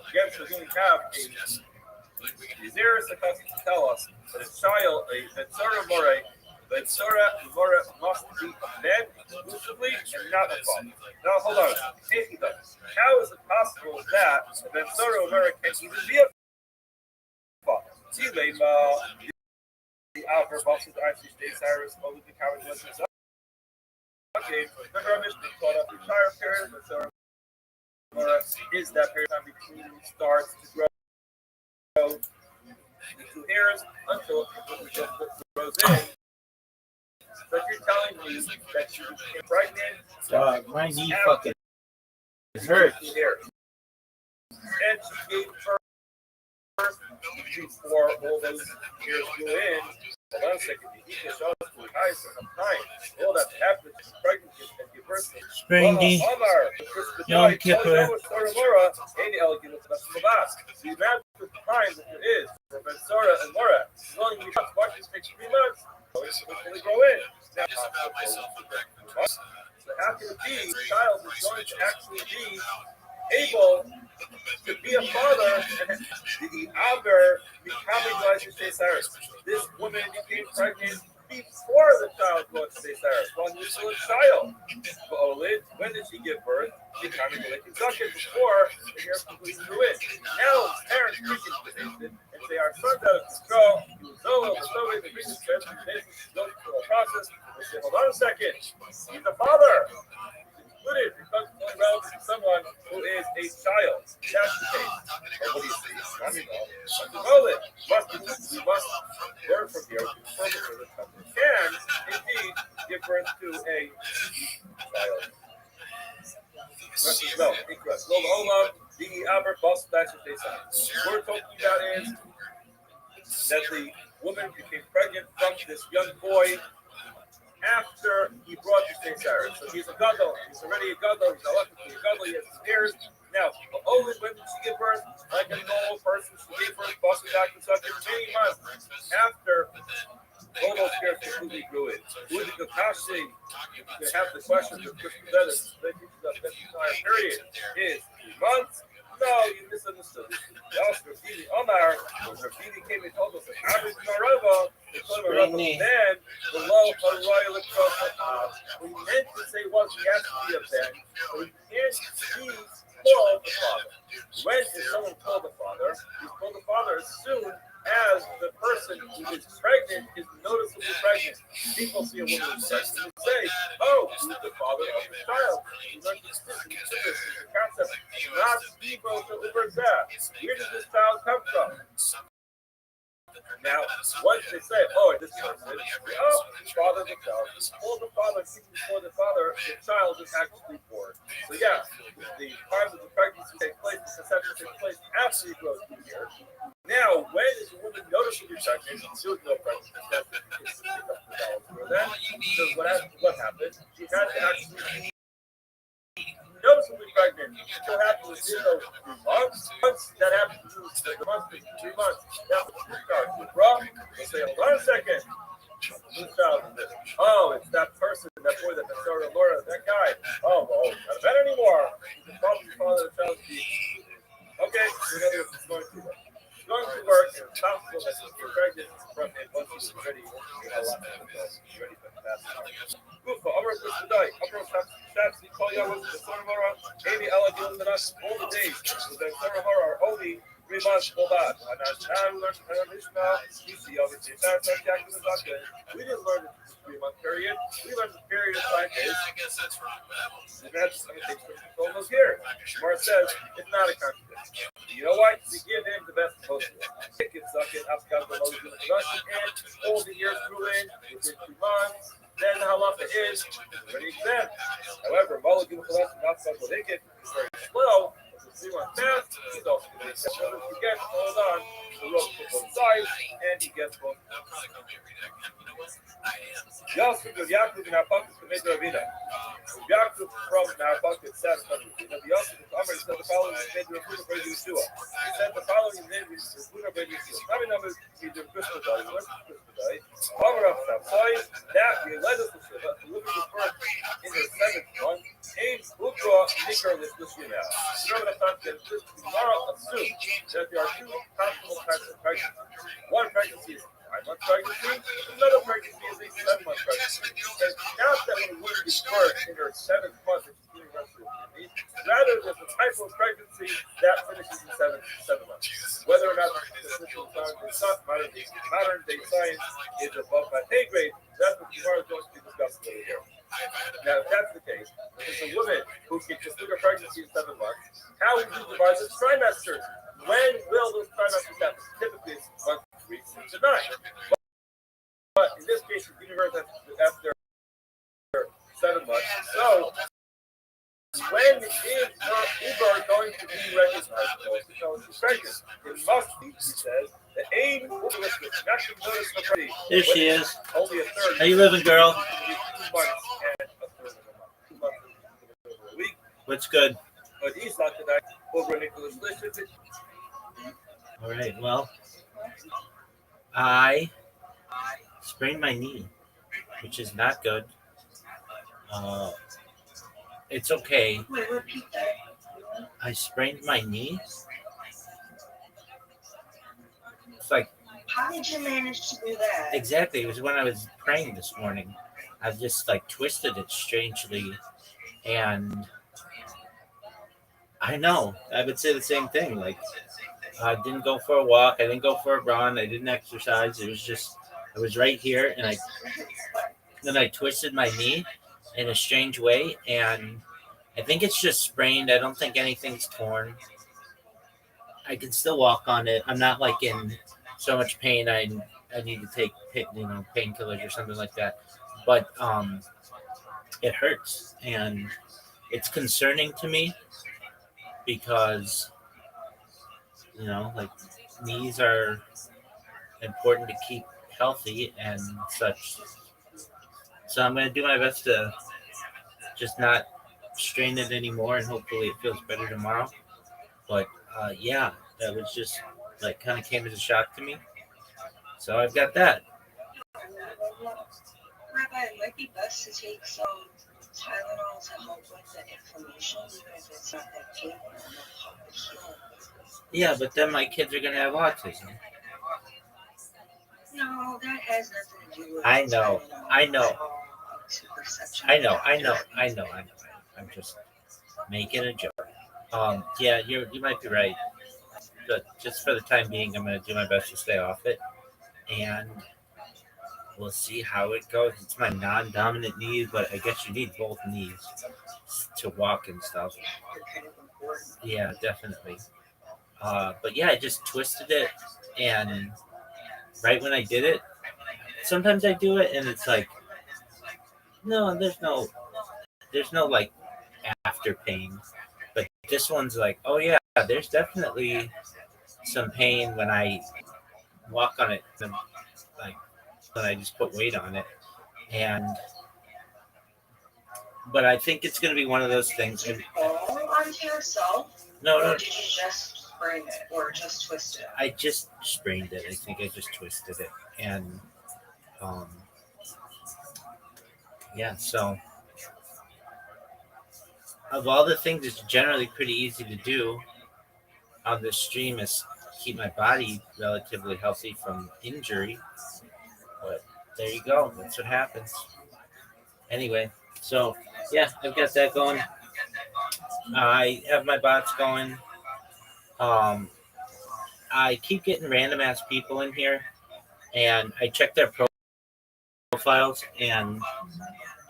Again, so here we have a Zero supposed to tell us that a child, a Tzara More, the Tzara More must be a man exclusively and not a father. Now, hold on. How is it possible that the Tzara More can even be a father? See, the Alvar Bosses actually states Cyrus, only the coward was his okay, remember our mission called up the entire period, but Tzara More is that period of time between starts to grow the 2 hairs until it grows in. So you're telling me that she became pregnant, my knee fucking hurt. And she gave birth before all those years grew in. Hold on a second. You can show us the eyes of time. All that happened is pregnancy and give birth. Springy. Yom Kippur. So imagine the time that there is for Bensora and Mora. It's only because watches takes 3 months. So it's supposed grow in. So how can it be the child is going to actually be able to be a father and the Alber becoming like Cyrus? This woman became pregnant before the child was Cyrus, while he was still a child. When did she give birth? Becoming like Kentucky before the hair completely grew in. Now parents freaking and say our son's out of control. He was so way the business going through the process. They say, hold on a second. He's a father. Included because it's only relevant to someone who is a child. That's the case. But what do you see? I mean, we must learn from here to confirm that the can indeed give birth to a child. No, incorrect. Hold on. The Albert Boston Bachelor Day What we're talking about is that the woman became pregnant from this young boy after he brought the St. Cyrus. So he's a gadol. He's already a gadol. He's electrically a gadol. He has 2 years. Now, only when did she give birth? Like a normal person, she gave birth, Boston back and such many months after all those hairs completely grew in. Who the Kakashi, you have the question of Christian Brothers, that entire period is 3 months. No, you misunderstood. Also, Rafini Omar, when Rafini came and told us that Abbas Marova, the clever Rabba man, below Haroy Lakrosa, what he meant to say was he has to be a ben, but he can't be called the father. When is someone called the father? He's called the father as soon as the person who is pregnant is noticeably pregnant. People see a woman who's pregnant and say, oh, who's the father of the child? He's like, this is the concept. Not people to Uberzah. Where does this child come from? Now, once they say, oh, this person, father of the child, before the father, before the father, the child is actually born. So yeah, the time of the pregnancy takes place, the conception takes place after he grows 2 years. Now, when is a woman noticeably pregnant? She was no pregnant. Then, so what happened? She had to actually noticeably pregnant. What happened was 3 months. Once that happened, the month is 3 months. Now, who starts with Rob? They say, hold on a second. Whose child is this? Oh, it's that person, that boy, that Sarah Laura, that guy. Oh, well, not a bed anymore. He's the father of the child. Okay, in other words, it's going to work. Going to work, and it's possible that she's pregnant from him once she's ready. Ready for the past. Gufa, Amr Kusadai, Amr Shafs, Call Yahweh, the Son of Mara, Amy Allah dealing with us all the days. So the Son of Mara are only 3 months hold on. And as now we learned from Ishmael, we see over the entire subject of the document. We didn't learn the 3-month period. We learned the period of 5 days. That's going to take some almost here. Mara says it's not a contradiction. You know what? We give him the best of both. It can suck it, Afghan, the Moses, and production, and all the years grew in within 3 months. Then the halacha is already exempt. However, Mulligan Cholesterol not such what they get is very slow. It's 3 months fast. He's also going to accept whether he gets hold on the rope from both sides, and he gets both. Yosef of Yaakov in our pockets to make the Ravina. Yaakov from our pockets said, Yosef of Amr said the following is made the Ravina by Yeshua. He said the following is made the Ravina by Yeshua. How many numbers we do Christmas Day? What's Christmas Day? Amr of Sapsai, that we led us to Shiva, to live in the first in the 7th month. Aim, Ukro, Nico is listening now. Remember the fact that this tomorrow assume that there are two possible types of pregnancy. One pregnancy is a 5-month pregnancy, another pregnancy is a 7-month pregnancy. And now that when a woman gives birth in her 7th month, which is universal immunity, rather there's a type of pregnancy that finishes in 7 months. Whether or not the official time is not modern day science is above my pay grade, that's what tomorrow is going to be discussed over here. Now, if that's the case, if it's a woman who can consider pregnancy in 7 months, how would you divide the trimesters? When will those trimesters happen? Typically, it's 1, 3, 6, and 9. But in this case, the universe after 7 months. So, when is her Uber going to be recognized? So she's pregnant. It must be, he says, the aim will be listening. Not to notice the pregnancy. There she is. Only a third. How you living, girl? 2 months and a third of a month. 2 months and a week. What's good? But he's not tonight. Over Nicholas Listen. All right. Well, I sprained my knee, which is not good. It's okay. Wait, repeat that. I sprained my knee. It's like How did you manage to do that? exactly. It was when I was praying this morning. I just like twisted it strangely, and I know I would say the same thing. Like I didn't go for a walk. I didn't go for a run. I didn't exercise. It was just I was right here, and then I twisted my knee in a strange way, and I think it's just sprained. I don't think anything's torn. I can still walk on it. I'm not like in so much pain. I need to take painkillers or something like that. But it hurts, and it's concerning to me because like knees are important to keep healthy and such. So I'm gonna do my best to just not strain it anymore, and hopefully it feels better tomorrow. But yeah, that was just like kind of came as a shock to me. So I've got that. Rabbi, it might be best to take some Tylenol to help with the inflammation, even if it's not that painful. Yeah, but then my kids are gonna have autism. No, that has nothing to do with I know. Tylenol. I know. It's all, like, superception. I know. I'm just making a joke. Yeah, you might be right. But just for the time being, I'm gonna do my best to stay off it, and we'll see how it goes. It's my non-dominant knee, but I guess you need both knees to walk and stuff. They're kind of important. Yeah, definitely. But yeah, I just twisted it, and right when I did it, sometimes I do it, and it's like, no, there's no like after pain. But this one's like, oh yeah, there's definitely some pain when I walk on it, and like when I just put weight on it, but I think it's gonna be one of those things. Did you fall onto yourself? No, Or did you just sprain it or just twist it? I just sprained it. I think I just twisted it, and yeah. So of all the things, it's generally pretty easy to do on this stream is keep my body relatively healthy from injury. But there you go. That's what happens. Anyway, so yeah, I've got that going. I have my bots going. I keep getting random ass people in here, and I check their profiles, and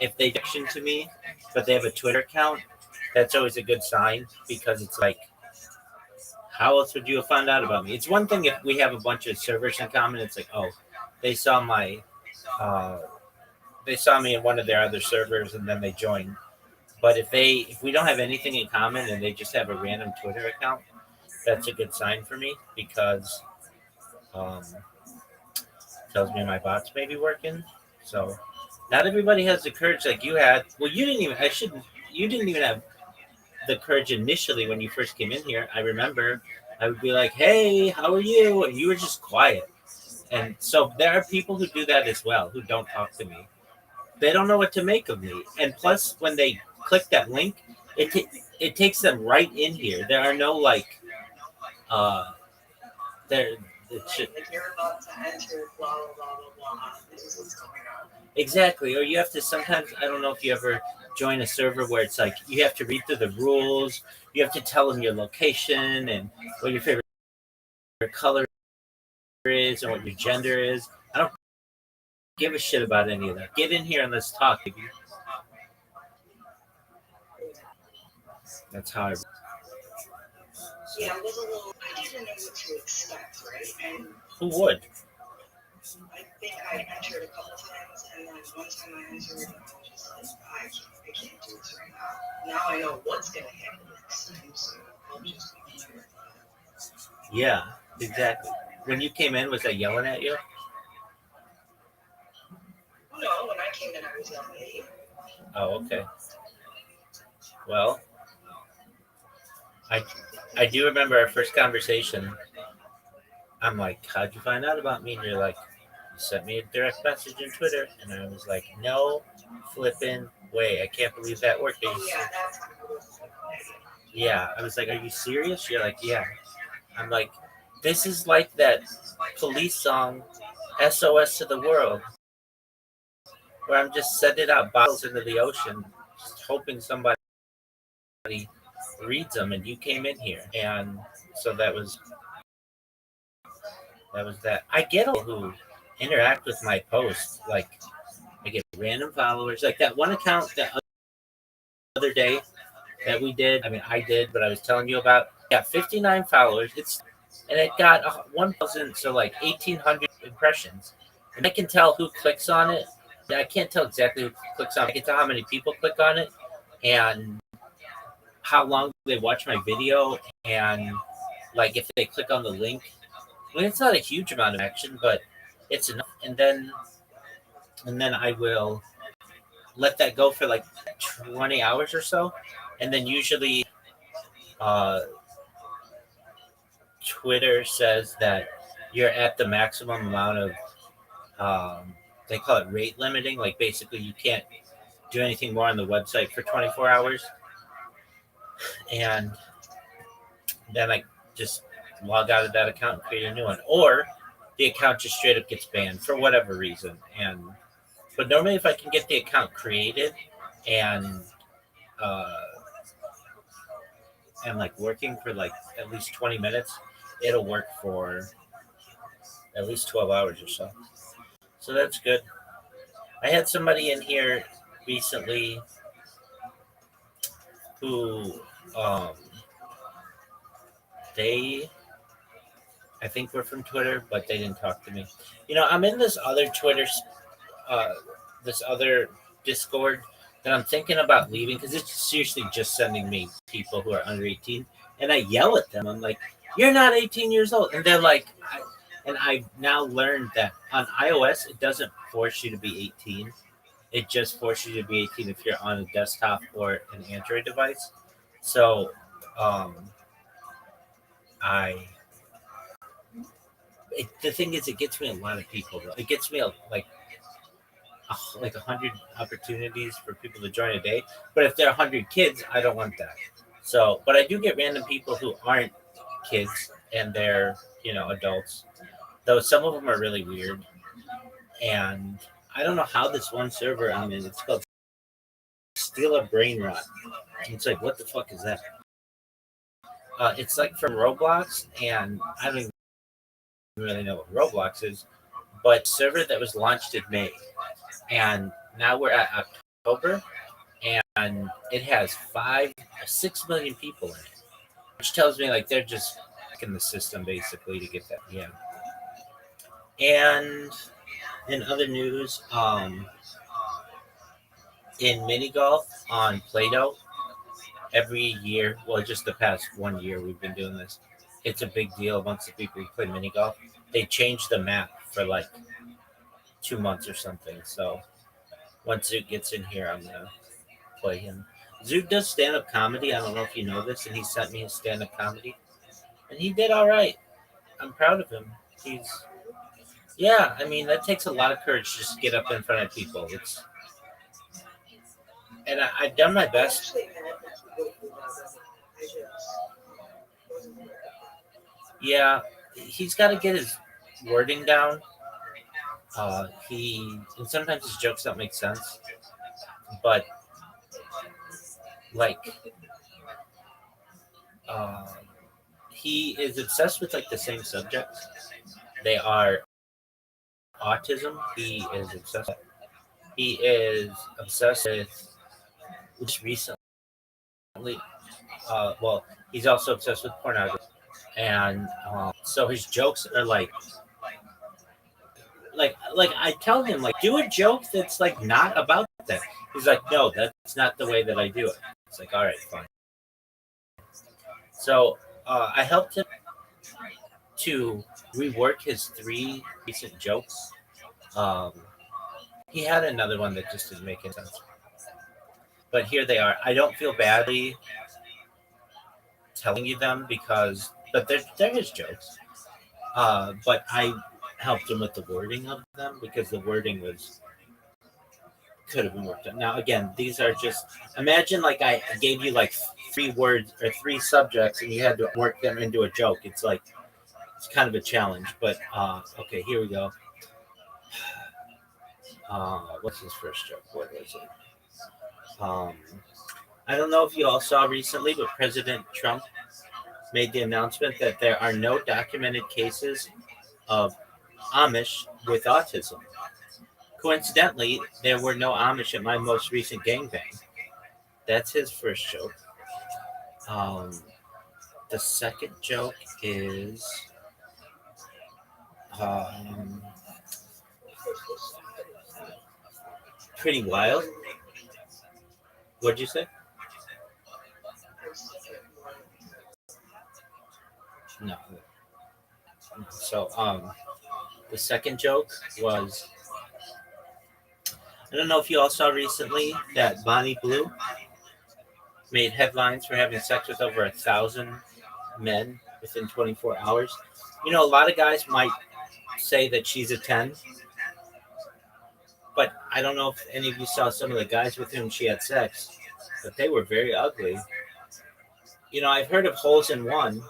if they mention to me, but they have a Twitter account, that's always a good sign because it's like, how else would you have found out about me? It's one thing if we have a bunch of servers in common. It's like, oh, they saw me in one of their other servers and then they joined. But if we don't have anything in common and they just have a random Twitter account, that's a good sign for me because tells me my bots may be working. So not everybody has the courage like you had. Well, you didn't even have the courage initially when you first came in here. I remember I would be like, hey, how are you? And you were just quiet. And so there are people who do that as well, who don't talk to me. They don't know what to make of me. And plus, when they click that link, it takes them right in here. There are no like there. Like you're about to enter blah blah blah blah blah. This is what's going on. Exactly. Or you have to sometimes, I don't know if you ever join a server where it's like you have to read through the rules, you have to tell them your location and what your favorite color is and what your gender is. I don't give a shit about any of that. Get in here and let's talk. Baby. That's how I. Yeah, I was a little. I didn't know what to expect, right? And Who would? I think I entered a couple times, and then one time I entered, and I was just like, I can't do this right now. Now I know what's gonna happen next time, so I'll just enter. Yeah, exactly. When you came in, was I yelling at you? No, when I came in, I was yelling at you. Oh, okay. Well, I do remember our first conversation. I'm like, how'd you find out about me? And you're like, you sent me a direct message on Twitter. And I was like, no flipping way. I can't believe that worked. Oh yeah, that's cool. Yeah. I was like, are you serious? You're like, yeah. I'm like, this is like that police song, SOS to the World, where I'm just sending out bottles into the ocean, just hoping somebody reads them. And you came in here. And so that was that. I get people who interact with my posts. Like, I get random followers. Like that one account that other day that we did. I mean, I did, but I was telling you about. Yeah, 59 followers. And it got 1,000, so like 1,800 impressions. And I can tell who clicks on it. I can't tell exactly who clicks on it. I can tell how many people click on it and how long they watch my video and like if they click on the link. I mean, it's not a huge amount of action, but it's enough. And then I will let that go for like 20 hours or so, and then usually uh, Twitter says that you're at the maximum amount of they call it rate limiting. Like basically, you can't do anything more on the website for 24 hours, and then I just log out of that account and create a new one, or the account just straight up gets banned for whatever reason. But normally, if I can get the account created and uh, like working for like at least 20 minutes, it'll work for at least 12 hours or so. So that's good. I had somebody in here recently who um, they I think were from Twitter, but they didn't talk to me. I'm in this other uh, this other Discord that I'm thinking about leaving because it's seriously just sending me people who are under 18, and I yell at them. I'm like, "You're not 18 years old," and they're like, and I've now learned that on iOS it doesn't force you to be 18. It just forces you to be 18 if you're on a desktop or an Android device. So, um, I the thing is, it gets me a lot of people. Though. It gets me like 100 opportunities for people to join a day. But if there are 100 kids, I don't want that. So, but I do get random people who aren't kids and they're adults. Though some of them are really weird, and I don't know how this one server I'm in. It's called Steal a Brain Rot. It's like, what the fuck is that? It's like from Roblox, and I don't even really know what Roblox is, but server that was launched in May, and now we're at October, and it has 6 million people in it, which tells me like they're just in the system basically to get that. Yeah. And in other news, in mini golf on Play-Doh, every year, well, just the past 1 year we've been doing this. It's a big deal amongst the people who play mini golf. They changed the map for like 2 months or something. So once Zoot gets in here, I'm gonna play him. Zoot does stand-up comedy. I don't know if you know this, and he sent me his stand-up comedy, and he did all right. I'm proud of him. Yeah. I mean, that takes a lot of courage just to get up in front of people. And I've done my best. Yeah, he's got to get his wording down. He and sometimes his jokes don't make sense, but like uh, he is obsessed with like the same subjects. They are autism. He is obsessed. He is obsessed with just recently. Well, he's also obsessed with pornography, and so his jokes are like I tell him like do a joke that's like not about that. He's like, no, that's not the way that I do it. It's like, all right, fine. So I helped him to rework his three recent jokes. Um, he had another one that just didn't make any sense, but here they are. I don't feel badly telling you them because, but they're his jokes. But I helped him with the wording of them because the wording was could have been worked on. Now, again, these are just imagine like I gave you like three words or three subjects and you had to work them into a joke. It's like it's kind of a challenge. But okay, here we go. What's his first joke? What was it? I don't know if you all saw recently, but President Trump made the announcement that there are no documented cases of Amish with autism. Coincidentally, there were no Amish at my most recent gangbang. That's his first joke. Um, the second joke is um, pretty wild. What'd you say? No. So the second joke was I don't know if you all saw recently that Bonnie Blue made headlines for having sex with over 1,000 men within 24 hours. You know, a lot of guys might say that she's a 10, but I don't know if any of you saw some of the guys with whom she had sex, but they were very ugly. You know, I've heard of holes in one,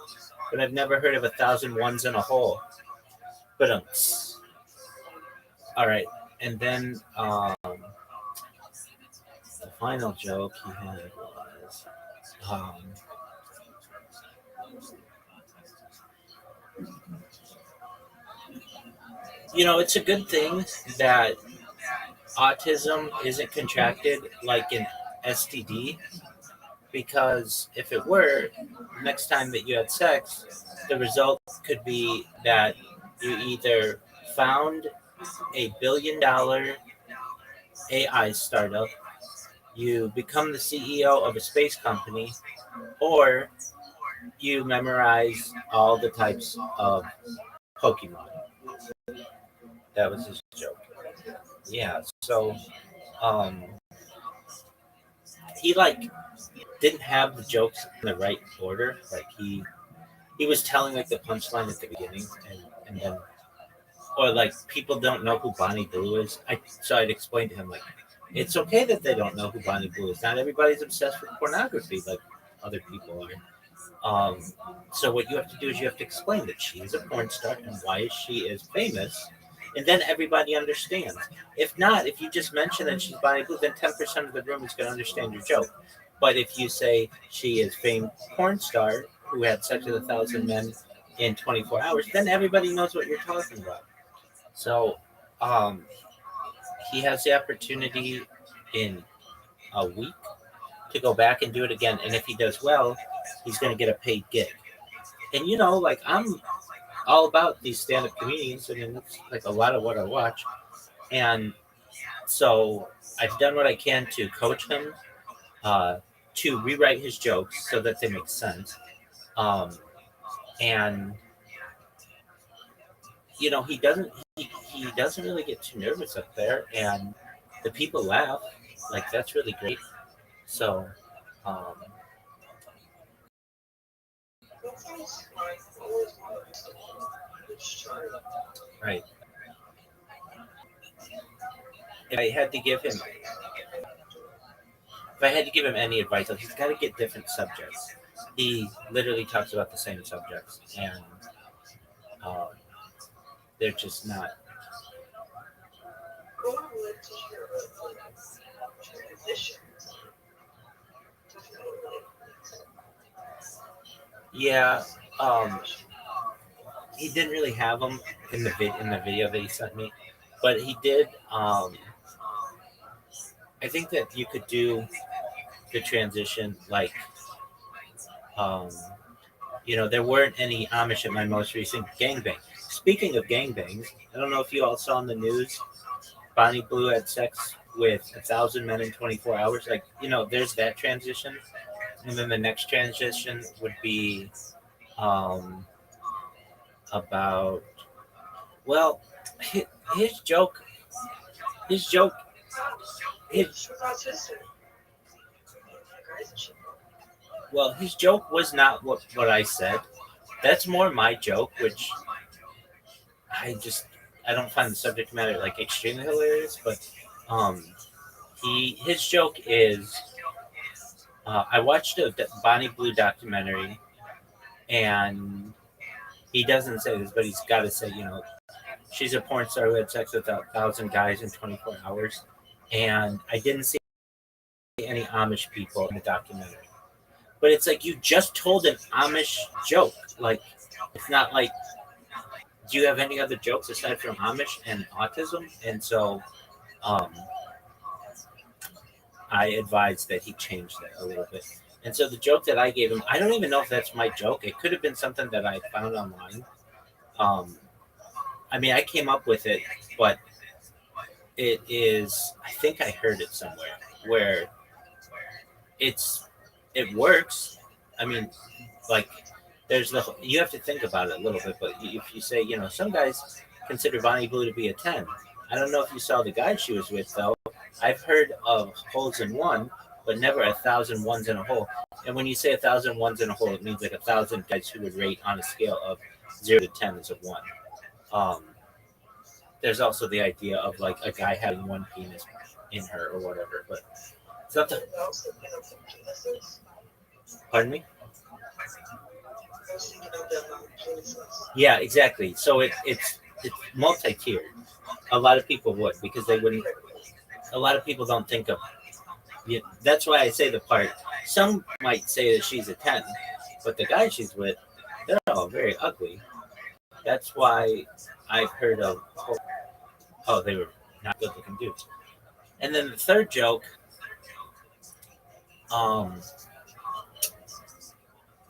but I've never heard of 1,000 ones in a hole. But all right, and then the final joke he had was, um, you know, it's a good thing that autism isn't contracted like an STD because if it were, next time that you had sex, the result could be that you either found $1 billion AI startup, you become the CEO of a space company, or you memorize all the types of Pokemon. That was his joke. Yeah, so um, he like didn't have the jokes in the right order. Like he was telling like the punchline at the beginning, and then or like people don't know who Bonnie Blue is. I'd explain to him like it's okay that they don't know who Bonnie Blue is. Not everybody's obsessed with pornography like other people are. Um, so what you have to do is you have to explain that she is a porn star and why she is famous, and then everybody understands. If not, if you just mention that she's Bonnie Blue, then 10% of the room is going to understand your joke. But if you say she is famed porn star who had sex with 1,000 men in 24 hours, then everybody knows what you're talking about. So um, he has the opportunity in a week to go back and do it again. And if he does well, he's going to get a paid gig. And you know, like I'm all about these stand-up comedians. I mean, it's like a lot of what I watch. And so I've done what I can to coach him, uh, to rewrite his jokes so that they make sense. Um, and you know, he doesn't really get too nervous up there, and the people laugh. Like that's really great. So, um, right. If I had to give him, if I had to give him any advice, he's got to get different subjects. He literally talks about the same subjects, and They're just not. I want to live to hear a transition. Yeah, um, he didn't really have them in the video that he sent me, but he did. I think that you could do the transition like, um, there weren't any Amish at my most recent gangbang. Speaking of gangbangs, I don't know if you all saw on the news, Bonnie Blue had sex with 1,000 men in 24 hours. Like, there's that transition, and then the next transition would be um, about well, his, his joke, his joke, his It's autistic. his joke was not what I said. That's more my joke, which I just I don't find the subject matter like extremely hilarious, but um, his joke is I watched a Bonnie Blue documentary, and he doesn't say this, but he's got to say, she's a porn star who had sex with 1,000 guys in 24 hours, and I didn't see any Amish people in the documentary. But it's like you just told an Amish joke. Like, it's not like, do you have any other jokes aside from Amish and autism? And so um, I advised that he change that a little bit. And so the joke that I gave him, I don't even know if that's my joke. It could have been something that I found online. Um, I mean, I came up with it, but it is, I think I heard it somewhere where it works. I mean, like, you have to think about it a little bit, but if you say, some guys consider Bonnie Blue to be a 10. I don't know if you saw the guy she was with, though. I've heard of holes in one, but never 1,000 ones in a hole. And when you say 1,000 ones in a hole, it means like 1,000 guys who would rate on a scale of 0 to 10 as a one. Um, there's also the idea of like a guy having one penis in her or whatever, but it's not the. Pardon me? Yeah, exactly. So it's multi-tiered. A lot of people would because they wouldn't. A lot of people don't think of. Yeah, that's why I say the part. Some might say that she's a 10, but the guy she's with, they're all very ugly. That's why I've heard of. Oh, they were not good-looking dudes. And then the third joke. Um,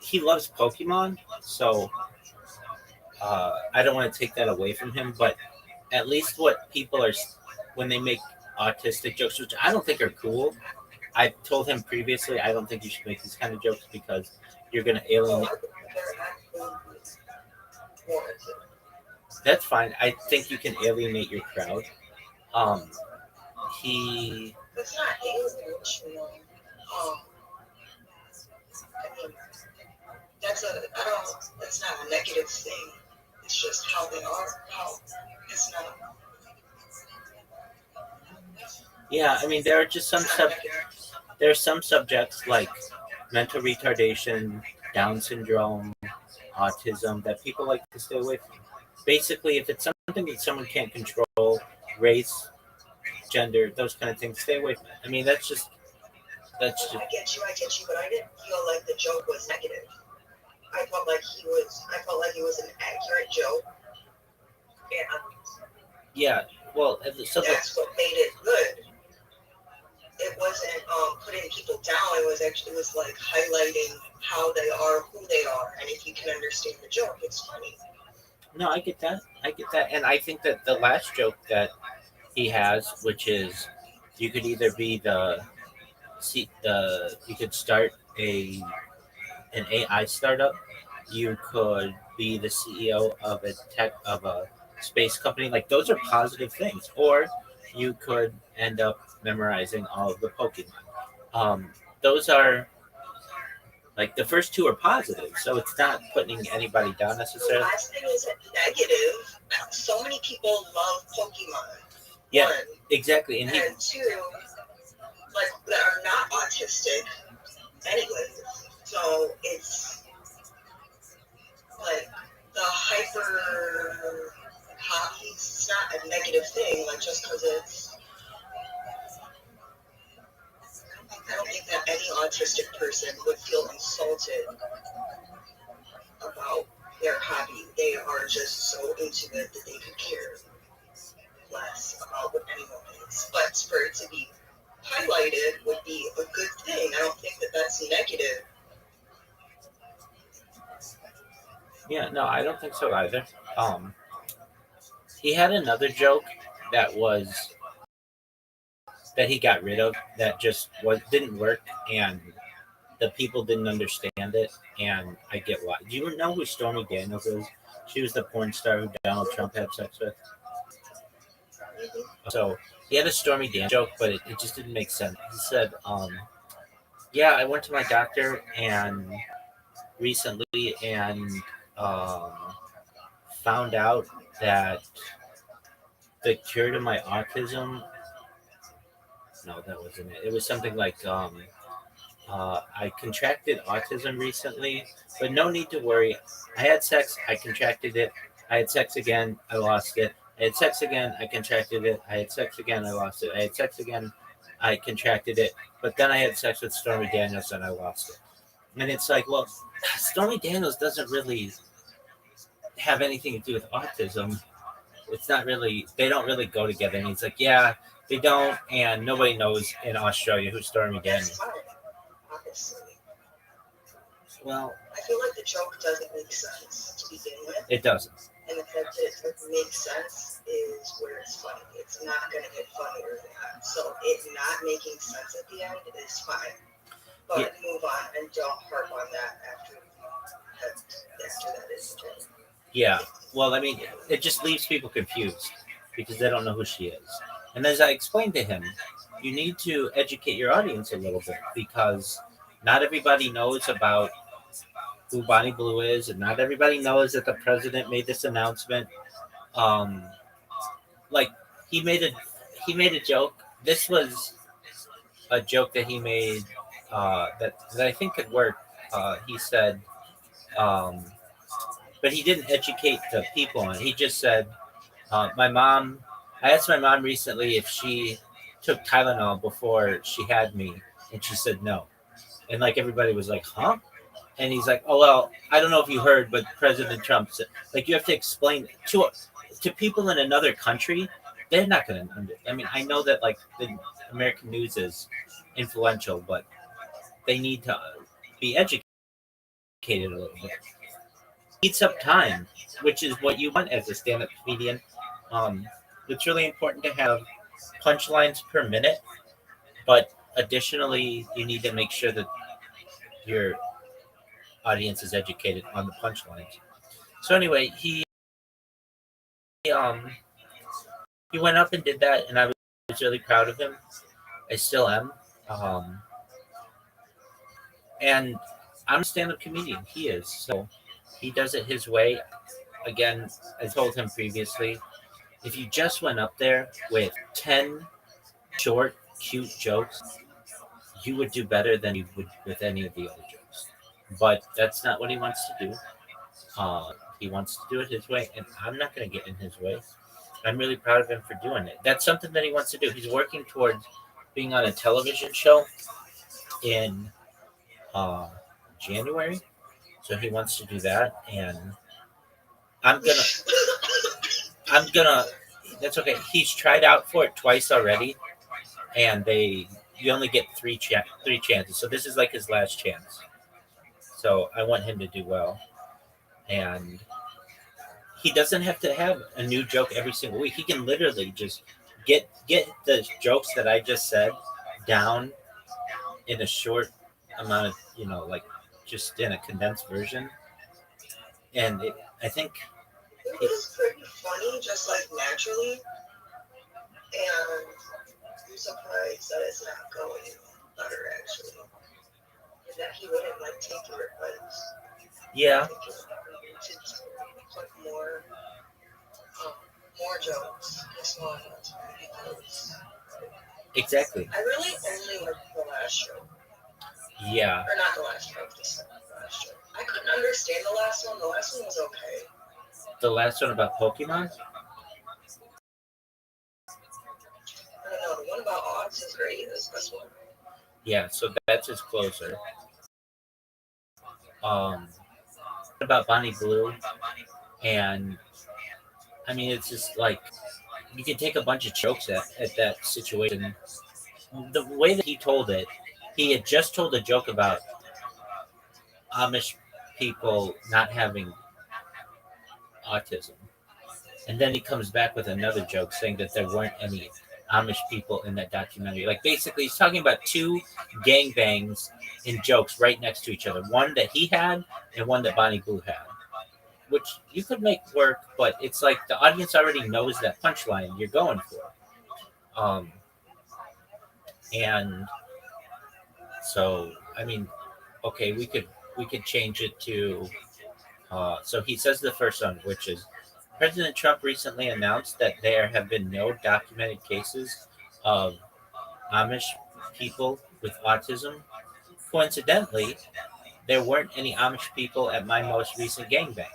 he loves Pokemon, so I don't want to take that away from him. But at least what people are when they make autistic jokes, which I don't think are cool. I told him previously I don't think you should make these kind of jokes because you're going to alienate. That's fine. I think you can alienate your crowd. Um, he. That's not alienation. I mean, that's not a negative thing. It's just how they are. It's not. Yeah, I mean there are just there are some subjects like mental retardation, Down syndrome, autism that people like to stay away from. Basically, if it's something that someone can't control, race, gender, those kind of things, stay away from it. I mean, that's just. I get you, but I didn't feel like the joke was negative. I felt like it was an accurate joke. And yeah, well, so that's what made it good. It wasn't putting people down. It was like highlighting how they are, who they are, and if you can understand the joke, it's funny. No, I get that, and I think that the last joke that he has, which is, you could either be you could start an AI startup, you could be the CEO of a space company. Like those are positive things, or you could end up memorizing all of the Pokemon. Those are like the first two are positive, so it's not putting anybody down necessarily. The last thing is negative. So many people love Pokemon. Yeah, One, exactly, and two, like that are not autistic. Anyway, so it's like the hyper not a negative thing. Like just because it's, I don't think that any autistic person would feel insulted about their hobby. They are just so into it that they could care less about what anyone thinks. But for it to be highlighted would be a good thing. I don't think that that's negative. Yeah, no, I don't think so either. He had another joke that was that he got rid of that just didn't work, and the people didn't understand it, and I get why. Do you know who Stormy Daniels is? She was the porn star who Donald Trump had sex with. So he had a Stormy Daniels joke, but it just didn't make sense. He said, "Yeah, I went to my doctor and recently and um, found out that the cure to my autism." No, that wasn't it. It was something like I contracted autism recently, but no need to worry. I had sex, I contracted it. I had sex again, I lost it. I had sex again, I contracted it. I had sex again, I lost it. I had sex again, I contracted it. But then I had sex with Stormy Daniels and I lost it. And it's like, well, Stormy Daniels doesn't really have anything to do with autism. It's not really, they don't really go together. And he's like, yeah, they don't. And nobody knows in Australia who Stormy Daniels is. Obviously. Well, I feel like the joke doesn't make sense to begin with. It doesn't. And the fact that it makes sense is where it's funny. It's not going to get funnier than that. So it not making sense at the end is fine. But move on and don't harp on that after that is the joke. Yeah. Well, I mean, it just leaves people confused because they don't know who she is. And as I explained to him, you need to educate your audience a little bit because not everybody knows about who Bonnie Blue is, and not everybody knows that the president made this announcement. Um, like he made a joke. This was a joke that he made that I think could work. He said, um, but he didn't educate the people on it. He just said, my mom. I asked my mom recently if she took Tylenol before she had me, and she said no. And like everybody was like, huh? And he's like, oh well, I don't know if you heard, but President Trump said, like you have to explain to people in another country. They're not going to. I mean, I know that like the American news is influential, but they need to be educated a little bit. Eats up time, which is what you want as a stand-up comedian. It's really important to have punchlines per minute, but additionally, you need to make sure that your audience is educated on the punchlines. So anyway, um he went up and did that, and I was really proud of him. I still am. And I'm a stand-up comedian. He is, so he does it his way. Again, I told him previously, if you just went up there with 10 short, cute jokes, you would do better than you would with any of the other jokes. But that's not what he wants to do. He wants to do it his way, and I'm not going to get in his way. I'm really proud of him for doing it. That's something that he wants to do. He's working towards being on a television show in January, so he wants to do that, and I'm gonna. That's okay. He's tried out for it twice already, and you only get three chances. So this is like his last chance. So I want him to do well, and he doesn't have to have a new joke every single week. He can literally just get the jokes that I just said down in a short amount of like just in a condensed version, and I think it was pretty funny, just like naturally, and I'm surprised that it's not going better actually, and that he wouldn't like take your advice. Yeah. To put more jokes this one because Exactly. I really only liked the last joke. Yeah. Or not the last joke, the last joke. I couldn't understand the last one. The last one was okay. The last one about Pokemon? That's what. Yeah, so that's his closer. About Bonnie Blue, and I mean, it's just like you can take a bunch of jokes at that situation. The way that he told it, he had just told a joke about Amish people not having autism. And then he comes back with another joke saying that there weren't any Amish people in that documentary. Like basically, he's talking about two gangbangs in jokes right next to each other. One that he had and one that Bonnie Blue had, which you could make work, but it's like the audience already knows that punchline you're going for. And so, I mean, okay, we could change it to. So he says the first one, which is President Trump recently announced that there have been no documented cases of Amish people with autism. Coincidentally, there weren't any Amish people at my most recent gangbang.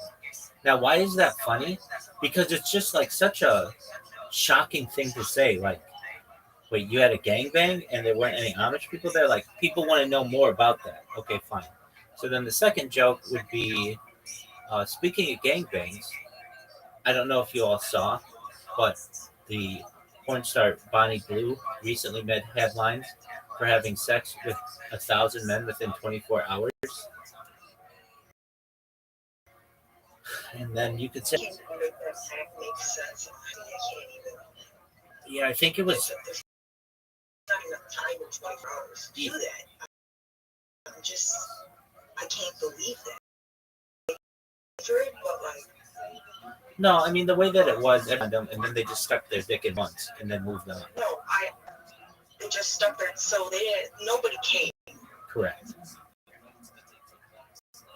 Now, why is that funny? Because it's just like such a shocking thing to say. Like, wait, you had a gangbang and there weren't any Amish people there? Like, people want to know more about that. Okay, fine. So then the second joke would be speaking of gangbangs, I don't know if you all saw, but the porn star Bonnie Blue recently made headlines for having sex with 1,000 men within 24 hours. And then you could say, I can't even make that make sense. I can't even. yeah, I think it was, There's not enough time in 24 hours to do that. I can't believe that. But like, no, I mean, the way that it was, and then they just stuck their dick in once and then moved on. no, they just stuck there. So nobody came. Correct.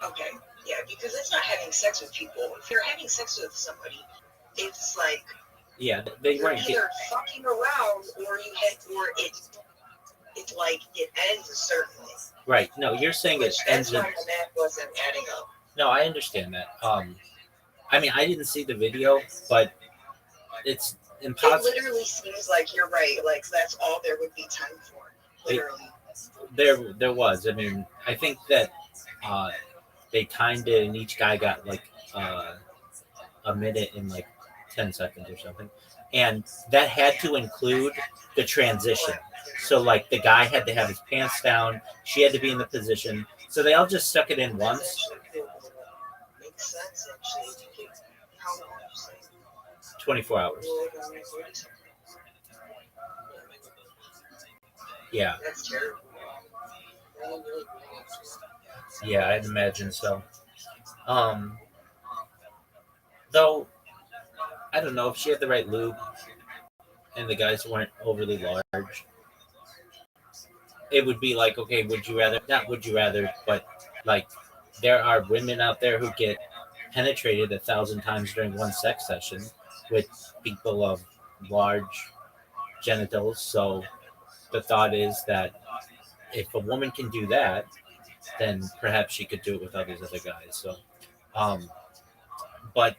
Okay, yeah, because it's not having sex with people. If you're having sex with somebody, it's like Yeah, they you're weren't. either fucking around or it's like it ends a certain way. Right. No, you're saying it ends. That's why the math wasn't adding up. No, I understand that. I mean, I didn't see the video, but it's impossible. It literally seems like you're right. Like that's all there would be time for. Literally. There was. I mean, I think that they timed it, and each guy got like a minute and like 10 seconds or something, and that had to include the transition. So like the guy had to have his pants down, she had to be in the position. So they all just stuck it in once. Makes sense actually. How long you say? 24 hours. Yeah. That's terrible. Yeah, I'd imagine so. Though I don't know if she had the right lube and the guys weren't overly large. It would be like, okay, would you rather? Not would you rather, but like there are women out there who get penetrated 1,000 times during one sex session with people of large genitals. So the thought is that if a woman can do that, then perhaps she could do it with all these other guys. So, but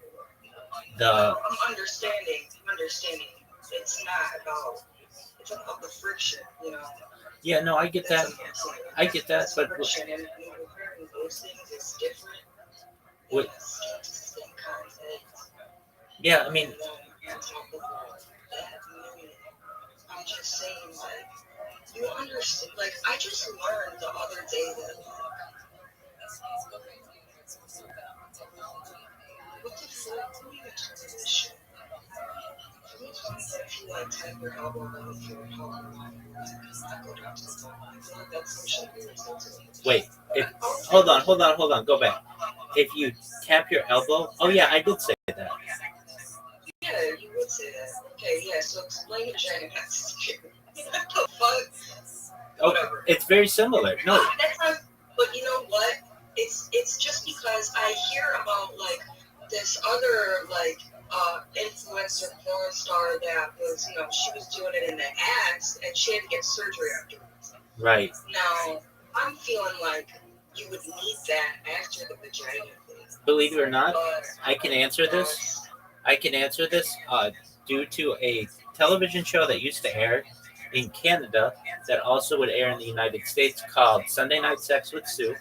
I'm understanding. It's not about. It's about the friction, you know. Yeah, no, I get that. I get that, but friction and comparing those things is different. What? Context. Yeah, I mean, On top of that, I'm just saying, like, you understand. Like, I just learned the other day that, what the fuck? Who even told me this shit? Can you tell me that if you like type your elbow down if you're talking, I go down to the phone? I feel like that's some shit weird stuff to me. wait. Hold on. Go back. If you tap your elbow, oh yeah, I did say that. Yeah, you would say that. Okay, yeah. So explain it, Jen. That's what the fuck? Okay, it's very similar. No, That's not. But you know what? It's just because I hear about like this other like influencer porn star that was, you know, she was doing it in the ass and she had to get surgery afterwards. right. Now I'm feeling like you would need that after the vagina thing. Believe it or not, But I can answer this. I can answer this due to a television show that used to air in Canada that also would air in the United States called Sunday Night Sex with Sue,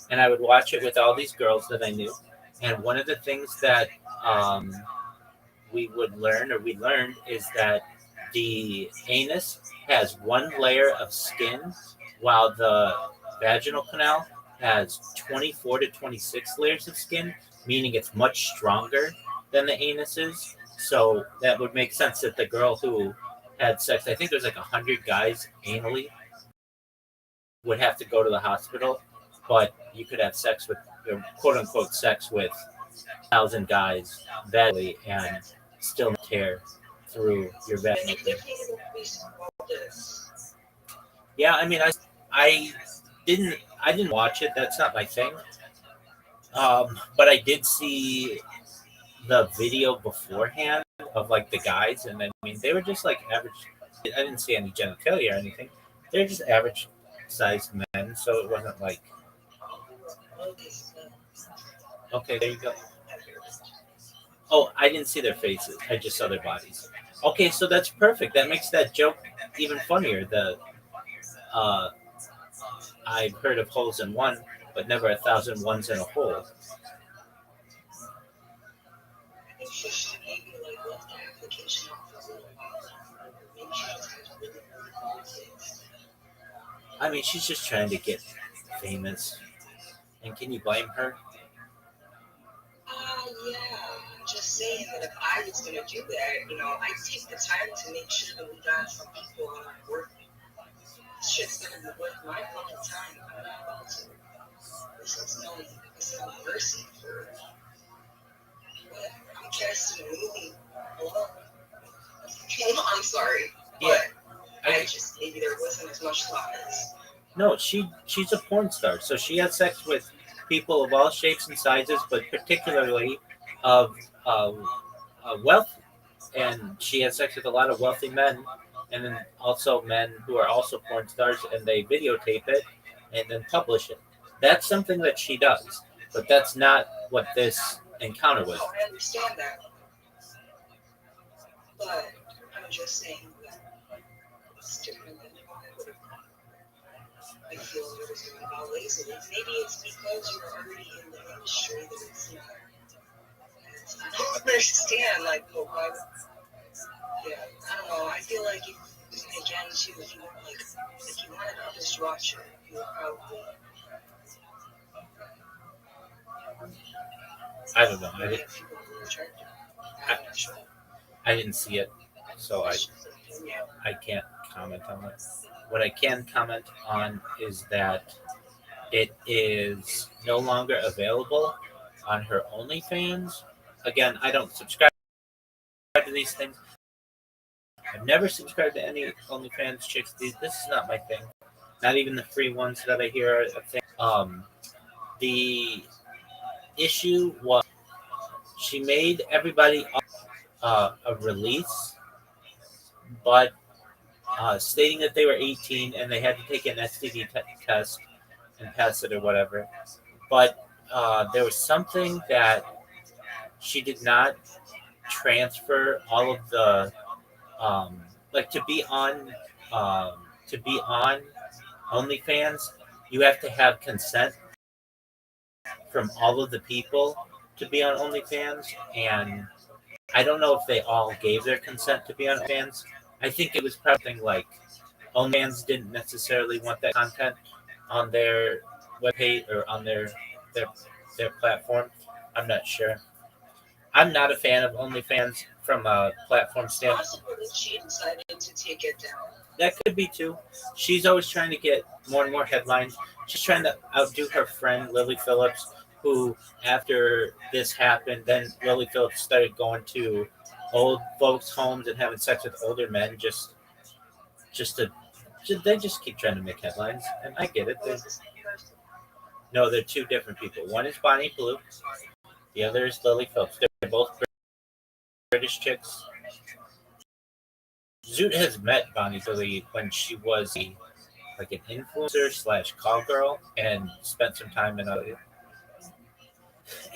and I would watch it with all these girls that I knew. And one of the things that um, we learned is that the anus has one layer of skin, while the vaginal canal has 24 to 26 layers of skin, meaning it's much stronger than the anus is. So that would make sense that the girl who had sex, I think there's like 100 guys anally, would have to go to the hospital, but you could have sex with, quote unquote, sex with 1,000 guys vaginally and still tear through your vaginal thing. Yeah, I mean, I didn't I didn't watch it. That's not my thing. But I did see the video beforehand of like the guys, and then I mean they were just like average. I didn't see any genitalia or anything. They're just average sized men, so it wasn't like okay, there you go. Oh, I didn't see their faces. I just saw their bodies. Okay, so that's perfect. That makes that joke even funnier. The uh, I've heard of holes in one, but never 1,000 ones in a hole. I mean, she's just trying to get famous, and can you blame her? Yeah, I'm just saying that if I was gonna do that, I'd take the time to make sure that we got some people on our work. Shit's gonna be worth my fucking time. I'm not about to. This is no mercy for whatever. I'm casting a movie alone. I'm sorry, Yeah, but I just maybe there wasn't as much thought as. no, she's a porn star, so she had sex with people of all shapes and sizes, but particularly of wealth, and she had sex with a lot of wealthy men, and then also men who are also porn stars, and they videotape it and then publish it. That's something that she does, but that's not what this encounter was. No, I understand that, but I'm just saying that it's different than I would have done. I feel I was going about lazily. Maybe it's because you're already in the industry that it's not. I don't understand, like, well, why? Yeah, I don't know. I feel like again, too, if you want, like, if you wanted others to watch it, you would probably. I don't know. People who are attracted. I'm not sure. I didn't see it, so I can't comment on it. What I can comment on is that it is no longer available on her OnlyFans. Again, I don't subscribe to these things. I've never subscribed to any OnlyFans chicks. This is not my thing. Not even the free ones that I hear are a thing. The issue was she made everybody a release, but stating that they were 18 and they had to take an STD test and pass it or whatever. But there was something that she did not transfer all of the like to be on OnlyFans. You have to have consent from all of the people to be on OnlyFans, and I don't know if they all gave their consent to be on OnlyFans. I think it was probably like OnlyFans didn't necessarily want that content on their webpage or on their their platform. I'm not sure. I'm not a fan of OnlyFans from a platform standpoint. Possible that she decided to take it down. That could be too. She's always trying to get more and more headlines. She's trying to outdo her friend Lily Phillips, who after this happened, then Lily Phillips started going to old folks' homes and having sex with older men just to they just keep trying to make headlines, and I get it. No, they're two different people. One is Bonnie Blue, the other is Lily Phillips. They're both British chicks. Zoot has met Bonnie Blue when she was like an influencer slash call girl and spent some time in a.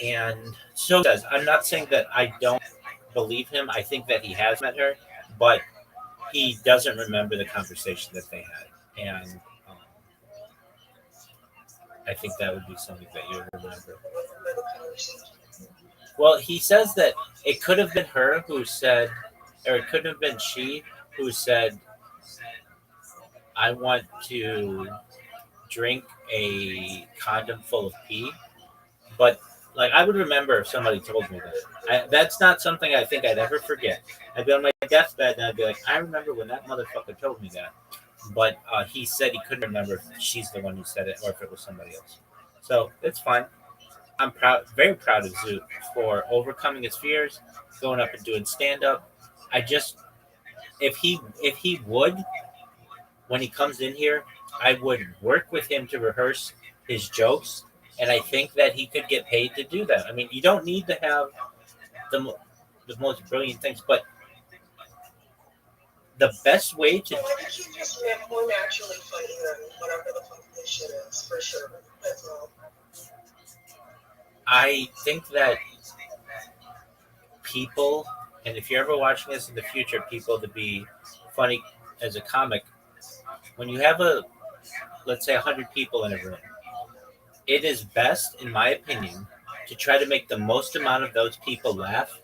And so says, I'm not saying that I don't believe him. I think that he has met her, but he doesn't remember the conversation that they had, and I think that would be something that you would remember. Well, he says that it could have been her who said, or it could have been she who said, "I want to drink a condom full of pee." But like, I would remember if somebody told me that. That's not something I think I'd ever forget. I'd be on my deathbed and I'd be like, I remember when that motherfucker told me that. But he said he couldn't remember if she's the one who said it or if it was somebody else. So it's fine. I'm proud, very proud of Zoot for overcoming his fears, going up and doing stand up. I just, if he would, when he comes in here, I would work with him to rehearse his jokes, and I think that he could get paid to do that. I mean, you don't need to have the most brilliant things, but the best way to. Well, I think he's just more naturally funny than whatever the fuck this shit is, for sure. That's all. I think that people, and if you're ever watching this in the future, people to be funny as a comic, when you have let's say 100 people in a room, it is best, in my opinion, to try to make the most amount of those people laugh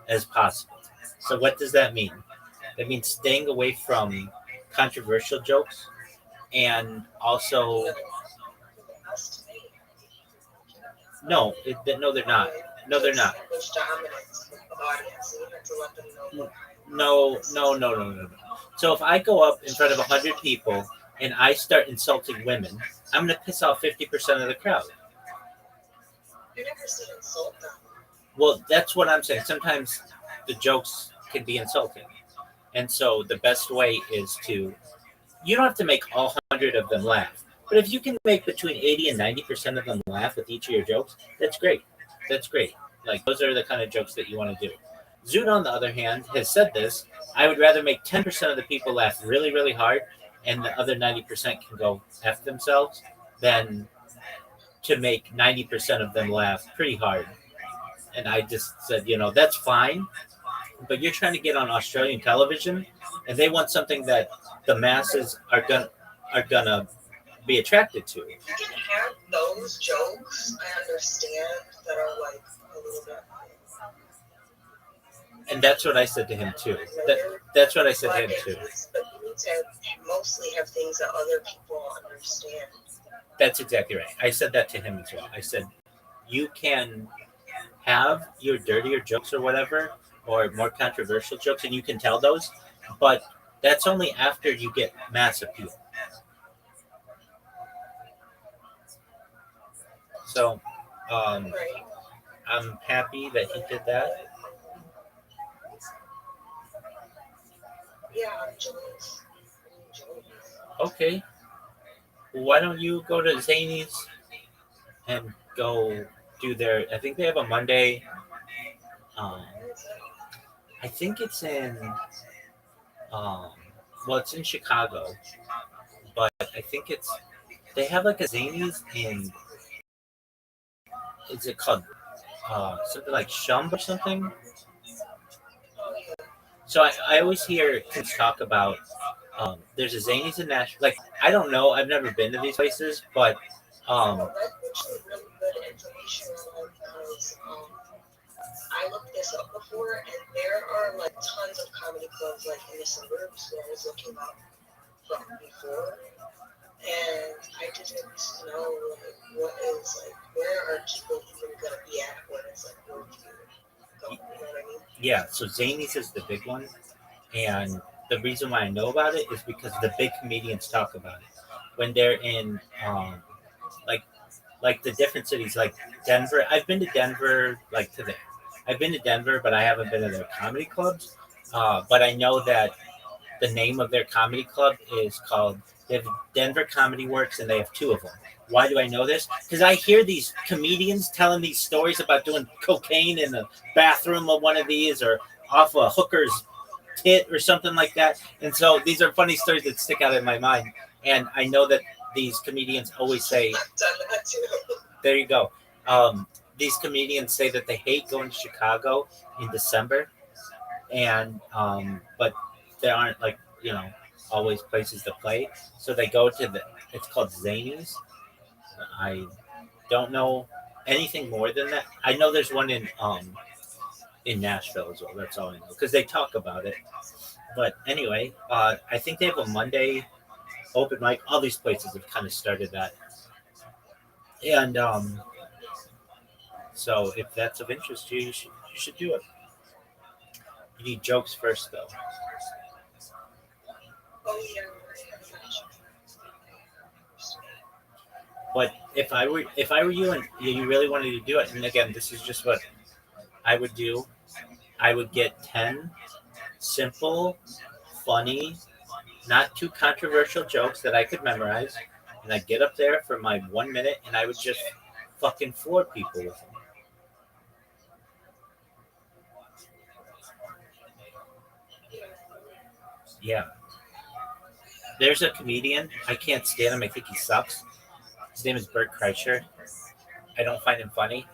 as possible. So what does that mean? That means staying away from controversial jokes, and also no, no, they're not. No, they're not. No, no, no, no, no, no. So if I go up in front of 100 people and I start insulting women, I'm going to piss off 50% of the crowd. You never said insult them. Well, that's what I'm saying. Sometimes the jokes can be insulting. And so the best way is to, you don't have to make all 100 of them laugh. But if you can make between 80 and 90% of them laugh with each of your jokes, that's great. That's great. Like, those are the kind of jokes that you want to do. Zoot, on the other hand, has said this. I would rather make 10% of the people laugh really, really hard and the other 90% can go F themselves than to make 90% of them laugh pretty hard. And I just said, that's fine, but you're trying to get on Australian television, and they want something that the masses are gonna be attracted to. You can have those jokes, I understand, that are like a little bit. And that's what I said to him too. That's what I said to him too. But you need to mostly have things that other people understand. That's exactly right. I said that to him as well. I said, you can have your dirtier jokes or whatever, or more controversial jokes, and you can tell those, but that's only after you get mass appeal. So, Right. I'm happy that he did that. Yeah, I'm jealous. Okay. Why don't you go to Zany's and go do their? I think they have a Monday. I think it's in. Well, it's in Chicago, but I think they have like a Zany's in. Is it called something like Shump or something? So I always hear kids talk about. There's a Zany's in Nashville. Like, I don't know. I've never been to these places, but That's actually really good information because I looked this up before, and there are like tons of comedy clubs like in the suburbs that I was looking up from before, and I just need to know like what is like where are people even gonna be at when it's like worth you know what I mean? yeah. So Zany's is the big one, and the reason why I know about it is because the big comedians talk about it when they're in like the different cities like Denver. I've been to Denver, like to there. I've been to Denver, but I haven't been to their comedy clubs. But I know that the name of their comedy club is called, they have Denver Comedy Works, and they have two of them. Why do I know this? Because I hear these comedians telling these stories about doing cocaine in the bathroom of one of these or off a hooker's tit or something like that. And so these are funny stories that stick out in my mind. And I know that these comedians always say, I've done that too. there you go. These comedians say that they hate going to Chicago in December, and but they aren't like always places to play. So they go to it's called Zanies. I don't know anything more than that. I know there's one in Nashville as well. That's all I know because they talk about it. But anyway, I think they have a Monday open mic. All these places have kind of started that, and so if that's of interest to you, you should do it. You need jokes first, though. Oh, yeah. But if I were you and you really wanted to do it, and again, this is just what I would do. I would get 10 simple, funny, not too controversial jokes that I could memorize, and I'd get up there for my 1 minute, and I would just fucking floor people with them. Yeah. There's a comedian. I can't stand him. I think he sucks. His name is Bert Kreischer. I don't find him funny,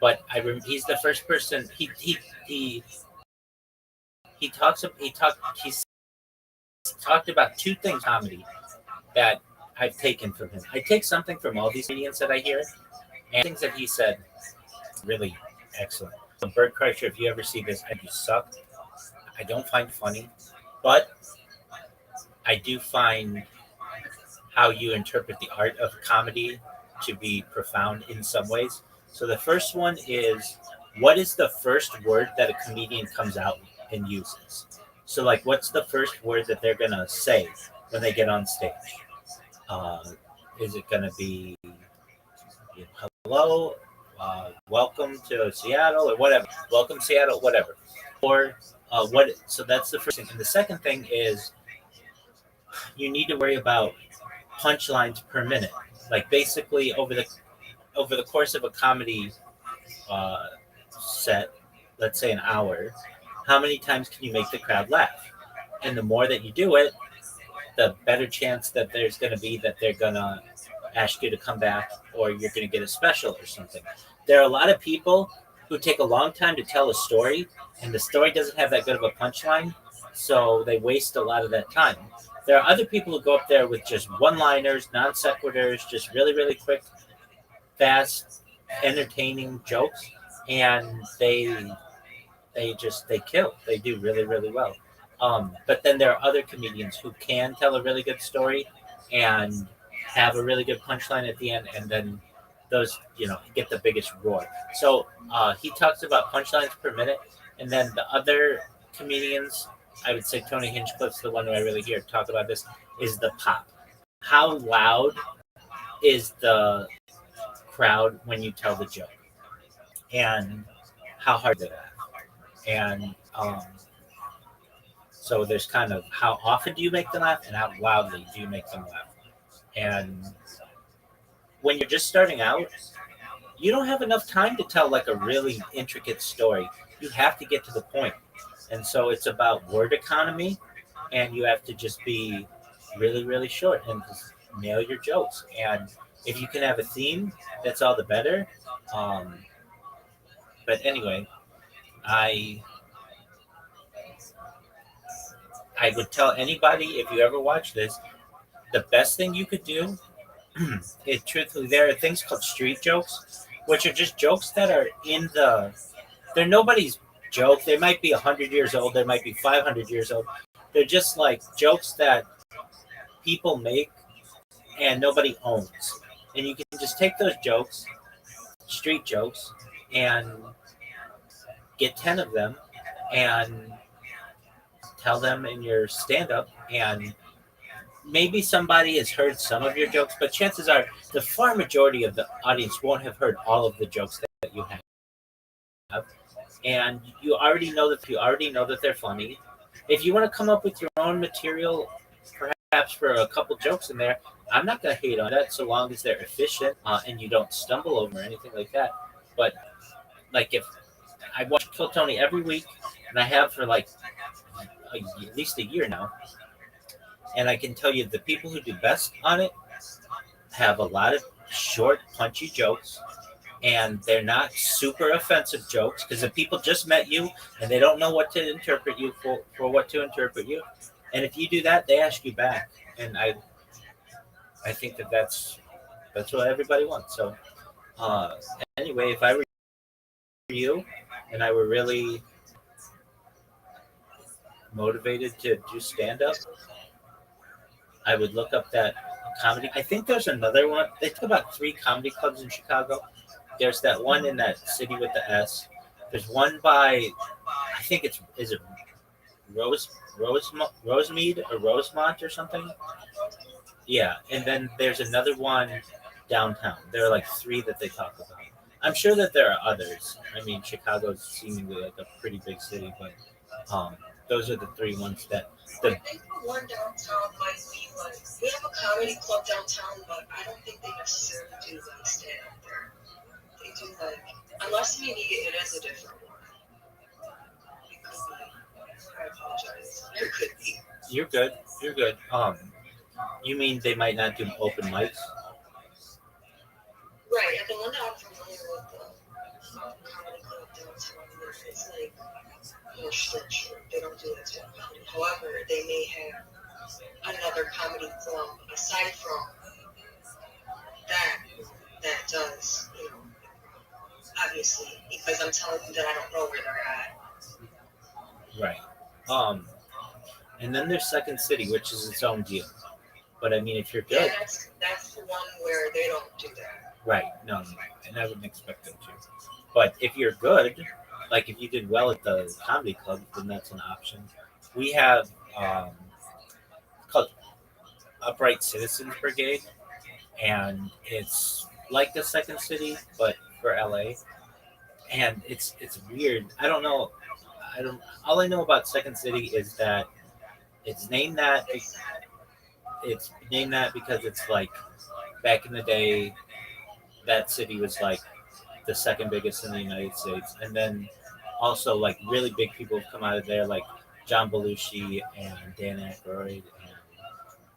but he's the first person. He's talked about two things comedy that I've taken from him. I take something from all these comedians that I hear, and things that he said really excellent. So Bert Kreischer, if you ever see this, you suck. I don't find funny, but I do find how you interpret the art of comedy to be profound in some ways. So the first one is, what is the first word that a comedian comes out and uses? So like, what's the first word that they're gonna say when they get on stage? Uh, is it gonna be hello, welcome to Seattle, or whatever? Welcome Seattle, whatever. Or what? So that's the first thing. And the second thing is, you need to worry about punchlines per minute. Like basically over the course of a comedy uh, set, let's say an hour, how many times can you make the crowd laugh? And the more that you do it, the better chance that there's going to be that they're going to ask you to come back, or you're going to get a special or something. There are a lot of people who take a long time to tell a story, and the story doesn't have that good of a punchline, so they waste a lot of that time. There are other people who go up there with just one-liners, non sequiturs, just really, really quick, fast, entertaining jokes, and they kill. They do really, really well. But then there are other comedians who can tell a really good story and have a really good punchline at the end, and then those get the biggest roar. So he talks about punchlines per minute, and then the other comedians, I would say Tony Hinchcliffe's the one who I really hear talk about this, is the pop. How loud is the crowd when you tell the joke, and how hard they laugh, and so there's kind of how often do you make them laugh and how loudly do you make them laugh. And when you're just starting out, you don't have enough time to tell like a really intricate story. You have to get to the point. And so it's about word economy, and you have to just be really, really short and just nail your jokes. And if you can have a theme, that's all the better. But anyway, I would tell anybody, if you ever watch this, the best thing you could do is, truthfully, there are things called street jokes, which are just jokes that are they're nobody's joke. They might be 100 years old. They might be 500 years old. They're just like jokes that people make and nobody owns. And you can just take those jokes, street jokes, and get 10 of them and tell them in your stand-up, and maybe somebody has heard some of your jokes, but chances are the far majority of the audience won't have heard all of the jokes that you have. And you already know that they're funny. If you want to come up with your own material, perhaps for a couple jokes in there, I'm not going to hate on that so long as they're efficient and you don't stumble over or anything like that. But like, if I watch Kill Tony every week, and I have for like at least a year now, and I can tell you the people who do best on it have a lot of short, punchy jokes, and they're not super offensive jokes, because if people just met you and they don't know what to interpret you for what to interpret you, And if you do that, they ask you back, and I think that's what everybody wants. So uh, anyway, if I were you and I were really motivated to do stand up, I would look up that comedy. I think there's another one. They talk about three comedy clubs in Chicago. There's that one in that city with the S. There's one by, I think it's, is it Rosemead or Rosemont or something? Yeah, and then there's another one downtown. There are like three that they talk about. I'm sure that there are others. I mean, Chicago's seemingly like a pretty big city, but um, those are the three ones that I the think the one downtown might be like we have a comedy club downtown, but I don't think they necessarily do like stand up there. They do like unless maybe it is a different one. It could be. I apologize. It could be. you're good. You're good. You mean they might not do open mics? Right, and the one that I'm familiar with, the comedy club downtown, it's like more structured. They don't do that type of comedy. However, they may have another comedy club aside from that that does, obviously, because I'm telling you that I don't know where they're at. Right. Um, and then there's Second City, which is its own deal. But I mean, if you're Yeah, good, that's the one where they don't do that. right? No, and I wouldn't expect them to. But if you're good, like if you did well at the comedy club, then that's an option. We have called Upright Citizens Brigade, and it's like the Second City, but for LA. And it's weird. I don't know. I don't. All I know about Second City is that it's named that. It's named that because it's like back in the day, that city was like the second biggest in the United States, and then also like really big people have come out of there, like John Belushi and Dan Aykroyd and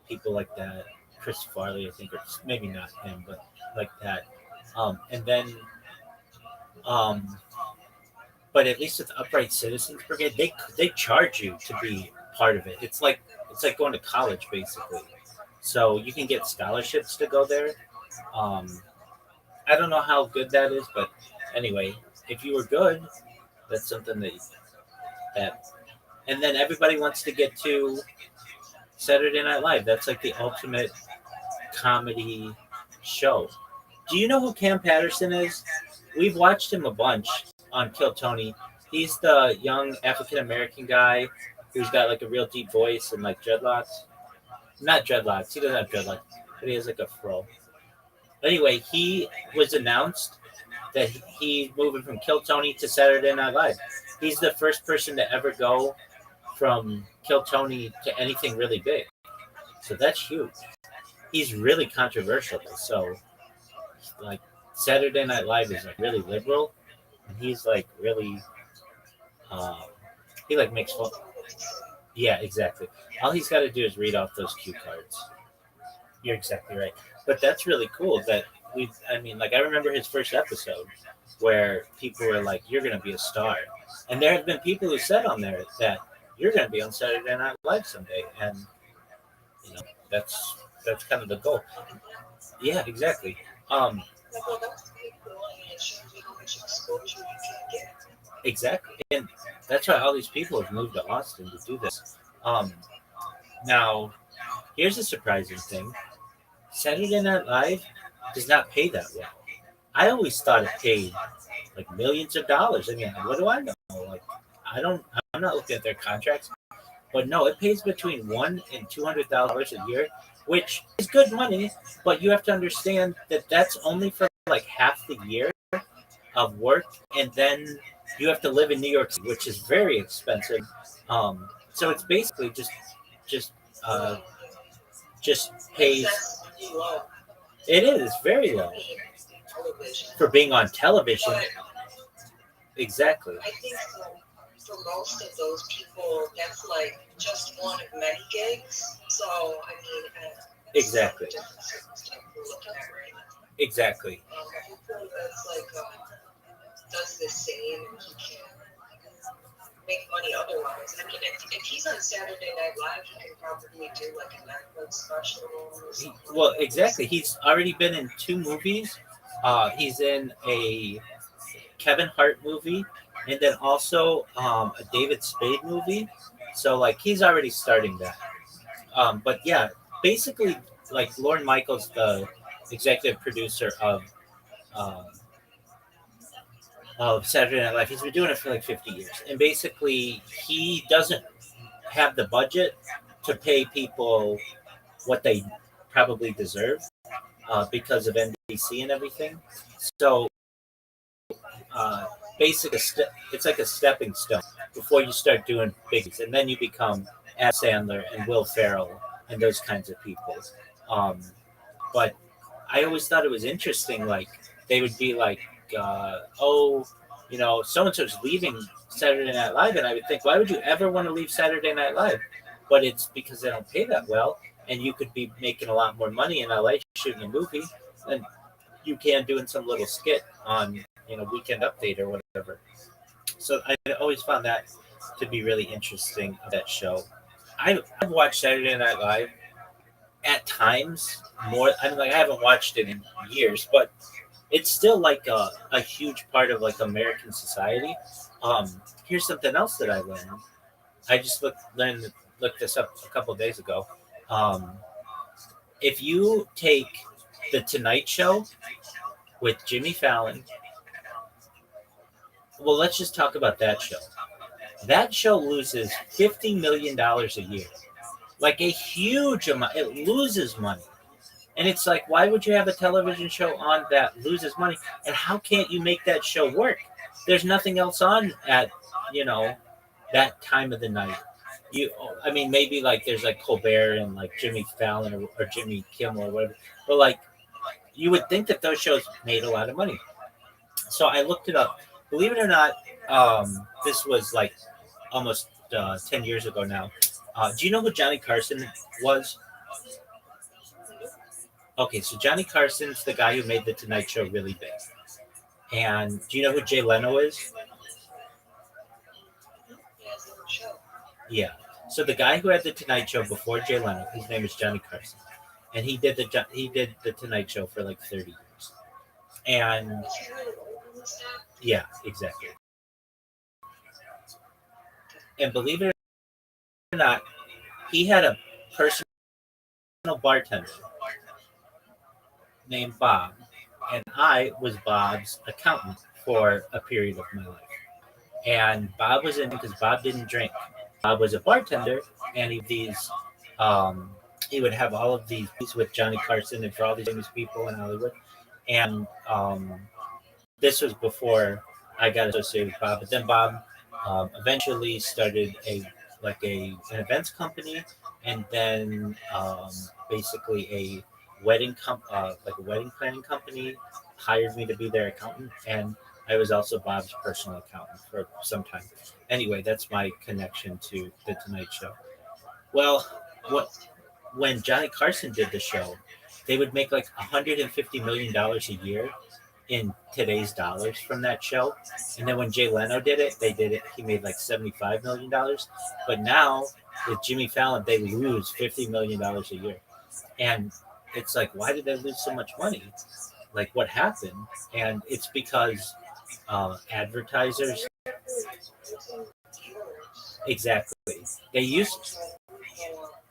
people like that. Chris Farley, I think, or maybe not him, but like that. And then, um, but at least with the Upright Citizens Brigade, they charge you to be part of it. It's like going to college basically. So you can get scholarships to go there. Um, I don't know how good that is, but anyway, if you were good, that's something that. And then everybody wants to get to Saturday Night Live. That's like the ultimate comedy show. Do you know who Cam Patterson is? We've watched him a bunch on Kill Tony. He's the young African American guy who's got like a real deep voice and like dreadlocks. Not dreadlocks. He doesn't have dreadlocks, but he has like a fro. Anyway, he was announced that he's moving from Kill Tony to Saturday Night Live. He's the first person to ever go from Kill Tony to anything really big. So that's huge. He's really controversial. So like Saturday Night Live is like really liberal, and he's like really um, he like makes fun. Yeah, exactly. All he's got to do is read off those cue cards. You're exactly right. But that's really cool that we. I mean, like I remember his first episode where people were like, "You're going to be a star," and there have been people who said on there that you're going to be on Saturday Night Live someday, and you know that's kind of the goal. Yeah, exactly. Um, Well, that's pretty cool. I mean, it shows you how much exposure you can get. exactly, and that's why all these people have moved to Austin to do this. Um, now, here's a surprising thing: Saturday Night Live does not pay that well. I always thought it paid like millions of dollars. I mean, what do I know? Like, I don't. I'm not looking at their contracts, but no, it pays between $100,000 and $200,000 a year, which is good money. But you have to understand that that's only for like half the year of work, and then you have to live in New York City, which is very expensive. So it's basically just uh, just pays. That's low. It is very low Television. for being on television. But Exactly. I think for most of those people, that's like just one of many gigs. So, I mean, Exactly. different circumstances we're looking at right now. Exactly. People that's like does the same and he can make money otherwise. I mean, if he's on Saturday Night Live, he can probably do like a Netflix special or something. Well, exactly. He's already been in 2 movies. He's in a Kevin Hart movie, and then also a David Spade movie. So like he's already starting that. But yeah, basically like Lorne Michaels, the executive producer uh, of Saturday Night Live, he's been doing it for like 50 years, and basically he doesn't have the budget to pay people what they probably deserve because of NBC and everything. So uh, basically, it's like a stepping stone before you start doing biggies, and then you become Adam Sandler and Will Ferrell and those kinds of people. Um, but I always thought it was interesting. Like they would be like, "Oh, so and so's leaving Saturday Night Live," and I would think, "Why would you ever want to leave Saturday Night Live?" But it's because they don't pay that well, and you could be making a lot more money in LA shooting a movie than you can doing some little skit on Weekend Update or whatever. So I always found that to be really interesting of that show. I've watched Saturday Night Live at times more. I mean, like I haven't watched it in years, but it's still like a huge part of like American society. Here's something else that I learned. I just looked this up a couple of days ago. Um, if you take the Tonight Show with Jimmy Fallon, well, let's just talk about that show. That show loses $50 million a year, like a huge amount. It loses money. And it's like, why would you have a television show on that loses money? And how can't you make that show work? There's nothing else on at, you know, that time of the night. I mean, maybe like there's like Colbert and like Jimmy Fallon or Jimmy Kimmel or whatever. But like, you would think that those shows made a lot of money. So I looked it up. Believe it or not, this was like almost 10 years ago now. Do you know who Johnny Carson was? Okay, so Johnny Carson's the guy who made the Tonight Show really big. And do you know who Jay Leno is? Yeah. So the guy who had the Tonight Show before Jay Leno, his name is Johnny Carson, and he did the Tonight Show for like 30 years. And yeah, exactly. And believe it or not, he had a personal bartender named Bob, and I was Bob's accountant for a period of my life. And Bob was in because Bob didn't drink. Bob was a bartender, and um, he would have all of these with Johnny Carson and for all these famous people in Hollywood. And this was before I got associated with Bob. But then Bob eventually started an events company, and then basically like a wedding planning company hired me to be their accountant, and I was also Bob's personal accountant for some time. Anyway, that's my connection to the Tonight Show. Well, what when Johnny Carson did the show, they would make like $150 million a year in today's dollars from that show. And then when Jay Leno did it, he made like $75 million. But now with Jimmy Fallon, they lose $50 million a year. And it's like, why did they lose so much money? Like, what happened? And it's because advertisers. Exactly. They used.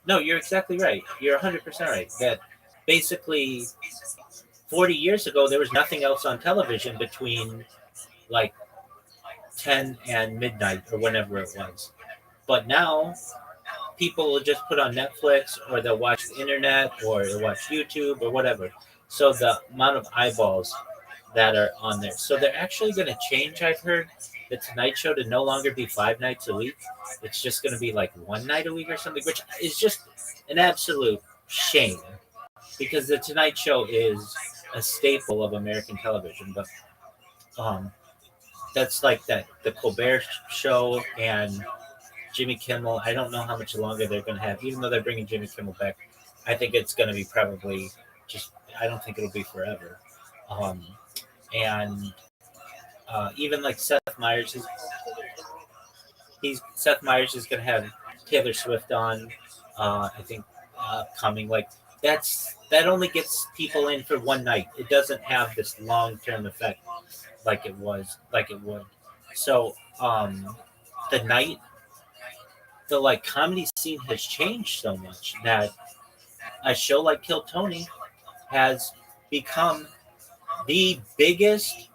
No, you're exactly right. You're 100% right. That basically 40 years ago, there was nothing else on television between like 10 and midnight or whenever it was. But now people will just put on Netflix or they'll watch the internet or they'll watch YouTube or whatever. So the amount of eyeballs that are on there. So they're actually going to change, I've heard, the Tonight Show to no longer be 5 nights a week. It's just going to be like one night a week or something, which is just an absolute shame because the Tonight Show is a staple of American television. But um, that's like that the Colbert Show and Jimmy Kimmel. I don't know how much longer they're going to have, even though they're bringing Jimmy Kimmel back. I think it's going to be probably just. I don't think it'll be forever. And even like Seth Meyers is. Seth Meyers is going to have Taylor Swift on. I think coming like that only gets people in for one night. It doesn't have this long term effect like it would. So the night the like comedy scene has changed so much that a show like Kill Tony has become the biggest.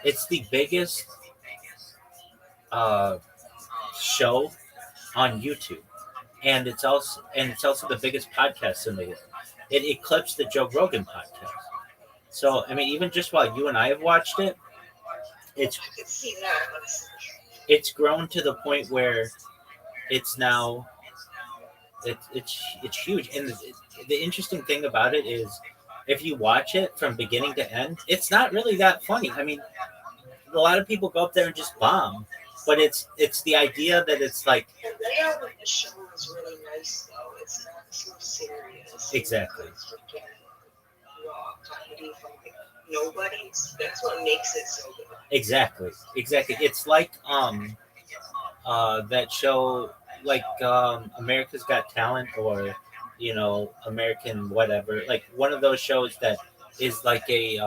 It's the biggest uh, show on YouTube, and it's also the biggest podcast in the world. It eclipsed the Joe Rogan podcast. So I mean, even just while you and I have watched it, it's I could see that, honestly. it's grown to the point where it's now it's huge. And the interesting thing about it is, if you watch it from beginning to end, it's not really that funny. I mean, a lot of people go up there and just bomb, but it's the idea that it's like The layout of the show is really nice, though. It's not too serious. exactly. It's freaking raw comedy from like nobody. That's what makes it so good. Exactly. It's like that show like America's Got Talent, or American whatever, like one of those shows that is like a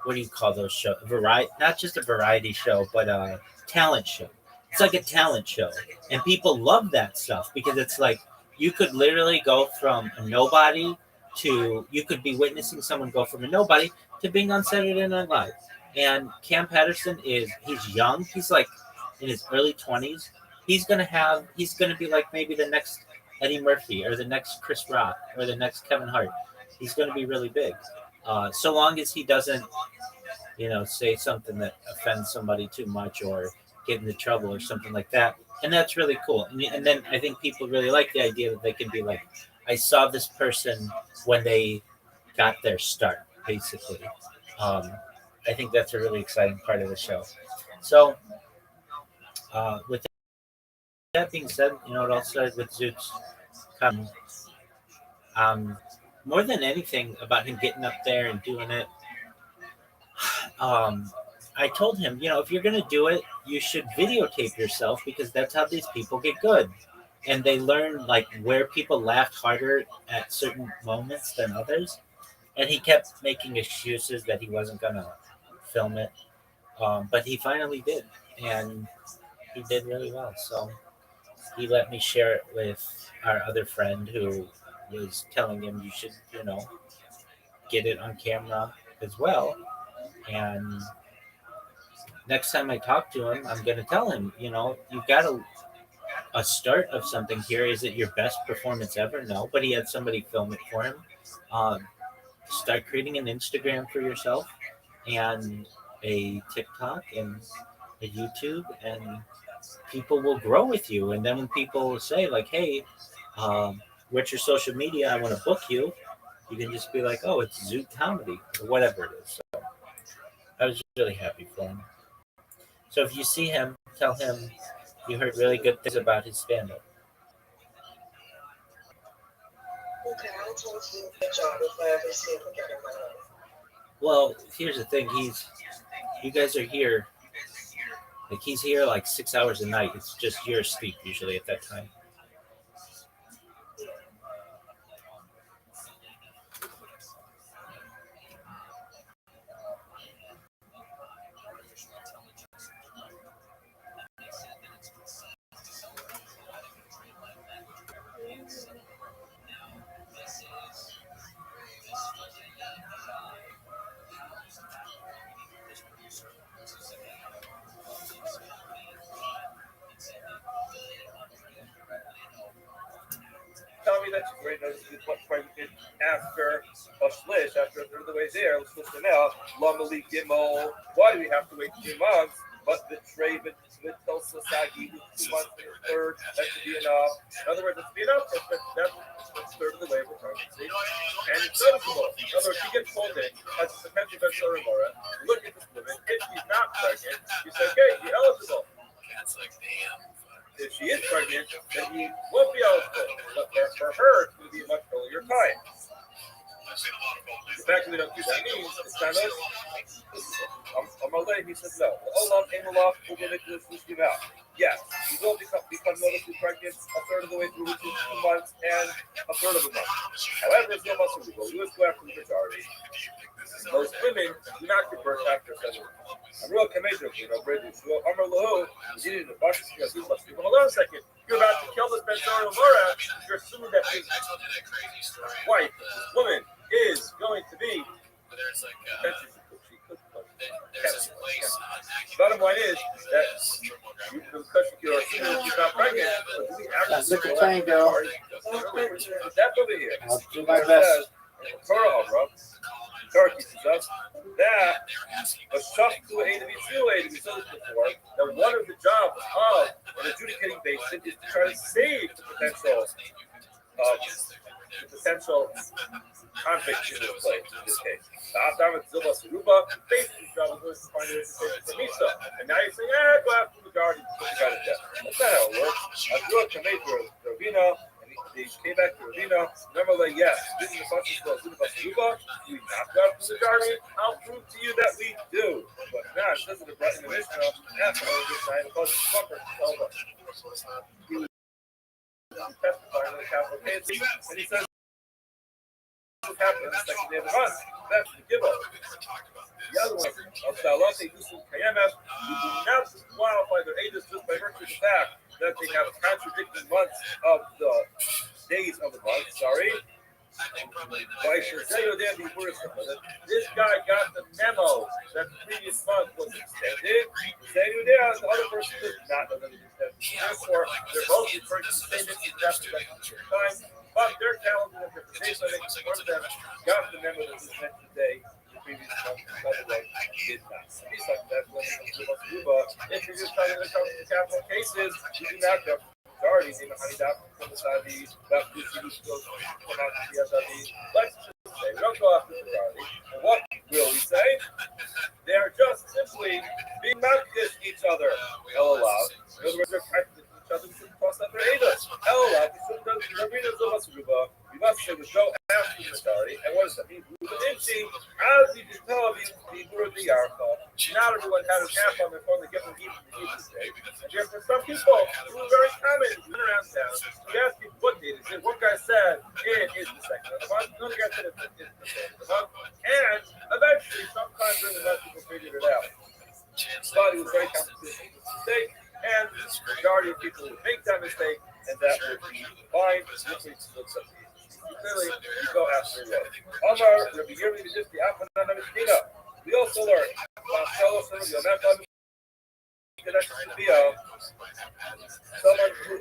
what do you call those shows? Variety, not just a variety show, but a talent show. It's like a talent show, and people love that stuff because it's like you could literally go from a nobody to you could be witnessing someone go from a nobody to being on Saturday Night Live. And Cam Patterson he's young. He's like in his early 20s. He's gonna be like maybe the next Eddie Murphy or the next Chris Rock or the next Kevin Hart. He's gonna be really big. So long as he doesn't say something that offends somebody too much or get into trouble or something like that. And that's really cool. And then I think people really like the idea that they can be like, I saw this person when they got their start, basically. Um, I think that's a really exciting part of the show. So, with that being said, it all started with Zoot's coming. Um, More than anything about him getting up there and doing it, um, I told him, if you're going to do it, you should videotape yourself because that's how these people get good. And they learn like where people laughed harder at certain moments than others. And he kept making excuses that he wasn't going to film it. But he finally did. And he did really well. So he let me share it with our other friend who was telling him you should, get it on camera as well. And next time I talk to him, I'm going to tell him, you've got a start of something here. Is it your best performance ever? No, but he had somebody film it for him. Um, Start creating an Instagram for yourself and a TikTok and a YouTube, and people will grow with you. And then when people say, like, hey, what's your social media? I want to book you. You can just be like, oh, it's Zoot Comedy or whatever it is. So I was really happy for him. So if you see him, tell him you heard really good things about his stand up. Okay, I'll tell you good job if I ever see him again in my life. Well, here's the thing. You guys are here. Like, he's here like 6 hours a night. It's just your sleep usually at that time. Tell me that you great notice is what pregnant after a slish, after a third of the way there, let's listen out. Lumali Gimel, why do we have to wait 3 months? But the trade with Tulsa Sagi, 2 months in the third, that should be enough. In other words, it's be enough. That's a third of the way we're talking. See? And it's noticeable. In other words, she gets told it as a potential bestseller, Laura. Look at this woman. If she's not pregnant, you say, okay, you're eligible. If she is pregnant, then he won't be eligible. But for her, it's going to be a much earlier time. The fact that we don't do that means it's kind of Amalei, he said no. Olam, Emalach, Uberniculus, Lushkim out. Yes, you will become noticeably pregnant a third of the way through, which is 2 months and a third of a month. However, it's no muscle legal. You go after the majority. Most women do not give birth after 7 months. I'm real committed, British. I'm a little, you need to brush your teeth. Hold on a second. You're about to kill this Bensoro Laura. You're assuming that his wife, this woman, is going to be. Bottom line is that because you're assuming she's not pregnant, but we actually Look at Tango. That's over here. I'll do my best. Turkey says that was tough to A to be before. That one of the jobs of an adjudicating basin is to try to save the potential conflict in this case. Basically, job was to find a for Misa. And now you're saying, go after the majority, put the guy to death. That's not how it works. I grew up to make Ravina, and they came back to Ravina. Remember, like, yes, this is the function of Zuba. We not go after the majority. I'll prove to you that we do. But now, it says in the Mishnah, that's how we decide to cause the comfort to tell us. He was testifying in the capital case, and he says, what happened on the second day of the month? That's the Gibbo. The other one, of Salate Yusuf Kayemet, who do not qualify their ages just by virtue of the fact that they have contradicting months of the days of the month. Sorry. This guy got the memo that the previous month was extended. The other person does not know that it was extended. Therefore, they're both referring to the same incident at the time. But their calendar and their days, I think one of them got the memo that was meant today, the previous month, the other one did not. So he's like that when if you're just trying to come to capital cases, you do not go majority in the honey dot from the side of the that which you still come out to the other. Let's just say we don't go after the majority. And what will we say? They are just simply being mad at each other. LOL. In other words, they're practicing each other to cross that their haters. LOL. We must say we go after the majority. And what does that mean? As you can tell, the word the Yarcha. Not everyone has an app on their phone to get them even today. And therefore, some people who are very common around town, we ask people what date is it. One guy said it is the second of the month. Another guy said it's the third of the month. And eventually, sometimes during the month, people figured it out. But it was very common to make this mistake, and the majority of people would make that mistake, and that would be fine. Clearly, you go after it. Omar, Rabbi Yirmi, just the Afana Mishnah. We also learned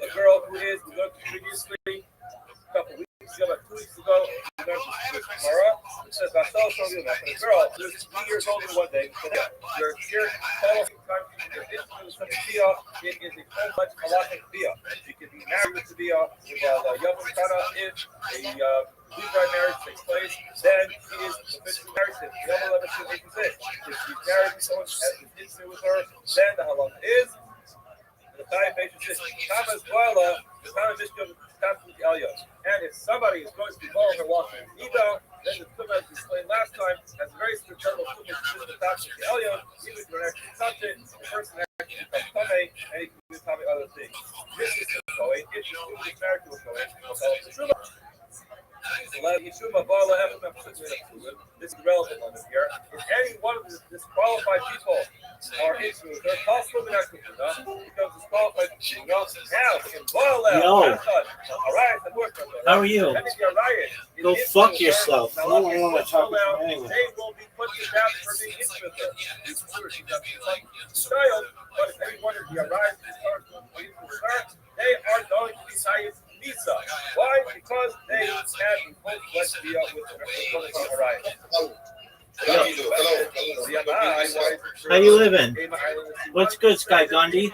a girl who is, we learned previously, a couple weeks ago, about 2 weeks ago, we learned Gemara. It says, a girl who is 3 years old in one day, your year, time, your intimate with Bia, it is a complex halachic Bia. You can be married with the Bia, while Yavon Kana is a legal marriage takes place, then she is officially married to the other 11 if she's married to someone has been intimate with her, then the halacha is the time patient says, Kama's Boila, the time Mishka with the Elyon. And if somebody is going to be blowing her walking in Nida, then the Tumah, as we explained last time, has a very strict level of Tumah to the top of the Elyon, even if you don't actually touch it, the person actually becomes Tumah, and he can do Tumah other things. This is the Kohen, if you is married to a Kohen, we'll call it the Tumah. This is the relevant one here. If any one of the disqualified people are into it, they're possible becomes disqualified. Yo. How are you? Go fuck yourself. I don't want to talk to you anyway. They will be put to death for being into it. But if anyone is the arrived they are going to be Sayyid Nisa. Why? Because they had full-fledged Bia with the arrived. How you living? What's good, Sky Gandhi?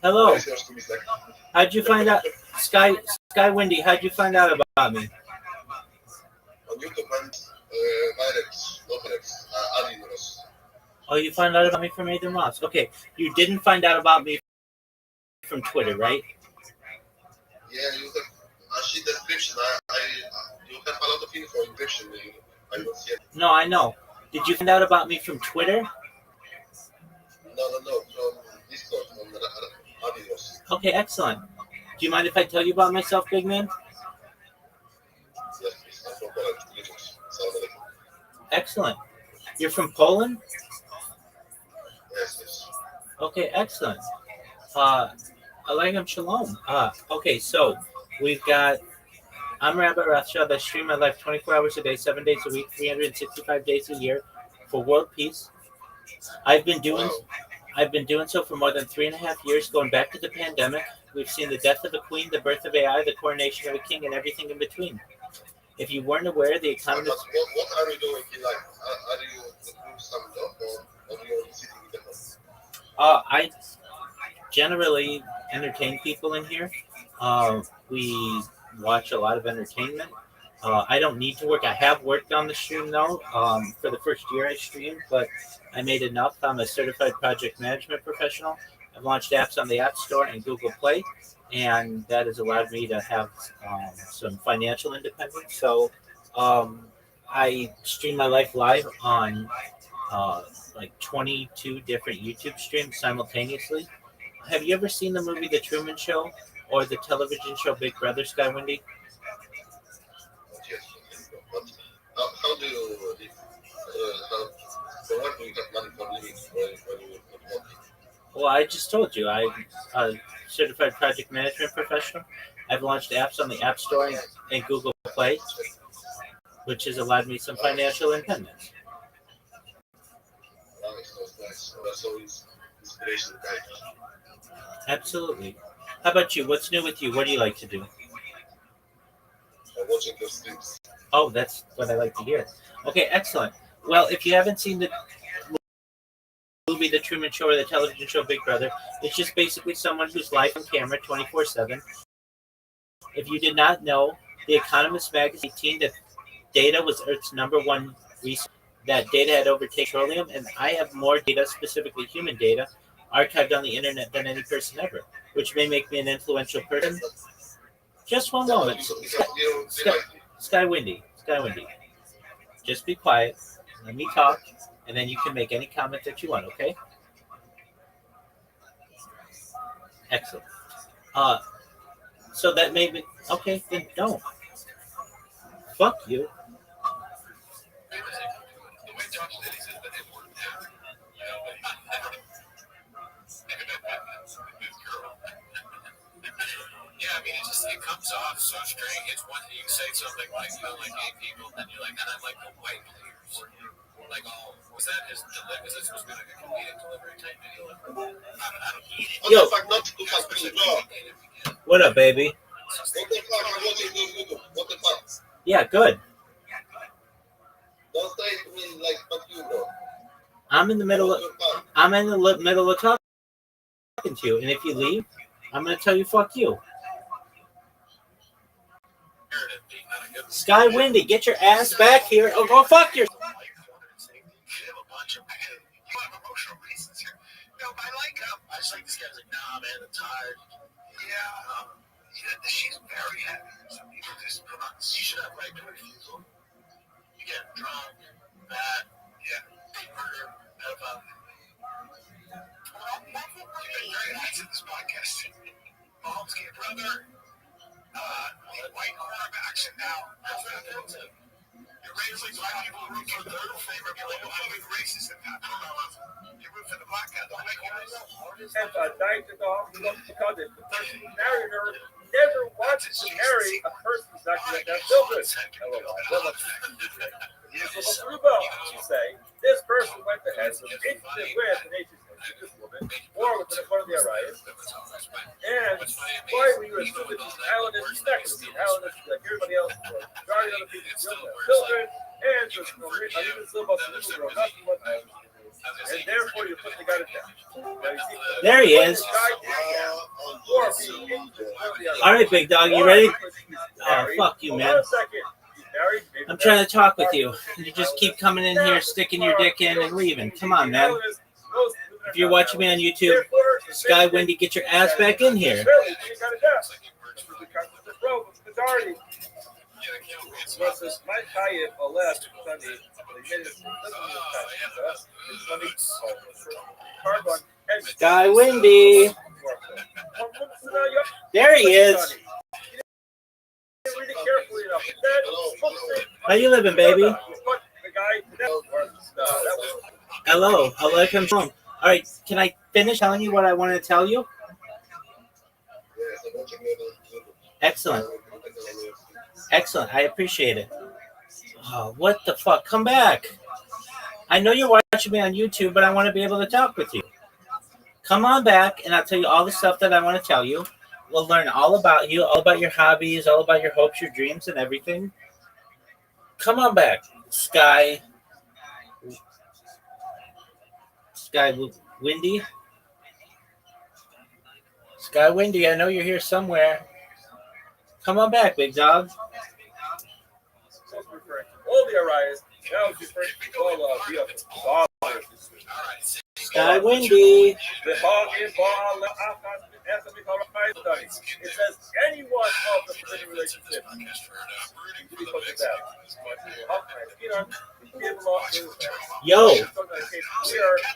Hello. How'd you find out, Sky Windy? How'd you find out about me? On YouTube and Oh, you found out about me from Nathan Ross. Okay, you didn't find out about me from Twitter, right? Yeah, you have a sheet description. You have a lot of info in description. I don't see it. No, I know. Did you find out about me from Twitter? No. From Discord, from Adios. Okay, excellent. Do you mind if I tell you about myself, big man? Yes, please. I'm from Poland. Greetings. Salam alaikum. Excellent. You're from Poland? Yes. Okay, excellent. Alaikum shalom. Okay, so we've got. I'm Rabbi Rothschild. I stream my life 24 hours a day, 7 days a week, 365 days a year for world peace. I've been doing so for more than 3.5 years, going back to the pandemic. We've seen the death of a queen, the birth of AI, the coronation of a king, and everything in between. If you weren't aware, the But economy. what are you doing in life? Are you doing some job or are you sitting in the home? I generally entertain people in here. We watch a lot of entertainment. I don't need to work. I have worked on the stream though. For the first year I streamed, but I made enough. I'm a certified project management professional. I've launched apps on the App Store and Google Play, and that has allowed me to have some financial independence. So I stream my life live on like 22 different YouTube streams simultaneously. Have you ever seen the movie The Truman Show or the television show Big Brother, Sky Wendy? Not yet. But how do you live? For what do you have money for living when you not working? Well, I just told you I'm a certified project management professional. I've launched apps on the App Store and Google Play, which has allowed me some financial independence. Nice. So it's inspirational guy. Absolutely. How about you? What's new with you? What do you like to do? I'm watching your streams. Oh, that's what I like to hear. Okay, excellent. Well, if you haven't seen the movie The Truman Show or the television show Big Brother, it's just basically someone who's live on camera 24/7. If you did not know, The Economist magazine 18 that data was Earth's number one resource, that data had overtaken petroleum, and I have more data, specifically human data, archived on the internet than any person ever, which may make me an influential person. Just one moment. Sky Windy. Just be quiet. Let me talk, and then you can make any comment that you want, okay? Excellent. So that made me... Okay, then don't. Fuck you. Yeah, I mean, it comes off so strange. It's one thing you say something like, you don't like gay people, then you're like, and I like the white players. Like, oh, was that supposed to be like a comedic delivery type video? I don't get it. Yo. What What up, baby? the fuck? I'm watching this YouTube. What the fuck? Yeah, good. Don't say to me like fuck you, bro. I'm in the middle of talking to you, and if you leave, I'm gonna tell you fuck you. Sky Windy, get your ass back here. Oh, go fuck your. I just like this guy's like, nah, man, I'm tired. Yeah, she's very happy. Some people just come out. You should have right to refusal. You get drunk, bad, murder, pedophile. You've been very nice at this podcast. Mom's gay brother, white quarterbacks, and now that's what I'm doing. You're raising black people who root for their favorite player. I'm a racist in that. You root for the black guy. Don't make it racist. And died to the hospital because the person who married her never wanted to marry a person who's not going to have children. You say, this person went to head with intimate with an this woman, or with the front of the Arias. And why were you assume that she's talented? She's not going to be talented like everybody else. Majority of other people still have children, and there's no reason still about the little girl, nothing but that. And therefore, you put the guy to death. There he is. All right, big dog, you ready? Oh, fuck you, man. I'm trying to talk with you. You just keep coming in here, sticking your dick in, and leaving. Come on, man. If you're watching me on YouTube, Sky Windy, get your ass back in here. Sky Windy. There he is. How you living, baby? Hello. Alaikum salam. All right, can I finish telling you what I want to tell you? Excellent. Excellent. I appreciate it. Oh, what the fuck? Come back. I know you're watching me on YouTube, but I want to be able to talk with you. Come on back, and I'll tell you all the stuff that I want to tell you. We'll learn all about you, all about your hobbies, all about your hopes, your dreams, and everything. Come on back, Sky Windy. Sky Windy, I know you're here somewhere. Come on back, big dog. All the arise. Now it's referring to all Sky Windy. It says anyone of the forbidden relationship. Yo,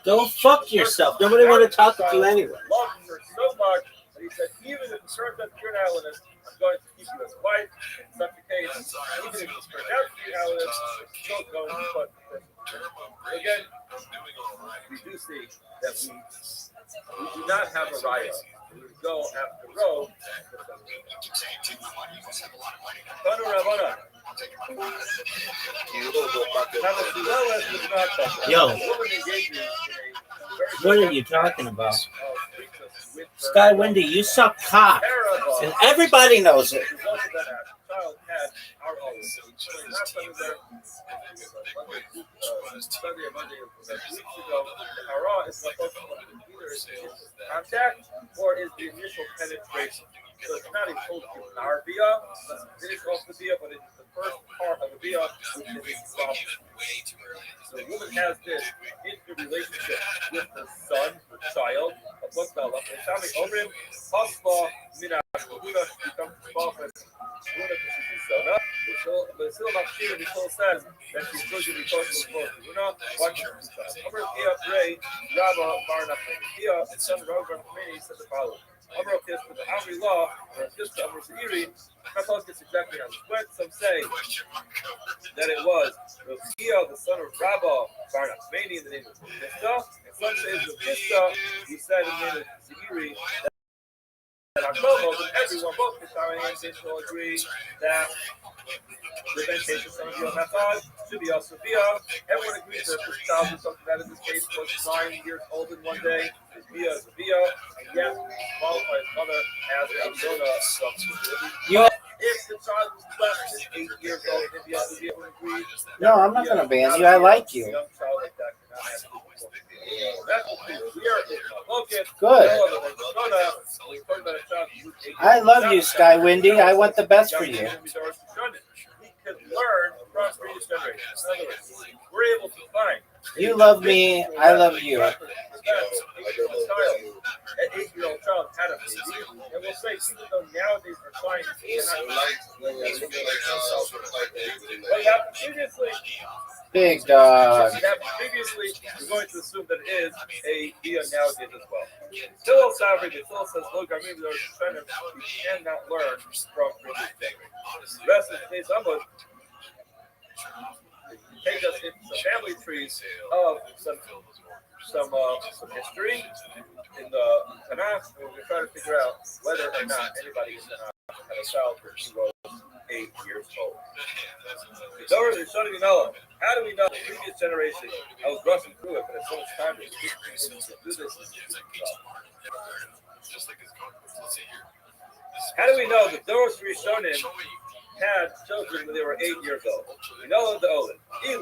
go fuck yourself. Nobody want to talk to you anyway. Love her so much that he said, even if it turns out you're an alienist, I'm going to keep you as wife. In such a case, even if it turns out to be an alienist, I'm still going to put again, we do see that we do not have a riot. We would go after Rome. Yo, what are you talking about? Sky Windy, you suck cock. And everybody knows it. Contact or is the initial penetration. So it's not a full via, it's off the via, but it's the first part of the via, which is soft. So the woman has this intimate relationship with her son, her child, of what's called a family over him, possible, Mina, Huna, becomes prophet, Huna, Zona, but still not clear, the soul says that she's still going to be talking about Huna, watching her son. Over here, Ray, Rabba, Barna, Here, and son Rogan, Many said the following. Amro kiss with the Amri law, or a kiss to Amro Seiri, Katos gets exactly on the split. Some say that it was Rakia, the son of Rabba, Barnachmeni, in the name of Vista, and some say it's Vista, who said in the name of Seiri, that Akomo, but everyone, both Kitari and Vista, will agree that the meditation son of Yonathon should be also Via. Everyone agrees that this child is something that in this case was 9 years old in one day. His Via is a Via, and yet qualifies mother as a Zona. If the child was less than 8 years old, then the other Via would agree. No, I'm not going to ban you. I like you. Young child like that cannot have Good. I love you, Sky Windy. I want the best for you. Learn from previous generations. In other words, we're able to find. You love me. I love you. An 8-year-old child had a baby, and we'll say, even though nowadays our science what happened previously? Big dog. What happened previously, we're going to assume that it is a via nowadays as well. Still Savage, it still says, look, I mean, there's a trend of we cannot learn from previous generations. The rest of today's Amud take us into some family trees of some history in the Tanakh, and we're trying to figure out whether or not anybody in the Tanakh had a child who was 8 years old. How do we know the previous generation? I was rushing through it, but it's so much time to do this. How do we know that those Rishonim had children when they were 8 years old? We know the Olin. If you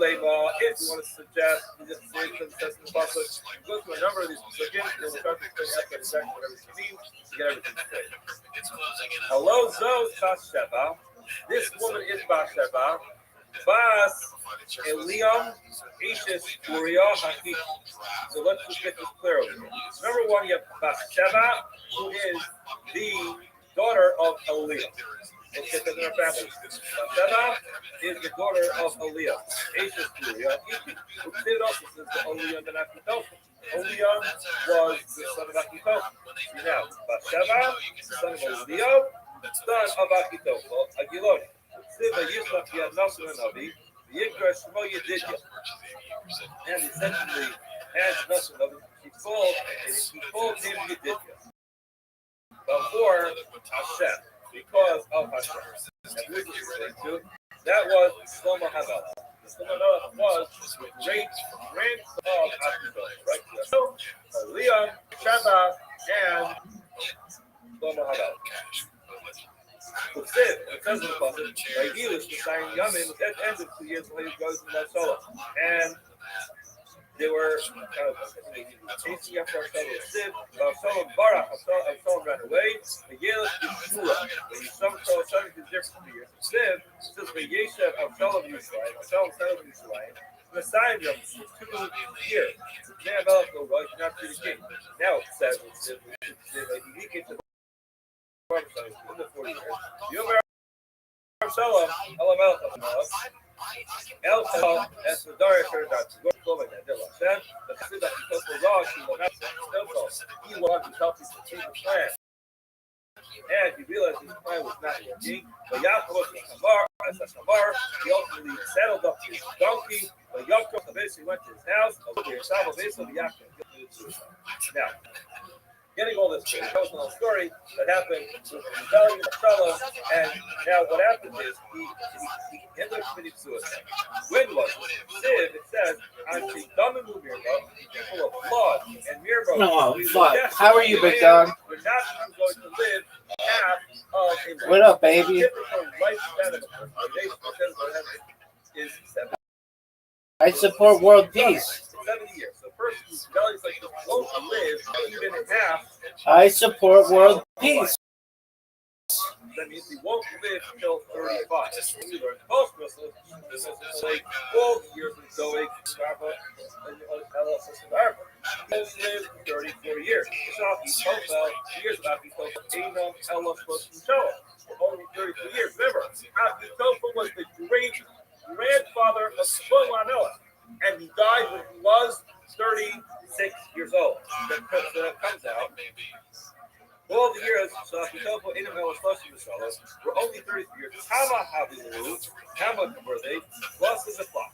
want to suggest, you just say to the Testament Pasuk, go to a number of these Pasukim, and we'll try to explain exactly what everything means to get everything straight. Hello, Zo Sheba. This woman is Bathsheba. Bas Eliam Ishis Uriah Hakik. So let's just get this clear over here. Number one, you have Bathsheba, who is the daughter of Eliam. Let's get them in our families. Bathsheba is the daughter of Eliam. Ashes to Eliam. It also says the Eliam and Achitophel. Eliam was the son of Achitophel. See now, Bathsheba, son of Eliam, son of Achitophel, Agiloni. Siva Yisrach Yad Nasser and Avi, Yikra Shmo Yedidya. And essentially, as Nasser and Avi, he called him Yedidya. Before Hashem, because of Hashem. And who is he referring to? That was Shlomo Hamelech. Shlomo Hamelech was the great grandson of Achitophel, right? So, Leon, Sheba, and Shlomo Hamelech. Because of the prophet, Idealists were saying Yamin at the end of 2 years when he goes to Marcella. And they were kind of chasing after Absalom Barak. Absalom ran away. The Yelis is Shula. When you some is different for years. Siv says the Yeshev Absalom Yushalayim. Absalom settled in Yushalayim. The sign of 2 years. Now Melech will rise not to the king. Now it says Siv he gets the in the 40 years. Yomer Absalom Elamelech El Shalom as the Darius turned out to go forward and Dilla said the Sidah because the law he will not he wanted to help him to achieve the plan. And he realized his plan was not working. But Yaakov was Tamar, as a Tamar, he ultimately saddled up his donkey. But Yaakov basically went to his house. Now, getting all this straight, that was a little story that happened with the rebellion of Shalom, and now what happened is he ended up committing suicide. When was it? It says, people of blood and Mirbo. No, fuck. How are you, Big Dog? We're not going to live half of a What up, baby? typical lifespan of a person. Is 7. I support world peace. 70 years. So person whose belly's like this won't live even half. I support world peace. That means he won't live until 35. We learned most Muslims, this is like all the years of Zoe, Sharba, and Arba. He only lived 34 years. It's not the Tofel, years of Achitophel, Einam, Elah, plus Michelle. Only 34 years. Remember, Achitophel was the great grandfather of Shlomo Hamelech, and he died when he was 36 years old. That comes out. All the years, so Achitophel, Einam, Elah, plus Michelle, were only 33 years. Kama Havilu, Kama were they? Plus in the clock.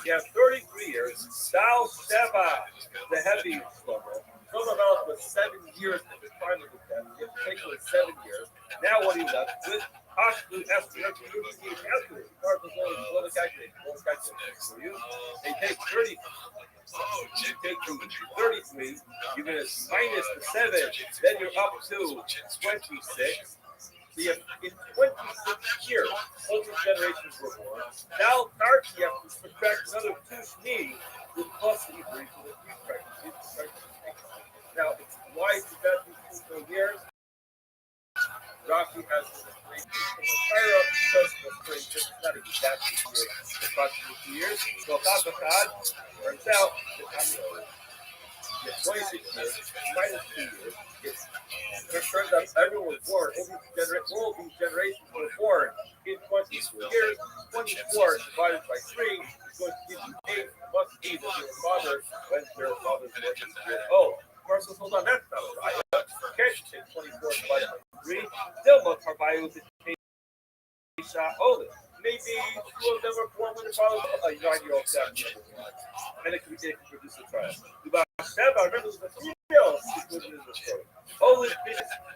You have 33 years. Sal Sheva, the heavy Shlomo. Shlomo Hamelech was 7 years at the time of the death. It took 7 years. Now what he left with? Possibly Esther, calculate. They take 30. You take the 33, you're going to minus the 7, then you're up to 26. So you have, in 26 years, all these generations were born. Now, you have to subtract another 2 shni with plus the Hebrew for the 3 pregnancies. Now, why is that 2 years? Rashi has the spring just not exactly approximately 2 years. So Chad turns out it's 26 years minus 2 years. It turns out everyone was born. All these generations were born in 24 years. 24 divided by 3 is going to give you 8 plus 8 of your father when their father is 1 years old. Of course, hold on, that's not right. Catch it 24 divided by 3. Still much more by with the maybe 2 of them were born when the father was a 9-year-old, 7-year-old. And it could produce a child. Bathsheba, remember, was the female included in the story. Only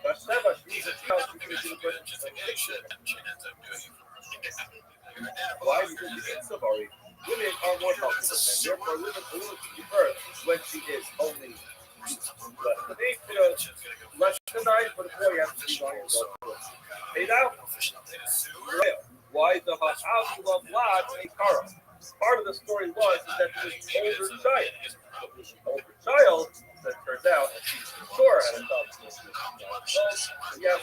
Bathsheba, she was a child, she could do the person. Why? Because the Safari, women are more healthy than men. Therefore, women will give birth when she is only less than 8, less than 9, but a boy has to be 9 years old. Hey, now, why the Hahavu of Lad a Kara? Part of the story was that this older child, that turned out that she's sure had a child. Yes,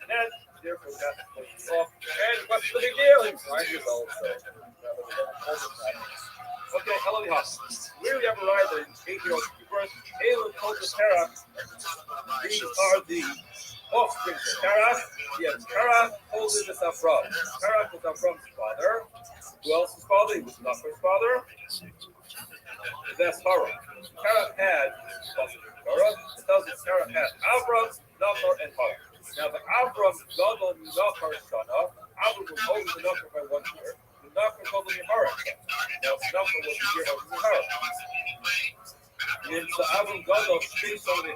and therefore got the point off. And what's the big deal? He's 9 years old, okay, Elohim Haas. Where we have arrived at 8-year-old first, Elohim told the Terah, these are the offspring of Terah. He had Terah holding this Avram. Terah was Avram's father. Who else's father? He was Nachor's father. That's Haran. Terah had Terah. It tells us Terah had Avram, Nachor, and Haran. Now the Avram Gadol Nachor Shana. Avram was older than Nachor by 1 year. The Nachor Gadol Haran. Now Nachor was the year of Haran. And so Avram Gadol stays over the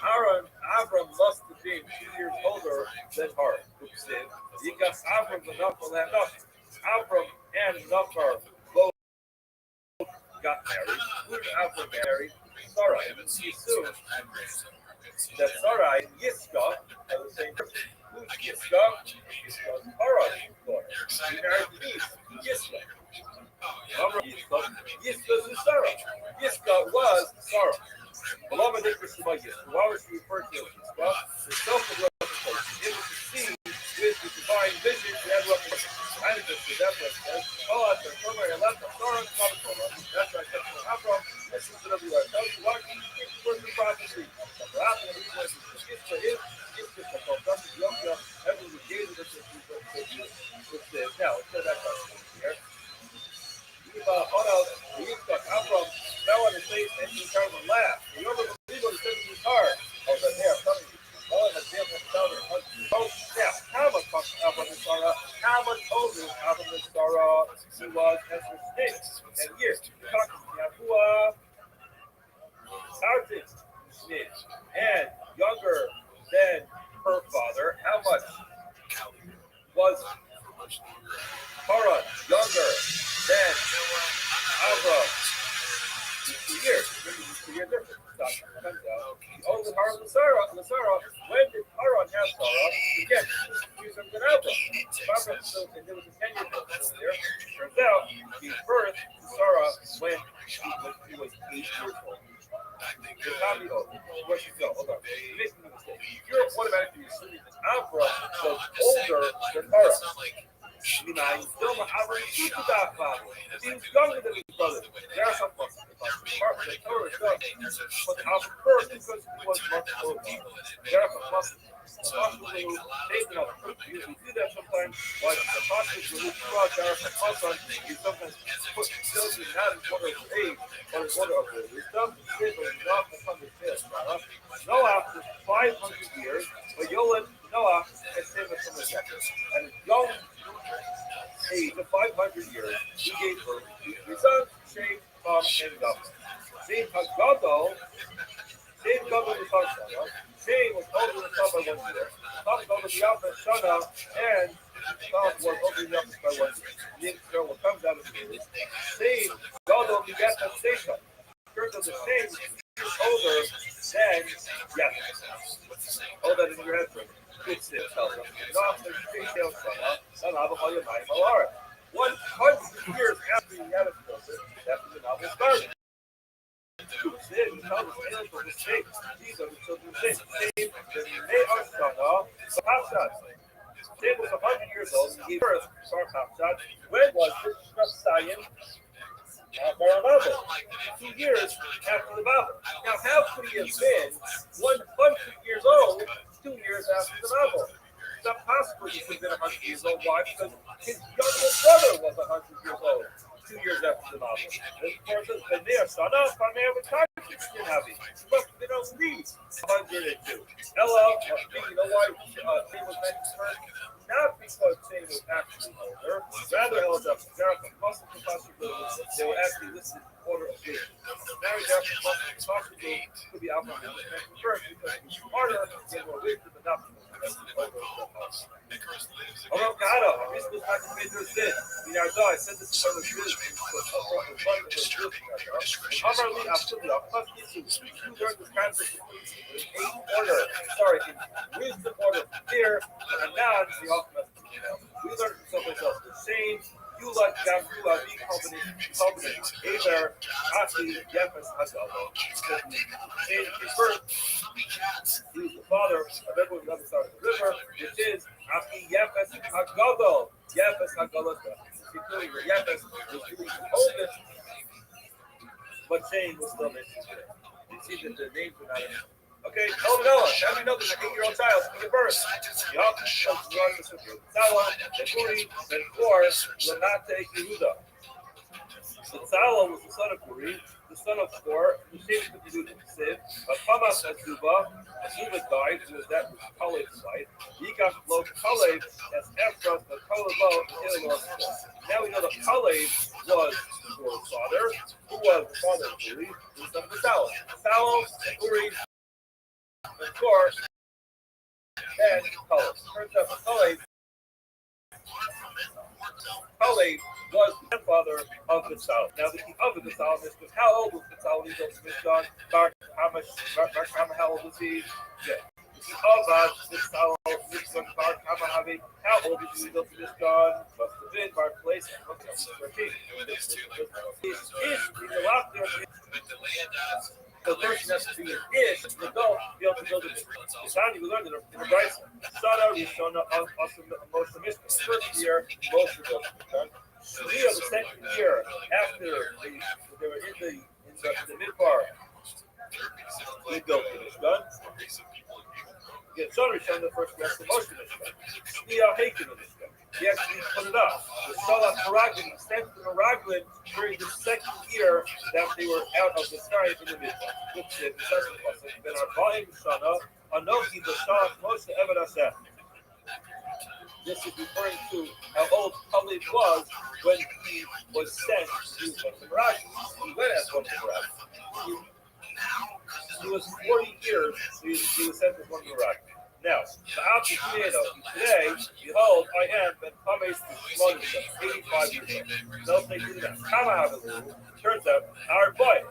Haran. Avram must have been 2 years older than Haran. You got Avram the Nachor and Nachor. Avram and Nachor both got married. Who did Avram marry? Sarah. And we assume that Sarah and Yiska are the same person. Who's Yiska? Yiska's Haran's daughter. He married Denise. Yiska. Remember Yiska? Yiska's Sarah. Yiska was Sarah. Beloved, why was she referred to as Yiska? The self-representation. It was to see with the divine vision and representation. And that's what it says. Oh, after Torah, and left the Torah, that's why I said to Avram, this is what I tell you. Why do you think first the prophecy? The Avram, he was for him, it's just a prophecy. Everyone was gave it. Now, it said that here. Avram fell on his face and he started to laugh. You know what he said in his heart? Oh, but here, I'm telling you. Oh, and the deal from now, how much Avram and Sarah? How much older Avram and Sarah he was as her snakes and years? We're talking Yahuwah, Tartin, snitch, and younger than her father. How much was Haran younger than Avram? 2 years. 2 years difference. Comes out. Older Haran and Sarah. When did Haran have Sarah? Again, she was from Avram. Avram still, and there was a 10-year difference there. Turns out he birthed Sarah when he was 8 years old. The time he old. Where she go? Hold on. You're making a mistake. You're automatically assuming that Avram was older than Haran. He was younger than his brother. There are some questions about the Torah is but Avram first because he was much older. There are some questions. You see that sometimes, like the apostles who throughout there are some questions, you sometimes put children not in order of age, but in order of their wisdom, but not from the fifth. Noah, after 500 years, but Yoel Noah and Sam from the second. And his young age of 500 years, he gave birth to his sons, Shem, Ham, and Japheth. Shem Gadol was Hashana. Shem was older than Ham by 1 year. Ham Gadol Japheth, Shana, and Ham was older than Japheth by 1 year. The will come down to the Shem Gadol Japheth Satan. Turns out the Shem is older than Japheth. Hold that in your head for a minute. It's it tells us. 100 years after he had a children, after the novel started. These are the children of Shem. They are Shana, Hafshad. Shem was 100 years old and gave birth to Hafshad. When was this? Zion? 2 years after the Bible. Now, how could he have been 100 years old 2 years after the Bible? It's not possible he could have been 100 years old. Why? Because his younger brother was 100 years old 2 years after the Bible. This person said, "They son of a time." He must have been at least 102. Ella, you know why Cain was mentioned first? Not because Cain was actually older, rather Ella must have possibility they were actually listed in order of age. Mary Jackson must have possibility could be Abraham mentioned first because he was smarter and more wisdom than not. Abraham Kahana, a reasonable time to make their sin. I said this in front of this. Amar Li Absolutely, I'll plus you learn this concept in order. Sorry, in wisdom order. Here, and now the ultimate. We learned from someplace else. The same. You like Yahweh, the covenant, Aver, Asi, Yefes, Hagallo. Same first. He was the father of everyone on the other side of the river, which is Asi, Yefes, Hagallo. Yefes, Hagallo. Including the Yefes was really the oldest, but Shane was still mentioned. You see that the names were not Okay, hold it on. Now we know there's an 8-year-old child from the birth. Yup, Tzala, Uri, Ben Kor, Lanate, Yehuda. So Tzala was the son of Uri, the son of Kor, the same with Yehuda, Siv, Hamas Azuba. Azuba died, who was that was Kalev's wife. Yikach Lo Kalev as Ephraim, the Kalev Lo, and Ilor. Now we know that Kalev was Kor's father, who was the father of Uri, who was the son of Tzala. Tzala, Uri, and Kor, and Kalev. Turns out Kalev was the grandfather of Mitzal. Now, the king of the Mitzal is how old was Mitzal when he built Mishkan? How old was he? Yeah. The king of Mitzal, how old was he when he built Mishkan? Must have been by place. The person has to be an ish, the adult, to be able to build it. It's not even learned in a Bryson. Sada Rishona Awesome Moshe Mishkan. First year, Moshe built Mishkan. Shlia, the second year, after they were in the midbar, they built the Mishkan. Yeah, Sada Rishona, the first year, after Moshe Mishkan. Shlia Haken the Mishkan. He actually put it up. The Salah Meraglim extended the Meraglim during the second year that they were out of the sky in the midbar. Which is the second pasuk. Ben Arba'im Shana, Anochi the Salah Moshe Eved Hashem. This is referring to how old Kalev was when he was sent to the Meraglim. He went as one of the Meraglim. He was 40 years. He was sent as one of the Meraglim. Now, today, behold, I am Ben Kames 85 years old. They'll say to them, turns out, our boy,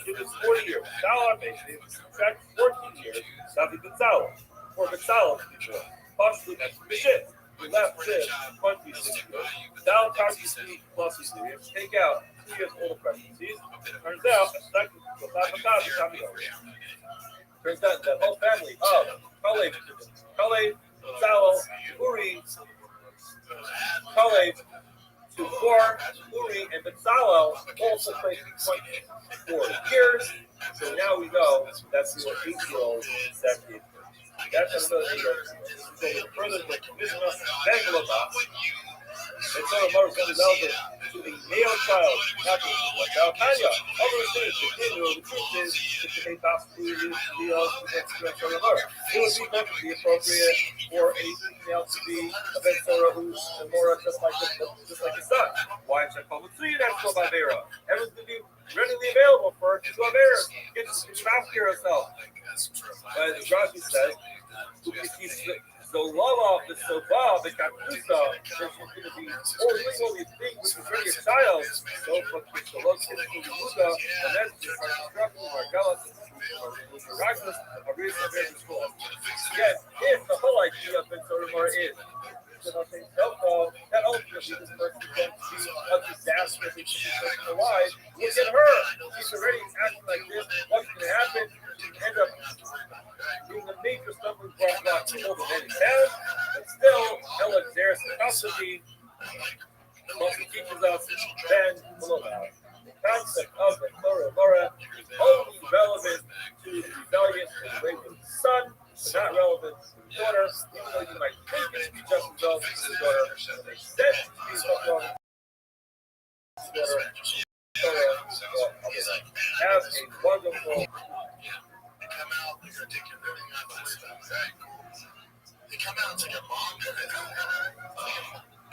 it was 40 years. Dollar basically, subtract 14 years, that'll be Betzalel. For Betzalel to be born. Possibly that's the shit. We left this 26 years. Dollar Tarki plus his years. Take out 2 years older pregnancies. Turns out, a second, turns out that whole family of Kalev, Tzala, Uri, Kalev, to Kor, Uri, and Betzalel also played 24 years. So now we know that's your 8-year-old Zebedee. That's another 8-year-old. So further than Mishnah, Bengalabah, and so the mother is going to relevant to the male child. Now, Tanya, other things, the truth is, if they it would be perfectly appropriate for a female to be a Ben Torah who's a Mora just like his son. Why is that called Mitzri? That's called Avera. Everyone's going to be readily available for her to Avera. Get to after herself. But as Rashi says, the law of the Soba, the Kakusa, there's going to be only thing which is really a child. So, but the Lord says to Yehuda, and that's just our instruction, our Galas, our Ragnas, our reason of every school. Yet, if the whole idea of Ben Torah is that ultimately this person can be a disaster if she's alive. Look at her. She's already acting like this. What's going to happen? She can end up being a major stumbling block to more than any has. But still, Ella Xeris constantly mostly teaches us then below that. The concept of the Torah Mora is only relevant to the rebellious and wayward son, but not relevant to the daughter, even though you might think it should be just as relevant to the daughter. It makes sense to be relevant to the daughter. Have a wonderful. They come out, they're going to take your living advice. They come out and take your mom.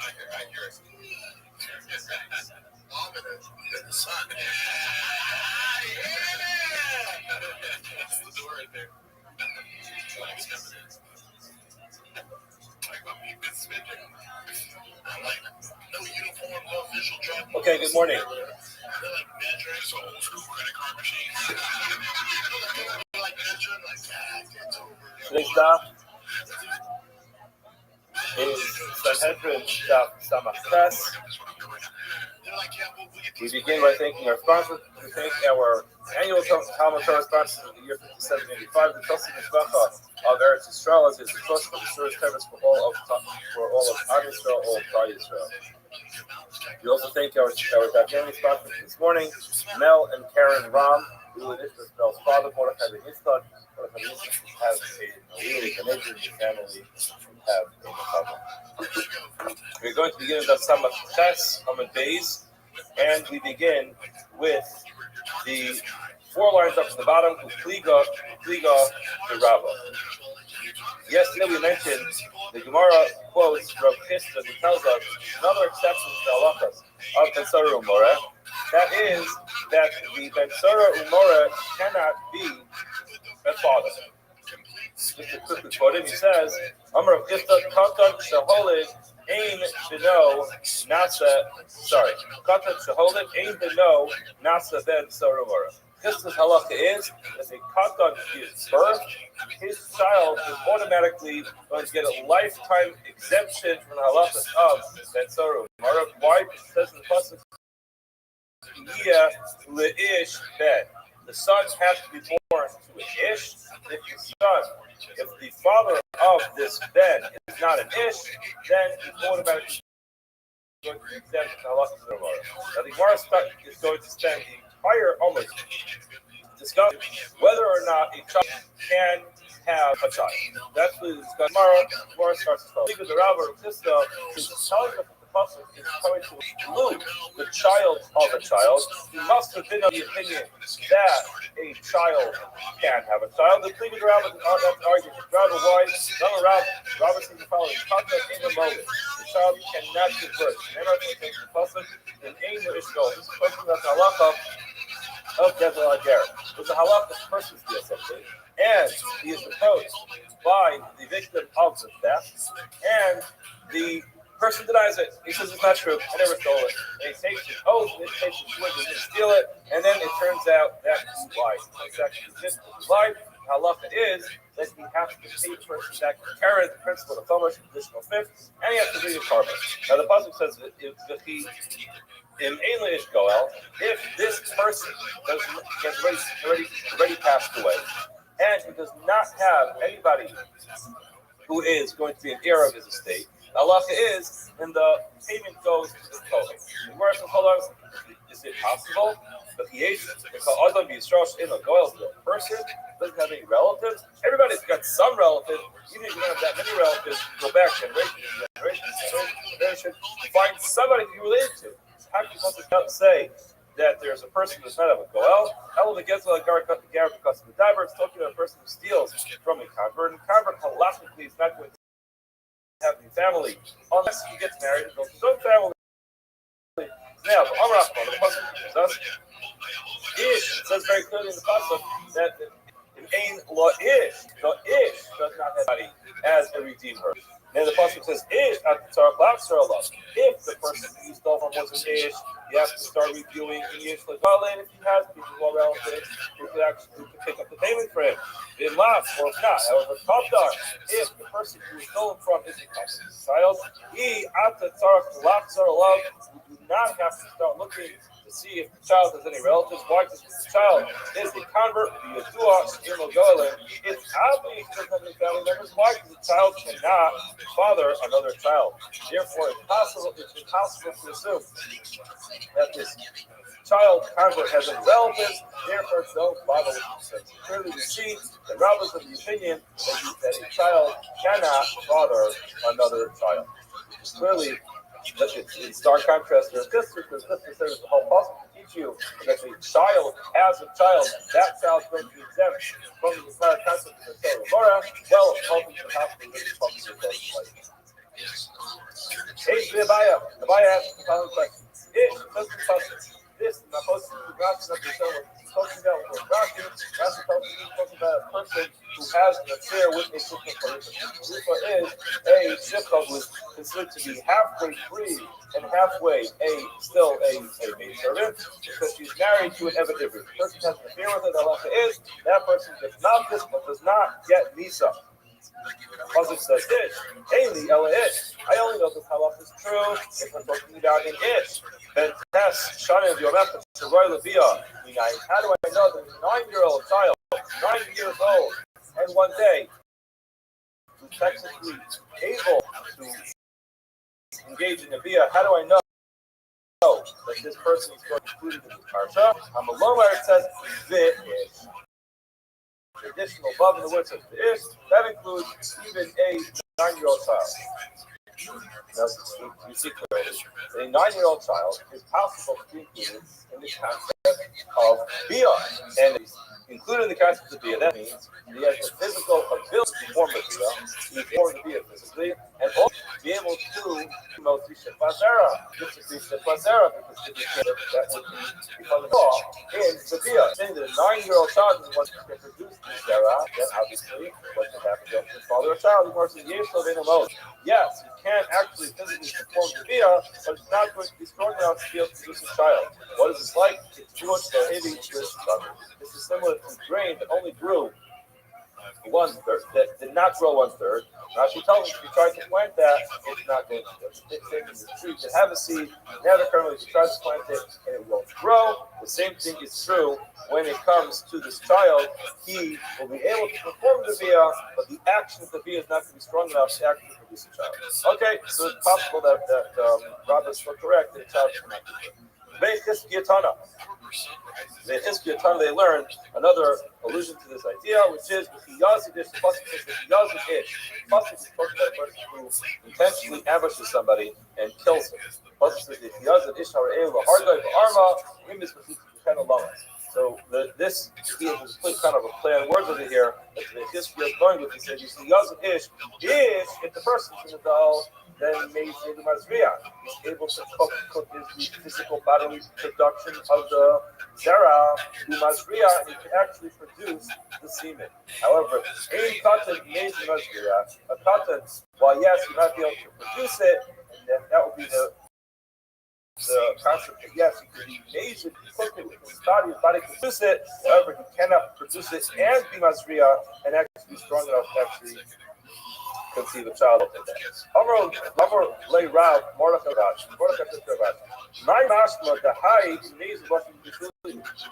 I hear it. Mom and the son. Yeah! That's the door right there. No uniform, no official job. Okay, good morning. They're like metrics, old school credit card machines. Today's daf is Sanhedrin daf Samach Tes. We begin by thanking our sponsors. We thank our annual Talmud Torah sponsors of the year 5785, the Tosim Mishpacha of Eretz Yisrael, as is the trust of the service payments for all of Am Yisrael, all of Klal Yisrael. We also thank our family sponsors this morning, Mel and Karen Ram, who is Mel's father, Mordechai Ben Yitzchak, have a really a neighbor in your family have a mechava. We're going to begin with the Samach Ches, Hamad Beis, and we begin with the 4 lines up to the bottom, Kliga, the Rabbah. Yesterday we mentioned the Gemara quotes Rav Chisda, who tells us another exception to the halachas of Ben Sora Umora. That is that the Ben Sora Umora cannot be a father. Just to quickly quote him, he says, Amar Rav Chisda, Katan Shaholid Ein Beno Nasa, Katan Shaholid Ein Beno Nasa Ben Sora Umora. Just as halacha is, if a katan gives birth, his child is automatically going to get a lifetime exemption from the halachas of Ben Sora. Why? Because in the pasuk, leish ben. The son has to be born to an ish. If the father of this ben is not an ish, then he's automatically going to be exempt from the halachas of the Gemara. Now the Gemara is going to spend the entire almost discuss whether or not a child can have a child. That's what we discuss tomorrow. Tomorrow starts to because the Rabbi Krista is telling us that the pasuk is coming to include the child of a child. He must have been of the opinion that a child can have a child. The Rabbi argues with Rabbi why Rabbi seems to follow the concept in the moment. The child cannot give birth. And I think the pasuk in Ein Ishko. This person that's halacha of Gezel Ager. There's a halakha person's deal something, and he is proposed by the victim of the theft, and the person denies it. He says it's not true. I never stole it. And he takes his oath, he takes his word, he didn't steal it, and then it turns out that he lied. It's actually just lied. The halakha is that he has to pay the person that carries the principle of Thomas, additional fifth, and he has to read a carbon. Now the pasuk says that if he if this person has already passed away, and he does not have anybody who is going to be an heir of his estate, the halacha is, and the payment goes to the Kohen. Is it possible that the Adam in a goel, the person doesn't have any relatives? Everybody's got some relatives. Even if you don't have that many relatives, go back generation, find somebody to be related to. How can you supposed to say that there's a person who's not of a goel? How will the Gezel Agar because of the diver? It's talking about a person who steals from a convert, and convert halachically is not going to have a family unless he gets married and goes to his own family. Now, the pasuk says very clearly in the pasuk that in Ein Lo Ish, the Ish does not have anybody as a redeemer. And the pasuk says, "Ish at the Torah blocks her love." If the person you stole from was an ish, you have to start reviewing the ish like, well, and if he has people who are relatives who could actually pick up the payment for him, in last or if not. However, Kavdar, if the person who was stolen from is a child, he at the Torah blocks her love. You do not have to start looking to see if the child has any relatives. Why? Because the child is a convert, the Yadua, it's obvious he doesn't have any family members. Why? Because the child cannot father another child. Therefore, it's impossible to assume that this child convert has any relatives. Therefore, don't bother with themselves. Clearly, we see the rabbis of the opinion that a child cannot father another child. Clearly, in stark contrast to this, because this is the whole possible to teach you that the child as a child, that child is going to be exempt from the entire concept of the Torah. Well, hoping to have to live from the Torah. Hey, Abaya asks the following question. This is not supposed to be talking about what Rashi is talking about a person who has an affair with a shikha person. Shikha is a shikha who is considered to be halfway free and halfway still a maid servant because she's married to an Eved. The person has an affair with her. The halacha is that person gets not this but does not get Misa. Pasuk says ish. Eli ela ish. I only know this halacha is true if we're talking about an ish. Ben Tess Shana of Yomech Sharoy Levia. How do I know that a 9-year-old child, 9 years old, and one day who's technically able to engage in a via? How do I know that this person is going to be included in the parsha? I'm alone where it says the ish. additional above in the words of the ish, that includes even a 9-year-old child. Now, you see clearly, a 9-year-old child is possible to be included in the concept of bia, and included in the concept of bia. That means he has the physical ability to form the bia, to form the bia physically, and also be able to mostly shepazera, because if you can't, that would become the law in the bia. Saying that a 9-year-old child is the one who can produce the zera, then obviously what can happen to his father or child, of course, in years so they know. Yes, you can actually physically perform the bia, but it's not going to be strong enough to be able to produce a child. What is it like? It's too much behaving with each other. This is similar to grain that only grew 1/3, that did not grow 1/3. Now she tells us if you try to plant that, it's not going to grow. The same thing is true. You can have a seed, never currently you try to plant it, and it won't grow. The same thing is true when it comes to this child. He will be able to perform the bia, but the action of the bia is not going to be strong enough to actually produce a child. Okay, so it's possible that Robert is still correct that a child cannot be born. They learned another allusion to this idea, which is Yazidish plus Yazidish. Plus is talking about a person who intentionally ambushes somebody and kills him. Plus is Yazidish So this is kind of a play on words over here. That the history of going with. He said, you see, Yazidish is if the person's in the doll. Then Meisei the Mazriya is able to cook his physical bodily production of the zera, the Mazriya, and he can actually produce the semen. However, a cotton Meisei Mazriya, a cotton, while yes, you might be able to produce it, and then that would be the concept that yes, he could be Meisei to cook it with his body can produce it, however, he cannot produce it and be Mazriya and actually be strong enough to actually conceive a child of that. Lay Rab, Mordechai my mashma, the high means what you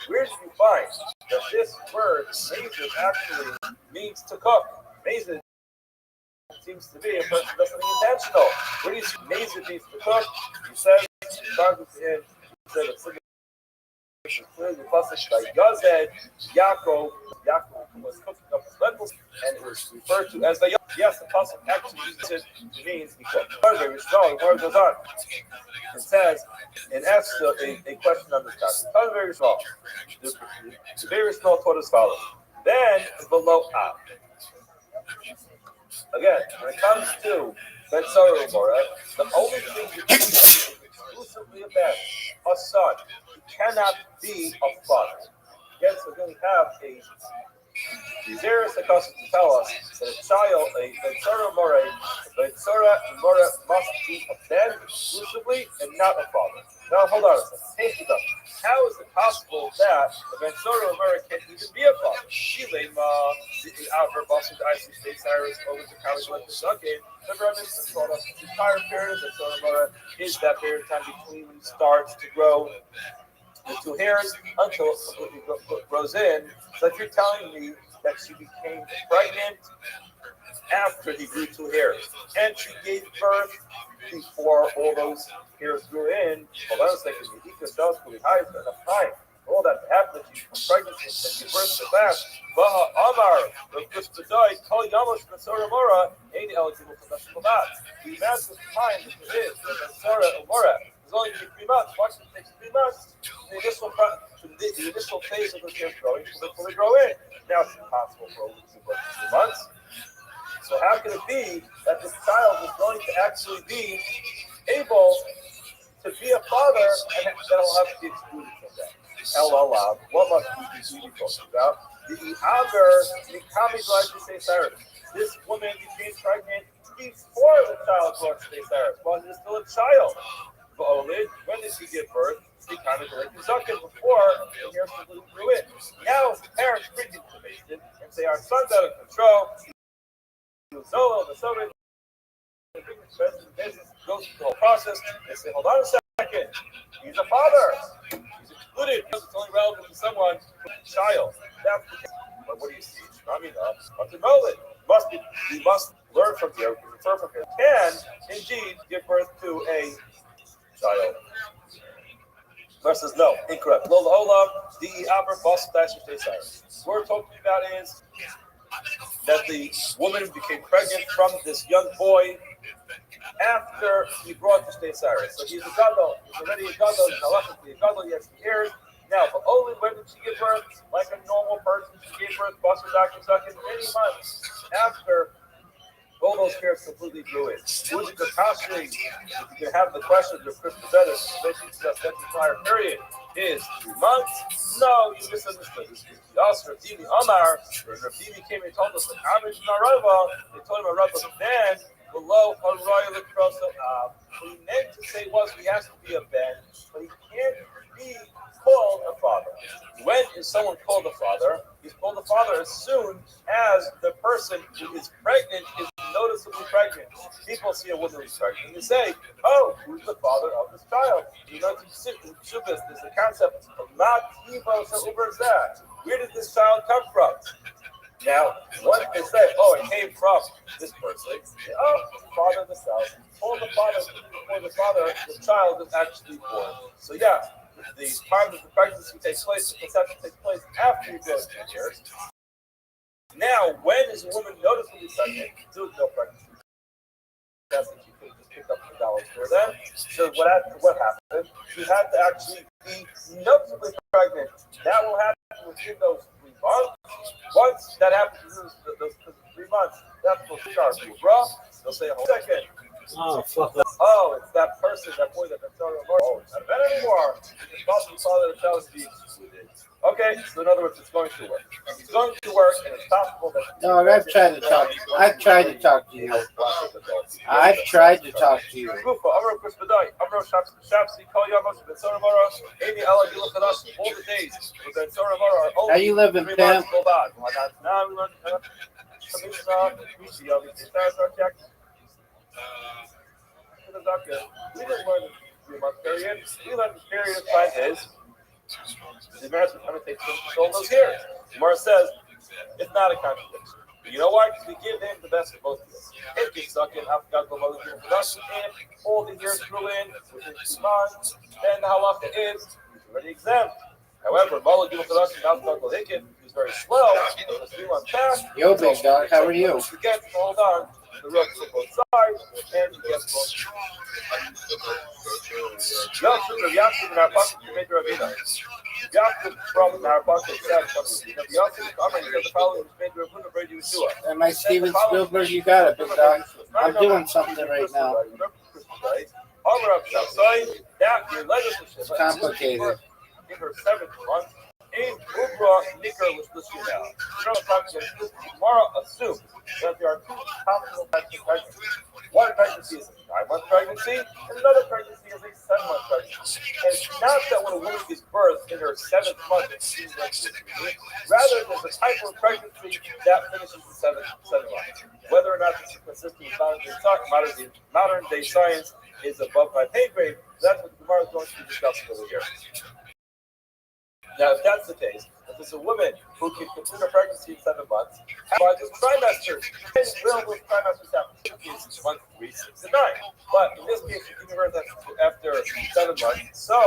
where did you find that this word mazid actually means to cook? Mazid seems to be a person does something intentional. Where do you see mazid means to cook? He says, clearly the passage by Gazed, Yaakov was cooking up his lentils, and it was referred to as the yes, the passage actually uses it to mean he cooked. Further, the word goes on. It says, and asks a question on this topic. Very small. The very small quote as follows. Then below up. Again, when it comes to Ben Sarah the only thing you can do is exclusively a man, a son. He cannot be a father. Again, so then we have a Zeres Akasa to tell us that a child, a Bensora More must be a man exclusively and not a father. Now hold on a second. Take it up. How is it possible that the Bensora More can't even be a father? The outer boss of the IC State Cyrus over the college like the Sunday. Remember, I mentioned the entire period of Bensora More is that period of time between when he starts to grow the 2 hairs until it completely grows in. So if you're telling me that she became pregnant after he grew 2 hairs, and she gave birth before all those hairs grew in, hold on a second, the ecosystem will be high for enough time. All that happened, she was pregnant and gave birth so fast. Baha Amar, the first to die, Kol Yamosh Bensora Mora, ain't eligible for National Bat. The amount of time that it is for Bensora Mora is only 3 months. Why should it take 3 months? The initial phase of the hair growing to fully grow in. Now it's impossible for over 2 months. So how can it be that this child is going to actually be able to be a father and that'll have to be excluded from that? LLA, what must we be talking about? The other, the Kami's like to say Cyrus. This woman became pregnant before the child brought to say Cyrus, while he was still a child. When did she give birth? She kind of like the Zuckin before the hairs completely grew in. Now the parents bring information and say our son's out of control. He was solo, the soda. They bring the business, goes through the whole process. They say, hold on a second. He's a father. He's excluded because it's only relevant to someone with a child. That's the case. But what do you see? What's the knowledge? We must learn from here. We refer from here. Can indeed give birth to a child. Mar says, no, incorrect. Lo Olam, the Aber Bas What we're talking about is that the woman became pregnant from this young boy after he brought the state Cyrus. So he's a gadol. He's already a gadol. He's halachically a gadol. He has some heirs. Now, but only when did she give birth? Like a normal person, she gave birth, Basar Dr. Zuckin, many months after all those hairs completely grew in. Who's the Kashri? You can have the question of Chris Better, especially to that entire period, is 3 months? No, you misunderstood. This is the Oscar Rabbi Amar, where Rabbi came and told us that Amish Narova, they told him a Rabbi Ben, below Haroy Lakrosa. What he meant to say was he has to be a Ben, but he can't be called a father. When is someone called a father? He's called a father as soon as the person who is pregnant is noticeably pregnant. People see a woman who's pregnant and they say, oh, who's the father of this child? You know, in Shubis, there's the concept of where did this child come from? Now, once they say, oh, it came from this person, say, oh, the father of the child. Or the father, before the father, the child is actually born. So yeah, the time that the pregnancy takes place, the conception takes place after you go 10 years. Now, when is a woman noticeably pregnant? There was no pregnancy. That's that she could just pick up the dollars for them. So what happened? She had to actually be noticeably pregnant. That will happen within those 3 months. Once that happens, those 3 months, that's what we are. They'll say, hold on a second. Oh, fuck up. Oh, it's that person, that boy that been telling him, oh, it's not a man anymore. It's possible father the child to be excluded. Okay, so in other words, it's going to work. It's going to work, and it's possible that. No, I've tried to talk. I've tried to talk to you. I've tried to talk to you. All the days. How you living, Pam? We didn't learn the 3-month period. We learned the period of 5 days. The marriage would undertake to control those years. Gemara says it's not a contradiction. You know why? Because we give him the best of both years. If you suck in Afghan production, if all the years grew in within 2 months, then the halacha is he's already exempt. However, Malagil production, Afghan is very slow. So the 3 months pass. Yo, big dog, how are you? Forget to hold on. The ropes on both sides, and he gets both. Yaakov in our pocket to make Ravina. Yaakov from our pocket said, the following was made Ravuna Brady Yeshua. And my Steven Spielberg, you got it, big dog. I'm doing something right now. It's complicated. In her 7th month, in Ubra Nicker was listening now. Tomorrow assumes that there are 2 possible types of pregnancy. One pregnancy is a 9-month pregnancy, and another pregnancy is a 7-month pregnancy. And it's not that when a woman gives birth in her 7th month, rather there's a type of pregnancy that finishes in 7 months. Whether or not this is consistent with modern day science is above my pay grade, that's what the Gemara is going to be discussing over here. Now, if that's the case, if there's a woman who can complete her pregnancy in 7 months, by this trimester, and will with trimesters happen is month 3, 6, and 9. But in this case, she's giving birth after 7 months. So,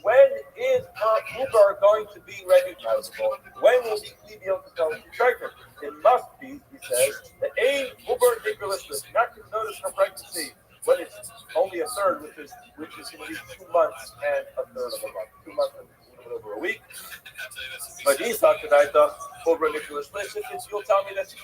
when is her Uber going to be recognizable? When will we be able to tell she's pregnant? It must be, he says, the A Uber Nicholas not to notice her pregnancy when it's only a third, which is going to be 2 months and a third of a month. 2 months and over a week. But he's not tonight, over Nicholas Shlish. If you'll tell me that she's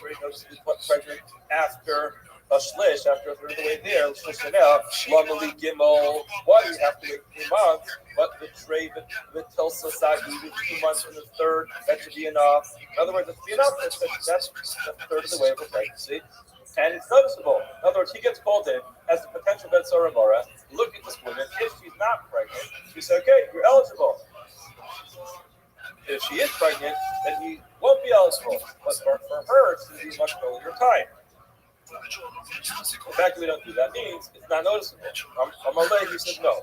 pregnant after a shlish, after a third of the way there, Shlish now, Lamali Gimel, why do you have to wait 3 months? But the trade, the Tilsa Sagi, 2 months and a third, that should be enough. In other words, it should be enough. That's a third of the way of a pregnancy. And it's noticeable. In other words, he gets called in as the potential Ben Soramora. Look at this woman. If she's not pregnant, you say, okay, you're eligible. If she is pregnant, then he won't be eligible. But for her, it's going to be much earlier time. The fact that we don't do that means it's not noticeable. Amalei, he says no.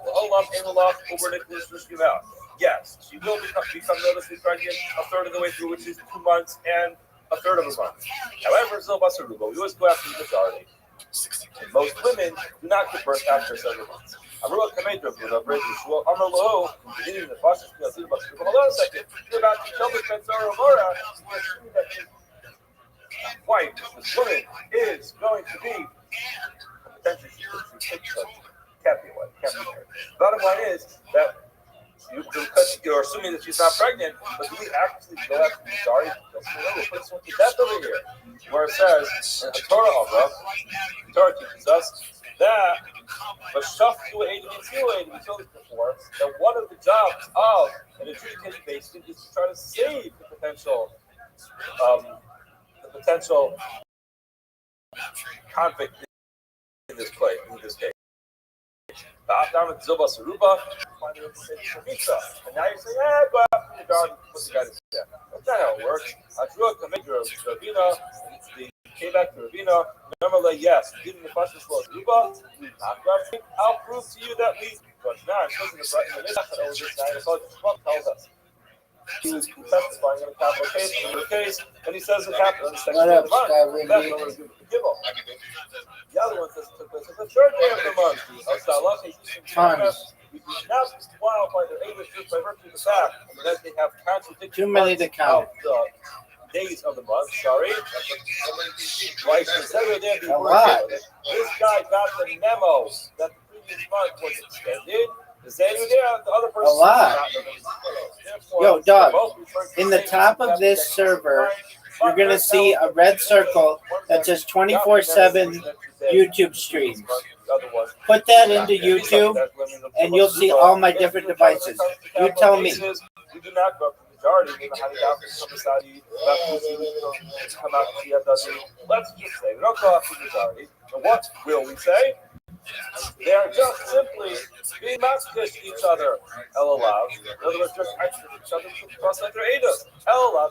Yes, she will become noticeably pregnant a third of the way through, which is 2 months and a third of a month. However, we always go after the majority. And most women do not give birth after 7 months. Arua Kamedra, Rabbi Yeshua, Amar Loho, beginning the Pashas, hold on a second. You're about to tell the Benzara Mora, we're assuming that his wife, this woman, is going to be potentially can't be one, can't be married. Bottom line is that because you're assuming that she's not pregnant, but do we actually go after the majority? We'll put this one to death over here, where it says in the Torah, the Torah teaches us that but Shaftu Eidim we told this before, that one of the jobs of an adjudicating basin is to try to save the potential convict in this case. And now you're saying, go after the guard and put the guy to death. That's not how it works. Came back to Ravina. Remember, yes, given the Pashas was Ruba, we not grafting. I'll prove to you that we. But now, it says in the Mishnah over this night, Trump tells us. He was testifying in a capital case, and he says it happened on the second day of the month. That's what we're going to give him. The other one says it took place on the third day of the month. We do not qualify their English just by virtue of the fact that they have contradictory. Too many to count. Days of the month, sorry. Why consider there be a lot. This guy got the memo that the previous month was extended. The other person a lot. Yo, dog, in the top of this server, you're going to see a red circle that says 24/7 YouTube streams. Put that into YouTube, and you'll see all my different devices. You tell me. We do not go for the majority. Come out and let's just say we don't go after the majority. And what will we say? They are just simply being masked each other. El Alav. In other words, just extra each other to cross like their Adas. El Alav.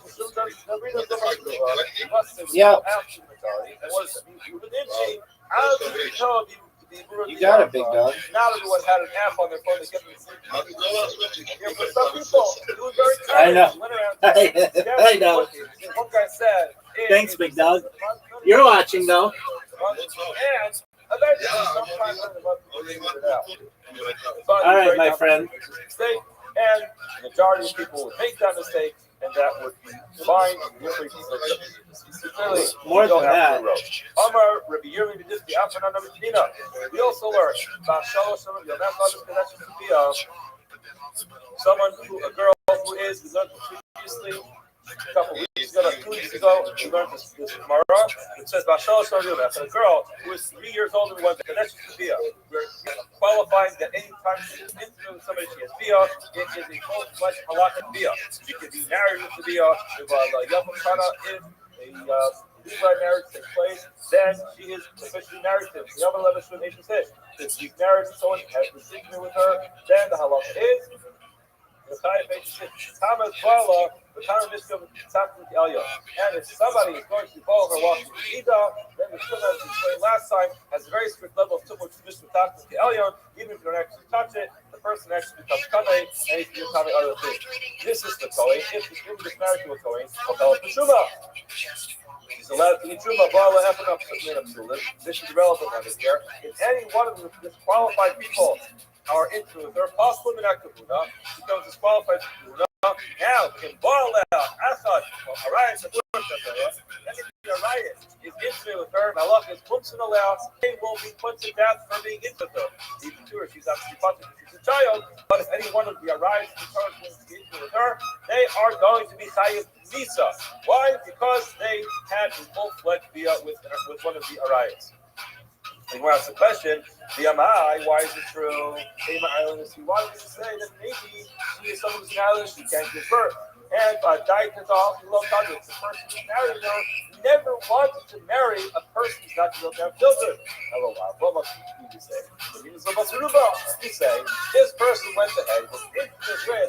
Yeah. After the majority. And what does that mean? How do we know you got it, big dog. Not everyone had an app on their phone to get them to sleep. For some people, it was very I know. I know. One guy said, thanks, big dog. You're watching, though. And eventually, sometimes they figured it out. All right, my friend. And the majority of people would make that mistake, and that would be fine. More than that. Amar Rabbi Yirmi did the Afan Medina. We also learned about someone a girl who is learned previously. A couple weeks ago, 2 weeks ago, we learned this Gemara. It says, that a girl who is 3 years old and was we're qualifying that any time she is intimate with somebody, she has bia. It is a full-fledged halakha bia. She can be married with the bia. If a Levi marriage takes place, then she is officially married to him. If she's married to someone who has been intimate with her, then the halakha is and if somebody is going to follow her walking the Ida, then the Shema, as we explained last time, has a very strict level of Tumur Shemish with the Elyon. Even if you don't actually touch it, the person actually becomes Kamei, and he can do Kamei other things. This is the Kohen. If the woman is married to a Kohen, we'll tell her Peshuma. She's allowed to eat Truma, Bala, Ephraim, this is relevant on this here. If any one of the disqualified people are into her, possible Minakabuna, becomes disqualified to Buna. Now, can boil out Asad, Arias, and Arias is intimate with her, Malach is Mumsin allowed, they will be put to death for being intimate with her. Even to her, she's actually punished, she's a child, but if any one of the Arias is intimate with her, they are going to be Chayiv Misa. Why? Because they had a full-fledged via with one of the Arias. And we're asking the question, the Amai, why is it true? Why did it say that maybe she is someone who's an island, she can't give birth? And Daitatal, the person who's married her never wanted to marry a person who's not going to have children. What must you say? You say, this person went ahead, was intimate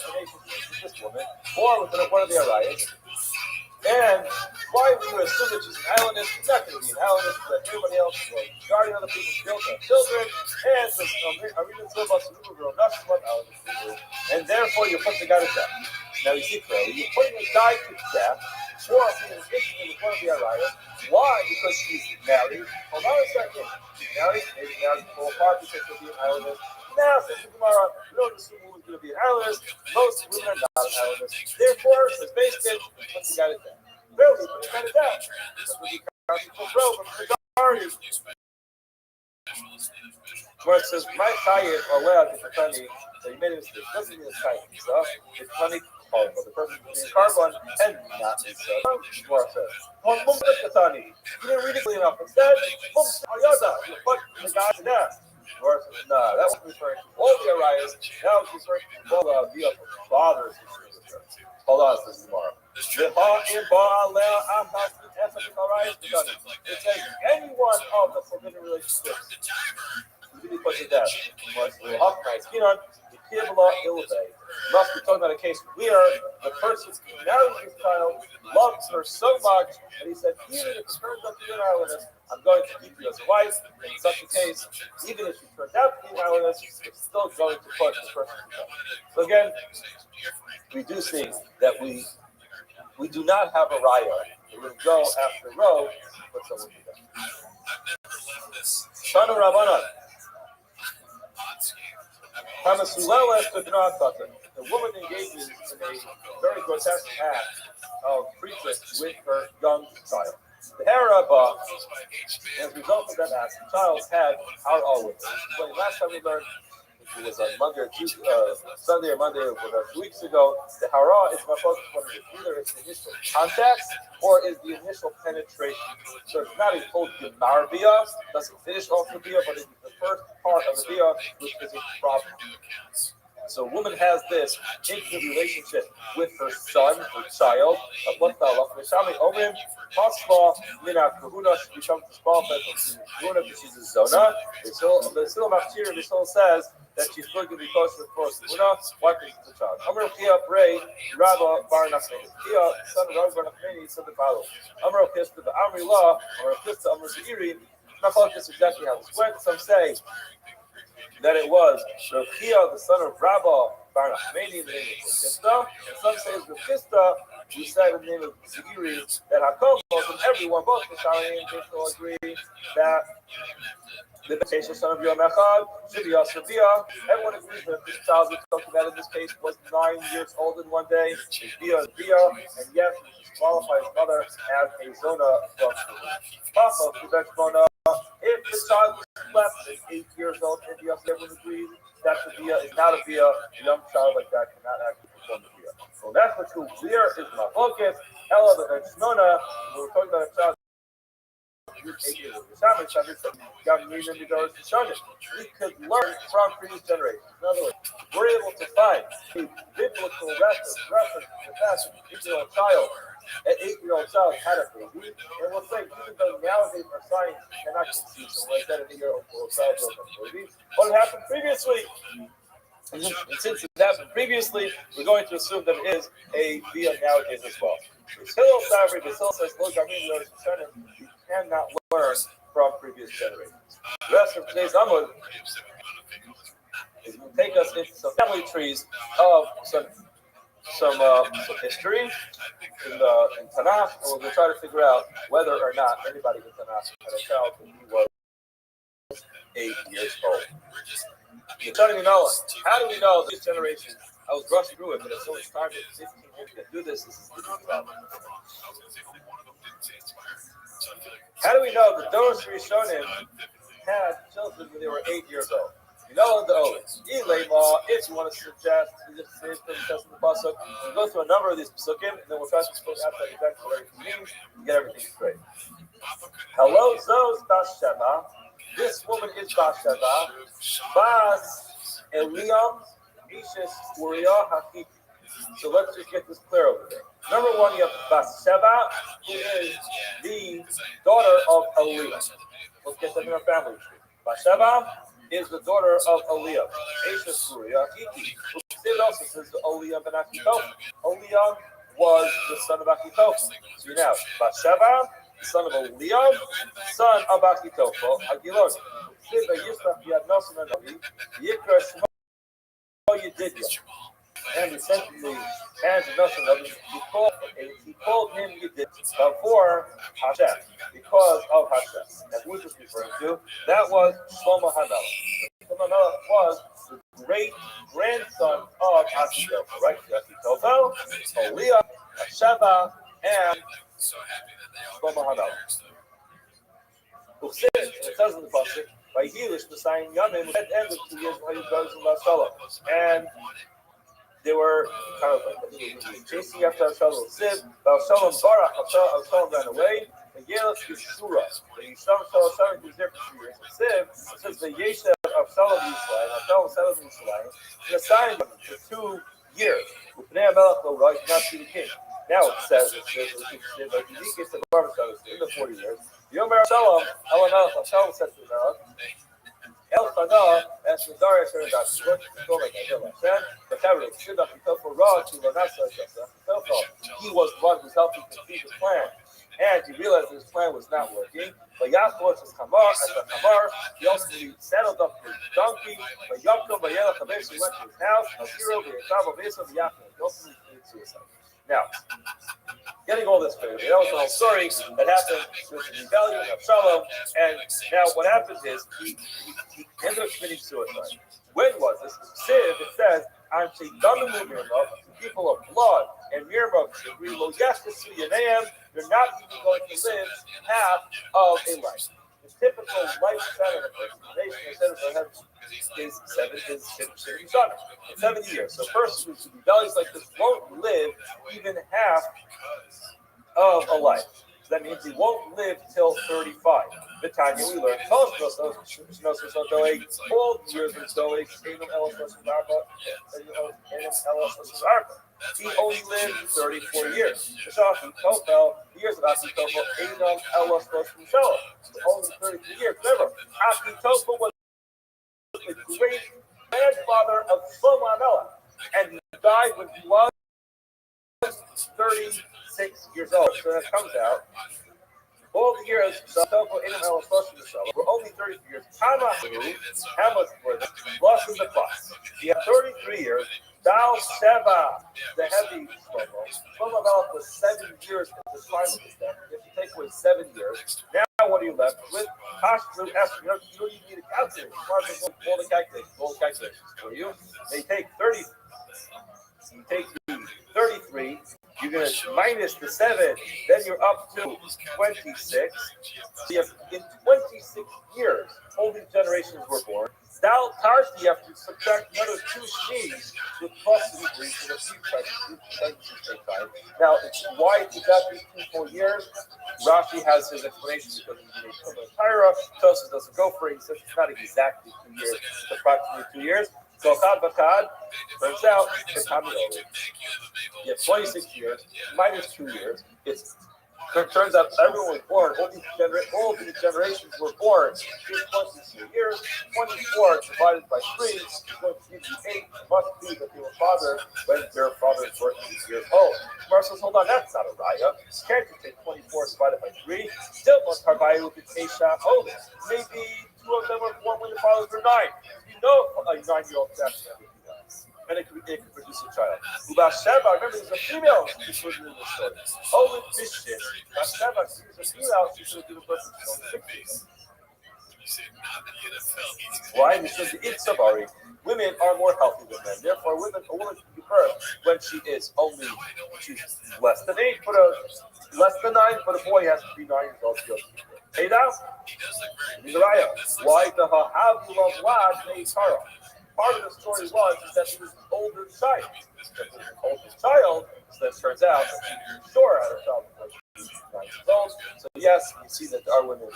with this woman, or with one of the Arias. And why we would assume that she's an islandess, she's not going to be an islandess, but everybody else was guarding other people's children, and therefore you put the guy to death. Now you see clearly, you're putting a guy to death for being intimate with one of the Arayas. Why? Because she's married. Hold on a second. She's married, maybe married to pull apart because she'll be an islandess. Now, says the Gemara, we don't assume woman's going to be an analyst. Most women are not an analyst. Therefore, it's based in, let's got it down. Really, but we got it down. That's what we got to grow from the majority. Where it says, my chayyim are allowed to funny, so you made a mistake. It doesn't mean it's chayyim. So it's funny carbon. The person is being carbon and not Israel. More says, one mum katani. You didn't read it clearly enough. Instead, mum ayada. You put the guy to death. More says, nah, that was referring to all the arayas. That was referring to all the fathers. Hold on, says tomorrow. It says any one of the forbidden relationships. Really put to death. Must be talking about a case where the person who married his child loves her so much that he said, even if it turns out to be an islandess, I'm going to keep you as a wife. And in such a case, even if she turns out to be an islandess, it's still going to put the person to death. So again, we do see that we do not have a raya. We would go after row, but someone to death. Shana Rabbanan. The woman engages in a very grotesque act of priestess with her young child. The Harabah, as a result of that act, the child had our always. Last time we learned, it was on Monday or Tuesday, Sunday or Monday, or 2 weeks ago. The hara is my focus one of either it's the initial contact or is the initial penetration. So it's not a full gemar biyah, doesn't finish off the biyah, but it's the first part of the biyah, which is a problem. So a woman has this intimate relationship with her son, her child. She's a zona. The Silam Machir, the soul says that she's going to be close to the first Muna, wiping the child. Amr Pia Bray, Rabba Bar Nachmeni. Pia, son of Rabba Bar Nachmeni, said the follow. Amr Pia to the Amri Law, or Pia to Amr Zairi. Not quite this exactly how this went. Some say that it was Rakia, the son of Rabba Bar Nachmeni, in the name of Rukista, and some say it's Rukista, who said in the name of Zairi, that Hakol and everyone, both the Shari and Krishna agree that the Bekesha, son of Yom Echad, Shivya Savia, everyone agrees that this child we talked about in this case was 9 years old in one day, his Bia is Bia, and yet he disqualifies his mother as a Zona from Papa, if the child was less than 8 years old, and the everyone agrees that the Bia is not a Bia, a young child like that cannot actually perform the Bia. So that's what true Bia is my focus. Ella, the Nona, we're talking about a child. We could learn from previous generations. In other words, we're able to find a biblical reference to the fact that an 8-year-old child, had a baby, and we'll say, even though nowadays our science cannot conceive something like that, an 8-year-old child will have a baby, what happened previously? And since it happened previously, we're going to assume that it is a via nowadays as well. Hillel says, look, you cannot learn from previous generations. The rest of today's Amud is going to take us into some family trees of some history in Tanakh, and we're going to try to figure out whether or not anybody in Tanakh had a child when he was 8 years old. You're telling me, Noah, how do we know this generation? I was rushing through it, but it's so much time for 15 years to do this. This is the problem. How do we know that those Rishonim had children when they were 8 years old? You know the Oaths. If you want to suggest, you just say the pasuk. We'll go through a number of these pasukim, and then we'll try to explain outside exactly what everything means and get everything straight. Hello, Zos Basheba. This woman is Basheba. Bas Eliam Ishes Uriah Hakiti. So let's just get this clear over there. Number one, you have Bathsheba, who is the daughter of Eliam. Let's get that in our family tree. Bathsheba is the daughter of Eliam. Ishes Uriah Hakiti. It also says the Eliam ben Achitophel. Eliam was the son of Achitophel. So now, Bathsheba, the son of Eliam, son of Achitophel, Hagilon. And essentially, and nothing of it, he called him Yedid before Hashem, because of Hashem. And who is this referring to? That was Shlomo HaMelech. Shlomo HaMelech was the great grandson of Achitophel, right? Achitophel, Oliah, Sheba, and Shlomo Hamelech. It says in the pasuk, by Hilish Messiah Yamim, at the end of 2 years, and they were kind of like chasing after Avshalom Siv. Avshalom Barach, Avshalom ran away. The Yelis Yeshua, the Avshalom was there for 2 years. Siv says the Yesha of Avshalom Yisrael, Avshalom settled in Yisrael, and assigned them for 2 years. Upnei Amelech lo Rosh, not to the king. Now it says in the 40 years. Yomer Avshalom, Avshalom said to Amelech, El Chana, as the Darius heard that she worked to go like Hashem, but Terry should not be tough for Ra to Manasseh. He was the one who was helping complete the plan, and he realized his plan was not working. But Yaakov was Hamar, as a Hamar, he also settled up his donkey. But Yaakov, by Yelach, eventually went to his house. Aziro, the Yaakov, of Yaakov, he also committed suicide. Now, getting all this clear, that was the whole story that happened with the rebellion of Shalom, and now what happened is he ended up committing suicide. When was this? Siv, it says, I'm Sheidamu Mirma, people of blood, and Mirma, Lo Yashtasu Yanayam, you're not even going to live half of a life. The typical lifespan of a person, the nation is 70 years. So a person who rebellions like this won't live even half of a life. So that means he won't live till 35. The time we learn all years he only lived 34 years. The years of Achitophel, Adam, Elos, Moshe, only 33 years. Remember, Achitophel was the great grandfather of Shlomo Hamelech, and he died when he was 36 years old. So that comes out. All the years, were only 33 years. How much were this? Lost in the class. He had 33 years. Dal Sheva, the heavy Shlomo. Shlomo Hamelech was 7 years at the time of his death. If you take away 7 years, now what are you left with? You don't even need a calculator. All the calculations for you. They take 30. You take the 33. You're going to minus the 7, then you're up to 26. So you have, in 26 years, all these generations were born. Now, Tarsi, you have to subtract another 2 shnees with plus the degree for the few time. Now, why did that be 2 full years? Rashi has his explanation because he's from the Tyra. Tosus doesn't go for it. He says it's not exactly 2 years, it's approximately 2 years. So, Chad, turns out, it's coming over. You have 26 years minus 2 years. It turns out everyone was born. All these generations were born in 22 years. 24 divided by 3 is going to give you 8. It must be that they were fathered when their fathers were 8 years old. Mar says, hold on, that's not a raya. Can't you take 24 divided by 3? Still must Harbayu with Esha. Oh, maybe 2 of them were born when the fathers were 9. You know a 9-year-old that's and it could produce a child. Ubasheba, remember, there's a female who put in the story. Holy Bishop, Ubasheba, she was a female, she should have given birth to 6 Why? Because the Itzavari, women are more healthy than men. Therefore, a woman can give birth when she's less than 8, less than 9, but a boy has to be 9 years old to go to birth. Hey now? Why the Hahavu of Lad made Tara? Part of the story was that he was an older child. So that turns out that he sure had a child before she was 9 years old. So yes, you see that our women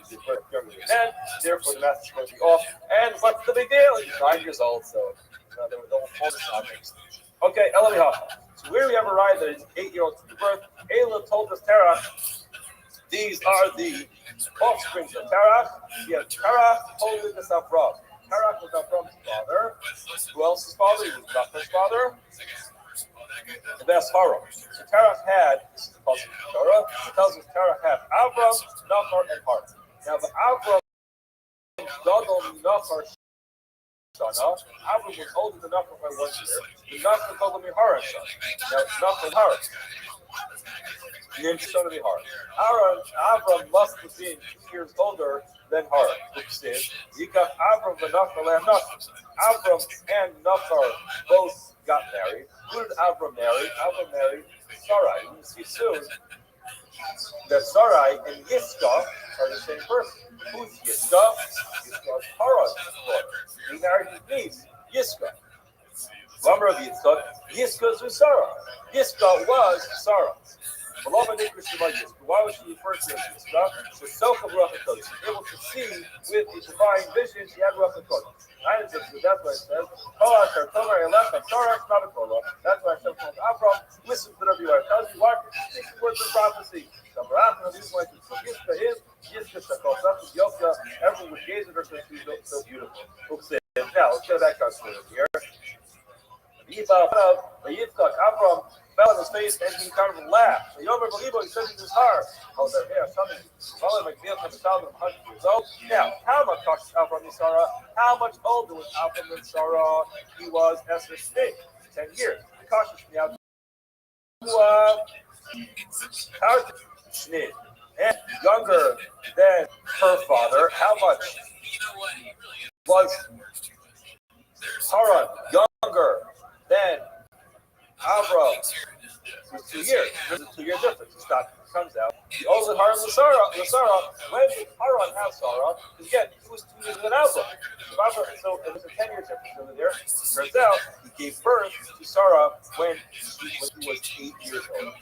give birth younger than men, therefore the math is going to be off. And what's the big deal? He's 9 years old, so there was no full context. Okay, Elamiha. So where we have arrived at 8-year-old to give birth, Ayla told us Terah, these are the offspring of Terah. We have Terah, holiness of Rav. Terach was Avram's father. Who else's father? He was Nachor's father. And that's Haram. So Terach had, this is the Pasuk of Torah, it tells us Terach had Avram, Nachor, and Haram. Now the Avram, Gadol, Nachor, Shana. Avram was older than Nachor by 1 year. The Nachor Gadol, Haran, Shana. Now it's Nachor and Haran. son of Har. Avram must have been 2 years older than Har. Which says, Yikach Avram v'Nachor le'Nachor. Avram and Nachor both got married. Who did Avram marry? Avram married Sarai. You will see soon that Sarai and Yitzchak are the same person. Who's Yitzchak? Yitzchak is Haran's daughter. He married his niece, Yitzchak. Lumber of Yitzchak, Yitzchak is Sarah. Yitzchak was Sarah. Why was she referred to as Yitzchak? The self of Ruach HaKodesh. She was able to see with the divine vision. She had Ruach HaKodesh. That's why it says, that's why Hashem told Avram, listen to whatever you are. Tells you what? Speak the words of prophecy. Everyone would gaze at her because she's so beautiful. Now, let's go back to here. Avram fell on his face and he kind of laughed. So Yomer Belibo, he said in his heart, oh, there, yeah, something. Probably like being from a child of 100 years old. Now, how much Avram and Sarah? How much older was Avram than Sarah? He was as a snake, 10 years. Cautious me out. And younger than her father. How much was Haran younger than Avram? It was 2 years. There's a 2-year difference. The stock comes out. The older Haran was Sarah. When did Haran have Sarah? Again, he was 2 years than Avram. So it was a 10-year difference over there. Turns out he gave birth to Sarah when he was 8 years old.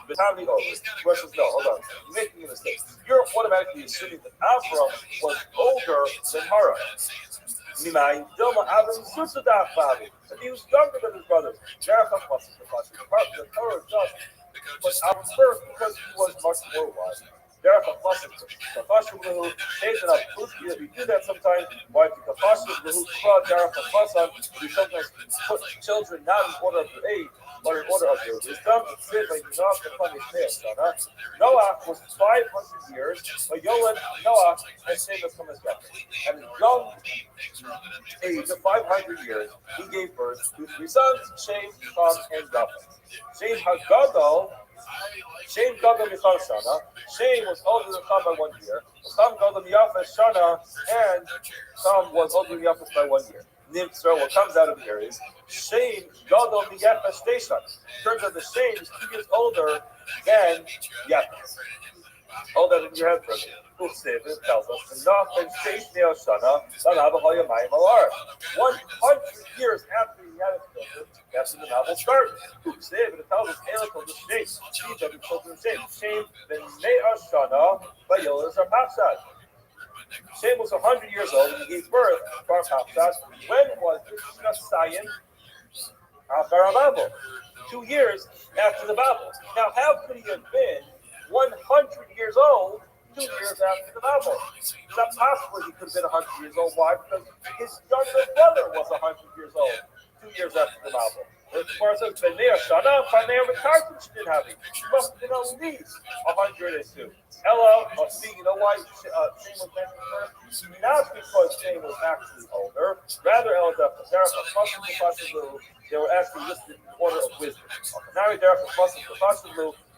The time he over. The question is no, hold on. You're making a mistake. You're automatically assuming that Avram was older than Haran. And he was younger than his brothers. The Torah just was Avram's birth because he was much more wise. We do that sometimes. We sometimes put children not in order of their age, but in order of their wisdom. Noah was 500 years, but Noah has saved us from his death. At a young age of 500 years, he gave birth to 3 sons, Shem, Ham, and Japheth. Shem Gadol Michal Shana. Shem was older than Ham by 1 year. Ham Gadol Yafes Shana, and Ham was older than Yafes by 1 year. So what comes out of here is Shem Gadol Yafes Shteshan. Turns out the Shem is 2 years older than Yafes. Hold that in your head, brother. It tells us enough and Shana, 100 years after he had his children, that's when the novel started. It tells us Elikol the Shem, he had the children Shem, then Shana, by Yolas Arpachshad. Shem was 100 years old and he gave birth to Arpachshad. When was this Sayin? After Babel. 2 years after the Babel. Now, how could he have been 100 years old 2 years after the Babel? It's not possible he could have been 100 years old. Why? Because his younger brother was 100 years old 2 years after the Babel. As far as it says, he must have been at least 102. Hello, you know why Shane was mentioned first? Not because Shane was actually older, rather, they were actually listed in order of wisdom.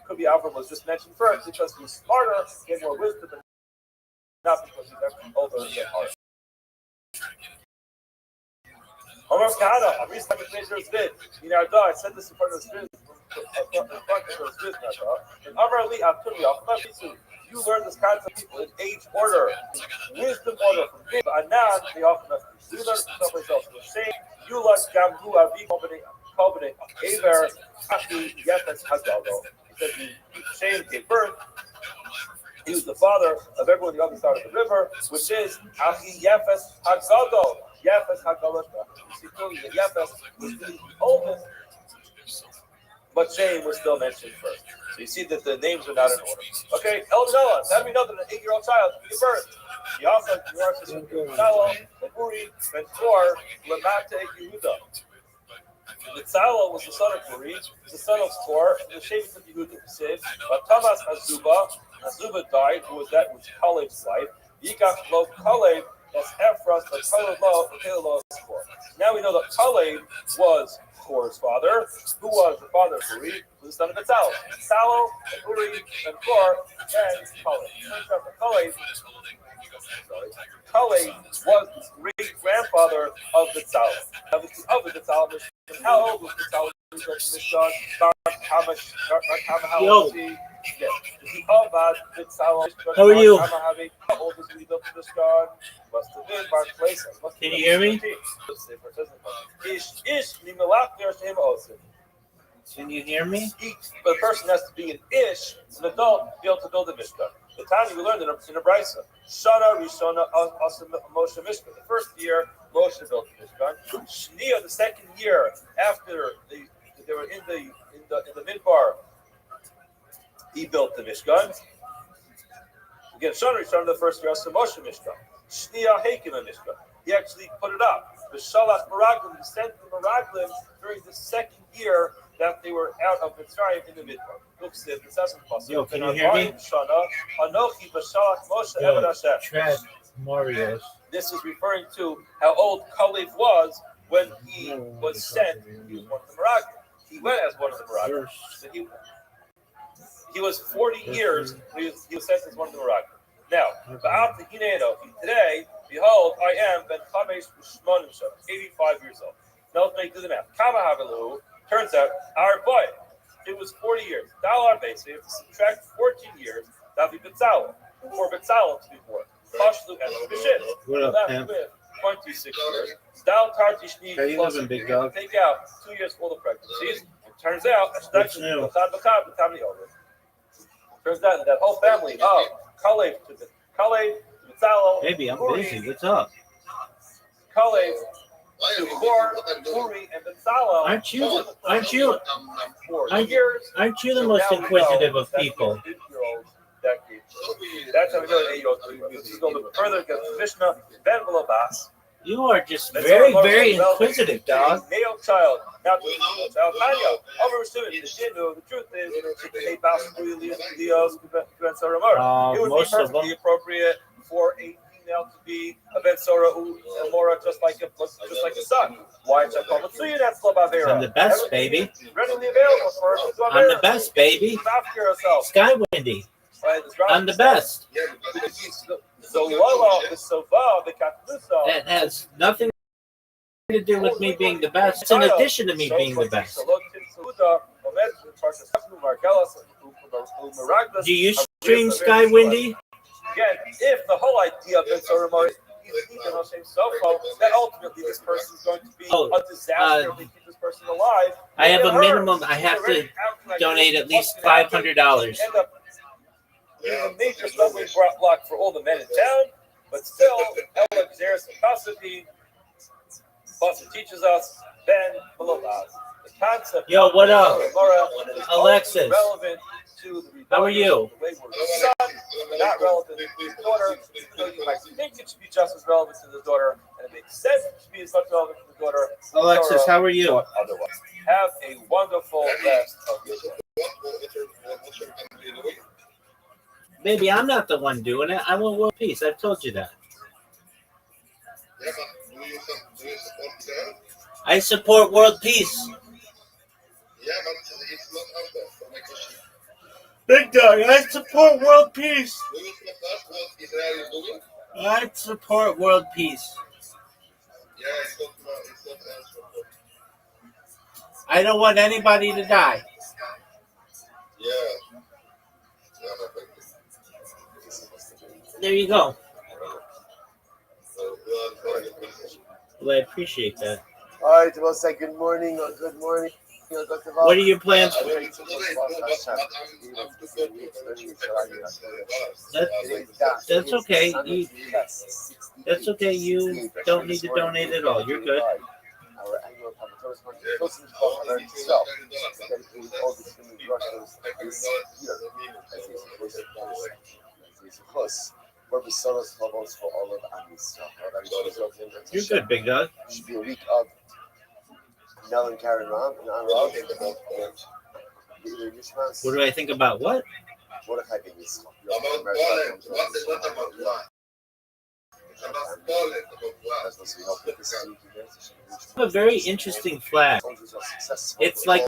Could be Avram was just mentioned first because he was smarter, he had more wisdom, and not because he's actually older and yet harder. I said this in front of the students. You learn this concept of people in age order, wisdom order from people. And now they often have to learn someplace else. You learn Gamhu Avi Kobane Aver Ashi Yefes Hagalo. Because Shem gave birth, he was the father of everyone on the other side of the river, which is Achi Yefes Hagado. Yefes Hagalo. You see clearly that Yefes was the oldest, but Shem was still mentioned first. So you see that the names are not in order. Okay, El Noah, how do we know that an 8-year-old child gave birth? He also had Salo, Uri, Ben Tor, Lamate, Yehuda. Nitzalo was the son of Uri, the son of Tor, the Shevet of Yehuda was saved. But Thomas Azuba died, who was Kaleb's wife. Yikach lo Kaleb, that's Ephras, but Kaleb lo, Kaleb lo is Tor. Now we know that Kaleb was Kor's father, who was the father of Uri, who was the son of Betzalel. Betzalel, and Uri, and Kor, and Kalev. Turns out that Kalev was the great grandfather of Betzalel. Now, this is of the Betzalel. How old was Betzalel? Yo. Yes. How are you? How old was he built the Mishkan? Must have been Mark Place. Can you hear me? Can you hear me? The person has to be an ish, an adult, to be able to build a Mishkan. The time we learned in a Brisa. Shana Rishona Moshe Mishkan. The first year, Moshe built the Mishkan. Shnia, the second year after they were in the midbar, he built the Mishkan. Again, Shana Rishona, the first year, also Moshe Mishkan. Shnia Hakim Mishkan. He actually put it up. The Shalach Meraglim, he sent the Meraglim during the second year that they were out of Mitzrayim in the midbar. Yo, can you hear me? Yo, Tread Marius. This is referring to how old Kalev was when he was sent. He was one of the Meraglim. He went as one of the Meraglim. He was 40 years when he was sent as one of the Meraglim. Now, today, behold, I am Ben Chamesh Ushmonim Shom, 85 years old. Now let's make the math. Kama Havilu, turns out, our boy, it was 40 years. Dalar base, so you have to subtract 14 years. That would be Betzalel. For Betzalel to be born. Pashlu and Bishit. What up, left Pam? with 26 years. Dal Tartishni, How you living, big dog? take out 2 years full of pregnancies. It turns out, What's new? Turns out that whole family of Kalev to Betzalel, Baby, I'm Uri, busy. What's up? Kalev, Why are to you Kor, what I'm doing? Uri, and Betzalel. Aren't you the most inquisitive of people? That's how we know that 803. This is going to further against the Mishnah, Ben Balabas. You are just very, very inquisitive, dog. Male child, not the female child. Tanya, over the Shinu, the truth is, it would be Most of perfectly them. appropriate for a female to be a Ben Sora Mora, just like a son. Why is that called a Tsuya? That's Labavera. I'm the best, baby. Readily available for us. I'm the best, baby. After yourself. Sky Windy. I'm the best. So Lala, the Sova, the Katlusa. That has nothing to do with me being the best. It's in addition to me being the best. Do you stream Sky Windy? Again, if the whole idea of Ben Soromar is that ultimately this person is going to be a disaster if we keep this person alive. I have a minimum. I have to donate at least $500. A major stumbling block for all the men in town, but still, Alex Zeres and Kasapi, Boston teaches us, Ben Malobaz. The concept Yo, what up? is Alexis. relevant to the How are you? the wayward son, but not relevant to the daughter, even though you might think it should be just as relevant to the daughter, and it makes sense it should be as much relevant to the daughter. Alexis, how are you? Otherwise, have a wonderful rest of your day. Baby, I'm not the one doing it. I want world peace. I've told you that. Yeah, but do you support Israel? I support world peace. Yeah, but it's not answer for my question. Big dog, I support world peace. Do you support what Israel is doing? I support world peace. Yeah, it's not answer. I don't want anybody to die. Yeah. Yeah, but There you go. you are very good. Well, I appreciate that. All right, we'll say good morning or good morning. What are your plans? That's okay. That's okay. You don't need to donate at all. You're good. You're good, big dog. Should be a week of Nell and Karen Ram and Anurag. What do I think about what? Mordechai ben Yitzchak. About Poland. What about why? About Poland, about why? A very interesting flag. It's like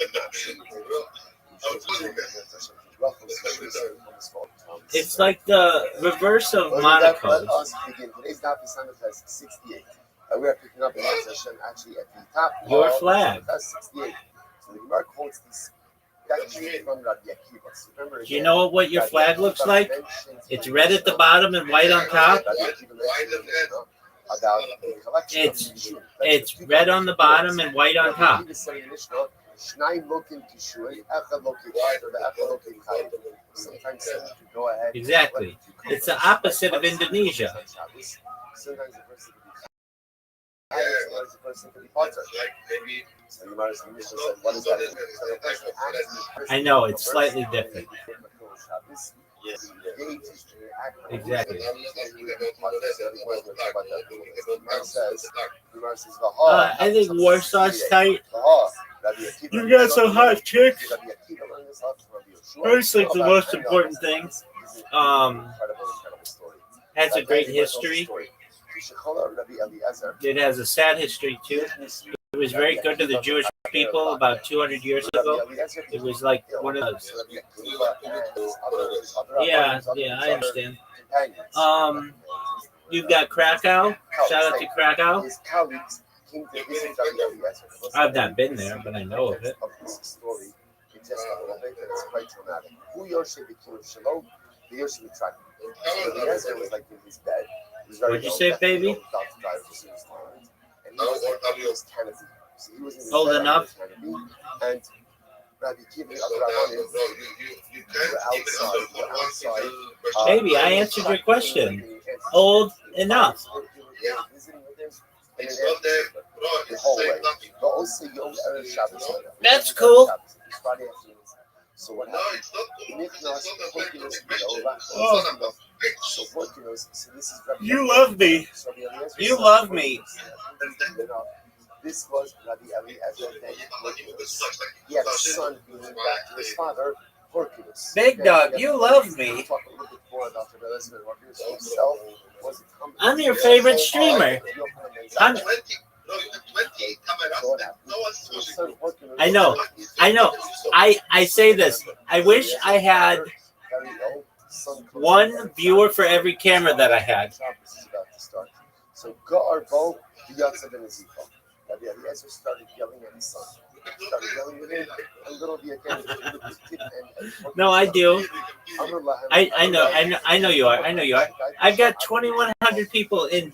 the reverse of Monaco. We are picking up in that session actually at the top. Your flag. That's 68. So the Gemara quotes this. Do you know what your flag looks like? It's red at the bottom and white on top. It's red on the bottom and white on top. Exactly. It's the opposite of Indonesia. I know, it's slightly different. Exactly. I think Warsaw's tight. You got some hot chicks. First, like the most important thing. Has a great history. It has a sad history too. It was very good to the Jewish people about 200 years ago. It was like one of those. Yeah, I understand. You've got Krakow. Shout out to Krakow. I've not been there, but I know of it. What'd you say, baby? Old enough? And Baby, I answered your question. Old enough. That's cool. So what happened? You love me. You love me. This was Rabbi Eliezer ben Horculus. He had a son being named after his father, Horculus. Big dog, you love me. I'm your favorite streamer. I know. I say this. I wish I had one viewer for every camera that I had. So Gar Bo Yatzav ben Ezekiel. Rabbi Eliezer started yelling at his son. Started yelling at him, and little No, I do. I know you are. I've got 2,100 people in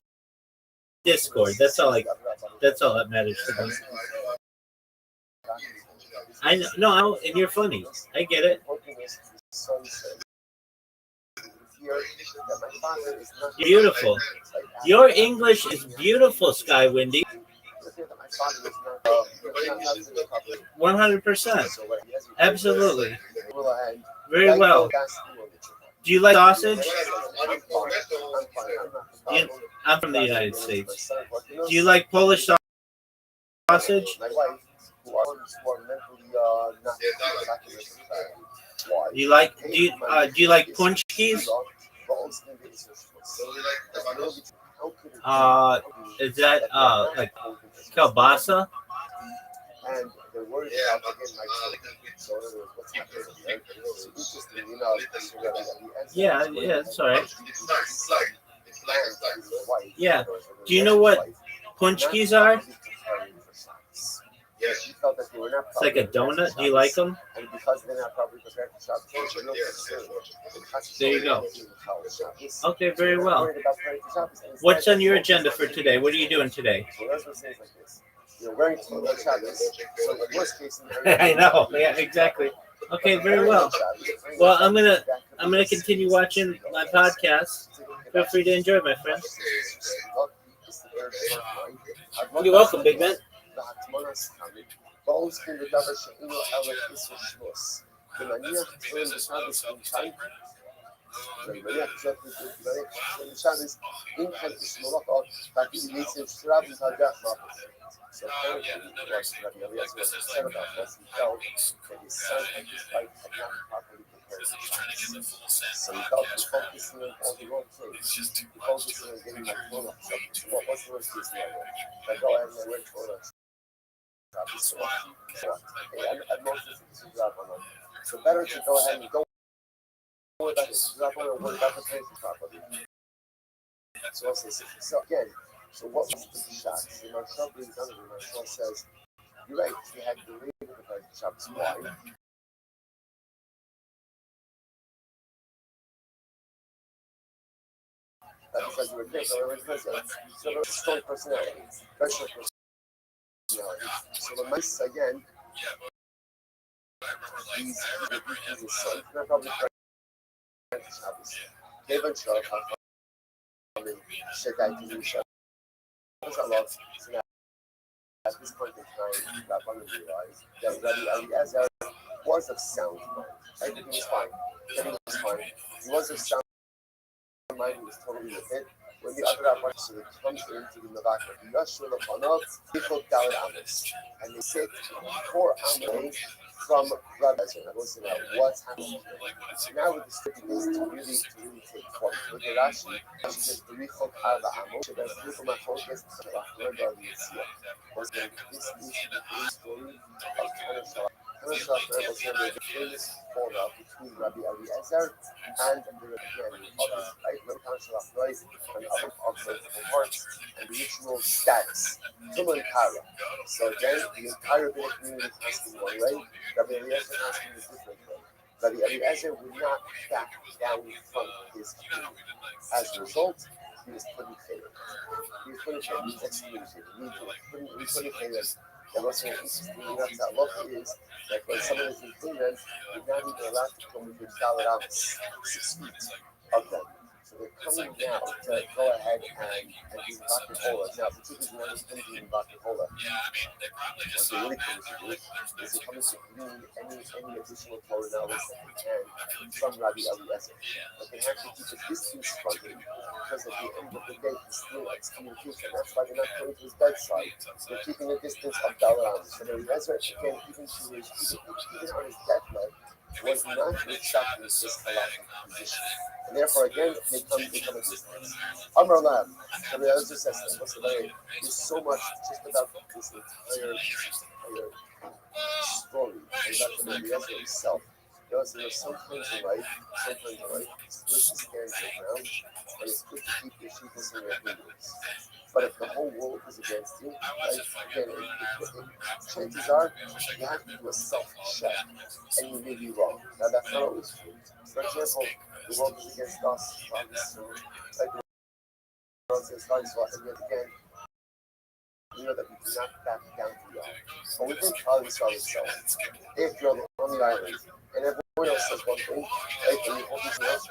Discord. That's all that matters to me. I know. No, and you're funny. I get it. Beautiful. Your English is beautiful, Sky Windy. 100%. Absolutely. Very well. Do you like sausage? I'm from the United States. Do you like Polish sausage? Do you like punchkis? Is that like kielbasa? And they're worried about getting Yeah, it's all right. Yeah. Do you know what punchkis are? It's like a donut. Do you like them? There you go. Okay, very well. What's on your agenda for today? What are you doing today? I know. Yeah, exactly. Okay, very well. Well, I'm gonna continue watching my podcast. Feel free to enjoy, my friend. You're welcome, big man. So apparently, what Rabbi Eliezer was upset about was he felt that his son and his wife had not properly prepared So you felt you're focusing on all the wrong things. You're focusing on getting my phone up. So what's the worst case scenario? If I go ahead and I wait for it, and most of this is drop on. So better to go ahead and don't worry about this. Drop on and worry about the place properly. So again, so what was the shot? So Marshall brings on it, and Marshall says, you're right, he had the read of the shots. Why? Because you were there, so it's strong personality. Special personality. So the mice, again, he's his son. They're probably friends. Kevin Sharp, Shekai Kedusha. There's a lot. So at this point in time, that one realized that Rabbi Eliezer was of sound mind. Everything was fine. Everything was fine. He was of sound mind, he was totally with it. When the other Rabbi comes into the Navaka, Yashua Lafanov, Michal Dalit Amos. And they sit 4 Amos from Rabbi Eliezer. I was saying what's happening here. Now with the script is to really take point. Look at Rashi. Rashi says, B'richot Arba Amos. She does B'richot Machot, yes, Rabbi Eliezer. Was this is the story of Tanashah. Tanashah was the famous quarrel between Rabbi Eliezer and the Rebbeinu of his right, Tanashah right, and other of multiple parts, and the ritual status. Tumah Kara. So again, the entire Beit community is asking one way, Rabbi Eliezer asking a different way. Rabbi Eliezer would not back down from his community. As a result, he was put in favor. He was put in favor. He was excommunicated. He was put in favor. And what's interesting enough to look is that when someone is in Finland, you're not even allowed to come within Dalaramas, 6 feet of them. So they're coming now to go ahead and do Vodka Cola. Now, particularly when it's coming to Vodka Cola, what they're really coming to do is they're coming to glean any additional Torah knowledge that they can from Rabbi Eliezer. But they have to keep a distance from him because at the end of the day, he's still excommunication. That's why they're not going to his bedside. They're keeping a distance of Dalaram. So the Eliezer, again, even on his deathbed, was not accepting this halachic position. And therefore, again, they come a distance. Amar Lam, so the Eliezer says, what's the way? There's so much just about this entire story and about the Eliezer himself. You know, so there's some things in life, it's good to stand your ground, and it's good to keep your sheeples in your fingers. But if the whole world is against you, right, again, chances are you have to do a self-check, and you may be wrong. Now, that's not always true. For example, the world is against us, obviously, like the world is against us, and yet again, you know that we do not back down to the island. But within Kali Israel itself, if you're on the island, and everyone else says one thing, right, and you hold each else,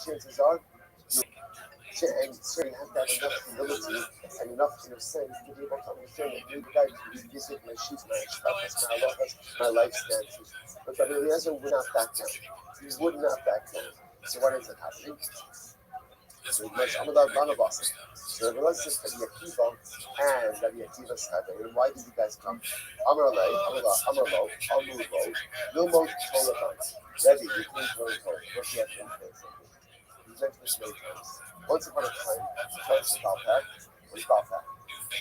chances are, and so you have to have enough humility and enough sense to be able to understand that you guys this is my sheep, my stuff, my halachas, my life stances. But Rabbi Eliezer would not back down. He would not back down. So what is it happening? So he goes, I'm about Banabasa. So Rabbi Eliezer says Rabbi Akiva and Rabbi Akiva said, and why did you guys come? Amar Lei, Amar Lo, Lilmod Torah. Rebbe, you came to learn Torah. What do you have to do? He's mentioned this many times. Once upon a time, Charles Balpak was Balpak.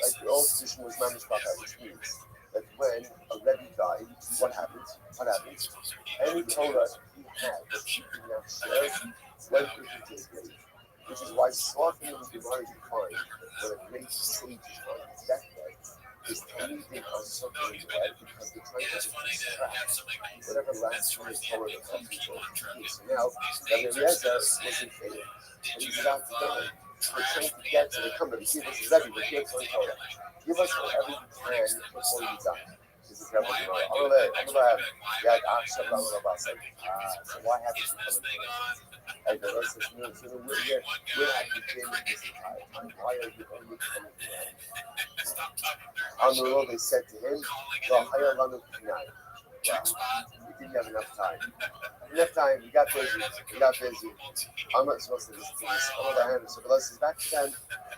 Like the old tradition was Mamish Balpak, which means that when a Rebbe died, what happens? Any Torah he had that he did not share went into his grave. Which is why so often in the Gemara you find that when a great sage is on his deathbed, his anything on something in the head because they're trying to distract whatever last Torah that's going to be. So now, Rabbi Eliezer was in favor. And he's about to die. We're trying to get to the company. Give us Rebbe, but give us Torah. Give us whatever you can before you die. This is Rebbe Gemara. So why haven't you come in? And the rest is new. So where have you been this entire time? Why are you only coming now? On the road, they said to him, we didn't have enough time. We got busy. I'm not supposed to listen to this. On the other hand, so let's back to them.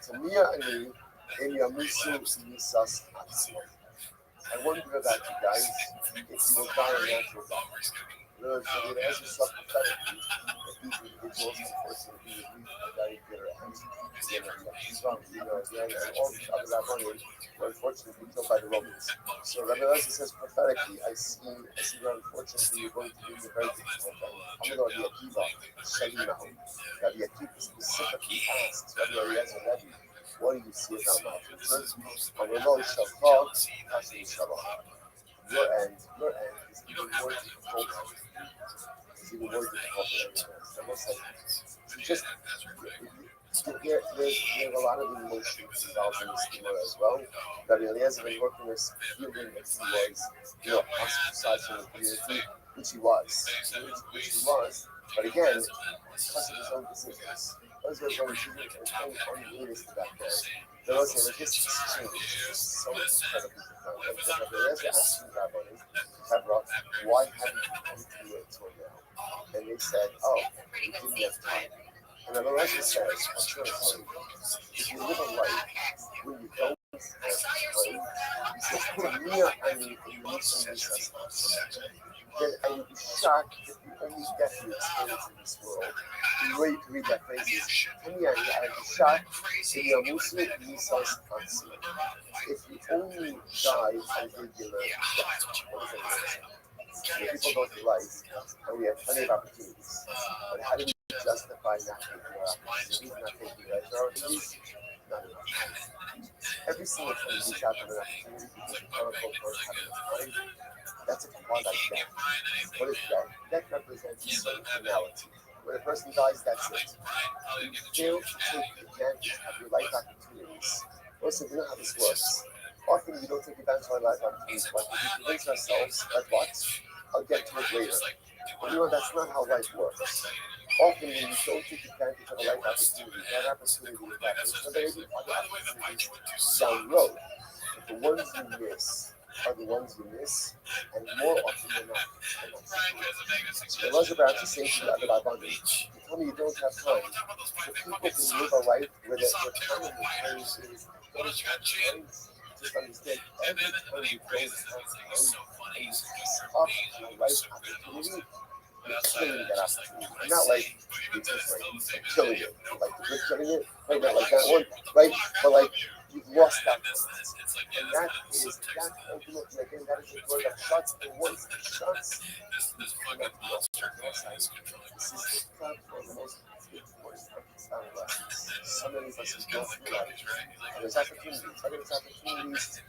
To Mia and me, in Yamusu Nisas Atsu. I wonder about you guys if you will die a natural death. Rabbi Eliezer saw prophetically that these individuals, unfortunately, would reach a very bitter end. Again, Rabbi Akiva, again, and all these other rabbanim were unfortunately killed by the Romans. So Rabbi Eliezer says prophetically, I see that unfortunately you're going to reach a very difficult end. Amar Rabbi Akiva, Shalimahu. Rabbi Akiva specifically asks Rabbi Eliezer, Rabbi, what do you see about my future? Amar Shalcha, Hashem Shalach. Your end is even more difficult. It's even more difficult than anything else. I must say, just there's a lot of emotions involved in this humor as well. Rabbi Eliezer was working with feeling that he was, ostracized from the community, which he was. But again, because of his own decisions. Those were very unrealistic back then. There was a logistics exchange, so incredibly profound. Like Rabbi Eliezer asking Rabbanim, why haven't you come to me until now? And they said, we didn't have time. And Rabbi Eliezer says, I'm trying to tell you, if you live a life where you don't have time, he says, Mia ani then I would be shocked if you only get to experience in this world. The way you can read that phrase is, I would be shocked if you only die a regular death. What does that mean? People go through life, and we have plenty of opportunities. But how do we justify not taking our opportunities, not taking our opportunities? Not enough. Every single time we reach out for an opportunity, because we can't go for having time, that's a quad like death. What is death? Death represents a certain finality. When a person dies, that's it. You fail to take advantage of your life opportunities. Listen, you know how this works. Often we don't take advantage of our life opportunities. But we convince ourselves that what? I'll get to it later. But that's not how life works. Often when you don't take advantage of a life opportunity, that opportunity is happening. So there may be other opportunities down the road. But the ones you miss are the ones you miss, and more often than not, I was about to say to the other Rabbanim, you tell me you don't have time. The people who live a life where their time and time is don't have time, just understand every time you don't have time, and you pass up a life opportunity, you're killing that opportunity. And not like you're just like killing it, like you're killing it, right? Not like that one, right? But like you've lost that one. And that ultimately, again, that is a door that shuts, and once it shuts, you cannot be lost. This is the most important Pakistan lessons. So many of us go through life, and there's opportunities. Whether it's opportunities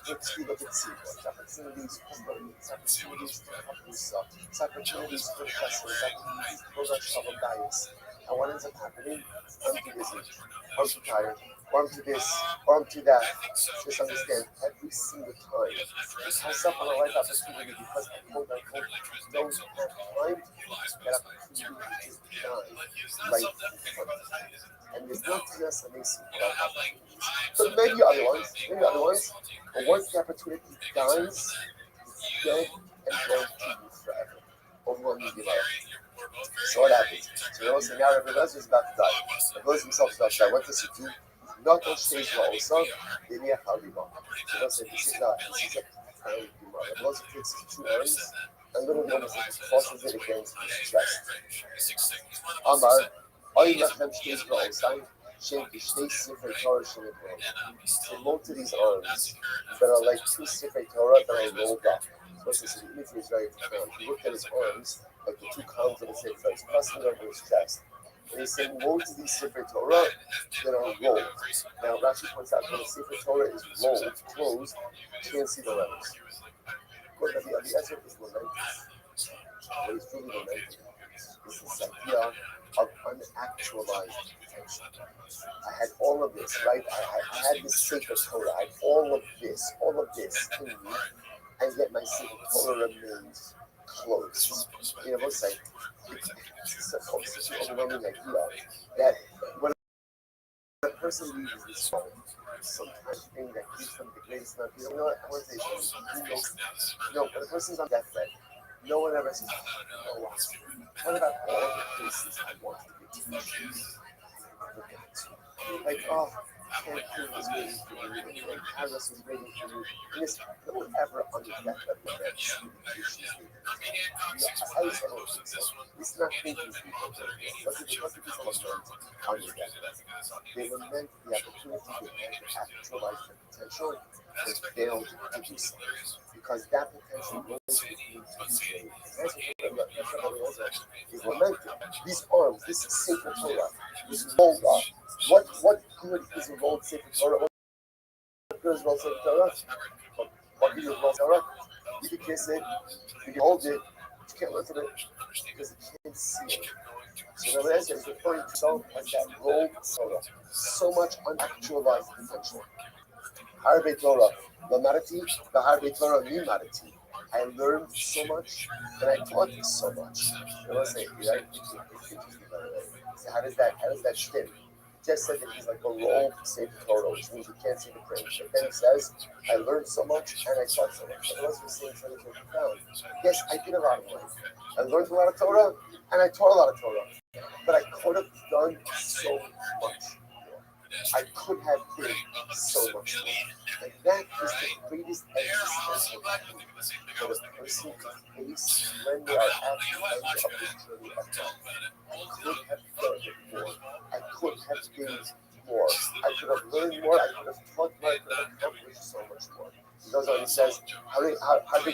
to speed up its sequel, it's opportunities for learning, it's opportunities to help yourself, it's opportunities for testing, it's opportunities to build our trouble bias. And what ends up happening? I'm too busy, I'm too tired, or I'm to this, or I'm to that. Just understand every single time you pass up on a life opportunity because I quote unquote don't have time, that opportunity is done right in front of you. And there's no TS amazing life opportunities. But maybe other ones, but once the opportunity dies, it's dead and going to you forever. Over your life. So what happens? So now Rabbi Eliezer is about to die. Rabbi Eliezer himself is about to die. What does he do? Not on stage also, they may have So this is a Rabbi Eliezer takes his two arms and literally almost tosses it against his chest. Amar, Oy Lachem Shteis Ba'osai, Shem Kishtei Sifrei Torah Shenibro. So both of these arms that are like two Sifrei Torah that are rolled up. So the imagery is very profound. If you look at his arms, like the two columns of the Sifrei Torah, he's pressing over his chest. And he's saying, woe to these Sifrei Torah that are rolled. Now, Rashi points out when a Sifrei Torah is rolled, closed, you can't see the letters. But the Eliezer is lamenting. What he's truly lamenting is this idea of unactualized potential. I had all of this, right? I had this sacred Torah. I had all of this in me, and yet my sacred Torah remains closed. What's like, it's such an overwhelming idea that when a person leaves this world, sometimes thing that gives them the greatest amount. You know what? I want to say something. When a person's on deathbed, no one ever says, "Oh, wow. What about all the places I want to get to?" Like, campaign was waiting for me, and Paris was waiting for me. And it's no one ever on the deck of the bed issues with it. I don't think so. It's not thinking people. What do people lament on the deck? They lament the opportunity they had to actualize their potential and failed to do so. Because that potential grows with you each day. And that's what Eliezer is lamenting. These arms, this sacred Torah, is rolled up. What good is a rolled sacred Torah? What good is rolled sacred Torah? What good is rolled Torah? You can kiss it, you can hold it, but you can't lift it because you can't see it. So the Eliezer is referring to himself as that rolled Torah. So much unactualized potential. Harbe Torah, Lamarati, the Harbe Torah Limarati. I learned so much and I taught so much. I want to say, right? It's interesting, by the way. So how does that stem? He just said that he's like a roll sacred Torah, which means you can't see the print. But then he says, I learned so much and I taught so much. But unless we're saying something profound. Yes, I did a lot of learning. I learned a lot of Torah and I taught a lot of Torah. But I could have done so much more. I could have been so much more. And that is the greatest existential thing for the person to face when they are at the end of this journey of life. I could have done it more. I could have been more. I could have learned more. I could have taught more. I could have accomplished so much more. He goes on, he says, how do you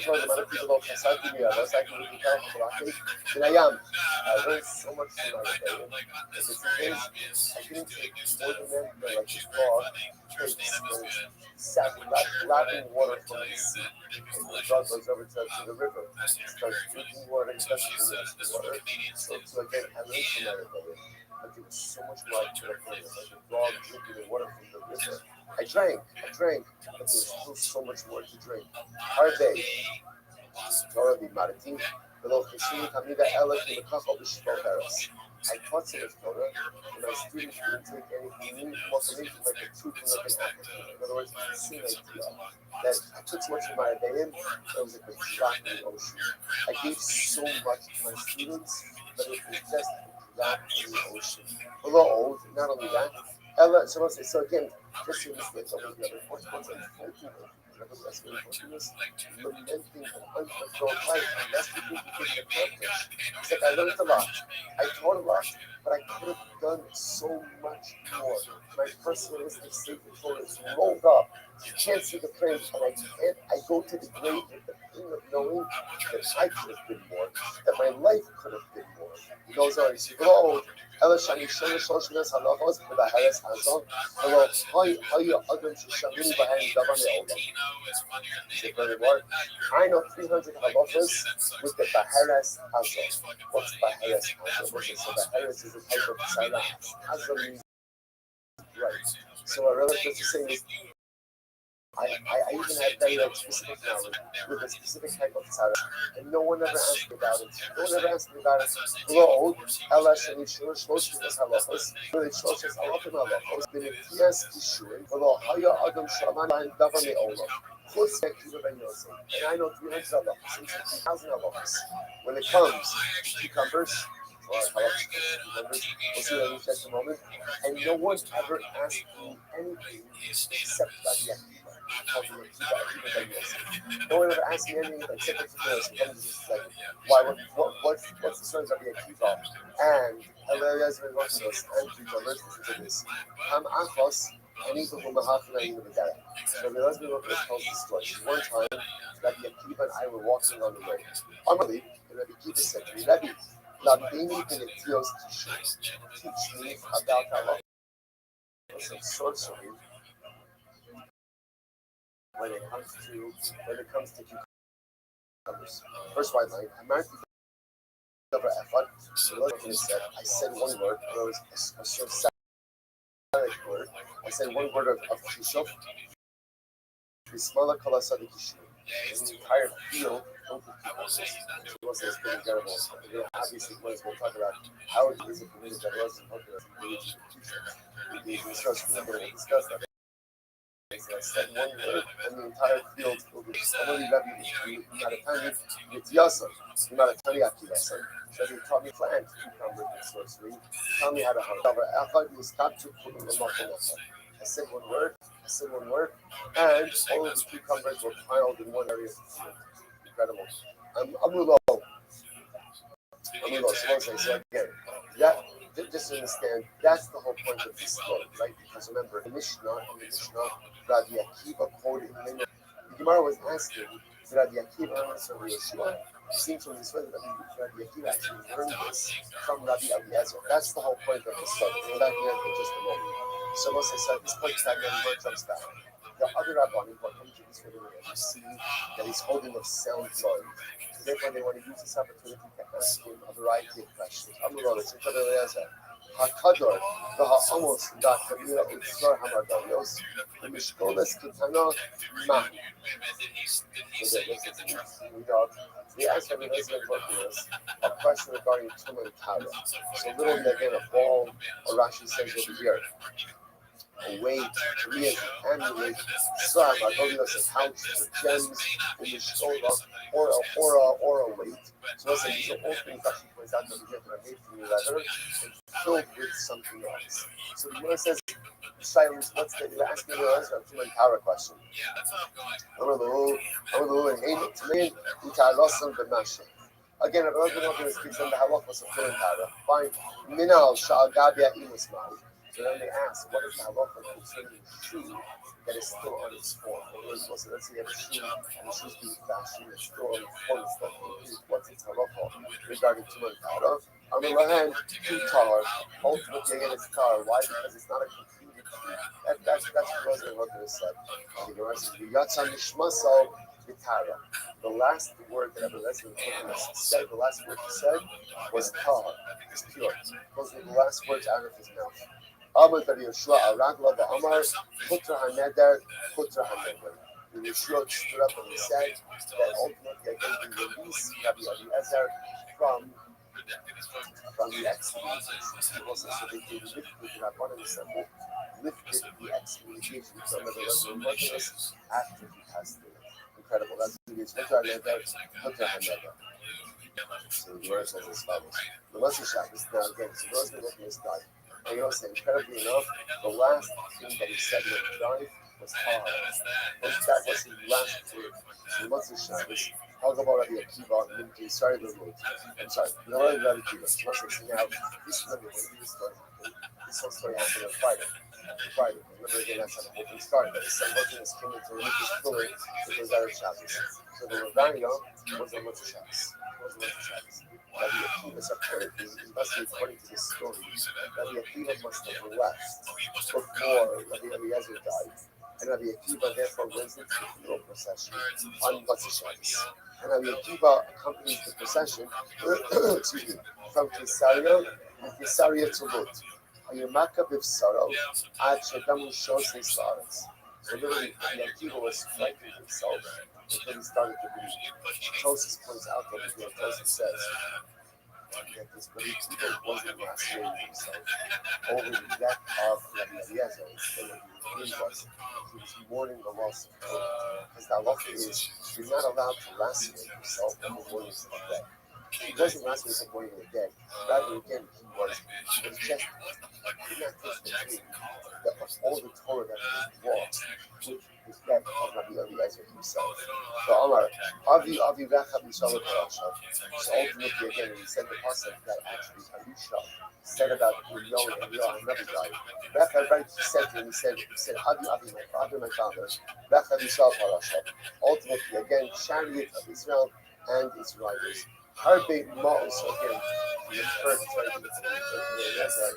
tell the amount of people don't pass out to me? I was like, I am. I learned so much from my rebellion. But the thing is, I didn't take more than them, but like this dog takes when sat lapping water from the sea. And the dog goes over to the river, starts drinking water, he doesn't finish the water. So again, I learned from my rebellion. But there was so much more I could have learned. Like a dog drinking the water from the river. I drank, but there was still so much more to drink. Harbe, Torah Maratim, below Kishini Kamida Ella Kimakaho Bishpokeros. I taught so much Torah, and my students didn't take anything more from me like a truth and like an application. In other words, it's the same idea that I took so much of my Rebbeim, it was like a drop in the ocean. I gave so much to my students, but it was just a drop in the ocean. A little old, not only that. Ella, so again, just in this way, the other fourth ones and 14 that's really important is lamenting an unfulfilled life, and that's the thing you can accomplish. It's like I learned a lot, I taught a lot, but I could have done so much more. My personalistic sacred Torah is rolled up. You can't see the print, and I go to the grave with the pain of knowing that I could have been more, that my life could have been more. He goes on, he says, "Oh, Ella shani shani shoshnas halachos b'dahares hazon, hello, hay adam sheshamini b'hem davar me'olam." I know 300 halachos with the baharas hazon. What's baharas hazon? So baharas is a type of tzara. Hazon means right. So what relative is saying is, I even had very specific knowledge with a specific type of tzara, and no one ever asked me about it. No one ever asked me about it. Hello, Ella Shani Shur Shlosh Minas Halachos, really Shlosh Halachim Halachos, Benetias Kishuin, Hello, Haya Adam Shaman and Davar Me'olam. Chutz Mekiva Ben Yosef, and I know 300 halachos, 3,000 halachos. When it comes to cucumbers, we'll see that in just a moment, and no one ever asked me anything except about the no one ever asked me anything except what's the stories of the Akiva? And Eliezer wants us and cucumbers, listen to this. Ham Achos, and even from the Hafna in the Dara. So the Eliezer tells the story. One time, Rabbi Akiva and I were walking on the road. Amali, and Rabbi Akiva said to me, Rabbi, Labdini Benetios teach me about Allah. Some sorcery when it comes to cucumbers. First white line, I'm married to Ephod. So I said one word, there was a sort of Semitic word. I said one word of Kishof. Bismillah Kala Sadi Kishu. And the entire field of the cucumbers. It was pretty terrible. Obviously, we'll talk about how it is permitted that wasn't the instruction we're going to discuss that. So I said one word, and the entire field will be only Rabbi Maratani with Yasa, Maratani Akilasa. So he taught me plant cucumbers and sorcery, taught me how to hunt. Echad was not to put in the Makomasa. I said one word, and all of the cucumbers were piled in one area. Incredible. Amulo. So again, that just understand that's the whole point of this story, right? Because remember, in the Mishnah, Rabbi Akiva quoted the Gemara was asking, Rabbi Akiva answered Yeshua. It seems from this way that Rabbi Akiva actually learned this from Rabbi Eliezer. That's the whole point of the story. We'll back here in just a moment. So Moses said, this point back and word comes back. The other Rabbanim who are coming to this video, you see that he's holding a sound mind. So therefore, they want to use this opportunity to ask him a variety of questions. Amuronis, Hakador, the Ha'amos, the Kamila, Utsar Hamadarios, the Mishkolas Kitana, Ma. They asked Rabbi Eliezer a question regarding Tumah and Tara. So literally, again, a ball, or Rashi says over here, a weight, an amulet, slab, a pouch for gems, a mishkola, or a weight. So let's say these are all things that she points out over here that are made from leather and filled with something else. So the Gemara says, silence, what's the, you're asking the answer to my power question. Again, I'm not going to speak on the halachos of Turin Tara. Fine. Minal Sha'agabia Imusmai. So then they ask, what is the halacha concerning a shoe that is still on its form? Let's say you have a shoe and the shoe's being fashioned, it's still on its form stuff. What's its halacha regarding Turin Tara? On the one hand, tar, ultimately again it's tar. Why? Because it's not a completed shoe. That's what Rosman said. The Gemara says, Yatzan Nishmasal Vitara. The last word that Abelazar said, the last word he said was tar. It's pure. Those were the last words out of his mouth. Amar Rabbi Yeshua Aragla Ba'amar Putra HaNeder Putra HaNeder. Rabbi Yeshua stood up and he said that ultimately again we release Rabbi Eliezer from the excommunication. So they lifted the Rabbanim Assembly, lifted the excommunication from the Muslims after he passed away. Incredible. That's what it is. Putra HaNeder. So the verse says as follows. The Muslim Shabbos, now again, so those who look at this died. And you know, say, incredibly enough, the last thing that he said when he died was hard. That was his last word. So the Muslim Shabbos, talk about Rabbi Akiva, and he started the road. I'm sorry, you know what Rabbi Akiva, the Muslim say now, this is when this story happened. This whole story happened on Friday. Remember again, that's how the whole thing started. The son was came into religious story, which was Erev Shabbos. So the Ravania was the Muslim Shabbos. Rabbi Akiva separated. He must be according to this story. Rabbi Akiva must have left before Rabbi Eliezer died. And Rabbi Akiva therefore went into the funeral procession on Motzei Shabbos. And Rabbi Akiva accompanies the procession from Caesarea to Lud. Ayamaka b'Saro ad shedamu shos his. So literally, Rabbi Akiva was striking himself until he started to bleed. Joseph points out that here, Joseph says that this Rabbi Akiva wasn't lacerating himself over the death of Rabbi Eliezer instead of the was. He was mourning the loss of hope. Because the halacha is, you're not allowed to lacerate yourself over mourning of the dead. He wasn't lacerating himself mourning the dead. Rather, again, he was just could not take the pain of all the Torah that was brought with his death of Rabbi Eliezer himself. So Omar, Avi Recha B'Shalom Parasha. So ultimately, again, he said the pasuk that actually Elisha said about Uriah and another guy. Recha, right? He said, Avi my father, Recha B'Shalom Parasha. Ultimately, again, chariot of Israel and its riders. Harbe Ma'os again, he referred to Eliezer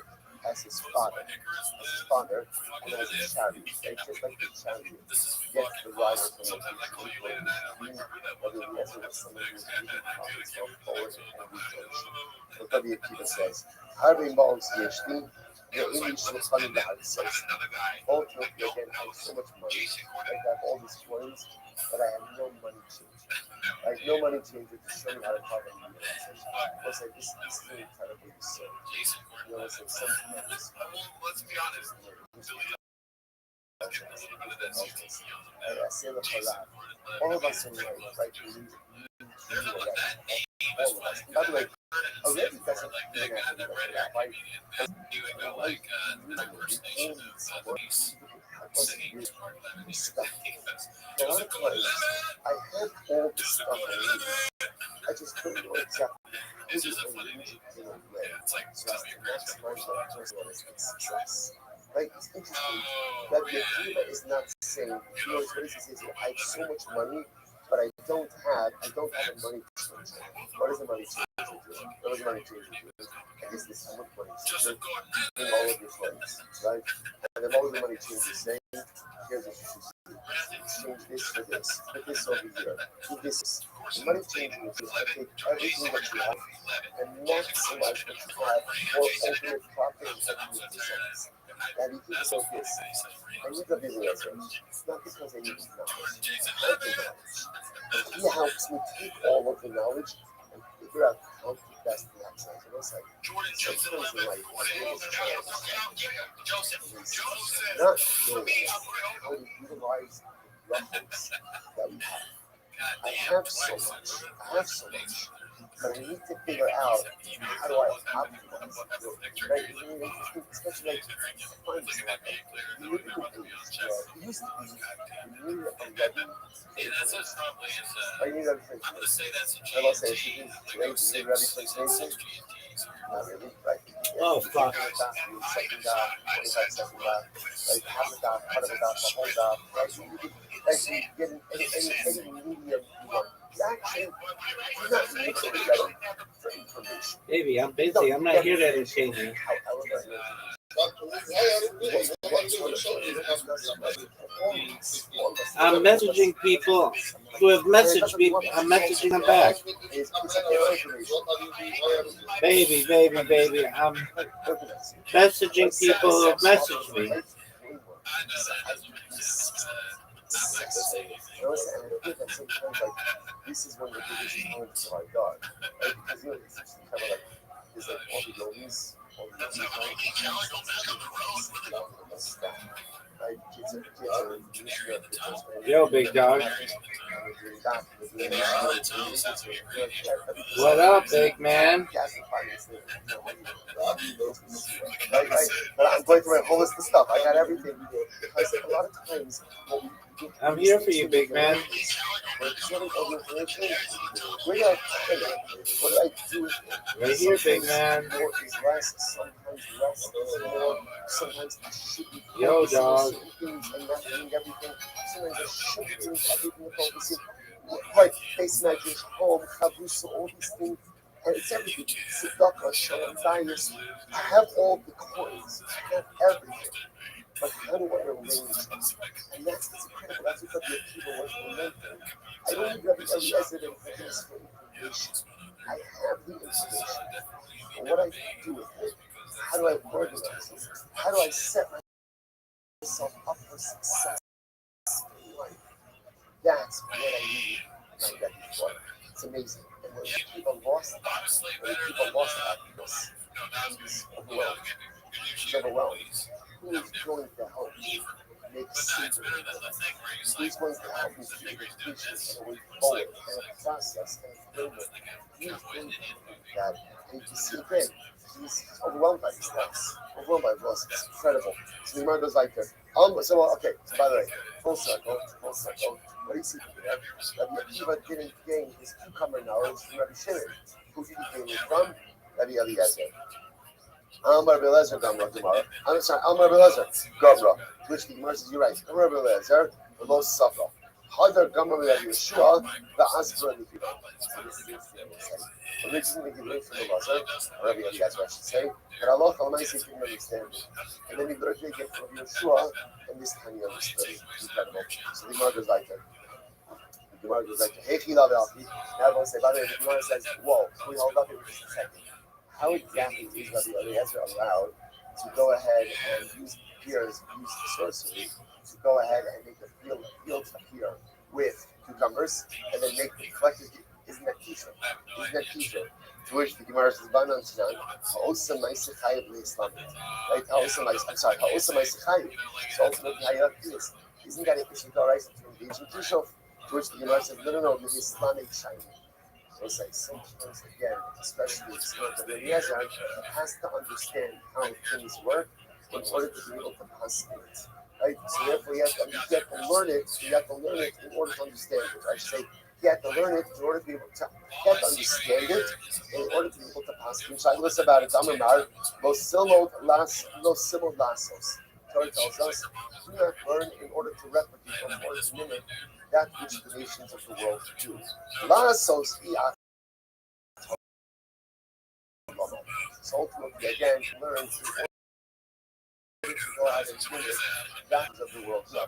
as his father, and as a chariot. Right? Just like the chariot gets the rider from the future, Rabbi Eliezer was someone who was moving from himself forward in every direction. What Rabbi Akiva says, Harvey Ma'os Yeshvi, the English was funny the Harisos. Ultimately, again, I have so much money. I have all these coins, but I have no money changer. I have no money changer to show me how to talk about the I was like, this is incredibly absurd. You know, it's like sometimes. Let's be honest. I say the Torah. All of us are right? We need to all of us. And by the way, already doesn't even have to look at that. Like, stuff. A lot of times, I have all the stuff I need. I just don't know exactly who to arrange it in a way so as to maximize my personal success. Like, it's interesting that the Akiva is not saying, you know, it's what he says here, I have so much money, but I don't have the money to change it. What does the money change it to? What does the money change it to? I guess this is what money changes. In all of your friends, right? And then all of the money changes, saying, here's what you should do. Exchange this for this. Put this over here. Do this. The money changing is I take everything that you have and maximize what you have for ultimate profit and ultimate results. And he keeps saying this. I need to be realized. It's not because I need knowledge. I have the knowledge. And he helps me take all of the knowledge and figure out how to best maximize it. It's like sometimes in life, the biggest challenge is not knowing how to utilize the records that we have. I have so much. But I need to figure out how do I optimize it. Right? It's really interesting, especially like funds. You live in an age where it used to be you needed a ready I need everything. I will say it should be great. You need ready for information. Not really, right? Oh, fuck. Second dot, 25-second dot, like half a dot, part of a dot, the whole dot, right? So you can actually get any medium you want. Actually, you're not really ready for information. Baby, I'm busy. I'm not here to entertain you. I'm messaging people who have messaged me. I'm messaging them back. Baby. I'm messaging people who have messaged me. This is one of the biggest challenges of our dog. Right? Because you know, it's kind of like, there's like all the yonis, Yo, big dog. What up, big man? Right? But I'm going through a whole list of stuff. I got everything. Because a lot of times, I'm here for you, big man. Where do I put it? What do I do with it? Right here, big man. More is less. Sometimes less is more. Sometimes I should be Yo, dog. things and not doing everything. Sometimes I should be doing everything and focusing. Right, face magic, home, kabusa, all these things. And it's everything. Tzedakah, shalom, bias. I have all the coins. I have everything. But how do I arrange them? And that's what's incredible. That's what the people was remembering. I don't need every resident produce for information. I have the information. But what I do with it, how do I organize it? How do I set myself up for success in life? That's what I need my Becky for. It's amazing. And when people lost happiness, he's overwhelmed. He's overwhelmed. Who is going to help me make sense of it? Who's going to help me keep patience and a way forward and a process and a framework? He's going to do that. And you see again, he's overwhelmed by these loss. Overwhelmed by loss. It's incredible. So the man goes like this. So by the way, full circle. What do you see from there? Rabbi Akiva didn't gain his cucumber knowledge from Rabbi Shimon. Who did he gain it from? Rabbi Eliezer. Amar Belezer Gamra Gemara. I'm sorry, Amar Belezer Gamra. Which the Gemara says you're right. Amar Belezer, the most suffer. Hadar Gamra Rabbi Yeshua, the Asbra Nikiva. So this is the originally he learned from the Lazar, Rabbi Eliezer, I should say. But Allah Almighty didn't understand it. And then he learned it again from Yeshua, and this time he understood it. Incredible. So the Gemara goes like that. The Gemara goes like, hey, Chila Velfi. Now everyone say, by the way, the Gemara says, whoa, can we hold up here for just a second? How exactly is Rabbi Eliezer allowed to go ahead and use peers, use the sorcery, to go ahead and make the fields appear with cucumbers, and then make the collected? Isn't that kosher? To which the Gemara says, "Banan Sinan, ha'osa ma'isechayim le'Islam." Right? I'm sorry, ha'osa ma'isechayim. So ultimately, how you have to do this? Isn't that if you go right to engage in kosher? To which the Gemara says, no, the Islamic shining. say sometimes again, especially the Eliezer has to understand how things work in order to be able to pass it. Right? So therefore you have to learn it, you have to learn it in order to understand it. I should say you have to learn it in order to be able to you have to understand it in order to be able to pass it. So I listen about it. I'm about los simul lasos. Torah tells us, do not learn in order to replicate or to mimic that which the nations of the world do. Lasos so ultimately, again, learn in order to go out and mimic that of the world. So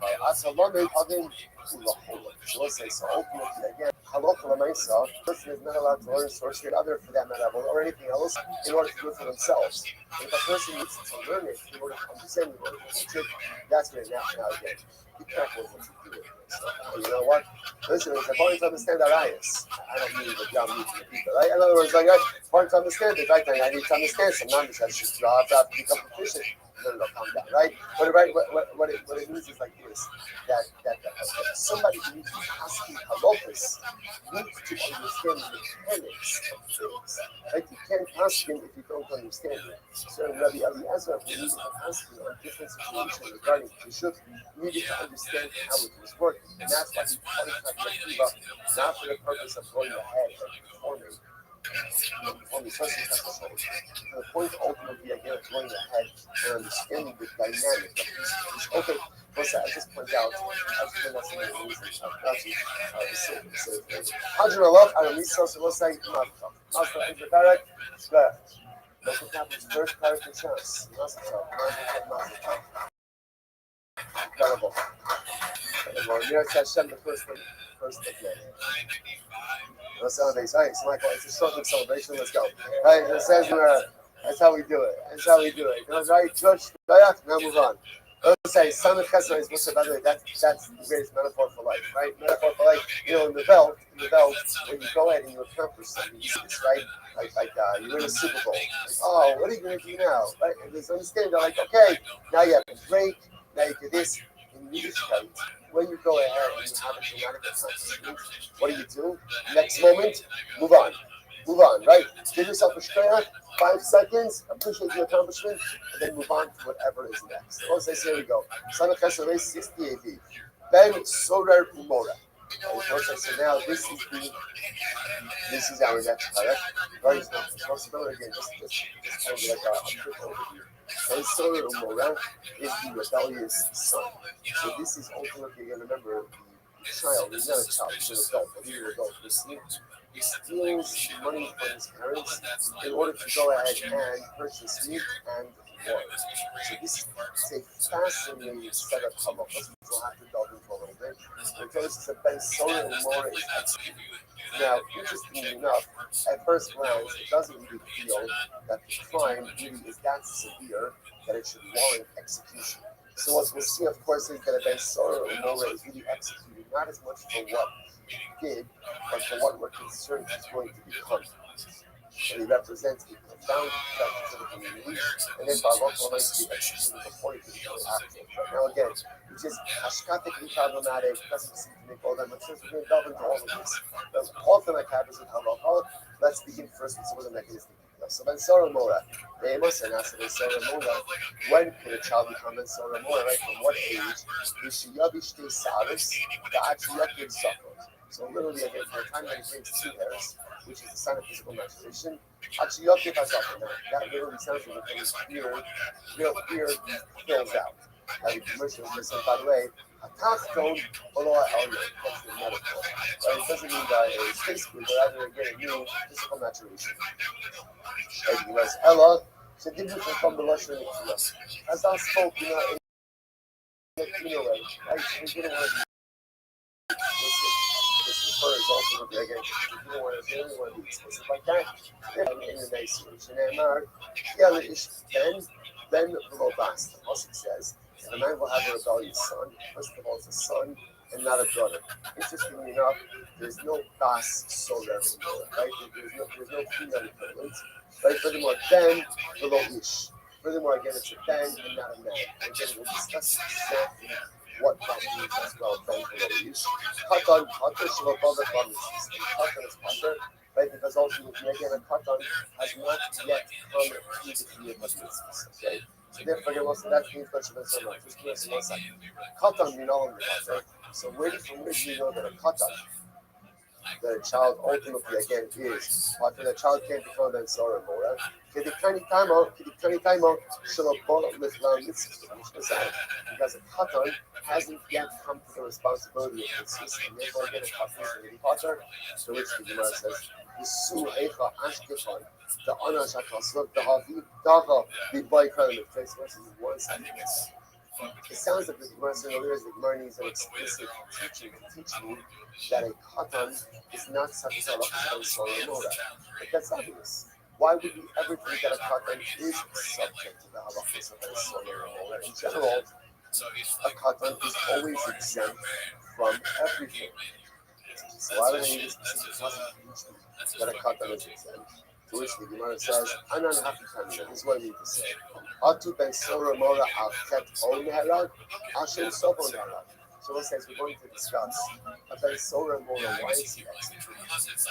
let's say, so ultimately, again, halacha myself, person is not allowed to learn sorcery, other for that matter, or anything else, in order to do it for themselves. And if a person needs to learn it in order to understand, in order to teach it, that's where now again, be careful what you do with it. So, you know what? Listen, it's important to understand our ayahs. I don't mean the dumb meat to the people, right? In other words, like, it's important to understand it, right? I need to understand some numbers. I should have to become proficient. No, calm down, right? What it means is like this: that somebody who needs to be asking halachas needs to understand the mechanics of things. Right? You can't ask him if you don't understand it. So Rabbi Eliezer, who needed to ask him on different situations regarding Kishuf, needed to understand how it was working, and that's why he qualified Yeshiva not for the purpose of going ahead and performing such and such a the point ultimately again of going ahead and understanding the dynamic of this. Okay, plus I just point out, I just point out some of the reasons. Hadron Allah, I don't need social, let's say, Master Barak, local campus, first character chance. Incredible. Nearest Hashem, the first of May. Let's celebrate. All right, so Michael, it's a short celebration. Let's go. All right, it says that's how we do it. That's how we do it. Right, George, now move on. Let's say son of Chesed is what's another. That's the greatest metaphor for life, right? Metaphor for life. You know, in the belt, when you go ahead and you accomplish something, you see this, right? Like you win a Super Bowl. Like, oh, what are you going to do now? Right? And there's understanding. They're like, okay, now you have a break. Now you do this. And you just right. When you go ahead and you have a dramatic accomplishment, what do? Next moment, move on. Move on, right? Give yourself a shkoyach, 5 seconds, appreciate the accomplishment, and then move on to whatever is next. So let's say, here we go. Son of Chesed, 60 AD. Ben Sorer Umora. So now this is our next correct? Very small responsibility again, just kind of like a quick overview. And Sorer Umora is the rebellious son. So this is ultimately, again, remember, the child is not a child, he's an adult, but he's an adult. He steals money from his parents in order to go ahead and purchase meat and water. So this is a fascinating set of halachos, which we'll have to delve into a little bit. Because it's a Ben Sorer Umora is executed. Now, interestingly enough, at first glance, it doesn't really feel that the crime really is that severe that it should warrant execution. So what we'll see, of course, is that a Ben Sorer Umora is really executed not as much for what he did, but for what we're concerned he's going to become. And he represents a profound threat to the community, and then by local rights to be executed before he can become actual threat. Now again, which is hashkatically problematic, doesn't seem to make all that much sense. We're going to delve into all of this. The ultimate happens with halacha. Let's begin first with some of the mechanistic details. So Ben Sorer Umora, Amos and Asa Ben Sorer Umora. When could a child become Ben Sorer Umora? Right? From what age? Vishiyavish de Saris, the Achiyakid Sokot. So literally, again, from the time that he brings 2 hairs, which is a sign of physical maturation, Achiyakid Hasakot. That literally sounds like his real beard fills out. Now the commercial is by the way, a tachton below elyon. That's the metaphor. Right? It doesn't mean that it's physically, but rather again, it means physical maturation. And he goes, Ella, so give you from the Russian as I spoke, in a way, right? So we didn't want to be this refers ultimately again. We didn't want to do anyone to be explicit like that. In the next situation, then below bas. The Pasuk says, and the man will have a rebellious son. First of all, it's a son and not a brother. Interestingly enough, there's no bas solar, right? There's no female equivalent. Right? Furthermore, then below ish. Furthermore, again, it's a then and not a man. Again, we'll discuss exactly what that means as well. Then below ish. Katan, Pater, Shabbat, Katan is Pater. right? Because ultimately, again, a katan has not yet come to the Kriya Mitzvahs, okay? So therefore, again, also that means that Shabbat so much. Just give us 1 second. Katan, we know him, right? So from where do you know that a katan, that a child ultimately again is, but the child can't become Ben Sora Mora. Kedikani Taimo Shalabot Liflam because a katan hasn't yet come to the responsibility of its and therefore again a katan is the potter, to which the Gemara says, Yisu Eicha Ashkefan, the Anash Akasluk, the Havi Dava, the Baikran, the place verses in 1 second. It sounds like the Gemara saying earlier is the Gemara needs an explicit teaching to teach me that a katan is not such a halakha Sora Mora. But that's obvious. Why would we ever think that a katan is subject to the halachas of Sora Mora? In general, a katan is always exempt from everything. So why would I need this that a katan is exempt? To which the Gemara says, Anan Hakitamina, this is what I need to say. Atu ben Sora Mora al Ket O Neherag, Ashem Sobo Neherag. So it says we're going to discuss about Sora Mora, why is he executed?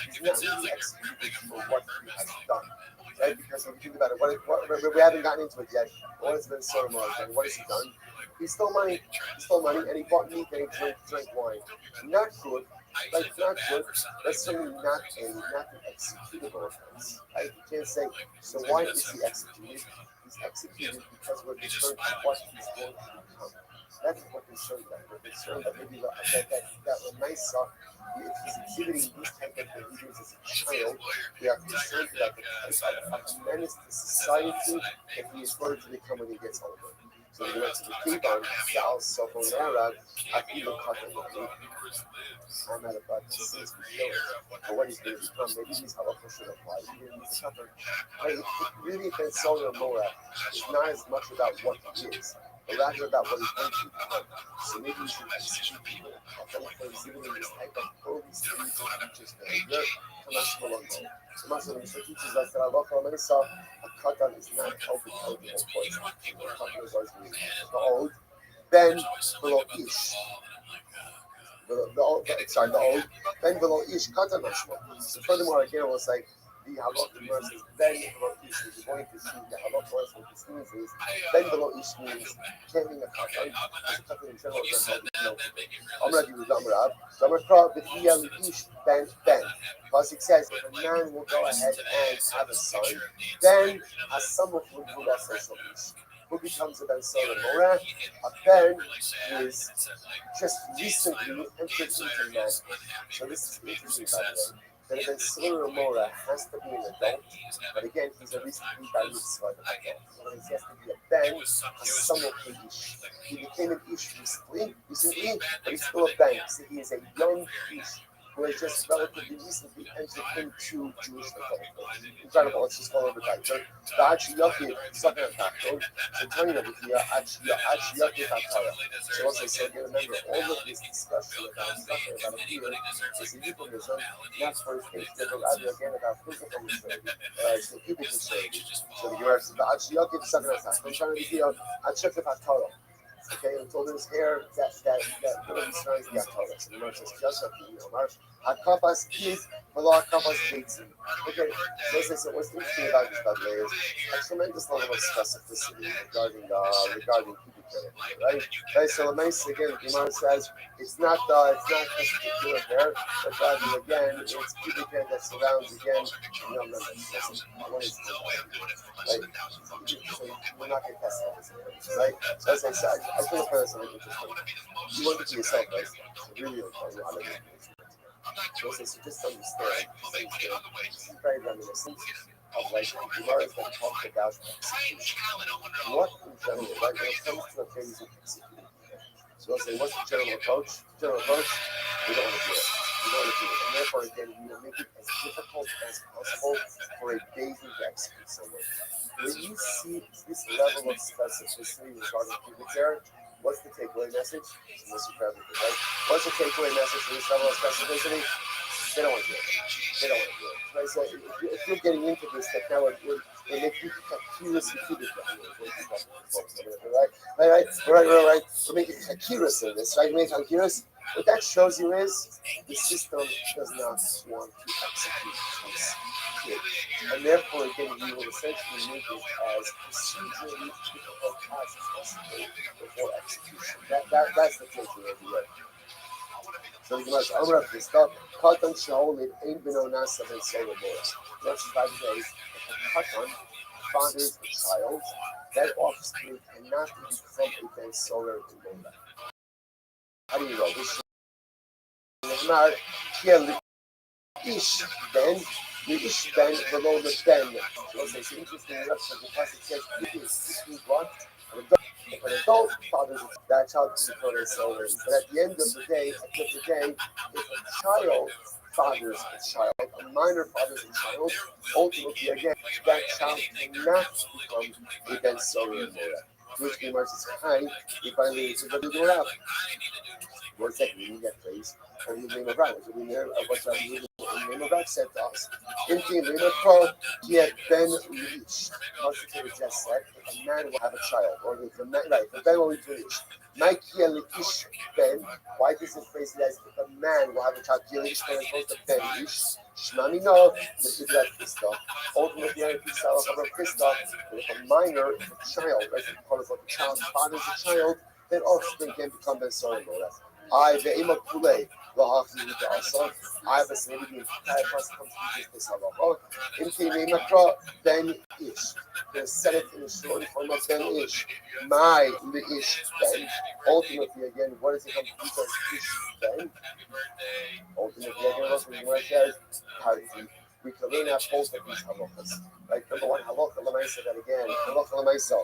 He's not really executed for what he has done. Right? Because if you think about it, we haven't gotten into it yet. What has been Sora Mora done? What has he done? He stole money. And he bought meat and he drank wine. Not good. Like not good. That's certainly not an executable offense. Right? You can't say, so why is he executed? He's executed because we're concerned with what he's going to become. That's what we're concerned about. We're concerned that maybe that Lamaisa, if he's exhibiting these type of behaviors as a child, we are concerned about the type of menace to society that he is going to become when he gets older. So we went to the Kiban, Sal, Sofo, Narad, Akiva, Katan, I'm at about 6 years, but what he's going to become, maybe he's halacha should apply. It really, Ben Sola Mora is not as much about what he is, but rather about what he's going to become. So maybe you should execute people. Exhibiting this type of early stages of teacher's behavior, Kamash Malongo. Kamash Malongo teaches us that halacha Mesa, a katan is not healthy poison. A katan is always going to be the old, then below ish. The old Ben below ish katan mashma. So furthermore, again, it was like the halakha verse is Ben below ish. If you're going to see the halakha verse, what this means is Ben below ish means carrying a katan. Because a katan in general is not healthy. I'm going to give you the Amrav. The Amrav b'chiyah ish Ben. Pasuk says if a man will go ahead and have a son, then a son will also ish. Who becomes a Ben Sora Mora? A Ben is just recently entered into manhood. So this is interesting, by the way. That a Ben Sora Mora has to be an adult, but again, he's a recently by mitzvah adult. So he has to be a Ben, a somewhat ish. He became an ish recently, but he's still a Ben. So he is a young ish who has just relatively recently entered into Jewish adulthood. Incredible. Let's just go over that. So the Achiyaki, second attack code. So turning over here, Achiyaki Fatara. So also, so again, remember, all of this discussion about a fear is a euphemism, not for faith, but rather again about physical maturity, so people maturity. So the Gemara says, the Achiyaki, second attack. So turning over here, Achiyaki Fatara. Okay, and so there's hair that really surrounds the Torah. So the Gemara says, just like the Omar, Hakapas is below Hakapas gates. Okay, so what's interesting about this, by the way, is a tremendous level of specificity regarding pubic hair, right? So the nice again, the Gemara says it's not just particular hair, but rather again, it's pubic hair that surrounds again the young members. Right? So we're not going to test that, right? So as I said, I feel like that's something interesting. You want it to yourself, right? So really, so just understand, this is very reminiscent of like the Gemara that talked about execution. What in general, right? When it comes to things of executing. So I'll say, what's the general approach? We don't want to do it. And therefore, again, we will make it as difficult as possible for a baby to execute someone. When you see this level of specificity regarding pubic hair, what's the takeaway message? Unless you grab it, right? What's the takeaway message for this level of specificity? They don't want to do it. Right? So if you're getting into this, that now it makes you curious and pubic hair. Right. We're making curious in this, right? You make curious. What that shows you is the system does not want to execute this kid. And therefore, again, we will essentially make it as procedurally difficult as possible before execution. That's the thinking of the way. So the Gemara's Amr of this stuff, Katan Shaolid ain't been on Nasa and Solar Boys. Let's try today. Katan fathers a child, that offspring cannot become a Ben Solar in Mola. How do you know this? Gemara, here, Ish Ben, the Ish Ben below the Ben. So it's interesting enough that the passage says, this is what? An adult fathers that child to become a solar. But at the end of the day, if a child fathers a child, a minor fathers a child, ultimately again, that child cannot become a Ben Solar in Mora. Which the Gemara says, hi, we finally answered what we do have. 1 second, we need that phrase. And the name of God, so we know what's the name of God said to us. In the name of God, yet Ben reached. Constantine just said, if a man will have a child, or if a man, right, if a Ben will reach. Nike Likish Ben, why does it phrase it as if a man will have a child? Kilish Ben is supposed to Ben reach. Shmami no, the Kidrat Krista. Ultimately, I think Salah of Krista, if a minor, if a child, right, call it like a child, father's a child, then offspring can become Ben Solar. I the Ima Kule, the Asa, I have a maybe the entire person comes to this halacha. In the Makra, Ben Ish. The Senate in the short form of Ben Ish. My the Ish Ben. Ultimately, again, what does it come to as Ish Ben? Ultimately, again, what the says, parity. We can learn out both of these halachas. Right? Number one, halacha lemaisa, that again, halacha lemaisa.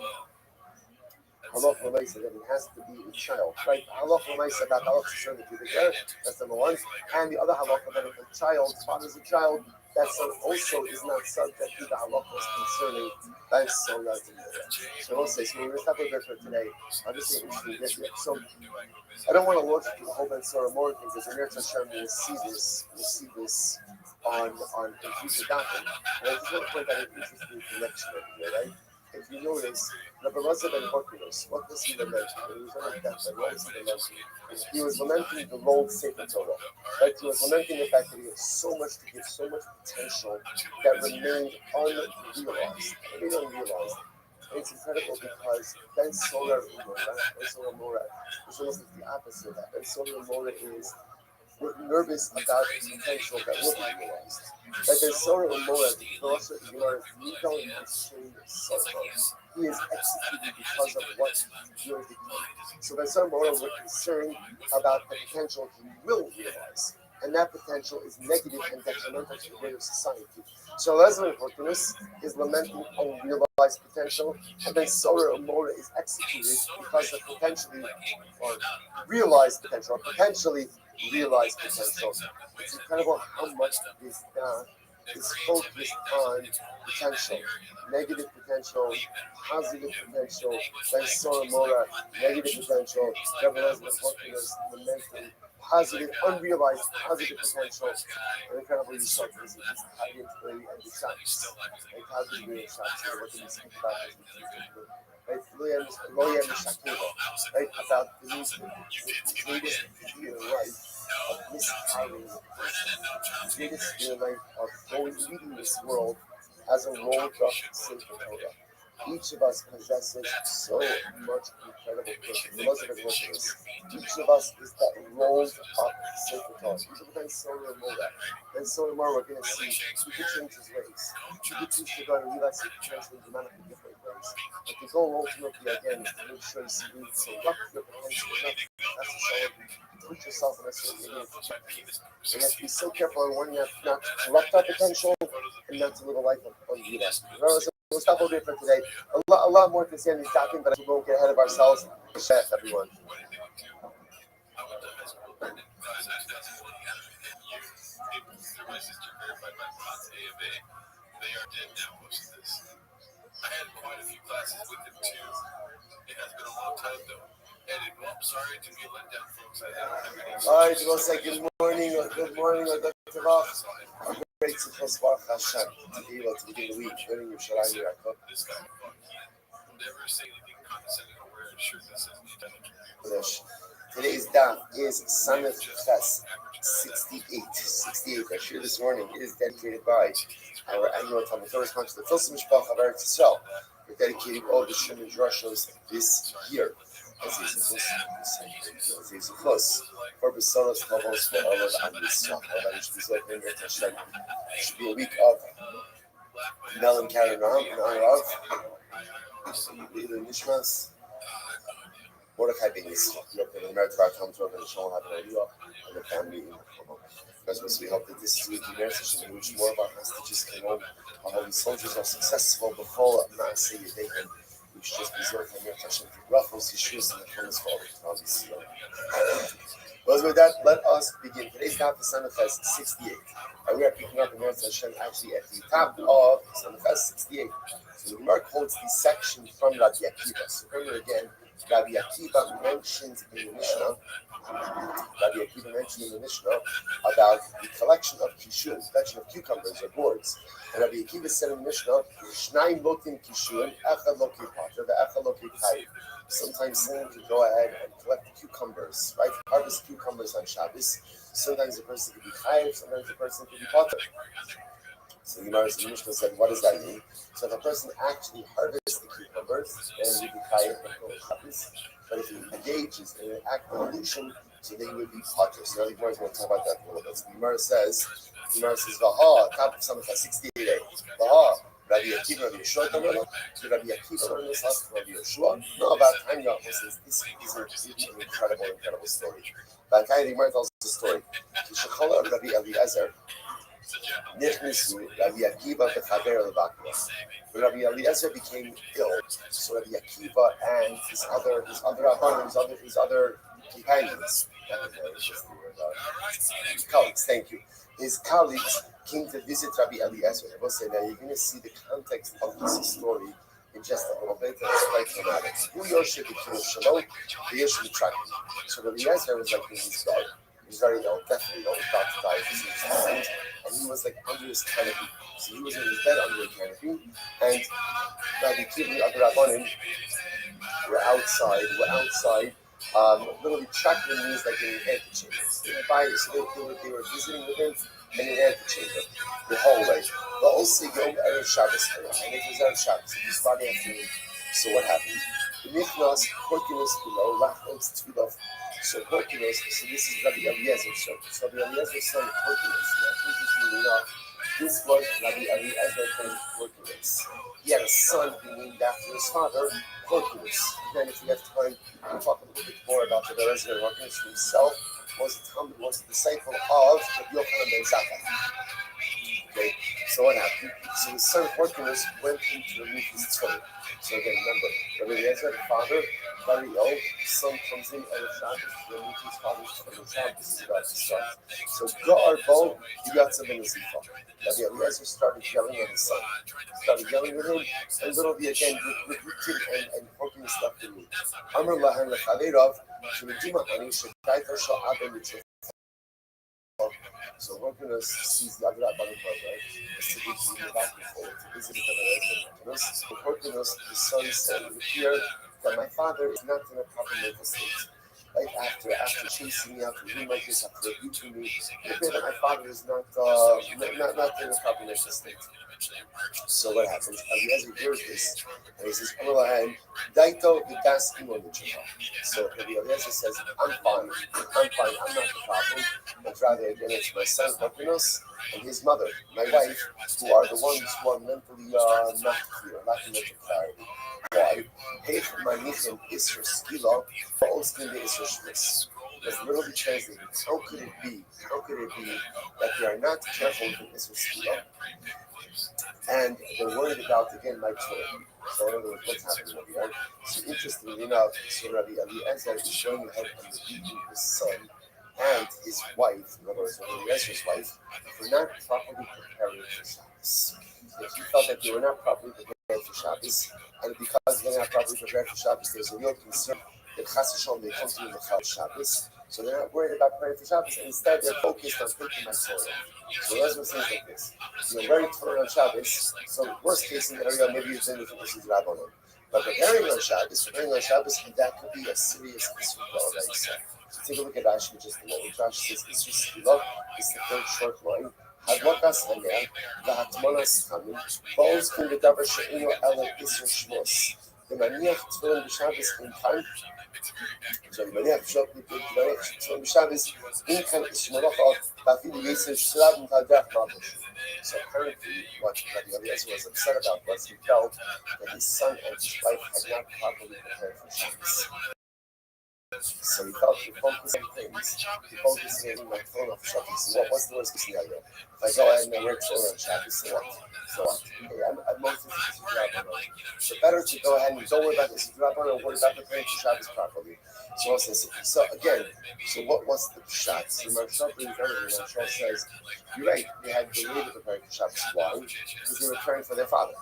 Halacha lemaisa, that it has to be a child, right? Halacha lemaisa, that halacha showing the pubic hair, that's number one. And the other halacha, that if a child fathers a child, that son also is not subject to the halachas concerning that son as the mother. So we'll say, so we're going to stop over for today. I'll just say interesting get here. So I don't want to launch into the whole Ben Sora more things, because in Eretz Hashem we'll see this on in future doctrine. And I just want to point out an interesting connection over here, right? If you notice, the Baraza Ben Horkinos, what was he lamenting? He was lamenting that, what was he lamenting? He was lamenting the Lord Sefer Torah. Right? He was lamenting the fact that he had so much to give, so much potential that remained unrealized. Unrealized. And it's incredible because Ben Solar Mora is almost like the opposite of that. Ben Solar Mora is we're nervous about the potential that will be realized. That there's Sora Umora, the philosopher of Gemara, Nico and Hashim Sofer. He is executed because of what he will become. So Ben Sora Umora, we're concerned about the potential he will realize. And that potential is negative and detrimental to the greater society. So Leslie Hortonus is lamenting unrealized potential, and then Sora Umora is executed because of potentially or realized potential, or potentially realized potential. It's incredible how much this is focused on potential, negative potential, positive potential, then Sora Mora, negative potential, nevertheless, the mental, positive, unrealized positive potential, and incredible you saw this hiding and the shots, and how to be shots, what do we speak about this? Right, Loya Mishakiva, right, about the greatest fear life of miscarrying the person, the greatest fear life of leading this world as a rolled up Sefer Torah. Each of us possesses so much incredible goodness. Most of us look at this. Each of us is that rolled up Sefer Torah. Each of us is so more that. And so more we're going to see he could change his ways. He could teach the God and realize he could transform dramatically different ways. But the goal ultimately again is to make sure you see so luck your potential enough. That's the show. Put yourself in a certain way. And you have to be so careful when you have not to corrupt our potential and not to live a life of unrealized. We'll stop over here for today. A lot more to say on these doctrines, but we won't get ahead of ourselves. Chef, everyone. My sister verified my thoughts A of A. They are dead now, most of this. I had quite a few classes with them too. It has been a long time though. And I'm sorry to be let down, folks. I don't have any. All right, we'll say good morning or Dr. Roth. I'm great to post Baruch Hashem to be able to begin the week learning your Sharai Yaakov. This guy fuck. Never say anything condescending or wear a shirt that says Today's daf is Samech Ches 68. 68. I shared this morning. It is dedicated by our annual Talmud Torah sponsor, the Tilsim Mishpach of Eretz Yisrael. We're dedicating all the Shem and Drushos this year. As is close. For Besoros Kavos for all of Am Yisrael. It should be a week of Mel and Karen Ram in honor of Leila Nishmas. Mordechai Ben Yisrael, grew up in the American Talmud Torah and Shalom Habanayua, and the family in Komo. As we hope that this week in Eretz in which more of our hostages came home, our holy soldiers are successful before Maaseh Yedeihem, which just preserve from your Hashem for Brachos, Yeshua, and the promise for all the Klal Yisrael. Well, with that, let us begin. Today's daf is Sanefes 68. And we are picking up in Eretz Hashem actually at the top of Sanefes 68. So the Gemara quotes the section from Rabbi Akiva. So remember again, Rabbi Akiva mentioned in the Mishnah about the collection of kishun, collection of cucumbers or gourds. And Rabbi Akiva said in the Mishnah, Shnaim lokim kishun, echad lokim pater, echad lokim kayu. Sometimes someone could go ahead and collect cucumbers, right? Harvest cucumbers on Shabbos. Sometimes a person could be chayiv, sometimes a person could be pater. So the Mishnah said, what does that mean? So if a person actually harvests the cucumbers, then he would be chayiv on Shabbos. But if he engages in an act of pollution, so then he would be pater. So now the Gemara is going to talk about that a little bit. So the Gemara says, Vaha, top of Samach 68. Vaha, Rabbi Akiva, Rabbi Yeshua, to Rabbi Akiva, Rabbi Yeshua. No, about Tanya, this is an incredible story. About Tanya, the Gemara tells us a story. Kishachola Rabbi Eliezer, Nichnisu Rabbi Akiva v'chaver levakra. When Rabbi Eliezer became ill, so Rabbi Akiva and his other companions, his colleagues, thank you. His colleagues came to visit Rabbi Eliezer. I will say now you're going to see the context of this story in just a little bit, and it's quite dramatic. Who Yoshe became Shalom, the Yoshe track. So Rabbi Eliezer was like in his bed. He was very ill, definitely ill, about to die, and he was like under his canopy. So he was in his bed under a canopy, and Rabbi Akiva and the other Rabbanim were outside. Literally tracking means like in an antechamber. So they were visiting with him in an antechamber, the hallway. But also Yom Erev Shabbos, and it was Erev Shabbos. It was Friday afternoon. So what happened? The Nichnas, Horkinus below, Lachos Tfilof. So Horkinus, so this is Rabbi Eliezer's son. So Rabbi Eliezer's son, Horkinus. Interestingly enough, this was Rabbi Eliezer called Horkinus. He had a son who named after his father, Horkinus. Then if we have time, we'll talk a little bit more about the Eliezer Horkinus himself. Was a disciple of Rabbi Yochanan ben Zakkai. Okay, so what happened? So his son Horkinus went in to remove his tongue. So again, remember, Rabbi Eliezer, the father, very ill, his son comes in Erev Shabbos to remove his father's tongue on Shabbos. This is about to start. So Ga'ar Bo, you got something to see for. Rabbi Eliezer started yelling at his son. Started yelling at him, and literally again, repeating and Horkinus stuff to me. Amr Lahan Lechaveirav, Shemedima Ani Shekaita Sha'abem Mitzvah. So Horkinus sees the Agra Banu right? To visit the So Horkinus, the son said here that my father is not in a proper mental state. Like after chasing me out to do like this, after abusing me, that my father is not in a proper mental state. So what happens? Eliezer hears this, and he says, Daito Vidas Imonichah. So Eliezer says, I'm fine, I'm not the problem. But rather, again, it's my son, Horkinus, and his mother, my wife, who are the ones who are mentally not clear, lacking mental clarity. Why? Hech Manichim Isra Skila, Oskin the Isra Shmis. That's literally translated. How could it be that they are not careful with the Isra Skila? And they're worried about, again, my children. So in other words, what's happening over here? So interestingly enough, so Rabbi Eliezer is showing how he's beating his son and his wife, in other words, Rabbi Eliezer's wife, for not properly preparing for Shabbos. If he felt that they were not properly prepared for Shabbos, and because they're not properly prepared for Shabbos, there's a real concern that Chas v'Shalom they come to the Shabbos. So they're not worried about preparing for Shabbos, and instead they're focused on taking my Torah. So that's what says like this. You're very Torah on Shabbos, so worst case scenario, maybe you're saying that this is Rabbanon. But preparing on Shabbos, that could be a serious issue for all that. take a look at Rashi just a moment. Rashi says, Isur Skila is the third short line. Hadlakas Hanea, Vahatmanas Kamin, Balls Kun the Davar She'inu Ela Isur Shmos. The Maniach Tfilin B'Shabbos in time. So the Maniach Tfilin B'Shabbos in time is Shmalacha, Bafil Yisur Shlab and Tadach Mabush. So apparently, what Rabbi Eliezer was upset about was he felt that his son and his wife had not properly prepared for Shabbos. So he felt he focused on things. He focused on my phone off Shabbos. So what was the worst case scenario? If I go ahead and I work phone on Shabbos, so what? So what? Okay, I'm mostly so better to go ahead and don't worry about this. If you're not going to worry about preparing for Shabbos properly. So also, so again, so what was the shot? So Marshall brings everything. Marshall says, you're right, they had delayed the preparing for Shabbos. Why? Because they were caring for their father.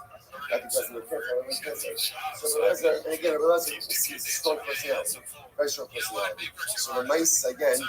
Not because they were caring for their kids. So Eliezer, and again, Eliezer is a strong personality. Very strong personality. So the mice, again,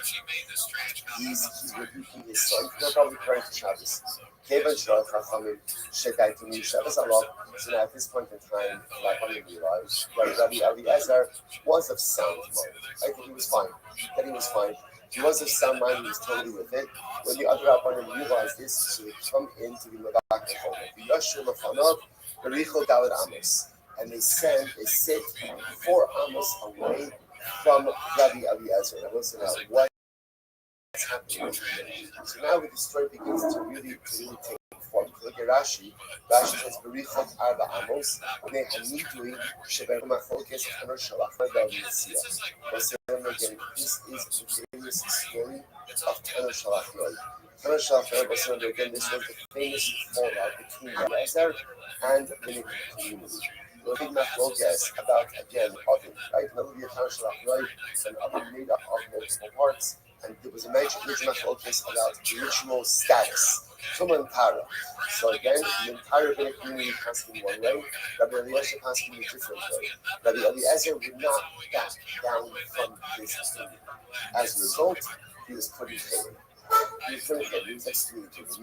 he's rebuking his son. They're probably preparing for Shabbos. Kevin Shloch Chachamim Shekai to me Shabbos Allah. So now at this point in time, Rabbi realized that Rabbi Eliezer was of sound mind. I think he was fine. That he was fine. He was of sound mind. He was totally with it. When the other Rabbanim realized this, so they come in to be Mavak Chol. The Yashur Lefanav Berichol Daled Amos, and they sit 4 Amos away from Rabbi Eliezer. Now listen now, what's happening? So now the story begins to really take form. Look at Rashi. Rashi says, "Berichot arba amos, ne hanidui sheberu machokes chaner shalach le'Rabbi Yisrael." Again, this is the famous story of Chaner Shalach Loi. Chaner Shalach Loi. Again, this was the famous fallout between Eliezer and the Nikkei community. The big machlokas about again oven, right? Melody Chaner Shalach Loi, an oven made up of multiple parts. And there was a major machlokas about the ritual status. Tuman Tara. So again, the entire Bnei community passed in one way. Rabbi Eliezer passed in a different way. Rabbi Eliezer would not back down from his opinion. As a result, he was put in favor. He was excommunicated. He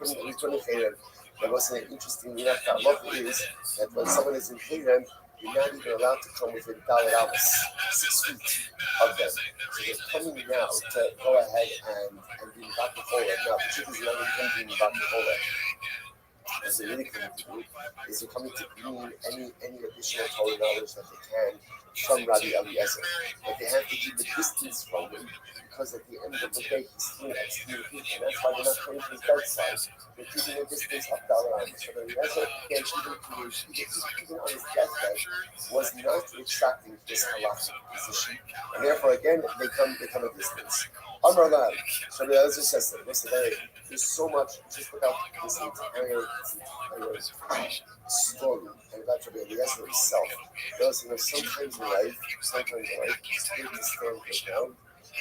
was put in favor. There was an interesting enough halacha is that when someone is in Hayden, you're not even allowed to come within Daled Amos, 6 feet of them. So they're coming now to go ahead and do Baka Kola. Now, the truth is not even doing Baka Kola. What they're really coming to do is they're coming to glean any additional Torah knowledge that they can from Rabbi Eliezer. But they have to keep a distance from him because at the end of the day, he's still excommunicated. And that's why they're not coming to his bedside. They're keeping a distance of Daled Amos. So Eliezer, again, even on his deathbed, was not retracting his halachic position. And therefore, again, they come a distance. Amar Lab. So Eliezer says that, listen, there's so much, just about this entire story and about Rabbi Eliezer himself. Listen, sometimes in life, it's good to stand your ground,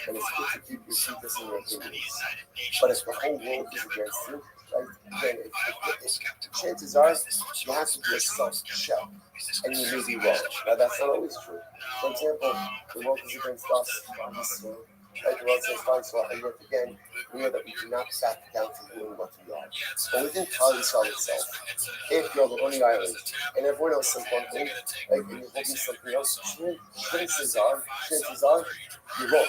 and it's good to keep your secrets and your opinions. But if the whole world is against you, right, then chances are you have to be a soft shell, and you may be wrong. Now, that's not always true. For example, the world is against us, like the world says, fine, so and yet again, we know that we do not back down from doing what we are. But within Klal Yisrael itself, if you're on the island and everyone else says one thing, like and you're holding something else, chances are you're wrong.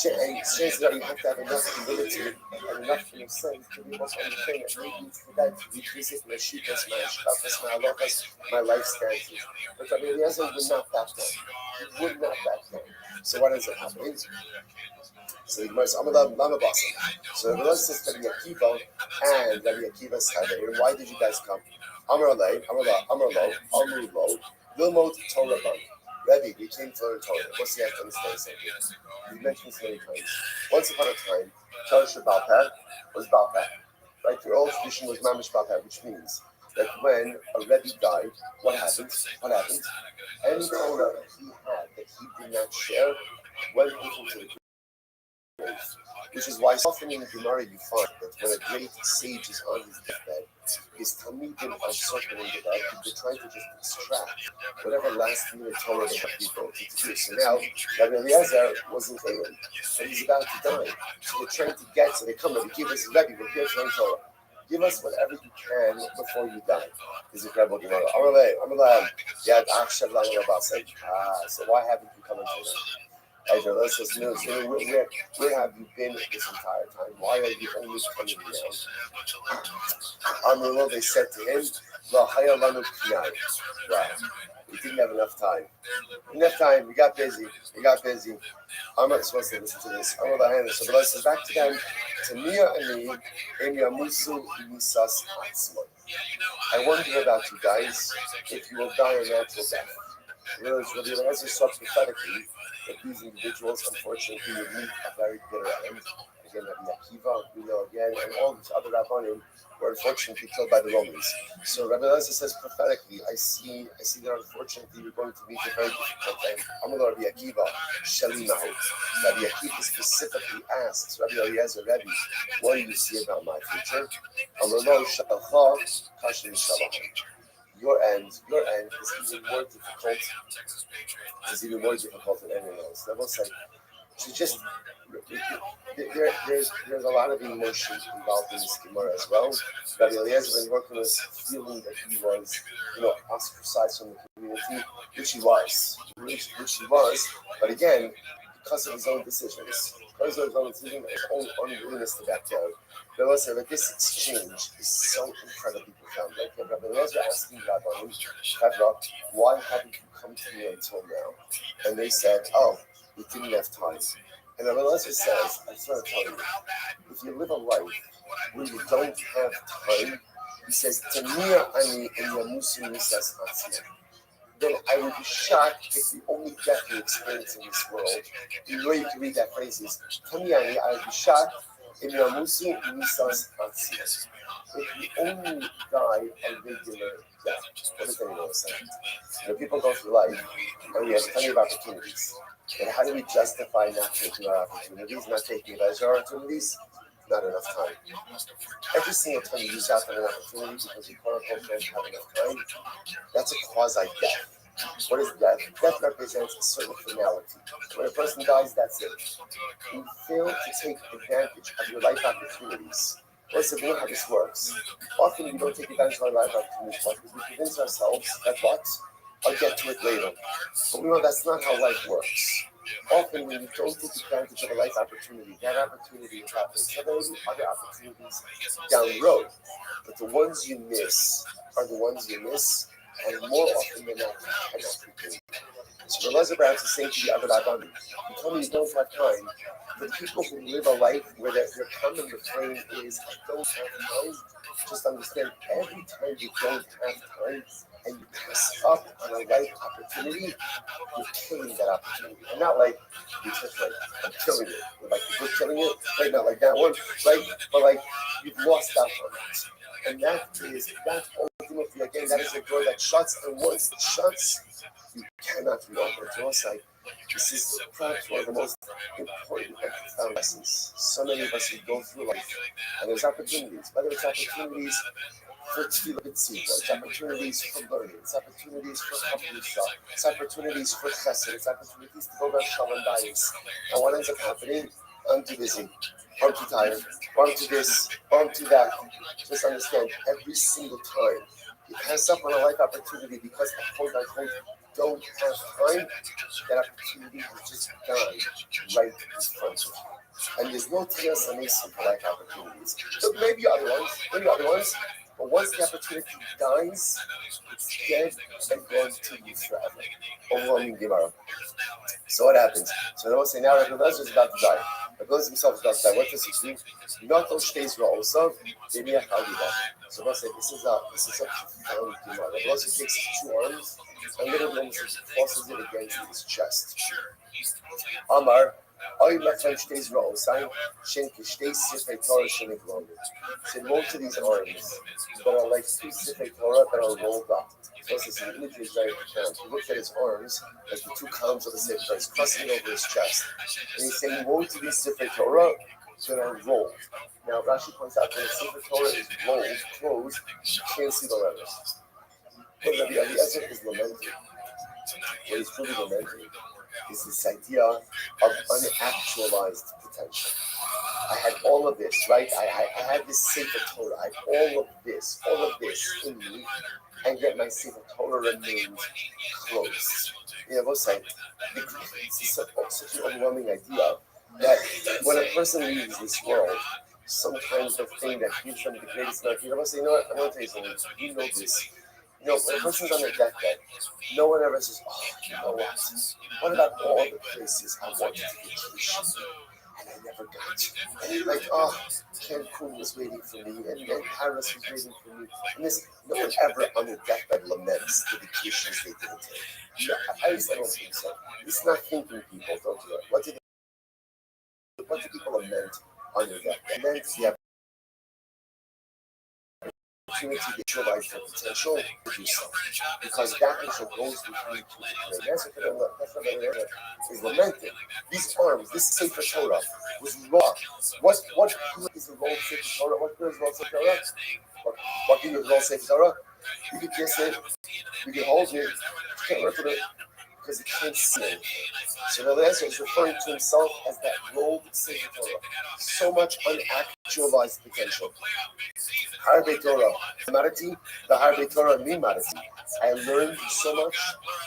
And chances are you have to have enough humility and enough in sense to be able to understand that maybe for that to revisit my shittas, my shkafas, my halachas, my life standards. But Rabbi Eliezer would not back down. He would not back down. So what ends up happening? So the Gemara says, so the Lord says Rabbi Akiva and Rabbi Akiva's Chayei, why did you guys come? Amar Lo, Lilmod Torah Ban. Rebbe, we came to learn Torah. What's the answer to understand something? We mentioned this many times. Once upon a time, Torah Shabbat was Balpeh. Right? The old tradition was Mamish Balpeh, which means that when a Rebbe died, what happened? Any Torah that he had that he did not share went into the grave. Which is why often in the Gemara you find that when a great sage is on his deathbed, his Talmidim are circling the bed, they're trying to just extract whatever last minute Torah they have people to do. So now, Rabbi Eliezer was in Canaan, and he's about to die. So they're trying to get, so they come and give us Rebbe, we're here to learn Torah. Give us whatever you can before you die. This is incredible Gemara. So why haven't you come and learn? Right, so let's just know, so where have you been this entire time? Why are you only coming now? Amrullah, they said to him, La hayalanu kinai. Wow, we didn't have enough time. Enough time, we got busy. I'm not supposed to listen to this. I'm not handle. So but says back to them, to Mia and me, Emia Musu Misas Hatzman. I wonder about you guys, if you will die a natural death. Whereas Rabbi Eliezer saw prophetically that these individuals, unfortunately, would meet a very bitter end. Again, Rabbi Akiva, we know again, and all these other Rabbanim were unfortunately killed by the Romans. So Rabbi Eliezer says prophetically, I see that unfortunately we're going to meet a very difficult end. Amar Rabbi Akiva, Shalimahu. Rabbi Akiva specifically asks Rabbi Eliezer, Rabbi, what do you see about my future? Amar Lo Shalcha, Kashim Shalach. Your end is even more difficult. Than anyone else. I will say, so just there's a lot of emotion involved in this Gemara as well. Rabbi Eliezer been working with feeling that he was, ostracized from the community, which he was. But again, because of his own decisions, his own unwillingness to back down. But also, that this exchange is so incredibly profound. Like Rabbi Eliezer asking Rabbi, why haven't you come to me until now? And they said, we didn't have time. And Rabbi Eliezer says, I just want to tell you, if you live a life where you don't have time, he says, Tamiya ani in Yamusu Misas Atzma. Then I would be shocked if the only death you experience in this world, the way you can read that phrase is, Tamiya ani, I would be shocked in Yamusu Misas Atzma. If you only die a regular death, what does anyone say? People go through life, and we have plenty of opportunities. And how do we justify not taking our opportunities, not taking advantage of our opportunities? Not enough time. Every single time you lose out on an opportunity because you quote-unquote don't have enough time, that's a quasi-death. What is death? Death represents a certain finality. When a person dies, that's it. You fail to take advantage of your life opportunities. Listen, we know how this works. Often we don't take advantage of our life opportunities because we convince ourselves that I'll get to it later. But we know that's not how life works. Often when you don't take advantage of a life opportunity, that opportunity is happening. So there will be other opportunities down the road. But the ones you miss are the ones you miss, and more often than not, you cannot regain. So the Brown is saying to the other Rabbanim, you tell me you don't have time. For the people who live a life where their common refrain is, I don't have time, just understand every time you don't have time and you pass up on a life opportunity, you're killing that opportunity. And not like, you just like, I'm killing it. Like, you're killing it, right? Not like that one, right? But like, you've lost out on it. And that ultimately, again, that is a door that shuts, and once it shuts, you cannot reopen. It's almost like this is perhaps one of the most important and profound lessons. So many of us go through life, and there's opportunities, whether it's opportunities for tefillah b'tzibur, it's opportunities for learning, it's opportunities for kaprisha, it's opportunities for chesed, it's opportunities to go back shalom bayis. And what ends up happening? I'm too busy, I'm too tired, I'm too this, I'm too that. Just understand, every single time you pass up on a life opportunity because I quote unquote don't have time, that opportunity has just died right in front of you. And there's no tears on for life opportunities. So maybe other ones, but once the opportunity dies, it's dead and going to you forever. Overwhelming Gemara. So what happens? So they will say now Rabbi Eliezer is about to die. Rabbi Eliezer himself is about to die. What does he do? Not those stays were also they need a Chaliva. So they'll say this is a profound Gemara. Rabbi Eliezer takes his two arms and literally almost forces it against his chest. Amar, I left my stays were also Shen Kishtei Sifrei Torah Sheniglomer. So most of these arms that are like two Sifrei Torah that are rolled up. This imagery is very profound. He looks at his arms as the two columns of the Sefer Torah. He's crossing over his chest. And he's saying, woe to these Sefer Torah that are rolled. Now, Rashi points out that the Sefer Torah is rolled, closed, you can't see the letters. But Rabbi Eliezer is lamenting. What he's truly lamenting is this idea of unactualized potential. I had all of this, right? I had this Sefer Torah. I had all of this in me. And yet my Sefer Torah remains closed. Yeah, we'll say it's such an overwhelming idea that when a person leaves this world, sometimes the thing that gives them the greatest amount of freedom, I say, you know what, I'm going to tell you something. You know this. You know, when a person's on their deathbed, no one ever says, oh, you know what? What about all the places I wanted to vacation and I never got to? Like, oh, Cancun was waiting for me, and Paris was waiting for me. And this, no one ever on their deathbed laments the vacations they didn't take. No, at least I don't think so. It's not thinking people, don't do it. What do people lament on their deathbed? Lament the opportunity to utilize their potential to do so. Because that potential goes between two people. That's what the area is lamenting. These arms, this Sefer Torah was raw. What good is the role of Sefer Torah? What good is the role of Sefer Torah? What good is the role of Sefer Torah? You could kiss it, you could hold it, you can't work with it because you can't see it. So the Eliezer is referring to himself as that rolled Sefer Torah. So much unactualized potential. Harbe Torah, Marati, the Harbe Torah me Marati. I learned so much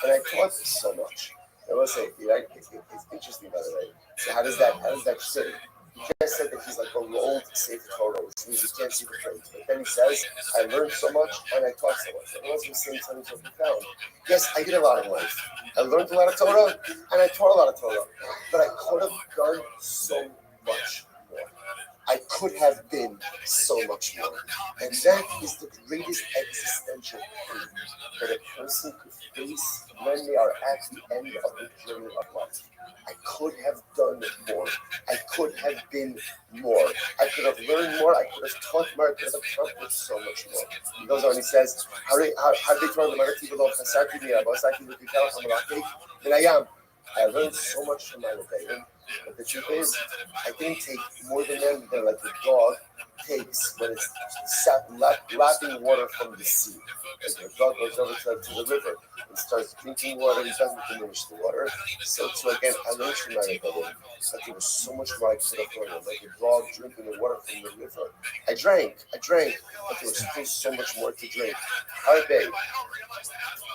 and I taught so much. I will say, it's interesting by the way. So how does that fit? He just said that he's like a rolled Sefer Torah, which means you can't see the phrase. But then he says, I learned so much and I taught so much. And once we say something so profound, yes, I did a lot in life. I learned a lot of Torah and I taught a lot of Torah. But I could have done so much more. I could have been so much more. And that is the greatest existential thing that a person could face when they are at the end of the journey of life. I could have done more. I could have been more. I could have learned more. I could have taught more. I could have accomplished so much more. He goes on and he says, how they turn the Marati below Fasaki me, Abasaki with the Kalafamaki, and I am. I learned so much from my rebellion. But the truth is, I didn't take more than them than like the dog takes when it's lapping water from the sea. Like the dog goes over to the river and starts drinking water, he doesn't diminish the water. So again, I learned from my rebellion that there was so much more I could have learned. Like a dog drinking the water from the river. I drank, but there was still so much more to drink. Harbe,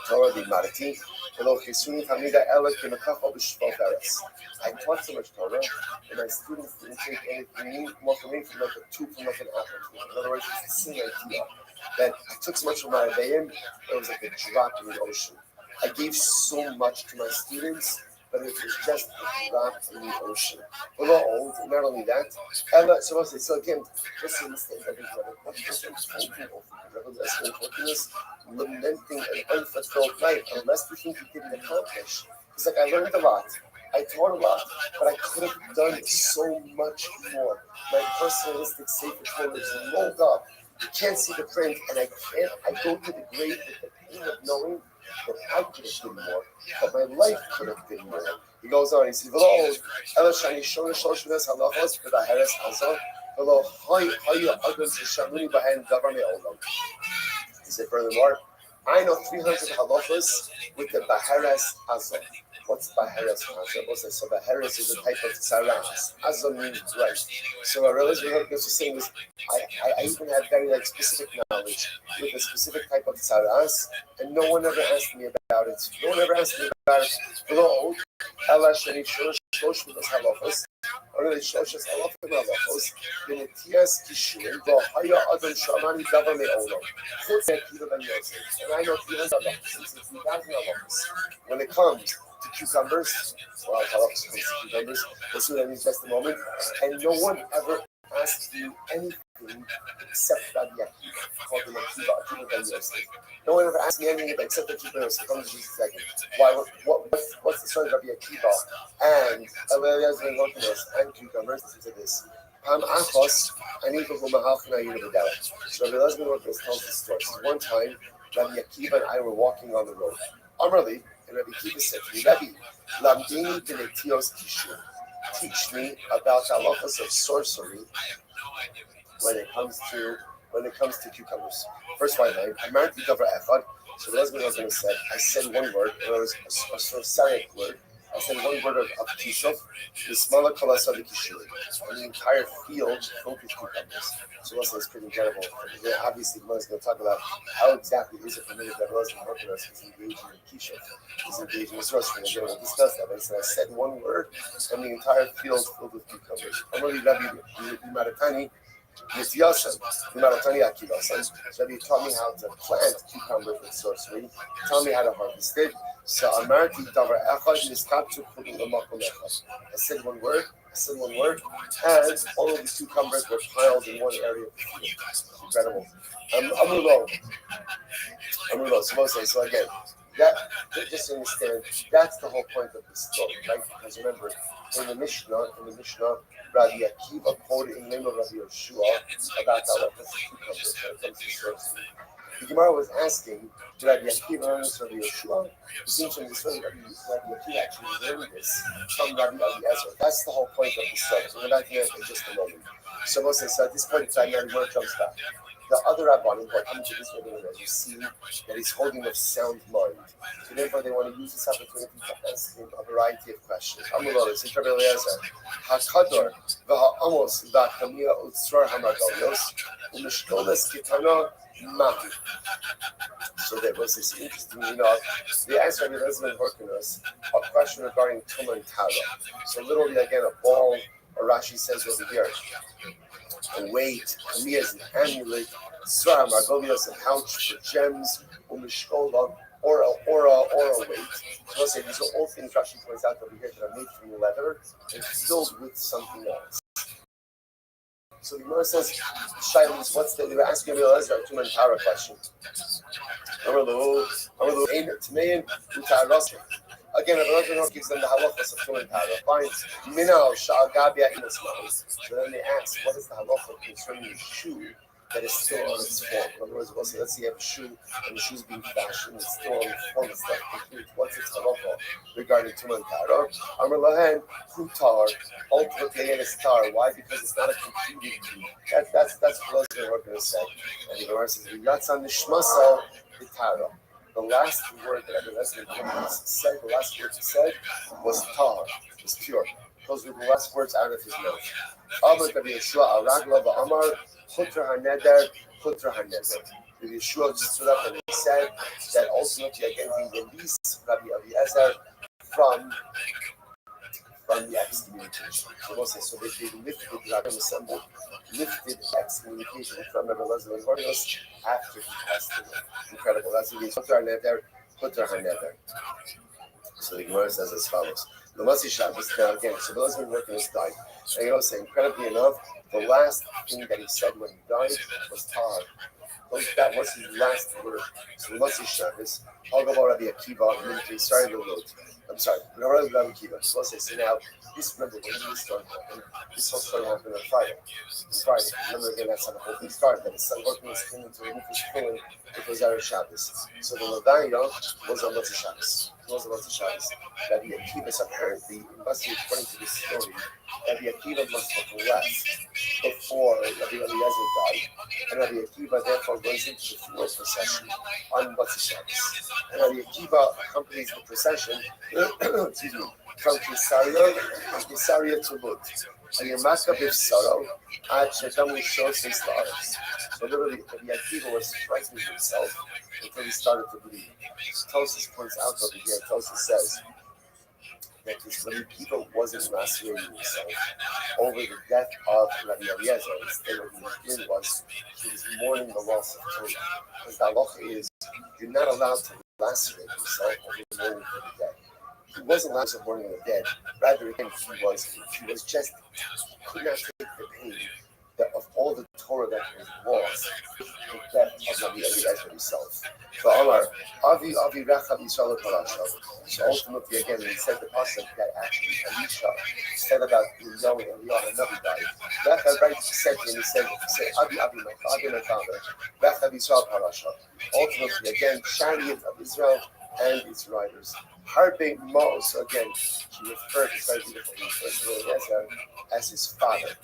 Torah di Marati, Hello, Kisuni Hamida Ella Kimakafa Bishvalveres. I taught so much Torah, and my students didn't take anything more from me from like a tube from like an apple. In other words, it's the same idea that I took so much from my Rebbeim, it was like a drop in the ocean. I gave so much to my students, but it was just a drop in the ocean. A little old, not only that, Ella, so again, just in the state of lamenting an unfulfilled life, unless we think we didn't accomplish. It's like I learned a lot. I taught a lot, but I could have done so much more. My personalistic Sefer Torah is rolled up. You can't see the print, and I go to the grave with the pain of knowing that I could have done more, but my life could have been more. He goes on, he says, V'lo, Ela Shani Shona Shoshunas Halachos V'Daheres Hazon, V'lo, Haya Adam Shamuni Bahen Davar Me'olam. He said, furthermore, I know 300 halachos with the Baheres Hazon. What's Baheres Hazon? So Baheres is a type of tzaras. Hazon means right. So I realized what this was saying was, I even had very specific knowledge with a specific type of tzaras, and no one ever asked me about it. No one ever asked me about it. Hello, Allah Shani Shosh with us halachos. Or the Shoshas halachos. Benetias Kishuim. Haya Adam Shamani Davar Me'olam. And I know 300 halachos. When it comes to cucumbers, well, halachos comes to cucumbers. We'll see what that means just a moment. And no one ever asked me anything except Rabbi Akiva, called him Akiva Ben Yosef. No one ever asked me anything except Akiva Ben Yosef. Come to just a second. What's the story of Rabbi Akiva and Eliezer Ben Lokinos and cucumbers? Listen to this. Pam Achos, I need to go Mahalchina Yudavadala. So Rabbi Eliezer Ben Lokinos tells the story. So one time, Rabbi Akiva and I were walking on the road. Amrali, and Rabbi Akiva said to me, Rabbi, Lamdini Benetios Kishur. Teach me about the halachos of sorcery when it comes to cucumbers. First one, I married the Dover Echad. So the husband said, I said one word, and it was a sort of Syriac word, I said one word of Kishuf, the smaller Kalasa of Kishu, and the entire field filled with cucumbers. So also it's pretty incredible. And obviously, Gemara is going to talk about how exactly is it permitted that Rose and Orthodox is engaging in Kishuf, is engaging in sorcery. And we'll discuss that. But I said one word, and the entire field filled with cucumbers. I'm going to Rabbi Maratani. Mitzyasan, Maratani Akivasan. So he taught me how to plant cucumbers with sorcery. Taught me how to harvest it. So Amarti Davar Echad Niskatu Kulim Lamakom Echad. I said one word, and all of the cucumbers were piled in one area of the field. Incredible. Amulo, so again, that just understand that's the whole point of the story, right? Because remember, in the Mishnah, Rabbi Akiva quoted in the name of Rabbi Yeshua about how the cucumbers when it comes to sorcery. The Gemara was asking, did Rabbi Akiva learn this from Rabbi Yeshua? It seems from the story Rabbi Akiva actually learned this from Rabbi Eliezer. That's the whole point of the story. So we're back here in just a moment. So at this point in time, the Gemara jumps back. The other Rabbanim who are coming to this webinar, you see that he's holding a sound mind. So therefore, they want to use this opportunity to ask him a variety of questions. Amullah, it's Rabbi Eliezer. Hakador, v'ha'amos, v'ha'kamia, u'tzrar ha'margalios, u'mishkolas kitana, mahi. So there was this interesting, they asked Rabbi Eliezer and Horkinos a question regarding Tumah and Tara. So literally, again, a ball, or Rashi says over here, a weight, Kamiyah is an amulet, Sram, Argolios, a pouch for gems, Umishkola, or a weight. So let's say these are all things Rashi points out over here that are made from leather and filled with something else. So the Gemara says, Shailis, they were asking me a Tumah and Tara question. Again, Rabbi Eliezer gives them the halachas of Tumah and Tara. Fine. Minal sha'agabia inosman. So then they ask, what is the halacha concerning the shoe that is still on its form? In other words, let's say you have a shoe and the shoe's being fashioned, it's still on the form, it's not complete. What's its halacha regarding Tumah and Tara? Amar lahen hutar, ultimately it is tar. Why? Because it's not a completed key. That's what we're going to say. And the Gemara says, Yatzan nishmasal itara. The last word that Rabbi Eliezer said, the last word he said was tar, was pure. Those were the last words out of his mouth. Amar Rabbi Yeshua Aragla v'Amar Chutra Haneder, Chutra Haneder. Rabbi Yeshua stood up and he said that ultimately again he released Rabbi Eliezer from the excommunication. So they lifted Rabbi Assembly, lifted excommunication from Rabbi Eliezer and Hornios after he passed away. Incredible. That's what he said. So the Gemara says as follows. The Masi Shabbos, now again, so those who been working this died. And say, incredibly enough, the last thing that he said when he died was Tar. That was his last word. So the Masi Shabbos, I'll go about Rabbi Akiva, and then he started the road. I'm sorry, Rabbi Akiva. So let's say, so now, this, remember, when this story happened, this whole story happened on Friday. Remember again, that's how the whole thing started. That his son working his came into a new feeling, it was Erev Shabbos. So the Ladaya was on Motzi Shabbos. Rabbi Akiva, apparently, must be according to this story, Rabbi Akiva must have left before Rabbi Eliezer died. And Rabbi Akiva therefore goes into the funeral procession on Motzi Shabbos. And Rabbi Akiva accompanies the procession from Caesarea to Lud. And Yamaka Bivsaro, Ad Shetamu shows his stars. So literally, Rabbi Akiva was frightening himself until he started to bleed. Tosis points out over here, Tosis says that this Rabbi Akiva wasn't lacerating himself over the death of Rabbi Eliezer. Instead, what he was doing was he was mourning the loss of Torah. Because the halacha is, you're not allowed to lacerate yourself over the mourning for the dead. He wasn't allowed to mourn the dead. Rather, again, he was just, could not take the pain of all the Torah that was lost, the death of Rabbi Eliezer himself. So Omar, Avi Rechab Yisrael Parasha. So ultimately, again, he said the pasuk that actually Elisha said about Noah and Eliyahu, another guy. Rechab right said to him, he said, Avi my father, Rechab Yisrael Parasha. Ultimately, again, chariot of Israel and its riders. Harbe Mos, again, he referred to very beautifully as his father,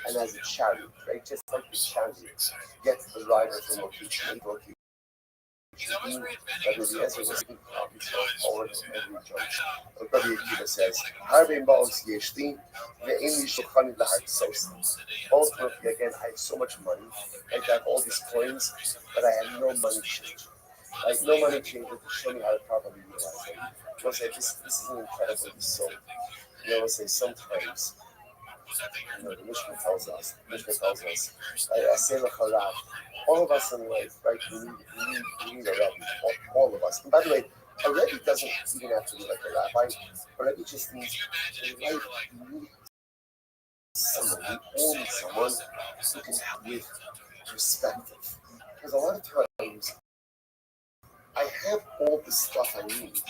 and as a chariot, right? Just like the chariot gets the rider from location Rabbi Eliezer was speaking probably forward in every junction. Rabbi Akiva says, Harvey Balls Yeshli, the English Shulchan Lahar Sosin. Ultimately, again, I have so much money, I got all these coins, but I have no money changer. Like, no money changer to show me how to properly utilize it. We'll say, this is an incredible soul. You know, we'll say, sometimes, you know, the Mishnah tells us, I say L'charav, all of us in life, right, we need a rabbi, all of us. And by the way, a rabbi doesn't even have to be like a rabbi. A rabbi just needs a life. You need someone, we all need someone who can help with perspective. Because a lot of times, I have all the stuff I need.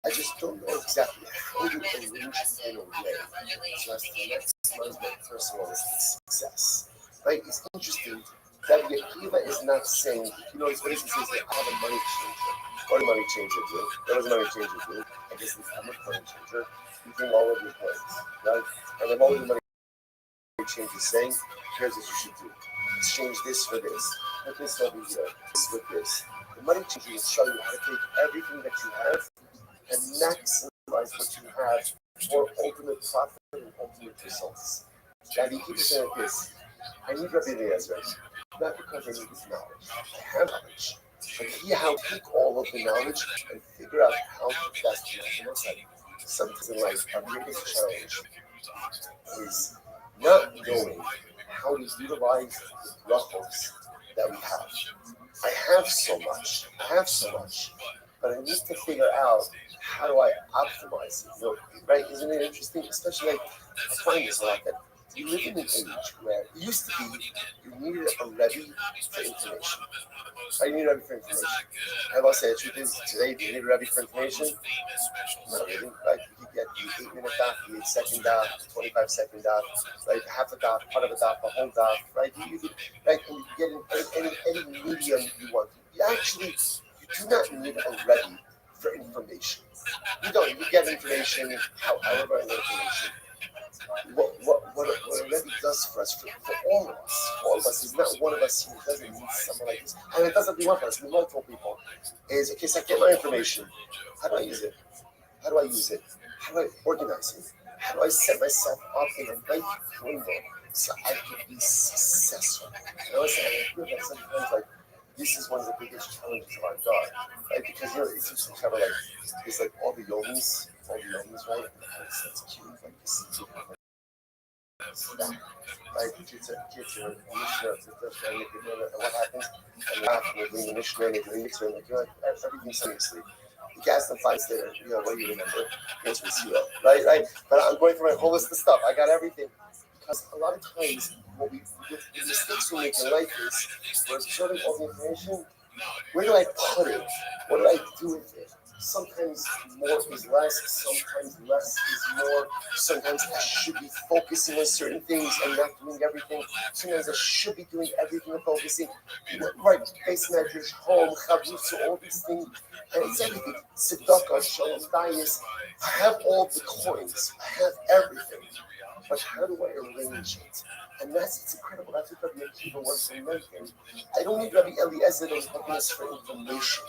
I just don't know exactly how to arrange it in a way so as to maximize my personal success. Right? It's interesting that Yekiva is not saying, you know, it's basically says that I have a money changer. What a money changer do? What does a money changer do? I guess I'm a money changer. You bring all of your coins, right? And then all the money changer saying, here's what you should do. Exchange this for this. Put this over here. This with this. The money changer will show you how to take everything that you have and maximize what you have for ultimate profit and ultimate results. And he keeps saying this, I need Rabbi Eliezer, not because I need his knowledge. I have knowledge. But he how to take all of the knowledge and figure out how to best maximize it. Sometimes in life, our biggest challenge is not knowing how to utilize the brachos that we have. I have so much, but I need to figure out how do I optimize it, you know, right? Isn't it interesting? Especially like, I find this a lot that we live in an age where it used to be you needed a Rebbe for information. I need a Rebbe for information. I will say the truth is today, do you need a Rebbe for information? Not really. Like you could get the 8-minute dot, the 8-second dot, 25-second dot, like half a dot, part of a dot, the whole dot, right? You could, right? And you can get in any medium you want. You do not need a Rebbe for information. You don't. You get information however I get information. What a Rebbe does for us, for all of us, is not one of us who doesn't need someone like this. And it doesn't be one person, we multiple people. Is, okay, so I get my information. How do I use it? How do I use it? How do I organize it? How do I set myself up in a right framework so I can be successful? You know, I feel that sometimes, like, this is one of the biggest challenges of our job, right? Because, you know, it's just kind of like, it's like all the yomis, right? It's cute, like, you see people right? Kids are Mishnah, and what happens? And after we're doing the Mishnah, and they're doing Mitzvah, and they're doing everything seriously. You can ask them 5 later, you know, what do you remember? Yes, we see that, right? But I'm going through my whole list of stuff. I got everything. Because a lot of times, the mistakes we make in life is, we're absorbing all the information. Where do I put it? What do I do with it? Sometimes more is less, sometimes less is more. Sometimes I should be focusing on certain things and not doing everything. Sometimes I should be doing everything and focusing. Right, base measures, home, chavrusa, all these things. And it's everything. Tzedakah, shalom, dayis. I have all the coins. I have everything. But how do I arrange it? And it's incredible. That's what Rabbi Akiva wants to mention. I don't need Rabbi Eliezer and Happiness for information.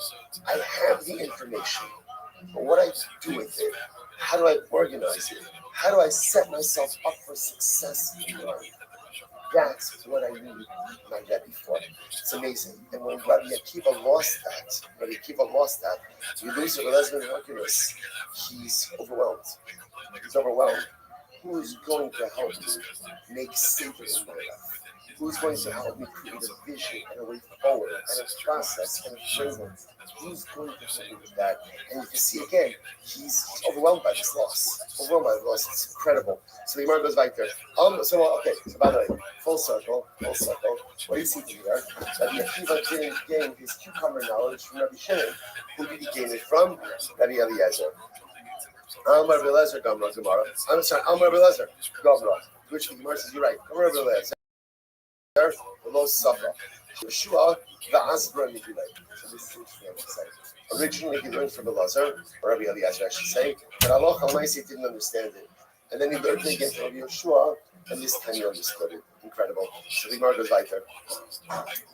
I have the information. But what I do with it, how do I organize it? How do I set myself up for success in life? That's what I need my Rebbe for. It's amazing. And when Rabbi Akiva lost that, you lose a lesbian Hercules. He's overwhelmed. Who is going to help me make savor in my life? Who's going to help me create a vision and a way forward and a process and a framework? Who's going to help me with that? And you can see again, he's overwhelmed by this loss. It's incredible. So the Gemara goes back there. So by the way, full circle. What do you see here? Rabbi Akiva gained his cucumber knowledge from Rabbi Shimon. Who did he gain it from? Rabbi Eliezer. Amar Rabbi Eliezer Gamra Gemara. I'm sorry, Amar Rabbi Eliezer Gamra. Which the Gemara says you're right. Amar Rabbi Eliezer. Below Safa. Yeshua the Asbra Nigilay. So this is interesting, I would say. Originally he learned from Elazar, or Rabbi Eliezer I should say, but Allah Almighty didn't understand it. And then he learned to get to Rabbi Yeshua, and this time he understood it. Incredible. So the Gemara goes weiter.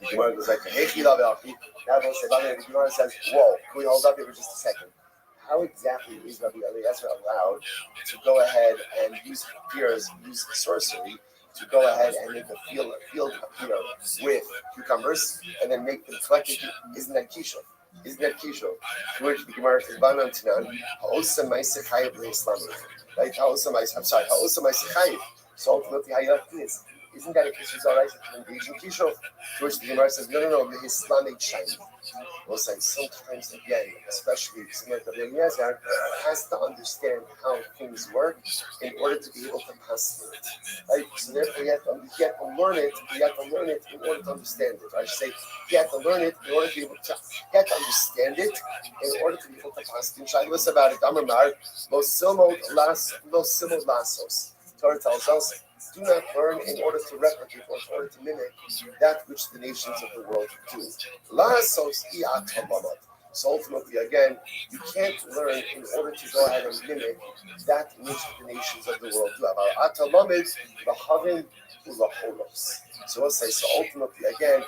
The Gemara goes weiter. Hey, Chila Be'achi. Now the Gemara says, whoa, can we hold up here for just a second? How exactly is Rabbi Eliezer allowed to go ahead and use sorcery to go ahead and make a field appear with cucumbers and then make them collected? Isn't that Kisho? Isn't that Kisho? To which the Gemara says, Banan Tanan, Ha'osa Ma'aseh Chayiv Le'Islamim. Right? Ha'osa Ma'aseh Chayiv. So ultimately, how you have to do this? Isn't that a Kisho's all right to engage in Kisho? To which the Gemara says, no, the Islamic Shayin. We'll say sometimes again, especially someone like Eliezer has to understand how things work in order to be able to pass through it. Right? So therefore you have to learn it in order to understand it. I should say you have to learn it in order to be able to understand it in order to be able to pass through. Shailas about it, Amar, Los Simod Lasos. Torah tells us, do not learn in order to replicate or in order to mimic that which the nations of the world do. So ultimately, again, you can't learn in order to go ahead and mimic that which the nations of the world do. So let's say, so ultimately, again,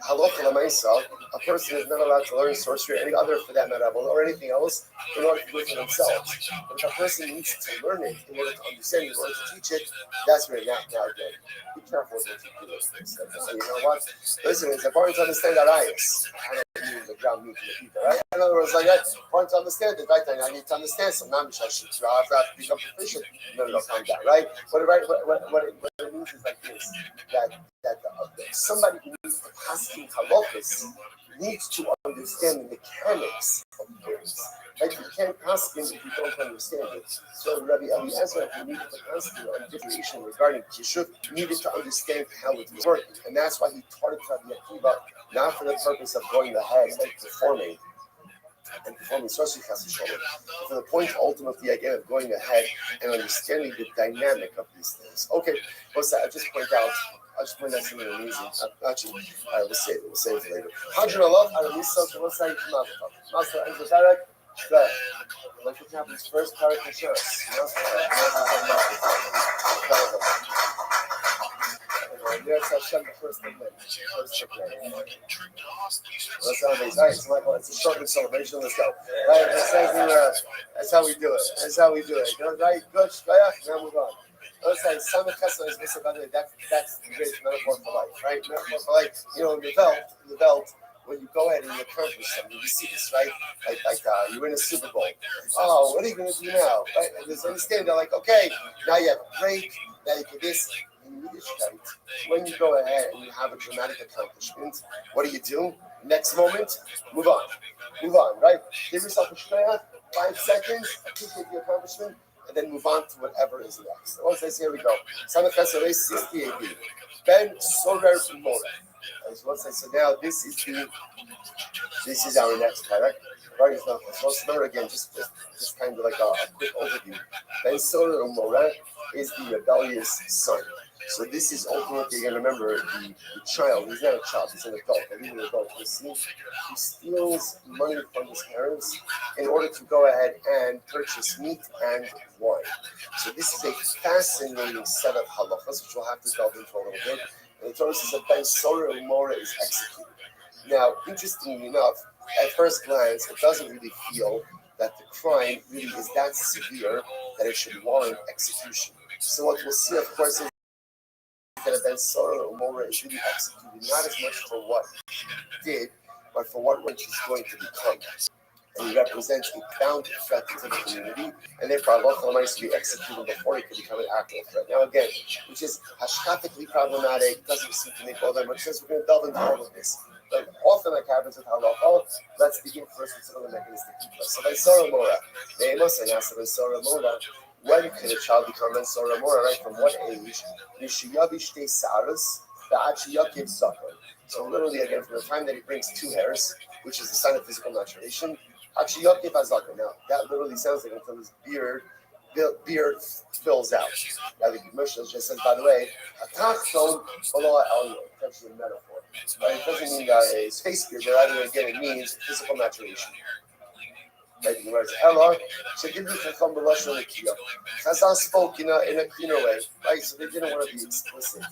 halacha l'maisa, a person is not allowed to learn sorcery or any other, for that matter, or anything else, in order to do it for themselves. But if a person needs to learn it in order to understand it, in order to teach it, that's where now again, be careful with what you do with things. You know what? Listen, it's important to understand that I don't mean the ground meat to the people, right? In other words, like that, important to understand it, right? And I need to understand some namish. I have to become proficient. No, calm down, right? What it means is like this, that somebody who needs to pass in halachas needs to understand the mechanics of things. Like you can't pass in if you don't understand it. So Rabbi Eliezer, who needed to pass in on information regarding Kishuf, needed to understand how it was working. And that's why he taught it to Rabbi Akiva, not for the purpose of going ahead and performing sorcery for the point ultimately again of going ahead and understanding the dynamic of these things. Okay, what's that? I'll just point out something amazing. Actually, we'll save it for later. Hadron Allah, Aramisa, what's that? Master, and Barak, good. Like what happens first, Barak insurance. There's Hashem, the first thing. That's amazing. All right, so Michael, it's a short celebration. Let's go. Right, that's how we do it. Right, good. Now move on. Let's say Samach Chesed is missing. By the way, that's the greatest metaphor for life, right? Metaphor for life. You know, in the belt, when you go ahead and you accomplish something, you see this, right? Like you win a Super Bowl. Oh, what are you going to do now? Right? And just understand, they're like, okay, now you have a break, now you do this. When you go ahead and you have a dramatic accomplishment, what do? Next moment, move on, right? Give yourself a shkoyach, 5 seconds, appreciate the accomplishment, and then move on to whatever is next. So once I say, here we go. Samach Chesed 60 AD. Ben Sorer Mora. So let's say, so now this is our next parak. Right, it's not so remember again, just kind of like a quick overview. Ben Sorer Mora is the rebellious son. So this is ultimately, you're going to remember, the child. He's not a child, he's an adult. Even an adult. He steals money from his parents in order to go ahead and purchase meat and wine. So this is a fascinating set of halachas, which we'll have to delve into a little bit. And the Torah says that Ben Sorer Mora is executed. Now, interestingly enough, at first glance, it doesn't really feel that the crime really is that severe that it should warrant execution. So what we'll see, of course, is that Ben Sorer Mora is really executed not as much for what he did, but for what he's going to become. And he represents a profound threat to the community, and therefore Allah needs to be executed before he can become an actual threat. Now again, which is hashkatically problematic, doesn't seem to make all that much sense. We're going to delve into all of this. But often like happens with halacha, let's begin first with some of the mechanistic details. So Ben Sorer Mora, Ne'emos and Ben Sorer Mora. When can a child become Ben Sorer Mora? Right? From what age? So literally again, from the time that he brings 2 hairs, which is the sign of physical maturation, actually Yaakov has Zaka. Now that literally sounds like until his beard fills out. Now the commercial just says, by the way, atachton below elyon. It's actually a metaphor. Right? It doesn't mean his face beard, but rather again it means physical maturation. Right? The Gemara says, Ella, Shegidli Chacham B'Lashon Nekiya. Chazal spoke in a cleaner way, right? So they didn't want to be explicit.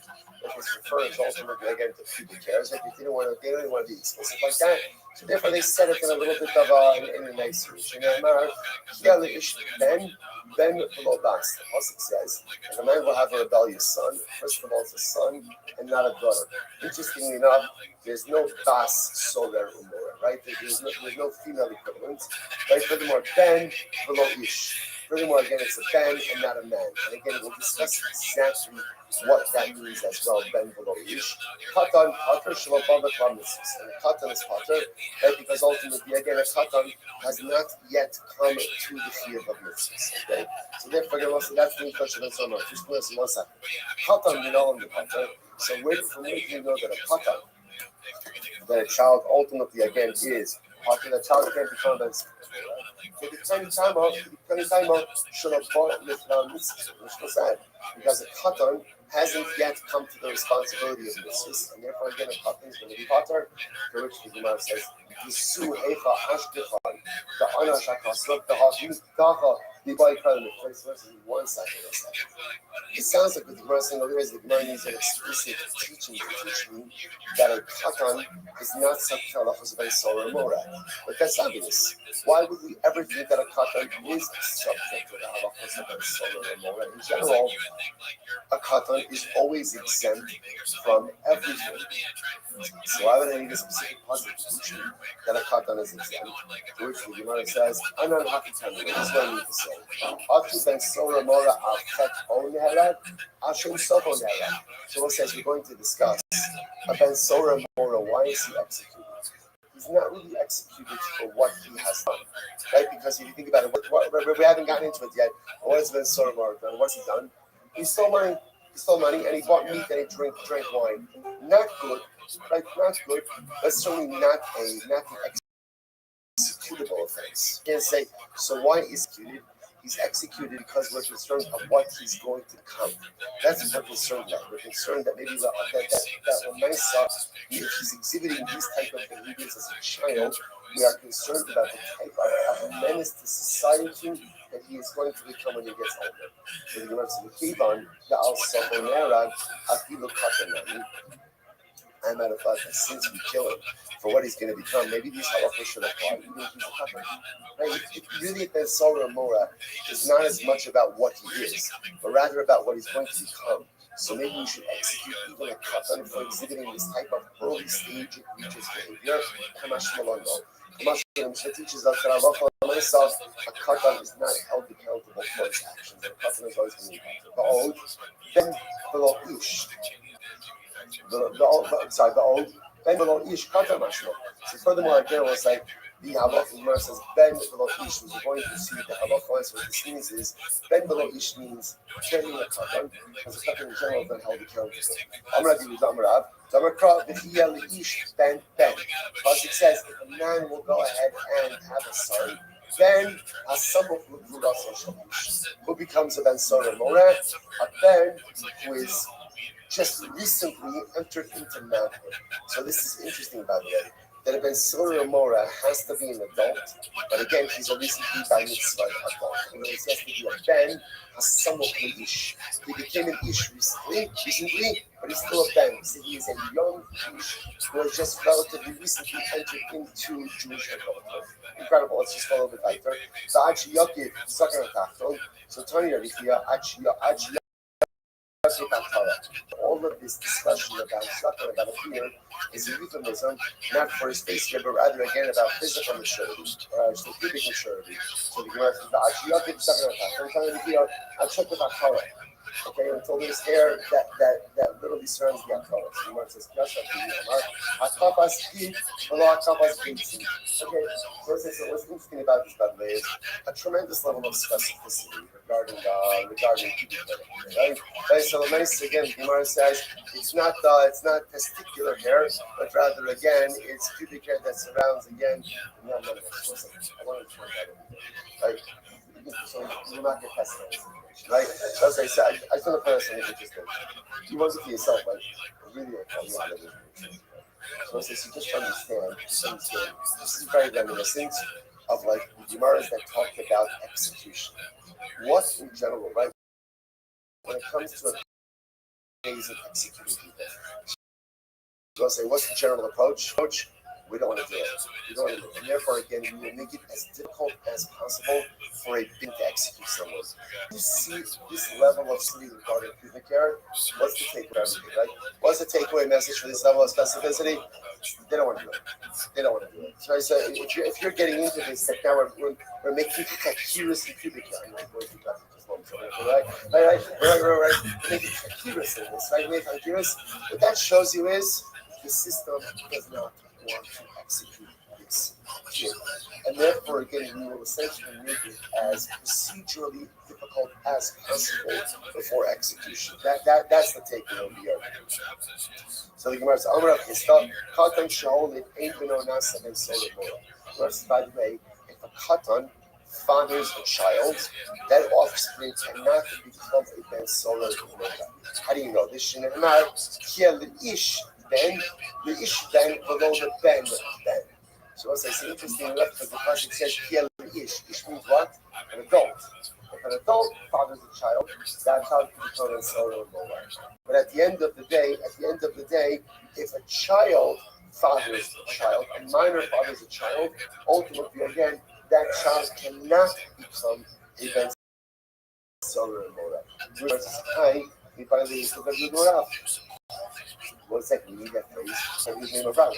If it's referring to ultimately again to pubic hairs, like they didn't want to be explicit like that. So therefore they said it in a little bit of in a nicer way. Ben below bas. The pasuk says, if a man will have a rebellious son, first of all it's a son and not a daughter. Interestingly enough, there's no bas soler umora, right? There's no female equivalent, right? Furthermore, ben below ish. Furthermore, again, it's a ben and not a man. And again, we'll discuss exactly what that means as well, ben below ish. Katan, pater, shalabava, klamisis. And a katan is pater, right? Because ultimately, again, a katan has not yet come to the field of mitzvahs. Okay? So therefore, that's the question of so much. Just listen 1 second. Katan, you know, in the pater. So from where do you know that a katan, that a child ultimately again is pater, the child can't become a for the tiny time of should have bought with mitzvahs, which was sad, because a katan hasn't yet come to the responsibility of mitzvahs, and therefore again a katan is going to be pater, for which the Gemara says, "Yisu heicha ashkechan, the anashakasrot, the havim dacha, the baikal." The first verse is 1 second. It sounds like the Gemara saying, otherwise the Gemara needs an explicit teaching to teach me that a katan is not subject to halachos of Isor or Morad. But that's obvious. Why would we ever think that a katan is subject to the halachos of Isor or Morad? In general, a katan is always exempt from everything. So why would I need a specific positive teaching that a katan is exempt? To which the Gemara says, "Anan hakitan." This is what I need to say. Atu ben sora mora afet on herad, ashim sof on herad. So it says we're going to discuss a ben sora mora. Why is he executed? He's not really executed for what he has done, right? Because if you think about it, we haven't gotten into it yet. What has ben sora mora done? What's he done? He stole money. And he bought meat and he drank wine. Not good, right? Not good, but certainly not the executable offense. You can't say, so why is executed? He's executed because we're concerned of what he's going to come. That's what we're concerned about. We're concerned that maybe that Lamaisa, if he's exhibiting these type of behaviors as a child, we are concerned about the type of a menace to society that he is going to become when he gets older. So the Gemara says, "The Kivan, the Al Safonera, Afilu Katanani." As a matter of fact, since we kill him for what he's going to become, maybe these halachos should apply even if he's a katan. Right? It really, the Sora Mora is not as much about what he is, but rather about what he's going to become. So maybe we should execute even a katan for exhibiting this type of early stage egregious behavior. Kamash Malongo. Kamash teaches us that a katan is not held accountable for his actions. A katan is always going to be accountable. Then below ish. The old Ben below ish katan mashma. So furthermore, again, was like the halacha Gemara says Ben below ish. We're going to see the halacha is what this means is Ben below ish means carrying a katan, because the katan in general is not held accountable. Amradi with Amrav, Zamakra v'hiyah ish Ben. Because it says if a man will go ahead and have a son, then a samuk who becomes a Ben Sora Moreh, a Ben who is just recently entered into manhood. So this is interesting, by the way, that a Ben Sora Mora has to be an adult, but again, he's a recently by mitzvah adult. You know, he has to be a Ben, a somewhat ish. He became an ish recently, but he's still a Ben. So he is a young ish who has just relatively recently entered into Jewish adulthood. Incredible. Let's just go a little bit later. So actually, Yaakov, so Tony Arifia, all of this discussion about suffering, about a fear, is a euphemism, not for his face here, but rather again about physical maturity, or actually pubic maturity. So the Gemara says, "Actually, you have to suck it. I'll check with Akara." Okay, until there's hair that literally surrounds the Akara. So the Gemara says, "Akapas feet, below Akapas feet." Okay, so what's interesting about this, by the way, is a tremendous level of specificity regarding pubic hair. Right? So the nice again, Gemara says it's not testicular hair, but rather again it's pubic hair that surrounds again. No, I want to try that over. Right? So you're not get tested on this information, right? So as I said, I just want to point out something interesting. You want it for yourself, like really a lot of information. So it says you just understand. This is very reminiscent of like Gemaras that talk about execution. What in general, right? When it comes to a phase of executing people, so I'll say, what's the general approach? We don't want to do it. We don't want to do it. And therefore, again, we will make it as difficult as possible for a being to execute someone. You see this level of sleep regarding pubic hair. What's the takeaway? Right? What's the takeaway message for this level of specificity? They don't want to do it. They don't want to do it. So I said, if you're getting into this, that now we're making accuracy pubic hair. I'm like, where's the right. Making accuracy in this, right? Making accuracy. What that shows you is the system does not want to execute this here. And therefore, again, we will essentially make it as procedurally difficult as possible before execution. That's the takeaway over here. So the Gemara says, "Amar Rav Chisda, Katan Shaol ain't been on us and solar more." By the way, if a Katan fathers a child, that offspring cannot become a Ben Solar. How do you know this? Shinamar Kiel Ish Ben, the Ish Ben below the Ben Ben. So as I say, interesting enough, because the passage says Kiel Ish. Ish means what? An adult. If an adult fathers a child, that child can become a solar. But at the end of the day, if a child fathers a child, a minor fathers a child, ultimately again, that child cannot become a Ben Solar Mora. We finally took a good one up. 1 second, we need that phrase. And his name of Rav. A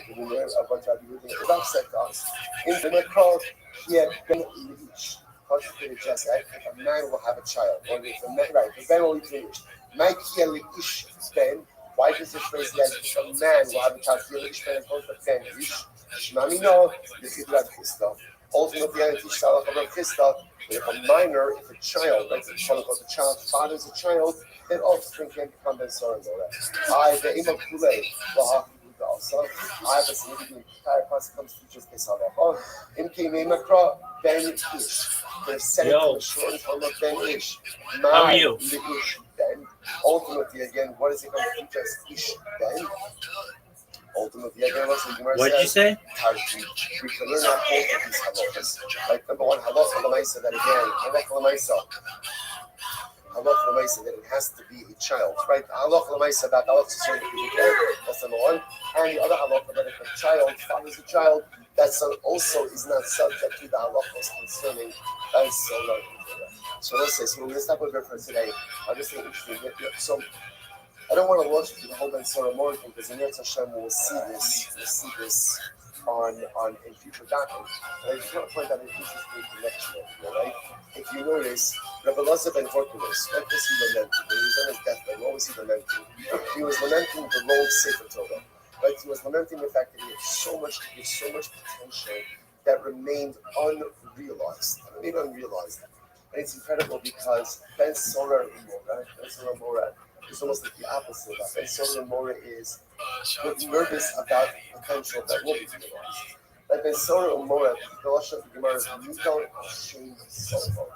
bunch of people Rav said to us, in the Nekro, he had Ben each. Concentrated just that if a man will have a child, or if a man, right, if a man will eat English. My Kiel ish Ben. Why does this phrase that if a man will have a child, Kiel ish Ben, as opposed to Ben ish? Shmami no, you see Rav Chisda. Ultimately, I teach Rav Chisda. If a minor, if a child, right, the child fathers a child, then offspring can become Ben Soren. I, the Imam Kule, also, I have a significant entire consequence features this halacha. Imke Makra Ben Ish. They're setting to the short form of Ben Ish. How are you? Ish Ben. Ultimately, again, what is it going to teach us? Ish Ben. Ultimately, again, what did you say? We can learn out both of these halachas. Like number one, halacha l'maisa, that again, halacha l'maisa. Halacha l'maisa, that it has to be a child, right? Halacha l'maisa, that halacha is that's number one. And the other halacha, that if a child fathers a child, that son also is not subject to the halachas concerning that son. So let's say, so we're going to stop over for today. I'll just say interesting. So I don't want to launch into the whole Ben Sorah more thing because in Yetz Hashem we'll see this on in future documents. But I just want to point out an interesting connection here, right? If you notice, Rabbi Elazar ben Horkolos, what was he lamenting? When he was on his deathbed, what was he lamenting? He was lamenting the low Sefer Torah. Right? He was lamenting the fact that he had so much potential that remained unrealized. And it's incredible because Ben Sorah Mora is almost like the opposite of that. Ben Sorah Mora is nervous about potential that will be realized. Like Ben Sorah Mora, the Lashon of the Gemara is Mikal Hashem Soho.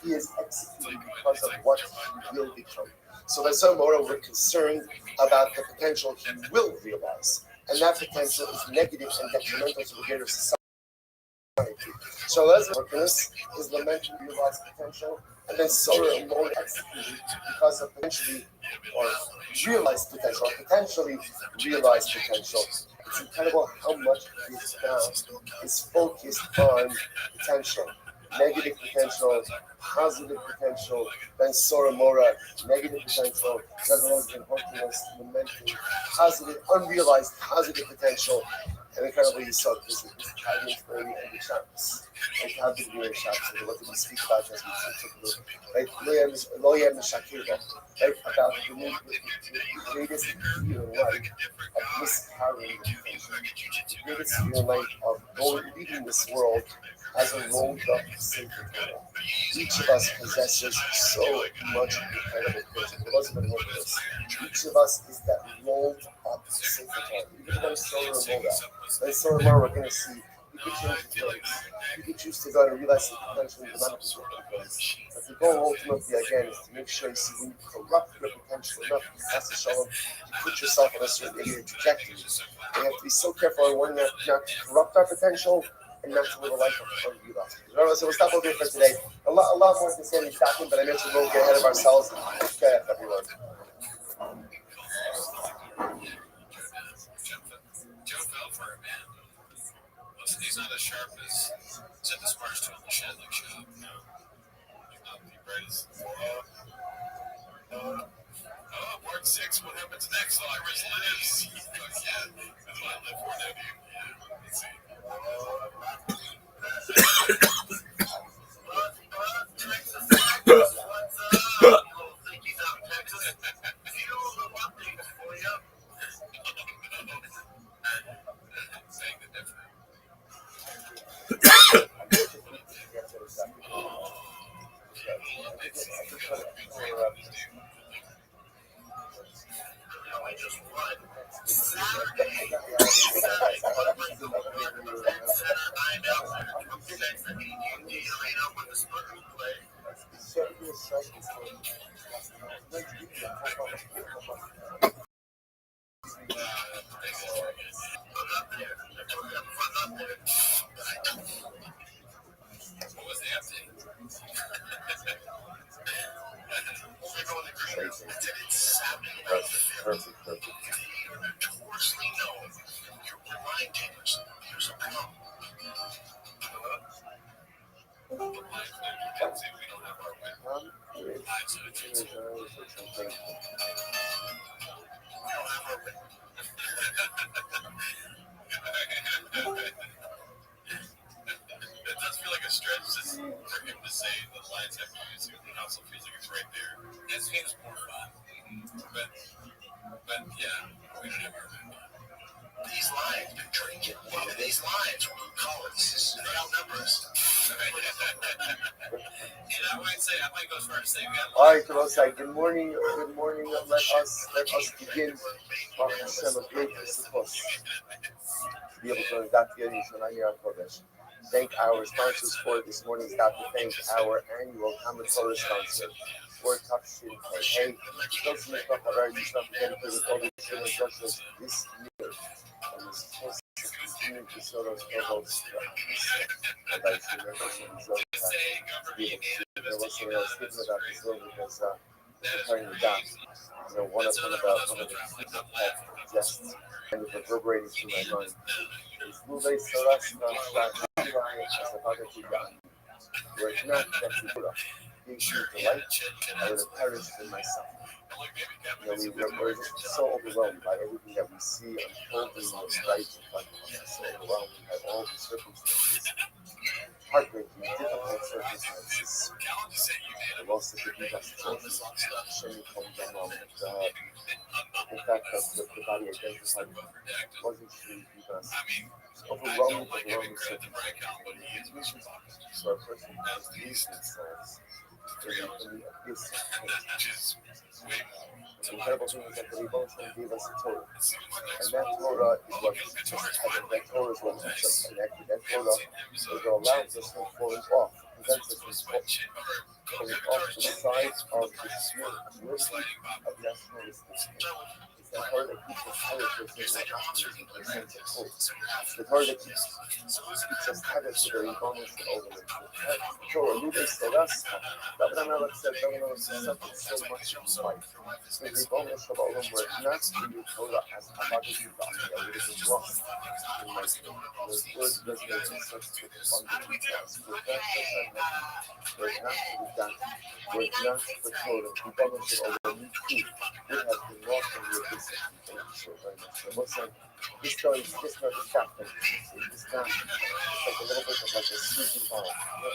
He is executing because of what he will become. So Ben Sorah Mora, we're concerned about the potential he will realize. And that potential is negative and detrimental to the greater society. So Lazarus is lamenting realized potential, and then Sorah Mora executed because of potentially or realized potential, or potentially realized potential. It's incredible how much this now is focused on potential, negative potential, positive potential. Then Sorah Mora, negative potential. Lazarus been working on lamenting positive, unrealized positive potential. And incredibly, you saw this Italian story and the Shabbos. Like, how did we in Shabbos? What did we speak about as we took a look? Right? Loyam Shakira. Right? About the greatest fear in life of miscarrying the potential. The greatest fear in life of leaving this world as a rolled up sacred Torah. Each of us possesses so much incredible grace. It wasn't even worth this. Each of us is that rolled up sacred Torah. Even though Sorah Mora. Then Sorah Mora, we're going to see, you can change the ways. You can choose to go and realize the potential in dramatically different ways. But the goal ultimately, again, is to make sure you see when you corrupt your potential enough, as the Shalom, you put yourself on a certain negative trajectory. We have to be so careful on when not to corrupt our potential and not to live a life of Gila. All right, so we'll stop over here for today. A lot more to say than talking, but I mentioned we'll get ahead of ourselves. Okay, everyone. Joe fell for it, man. Listen, he's not as sharp as the smartest tool in the shed, like shop. No. He's not the brightest. Part 6, what happens next? Iris lives. Yeah, that's what I live for, now, dude. Yeah, let's see. Saying the difference. I just won. Saturday. Arena with the Spurs play. What was the update? Perfect. You're notoriously known. You're blind gamers. Here's a problem. The blind players say we don't have our win. We don't have our win. It does feel like a stretch just for him to say the Lions have YouTube. It also feels like it's right there. It seems more fun. But yeah, we don't have our win. These lines been drinking. Well, these lines will call it. They outnumber us. And I might say, I might go first. Say we got. All right, Kolosai. Good morning. Let us begin. Hashem, a great support. To be able to thank our sponsors for this morning's daf. Thank our annual Talmud Torah sponsor for Tafshin. Hey, those of you who have already dedicated all the children justice this year. And this first continue to show those troubles. And I should remember some results that there was something I was thinking about this little because preparing the daf. You know, one of the just kind of reverberating through my mind is Lule Sarasna Shakiraya Asavagakigan. Were it not that you put up gives you the light, I would have perished in myself. You know, we're so overwhelmed by everything that we see unfolding right in front of us. So overwhelmed by all the circumstances, heartbreaking, difficult circumstances. The loss of the Diva's children, Shemi Komdamam, the fact that the body identified wasn't truly Diva's. Overwhelming circumstances. So a person has used themselves in the abyss of pain. The incredible thing is that the Rebbe gave us a Torah. And that Torah is what keeps us heaven. That Torah is what keeps us connected. That Torah is what allows us from falling off, prevents us from falling off the sides of the sheer mercy of nationalistic state. It's the Torah that keeps us headed to a sense of optimism, to a sense of hope. The Torah that keeps us headed to the Rebbe Shalom. The Torah, Lube Serascha. David HaMelech said, suffered so much in life. The Rebbe Shalom were not to your Torah as Hamadu Bani. I would have been lost in my pain. Those words resonate in such abundant details. Were that were it not for the done, were it not for Torah, Rebbe Shalom, me too, would have been lost in the abyss. Thank you so very much. So listen, this story is just not a chapter. It's not. It's like a little bit of like a sleeping ball.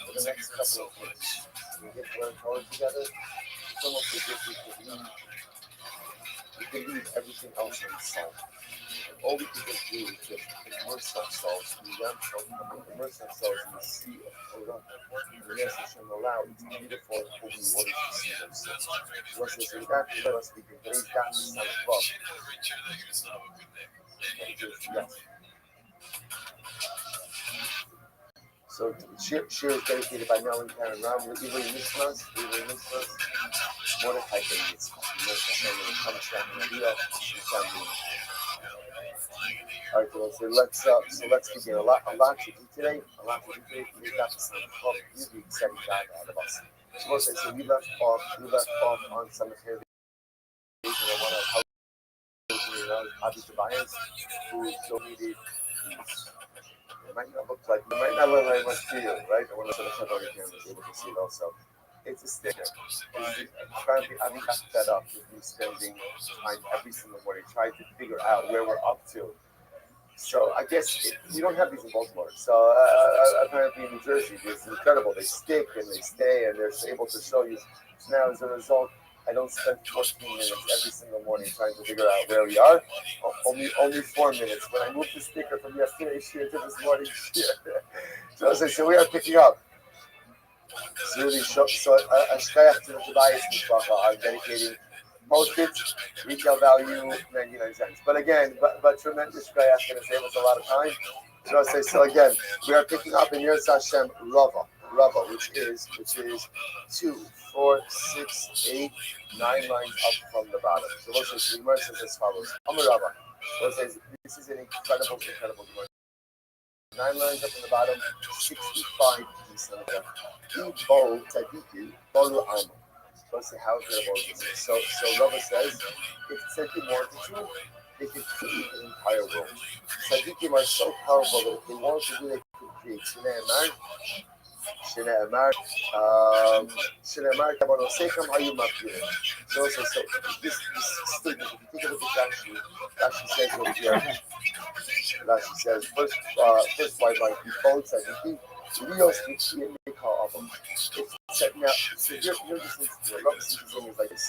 For the next couple of weeks, we get to learn Torah together. Some of the things we can leave everything else unsolved. All we can just do is just immerse ourselves in the immerse ourselves in the sea of Torah. And yes, Hashem allow it to be beautiful and holy waters to see themselves. Once this is that, let us begin. Today's daf is Son of Love. Yes. So Shir is dedicated by Mel and Karen Ram. Ivri Nishmas, Mordechai Ben Yitzchak. Mordechai Ben Yitzchak, Maria, All right, so let's begin. A lot to do today. A lot to do today. We've got some really exciting guys ahead of us. So we left off on some heavy and I want to Abu Tobias, who donated these. It might not look like much to you, right? I want to set up on your camera, able to see it also. It's a sticker. Frankly, I'm not fed up with me spending time every single morning trying to figure out where we're up to. So I guess we don't have these in Baltimore. So apparently in New Jersey, it's incredible. They stick and they stay and they're able to show you. So now as a result, I don't spend 14 minutes every single morning trying to figure out where we are. Only 4 minutes. When I moved the sticker from yesterday's here to this morning's here. So we are picking up. So really so a shkayach to the Tobias Mishpacha are dedicating postage, retail value 99 cents. But again, but tremendous shkayach going to save us a lot of time. So again, we are picking up in Yirtzeh Hashem Rava, which is 2, 4, 6, 8, 9 lines up from the bottom. So we'll say the Gemara says as follows: Amar Rava. We'll say this is an incredible Gemara. 9 lines up from the bottom, 65 pieces of them. Bo Tzadiki, Bolu Alma. Let's see how incredible this is. So Rava says, if Tzadikim wanted to, they could create the entire world. Tzadikim are so powerful that if they wanted to do, they could create. Shne'emar, Kabano Sekam Hayu Mapir. So this statement, if you take a look at Rashi says over here, Rashi says, first white line, he folds and he Rios Mikha of them. Now, so here this is the Rabbi thing is like this.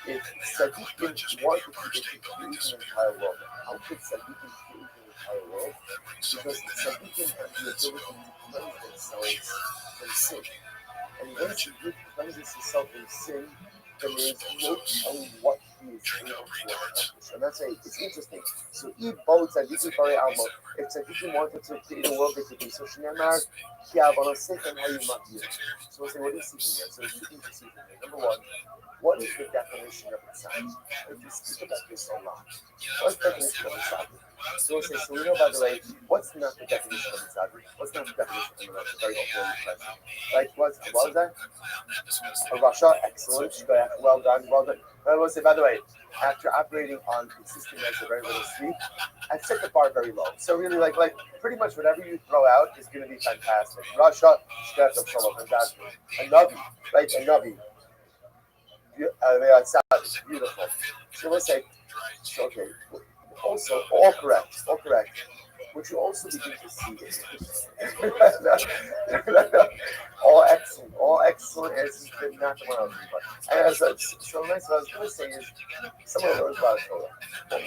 If Sadiqim wanted to create an entire world, how could Sadiqim create an entire world? Because Sadiqim have the ability to cleanse themselves from sin. And once you cleanses yourself from sin, then there is no telling what he is able to accomplish. And that's it's interesting. So if both Tzadikim Bari Alma, if Tzadikim wanted to create a world, they could do so. Shneimar, Kiavana Sechem Hayu Mapir. So we'll say, what is seeking here? So there's two things to seek here. Number one, what is the definition of Tzaddik? If you speak about this a lot, what's the definition of Tzaddik? So we'll say, so we know, by the way, what's not the definition of Tzaddik? What's not the definition of Tzaddik? That's a very important question. Right? What was that? A Russia, excellent. Well done. I will say, by the way, after operating on the system as a very little sleep, I've set the bar very low. So really, like pretty much whatever you throw out is going to be fantastic. Russia, fantastic. A Navi, right? A Navi. Beautiful. So let's say, okay. Also, all correct. What you also begin to see is all excellent as not the one I was and so nice. What I was going to say is someone learns about Torah.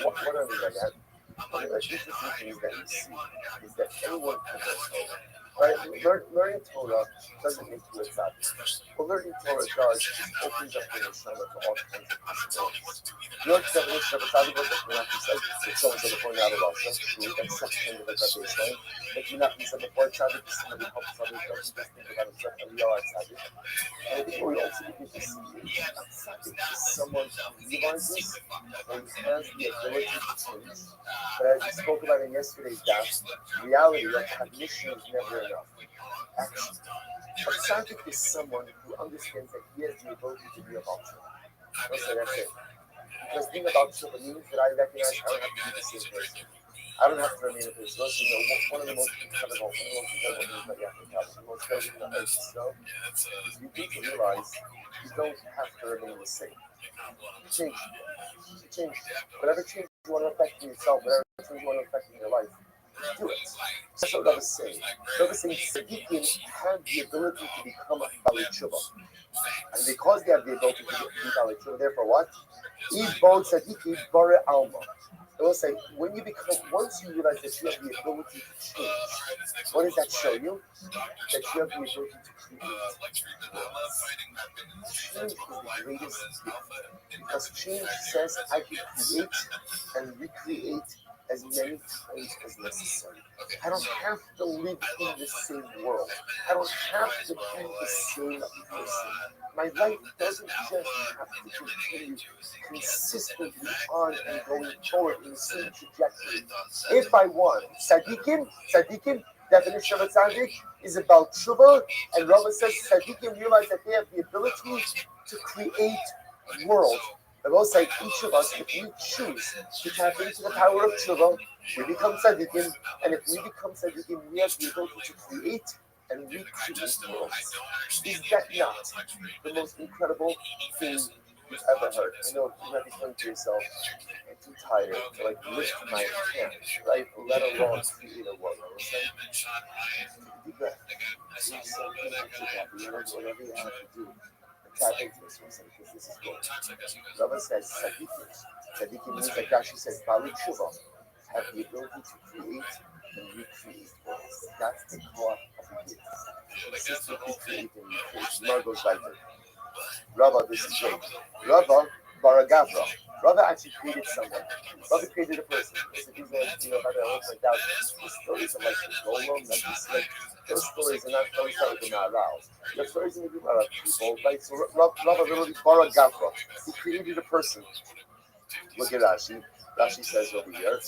What are we like that? One of the interesting things that you see is that anyone can learn Torah. Right? Learning Torah doesn't make you a tzaddik. But learning Torah does is opens up your neshama to all kinds of possibilities. Your definition of a tzaddik was that Menachem said, it's someone said before now the Russia, that's such a thing of a baseline. But Menachem said before tzaddik is somebody who helps others, doesn't just think about himself, and we are tzaddik. And I think what we also begin to see is a tzaddik is someone who realizes and has the ability to change. But as we spoke about in yesterday's daf, reality of cognition is never enough. Action. A tzaddik is someone who understands that he has the ability to be a vulture. Let's say that's it. Because being a vulture means that I recognize I don't have to be the same person. I don't have to remain a person. Listen, one of the most incredible things that you have to tell, the most incredible thing that makes yourself is you need to realize you don't have to remain the same. Change. Whatever change you want to affect in yourself, whatever change you want to affect in your life, do it. That's what Rava is saying. Rava is saying Tzadikim have the ability to become a Bali Tshuva. And because they have the ability to be Bali Tshuva, therefore what? Ibo Tzadikim Bare Alma. It will say, once you realize that you have the ability to change, what does that show you? That you have the ability to create. Change is the greatest gift. Because change says I can create and recreate as many times as necessary. I don't have to live in the same world. I don't have to be the same person. My life doesn't just have to continue consistently on and going forward in the same trajectory. If I want tzaddikim, definition of a tzaddik is about tshuva, and Rava says tzaddikim realize that they have the ability to create worlds. I will say each of us, if we choose to tap into the power of tshuva, we become tzaddikim, and if we become tzaddikim, we have the ability to create and recreate worlds. Is that not the most incredible thing you've ever heard? I know you might be thinking to yourself, I'm too tired to lift my hand, right? Let alone create a world. Deep breath. Do something that you're happy, whatever you have to do. Tap into this one, because this is good. Rava says tzaddikim. Tzaddikim means, like Rashi says, Bali Tshuva, have the ability to create and recreate worlds. That's the core of the gift. Consistently create and recreate. Gemara goes right there. Rava, this is great. Rava, Baragavra. Rava actually created someone. Rava created a person. So these are, by the way, like that. The stories of the golem, those stories are not those that are not aroused. The stories in the group are of people, right? So Rava literally Baragavra. He created a person. Look at Rashi. Rashi says over here,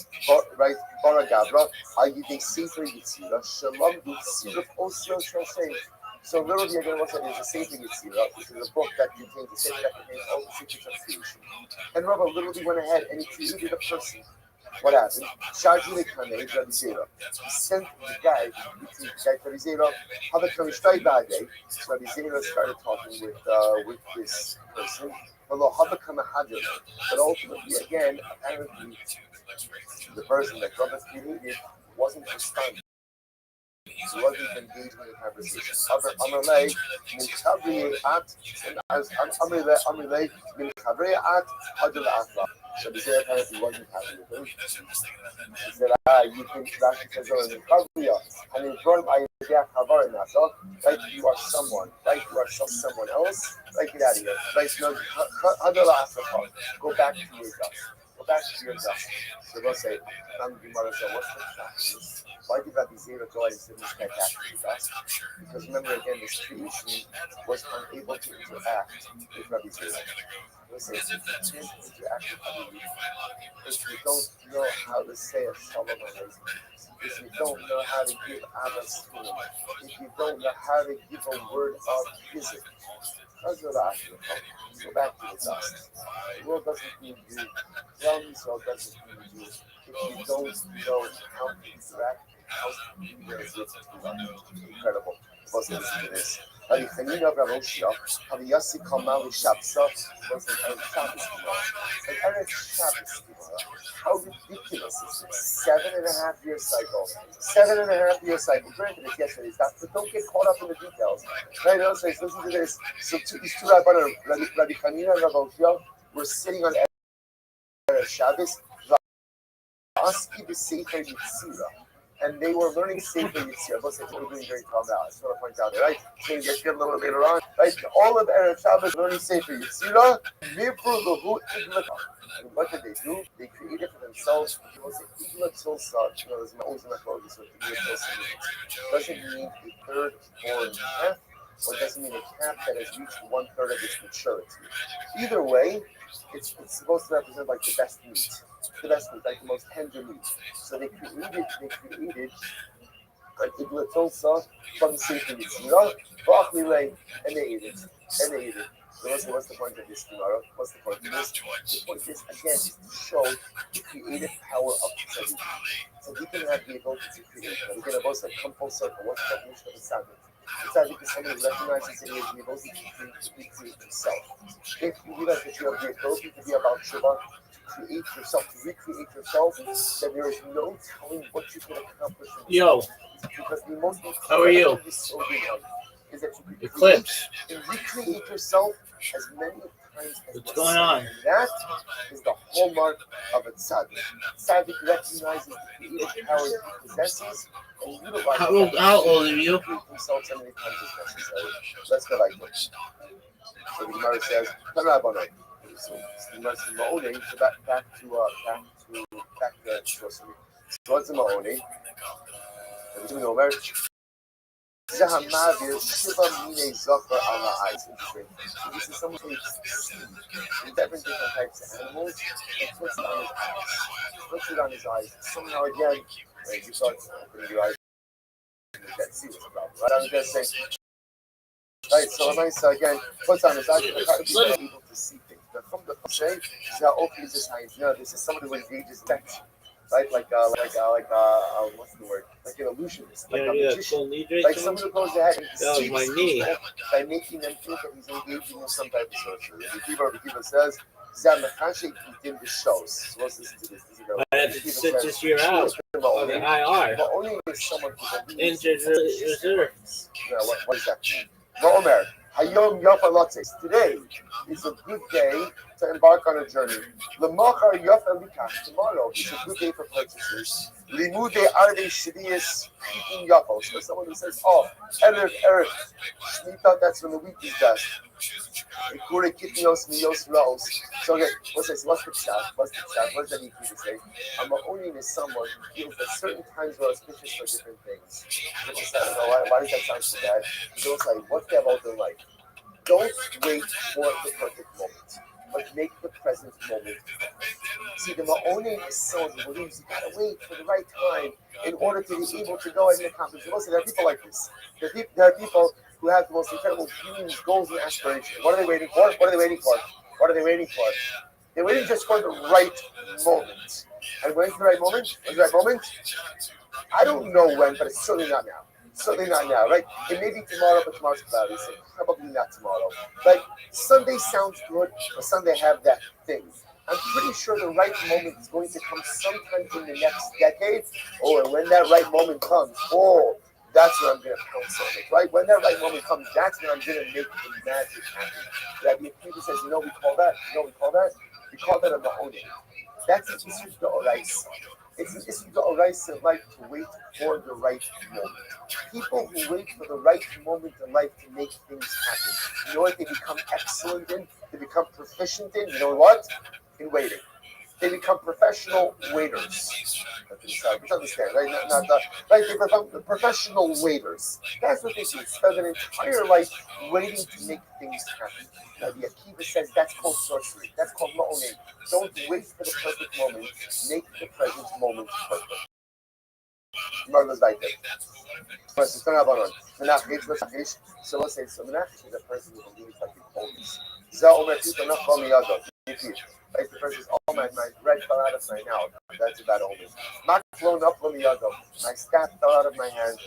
right? Baragavra, Ayidei Sefer Yitzira, Shalom Yitzira Osir Shosei. So literally, you're going to look at it as a Sefer Yitzira, which is a book that contains a sefer that contains all the secrets of creation. And Rava literally went ahead and he created a person. What happened? Shaji Lekane, Rabbi Zera. He sent the guy to Rabbi Zera, Havakam Shtai Bade. So Rabbi Zera started talking with this person. But ultimately, again, apparently, the person that God has created wasn't responding. He wasn't engaging in the conversation. Amalei, Minchavri at, and as Amalei, Minchavri at, Hadul Afla. So the Zera apparently wasn't happy with him. He said, you think Rashi says, Minchavriya, and in front of Ayah Havar in Asa, right? You are someone, right? You are someone else, right? Get out of here, right? No, Hadul Afla, go back to your dust. Go back to your dust. So they'll say, what's the practice? Why did Rabbi Zera go and say this guy back to us? Because remember again, this creation was unable to interact with Rabbi Zera. Listen, if you can't interact with Rabbi Zera, if you don't know how to say a shalom aleichem, if you don't know how to give Abbas to him, if you don't know how to give a word of visit, go back to the dust. The world doesn't need you. Drums or doesn't need you. If you don't know how to interact, how to be there, it's incredible. Let's listen to this. Havichanina Ravoshia, Haviyasi Kamal Shabsa, was an Eretz Shabbos Gemara. An Eretz Shabbos Gemara. How ridiculous is this? 7.5 year cycle. 7.5 year cycle. Granted, it's yesterday's, but don't get caught up in the details. Right? Also, listen to this. So these two Rabbi Hanina and Ravoshia were sitting on Eretz Shabbos. Aski b'Sefer Yitzira. And they were learning Sefer Yitzira. Both they were doing very calm now. I just want to point out, right? So you get a little later on, right? All of Eretz Shabbos learning Sefer Yitzira. And what did they do? They created for themselves. It was an Igla Tilsa. There's always in the clothes. So Igla Tilsa doesn't mean a third born calf, or doesn't mean a calf that has reached 1/3 of its maturity. Either way, it's supposed to represent like the best meat. The best meat, like the most tender meat. So they created an Igla Tilsa from Sefer Yitzira, and they ate it. So what's the point of this tomorrow? What's the point of this? The point is, again, is to show the creative power of tzaddik. Tzaddik have the ability to create. And again, I've also come full circle. What's the definition of a tzaddik? A tzaddik is someone who recognizes that he has the ability to recreate himself. If you realize that you have the ability to be about Shabbat, to create yourself, to recreate yourself, then there is no telling what you can accomplish. Because the most how are you? Is that you Eclipse. And recreate yourself as many times as what's going on? And that is the hallmark of a tzaddik. Tzaddik recognizes the creative powers he possesses and utilizes How old are you? himself so many times as necessary. Let's go like this. So the Gemara says, so the Gemara says, back to back to the grocery. So what's in my own name? You know, America. Zahamavir Shiva Mine Zafar Allah eyes. Interesting. So this is someone who takes seed in different types of animals and puts it on his eyes. Puts it on his eyes. Somehow again, when you start opening your eyes, you get see what's the problem. Right? I'm just saying. Right, so nice again, puts on his eyes and people are able to see things. But from the say, opens his eyes. You know, this is somebody who engages text. Right, like what's the word? Like an illusionist, like a magician, like someone who goes ahead and deceives people by making them think that he's engaging in some type of sorcery. The Kiva says, "Zamakashi in the shows." Let's listen to this. I have to sit this year out on the IR. But only if someone who believes Reserve. What does that mean? Omer, Hayom Yafalotes. Today is a good day to embark on a journey. Lemachar Yafalikach. Tomorrow is a good day for purchases. Limude Arve Shvius Eating Yafos. For someone who says, oh, Erev, Shmita, that's when the wheat is best. Kure Kitnios Mios Raos. So again, what's this? What's the chat? What does that need to say? Only is someone who feels that certain times are auspicious for different things. Why does that sound so bad? So it's like, what's that about their life? Don't wait for the perfect moment, but make the present moment. See, the Ma'onim is someone who believes you gotta wait for the right time in order to be able to go and accomplish. Listen, there are people like this. There are people who have the most incredible dreams, goals, and aspirations. What are they waiting for? What are they waiting for? What are they waiting for? They're waiting just for the right moment. And when's the right moment? When's the right moment? I don't know when, but it's certainly not now. Certainly not now, right? It may be tomorrow, but tomorrow's cloudy, so probably not tomorrow. Like, Sunday sounds good, but Sunday have that thing. I'm pretty sure the right moment is going to come sometime in the next decade. Oh, and when that right moment comes, oh, that's when I'm going to pounce on it, right? When that right moment comes, that's when I'm going to make the magic happen. That people says, you know what we call that? You know what we call that? We call that a ma'onim. That's an issue to rice. It's an issue to rice in life to wait for the right moment. People who wait for the right moment in life to make things happen. You know what they become excellent in? They become proficient in? You know what? In waiting. They become professional waiters. You understand, right? Right? They become professional waiters. That's what they do. Spend an entire life waiting to make things happen. Now, the Akiva says that's called sorcery. That's called ma'onim. Don't wait for the perfect moment. Make the present moment perfect. Goes like that. So let's say, so Menach is a person who believes like in wholeness. Like the person says, oh, my bread fell out of my mouth. That's about omen. Mak flown up from the other. My staff fell out of my hand.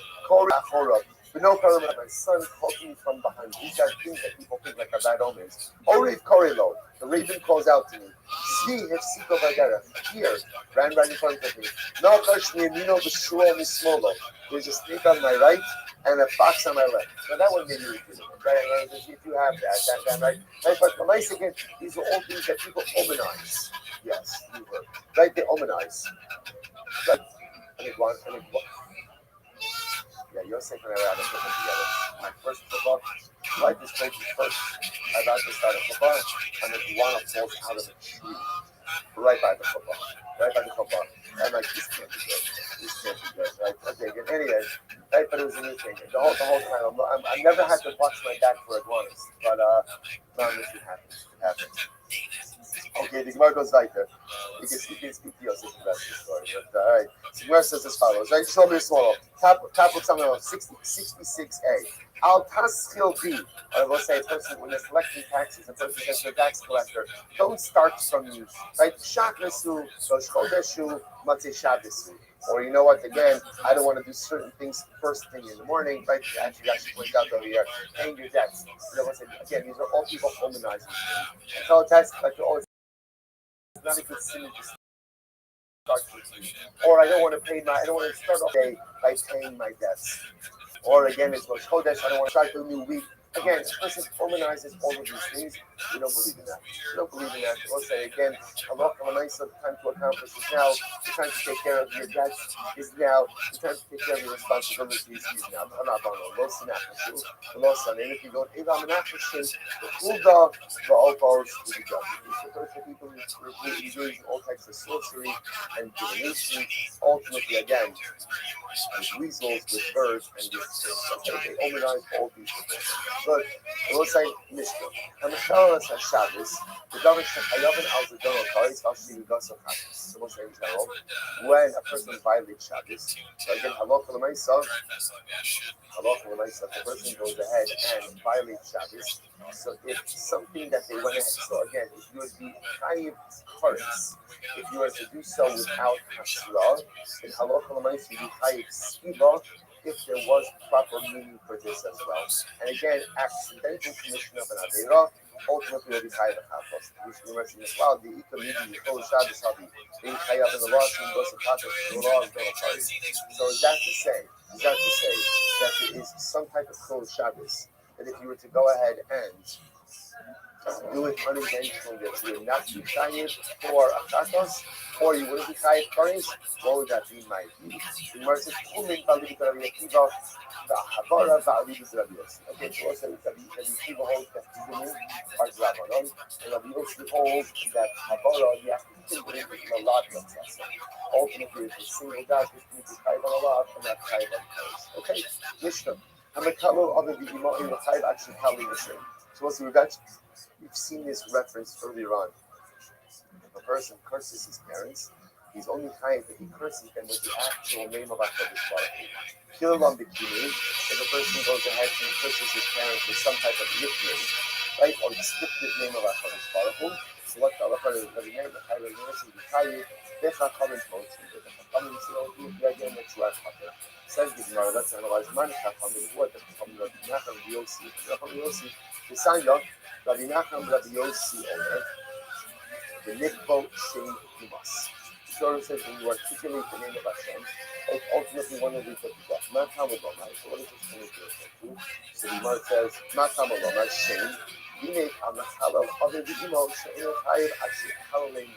But no problem, my son called me from behind. These are things that people think like are bad omens. Oriv Korilo, the raven calls out to me. See if Siko Bagara. Here, ran right in front of me. No Karshmi Mino Bishua Mismolo. There's a snake on my right and a fox on my left. So that one made me repeat it. Right? If you have that right? But the nice again, these are all things that people omenize. Yes, you heard. Right? They omenize. Right? Yeah, Yosef and I were at a football together. My first football, life is crazy first. I'm about to start a football, and the iguana falls out of a tree right by the football. I'm like, this can't be good. Right? Okay, good. Anyway, right, but it was a new thing. The whole time, I never had to watch my back for iguanas, but this happens. It happens. Okay, the Gemara goes like that. You can speak to Yosef about this story. But, all right. So the Gemara says as follows. Right? Show me a small. Top of something else. 66a. Al Taskil B. I will say a person when they're collecting taxes, a person says to a tax collector, don't start from you. Right? Shakrasu, Shoshkodeshu, Matze Shabisu. Or you know what, again, I don't want to do certain things first thing in the morning, right? Actually, point out over here, paying your debts. You know, again, these are all people humanizing. And tell a tax collector, oh, it's not a good sin to start with. Or I don't want to start off day by paying my debts. Or again, it's Rosh Chodesh, I don't want to start the new week again, a person womanizes all of these things. We don't believe in that. We don't believe in that. We'll say again, Allah nice time to accomplish is now. The time to take care of your debts is now. The time to take care of your responsibilities is now. And if you don't, if I'm an action, the Buddha, the opals, the judgment. So those are people who engage in all types of sorcery and divination. Ultimately, again, with weasels, with birds, and with fish. Okay, they hominize all these things. But I will say, Mishnah. And the Shabbos has Shabbos. The Davar Shechayavin al Zedon Karis Vashi Yugas of Shabbos. So we'll say in general, when a person violates Shabbos, so again, Halakha L'Maisa, the person goes ahead and violates Shabbos. So if something that they went ahead, so again, if you would be chayiv kares, if you were to do so without hasla, in halacha l'maisa you be chayiv skiba, if there was proper meaning for this as well. And again, accidental commission of an avera ultimately will be chayiv achafos. We should mention as well the ikamidi yechol Shabbos habi being chayiv in the law and goes to kata the law is going to chayiv. So is that to say that there is some type of chol Shabbos that if you were to go ahead and do it unintentionally, that you would not be chayiv for achatos, or you wouldn't be chayiv kares, what would that be? Might be. The Gemara says, "Kumin b'alibit Rabbi Akiva, v'havara b'alibit Rabbi Yossi." Okay, so also Rabbi Akiva holds that kumin are drabanon, and Rabbi Yossi holds that havara you have to think it in a lot of things. Ultimately, it's a single guy who can be chayiv on a lot and not chayiv on kares. Okay, Mishnah. Hamakalo other the Imam in the chayiv actually telling the same. So what's the regard? We've seen this reference earlier on. If a person curses his parents, he's only chayiv that he curses them with the actual name of HaKadosh Baruch Hu. Kilam b'kinin, if a person goes ahead and curses his parents with some type of nickname, right, or descriptive name of HaKadosh Baruch Hu, so what the halacha is the name of HaKadosh Baruch Hu, the chayiv, the chachamim told you, the chachamim say, "Oh, you have the Mitzvah Chachamim." Says the Gemara, let's analyze man chachamim, what the chachamim of Nachman Yossi, Nachman Yossi, the sign of Rabbi Nachman, Rabbi Yossi, Omer, the Nikbo Shem Himas. The Torah says when you articulate the name of Hashem, like ultimately one of these put to death. Matam Olomai. So what is this coming to? So the Gemara says, Matam Olomai, Shem, Yinei Amakalo, other the Imo, She'en Chayiv, actually Halloween.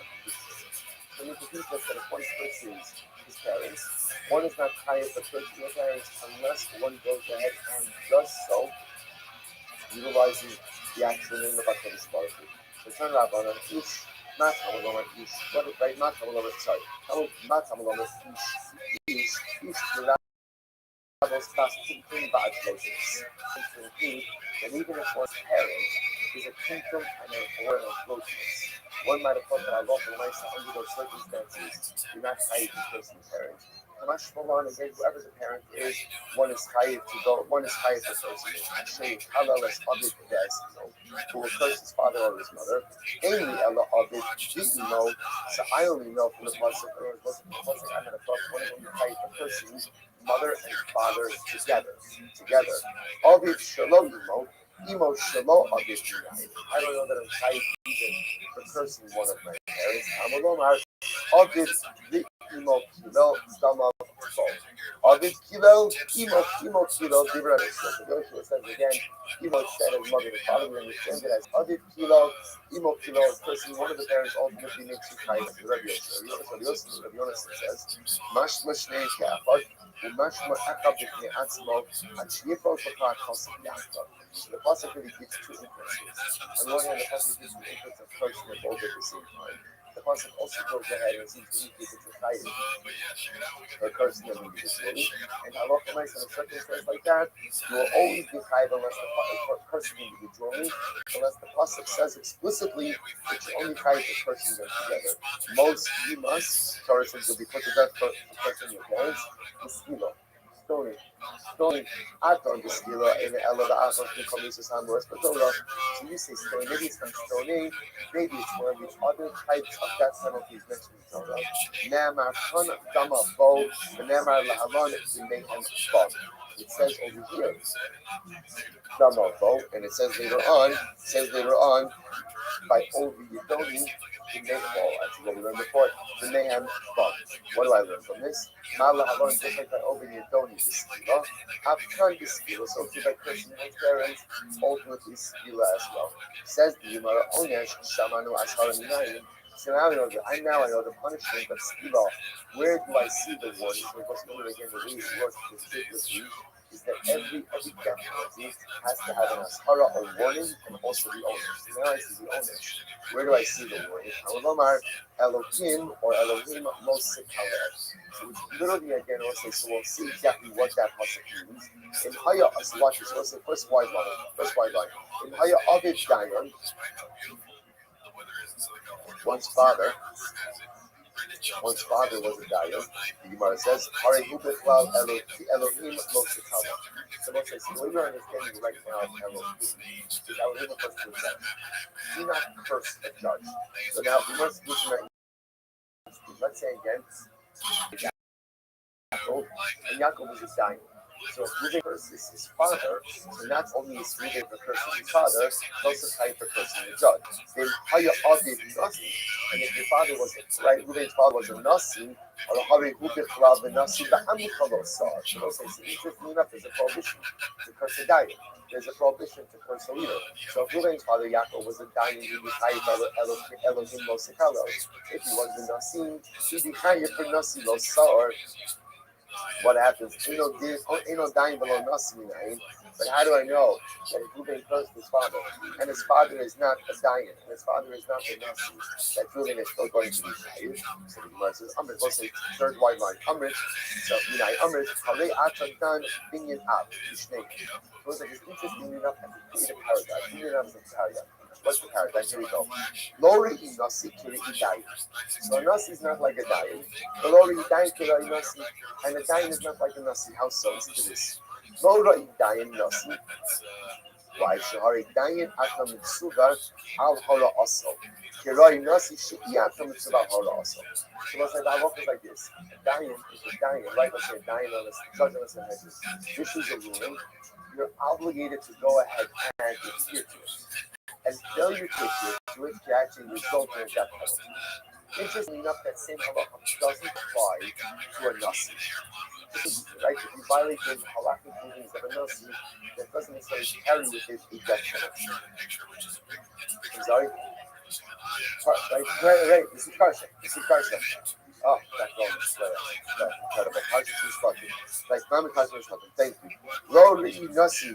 So we need to think that if one curses his parents, one is not chayiv for cursing his parents unless one goes ahead and does so utilizing the actual name of HaKadosh Baruch Hu. So turn Rabbanan, Ish, Mat Hamalomar, Ish, what is right? Mat Hamalomar, sorry. Mat Hamalomar, Ish, Rabbanos, Bas, Tintin, Ba'ad, Lotus. To include that even if one's parent is a kingdom and an foreign of closeness, one might have thought that Allah under those circumstances, you're not chayiv to person's parent. Kamash Malan, again, whoever the parent is, one is chayiv to go, one is chayiv to person. Actually, Allah is Abid Des, who will curse his father or his mother. Ainly Allah Abid Di'imo, so I only know from the Pasuk, I had a thought, one of them is chayiv to person's mother and father together. Abid Shalom Imo. Imo Shalo Abid Yunai. I don't know that I'm chayiv even for cursing one of my parents. Amalomar Abid Imo Kilo Dama Bo. Abid Kilo Imo Kilo Dibra. So Joshua says again, Imo said his mother and father. We understand it as Abid Kilo Imo Kilo. Cursing one of the parents ultimately makes you chayiv. Rabbi Yosef says, Mash Mashnei Kafar. Umashma Akab B'Knei Atzmo Achiyifo Shakar Kosim Yaakov. The pasuk really gives two inferences. On one hand, the pasuk gives the inference of cursing and both at the same time. The pasuk also goes ahead and seems to indicate that you're chayiv or cursing them individually. And Allah commits in a circumstance like that, you will always be chayiv unless the cursing individually, unless the pasuk says explicitly that you're only chayiv for cursing them together. Most you must, Torah says, will be put to death for cursing your parents. Stoning. Aton the skila in the Ella the Aton to come to Samuel Torah. So you say stoning, maybe it's not stoning, maybe it's one of the other types of death penalties mentioned in Torah. Namar Ton Dama Bo, the Namar Lahaman, the Mayhem Bo. It says over here, Dama Bo, and it says later on, by Ovi Yidoni, What we learned before, the mayhem bump. What do I learn from this? Mala Halon, just like I open your don't need this skila. After this skila, so if by cursing one's parents, ultimately skila as well. Says the Gemara, Onesh, Shamanu Ashara Minayim. So now I know the punishment of skila. Where do I see the warning? Because again, the way it works with is that every death penalty has to have an ashara, a warning, and also the owners. Now I see the owners. Where do I see the warning? Halamar, Elohim, or Elohim Mosik Halel. So which literally again also, so we'll see exactly what that pasuk means. In Haya, so watch this, let's say first wide line. In Haya Avid Dayan, one's father was a Dayan. The Gemara says, Harehu Bechlal Elohim Lo Sekala. Someone says, the way you're understanding right now of Elohim is Elohim refers to himself. Do not curse a judge. So now we must do some. Let's say again, Yaakov, and Yaakov is a Dayan. So if Reuben curses his father, so not only is Reuben for cursing his father, but also tied for cursing the judge. Then Haya Aviv Nasi, and if your father was right, Reuben's father was a Nasi, or a Hari Reuben Chlav the Nasi, the Amikalo saw. So they'll say, interestingly enough, there's a prohibition to curse a Dayan. There's a prohibition to curse a leader. So if Reuben's father Yaakov was a Dayan, he was Hayy Elohim Lo Sekalo. If he was the Nasi, he'd be Hayy for Nasi Lo Saor. What happens? Ain't no dying below Nasi. But how do I know that if Reuben cursed his father, and his father is not a Dayan, and his father is not the Nasi, that Reuben is still going to be Shayir? So the Gemara says, Amrit, let's say third wide line, Amrit. So, Amrit, Halei Achadan Binyan Ab, Mishnei. So it's like it's interesting enough as to create a paradigm. Binyan Ab is a paradigm. What's the paradigm? Here we go. Lori Nasi Kiri Dayan. So a Nasi is not like a Dayan. The Lori Dayan Kiri Nasi, and a Dayan is not like a Nasi. How so? Listen to this. Lori Dayan Nasi. Why? Shahari Dayan Atam Mitsuva Al Hora Aso. Kiri Nasi Shiki Atam Mitsuva Hora Aso. So let's say that is like this. A Dayan is a Dayan, right? Let's say a Dayan on a judge on a sentence. This is a ruling. You're obligated to go ahead and adhere to it. And failure to adhere to it can actually result in a death penalty. Interestingly enough, that same halacha doesn't apply to a nasi. Right? If you violate the halakhic rulings of a nasi, that doesn't necessarily carry with it a death penalty. I'm sorry? Right. This is Karsha. Oh, that's incredible. Like Mama Kasha is talking. Thank you. Lori Nasi,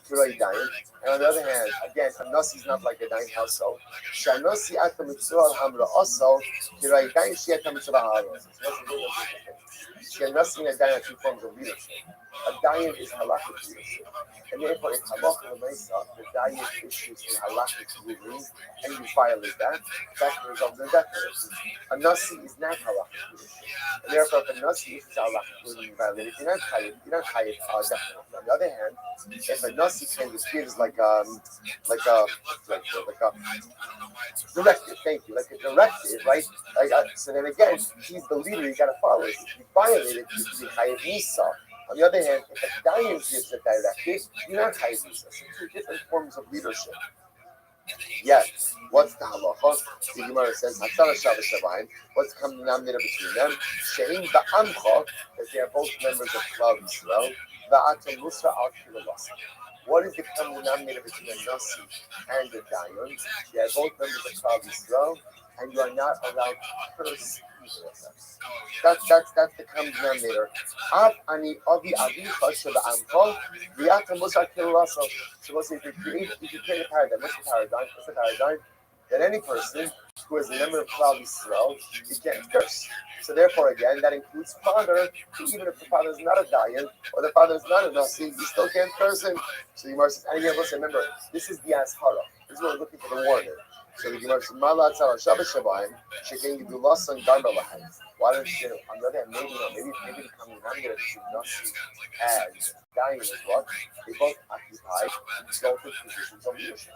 Kirai Dayan. And on the other hand, again, a Nasi is not like a Dayan house. So, Shanasi Atamitzua Hamra also, Kirai Dayan Shiatamitzua Haros. Nasi and a Dayan are two forms of leadership. A Dayan is halakhic leadership. And therefore, in Halakha Lemaisa, the Dayan issues in halakhic rulings, and you violate that results in a death penalty. A Nasi is not halakhic leadership. And therefore, if a Nasi issues halakhic ruling, you violate it, you're not chayiv death penalty. On the other hand, if a Nasi kind of gives like a directive, thank you, like a directive, right? So then again, he's the leader, you gotta follow it. If you violate it, you should be chayiv nisa. On the other hand, if a Dayan gives a directive, you're not chayiv nisa. So two different forms of leadership. Yes. What's the halacha? The Gemara says, what's the common denominator between them? Shein ba'amcha, that they are both members of Klal Yisrael. Va'atam musra al kilavasa. What is the common denominator between a Nasi and a Dayan? They are both members of Klal Yisrael, and you are not allowed to curse either of them. That's the common denominator. Av ani avi avicha sheba'amcha v'atam musra al kilavasa. So let's say if you create a paradigm, what's the paradigm? That any person who is a member of Klal Yisrael, you can't curse. So therefore, again, that includes father. Even if the father is not a Dayan or the father is not a Nasi, you still can't curse him. So the Gemara says, and again, listen, remember, this is the Ashara. This is what we're looking for the warning. So the Gemara says, Mala Tzara Shabbat Shabayim, Shekin Yidulasan Garba Lahem. Why don't you, on the other hand, maybe the coming denominator between Nasi and Dayan is what? They both occupy exalted positions of leadership.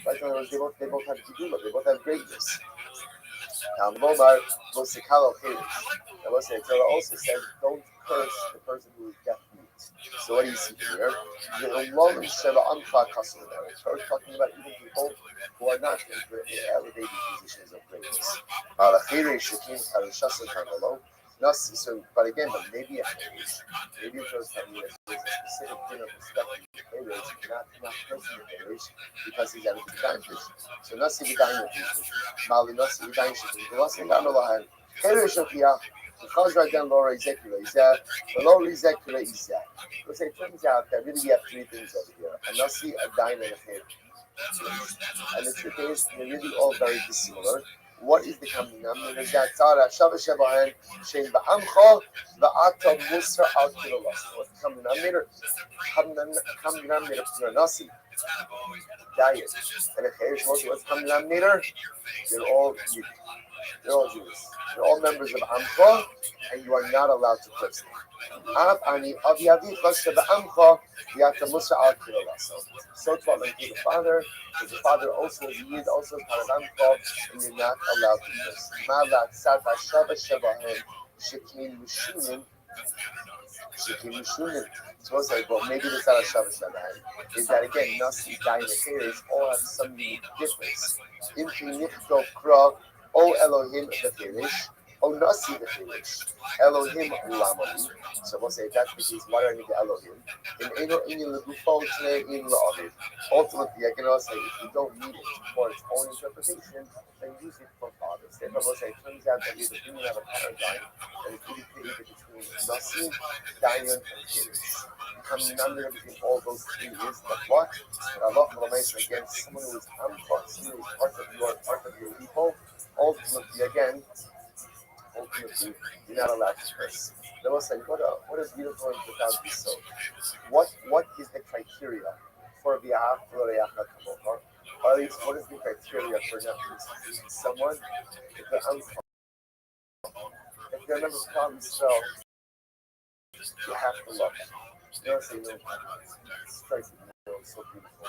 Right? In other words, they both have Gidula, they both have greatness. Now, Momar Mosikalo Kirish. Now, listen, Torah also says, don't curse the person who is deaf mute. So what do you see here? The Ulam Sheva Amcha customer there. Torah is talking about even people who are not in elevated positions of greatness. So, but again, but maybe maybe it shows that there's a specific din of respect in the not person in the because he's at a disadvantage. So Nasi Vidayin Mali Nasi Vidayin Shiki, the Nasi Gamalahan, Herish of Yah, the Khazra Dan Laura Ezekula is that, the Laura Ezekula is that. Because it turns out that really we have three things over here: a Nasi, a Dain, and a Her. And the truth is, they're really all very dissimilar. What is the common denominator? That Tzara Shava Shebahan Shein Ba'amcha Va'ata Musra Al Kilolas. What's the common denominator? Common denominator for a Nasi, diet, and a Cherish. What's the common denominator? They're all Jews. They're all Jews. They're all members of Amcha, and you are not allowed to curse them. So taught like the father, because the father also is Yid, also is part of Amcha, and you're not allowed to curse. Malat Sata Shava Shebahem Shekin Mushunim. So it's like, well, maybe the Sata Shava Shebahem is that again, Nasi, Dain, and Cheres all have some unique difference. Imki Nichto Kra, O Elohim the Cherish, O Nasi the Cherish, Elohim Lamali. So we'll say that's because why do I need the Elohim? In Eno in Legufo in La'avid. Ultimately, I can also say if you don't need it for its own interpretation, then use it for fathers. Therefore, we'll say it turns out that we're beginning of a paradigm that is really created between Nasi, Dayan, and Cherish. Becoming number between all those three is that what? And Allah against someone who is Amcha, someone who is part of your people. Ultimately, you're not allowed to curse. They will say, what a beautiful and profound piece. What is the criteria for V'ahav L'Reacha Kamocha? Or at least, what is the criteria for not someone if they're Amcha? If they're a member of Klal Yisrael, you have to love them. They don't say no. It's strikes me so beautiful.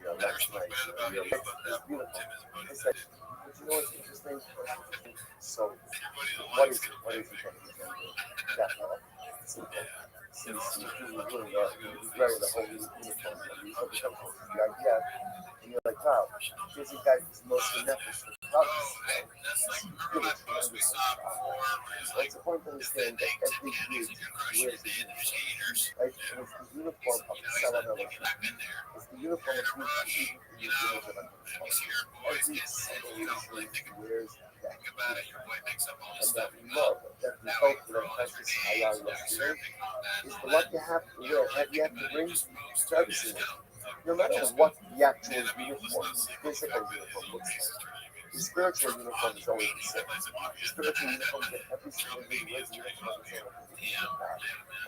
Last night, it's beautiful. It's like, but you know what's interesting? So, what is it? What is it that simple? Since you really are, he's wearing the whole uniform, and you become the idea, and you're like, wow, here's a guy who's mostly Nefesh for drugs. Really tremendous. So it's important to understand that every Jew wears a uniform. Right? And it's the uniform of Salah Elohim. It's the uniform of Jews who use the image of Elohim. Every single Jew wears that uniform. And that love that we hope that Precious Hayah yesterday is the love you have to wear, that you have to bring to every single one. No matter what the actual uniform, physical uniform looks like. The spiritual uniform is always the same. The spiritual uniform that every single individual wears the uniform is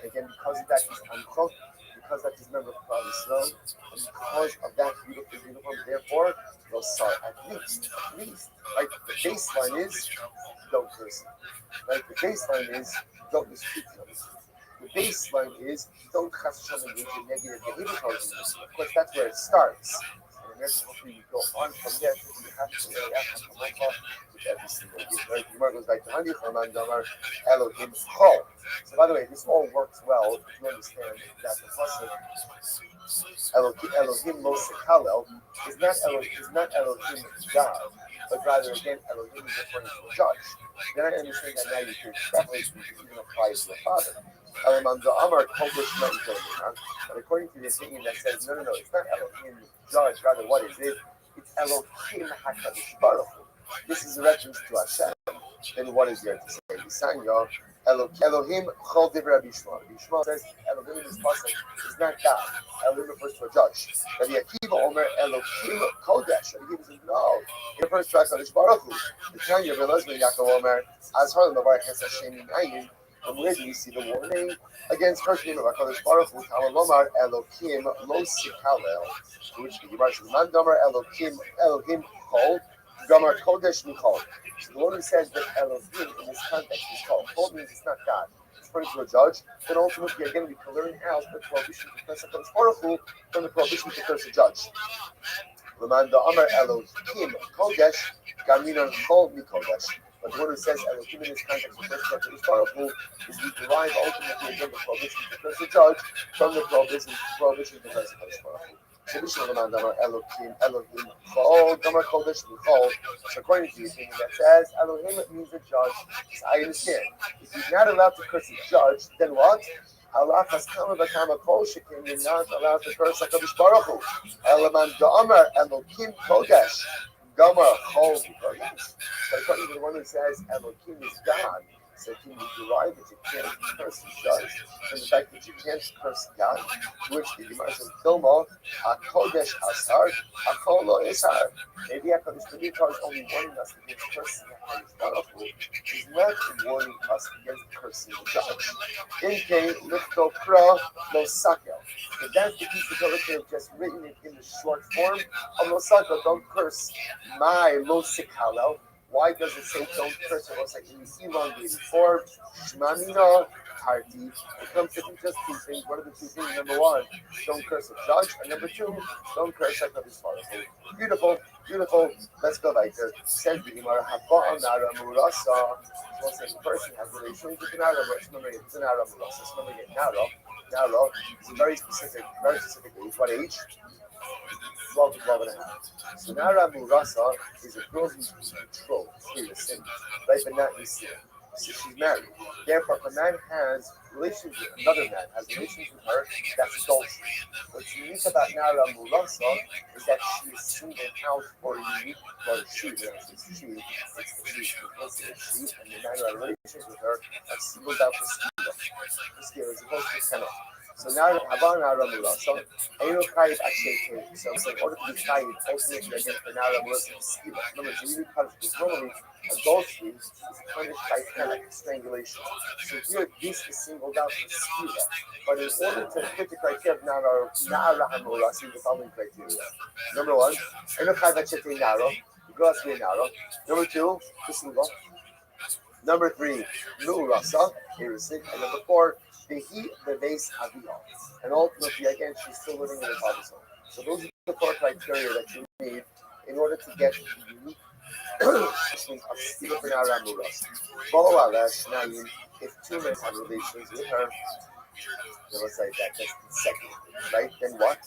and again, because of that, he's unquote, because that he's a member of Klal Yisrael, and because of that beautiful uniform, therefore, they'll start at least. Like the baseline is, don't curse him. Like the baseline is, don't mistreat him. The baseline is, don't chas v'shalom engage in negative behavior towards him. Of course, that's where it starts. And then hopefully you go on from there, so you have to really act with every single day. Right? The Gemara goes back to Hani Chaman Damar Elohim Chol. So by the way, this all works well if you understand that the pasuk Elohim Lo Sekalel is not Elohim God, but rather again Elohim is referring to a judge. Then I understand that now you can extrapolate, you can even apply it to the father. But according to the opinion that says no, it's not Elohim judge, rather what is it? It's Elohim HaKadosh Baruch Hu. This is a reference to Hashem. Then what is there to say? Bisanya Elohim Chol Divrei Bishma. Bishma says Elohim in this pasuk is not God. Elohim refers to a judge. Rabbi Akiva Omer Elohim Kodesh. Rabbi Akiva says no. It refers to HaKadosh Baruch Hu. The Tanya Belazman Yaakov Omer Azhar Lavar Ches Hashem Inayin. From where do you see the warning against cursing of HaKadosh Baruch Hu? Tamalomar Elohim Lo Sikalel. Which the Gemara says Man Damar Elohim Chol. Gamar Kodesh Michal. So the one who says that Elohim in this context is called Chol means it's not God. It's referring to a judge. Then ultimately, again, we can learn out the prohibition to curse HaKadosh Baruch Hu from the prohibition to curse a judge. L'man da'amar Elohim Kodesh Gaminan Chol Mikodesh. But the one who says Elohim in this context refers to HaKadosh Baruch Hu is we derive ultimately again the prohibition to curse the judge from the prohibition to curse HaKadosh Baruch Hu. So this is the man Elohim, Chol, Gamar Kodesh, Chol. So according to the opinion that says Elohim means the judge. So I understand. If he's not allowed to curse the judge, then what? Allah has come of a kol shekin, you're not allowed to curse HaKadosh Baruch Hu. Elaman Da'amar Elohim Kodesh. Gamar Chol Kodesh. But according to the one who says Elohim is God, so can you derive that you can't curse the judge from the fact that you can't curse God? Which the Gemara says, Dilma, HaKodesh Asar, HaKol Lo Asar. Maybe HaKadosh Baruch is only warning us against cursing HaKadosh Baruch Hu. He's not warning us against cursing the judge. In K, Lifto Kra, Lo Sakel. If that's the piece of Torah could have just written it in the short form of Lo Sakel, don't curse my Lo Sikalo. Why does it say don't curse? It looks like in the elongated form. Shmanina Tarti. It comes to just two things. What are the two things? Number one, don't curse a judge. And number two, don't curse HaKadosh Baruch Hu. Beautiful, beautiful. Let's go right there. Says the Gemara, Haba Nara Murasa. So if a person has relations with an Arab, it's going to get an Arab Murasa. It's going to get Nara. It's a very specific age. What age? 12 to 12 and a half. So Nara Murasa is a girl who's betrothed, seriously, right? But not Yisrael. So she's married. Therefore, if a man has relations with another man, has relations with her, that's adultery. What's unique about Nara Murasa is that she is singled out for a unique, well, she, it's the she, and the man who had relations with her are singled out for skill as opposed to Kenna. So now Haba Nara Murasa, Eino Chayiv actually so in order to be Chayiv, ultimately again for Nara Murasa is Skila. In other words, you need to punish because normally adultery is punished by Kenna, strangulation. So here this is singled out for Skila. But in order to fit the criteria of Nara Murasa, the following criteria. Number one, Eino Chayiv actually Nara, the girl has to be Nara. Number two, Kusuva. Number three, Nu'urasa, Irisic. And number four, the heat, the base, Aviyah. And ultimately, again, she's still living in her father's home. So those are the four criteria that you need in order to get the unique of Stila B'nara Muras. If two men have relations with her, let's say that's consecutive, right? Then what?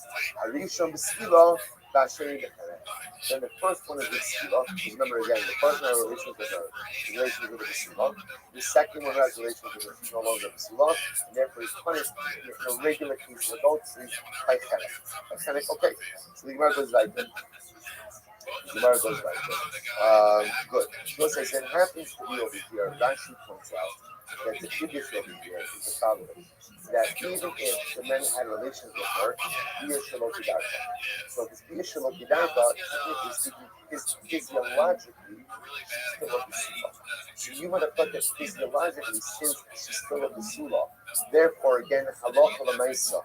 Arishon B'Skila, Bashari Then the first one is with Skila. Remember again, the first one has relations with her, relations with the Skila. The second one has relations with her, she's no longer Skila, and therefore is punished in a regular case of adultery by Chenek. Okay, so the Gemara goes like that. Good. So it happens to be over here. Rashi points out that the Kiddush over here is the following: that even if the men had relations with her, Bia Shalokidarka. So if it's Bia Shalokidarka, technically speaking, is physiologically she's still of the Sula. So you would have thought that physiologically, since she's still of the Sula, therefore again, halacha l'maisa,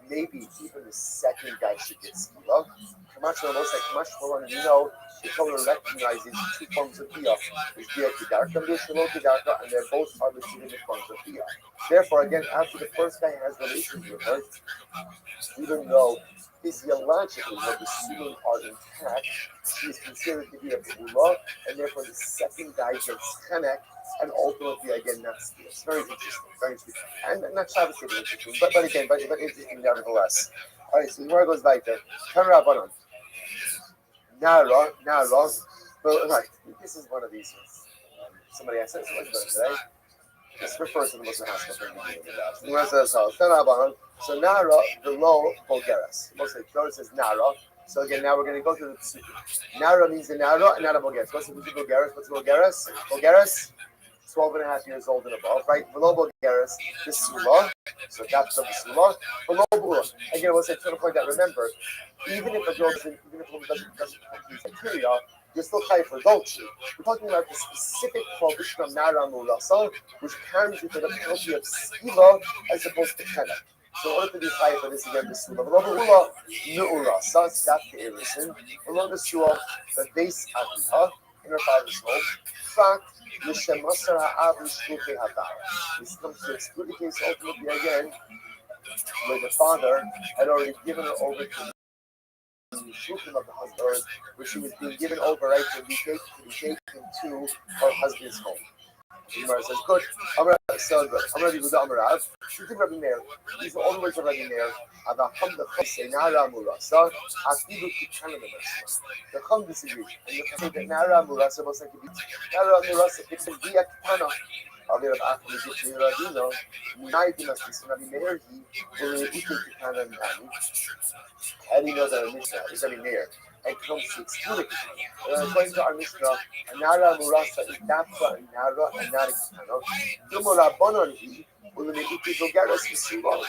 maybe even the second guy should get Sula. Kamash Malon, the Torah recognizes two forms of Bia. There's Bia Kedarka and Bia Shalokidarka, and they're both are legitimate forms of Bia. Therefore, again, after the first guy has relations with her, even though physiologically her Basulim are intact, she is considered to be a B'ula, and therefore the second guy gets Chenek, and ultimately again not Bia. It's very interesting, and not Shabbos interesting, but interesting nevertheless. All right, so the Gemara goes like that. Turn Rabbanon. Nara, but right, this is one of these ones. Somebody asked us, what's going today? This refers to the Muslim hospital thing. The Gemara says, so Nara, below Bulgaris. Mostly Torah says Nara. So again, now we're going to go through the Psukim. Nara means the Nara, and Nara Bulgaris. What's the Bulgaris? Bulgaris? 12 and a half years old and above, right? Below Bulgaris, the Sula. So that's the Sula. Below Bula. Again, we'll say to the point that remember, even if a girl doesn't complete these criteria, you're still high for adultery. We're talking about the specific prohibition of Nara Murasa, which carries with it a penalty of Skiva as opposed to Chena. So in order to be high for this again, the Sula. Below Bula, Nu'urasa, that's the Erison. Below the Sula, the base Aviha, in her father's home. Fact, this comes to exclude the case ultimately again, where the father had already given her over to the shluchim of the husband, or where she was being given over, right, to be taken to her husband's home. The Gemara says, good. So good. Amar Yehuda Amar Rav. Shluchim Rabbi Meir. These are all the words of Rabbi Meir. Avacham the Chosei Nara Murasa. Afidu Kitanim Murasa. The Chum disagrees. And you can say that Nara Murasa was like a bit. Nara Murasa, it's a Via Kitana. Avir of Achim is it Rabino. United must be Rabbi Meir. He will eat Kitana and Nani. How do you know that a Mishnah is Rabbi Meir? And comes to exclude it. According to our Mishnah, Nara Murasa is Dapsa and Nara and Nara Kitano. Dumura Bononi, Ulumi Ukizogaras Kisulo.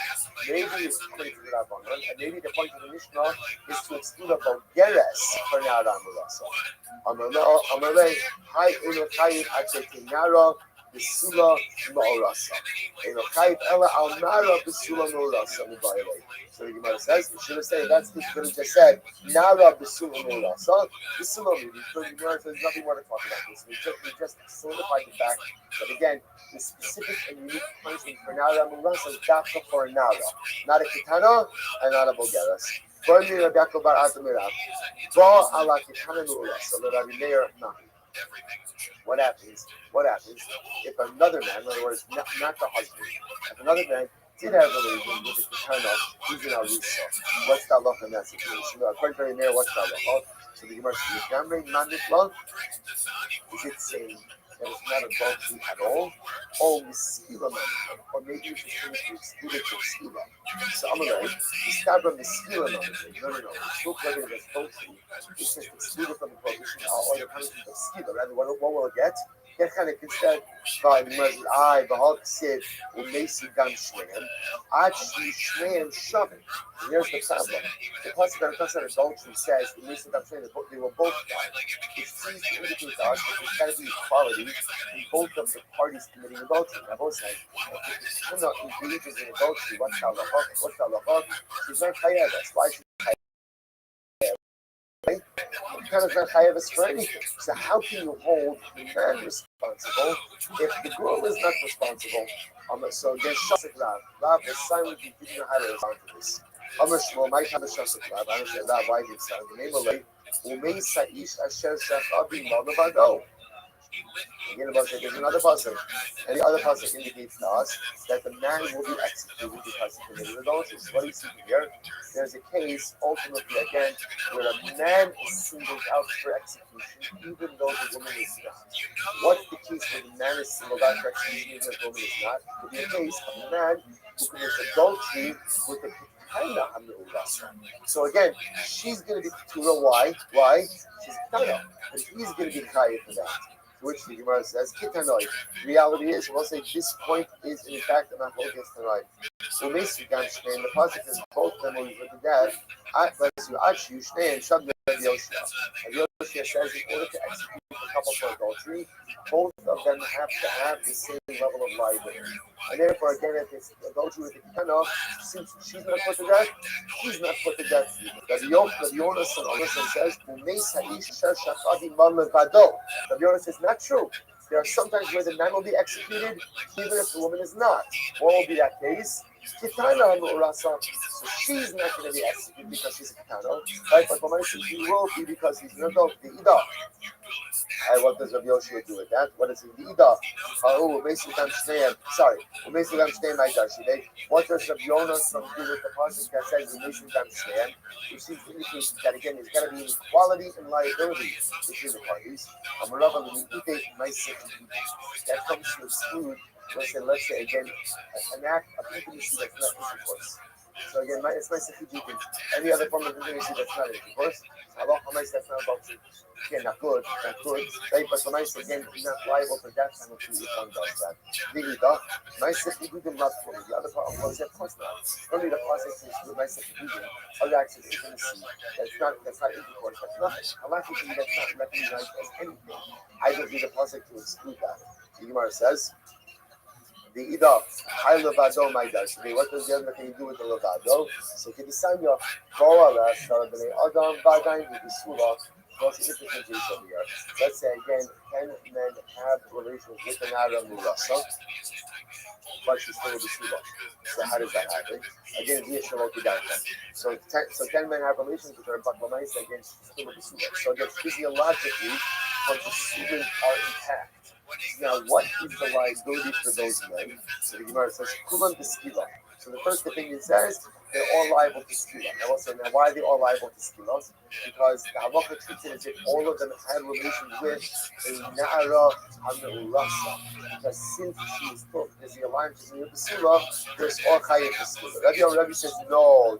Maybe it's according to the Rabbanon, and maybe the point of the Mishnah is to exclude a Bulgaris for Nara Murasa. Amale, Hi Unokai Akete Nara, Bisula Maorasa. Enokai Ella Al Nara Bisula Maorasa, Mubayale. So the Gemara says, it should have said, that's the Gemara just said, Nara Bisula Maorasa. Bisula maybe. So the Gemara says, nothing more to talk about this. We just solidified the fact that, again, the specific and unique punishment for Nara Murasa is Dafka for Nara, not a Kitana and not a Bulgaris. Burni Rabbi Bar Azamirav. Ba ala Kitana Murasa, the Rabbi Meir Nahi. What happens? If another man, in other words, not the husband, if another man did have a relation with the Kitana, he's in Arisa. What's the law in that situation? According to Rabbi Meir, what's the law? So the Gemara says, Gamre Manitla, is it saying that it's not adultery at all? Or Miskila Manitla, or maybe you should change to exclude it to Miskila. So I'm going to start from Miskila Manitla. No. It's still clear that it's adultery. It's just excluded from the prohibition or the punishment of Skila. Rather, what will it get? Get kind of instead by the I, Bahal Sid, Umesi Gam Shneim, Achi Shneim Shavin. And here's the problem. The passage that comes out of adultery says, Umesi Gam Shneim, they were both die. It seems to indicate to us that there's got to be equality in both of the parties committing adultery. Now, both sides, if the engages in adultery, what's the lahak? She's not chayav. Why should right? Kind of not chayav for anything. So how can you hold the man responsible if the girl is not responsible? So there's shasik Rav. Rav is silently giving you how to respond to this. Amar Shmuel might have a shasik Rav. I understand Rav why he said the name of it. Umei Saish Asher Shachabi Malvado. Again, about that, there's another pasuk, and the other pasuk indicates to us that the man will be executed because he committed adultery. So what do you see here? There's a case, ultimately, again, where a man is singled out for execution, even though the woman is not. What's the case where the man is singled out for execution, even though the woman is not? It would be a case of a man who commits adultery with a Ketana Hamilulasa. So again, she's going to be Ketura. Why? She's Ketana, but he's going to be Kaya for that. Which the Gemara says, Kitanoi. Reality is, we'll say this point is in fact a machlokes tonight. So basically, the positive is both of them will be with the dad. Bless you, Achi, Shneim, Shabda, Yoshia. And Yoshia says, in order to execute a couple for adultery, both of them have to have the same level of liability. And therefore, again, if it's adultery with the Kitana, since she's not put to death, he's not put to death. The Yonasan says, the Yonasan says, not true. There are sometimes where the man will be executed, even if the woman is not. What will be that case? Kitana so she's not going to be executed because she's a Kitana, right? But she will be because he's an adult, the Ida. What does Rabbi Yoshua do with that? What is the Ida? What does Rabbi Yonasan do with the pasuk that says which seems to indicate that again there's got to be equality and liability between the parties. That comes to exclude, let's say again, an act of intimacy that's not intercourse. So again, it's nice if you do any other form of intimacy that's not intercourse. That's not adultery. Again, not good, right? But nice again, he's not liable for death penalty if one does that. Nice if you do them not fully. The other part of of course not. Only the process is the nice if you do them. Other acts of intimacy that's not intercourse, that's nothing. Halachically, that's not recognized as anything. I don't need a process to exclude that. The Gemara says, the Ida, I levado my dash. What does the other thing do with the levado? So Kedisanya, Boala, Sarabane, Adam, Vagain, with the Sula. What's the different case over here? Let's say again, 10 men have relations with an Adam Murasa. but she's still a basuba. So how does that happen? Again, via shalokidanta. So 10 men have relations with her, but Lamaisa against still a basuba. So again, physiologically, her basubas are intact. Now, what is the liability for those men? So the Gemara says, Kulam b'skila. So the first thing it says, they're all liable to skila. Now, we'll say, now why are they all liable to skilas? Because the halacha treats it as if all of them had relations with a na'ara hame'urasa. Because since she is still physiologically to the basula, there's all chayiv b'skila. Rabbi says, no.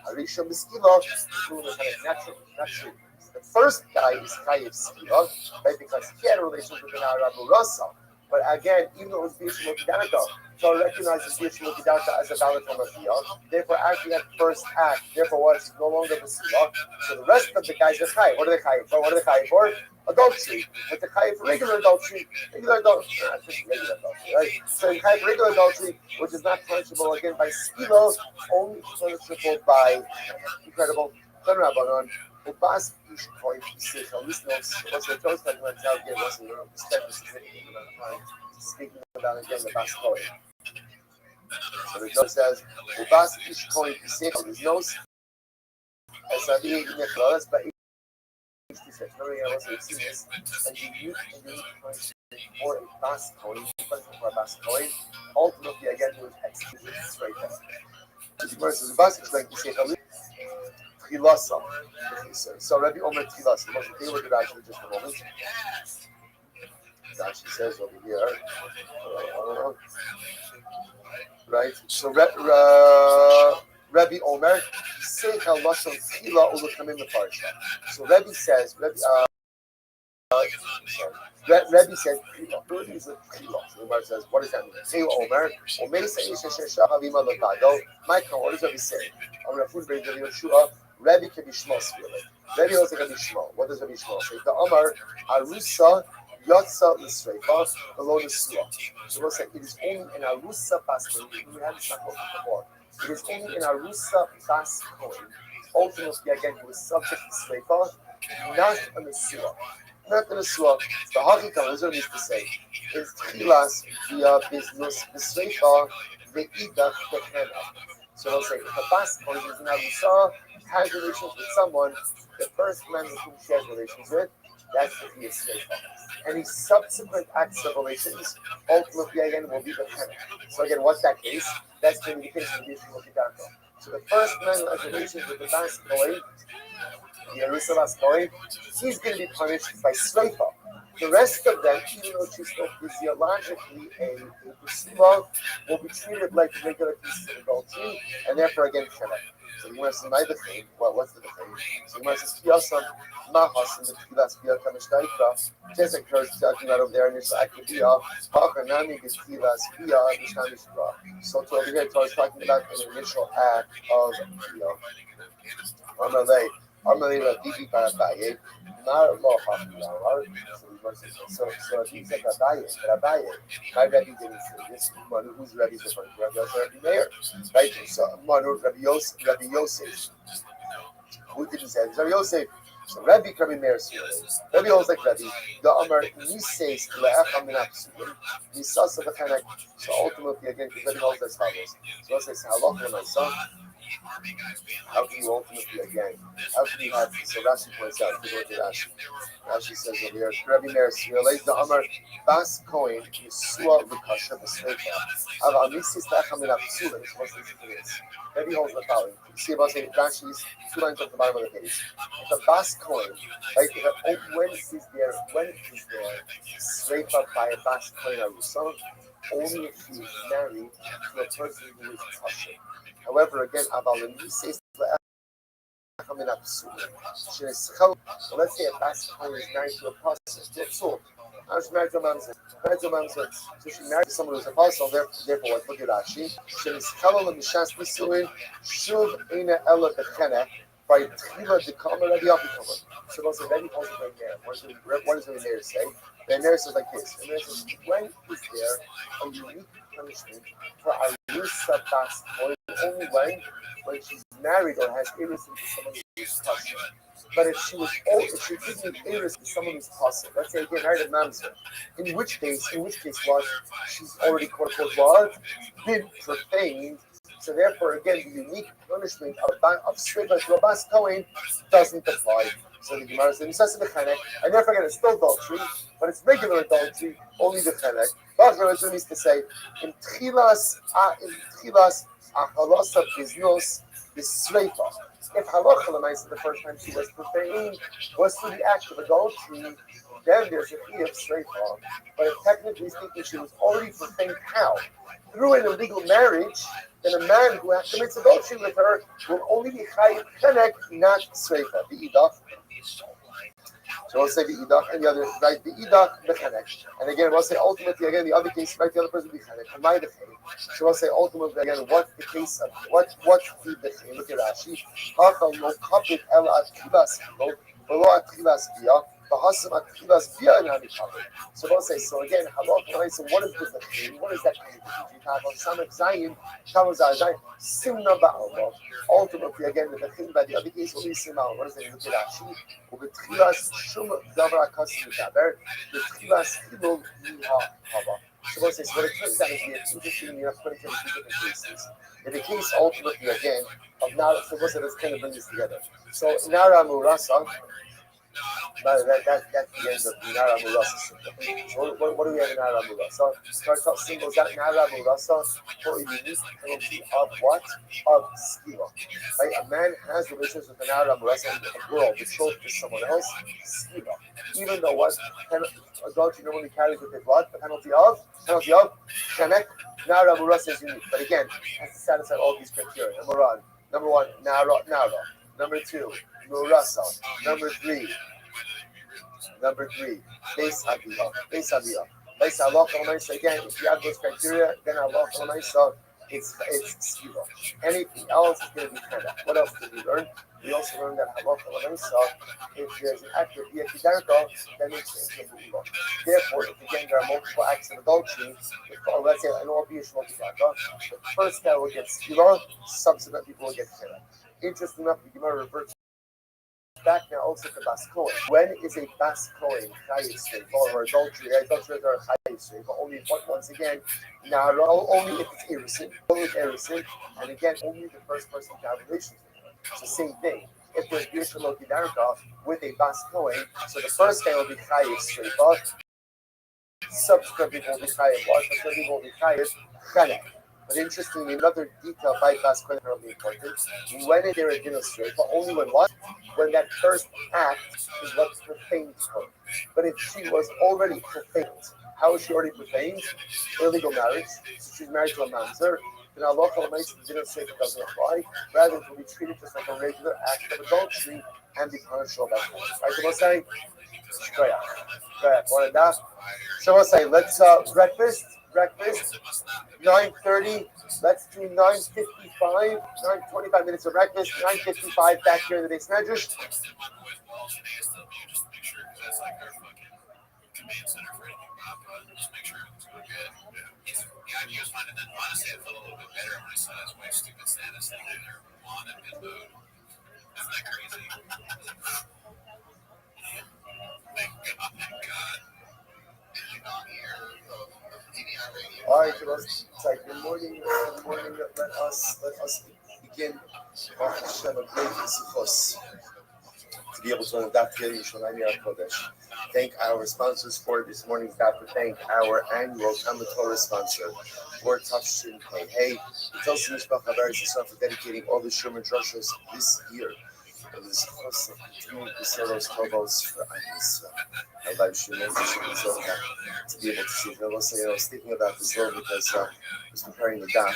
Arisha b'skila is doing it kind of naturally. The first guy is chayiv skila, right? Because he had a relationship with an Arabu Rasa. But again, even though it was Bishul Kidanaka, so recognizes Bishul Kidanaka as a valid Hamafiyah, therefore actually that first act, therefore what is no longer Basila. So the rest of the guys are chayiv. What are they chayiv for? Adultery. But the chayiv for regular adultery, right? So the chayiv for regular adultery, which is not punishable again by skilo, only punishable by incredible. Ubas ish coin pisich. This knows what's the toast like when out here was spent a significant amount of time speaking about again the bas coin. So the Torah says Ubas ish coin pisich. His nose as I being in the clothes, but it's pisich. Remember, I was saying this, and you for a bas coin, for a bas coin. Ultimately, again, he was executed straight up. The verse is Ubas ish coin pisich. Tchilasa. So Rabbi Omer Tchilasa. Let's deal with Rashi just a moment. Rashi says over here, right? So Rabbi Omer Seichel Lashon Tchila Ulukamim Mefarsha. So Rabbi says, Rabbi said, Rabbi is a Tchila. So the Gemara says, what does that mean? Say Omer, Omer Seichel Shesha Havima Lotado. Michael, what does Rabbi say? On Rafun Bein Yeshua. Rabbi can be Shmos really. Rabbi also can be Shmo. What does Rabbi Shmo say? The Amar Arusa Yotza Yisreifa below the Surah. So we'll say it is only in Arusa Baskoin. We had this before. It is only in Arusa Baskoin. Ultimately, again, he was subject to Sreifa, not in the Surah. Not in the Surah. The Hakika, what needs to say is Tchilas via business Sreifa the Idach the Hena. So we'll say if a Baskoin is in Arusa, has relations with someone, the first man with whom she has relations with, that's the he is Sreifa. Any subsequent acts of relations, ultimately again will be the henna. So again, what's that case? That's the indication of the issue of Kidarko. So the first man who has relations with the Bas Kohen, the Arisa Bas Kohen, he's going to be punished by Sreifa. The rest of them, even though she's still physiologically a Pusima, will be treated like regular pieces of adultery, and therefore again henna. So you want to see my thing. What's the thing? So you want to see Kiyasam Mahas in the Kilas Kiyah Kamishtaika. Just like her talking about over there in this Akadiyah. Hakanami is Kilas Kiyah Mishnamishra. So to over here, Torah is talking about an initial act of Kiyah. Amalei Rabbi Barabaye. Not law So he said Rabaye. My Rabbi didn't say this. Manu, who's Rabbi different? Rabbi Meir. Right? So Manu, Rabbi Yosef. Who didn't say this? Rabbi Yosef. So Rabbi Meir. Rabbi holds like Rabbi. The Amar Nisays Le'acham Minapsulim. Nisas of the Kanak. So ultimately, again, because Rabbi holds as follows. So let's say, Halach, my son. How can you ultimately again? How can you have? So Rashi points out. Go to Rashi. Rashi says over here, Rabbi Meir relates the Amar Bas Kohen Yisua Lukasha B'Sreifa. Aval Misis Tacham Minapsulim. What's the difference? Rabbi holds the following. You see about saying Rashi's 2 lines at the bottom of the page. If a Bas Kohen, right? When is there Sreifa by a Bas Kohen Arusa? Only if she is married to a person who is Tasha. However, again, says so let's say a Bas Kohen is married to a person. So she's married to a mamzer. So she married to someone who's a apostle. Therefore, what? Look at Rashi. She's chalal mishas nisuin shuv ina ella bechene by tchila dekama Rabbi Yachid. So let's say Rabbi calls it right there. What does the Meir say? The Meir says like this. The Meir says, when is there a unique punishment for Arusa Bas Kohen only when she's married or has innocence to someone who is kosher. But if she didn't Eris is someone who's possible, let's say again married a mamzer, in which case what? She's already quote unquote what? Been profaned. So therefore again the unique punishment of Shriva to a Bas Kohen doesn't apply. So the Gemara says I never forget it's still adultery, but it's regular adultery, only the Chelek. Bachar needs to say in Tchilas Achalasa Biznos Bisreifa. If halacha l'maisa the first time she was profaned was through the act of adultery, then there's a fee of sreifa. But if technically speaking she was already profaned, how? Through an illegal marriage, then a man who commits adultery with her will only be chayiv chenek, not sreifa. The idach. So we'll say the idach and the other, right? The idach, the chenek. And again, we'll say ultimately, again, the other case, right? The other person will be chenek. So we'll say ultimately, again, what the case of, what the chenek. Look at Rashi. Hachal lo kapit el atchilas kilo, velo atchilas bia, v'hasam atchilas bia in hamikapit. So we'll say, so again, halach, so what is the chenek? What is that chenek? You have on Samek Zayin, Shavos Zayin, Simna ba'alma. Ultimately, again, the chenek by the other case will be Simna. What is it? Look at Rashi. ובתחילת שום דבר הכסף מדבר, בתחילת חילול מן ההווה. So what it turns out is we have two different, you have put together two different cases. In the case ultimately again of Nara, so what's let's kind of bring this together. So Nara Murasa, that's the end of the Nara Murasa. So what do we have in Nara Murasa? Start symbols that Nara Murasa for a unique penalty of what? Of skiva. Right? A man has relations with an Nara Murasa and a girl betrothed to someone else, skiva. Even though what adultery normally carries with it what? The penalty of Shemek, Nara Murasa is unique. But again, has to satisfy all these criteria. Number one, Nara. Number two, Murasa. Number three, Beis Haviyah. Beis Haviyah. Again, if you have those criteria, then Allah it's skiva. Anything else is going to be chena. What else did we learn? We also learned that if there's an act of Yekidarka, then it's a Bu'ula. Therefore, if again there are multiple acts of adultery, let's say an all Yekidarka, the first guy will get skiva, subsequent people will get chena. Interesting enough, the Gemara reverts back now also to Bas Kohen. When is a Bas Kohen chayiv sreifa or adultery? Adultery are chayiv sreifa only once again. Now only if it's Erisin, and again only the first person to have relations with her. It's the same thing. If there's Yishalo Gidarka with a Bas Kohen, so the first guy will be chayiv sreifa. Subsequent people will be chayiv what? Subsequent people will be chayiv chenek. But interestingly, another detail by Bas Kohen is really important. When is there a din of sreifa? Only when what? When that first act is what profaned her. But if she was already profaned, how is she already profaned? Illegal marriage. So she's married to a mamzer. Then Allah the din of sreifa doesn't apply. Rather, it will be treated just like a regular act of adultery and be punishable by God. Right? So we'll say, so we'll say, let's breakfast, 9:30. Let's do 9:55. 25 minutes of breakfast. 9:55 back here in the base measures. All right, it's like good morning. Let us begin a great sukkos to be able to adapt to Yerushalayim Kodesh. Thank our sponsors for this morning's daf. Thank our annual Talmud Torah sponsor for Tafshin Pei. Hey, it's also Mishpach Haveris Yisrael for dedicating all the Sherman Drushos this year. And this course of continuing to sell those cobbles for Israel. Our life should make sure to be able to see. I was thinking about this role because I was preparing the daf.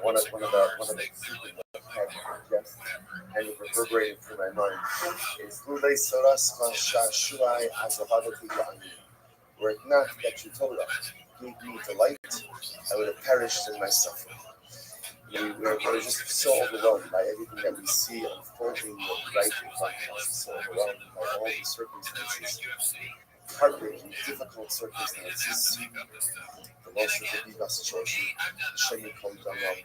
One of the people had yes, and it reverberated through my mind is Lulei Soras Mashashuai Azavadati Ani. Were it not that you told us, gave me delight, I would have perished in my suffering. We're just so overwhelmed by everything that we see unfolding right in front of us. So overwhelmed by all the circumstances heartbreaking, difficult circumstances. The loss of the Vivas Church, Shemi Komdamam,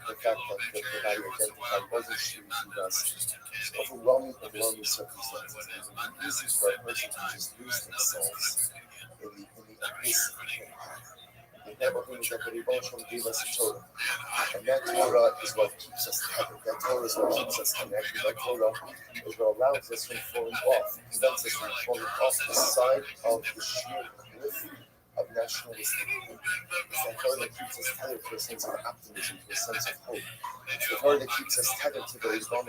the fact that the body identified wasn't Shemi Vivas. It's overwhelming circumstances. It would be easy for a person to just lose themselves in the abyss of pain. The Nebuchadnezzar is that the Rebbe gave us a Torah. And that Torah is what keeps us tethered. That Torah is what keeps us connected. That Torah is what allows us from falling off. It prevents us from falling off the side of the sheer cliff of nationalistic hate. It's that Torah that keeps us tethered to a sense of optimism, to a sense of hope. It's the Torah that keeps us tethered to the Rebbe Shalom.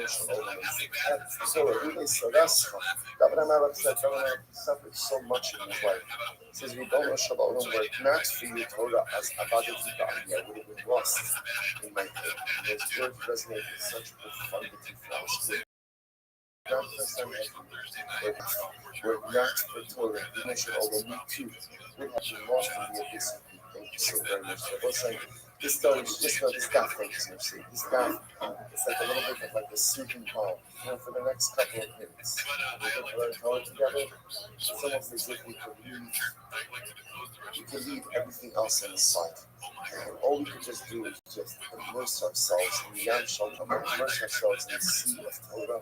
That's the Torah. Really, so that's David HaMelech said, David HaMelech suffered so much in his life. He says, Rebbe Shalom, were it not for your Torah as Avadati Ba'ali, I would have been lost in my head. Those words resonate with such profundity for us. Not for some were not for Torah. Rebbe Shalom, me too, would have been lost in the abyss. Thank you so very much. I was saying, this story, just know this guy, thank you, Mercy. This guy, it's like a little bit of like a soothing balm. For the next couple of minutes, we get to learn Torah together. It's almost as if we could leave everything else on the side. And all we could just do is just immerse ourselves in the Yam Shalom, immerse ourselves in the sea of Torah,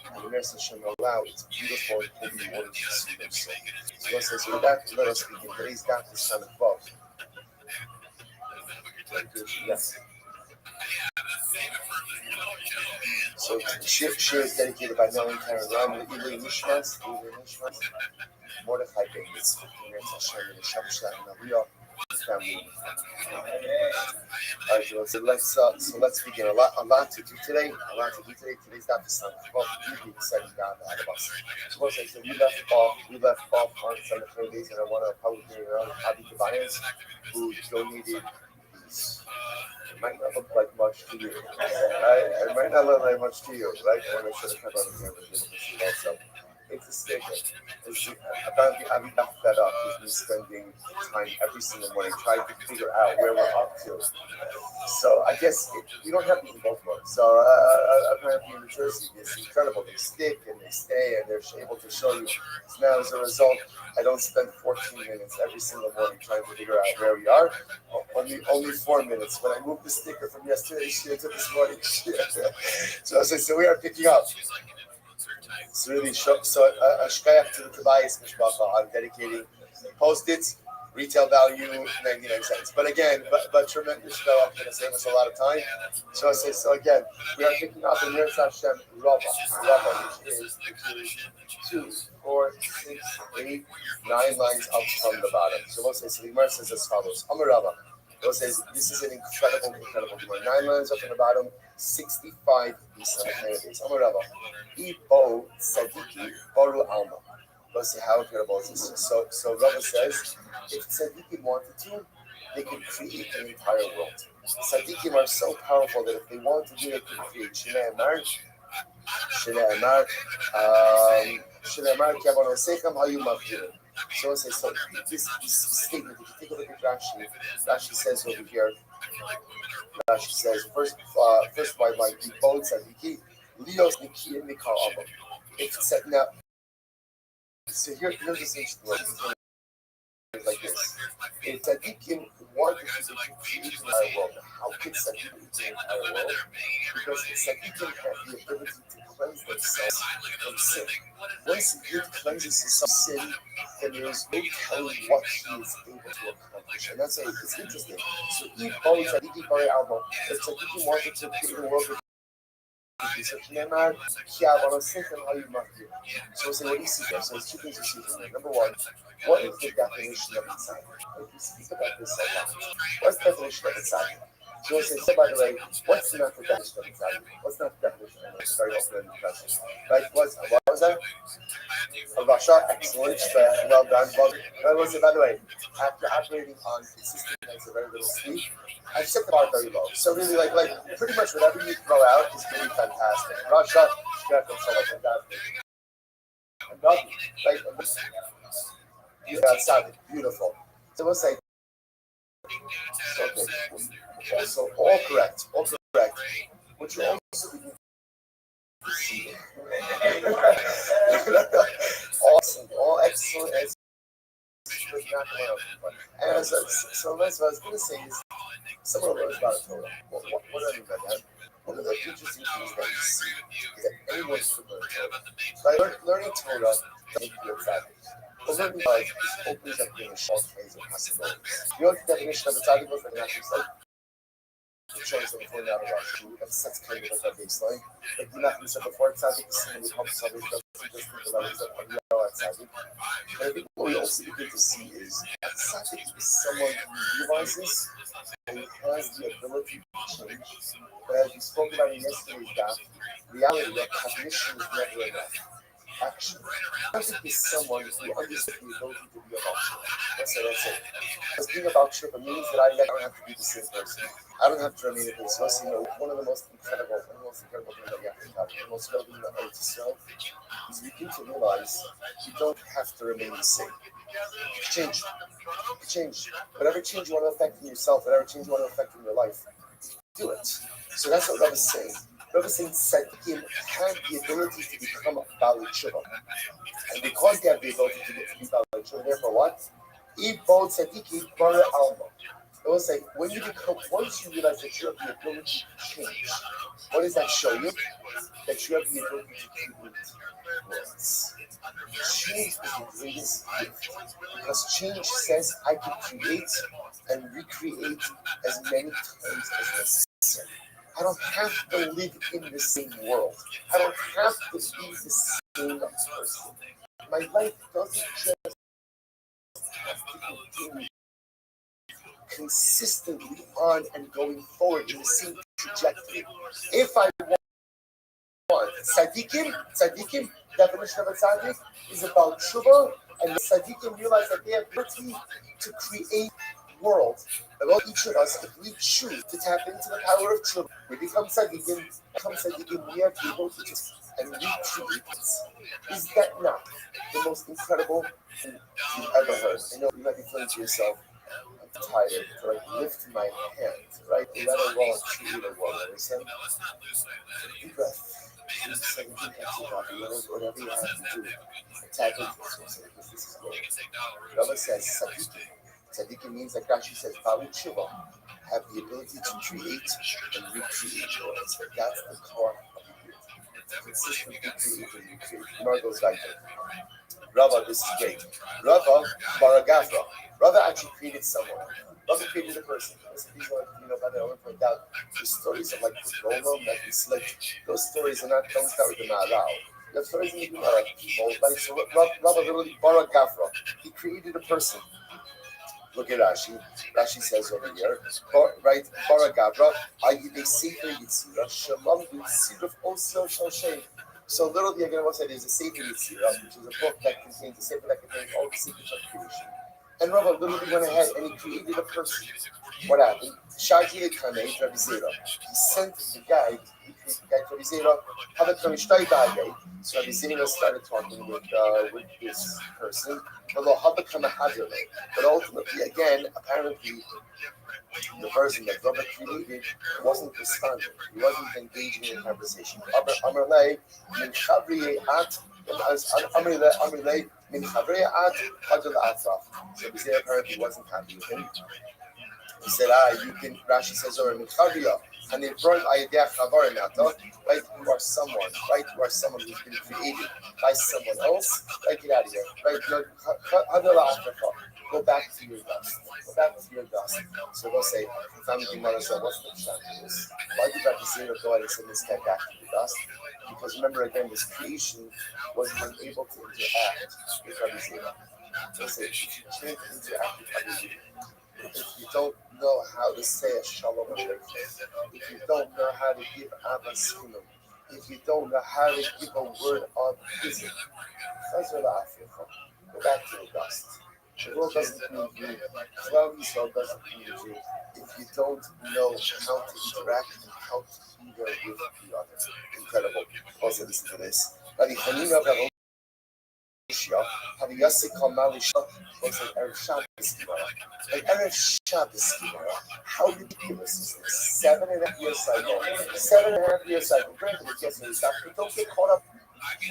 and immerse Hashem allow its beautiful and holy waters to sweep our soul. So God says, with that, let us begin. Today's daf is son of Bob. Yes. So share is dedicated by Nelly Karen Ram, the Ilay Nishmas, Mordechai Ben Yitzchak, Meretz Hashem, and Shamsha, and Aliyah, family. All right, so let's begin. A lot to do today. Today's daf is son of Bob. Really exciting daf ahead of us. So we left off on Sunday days, and I want to publicly around Avi Tobias, who donated these. It might not look like much to you, right? It might not look like much to you, right? And I should have kept on the camera to see that. So it's a statement. Apparently, Avi backed that up. He's been spending time every single morning trying to figure out where we're up to. So I guess you don't have to be in Baltimore. So apparently in New Jersey, it's incredible. They stick and they stay and they're able to show you. So now as a result, I don't spend 14 minutes every single morning trying to figure out where we are. Only 4 minutes. When I moved the sticker from yesterday's shit to this morning's shit. So we are picking up. It's really so a shkayach to the Tobias Mishpacha on dedicating Post-its, retail value 99 cents. But again, but tremendous shkayach, going to save us a lot of time. So again, we are picking up in Meretz Hashem Rava, which is 2, 4, 6, 8, 9 lines up from the bottom. So we'll say, so the Gemara says as follows: Amar Rava. It says this is an incredible Gemara. 9 lines up from the bottom, 65 days. Amar Rava. Ibo Tzadiki Boru Alma. Let's see how incredible is this. So Rava says, if Tzadikim wanted to, they could create an entire world. Tzadikim are so powerful that if they want to do, they could create. Shnei Amar, Kiabon Osechem Hayu Mavdirim. So I say, so this statement, if you take a look at Rashi says over here, Rashi says, first why might be both Tzadiki, Leos Niki and Mikal Abba. It's set now. So here's this interesting one. Like this. If Tzadikim wanted to create the entire world, how could Tzadikim create the entire world? Because Tzadikim have the ability to cleanse themselves from sin. Once a yid cleanses himself from sin, then there is no telling what he is able to accomplish. And that's it's interesting. So if Tzadikim wanted to create the world, so we'll say, what do you see there? So there's 2 things you see from there. Number one, what is the definition of inside? We speak about this a lot. What's the definition of inside? So we'll say, so by the way, what's not the definition of inside? What's not the definition? It's very open question. Right? What was that? Russia, excellent. Well done. By the way, after operating on consistent nights of very little sleep, I set the bar very low. So really, like pretty much whatever you throw out is going to be fantastic. Russia, sounded beautiful. So we'll say, okay, so all correct. What you also begin to see, awesome, all excellent. was not going on. And so what I was going to say is, some of those about Torah. What do I mean by that? One of the interesting things that you see is that anyone should learn Torah. By learning Torah doesn't make you a tzaddik. But learning Torah opens up your all kinds of possibilities. You know what the definition of a tzaddik was? Like, like, it shows them before now to watch. That's kind of like our baseline. Like you not said before, tzaddik is someone who helps others, doesn't just think about himself. And tzaddik. And I think what we also begin to see is that tzaddik is someone who realizes and has the ability to change. But as we spoke about in yesterday's daf, reality that cognition is never enough. Action. Tzaddik is someone who understands the ability to be about Shura. That's it. Because being about Shura means that I don't have to be the same person. I don't have to remain a person. So, one of the most incredible things that you have to have, the most incredible thing that I yourself is you begin to realize you don't have to remain the same. Change. Whatever change you want to affect in yourself, whatever change you want to affect in your life, do it. So that's what Rav is saying. Rav is saying tzaddikim have the ability to become Baalei Tshuva. And because they have the ability to be Baalei Tshuva, therefore what? Ibo tzaddiki bara alma. It will say, once you realize that you have the ability to change, what does that show you? That you have the ability to create worlds. Change is the greatest gift. Because change says I can create and recreate as many times as necessary. I don't have to live in the same world. I don't have to be the same person. My life doesn't just have to continue consistently on and going forward in the same trajectory. If I want tzaddikim, definition of a tzaddik is about tshuva, and the tzaddikim realize that they have the ability to create worlds. About each of us, if we choose to tap into the power of tshuva, we become tzaddikim, we have the ability to and recreate. Is that not the most incredible thing you've ever heard? I know you might be feeling to yourself, tired to lift my hand, right? Let alone create a world. Understand? Deep breath. Whatever you have to do, tap into this. This is good. Rabbi says Tzaddikim means, like Rashi says, Baalei Tshuva, have the ability to create and recreate worlds. That's the core of the gift. Consistently create and recreate. Gemara goes right there. Rava, this is great. Rava Baragafra. Rava actually created someone. Rava created a person. These are, by the way, point out the stories of like the Golem, like this, like those stories don't start with the Ma'aral. You have stories in the Gemara, like people, like so. Rava literally Baragafra. He created a person. Look at Rashi. Rashi says over here, right? Baragavra, Ayide Sefer Yitzira, Shalom Yitzira, also Shoshay. So literally, again, what I said is a Sefer Yitzira, which is a book that contains a sefer that contains all the secrets of creation. And Rava literally went ahead and he created a person. What happened? Shaji Kanei Rabbi Zera. He sent the guide. He created the guide to Rabbi Zera. So Rabbi Zera started talking with this person. But ultimately, again, apparently, the person that Rava created wasn't responding. He wasn't engaging in conversation. Amarlei min chavriye at Amarlei min chavriye at hadal atzaf. So Rabbi Zera apparently wasn't happy with him. He said, Rashi says, or min chavriya. And in front, right? You are someone, right? You are someone who's been created by someone else. Right? Get out of here. Right? Go back to your dust. Go back to your dust. So they'll say, what's the shot of this? Why did Rabbi Zera go ahead and send this guy back to the dust? Because remember again, this creation was unable to interact with Rabbi Zera. So say, if you can't interact with Rabbi Zera, if you don't know how to say a shalom aleichem, if you don't know how to give avas chinam, if you don't know how to give a word of visit, go back to the dust. The world doesn't need you. Klal Yisrael doesn't need you if you don't know how to interact and how to be there with the other. Incredible. Also, listen to this. Rabbi Yossi Kamalisha was like Erev Shabbos Gemara. Like Erev Shabbos Gemara. How ridiculous is this? 7.5 year cycle. 7.5 year cycle. Granted, it's yesterday stuff, but don't get caught up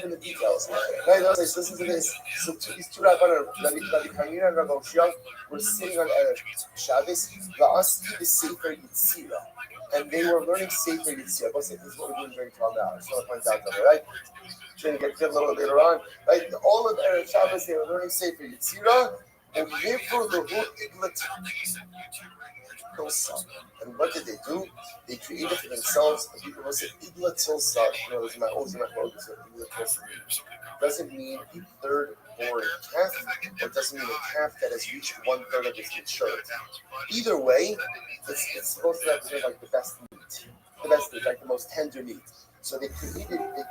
in the details. Right, listen to this. So these two Rabbanim, Rabbi Hanina and Rabbi Oshia, were sitting on Erev Shabbos, Va'asti the Sefer Yitzira, and they were learning Sefer Yitzira. This is what we're doing during 12 hours. So I point out to right? Going to get a little later on. Right, all of Erev Shabbos, they were learning Sefer Yitzira, and therefore the whole Iglat. And what did they do? They created for themselves a people who said Igla Tilsa, my old doesn't mean a third born calf, or doesn't mean a calf that has reached 1/3 of its maturity. Either way, it's supposed to represent like the best meat. The best meat, like the most tender meat. So they created an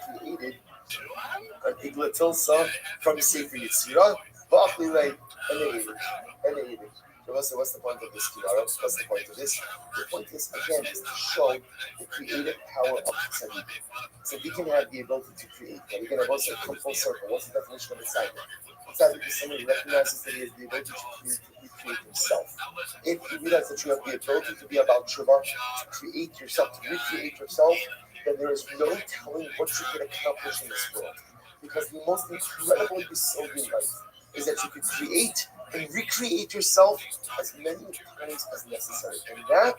Igla Tilsa from Sefer Yitzira, and they ate it. So what's the point of this, Kimara? What's the point of this? The point is, again, is to show the creative power of tzaddik. So we can have the ability to create. And we can have also come full circle. What's the definition of a tzaddik? A tzaddik is somebody who recognizes that he has the ability to recreate himself. If you realize that you have the ability to be about tshuva, to create yourself, to recreate yourself, then there is no telling what you can accomplish in this world. Because the most incredibly disobedient life is that you can create and recreate yourself as many times as necessary. And that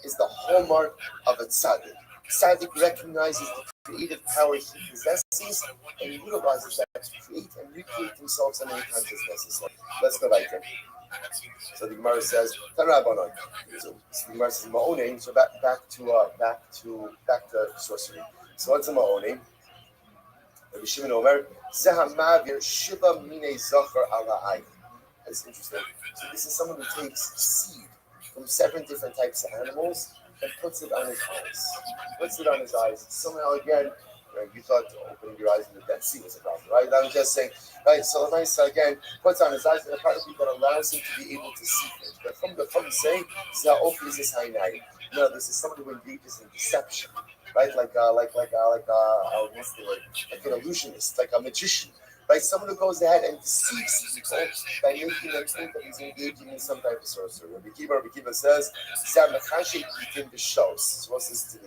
is the hallmark of a tzaddik. Tzaddik recognizes the creative power he possesses and utilizes that to create and recreate himself as many times as necessary. Let's go right there. So the Gemara says, Tanrabanon. So the Gemara says Ma'onim. So back to sorcery. So what's a Ma'onim? Rabbi Shimon Omer, Zehamavir Shiva Mine Zachar Ala'ai. That's interesting. So this is someone who takes seed from 7 different types of animals and puts it on his eyes. Somehow again, you thought opening your eyes in the Dead Sea was a problem, right? I'm just saying, right? So the nice again puts on his eyes and a part of it that allows him to be able to see things. But from the saying, no, this is somebody who engages in deception, right? Like what's the word? Like an illusionist, like a magician. Right, someone who goes ahead and deceives people by making them think that he's engaging in some type of sorcery. Rabbi Kiva says, "Sam Mechashe eating the shows." So what's this?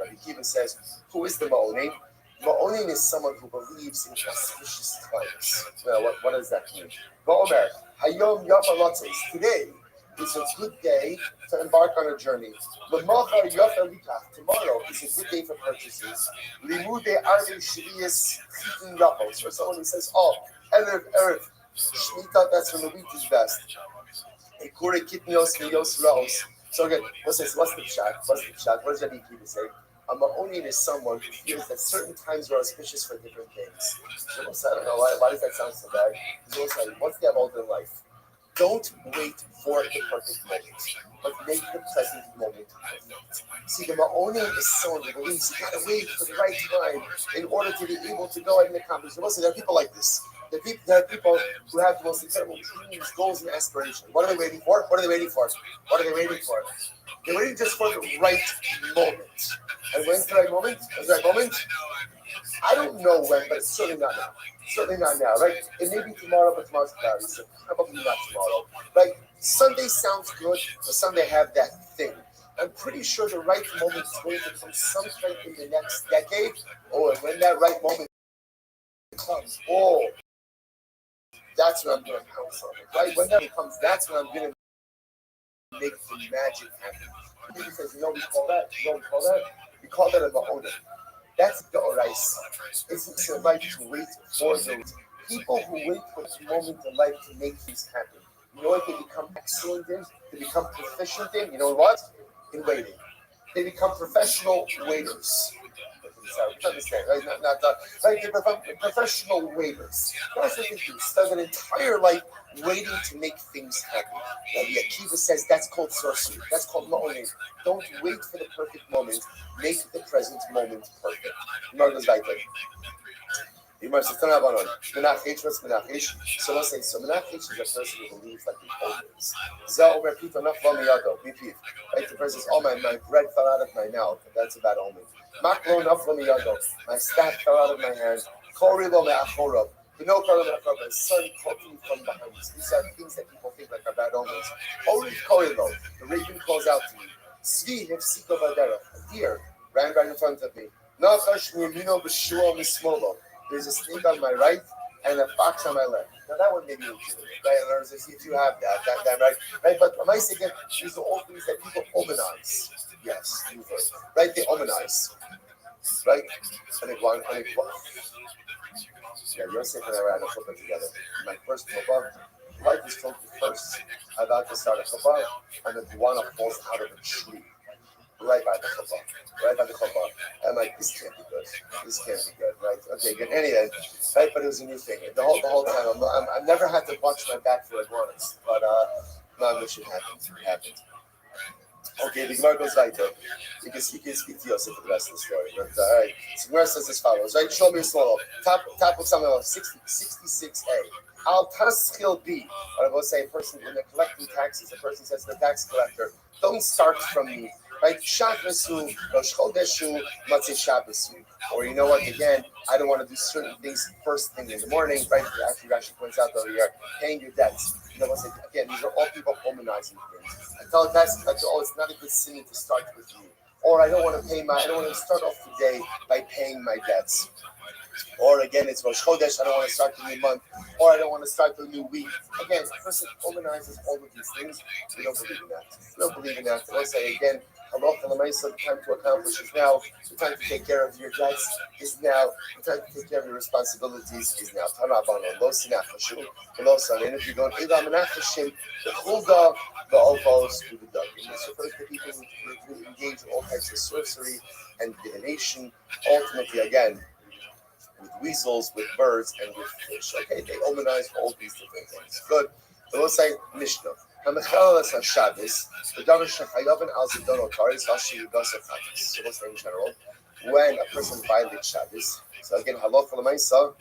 Rabbi Kiva says, "Who is the Ma'onim? Ma'onim is someone who believes in auspicious times." Well, what does that mean? Va'omer Hayom Yafalatzos. Today is a good day to embark on a journey. L'machar Yafalikach. Tomorrow is a good day for purchases. Limude Arvi Shvius Chitin Yapos. For someone who says, "Oh, Erev Shmita, that's when the wheat is best." Ekure Kitnios Miyos Raos. So again, what's the pshat? What does Rabbi Kiva say? A Ma'onim is someone who feels that certain times are auspicious for different things. So I don't know why does that sound so bad? What's the about in life? Don't wait for the perfect moment, but make the present moment perfect. See, the Ma'onim is someone who believes you gotta wait for the right time in order to be able to go and accomplish. Listen, there are people like this. There are people who have the most incredible dreams, goals, and aspirations. What are they waiting for? They're waiting just for the right moment. And when's the right moment? I don't know when, but it's certainly not now. Right? It may be tomorrow, but tomorrow's cloudy, so probably not tomorrow. Right? Sunday sounds good, but Sunday have that thing. I'm pretty sure the right moment is going to come sometime in the next decade. Oh, and when that right moment comes, that's when I'm going to pounce on it. Right? When that comes, that's when I'm going to make the magic happen. He says, we call that? We call that a Ma'onim. That's the Orais. It's a right to wait for those people who wait for this moment in life to make things happen. You know what they become excellent in? They become proficient in? You know what? In waiting. They become professional waiters. Understand, right? They become professional waiters. That's what they do. Spend an entire life waiting to make things happen. Rabbi Akiva says that's called sorcery. That's called Ma'onim. Don't wait for the perfect moment. Make the present moment perfect. Gemara goes right there. Gemara says, Menach, what's Menach? So let's say, Menach is a person who believes like he always. Omer Pito Nafla Miyado, Bipiv. Right? The person says, my bread fell out of my mouth. That's a bad omen. Maklo Nafla Miyado. My staff fell out of my hand. Korilo Me'achorov. The no part of my son called me from behind. These are things that people think like are bad omens. Korilo. The raven calls out to me. Svi Hefsiko Vadera. A deer ran right in front of me. Nachash Mimino B'Shua Mismolo. there's a snake on my right and a fox on my left. Now that one maybe legitimate, right? In other words, if you have that right, right? But my second, these are all things that people hominize. Yes, right? They hominize, right? And it one, and it one. Yeah, Yosef and I ran a chuppah together. My first chuppah, life is totally first. I'm about to start a chuppah, and the guana falls out of a tree. Right by the chuppah. Right by the chuppah. I'm like, this can't be good. This can't be good. Right? Okay, good. Anyway, right, but it was a new thing. The whole time, I've never had to watch my back for iguanas. But, no, I wish it happened. It happened. Okay, the Gemara goes weiter. You can speak to Yosef for the rest of the story. But, all right. So Gemara says as follows, right? Show me a small. Top of something else, 66a. Al Taschil B. What I will say, a person when they're collecting taxes, a person says to the tax collector, don't start from me. Right? Shabbasu, Rosh Chodeshu, Matzeh Shabbasu. Or you know what, again, I don't want to do certain things first thing in the morning, right? Actually, Rashi points out over here, paying your debts. You know what's like, again, these are all people humanizing things. I tell tax collector, oh, it's not a good sin to start with you. Or I don't want to start off the day by paying my debts. Or again, it's Rosh Chodesh, I don't want to start the new month, or I don't want to start the new week. Again, the person organizes all of these things. We don't believe in that. We don't believe in that. And I say again, Halacha L'maisa, the time to accomplish is now. The time to take care of your debts is now. The time to take care of your responsibilities is now. Tanabana, Lo Sinachashu, Lo Sanin. If you don't eat Amenachashim, the Hulda, the Ovos, to the dog. So first, the people who engage in all types of sorcery and divination, ultimately, again, with weasels, with birds, and with fish. Okay, they hominize all these different things. Good. So we'll say Mishnah. Hamachalas HaShabbos, the Davar Shechayav and Al Zidon Otaris, Hashi Yudas Chavis. So what's in general? When a person violates Shabbos, so again, Halacha L'maisa,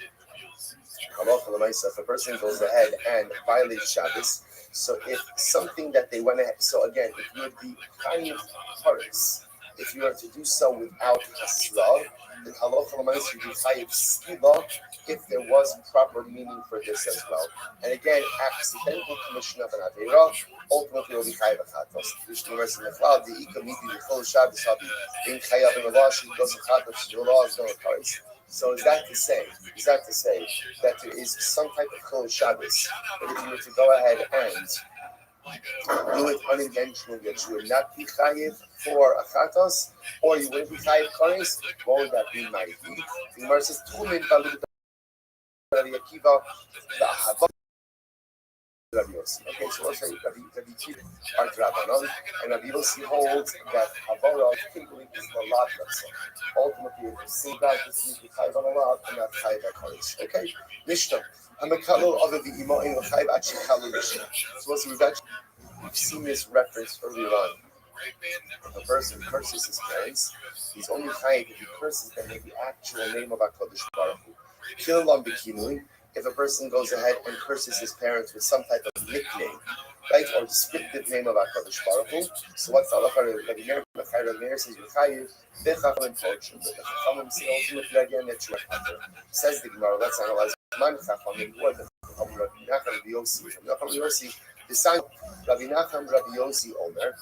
if a person goes ahead and violates Shabbos, so if something that they went ahead, so again, if you would be kind of Taurus, if you are to do so without Hasra, then Halacha L'maisa you do chayiv skila if there was proper meaning for this as well. And again, accidental commission of an avera ultimately will be chayiv achatos. Vishnu verse in the cloud, the ika miti the chol Shabbos habi in chayav in the law she goes achatos your law is no authority. So is that to say that there is some type of chol Shabbos that if you were to go ahead and do it unintentionally that you would not be chayiv for achatos, or you wouldn't be chayiv kares, what would that be? Might be. The Gemara says, "Tchumin balut Rabbi Akiva ba'ahava Rabbi Yossi." Okay, so let's say Rabbi Akiva are Rabbanon, and Rabbi Yossi holds that havara typically is the lot. Ultimately, if you see that, this means you chayiv on a lot and not chayiv at kares. Okay, Mishnah. Hamakalol other the imo in chayiv actually chalu Mishnah. So we've seen this reference earlier on. If a person curses his parents, he's only chayiv if he curses them in the actual name of HaKadosh Baruch Hu. Kilam b'kinui, if a person goes ahead and curses his parents with some type of nickname, right, or descriptive name of HaKadosh Baruch Hu, so what's the halacha? Rabbi Meir says you chayiv b'chachamim torchim. The chachamim say ultimately again that you are chayiv. Says the Gemara. Let's analyze. Man chachamim, who are the chachamim? Rabbi Nachman, Rabbi Yossi. Rabbi Yossi. The son Rabbi Nachman, Rabbi Yossi Omer.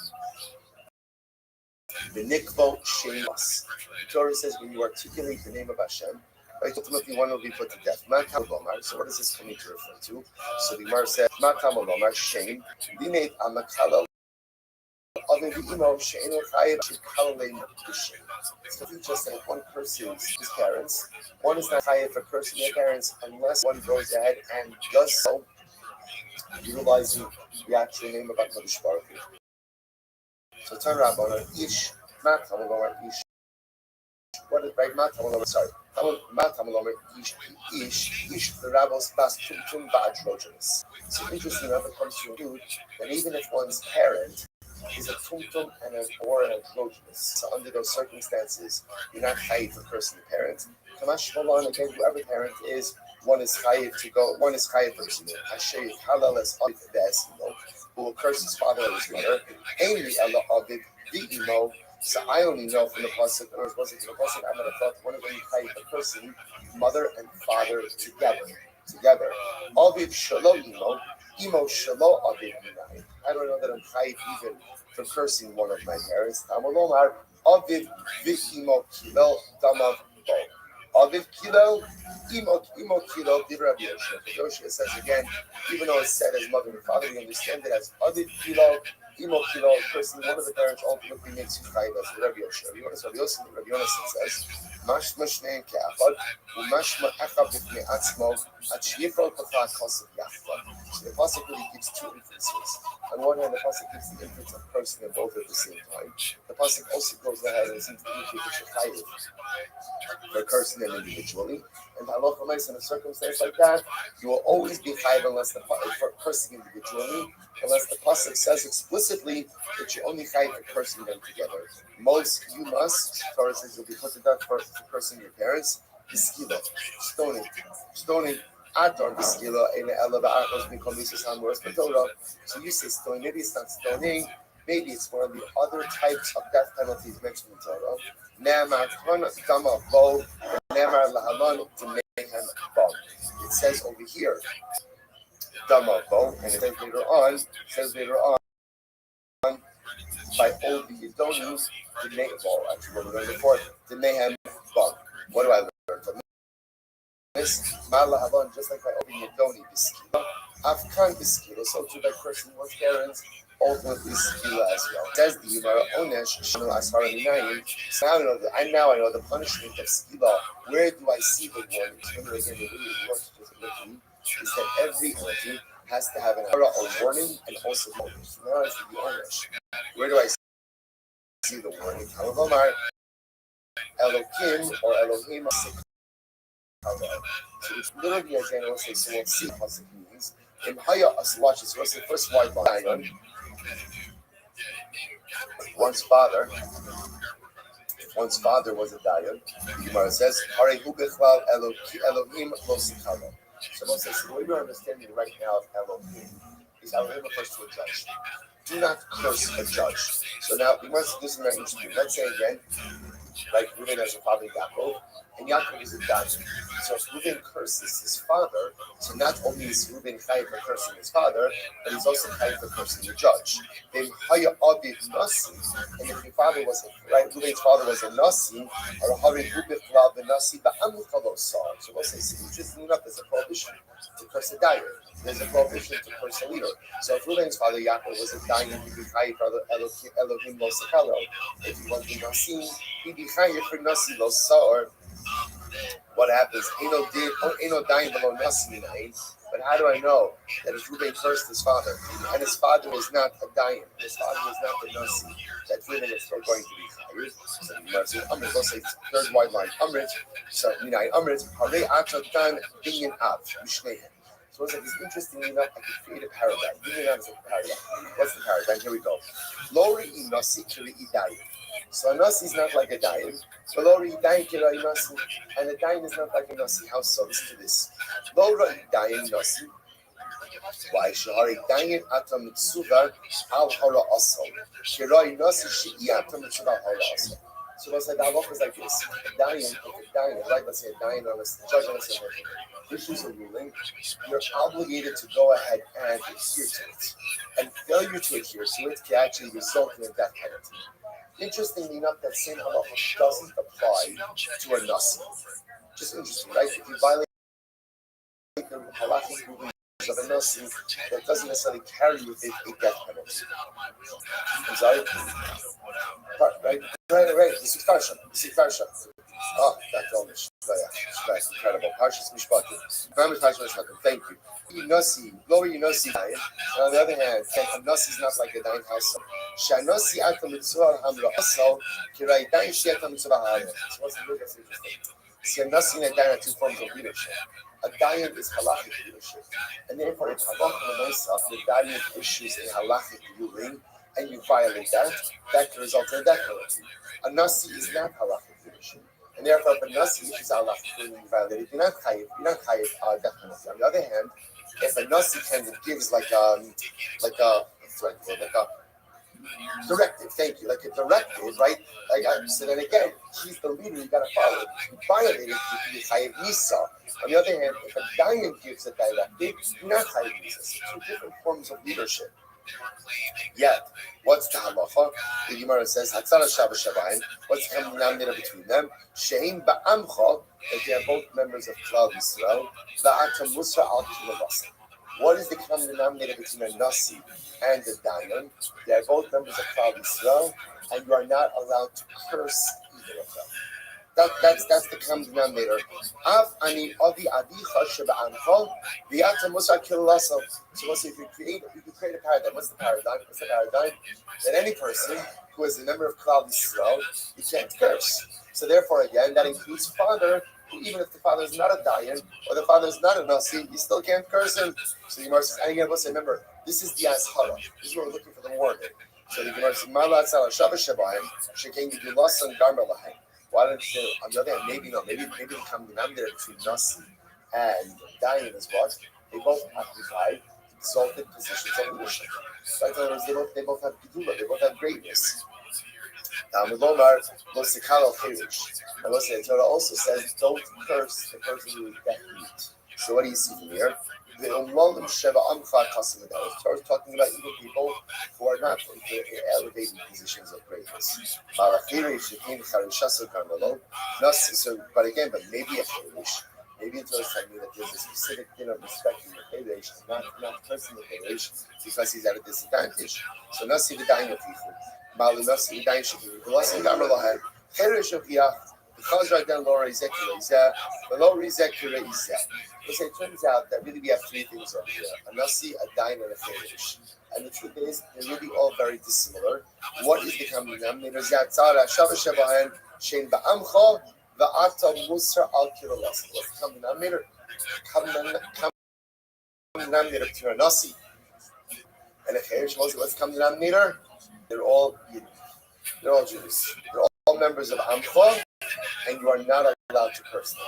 The Nikvo Shemas. The Torah says when you articulate the name of Hashem, right, ultimately one will be put to death. Matam Lomar. So what does this come to refer to? So the Gemara says Matam Lomar shame. We made a makala of the emo shein chayiv shekalein b'shem. So we just said one curses his parents, one is not chayiv for cursing their parents unless one goes ahead and does so utilizing the actual name of HaKadosh Baruch Hu. So turn around on ish, mat hamalomar ish. What is right? Mat hamalomar. Sorry, mat hamalomar ish. The rabbis bas tumtum ba'atrogenous. So interesting enough, it comes to conclude that even if one's parent is a tumtum or an androgynous, so under those circumstances, you're not chayiv for cursing the parent. Kamash Malan again, whoever the parent is, one is chayiv to go. One is chayiv for sinning. Hashem halal as avivesimo, who will curse his father or his mother. Ainly ella aviv v'imo. So I only know from the pasuk, or was it the pasuk? I might have thought one of them chayiv for cursing mother and father together. Aviv shalo imo shalo aviv minai. I don't know that I'm chayiv even for cursing one of my parents. Amalomar aviv v'imo kilo damav bo. Aviv kilo, imo kilo, Rabbi Yoshua. Yoshua says again, even though it's said as mother and father, we understand it as Aviv kilo, imo kilo. Person, one of the parents ultimately makes you chayiv as Rabbi Yoshua. Rabbi Yonasan says, mashma shneim ke'achad, umashma echad b'fnei atzmo, at sheyifol kachad kosev yachad. So the pasuk really gives two inferences. On one hand, the pasuk gives the inference of person and both at the same time. The pasuk also goes ahead and seems to indicate that you're chayiv for cursing them individually. And halacha in a circumstance like that, you will always be chayiv unless the for cursing individually, unless the pasuk says explicitly that you only chayiv for cursing them together. Most you must, Torah says you'll be put to death for cursing your parents. Biskila, stoning. Atar biskila in ela ba'achos become misus hamuras b'torah. So you say stoning. Maybe it's not stoning. Maybe it's one of the other types of death penalties mentioned in Torah. Ne'amar ton dama bo, ne'amar lahalon t'mehem bo. It says over here, dama bo, and it says later on, by all the Yidonim, the mehem bo. Actually, what we learned before, the mehem bo. What do I learn from this? Malahalon, just like by all the Yidoni, biskila, afkan biskila, so too by cursing one's parents. Ultimately, skila as well. Says the Yimara Onesh Shanu Asara Minayim. So now I know the punishment of skila. Where do I see the warning? Remember again, the way it works is that every entity has to have an ara or warning and also warning. So now I see the Onesh. Where do I see the warning? Halavomar Elokim or Elohim. So it's literally again also so we'll see what it means. In Haya us watch this. What's the first white line? One's father was a dayan. The Gemara says, "Harehu bechlal Elohim lo sikalo." Someone says, "The way we're understanding right now of Elohim is Elohim refers to a judge. Do not curse a judge." So now we must do something interesting. Let's say again, like Reuben has a father Yaakov, and Yaakov is a dayan. So if Reuben curses his father, so not only is Reuben chayiv for cursing his father, but he's also chayiv for cursing the judge. Then Haya Aviv Nasi, and if your father was Reuben's father was a Nasi, or Hari Reuben Klav the Nasi, but Amukalosa. So we'll say, interesting enough, there's a prohibition to curse a dayan. There's a prohibition to curse a leader. So if Reuben's father Yaakov was a dayan, he'd be chayiv for Elohim lo Sakalo. If he was a Nasi, he'd be chayiv for Nasi lo Sa'or. What happens? Eno dying below Nasi. But how do I know that if Reuben cursed his father, and his father is not a dayan, his father is not the Nasi, that Reuben is still going to be chayiv? So Amrit, let's say third white line. Amrit, so Minay Amrit, Harei Achatan Binyan Av Mishnehem. So it's like it's interesting enough. I could create a paradigm. Binyan Av is a paradigm. What's the paradigm? Here we go. Lori Nasi Kiri Dayan. So a Nasi is not like a dayan. Lori Dayan Kiri Nasi, and a dayan is not like a Nasi. How so? Listen to this. Lori Dayan Nasi. Why? Shahari Dayan Atam Mitsuva Al Hara Asal. Kirai Nasi Shi Atam Mitsuva Al Hara Asal. So let's say the halacha is like this: dayan, right? Let's say a dayan or a judge on a issues a ruling, you're obligated to go ahead and adhere to it. And failure to adhere to it can actually result in a death penalty. Interestingly enough, that same halacha doesn't apply to a nasi. Just interesting, right? If you violate the halachic rulings of a nasi, that doesn't necessarily carry with it a death penalty. I'm sorry? Right? This is Karsha. Oh, that's all. That's incredible. Parshas Mishpatim. Thank you. Nasi, lower your nasi. And on the other hand, a nasi is not like a dayan house. Shanasi atam mitzvah hamra also. Kirai dayan sheatam mitzvah hamra. So what's the look? That's interesting. See, a nasi and a dayan are two forms of leadership. A dayan is halachic leadership, and therefore, if halacha the dayan issues a halachic ruling, and you violate that can result in a death penalty. A nasi is not halachic leadership. And therefore, if a nasi issues halachic ruling violated, you're not chayiv death penalty. On the other hand, if a nasi kind of gives like a directive, thank you, like a directive, right? So then again, he's the leader, you gotta follow it. You violate it, you be chayiv nisa. On the other hand, if a dayan gives a directive, you're not chayiv nisa. So two different forms of leadership. Yet, what's the halacha? The Gemara says, Hatzara Shabbos Shabayim. What's the common denominator between them? Shein ba'amcha, that they are both members of Klal Yisrael. Va'ata Musra al Kilavasa. What is the common denominator between a Nasi and a Dayan? They are both members of Klal Yisrael, and you are not allowed to curse either of them. That's the common denominator. Av ani avi adicha sheba'amcha v'yata musar kilalasa. So let's say if you could create a paradigm. What's the paradigm? What's the paradigm? That any person who is a member of Klal Yisrael, you can't curse. So therefore, again, that includes father, who even if the father is not a dayan or the father is not a nasi, you still can't curse him. So the Gemara says, and again, let's say, remember, this is the ashara. This is what we're looking for the warning. So the Gemara says, Marla tzala shabbos shabayim shekein gidulasan garmer lahem. Why don't you say, on the other hand, maybe the common denominator between Nasi and Dayan is what? They both occupy exalted positions of leadership. So in other words, they both have Gedula, they both have greatness. Milomar, Losikal Chirish. And the Torah also says, don't curse the person who is deaf mute. So what do you see from here? The Umlalim Sheva Amcha Kasim. Torah is talking about evil people who are not in elevated positions of greatness. But maybe a Chirish. Maybe it's also telling me that there's a specific respecting the Chirish, not cursing the Chirish because he's at a disadvantage. So Nasi V'Dayin Yofichu. Malu Nasi V'Dayin Shekiru. V'Lasim Gamar Lohem. Chirish Yofiach. Because right then, Laura Izek Reizah, the Laura Izek Reizah. So it turns out that really we have three things over here: a nasi, a dayan, and a chirish. And the truth is, they're really all very dissimilar. What is the common denominator? Zatzara Shabbos Shabahan Shein Ba'amcha Va'ata Musar Al Kirolas. What's the common denominator? Common denominator between a nasi and a chirish. What's the common denominator? They're all Jews. They're all members of Amcha. And you are not allowed to curse them.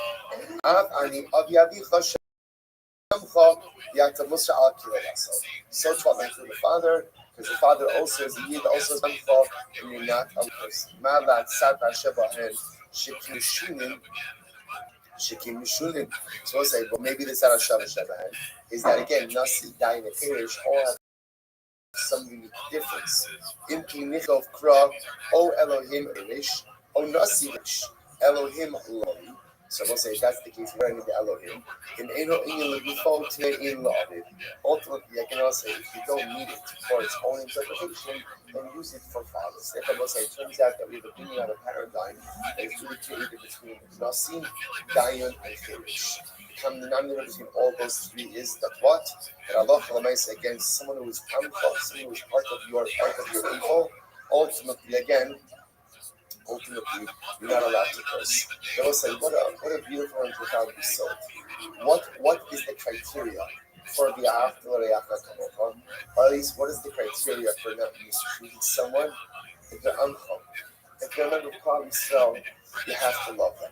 So taught me through the father, because the father also is a yid, also is Amcha, and you're not allowed to curse them. So I say, well, maybe this is Shabbos Shabahan. Is that again, Nasi, Dayan, and Chirish all have some unique difference. In Kinichov Kra, O Elohim Irish, O Nasi Irish. Elohim Elohim. So we'll say that's the case. We're in the Elohim. In Eno Inyan Lebufo Tne In La'avid. Ultimately, I can also say if you don't need it for its own interpretation, then use it for fathers. Therefore, we'll say it turns out that we have a bringing out a paradigm that is really created between Nasim, Dayan, and Chirish. The common denominator between all those three is that what? That Allah Chalamaysa against someone who is Amcha, someone who is part of your people. Ultimately, you're not allowed to curse. They will say, what a beautiful and profound result. What is the criteria for the Or at least, what is the criteria for not mistreating someone? If they're uncle, if they're a member of Klal Yisrael, you have to love them.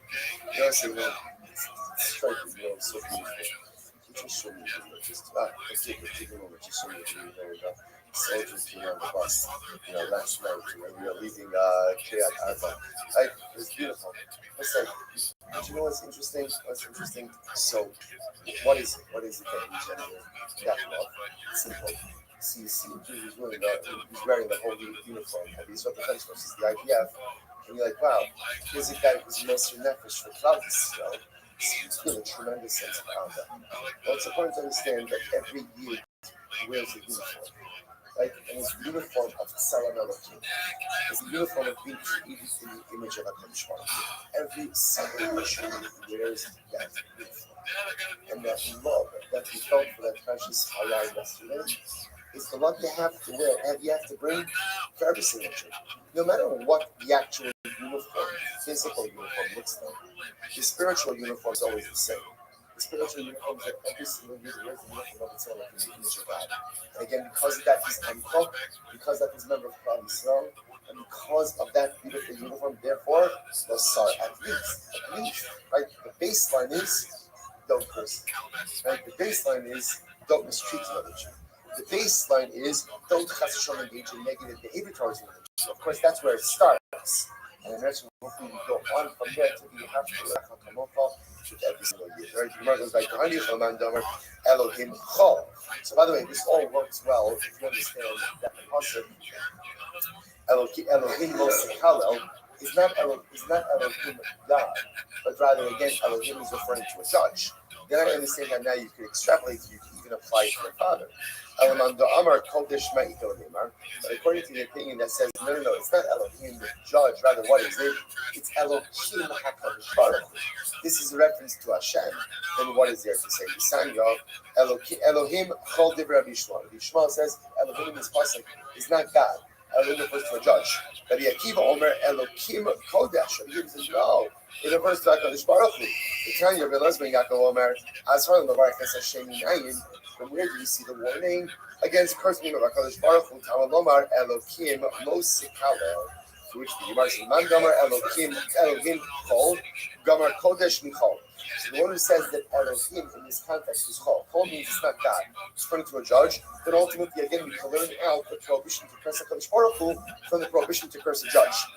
You know, say, it's striking, so beautiful. Just show me, just take a moment, just show me the soldiers being on the bus, last night when we were leaving Kiryat Arba. Like, it was beautiful. It's like, but you know what's interesting? So, what is it? What is it that we generate that love? It's simple. See, he's wearing the whole uniform, and he's what the French versus the IDF, and you're like, wow, here's a guy who's Mr. Nefesh for Klal Yisrael. You feel a tremendous sense of honor. Well, it's important to understand that every year he wears a uniform. Right? And it's the uniform of Salam Elohim. It's the uniform of being created in the image of HaKadosh Baruch Hu. Every single person wears that uniform. And that love that we felt for that precious Hayah yesterday is the love you have to wear, and you have to bring for every single trip. No matter what the actual uniform, physical uniform looks like, the spiritual uniform is always the same. The spiritual uniform is that every single year wears the uniform of its own, like in the image of God. And again, because of that, he's Amcha, because that he's a member of Klal Yisrael, and because of that beautiful uniform, therefore, at least, right? The baseline is don't curse, right? The baseline is don't mistreat another Jew. The baseline is don't engage in negative behavior towards another Jew. Of course, that's where it starts. And then hopefully we go on from there to be happy with every single year. Right? The Gemara goes like, Elohim Chol. So by the way, this all works well if you understand that the pasuk Elohim Moshe Hallel is not Elohim God, but rather again Elohim is referring to a judge. Then I understand that now you can extrapolate, you can even apply it to your father. But according to the opinion that says no, it's not Elohim the judge, rather what is it? It's Elohim HaKadosh Baruch Hu. This is a reference to Hashem. Then what is there to say? Yisanya, Elohim Chol Divrei Bishma. Bishma says Elohim in this pasuk is not God. Elohim refers to a judge. Rabbi Akiva Omer Elohim Kodesh. Rabbi Akiva says no. It refers to HaKadosh Baruch Hu. The Tanya Rabbi Lezben Yaakov Omer Azhar Levarach Es Hashem Minayin. From where do you see the warning against cursing of HaKadosh Baruch Hu? Tamal Lomar Elohim Mosik Halel. To which the Gemara says, Man Gamar Elohim Chol Gamar Kodesh Michol. So the one who says that Elohim in this context is Chol. Chol means it's not God. It's referring to a judge. Then ultimately, again, we can learn out the prohibition to curse HaKadosh Baruch Hu from the prohibition to curse a judge.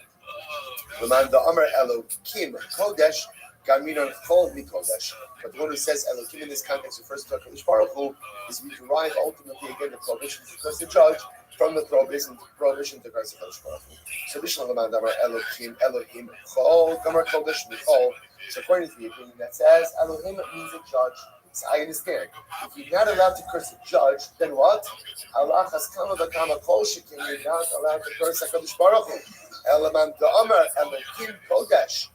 Man Gamar Elohim Kodesh Gaminon Chol Mikodesh. But the one who says Elohim in this context refers to HaKadosh Baruch Hu is we derive ultimately again the prohibition to curse the judge from the prohibition to curse HaKadosh Baruch Hu. So Bishlam Laman Damar Elohim Chol Gamar Kodesh Michol. So according to the opinion that says Elohim means a judge. So I understand. If you're not allowed to curse a judge, then what? Allah has kama v'kama kol shekin. You're not allowed to curse HaKadosh Baruch Hu. Elaman Damar Elohim Kodesh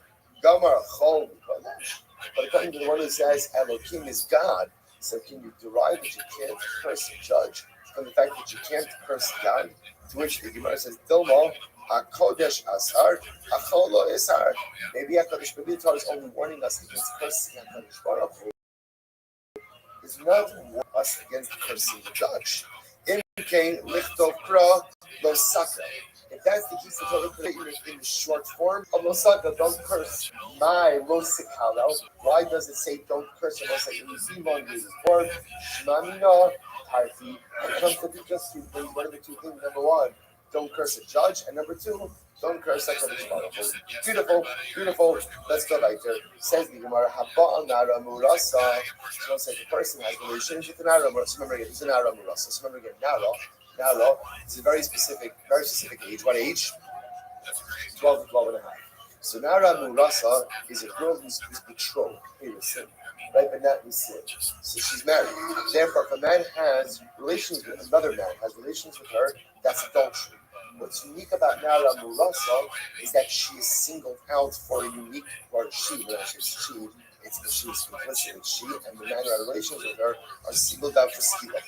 Gamar Chol Kodesh. But according to the one who says Elohim is God, so can you derive that you can't curse a judge from the fact that you can't curse God? To which the Gemara says, Dilma, HaKodesh Asar, HaCholo Isar. Maybe the Torah is only warning us against cursing HaKadosh Baruch Hu. It's not warning us against cursing the judge. In Cain, Lichtov Kra, Losaka. If that's the case, the Torah put it in the short form of Losaka, don't curse my Losik Halal. Why does it say don't curse Losaka in the Simon form? Shmamina, Tarfi. It comes to be just two things. What are the two things? Number one, don't curse a judge, and number two, don't curse HaKadosh Baruch Hu. Beautiful. Let's go right there. Says the Gemara, Haba'al Nara Murasa. So say the person has relations with an Nara Murasa. Remember again, it's an Nara Murasa. So remember again, Nara is a very specific age. What age? 12 to 12 and a half. So Nara Murasa is a girl who's betrothed, innocent, right? But not Nisin. So she's married. Therefore, if a man has relations with another man, has relations with her, that's adultery. What's unique about Nara Murasa is that she is singled out for a unique, or she, when I say she, it's implicitly she, and the man who has relations with her are singled out for skila.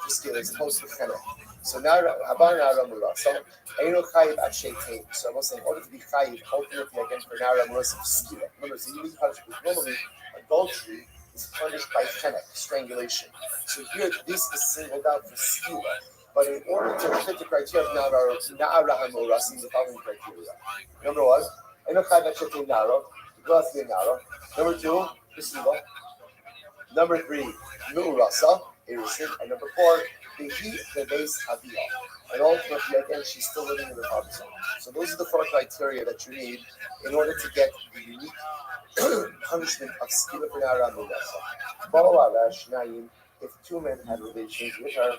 For skila, as opposed to chena. So Nara Murasa, Eino Chayiv at Sheitain. So I'm saying, in order to be Chayiv, ultimately again for Nara Murasa, skila. Remember, it's a unique punishment. Normally, adultery is punished by chena, strangulation. So here, this is singled out for skila. But in order to fit the criteria of Nara HaMurasa, the following criteria. Number one, Eino Chayiv at Sheitain Nara, the girl has to be a Nara. Number two, Besiva. Number three, Murasa, innocent. And number four, the base Aviyah. And ultimately, again, she's still living in the father's home. So those are the four criteria that you need in order to get the unique punishment of skila for Nara Murasa. If two men had relations with her,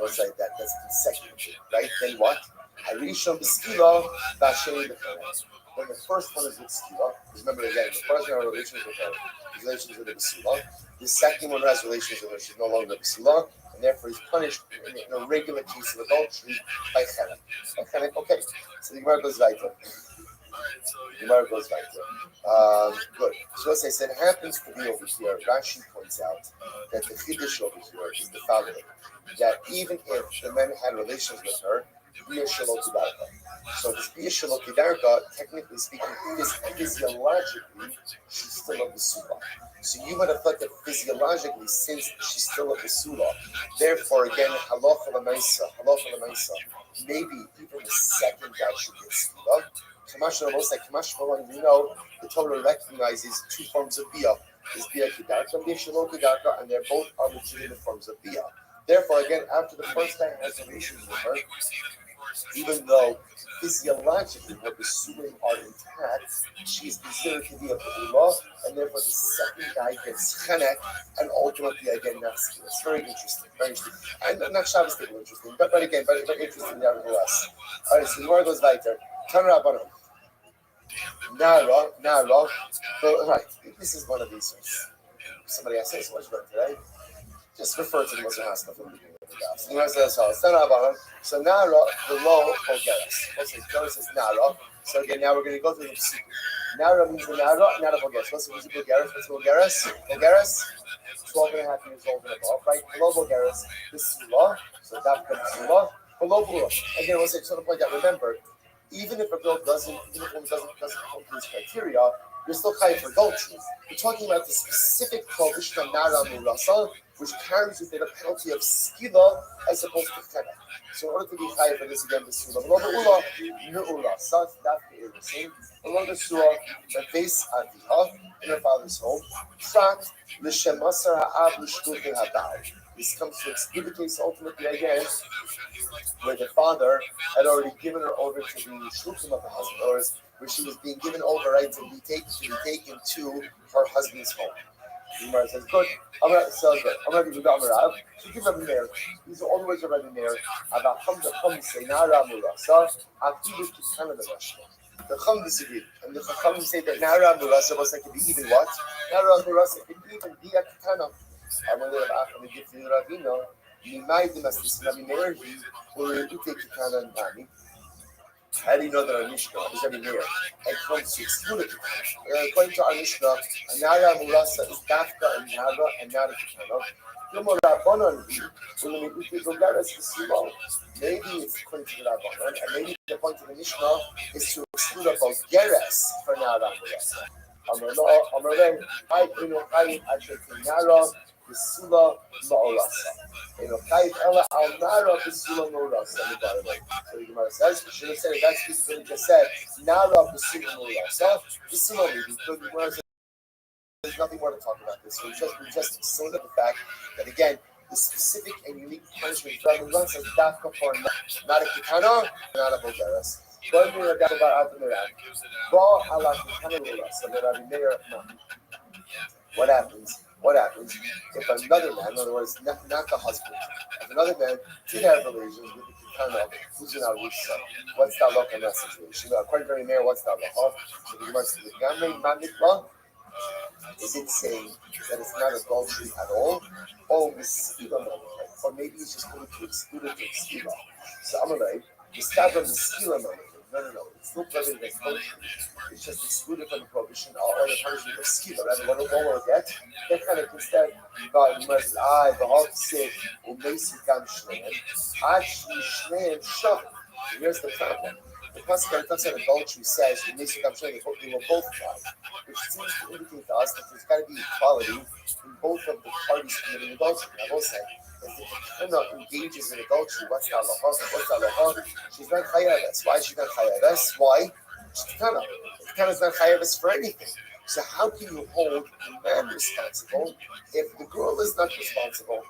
let's say that's consecutive, right? Then what? Harishon b'skila, v'asheni b'cheret. Then the first one is with skila. Remember again, the first one has relations with her, his relations with the b'skila. The second one has relations with her, she's no longer b'skila, and therefore he's punished in a regular case of adultery by cheret. Okay, so the Gemara goes weiter. Good. So as I said, it happens to be over here. Rashi points out that the chiddush over here is the following: that even if the men had relations with her, bia shalokidarka. So this bia shalokidarka, technically speaking, physiologically, she's still of the sulah. So you would have thought that physiologically, since she's still of the sulah, therefore again, halacha l'maisa, maybe even the second guy should get sulah. Kamash we know the Torah recognizes two forms of bia. Is bia kedarka and bia shelo kedarka, and they're both are legitimate forms of bia. Therefore, again, after the first guy has relations with her, Even though physiologically her Basurim are intact, she is considered to be a B'ula, and therefore the second guy gets Chenek, and ultimately again Nafsi. It's very interesting, very interesting. And not Shabbos table interesting, but again, very interesting nevertheless. Alright, so the word goes weiter. Tanrabanan. Nara. So, right, this is one of these ones. Somebody asked, "Hey, so what you learned today?" Just refer to the Muslim Haskell from the beginning of the class. And he says, so Nara, below Bulgaris. What's it? Notice it's Nara. So again, now we're going to go through the Psukim. Nara means the Nara, Nara Bulgaris. What's the Bulgaris? What's Bulgaris? Bulgaris? 12 and a half years old and above, right? Below Bulgaris, the Sula. So that becomes Sula. Below Bula. Again, I want to say, sort of point out, remember, even if a girl doesn't, even if a woman doesn't fulfill these criteria, you're still high for adultery. We're talking about the specific prohibition of Nara Murasa, which carries with it a penalty of skila as opposed to chena. So in order to be high for this again, the sula, below the ula, nu'ura, sat, that the irrisin, below the surah, the face aviha, in her father's home, prat, l'shemasar ha'av l'shkutin ha'bal. This comes to exclude the case ultimately again, where the father had already given her over to the shluchim of the husband, or where she was being given over, right, to be taken to her husband's home. The Gemara says, good. So good. I'm going to give you the Amarav. She gives Rabbi Meir. These are all the words of Rabbi Meir. About Chum say, Nara Murasa, Akibu Kitana the Rashma. The Chum disagree. And the Chum say that Nara Murasa was like to be even what? Nara Murasa can even be a Kitana. I'm going to have to give you the Ravino. Nimai the Mastis, Rabbi Meir, he will take Kitana and Nani. How do you know that our Mishnah is every year? And comes to exclude it. According to our Mishnah, Nara Murasa is Dafka and Nara and Nara Kitana. Maybe it's according to the Rabbanon, and maybe the point of the Mishnah is to exclude a Bulgaris for Nara Murasa. Amarei, I actually Nara, the Sula, Ma'orasa. Ella al Nara Basula Murasa. So the Gemara says, we should have said that's what he just said. Nara Basula Murasa. Basula Murasa. There's nothing more to talk about this. We just sort of the fact that again, the specific and unique punishment for Rambam says Dafka for not a Kitana, not a Bulgaris. What happens? If another man, in other words, not the husband, if another man did have relations with the Kitana, who's in our Rishon? What's that look in that situation? According to Mayor, what's that look? So the Gemara says, is it saying that it's not adultery at all? Or maybe it's just going to exclude it to Skiba. So I'm like, the stab of the Skiba moment. No. It's not whether it's adultery. It's just excluded from the prohibition or the punishment of Skiba. Rather, what we'll get, that kind of instead, God, the Hawk said, Umesukam Shneim, actually Shneim Shah. Here's the problem. The pasuk that talks about adultery says, they will both die, which seems to indicate to us that there's got to be equality in both of the parties committing adultery. I will say, if the Ketana engages in adultery, what's the halacha? She's not chayaves. Why is she not chayaves? Why? She's Ketana. Ketana is not chayaves for anything. So how can you hold the man responsible if the girl is not responsible?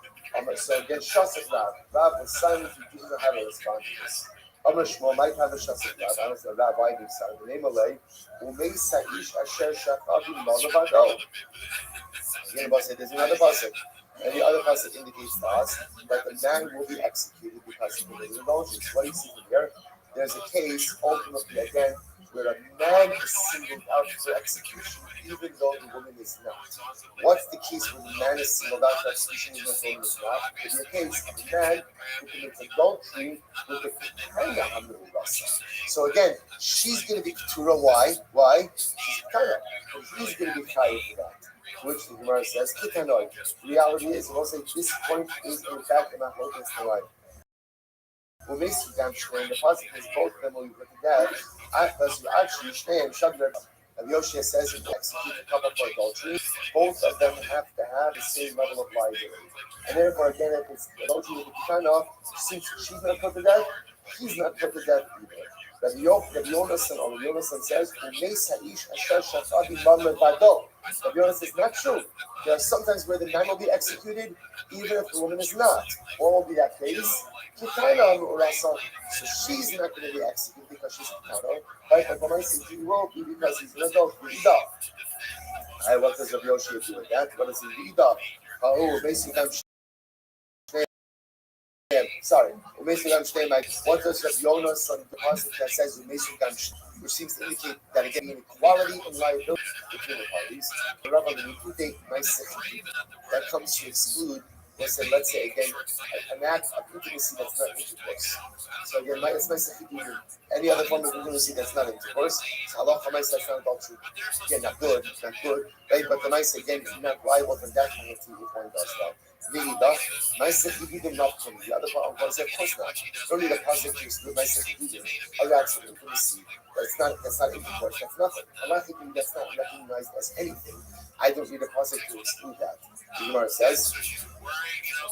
So again, Shasik Rav was silent. He didn't have a response to this. Amr Shmuel might have a Shasik Rav. I don't know Rabbi himself. The name of Lay. Umei Saish Asher Shachavim Malavado. Again, about say there's another pasuk, and the other pasuk indicates to us that the man will be executed because he committed indulgence. What do you see from here? There's a case ultimately again where a man is singled out for execution, even though the woman is not. What's the case where the man is singled out for execution, even though the woman is not? It's the case of a man who commits adultery with the Ketana Hamil Rasa. So again, she's going to be Keturah. Why? She's Ketana, and he's going to be Chayav for that. Which the Gemara says, Kitanoi. Reality is, we'll say this point is in fact in our hope is the life. Well, basically, the positive is both of them will be put to death. Actually, Shneim Shagler, and Yoshia says if you execute a couple for adultery, both of them have to have the same level of liability. And therefore, again, if it's adultery with the Kitana, since she's not put to death, he's not put to death either. Rabbi Yonasan or Rabbi Yonasan says, Rabbi Yonasan says, not true. There are sometimes where the man will be executed, even if the woman is not. What will be that case? So she's not going to be executed because she's a Kitana, right? But when I say he will be because he's an adult, what does Rabbi Yoshua do with that? What does he read up? Basically, sorry, basically understand like what does Rabbi Yonas on the concept that says which seems to indicate that again inequality and liability between the parties. The Rav that comes to exclude, let's say again, an act of intimacy that's not intercourse. So again, it's any other form of intimacy that's not intercourse. So halacha that's not adultery. Again, not good, right? But the mice again is not liable for that kind of thing if one does that. Nice not from the other part of of course not. Only the positive to exclude nice other acts of intimacy. That's not intercourse, that's nothing. Allah thinking that's not recognized as anything. I don't need a positive to exclude that. The Gemara says,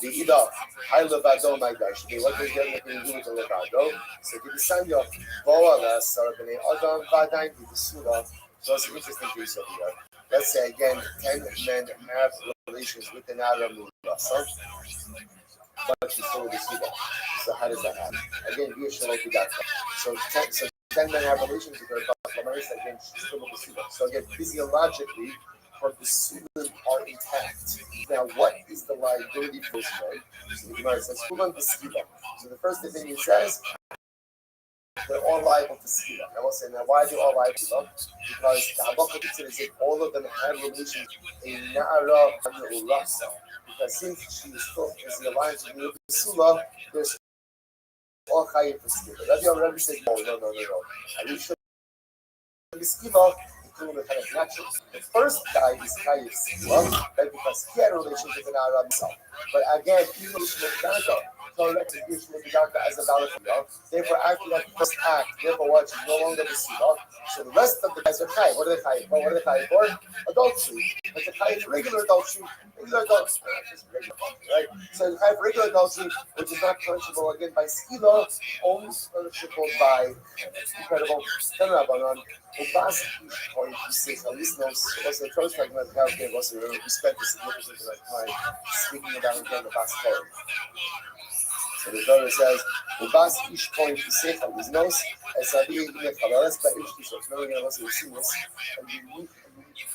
the Ida, I levado my gosh. What does that have to do with the levado? So the Sanya, Boala, Sarabane, Adam, Vadain, the Surah. So it's an interesting case over here. Let's say again, 10 men have relations with an Aram Rasa, but she's still with the Suda. So how does that happen? Again, we should like that. So 10 men have relations with her, but again, she's still with the Suda. So again, physiologically, her Basulim are intact. Now, what is the liability for this man? So the Gemara says, so the first thing it says, they're all liable to skila. I will say, now why are they all liable to skila? Because the halacha considers that all of them had relations in Na'ara and Rasa. Because since she is still in the alliance with the Sula, there's all chayiv for skila. Rabbi already said, no. And we should be skila, including the kind of natural. The first guy is chayiv skila, right? Because he had a relationship with Na'ara himself. But again, even with Shmukanta, as a valid. Therefore, after that first act, therefore what? She's no longer the Sila. So the rest of the guys are Chai. What are they Chai for? What are they Chai for? Adultery. But the Chai for regular adultery. Right? So the Chai for regular adultery, which is not punishable again by Sila, only punishable by incredible Tanrabanan. Ubas point to say, listeners, was the first talking about how they was respect the significance of time speaking about again the Bas Torah. So the Torah says, "Ubas ish koin pisechal biznos esavi ignet chavaras baish tishos." No one else has seen this. And you need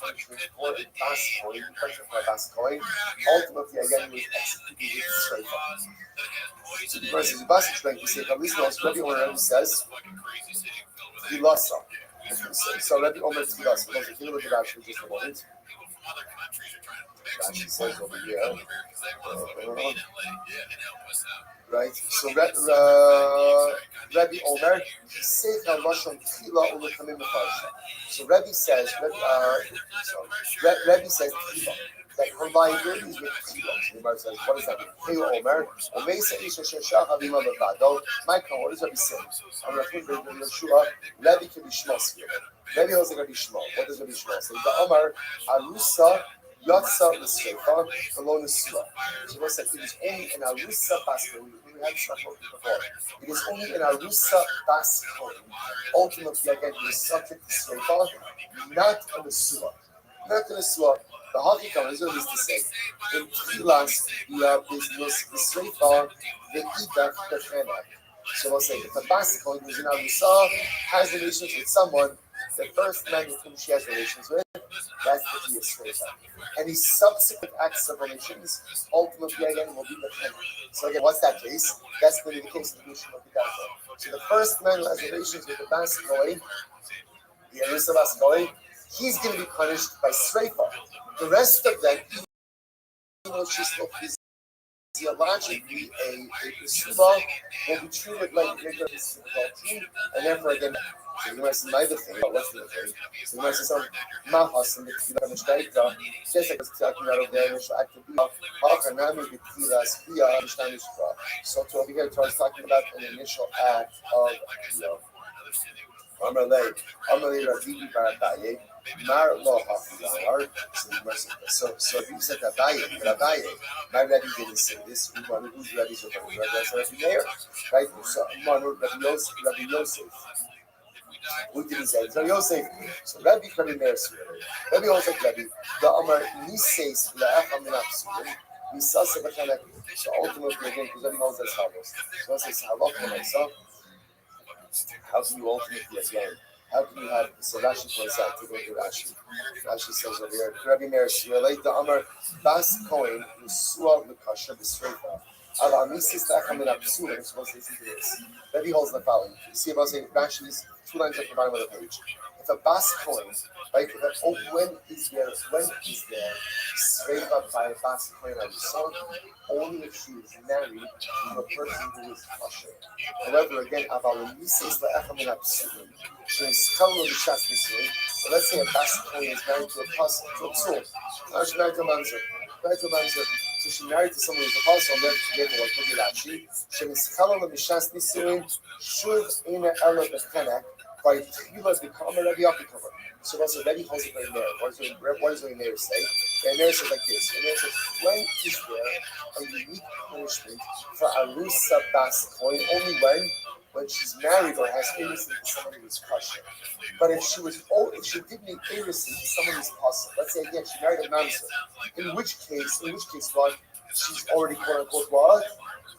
punishment for a bas coin. Punishment for a bas coin. Ultimately, again, was executed with straight up. So the verse is "Ubas ish koin pisechal biznos." Rabbi Omer says, "He lost some." So Rabbi Omer lost. Because if you look at Rashi just a moment, Rashi says over here. Right, so Rabbi Omer, so Rabbi says, Rabbi says that her liability is with Tila. So the Gemara says, what does that mean? Omer, Michael, what does Rabbi say? I'm going to put Rabbi Yeshua, Rabbi can be Shmos here. Rabbi also going to be Shmo. What does Rabbi Shmo say? The Omer, Arusa, Yatsa L'Srefa, alone is Sula. So what's that? It is only in Arusa Basco. We had stuff before. It is only in Arusa Basco. Ultimately, again, it is subject to Srefa, not in the Sula. Not in the Sula. The Hakikam is always to say, in Tchilas, you have this Srefa, the Idak, the Chenak. So we'll say, if a Basco who is in Arusa has relations with someone, the first man with whom she has relations with, that's the key of Srefa. Any subsequent acts of relations, ultimately again will be the pen. So again, what's that case? That's going to be the case of the Mishnah of the Gata. So the first man who has relations with the Baskoi, the Arisa Baskoi, he's going to be punished by Srefa. The rest of them, even though she's still physiologically a Pesula, will be treated like regular adultery, and therefore again, so the Gemara says neither thing. What's the thing? So the Gemara says some mahas and the Tefillah Mishnayta. Just like it's talking about over there, initial act of Bia. Ha'achanami b'Tefillah Bia Mishnah Mishra. So to over here, Torah is talking about an initial act of Bia. Amalei Rabbi Barataye. Mar lo hafilar. So if you said Abaye, my Rabbi didn't say this. Who's Rabbi's Rabbi? Rabbi Meir, right? So Rabbi Yosef. Who did he say? So Yosef, so Rabbi Meir, Rabbi holds like Rabbi, the Amar Nises La'acham min Apsulim, Nisasa B'Chanek. So ultimately, again, because Rabbi holds as follows. So I say, Halach L'Maisa, how can you ultimately, again, how can you have, so Rashi points out, to go to Rashi. Rashi says over here, Rabbi Meir, relate the Amar Bas Kohen, Yusua L'Kasha B'Sreifa, Ala Nises La'acham min Apsulim, supposed to listen to this. Rabbi holds the following. You see about saying Rashi's 2 lines at the bottom of the page. If a bas coin, right? When is there straight up by a bas coin on the song? Only if she is married to a person who is kosher. However, again, aval mises la'echamin apsulim. She is chalul b'shas nisui. So let's say a bas coin is married to a pasuk, to a psul. Now she's married to a mamzer. Married to a mamzer. So she's married to someone who's a pasuk. Therefore, what would be Rashi? She is chalul b'shas nisui. Shuv ina ela b'chenek. By Tchilas become a Rabbi Akiva. So also Rabbi holds it right there. What does the Meir say? The Meir says like this. The Meir says, when is there a unique punishment for Arusa Bas Kohen? Only when she's married or has innocence to someone who is kosher. But if she didn't need innocence to someone who's possible, let's say again she married a mamzer, in which case what? She's already quote unquote what?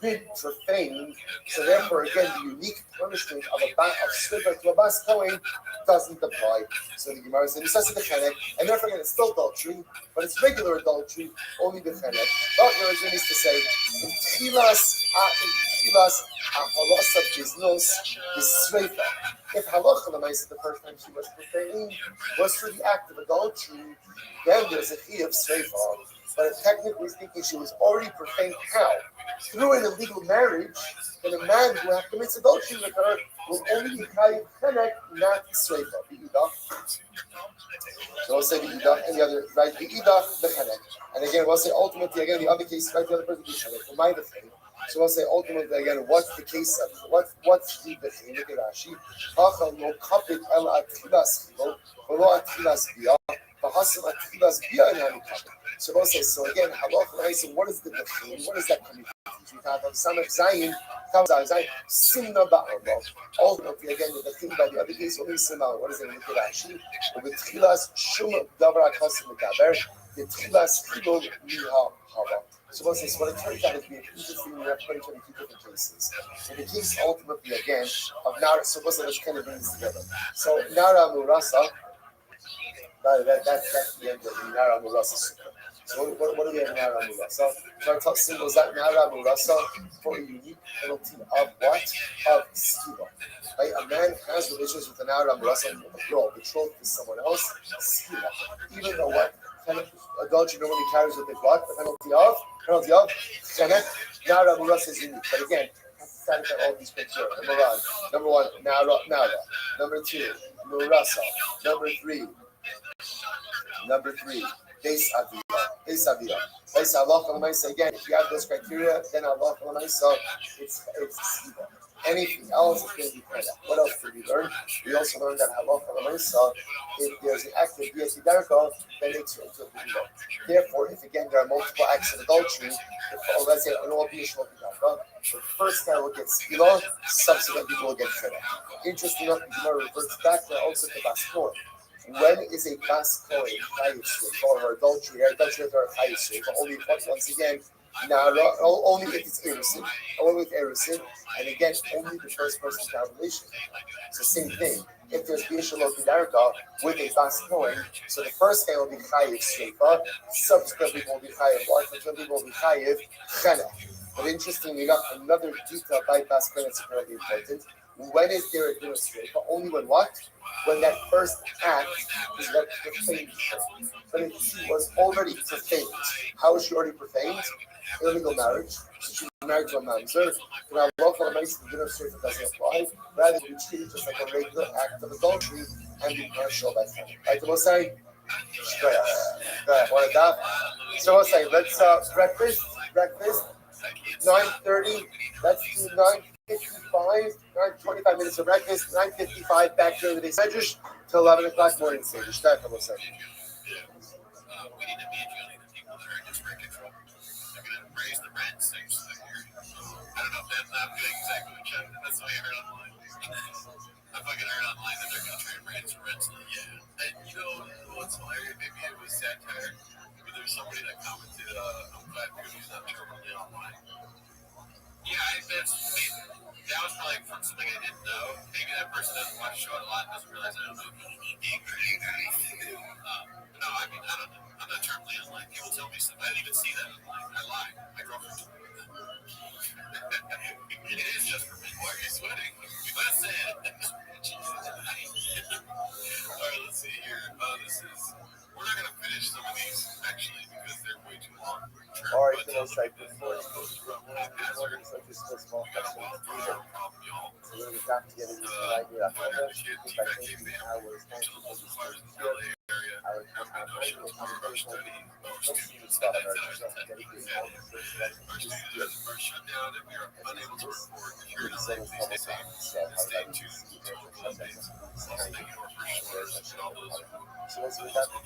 Been profaned, so therefore again the unique punishment of sliver to a bas Kohen doesn't apply. So the Gemara says it's the chenek, and therefore again it's still adultery, but it's regular adultery, only the chenek. But Roger needs to say in tchilas halasa biznos is sreifa. If halacha l'maisa the first time she was profaned was for the act of adultery, then there's a chi of sreifa. But if technically speaking she was already profaned, how? Through an illegal marriage, then a man who commits adultery with her will only be chayiv chenek, not sreifa. So we'll say the idach and the other, right? The idach, the chenek. And again, we'll say ultimately, again, the other case, right? The other person, the chenek. For my thing. So we'll say ultimately, again, what's the case of, what's the thing? Look at Rashi. Hachal no kapit el atchilas chilo, v'lo atchilas biyah, v'hasim atchilas biyah in hanu kapit. So we'll say, so again, halach, what is the thing? What is that coming from? We have some of Zayin, Simna Ba'arba. Ultimately, again, the thing by the other case, only Simna. What is it? Look at Rashi. With Tchilas Shum Dabra Kasim Gaber, the Tchilas Chilul Miha Hava. So what it turns out is we have interesting, we have 22 different cases. In the case ultimately again of Nara, so let's kind of bring this together. So Nara Murasa, that's the end of the Nara Murasa. So what do we have in Nara Murasa? So our top symbol is that Nara Murasa for a unique penalty of what? Of Skiba. Right? A man has relations with an Nara Murasa, a girl betrothed to someone else, Skiba. Even though what? Adultery normally carries with it what? The penalty of Chenek. Nara Murasa is unique. But again, satisfy all these criteria. Number one, Nara. Number two, Murasa. Number three, Beis Avila. Beis Allah Alamaisa. Again, if you have those criteria, then Allah Alamaisa, it's Siva. Anything else is going to be credit. What else did we learn? We also learned that Allah Alamaisa, if there's an act of Bias Idarka, then it's into a Bidah. Therefore, if again there are multiple acts of adultery, or let's say an all Bias Idarka, the first guy will get Skila, subsequent people will get credit. Interesting enough, the Gemara reverts back to also to Baskor. When is a bas kohen chayiv for her adultery? Her adultery with her chayiv, but only once again, only if it's innocent, only with innocent, and again, only the first person to have a relation. So same thing. If there's bishalo bidarka with a bas kohen, so the first guy will be chayiv shleifa, subsequent people will be chayiv bark, and people will be chayiv chena. But interestingly enough, another detail by bas kohen that's very important. When is there a din of shleifa? Only when what? When that first act is what profaned her. But if she was already profaned, how is she already profaned? Illegal marriage. So she was married to a mamzer. Now, local makes the dinner shleifa doesn't apply. Rather, we treat it just like a regular act of adultery and be partial by family. Right? So we'll say, so we'll say, let's breakfast, 9:30. Let's do 9:55, 25 minutes of breakfast, 9:55 back during the day Sedrish till 11 o'clock morning Sedrish. That will say. We need to be educating the people that are in rent control. They're going to raise the rent 6 years. I don't know if that's not good exactly. That's what I heard online. I fucking heard online that they're commented, I'm glad Cody's not terminally online. Yeah, that was probably from something I didn't know. Maybe that person doesn't watch the show a lot and doesn't realize I don't know no, I mean, I don't know. I'm not terminally online. People tell me stuff. I didn't even see that online. I lie. My girlfriend told me that. It is just for me. Why are you sweating? Listen. All right, let's see here. We're not going to finish some of these, actually, because they're way too long. All right, then I'll say before such a small question. So we're going to have to get into the idea of I think I was thankful for this here. I was stuff that are just dedicated all the first shutdown and we are unable to record here tonight. Please stay safe. Stay tuned to our updates. Also, thank you to our first viewers and all those who so as we got the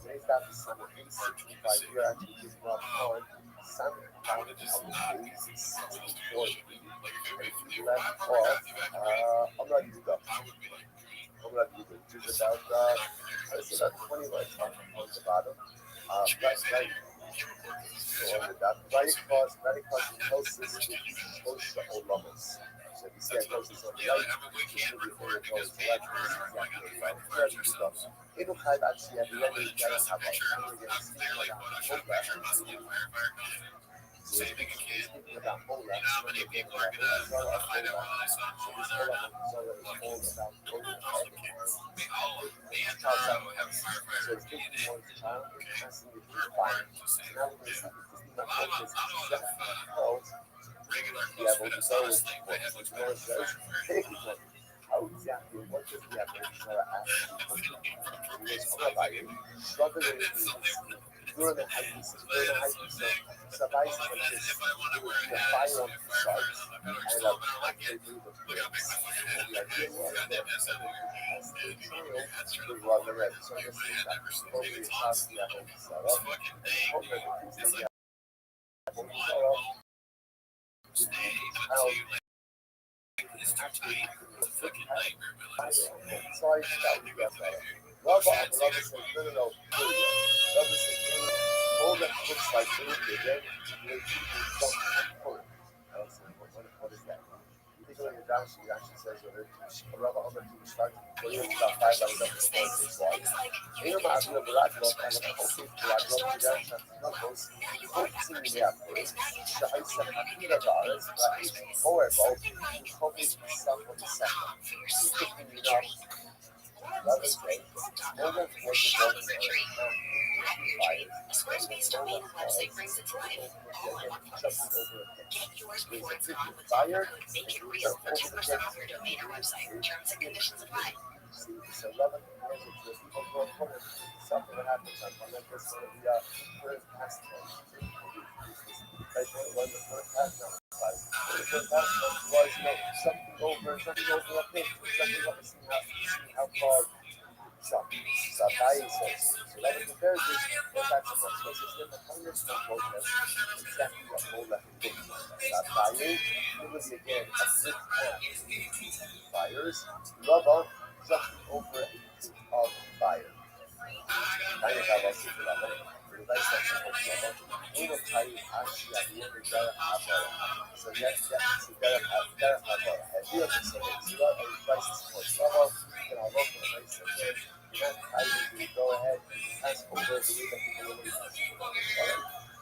today's got the summer 65 year actually just brought on some I would have just not with those two show me. Like if you left probably off. got evacuated, I'm not you go. I would be like, I'm not you go. Just about I say about 20 minutes on the bottom. That's right. Very close closest to all levels. So if you see how close it's on the yeah, right, I mean, we can't record close because to left, we're like on the exactly right. fire stuff. It'll kind of actually have I'm gonna trust a picture of clearly what I shot a picture of us in firefighter costume. Saving a kid. You know how many people are gonna find out whether they saw him or not? Look, awesome kids. Me and Taro have firefighter DNA. Okay. We're required to say it. Yeah. I don't know if regular close fit us on a thing, but it looks better than firefighter. How exactly what does the evolution actually For appropriate sizing. struggling That's something. during the height survives If I want to wear a the hat, fire so on if the firefighter side on the better and still, but I don't like it. Look how big my fucking head is. Goddamn ass out of here. Yeah, you want your hats turned up. rather red. So Dude, this my is head never seems big. It's how honestly, the apple this set up. fucking thing, it's like one bone stay onto like it's too tight. It's a fucking nightmare, man. So I shout you guys out. Love says, no. Love is all that looks like again, you something. I was like, what is that? You think when you're down, she actually says, rubber on the start, but you got 5 hours up to the squad. You know, my idea of Black Rock, I was like, okay, Black Rock, you guys have to know those. Focusing in the afterwards, the ice and Akira dollars, however, you copy yourself on the second. You picking it up. Love is great. Over 40 volts Squarespace domain website brings it to life all in one place. Get yours before it's gone with Fiverr. Make it real for 10% off your domain or website. Terms and conditions apply. So 11 years of people go forward. Something that happens on the first past when the first past the first past was something over a page, something over see how far países. So that compares this that's a much less than the hundreds of protests exactly what all that país it was again a good fires rubber just over of fire. I have a super level. Realize that uno cae hacia bien de cada apple. So yes, you gotta have a idea of the so a prices for rubber, you can have a nice again. You go ahead and pass over the way that people will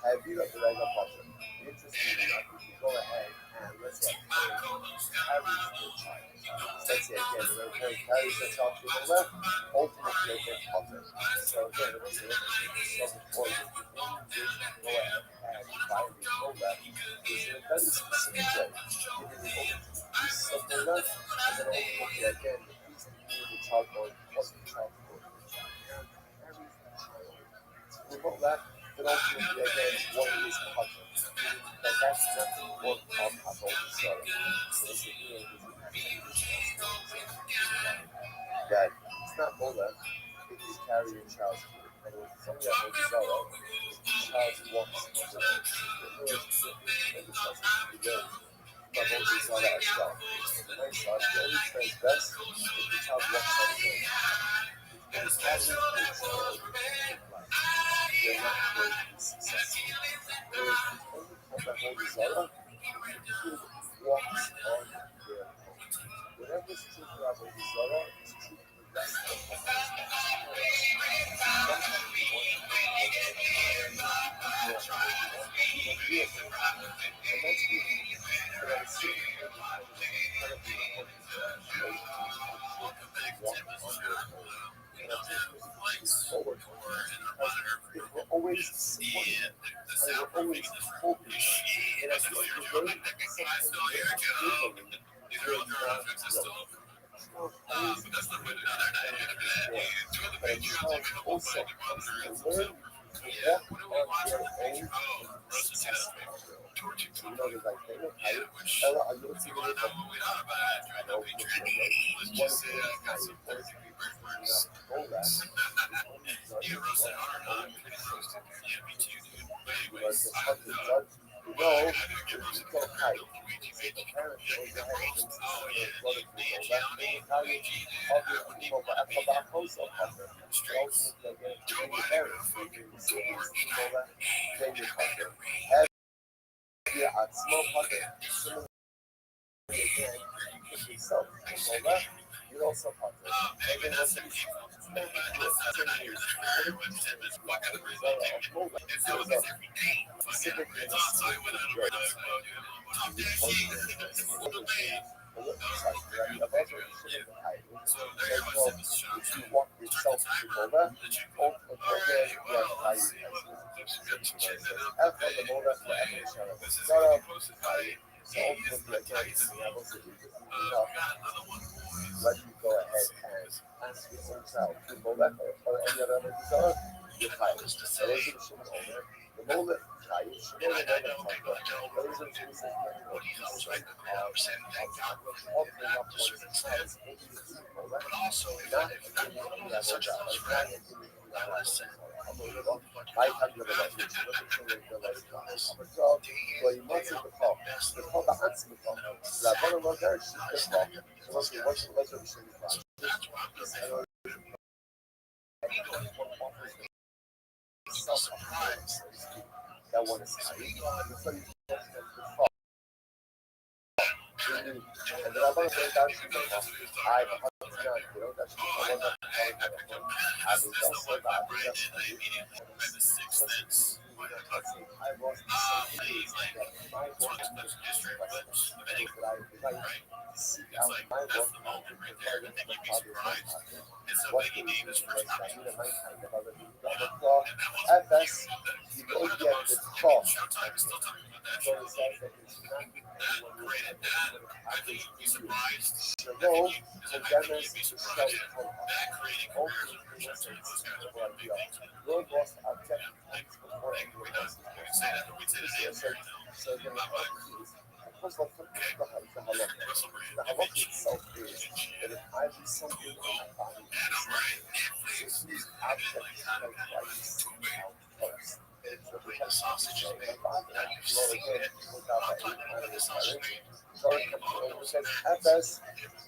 have you at the regular portion. Interestingly enough, if you go ahead and let's say carries the child. Let's say again, the parent carries the child to the left, ultimately they get positive. So again, the way you look at it, so before you go ahead and find the whole left is in a very specific way. Giving the piece of the left, and then ultimately again, the piece between the child going plus the child going. Remote left, then ultimately again, what is positive. But that's not the work of Apple itself. That it's not low left, it is carrying child's food. In other words, something that will sorrow, child walks over it. And the child is to go. But Moses saw that as well. The nice child, the only transgress if the child walks on the road. If the child is they're not going to be successful. that whole Zara, he walks on their whatever street level Zara is to the rest of the forward. They were always supporting. They were always hoping. And I think the way also comes to learn to walk on their own successful. You know, there's like, Ella, are you looking at it? I know, one of the guys, go that. No, you don't hide. Yeah, a small pocket. Yourself, you also pocket. If you walk yourself to Mola, let you go ahead and ask your hotel to Mola or any other resort. You're tired. The moment that one is at best, you don't get the cost. Go to damage to sell your boss objective before anyone else. So the first of all, the halak itself is that if I do something in my body, so these objects like Christ first. The sausage is made. So at best,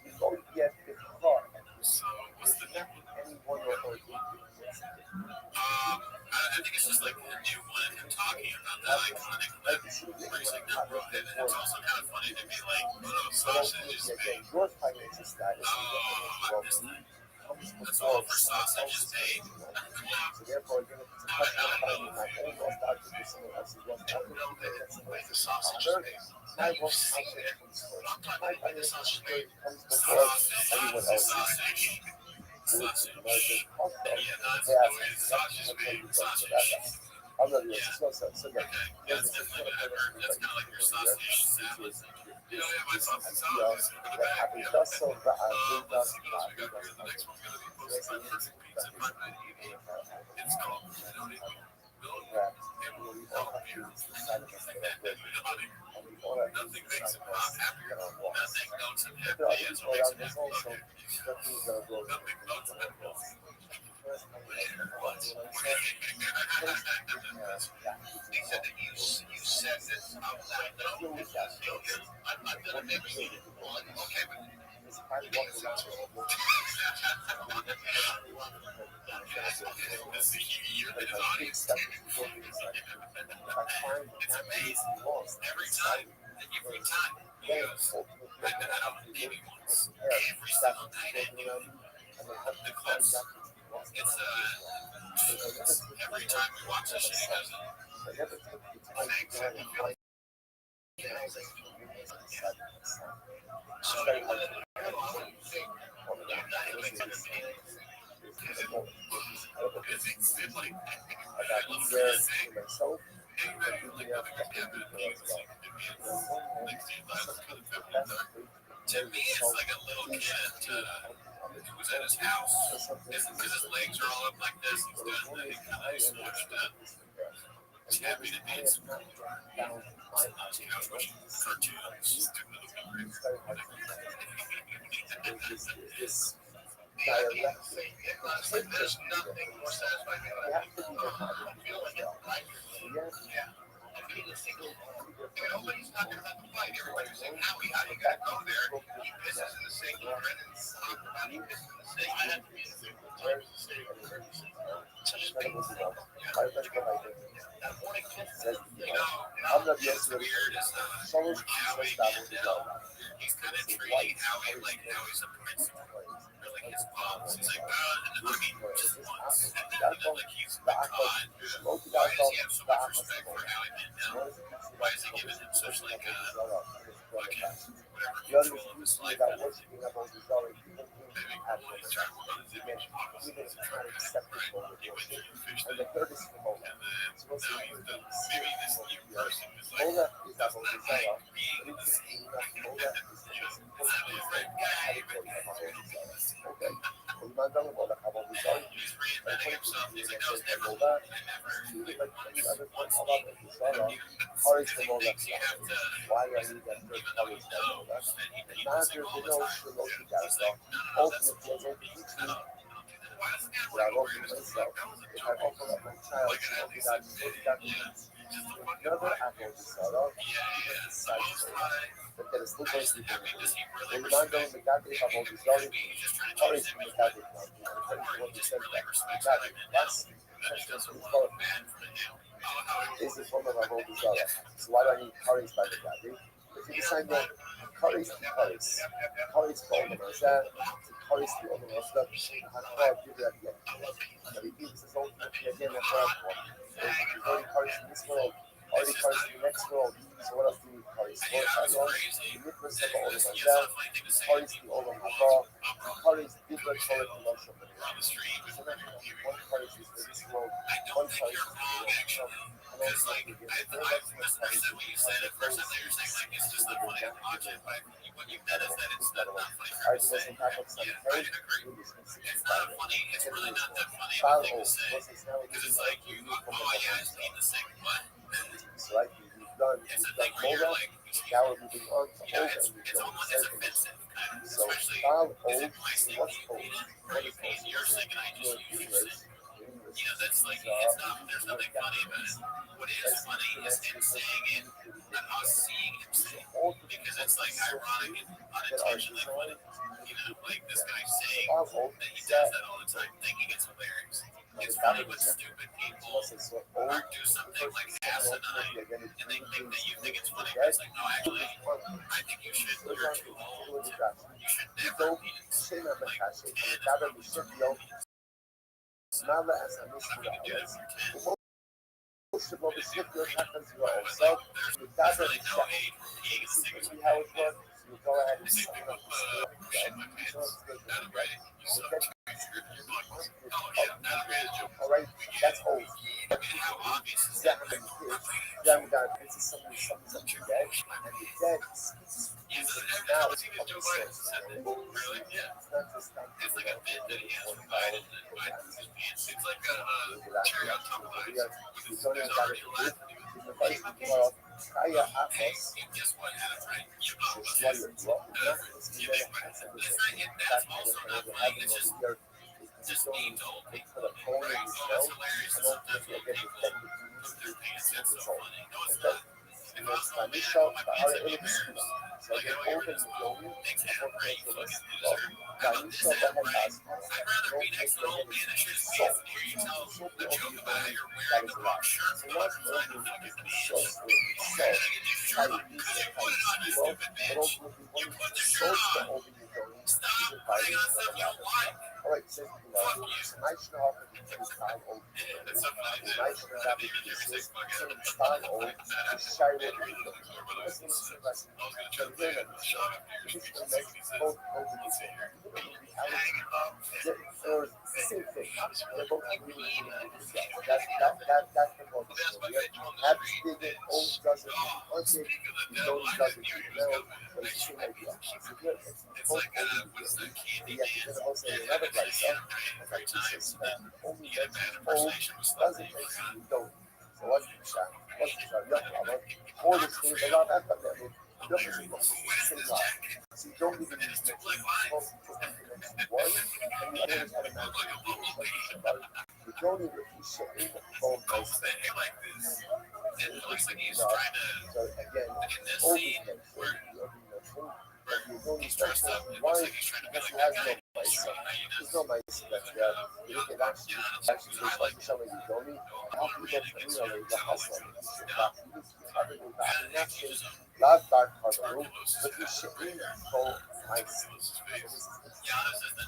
you don't get the car. So what's the anyone or I think it's just like the new one and him talking about that iconic racing network. And it's also kind of funny to be like, oh, sausage is made. Your financial status That's all for sausage is made. So therefore, you're going to touch on finding my own lost out to do someone else's lost out. Like the sausage is made. My lost out comes first. My financial state comes before anyone else's. Sausage. So yeah, That's definitely what I've heard. That's kind of like your sausage salad. You know, yeah, my sausage salad is going to back. Let's see what else we got here. The next one's going to be posted by Prince and Pizza Monday evening. It's called Nothing makes him happier. Nothing melts him happy as it makes him happy. Nothing melts him happy. He said that you said this out loud. No, I'm gonna make it one. Okay, but you're the audience. It's amazing. Every time he goes, I've been out maybe once every single night at noon. The clips, it's every time we watch this shit, he goes, thanks, I feel so it's like, I love to say, myself. to me, it's like a little kid who's at his house because his legs are all up like this. He's doing the kind of smushed up. He's happy to be in school. Watching cartoons. This There's nothing more satisfying than that. Nobody's not going to have to fight. Everybody's saying, Howie, how do you got to go there? He pisses in the sink. Brennan's talking about he pisses in the sink. I had to be in the sink. Such a big that morning kiss. I'm not it's weird. It's Howie. He's kind of treating Howie like Howie's a principal. Or like his boss. He's like, I mean, just once. And then, like, he's like, God, why does he have so much respect for Howie Mandel? Why is he giving him such, like, fucking, whatever, control of his life? Maybe he's trying to work on his image. He went through fish and the third is the moment. and then now he's done, maybe this new person is like, doesn't that like being the same? He's reinventing himself. He's like, no, it's never long. And never, like, once he thinks you have to, even though he knows that he does it all the time. He's like, no, that's bull. I don't do that. Why does the guy want to go over here? It's like, that was a joke. Like, at least I did. Yeah. Just a fucking vibe. Yeah. So most high. Perché le I stufe just, I mean, does he really rimangono respect? legati a Could molti it soldi, be he's just trying to poi change his sono image? legati Or he just really respects a Howie Mandel and he doesn't want bad for him. Oh, Howie This is one of my molti soldi. So why do I need curries by the guy? If you decide that curries to curries, curries for all of us, curries to all of us, that I have to do that again. But it gives us ultimately again a third one. You've already curries in this world, already curries in the next world. So what else do you need curries? yeah, Well, it's I know crazy. the difference of all of us, It's not a funny thing to say. curries to all of us, curries different color commercial. We're on the street with One curries is for this world, I one don't think curries you're is wrong, actually. Because, like, I misunderstood what you said. At first, I thought you were saying, like, it's just not funny to watch it. But what you meant is that it's not funny for you to say. Yeah, I agree. It's not funny. It's really not that funny of a thing to say. Because it's like, oh, yeah, I just need the same what? Right? You've done It's a thing where you're like, now we're moving on to you know, old it's almost it's offensive, kind of. So Especially foul because old, if my sing what's you old? read it, or you mean you're singing, I just use it. You know, that's like, it's not, there's nothing funny about it. What is funny is him saying it and us seeing him say it. Because it's like ironic and unintentionally funny. You know, like this guy saying that he does that all the time, thinking it's hilarious. It's funny when stupid people do something like asinine and they think that you think it's funny. But it's like, no, actually, I think you should, you're too old. You should never be in like 10 Nada essa I'm not going to do that mistura. for 10. Most of what we skip your happens to Right, but yourself. like, You there's gather really no age where peeing in the sink is see how it okay. works. You go ahead and They sign pick up up the shit in my pants. Not a bad, you suck. You're like, oh yeah, not a bad joke. all right, that's old. I mean, how obvious is You that? haven't got this is something that you're dead, and the dead Yeah, now it's even Joe Biden said that. Really? Yeah. it's not just that It's like a bit that he has with Biden and Biden with his pants. It's like a cherry on top of ice. Because there's already a lot to do. Hey, my pants. Kaya Hey, Atlas, guess what, Adam, right? You know which about is why this. you're wrong. You think, but it's not, that's also not funny. It's just being told people, right? Oh, it's hilarious that sometimes little people put their pants in so funny. No, it's not. Nesse Tanisha, para ele precisa. Se alguém ouve no nome, a potência vai se dar. Tanisha vai repassar. Não tem que ele só. Só que ouve no nome, that is right. So nós vamos pessoas céu, cai isso, cai isso, but ultimately one of the souls that open the nome is the violation of Allah. Alright, so tonight's not the time old. Tonight's not the time old. Shine it. This is the best. The women. This is the next both over the same. Or the same thing. They're both really that's the both. Have big old doesn't okay. No doesn't know, but it's the same idea. It's good. It's both over the same. Yet you're gonna also another place. Like Jesus only mentions old doesn't mention you don't. So what's the shot? What's the shot? Yuck, or the same a lot after that. Yuck is the same lot. So you don't even need to mention one, and the other is automatically you don't even shit in both places. So again, old is mentioned. You don't mention one because he has no mice. There's no mice that you look at actually there's like somebody you don't need. How people really the hustle. Not dark harbor room, but you should really go mice.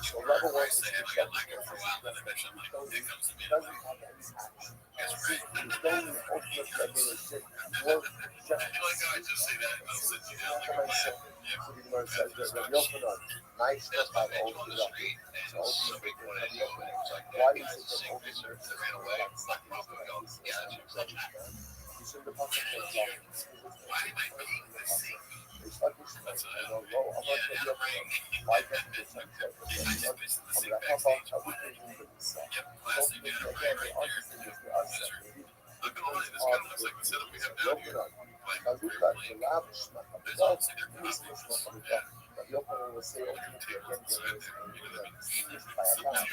So level one is doesn't have any action. You don't ultimately shit work just nice stuff out of old lucky. So ultimately why is it that old is in the pocket it's like this I don't know I'm not going to why can't you just like I'm like how about everything in the inside so again the other thing is the outside because we've got the lavish the opener will say ultimately again by Allah.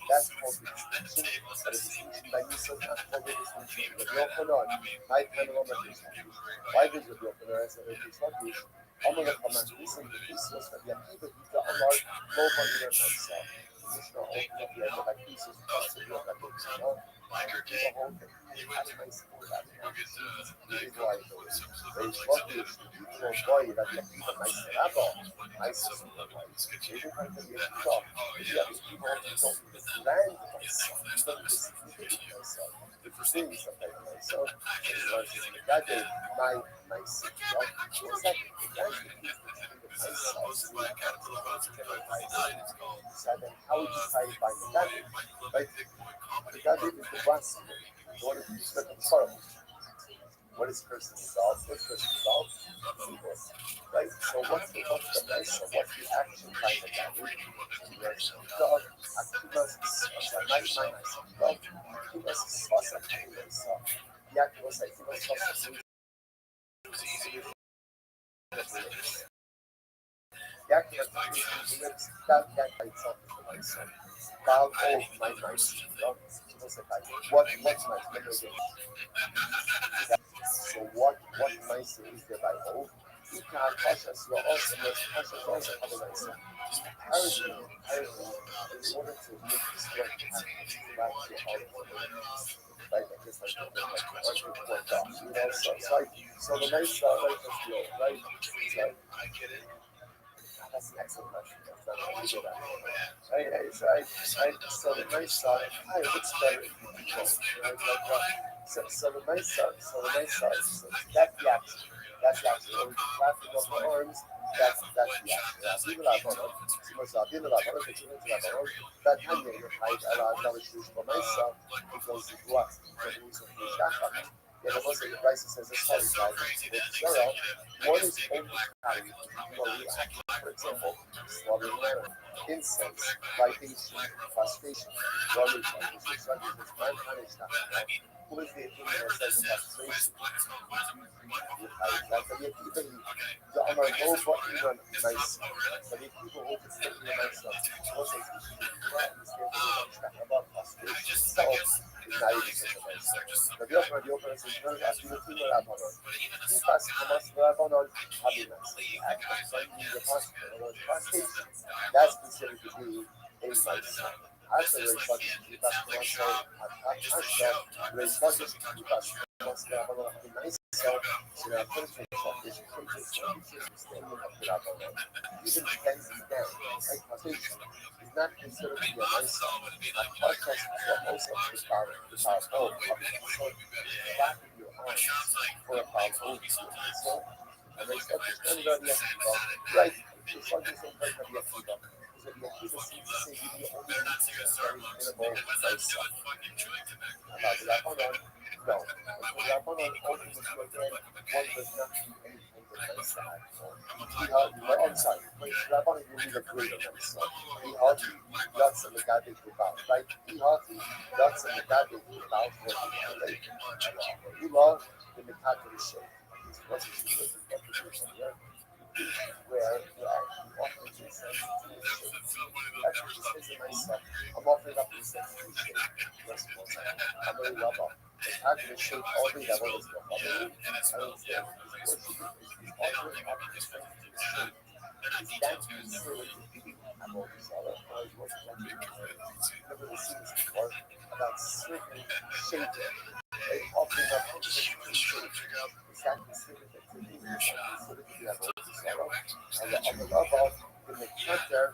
That's called the distinction, but it's distinction by me so not called the distinction. The opener, my panorama distinction. Why does the opener as a distinction? I'm going to come and listen to this was for the people who got a lot more money than myself. This is not ultimately as a like pieces of custody of like it's not. The whole thing. That's my school. That's why it's what is the boy that you keep my serabo. My sister. Even when you get off, yeah, people don't land myself. Don't myself. The things that I myself. That day, my sister. It's like how would you try to find the God? Right? The God is the blessing. What is the sorrow? What is person resolved? What's person resolved? Right? So what's the nice? So what's the action behind the God? Activas that by itself is the nice one. God, oh my nice. What's nice? So what nice is there by hope? You can't touch us, you're also touch us also have a nice parity in order to make this work back to all right, I guess like you know, so the nice stuff like this deal, right? So, that's an excellent question. So the nice side, what's better if you control? Right? So the nice side, so that's the action. That's the action. Or clapping of the arms, that's the action. People are going that time you're right, I choose for myself because it was the reason for that. Yeah, the most of the crisis says this whole side. One is only carrying for example, swallowing lemon, incense, libation, frustration, worry, mankind is not who is the opinion that says castration? Like فبيبقى ده أمر هو بقى nice. فبيبقى هو بيستخدم nice. What is about castration itself is not even such a nice. فبيقرأ بيقرأ سيجنال أكيد في مرابطة. في بس خمس مرابطة هذه nice. The castration that's considered to be a nice. Actually, the is not considered to be a nice song. A podcast is also about flapping your arms for about so, and they start to turn it on the right. It's like this in front of the so the Akiva seems to say you only need to very minimal nice song. About the Rabbanon, no. The Rabbanon only was again, one does not do anything but nice to act for. I'm sorry, the Rabbanon will be the greater nice song. Ihati, lots of the garbage without, right? Ihati, lots of the garbage without what you love the Mikado shape. It's what you should do. Where you actually offering the sensitive shape. Actually, just as a nice I'm offering up the sensitive shape. I'm very love up. The Mikado shape all the levels of the bubble. I don't say it's offering up the sensitive shape. That's considered to be I'm always I was working on never seen this before about certain shape offering up the sensitive shape. Is that considered to be considered to be a and the other level in the character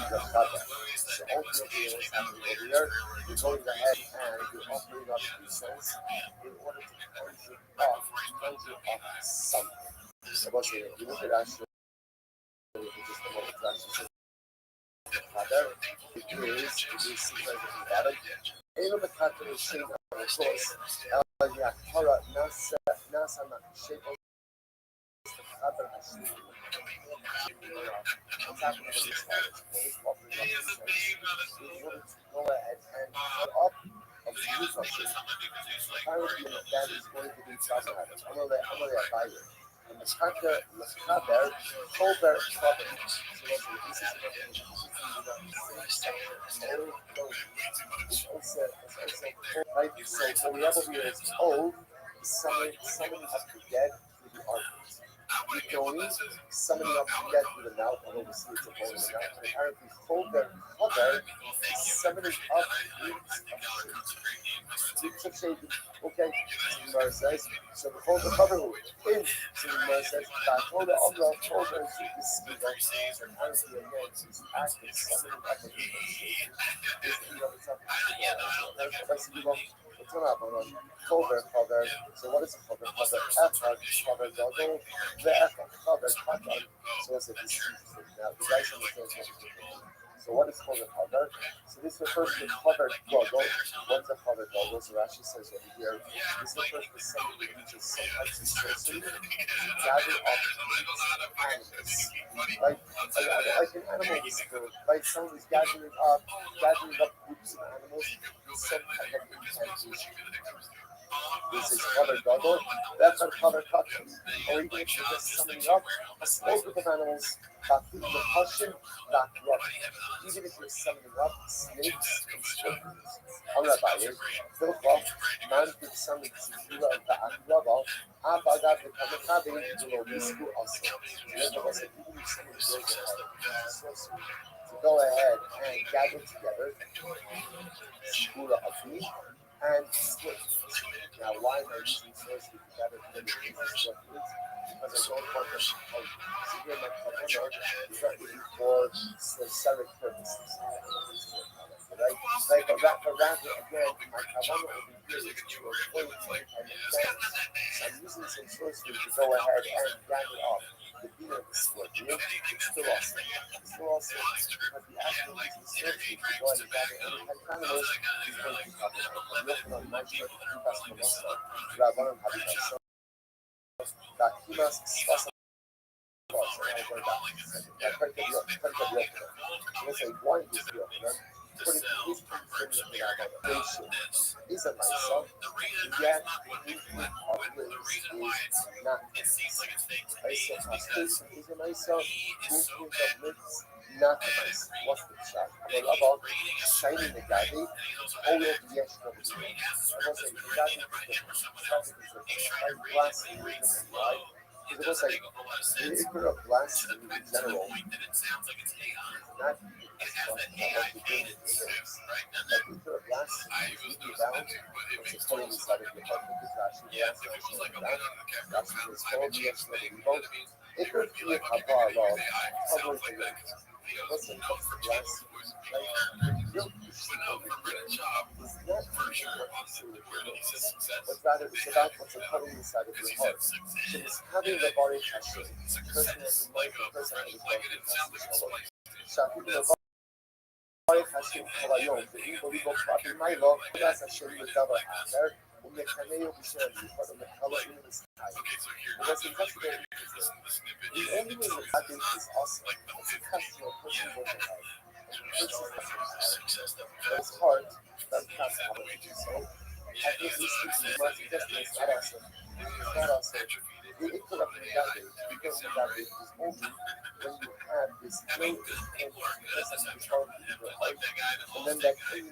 the father. So ultimately what's happening over here, you're going ahead and you're offering up two cents in order to conjure up something. So what's it? You look at actually just the moment to actually say father, it is secret about it. Even the character is saying of course, Yakara Nasa shape other actually what's happening in this part is offering up the sense in order to go ahead and cut up of the use of shape. Apparently that is going to be problematic. I'm gonna buy it. And the character Macaber, Colbert Clubber. So this is it's also right. So we have over here is O, summoning up the dead through the arguments. Yoni, summoning up the dead through the mouth, although we see it's a bone in the mouth. And apparently Colbert Clubber, summoning up roots of shade. Okay, Gemara says, so the Colbert cover who in, so Gemara says, that Colbert Allah, Colbert is speaker, and apparently again, is active, summoning up a root of shade. This in of itself is what's going on? Cover. So what is a cover? Cover double. The cover pattern. So what's it? Now the guys understand what. So what is called a cover? So this refers to covered goggle. What's a covered goggle? So Rashi says over here. This refers to something which is sometimes associated to gather up animals. Like an animal whisperer. Like someone is gathering up groups of animals in some kind of incantation. This is covered goggle. That's a covered cutting. Or even if you're just summing up a small group of animals that feed the caution, that rub. Even if you're summing up snakes and scorpions. On that value, Philpa, man could summon Zula of the Akraba, Abagad the Kamakabi, will Misku also. Remember, was it even if someone goes to go ahead and gather together, Skura of me, and split. Now, why am I using sorcery to gather together split? Because I don't want them to come. So here, my Kavana is not really for sorcery purposes. Right? Like a rapper again, my Kavana over here is to avoid and advance. So I'm using some sorcery to go ahead and gather up the beer of the scorpion. It's still awesome. But the actual using sorcery to go ahead and gather any kind of animals is going to be problematic. I'm not much of the best of us. Rabbanon Habitat. That he must spasa. Let's say one is the opener. Putting his position in the is a nice song, yet the movement of lyrics is not. Isolation is a nice song, movement of lyrics not a nice. What's the shot? About shining the Gabi, all of the yes of the I was like, Gabi is the glass in the right? Because it was like, the acre of glass in general, not about the game of the lyrics. Like, acre of glass is really bound, which is putting inside of the apartment, because actually, that's called the yes of the boat. It could be a bar law, public the lyrics. What's the glass? Like, real it's not but rather it's about what's occurring inside of your heart. So it's having the body passion. Person has the mind, person has the body passion. Body passion caballo, the evil property my law, that's a show you the double there. The cameo vision, but the color in the sky. What's interesting is the only way that is awesome. It's a customer pushing over head. It's hard. That's not happening. So I think this is much just it's not awesome. It's not awesome. The equal of the Gabi, because the Gabi is only when you have this great and presence in your life, and then that can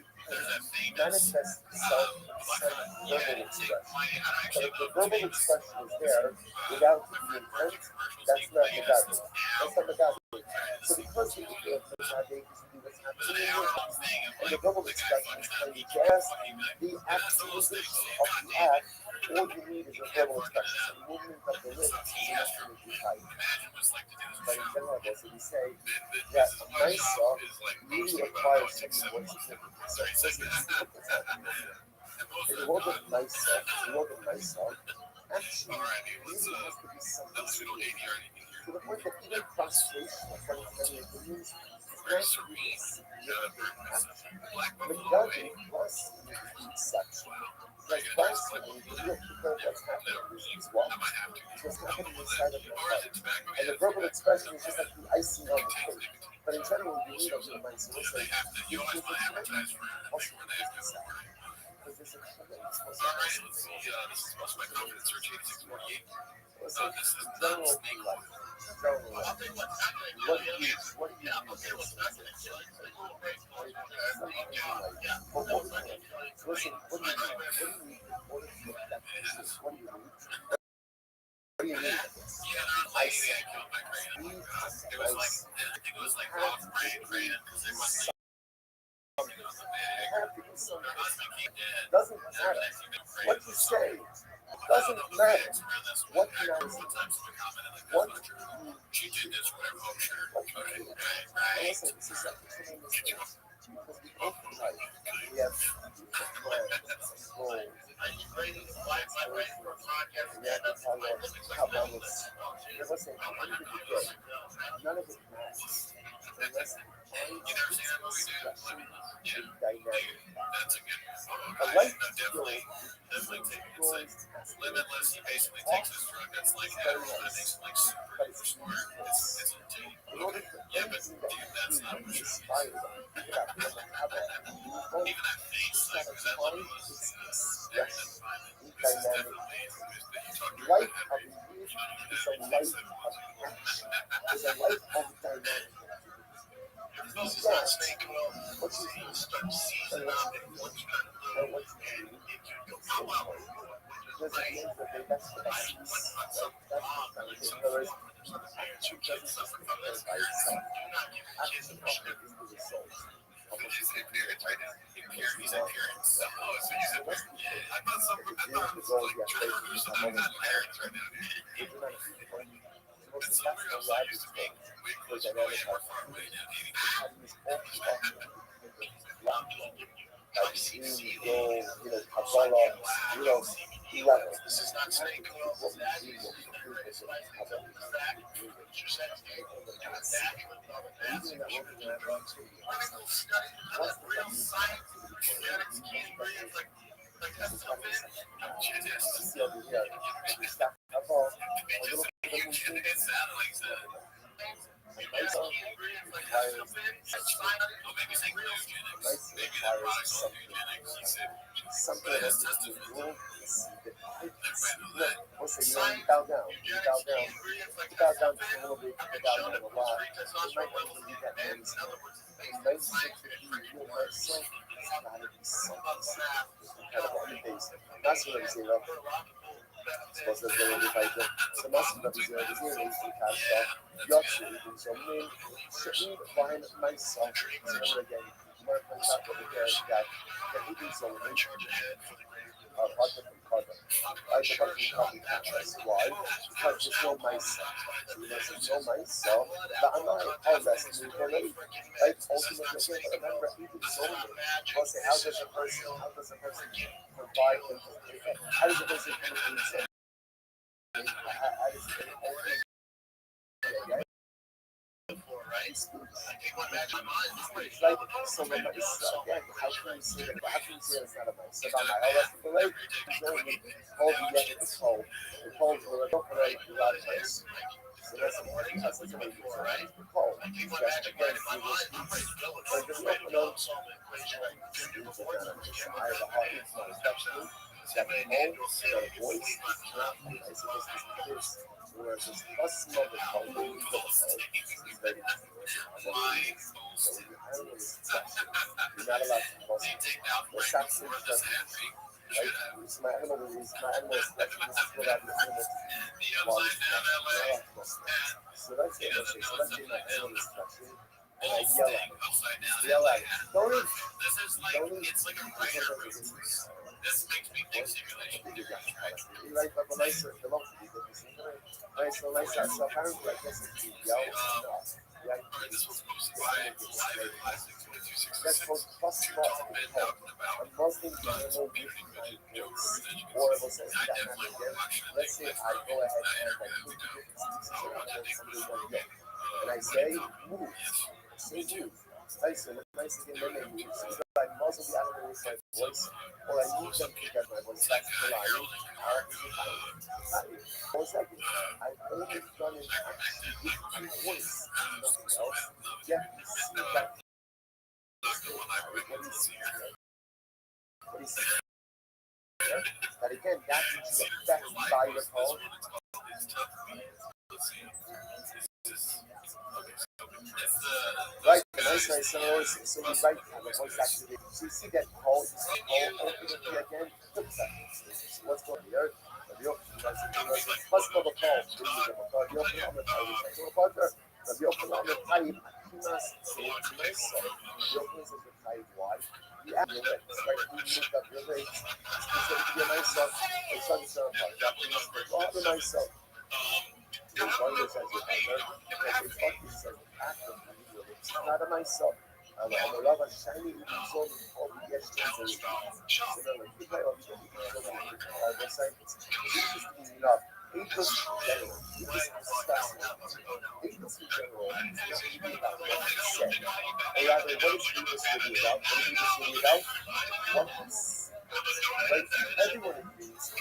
manifest itself in verbal expression. But if the verbal expression is there without the intent, that's not the Gabi. That's not the Gabi. So because the equal of the Gabi is what's happening in your life, and the verbal expression is when you just the actualization of the act, all you need is a verbal expression. So the movement of the lips is enough to make you tight. But in general, also we say that a nice song really requires something more significant. So this is what's happening here. In the world of nice song, actually really has to be something significant. To the point that even prostration of one of many opinions is not really significant action. McDuffie was the exception. Like personally, the real because what's happening is what? What's happening inside of your heart. And the verbal expression is just like the icing on the cake. But in general, you need a real nice listen. You can also because there's a tremendous listen, in general, life. General life. What do you use? But listen, what do you need? What do you need in order to make that decision? What do you need? What do you need? Ice. You need ice. You have to do something. Doesn't matter what you say. Doesn't matter what matters. What you do. What you do. Listen, this is like a tremendous thing. Because we both in life, we have plans, goals, we have to tell us how well it's. Because listen, at the end of the day, none of it matters unless you find expression and dynamic. A life skill limitless, he basically takes this drug that's like nice, but it's useless. In order for anything that that's not inspired, you have to have a even that face, like, is that what it was? Expression, dynamic. Life of youth is a life of action, is a life of dynamic. This is not saying, well, what you start seizing up and what you got to do, and what you do, because it means that they that's the best. That's the because action doesn't just occur by itself. Action occurs in the result of what you do. His appearance. So you said, I thought something, I thought it was like Jersey, I'm not larynx right now, dude. It's so real, so I used to be way closer to way more far away now, this is not saying well, that is real science, genetics, Cambrians, like that's so bad. Eugenics. It sounded like that. Maybe saying eugenics. Maybe the products of eugenics. He said something about the rule is the we'll say, you bow down, you bow down just a little bit, you bow down a lot. It might not even be that nice. In 96 you myself, it's gotta be something incredible. I mean, that's what I'm saying. Sposta delle fajte. Se massimo bisogna vedere il calcio, gli occhi di insomma, se behind myself, so again, more contact with the guy, that he did so partner from Carter. I the partner from Carter. Why? Because there's no myself. So you must know myself, but I'm not all that's new for me. Right? Ultimately, again, but remember, even so, we'll say, how does a person provide, how does a person come like someone that is again, how can you say that? How can you say it's not a mice? So about my last delay, hold the end of the pole. The poles will operate without mice. So that's the point. That's the way the pole. Just again, you will but just open up. I have a heart, it's not a touch. It's got a hole, it's got a voice, it's not a mice. It's whereas this custom of the pole, the is very you're not allowed to bust it. What's actually just right? It's my animal is collection. This is what I've been doing. So that's it. Okay, so that's in my animal collection. And I yell at it. Yell at it. Don't eat. Don't eat. This makes me think simulation. You like the nicer, the most you get this nice, so nice. So apparently, I guess it's yell. Yeah. This was supposed to be that's called plus spot. And most things you know or we'll say that let's say I go ahead and like put the different and I say move. Say move. Nice and nice again when they move. So I muzzle the animal with my voice or I move them to get my voice back to the line. For a second, I've only done it actually with my voice and nothing else. Yeah, you see that. But again, that's affected by the call. Right, nice. So we write the voice activity. So you see that call ultimately again. What's going on here? What's called a call? The open on the type. The open on the type. He must say to myself. The open is the type why. The actual right? We look up your rates. Specifically myself. It's on the sound part. All the myself. The one is as your partner. Because it's like this as active. It's not a myself. I'm a love and shiny zone of the exchange. Similarly, you play on the website. It's interesting enough. Angels in general. This is fascinating. Angels in general is not even about what he said. Or rather, what is Angels really about? What is Angels really about? What he's right? Everyone agrees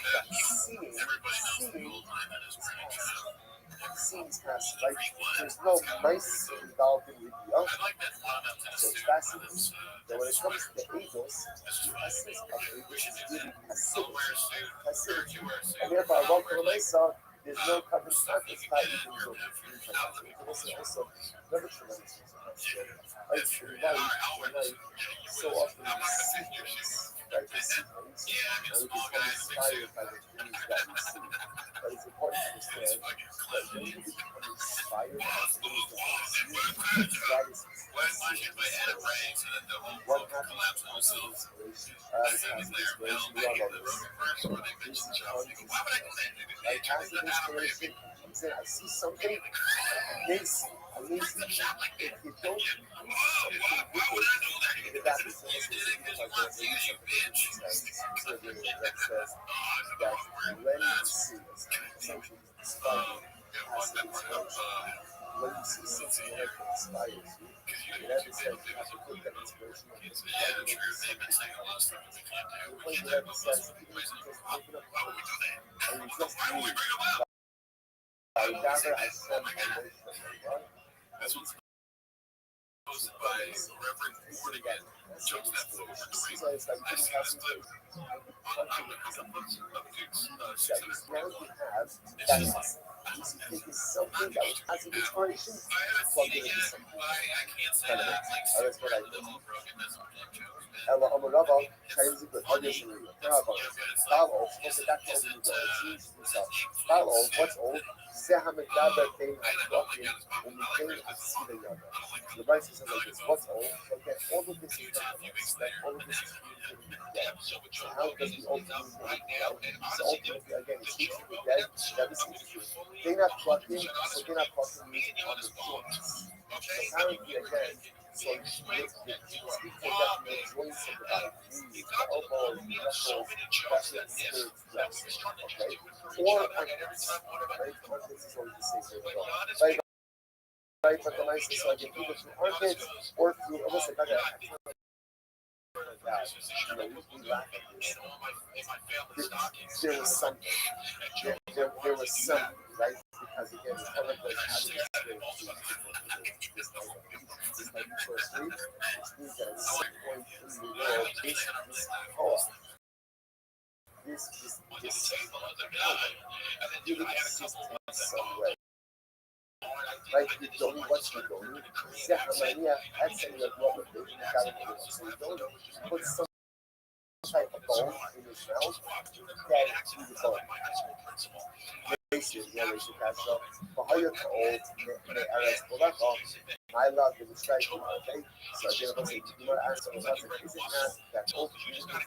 that seems past, right? There's no mice involved in the other. So it's fascinating. But when it comes to the Angels, the essence of Angels is really passivity. And therefore, I won't call myself, there's no covenant practice, not even so. Also, another tremendous life, so often we see things, right? We see things, and we become inspired by the things that we see. But it's important to understand that when you become inspired by the things that you see, that is what happens to passive inspiration? We all know this. This is like passive inspiration, I see something amazing. If you don't do something with it, that is that says that when you see essentially describing passive inspiration, when you see something that inspires you, in every sense you have to put that inspiration on the point in every sense, even if you just open up and you just move. I gather I said emotionally, right? Something that was as an inspiration, plug it into something. That's what I do. Ela amorava caindo de olhos no bravo. Falo, você tá com Falo, what's old? Serra Medaba tem a própria, tem a Cida Yoga. The Rice says like this, what's old? Okay, all of this is like all of this is dead. So how does the old communicate dead? So ultimately, again, it's easy to dead, that is easy. They're not plugging, so they're not plugging music on the joints. So apparently, again, so you speak for that the joints of the body, the elbow, the knuckles, that's the spirit's rest. Okay? Or armpits. Right? Armpits is always the same thing. Right? But the nice is like either through armpits or through almost like that. You know, we laugh at this. There was something. There was something, right? Because again, the public was having this type of first sleep, which means that at some point in the world, this power, this power really exists in some way. Right? The Doni, what's the Doni? Zechariah had some of the rubber, so the Doni put some type of bone in his mouth that he was bone. I love the strike. Okay, so I did say, you know, answer was like, is it not that old communities that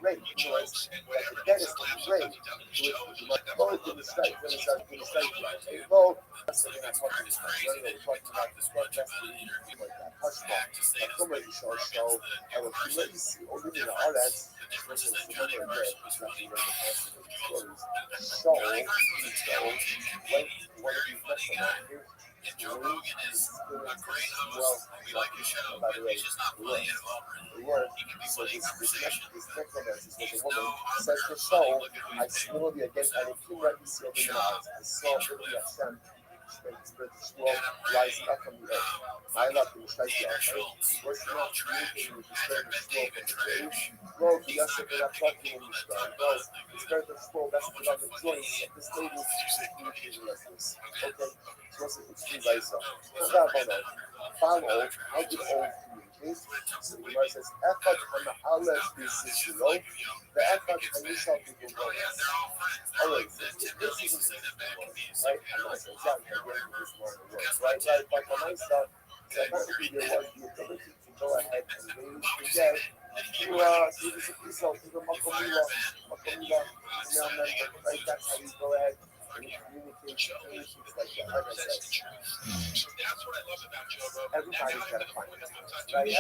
great? You know, that the dead is great. Go to the strike, then it's out to the strike. Go, that's what I'm talking about. We're talking about the strike, that's the like that. Hush mark. Come on, show. I will let you see, or you know, all that. Joe Rogan is a great host. We like his show. He's just not playing it well. He can be playing conversation. He's no arbiter. I saw earlier rising up from the earth. I love him, we're all trash. David trash. Bro, the yes, if I'm talking in the start. Bro, it's better to scroll, that's what I'm enjoying. This lady is communicating like this. Okay? So it's two guys. Follow, how do old communicate? So the Gemara says, effort on the outlets is below. The effort on you shall people go. Alright, this is right? I'm not saying that this word works, right? But when I start, so apparently there was the ability to go ahead and raise the dead. You this is piece of the Makamila, right? That's how you go ahead and communicate things like that. Like I said, everybody's got to find it. Right?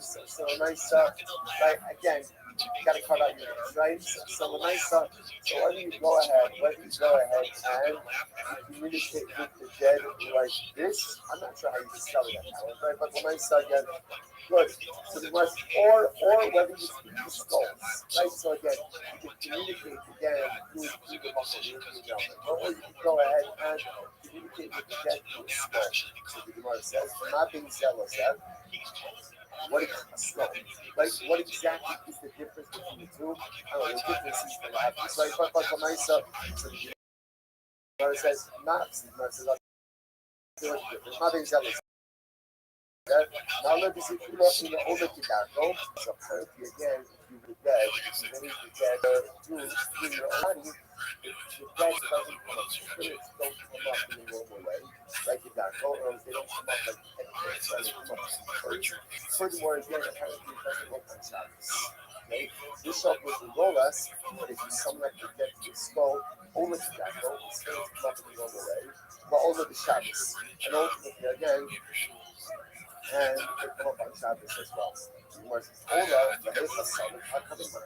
So nice, right? Again, you got to cut out your names, right? So nice, so whether you go ahead and communicate with the dead like this, I'm not sure how you spell that now, right? But when I said again, good. So the West, or whether you speak the skulls, right? So again, you can communicate again through the muscle, or you can go ahead and communicate with the dead through the skull. So the Gemara says, not being zealous, what is a skull? Like, what exactly is the difference between the two? I don't know, the difference is the obvious, right? But for myself, so the Gemara says, not being zealous. Now let me see if you look in the older tobacco. So apparently again, if you were dead, then if you're dead through your body, the dead doesn't come up, spirits don't come up in the normal way, like tobacco, or they don't come up like furthermore, again, apparently it doesn't work on Shabbos. Okay? Bishop was the Rolas, but if you summon up the dead to the skull, over tobacco, the spirits come up in the normal way, but over the Shabbos. And ultimately, again, and they come up on Shabbos as well. Ola, the Hilchas Salim, how come we're talking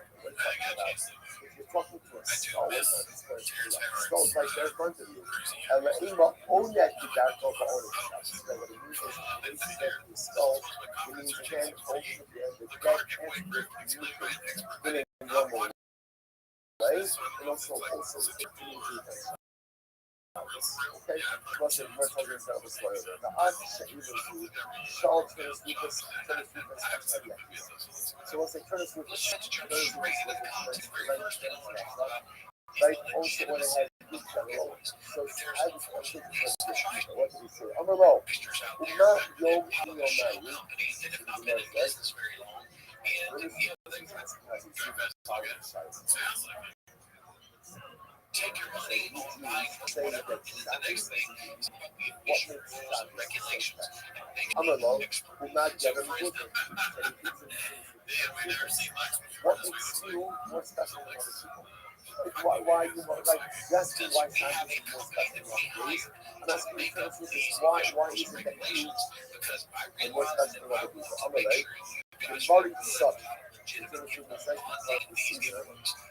about? If you're talking to a skull, it's not this person. Skull's right there in front of you. And the Ima Onek Tobacco for Onek Shabbos. So what it means is, when you get the skull, it means again, ultimately, the dead entity in a normal way, and also Okay, was it more told that was whatever. The odds even to show tennis Lucas so once they turn us with right also when they had good general so I was what did he say I'm alone not yom Take your money, buy say that whatever this thing is. what Issue makes rules and regulations. I'm alone would not get any good what makes you more special than other people why you want like yes why scientists are more special than other ways I'm asking you first with this why is it that you are more special than other people I'm alright the body sucks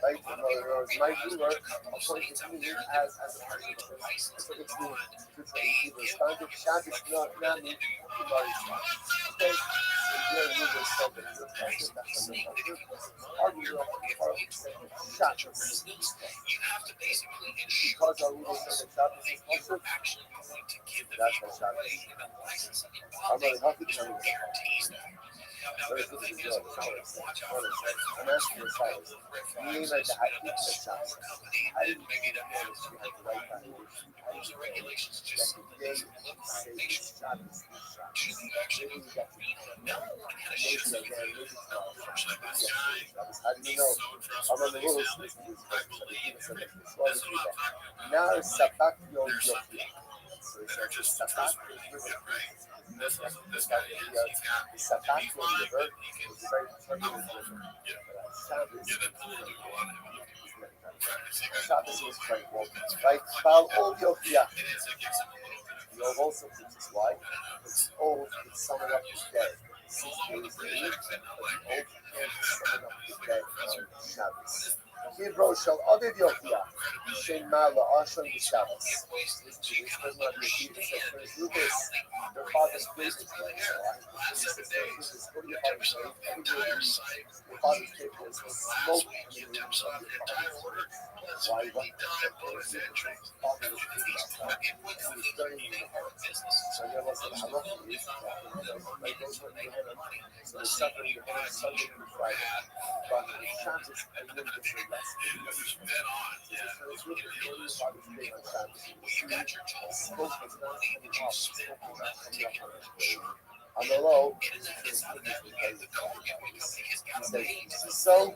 right? My ruler appointed me as a person. So it's me. The standard shot is not me. Okay. Your ruler said that your person that's our ruler shot is because our ruler said that shot is also that's what shot is. I'm really happy to know I'm asking the size. You mean like the high peak of shots? I didn't make it up there. You have the right kind of rules and regulations. Just say shot is maybe you got no one had a shot. Maybe how do you know? I'm on the rules. Now Sapak Yo Yoki. So it's Sapak this guy the Sapak River is very turbulent river. Shabbos is quite woke. Right? Bal Ol Yokia. The old also teaches why. It's old, it's summing up the day. 6 days a week, but the old can't summing up the day on Shabbos. Hebrew shall other Yokia. Shem Mala Ashon the Shabbos. This does not be a people that says Lucas. Their father's business. What do your father say? Your father's paper is smoke in the room of your father's order. Why? What? Father was thinking about that. He was studying the heart. So there was an halacha is like those were the head. So the suffering the head Sunday through Friday. But the Shabbos a little bit less than the other. So it's really your father's big on Shabbos. Smoke is not coming off. Smoke is not coming up on it. On the low, he says, so,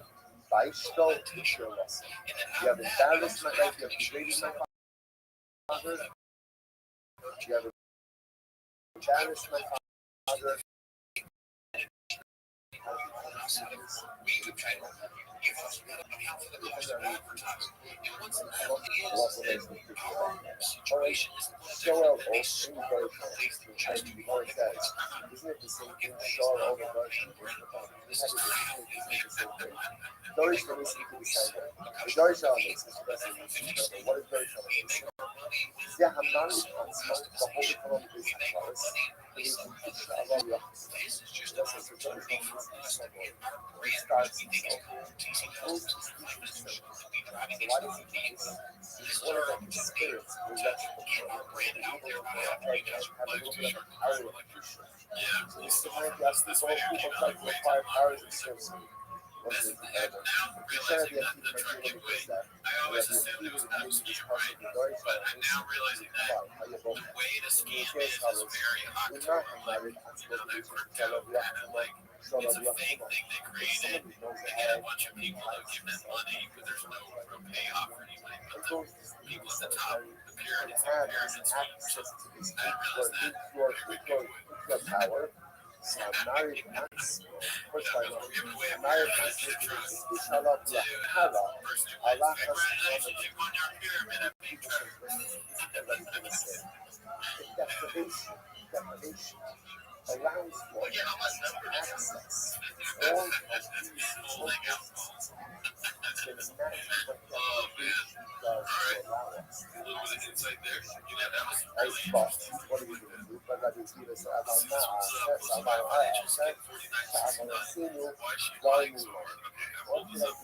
Vaishto, teacher lesson. You have embarrassed my life, you have degraded my father, you have embarrassed my father. Situation is show out all three versions. More says, isn't it the same thing? Show out all the versions. Doris for listening to the same. The Doris makes this question. What is Doris makes? Yeah, I'm not responsible. The whole economic business was. It is Allah. This is just a opportunity for us to get our brand close to the why does it mean this is our experience? Get our brand out there by having you guys live to short cars like yeah, so this is the market. That's this way. People try to acquire cars and service. Now realizing that the trucking way, I always assumed it was absolutely right, but I'm now realizing that the way to scam is very octave. You know, that worked out kind of like it's a fake thing they created. They get a bunch of people to give them money, but there's no real payoff for anybody. But the people at the top, the pyramids, I realized that Power. So married once, first time married once to Allah, Allah has deprivation allows for access all of these focus can imagine what deprivation does to allow us. a little bit of insight there. You know, that was As really boss, what are you doing? But that is either so about now, financial skin 49 cents. Why she buying so hard? Okay, I pulled this up.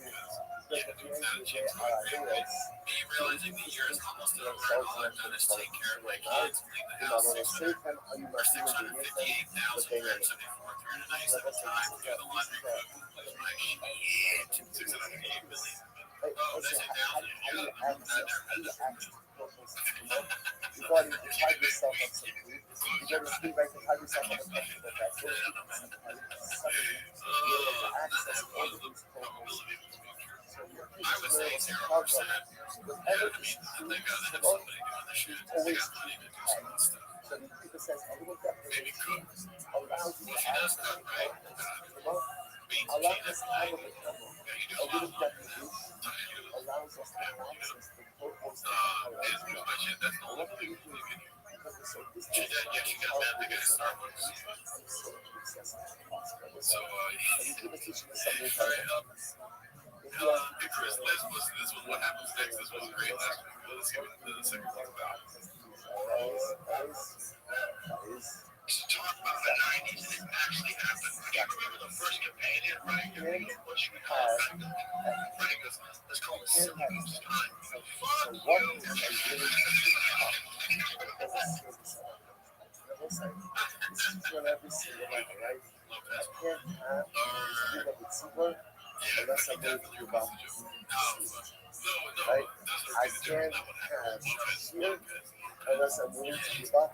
because at the end of the day, Me realizing the year is almost over, and all I've done is take care of my kids, clean the house, 658,474, 397 times, do the laundry, cook, close my shit, 608 million. Oh, that's it down. how you act you got to have yourself up some food. You got to sleep right to have yourself up a comfortable bed. So you can access all of these programs. So your I would say 0%. whatever is true, They got somebody doing the shit. They always got money to do some of the stuff. so the people says a little bit Maybe cook. allows you Well, to she does access cook, right? Beans and allows cheese. us to have a camera. Yeah, you do A a lot little of work. definition allows us to access the purpose of And here's my shit. That's the only thing you can do. She did, yeah, she got mad at the guy at Starbucks. So, hey, Chris, this was what happens next. This was great last week. Let's see what the second one's about. To talk about the 90s, and it actually happened. I can't remember the first companion, right? What should we call it? Frank goes, let's call it Silly Goose Time. Fuck you! Unless I go to Cuba, right? I can't have here unless I'm willing to give up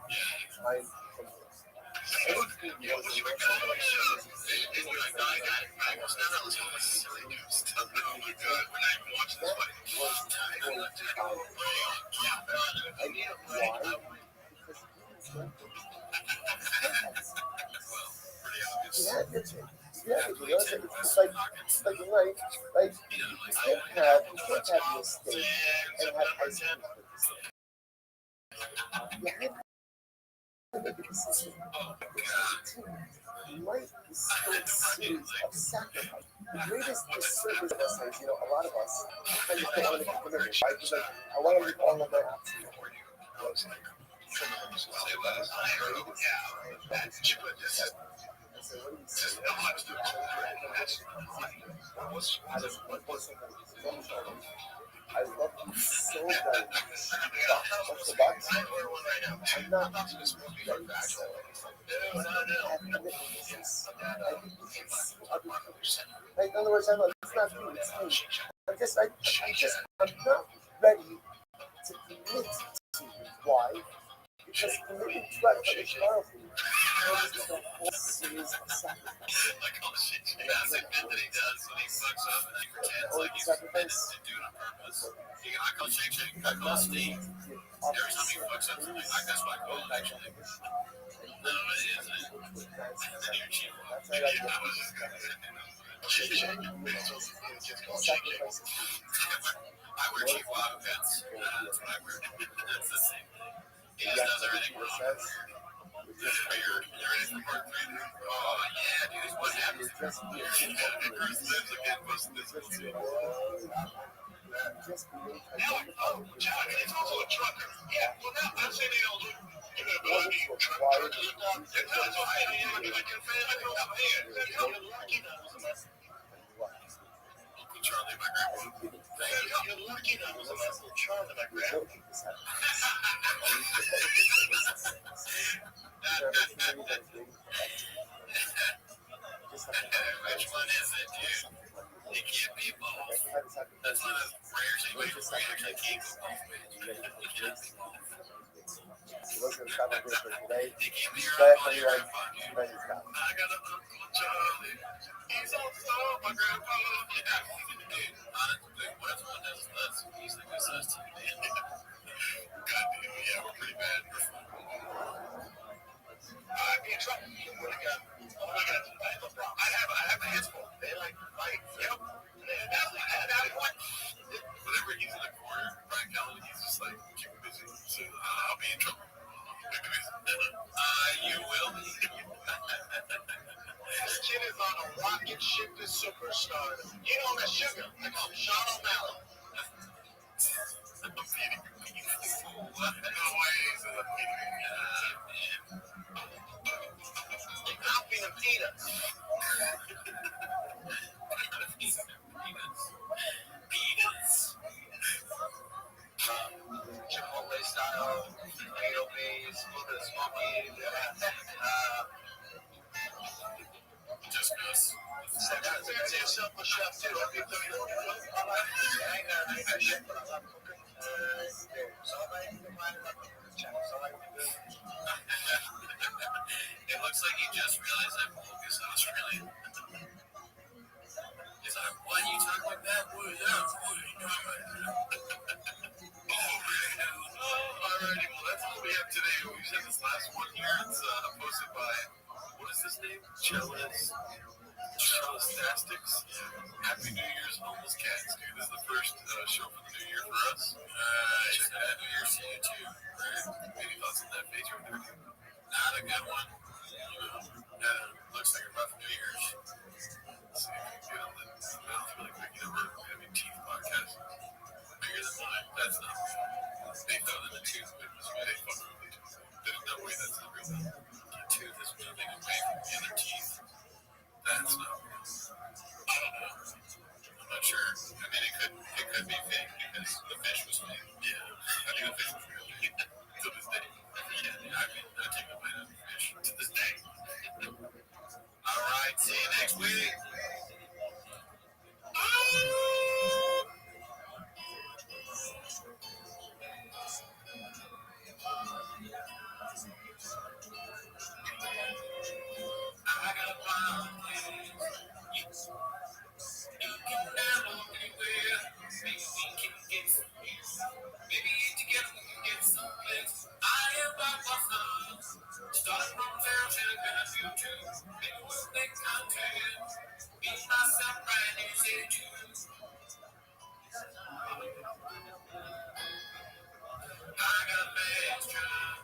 time from it's like right, like you can't have your steak and have ice cream. You have life is still a series of sacrifice. The greatest disservice of us is, a lot of us kind of don't want to get committed, right? Because like, I want to live all of my options. I love you so very much. What's the box? I'm not ready to say I have commitments. I think we should see other people. Like, in other words, I'm like, it's not you, it's me. I'm not ready to commit to you. Why? Because committing to that is powerful. Comes with a whole series of sacrifices. Like, oh shit, he does admit that he does, and he fucks up, and he pretends like he's committed to do it on purpose. I call Shake Shake, I call Steve. Every time he fucks up something, that's what I call it, actually. No, it isn't. Then you're cheap. Yeah, I was just gonna say, Shake Shake. It's just called Shake Shake. I wear cheap wild pants. That's what I wear. That's the same thing. He just does everything wrong. It's weird. You ready for part 3? Oh, yeah, dude, it's what happens. Chris lives again, most of this will too. John, he's also a trucker. Yeah, well, now I'm saying they don't look. You know, but I mean, truckers look down. It does. So I like a fan. I go up here. You're lucky now. Uncle Charlie, my grandpa. You're lucky now. Was Uncle Charlie, my grandpa. Which one is it, dude? It can't be both. That's one of those rare situations where you actually can't go both ways. It can't be both. It can't be your uncle, your grandpa, dude. I got an Uncle Charlie. He's also my grandpa. Yeah. Dude, honestly, what if one does us? He's the good us too, man. God damn, yeah, we're pretty bad. Me and Trump, I have a handful. They like, yep. Whenever he's in the corner, Brian Callen, he's just like, keep busy. So I'll be in trouble. You will be. This kid is on a rocket ship to superstar. You know that sugar. They call him Sean O'Malley. I'm feeding you. What? No ways. I'm feeding peanuts. Just because. Fancy yourself a chef too. I can tell you what. I ain't a chef, but I love cooking. So I can mind my chef. So I can do it. It looks like you just realized that focus on Australia. He's like, why you talk like that? What is that? What are you doing right now? Alrighty, well that's all we have today. We said this last one here. It's posted by, what is his name? Chalistastics. Happy New Year's, homeless cats, dude. This is the first show for the new year for us. Check that New Year's to you too. Right? Any thoughts on that page over there? Not a good one. Looks like a rough New Year's. Let's see if we can get on the mouth really quick. You know, we're having teeth podcast. Bigger than mine. That's not real. They thought that the tooth was they fucking with the tooth. There's no way that's not real. The tooth is moving away from the other teeth. That's not real. I don't know. I'm not sure. I mean, it could be fake because the fish was fake. Yeah. I think the fish was real. To this day. Yeah, I mean, I take a bite out of the fish. To this day. All right. See you next week. I got a plan. You can down anywhere. Maybe we can get some peace. Maybe together we can get some place. I am by myself. Starting from zero to the best you too. Maybe we'll make contact. Be myself right and say you. I got a man's job.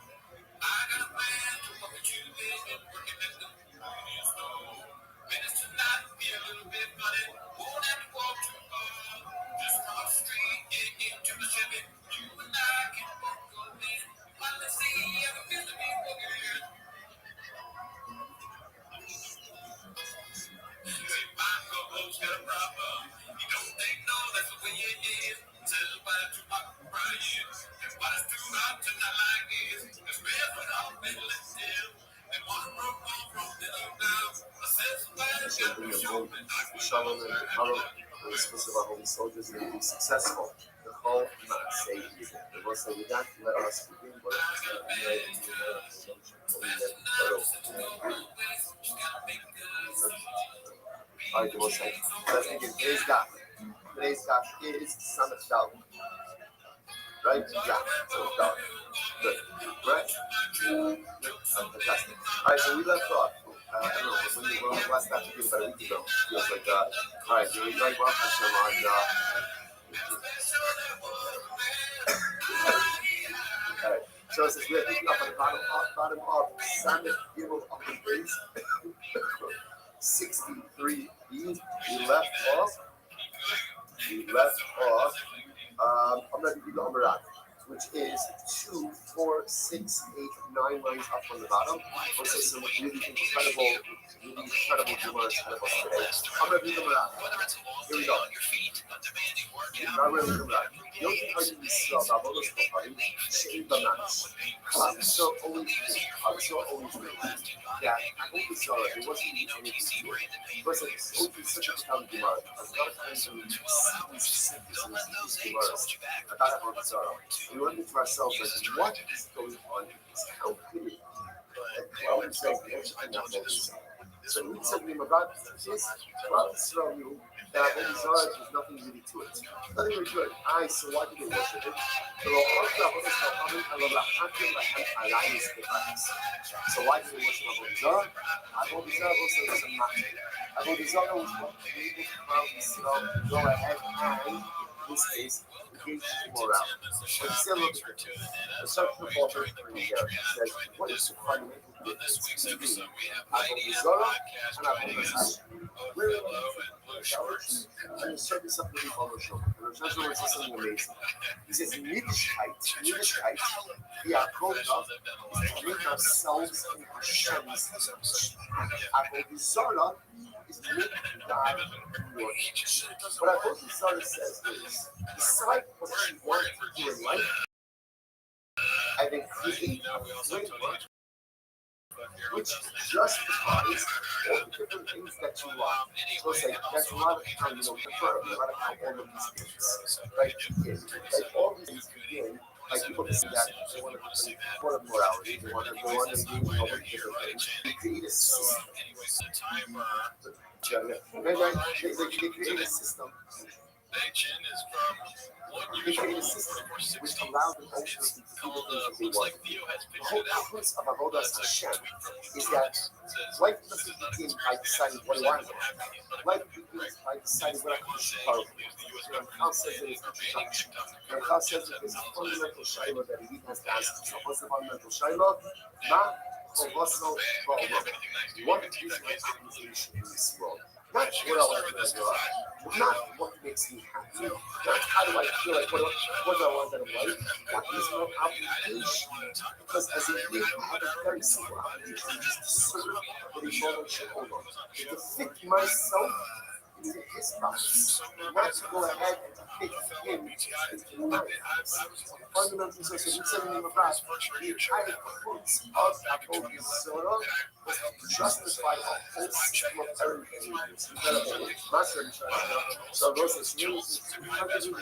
I got a man to work with you. They've been working at the convenience store. Minutes to not be a little bit funny. Won't have to walk too far. Just cross the street, get into the Chevy. You and I can both go in. Finally see how it feels to be working. Say my co-host got a problem. You don't think no, that's the way it is. Tell about it to my Brian. And why it's too hot tonight like this. Cause we're put off and let's live. And one broke off from the other down. I said somebody's got to show me. Shalom and Harold, the exclusive of Holy Soldiers, and be successful. The whole not say it. The ones that we got, let us begin, but it's not ready to do all right, the most say. Let's begin. Today's God. Today's God is Son of David. Right? Yeah, Son of David. Good. Right? Fantastic. All right, so we left off. I don't know, when we last got to do about a week ago. Feels like, all right, doing very well, Hashem, on, all right, so it says we're picking up on the bottom of Samuel Gimel of the Base 63b. We left off. I'm going to give you the Amarat, which is 2, 4, 6, 8, 9 lines up on the bottom. Also some really incredible Gemara today. I'm going to read them around. Here we go. I'm going to read them around. Yogi Hagi Yisrael, Bavolos Koharim, Shein Bamash. Chatzor always made. Yeah, I hope it's all right. It wasn't anything to do. Because it's always such a profound Gemara. A lot of times when we see these syntheses, these Gemaras about Avodah Zarah, we wonder to ourselves, like, what is going on? How could it be? Like, how is that Avodah Zarah? So we said to him about this, well, Israel knew that Avodah Zarah was nothing really to it. Nothing really to it. So why did they worship it? So why did they worship Avodah Zarah? Avodah Zarah also was a matter. Avodah Zarah was what enabled Israel to go ahead and, in this case, engage in morality. But see a little bit different. The search for Paul says, what is the fundamental difference between Avodah Zarah and Avodah Hashem? We're in the service of the Rebbe Show. The Rebbe Show is something amazing. He says, Yiddishkeit, the Akoda, is to make ourselves in Hashem's image. Avodah Zarah is to make God in your image. What Avodah Zarah says is, decide what you want to do in life, and and then create a framework which justifies all the different things that you want. So it's like that's a lot of time, preferably a lot of time all of these things, right? Begin, like all these things begin. Like people can see that they want to morality, they want to go on and do all the different things. They create a system. Yeah, they create a system. They create a system which allows them ultimately to do the things that they want. The whole purpose of Avodas Hashem is that life doesn't begin by deciding what do I want. Life begins by deciding what I can do. And Chal says in his introduction, and Chal says that there's a fundamental shayla that he has to ask himself. What's the fundamental shayla? Ma chovaso ba'olam. What is my obligation in this world? Not what I want to do, not what makes me happy, not how do I feel like, what do I want out of life, what is my obligation? Because as a leader, I have a very simple obligation, just to serve the Rebbe Shalom, to fit myself into his box, not to go ahead and to fit him into my box. Fundamentally, so we said in the Mabras, the entire fruits of Avodah Zorah was to justify a whole system of error behaviors. Incredible. Master so those is really the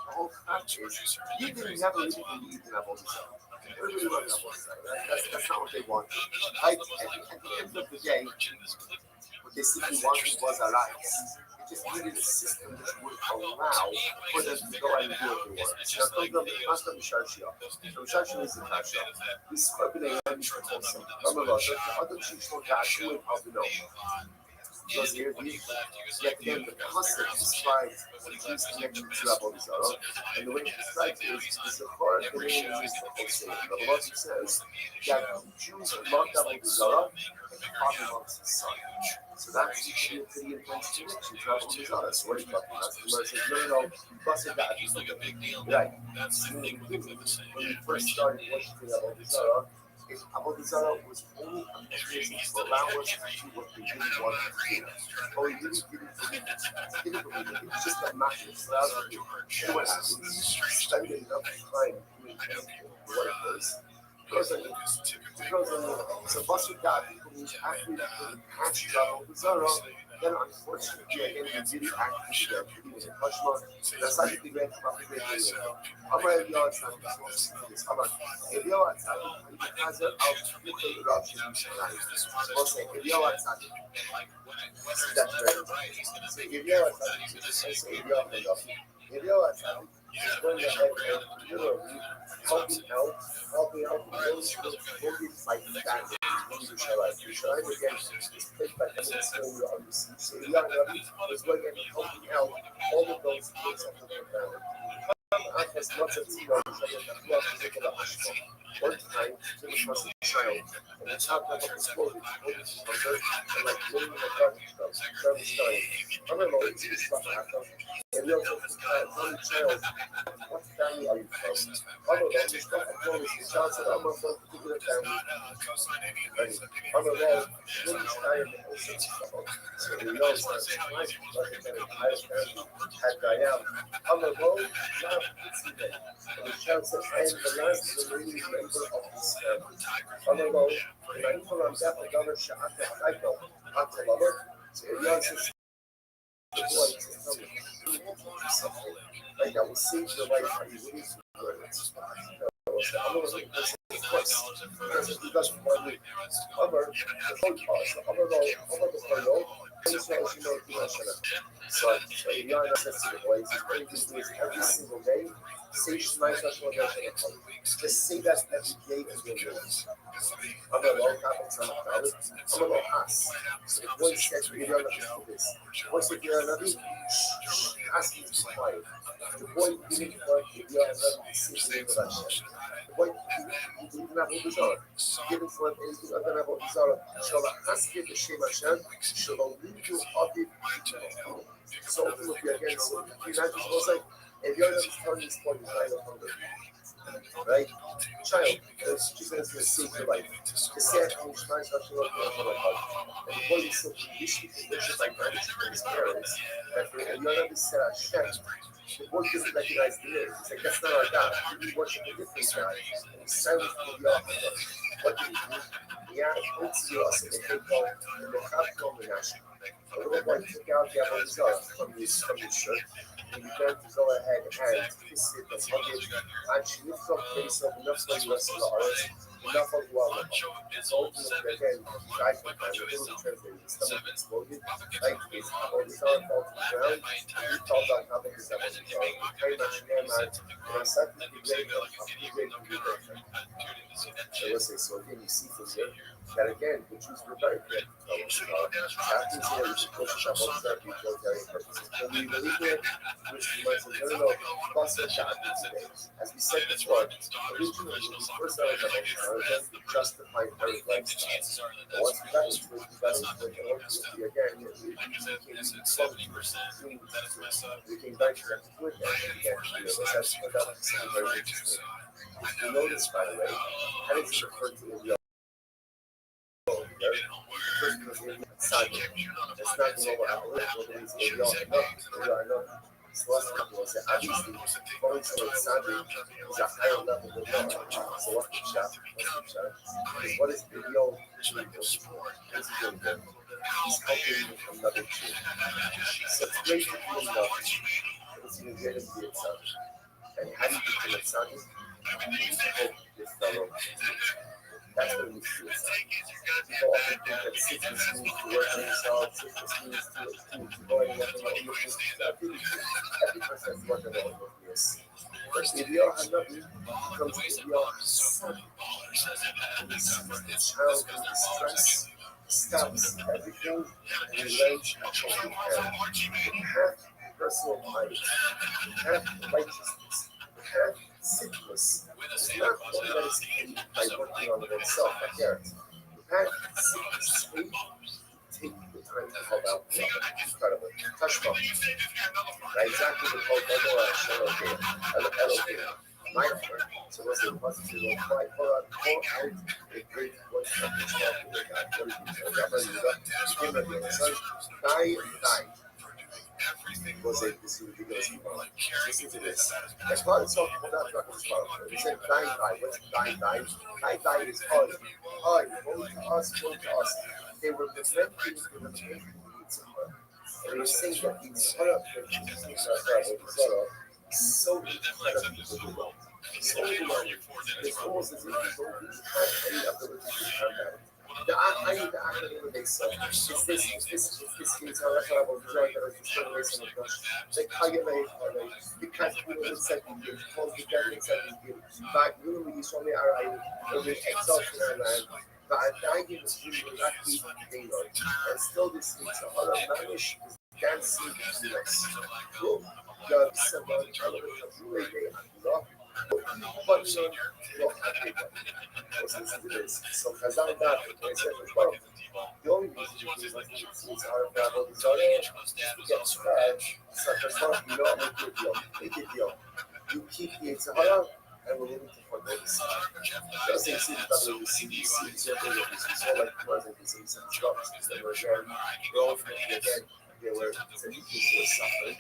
whole fact is you didn't never really believe in Avodah Zorah. Everybody loved Avodah Zorah. That's not what they wanted. Right? At the end of the day, what they simply wanted was a life. They just needed a system which would allow for them to go out and do what they want. Now, come to the master Misharshia. The Misharshia is the Kasha. This is what they are used to also. Remember, the other chiefs don't got to it, how to know. Because here, yet again, the concept describes the Jews' connection to Avodah Zarah, and the way it describes it is the part that they use the wholesale. The Lord says that the Jews loved Avodah Zarah, and the Father loves his Son. So that's usually a pretty intense connection to Avodah Zarah. So what are you talking about? The Lord says, no, you busted that. Right. When we first started worshiping Avodah Zarah, if Avodah Zarah was only a mechanism to allow us to do what we really wanted to do, or we really didn't believe it, it was just a matter of morality. And what happens? Spending enough time doing what it does. So Basar God means after you catch Avodah Zarah, then unfortunately, again, you really actually get it. That's how you can get from the great. I'm going to be honest, I'm just going to this. I'm like, if you're outside, you can answer out to the eruption. Also, if you're outside, that's very good. So if you're outside, if you're outside, if you're outside, just going ahead and literally helping out those motives like that. Yerushalayim again is picked by the story of the sea. So Yerushalayim is going to be helping out all of those things of the family. Has lots of tea on one time, there was a child, and the child got exploded, and like living in a garbage story. I remember when this stuff happened, and you know, one child, what family are you from? I don't know, this stuff happened, the child said, I'm from a particular family. And I don't know, when this guy in the whole sense of stuff, so he knows that my entire family had Diane. I don't know, now it's even. And the child said, I am the last remaining member of this family. I don't know, and I even on that, I don't know, I know, after Mama, so Elian says, the boy says, something. Like, I will save your life, and you will need to learn it. I'm going to make this because he doesn't want me. However, the phone calls, however, the phone, as you know, so Elian says to the boys, he's going to do this every single day. Say Shema Yisrael. Just say that every day and you'll do it. I'm a low habits, I'm a low has. So the boy said to Elian for this. The boy said to Elian, ask him to be quiet. The boy didn't want Elian to see the name of Hashem. The boy didn't have Avodah Zarah. He didn't want anything other than Avodah Zarah. Shalom Haskeh B'Shem Hashem. Shalom Lidu Aviv. So ultimately again, so you imagine it was like, if you're not telling this point, you're kind of hungry. Right? Child, because Jesus is going to save your life. The sad thing is, trying to actually look at my heart. And the boy is so conditioned by gratitude from his parents that for another to say Hashem, The board doesn't recognize the lyrics. It's like, that's not our God. We worship a different God. And he silenced the author. What did he do? He asked us and they called the Chaf Menashe. A little boy took out the Avodah from his shirt and he began to go ahead and kiss it and hug it. And she lifted up face of enough for the rest of the earth, enough of the world. So ultimately, again, guys, the little translated, his stomach exploded, like his Avodah fell to the ground, and he fell down top of his Avodah. Very much again, and I said to the great so listen, so again, you see from here that again, the Jews were very clear to tell us after Israel was push up on that utilitarian purposes. When we believe it, which we might say, no, plus the God today. As we said before, originally, when we first started the whole just to justify very lifestyle. But once we got into it, and ultimately, again, we became very connected to it, and again, that's very interesting. You notice, by the way, how it's referred to in the first person Sadi. It's not the mobile apparatus, but it's so what's happening is that obviously going to Sadi is a higher level than Noah. So what's the shot? Because what is video doing? He's helping another Jew. So it's great to be enough, but it's even greater to be itself. And how do you become a Sadi? Hope this fellow. That's what we do. People often think that sickness means to work on yourself, sickness means to go and work on your business. Every person has worked on their own business. But if you are happy, becomes if you are sad, and the child in distress stops everything and relates to have personal piety, have righteousness, have sickness. It's not one that is paid by working on oneself, but parents. Have sickness paid, take the time to help out. Incredible. Touch mom. Exactly the called Elohim. My friend. So what's it? What's it? Cry, pour out a great voice of his love with God. Was it this ridiculous tomorrow? Listen to this. That's part of the song. Well, not talking tomorrow. He said, die. What's die? Is hard. Woe to us. They were preventing the needs of her. And they were saying that the Tzara, so incredibly difficult. So long. It's almost as if you don't really have any ability to combat it. I need the acronym they say. It's this case, how I travel, joy that is the race in the bush. They call you late, because you know, it's like you close the dead, it's like you but you know, you saw me, I will exalt in our land. But I give this really not keep being on. And still this is a lot of manish is dancing between us. God, someone, really, but you know, listen to this. So Chazal back, they said, well, the only reason you do is our travel desire to get scratched. So Chazal, you know, make it deal. You keep the Yitzhara, and we're willing to forgo this. Just in city, but we see example of this. We saw like present in some shops, they were sharing growth, and again, they were tzaddikim were suffering.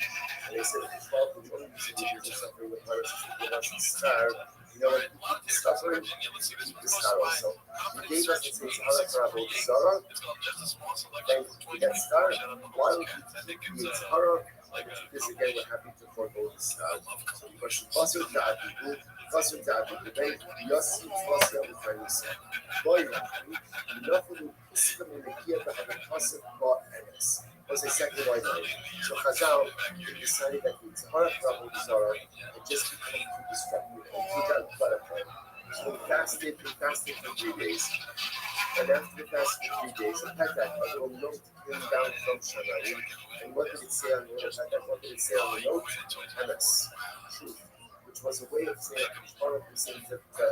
And they said, if you the only reason you're suffering with viruses is to give us the star. You know what? Suffering, keep the star also. He gave us the Sahara travel Zara, and we get star. Why would we keep the Sahara? Because again, we're happy to forego the star. So the question, what's your job? What's your job? Today, Yossi, what's your reference? Boy, enough of the system in the gear to have a concept about MS. Was a second white line. So Chazal decided that the Sahara travel Zara had just become too destructive and too butterfly. So we fasted for 3 days. And after the fast for 3 days, I had that a little note came down from Shammai. And what did it say on the note? What did it say on the note? MS, truth, which was a way of saying, part of the things that the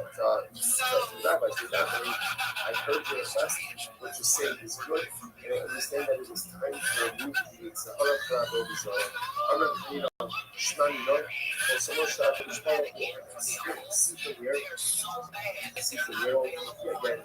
rabbis did not believe. I heard your request, what you say is good, and I understand that it is time to remove the Sahara travel, Schneider, or someone shot from Chicago, super weird. Super weird. Again,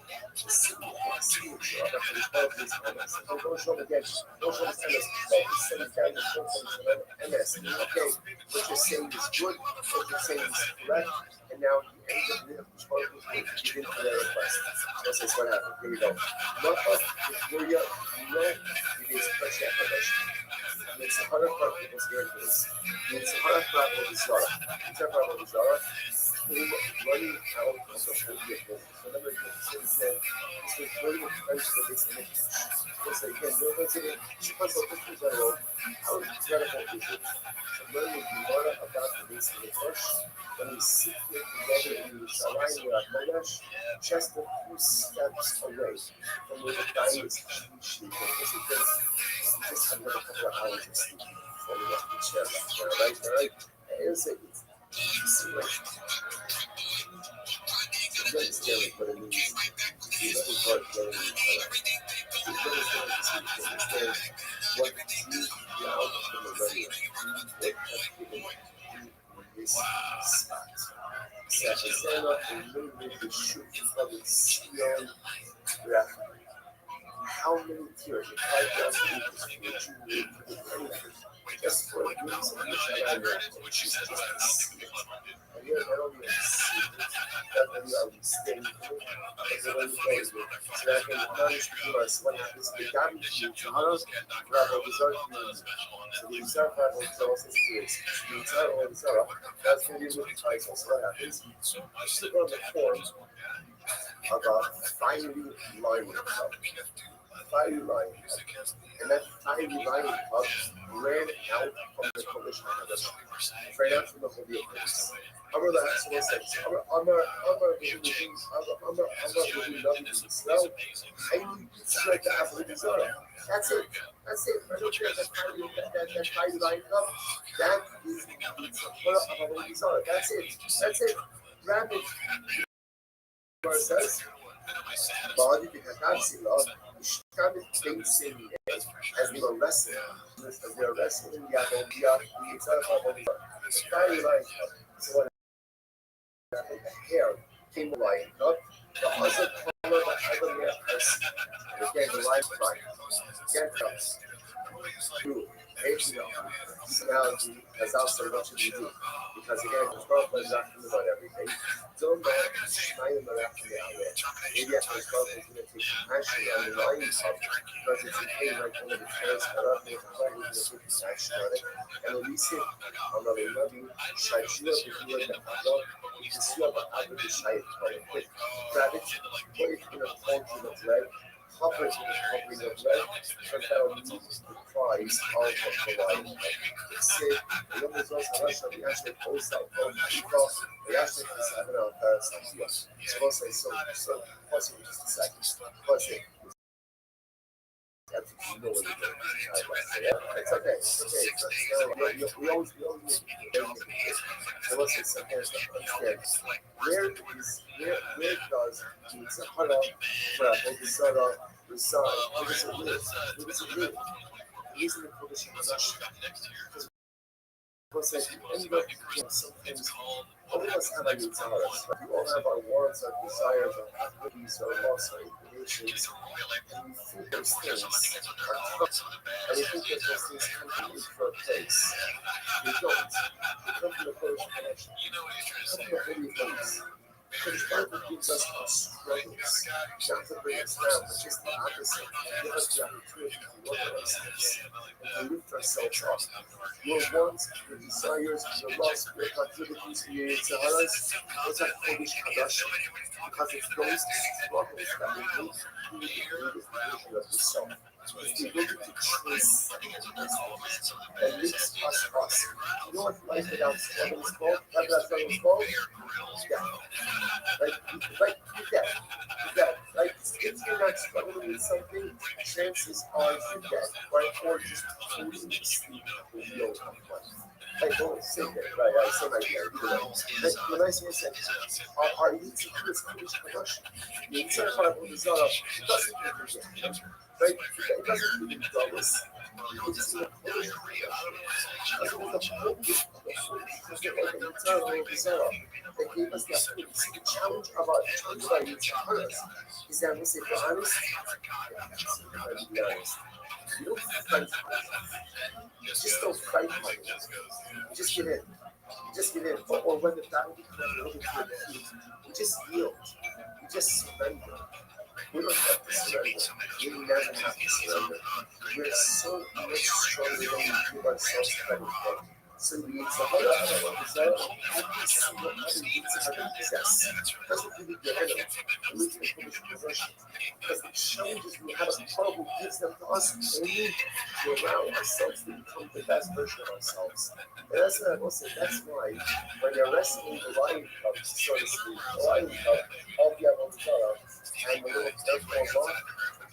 don't show them again. Don't show them MS. Focus on the camera. Focus on MS. Okay, what you're saying is good. What you're saying is correct. And now you end up with a responsible to give in to their request. This is what happened. Here we go. Not us, Victoria, no, it is pressure application. It's 100 people's hearing this. It's 100 people Zara. It's 100 people Zara. Running out of the whole vehicle. So never get to say, it's been really expensive for this image. Because again, don't say, she puts up this general. How incredible is it? So learning more about the base of the push. When we sit here together in the Sharai Kodesh, just a few steps away from where the time is hugely. Because it just have another couple of hours of sleep before we have to share that. Right? It's like, it's scary, but it means it's too hard to learn each other. It's very scary to see to understand what you allow from the radio, what has given you this spot. Sachisena and moving the shoot from the Sion graphic. How many tears of 5,000 liters would you need to do anything just for a glimpse of the Shadow, which is just a secret? And here, not only a secret, not only are we staying here, but we're going to play with it. So that I can manage to give us what happens to the damage to Hana, Bravo Resort News. So the Resort Bravo Resort is the entire Resort. That's going to be with the title. So what happens? I sit on the form about finally lining up. Fiery line, and that fiery line up ran out from the collision ran out from the whole vehicle. I'm gonna ask one second. I'm gonna slow. I need to like the average zero. That's it. I don't care that fiery line up. That is the zero. That's it. Rapid. Says. Body because Start facing it as they were wrestling. As they were wrestling, the fiery line up. So when the hair came line up, the other color, the other hair, and again the line fine. Again comes. Through. This analogy has also much to do because again, the 12 was not about everything. Don't know, Schneider after the outlet. Maybe after the 12 is going to take compassion on the line up because it's in pain like one of the chairs cut up and it's going to take compassion on it. And release it on the loving Shajua Bihua the Hado, which is Suaba Abu the Shai quick. Grab it, put it in a cauldron of lead. Cover it with a covering of lead, and that will meet the price of the line. Said, the numbers also Russia, the Ashton Post out from Chico, the Ashton is having a Samsia. So, plus it just a second. Plus it. You know what you're doing. It's okay. We always so let's say sometimes understand where does it's a huddle for a Hokusara resign? What does it mean? The reason the provision was because end up sometimes all of us have our desires. We all have our wants, our desires, our abilities, our loss, our inclinations. And we think those things are tough. And we think that those things come from a place. They don't. They come from the Polish connection. They come from the Holy Place. Because the Bible gives us our struggles, not to bring us down, but just the opposite, to give us the opportunity to work on ourselves and to lift ourselves up. Your wants, your desires, your loss, your proclivities, your desires, those are Polish connection. Because it's those struggles that will make you the greatest version of yourself. It's the ability to trace that makes us us. You know what life without struggle is called? Life without struggle is called? Yeah. You're dead. Like, if you're not struggling with something, chances are you're dead, right? Or just totally asleep with no life. I don't say that, right? I say my idea. When I say our needs to do is Polish production. The inside part of the Zara doesn't even right? It doesn't even dollars. You can see the closure. Because it was the whole because they like an eternal bizarre. They gave us the opportunity. See, the challenge about us is that we say, be honest, be honest. You don't fight hard. You just don't fight hard. You just get in. You just get in. Or when the battle becomes a little bit too acute, you just yield. You just surrender. We don't have to surrender. We never have to surrender. We're so much stronger than we give ourselves credit for. So we need to hold on to what desire every single other desire we possess. Doesn't really get rid of it. We need to make it conversion. Because the challenges we have as horrible gives them to us only to allow ourselves to become the best version of ourselves. And that's what I will say. That's why when they're wrestling the lion cub, so to speak, the lion cub of the Avanzara, and the little tail falls off,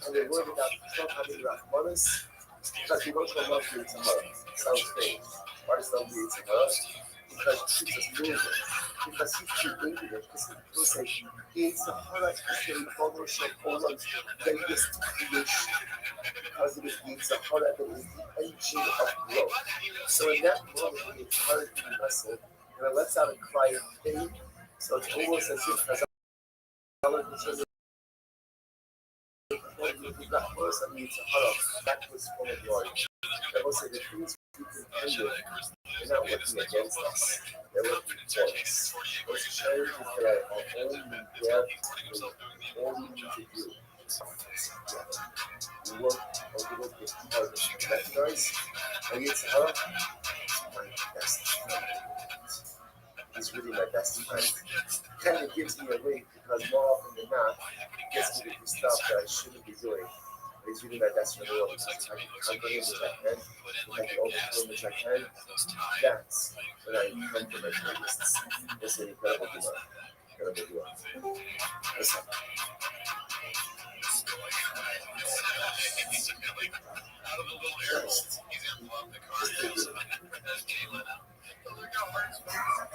and they're worried about Trump having Rahmanis, because he wants to love you to her. Sounds strange. Why does love you to her? Because he keeps us moving. Because he created it. Because he will say, it's a heart actually Photoshop Poland latest creation. Because it is the heart that is the engine of growth. So in that moment, when it's hard to wrestle, and it lets out a cry of pain, so it's almost as if as that was full of glory. I will say the things we can do, they're not working against us. They're working for us. Those challenges that are only there, all we need to do. We work a little bit harder. Recognize, and it's hard. My best friend. He's really my best friend. Kind of gives me away because more often than not, he gets me to do stuff that I shouldn't be doing. He's really my best friend. I can conquer him which I can. If I can overcome him which I can, that's when I come to my greatest. It's an incredible duo. Incredible duo. Listen.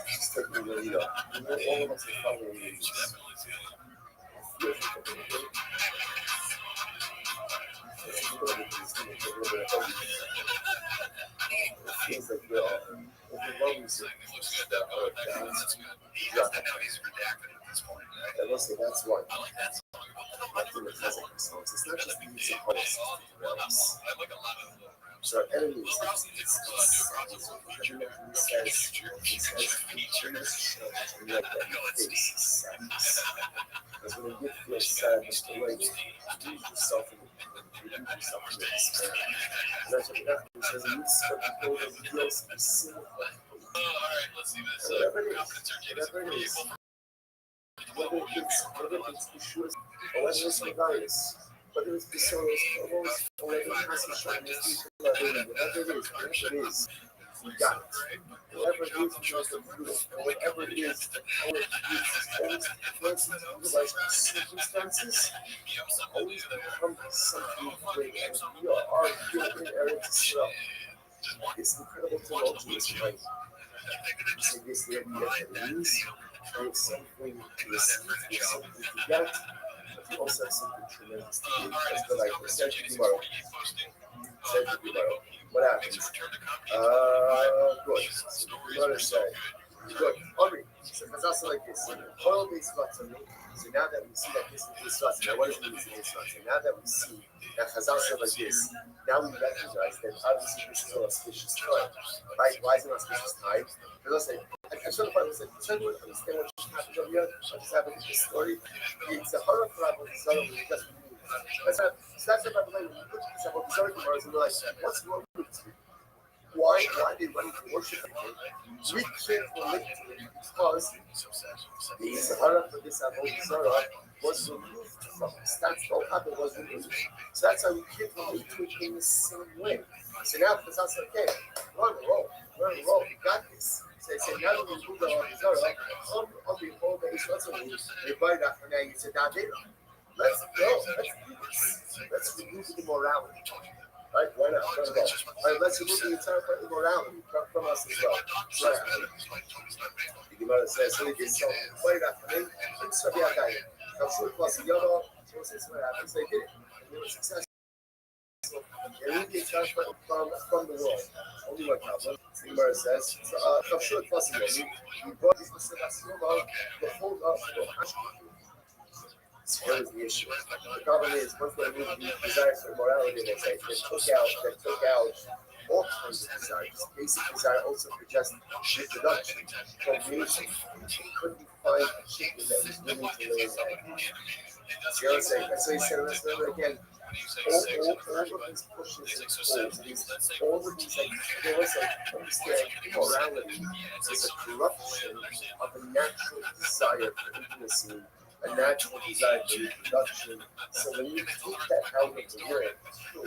Just take me where you are. All of us are following you. Feels like we're all overwhelming. I will say that's why. It's not just the music hosts. So our enemies, he like that face sadness. Because when you feel sadness, the way you lose yourself in the despair. And that's what he says, you start to go and feel specific. Whatever it is, whether it's the shoes, or whether it's the virus, whether it's the sorrows, or whether it's the shyness, whatever it is, we got it. Whatever it is, we just do it. And whatever it is, how it is, always utilize circumstances, always become something great. And we are good in areas to swell. It's incredible to know this right. So this the idea that it is, and it's something to receive, it's something to get, but you also have something tremendous to give. That's the like, said tomorrow. What happens? Good. So the mother said, good. Henri, so it's also like this. Oil-based lots of milk. So now that we see that this is lots, now what does it mean to this lots? So now that we see that Chazal said like this, now we recognize that obviously this is an auspicious time. Right? Why is it an auspicious time? Because I say, I showed the part, I said, trying to understand what just happened over here, what just happened in this story. It's a horror crowd with Zara, that's that's about the way we put several bizarre tomorrows and we're like, what's wrong with this? Why they run to worship him? We can't relate to it because the Sahara for this Avodah Zarah was removed from us. That's what happened, was removed. So that's how we can't relate to it in the same way. So now because I said, okay, we're on the roll, we got this. So I said, now that we remove the Avodah Zarah, on the whole base, let's remove the Baidah for now, you said, let's go, let's do this. Let's remove the immorality. Right? Why not? Let's go. All right, let's remove the entire immorality from us as well. So, the Gemara says, so he did so. Why not? I mean, it's a bad guy. I'm sure it was a yellow. So what happens? They did it. They were successful. It radiates out from the world. Only one problem. The Gemara says, "Kavshut possible." We brought this consideration of the whole of the Here is the issue. The problem is, once they remove the desires for morality, they say they took out all kinds of desires. Basic desire also for just reproduction. Procreation. They couldn't find a chicken that was willing to lay an egg. See what I'm saying? That's why he said, let's remember again, all of these pushes and pulls, all of these, like, okay, listen, understand, morality is a corruption of a natural desire for intimacy, a natural desire for reproduction. So when you take that out of the world, you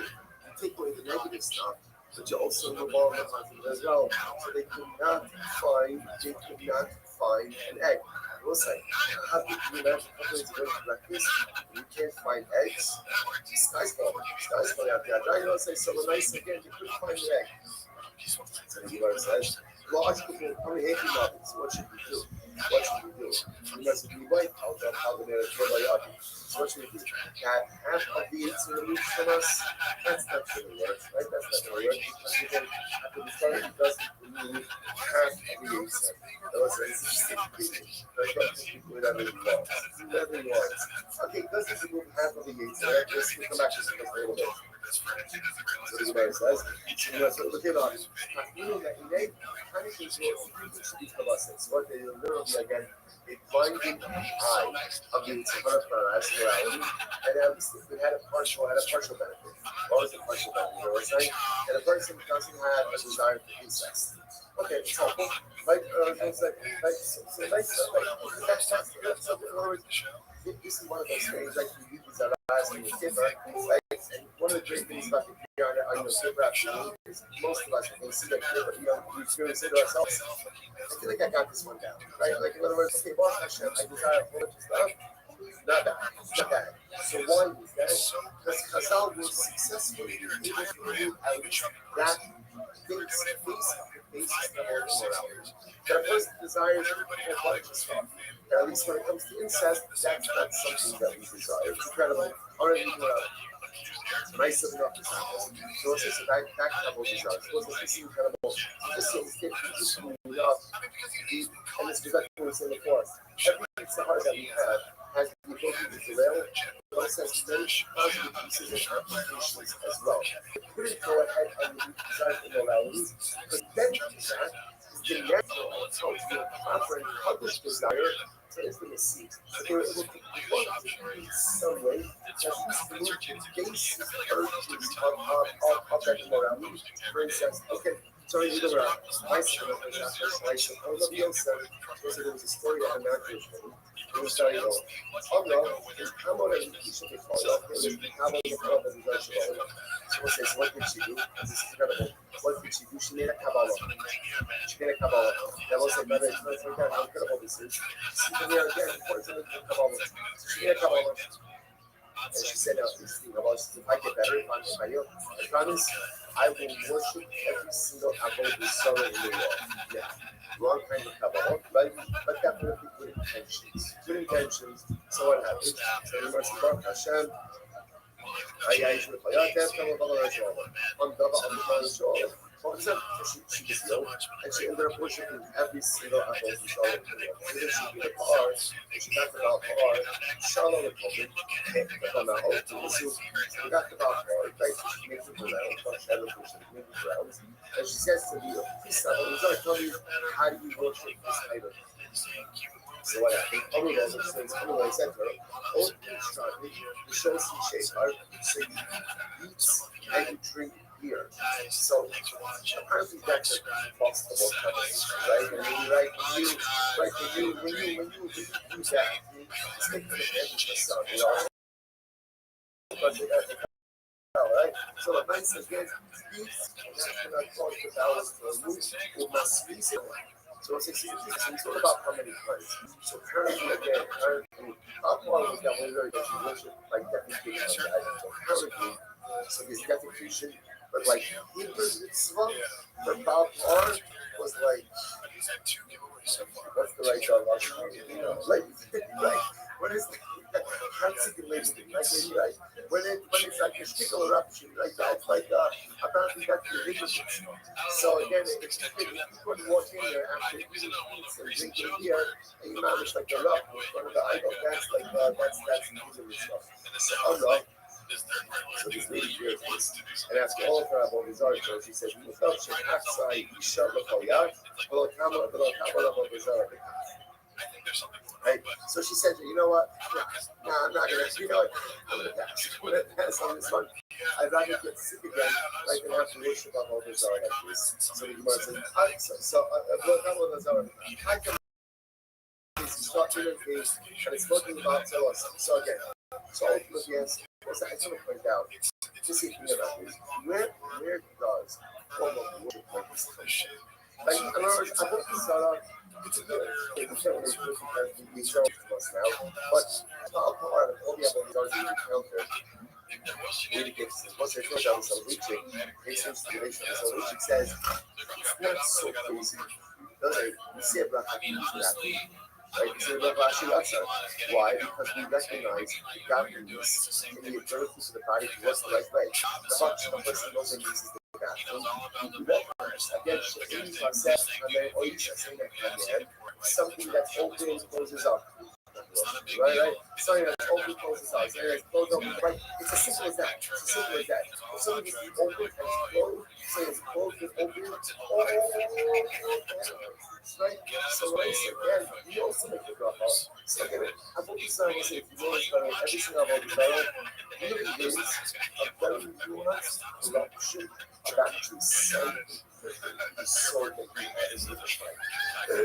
take away the negative stuff, but you also remove all the positive as well. So they could not find an egg. I will say, how could you imagine companies going to breakfast and you can't find eggs? Sky's falling out there. I know, say, so nice again, you couldn't find an egg. So the Gemara says, logical people, how many happy mothers? What should we do? You must be white, how the marriage for Bayaki. So what should we do? That half of the eights removed from us, that's not going to work, right? That's not going to work because again, after the start, it doesn't remove half of the eights. Those are interesting people. They're going to people without any laws. Whatever he wants. Okay, it doesn't remove half of the eights. Right? Let's come back to this a little bit. So the Gemara says, so look at us. Meaning that innate punishment should be us. What they literally again, a blinding eye of the morality, and at least it had a partial benefit. What was the partial benefit? You know what I'm saying? And a person doesn't have a desire for incest. Okay, it's helpful. Like, it's like, that's in other words, this is one of those things, like you use that last in your kipper, right? And one of the great things about the kipper on your kipper actually is most of us, when we see that kipper, we experience it ourselves. I feel like I got this one down, right? Like, in other words, okay, boss, Hashem, I desire a whole bunch of stuff. Not bad. So why is that? Because Chazal will successfully able to remove at least that basis of morality. That a person desires a whole bunch of stuff. And at least when it comes to incest, that's not something that we desire. It's incredible. Already, nice of enough examples. So it's just that couple desires. So it's incredible. Just so it's different enough. And it's exactly what we were saying before. Every Sahara that we have has the ability to derail, but also has many positive uses and applications as well. We couldn't go ahead and desire immoralities, because then that is the natural approach to a proper and published desire to intimacy. So they were able to quantify in some way at least remove the basis urges of that immorality. For instance, okay, sorry, either way, my son, for example, I suppose of Yosef, there was a story of a marriage. It was very old. Allah is Kamala, you should be called up, and Kamala is called as a judge. So it says, what did she do? This is incredible. What did she do? She made a Kabbalah. That was a better explanation. How incredible this is. See, here again, important to the Kabbalah. She made a Kabbalah. And she said, this thing about if I get better, if I promise, I will worship every single Avodah Zarah in the world. Yeah. Wrong kind of Kabbalah, but definitely good intentions. So what happened? So you must Baruch Hashem. She was ill, and she ended up worshiping every single Avodah Zarah in the world. Even she did a bar, she got the bar, Shalom Aleichem, she got the bar, right? She makes it around, and she says to me, please, tell me, how do you worship this item? So what happened? Amullah said to her, oh, the show some shape, so you eat and you drink beer. So apparently that's a possible right? And when you do that, it's making an image of yourself, Right? So the man says, yes, peace, and I thought the balance for a move, or must be so. So it's all about how many times. So currently, again, top one was that one that you worship, like defecation of the item. So currently, so this defecation, but like, it's wrong. The top one was like, what's the right job? Like, what is the consideration? Like, when it's like a stickle eruption, like that's like apparently that's illegal. So again, if you put water in there after eating pizza and drinking beer, and you manage like erupt in front of the idol, that's like that's illegal stuff. Oh no. So this lady hears this and asks all her about his article. She says, "Mustafa Shaksa, Isha Lakoyat, Balakama, Balakama, Balakazar." Right? So she said, "You know what? No, I'm not gonna. You know what? I'm gonna pass. I'm gonna pass on this one. I'd rather get sick again, like and have to worship about Balakazar like this." So the Gemara says, Balakama, Balakazar. I can start doing things and it's spoken about to us. So again, so ultimately, yes. I just want to point out, just thinking about this, where does form of worship like this come from? Like, in other words, I hope this are we show us now, but how part of all the other are being encountered really gives once they finish out the reaching, it's inspiration. So reaching says it's not so crazy. Does it? You see a black happy. Right? So why? Because we recognize the godliness in the ability for the body to work the right way. The function of person knows and uses the bathroom. We recognize again, something that's open closes up. Right? Something that's open closes up. Something that's closed open. Right? It's as simple as that. It's as simple as that. If something is open and closed, say it's closed and open, right? So when I say again, we also make the drop off. So again, I hope you sign this if you notice that every single one of the barrel really is a very nuanced corruption of actually saying the sword that you have is the fight. At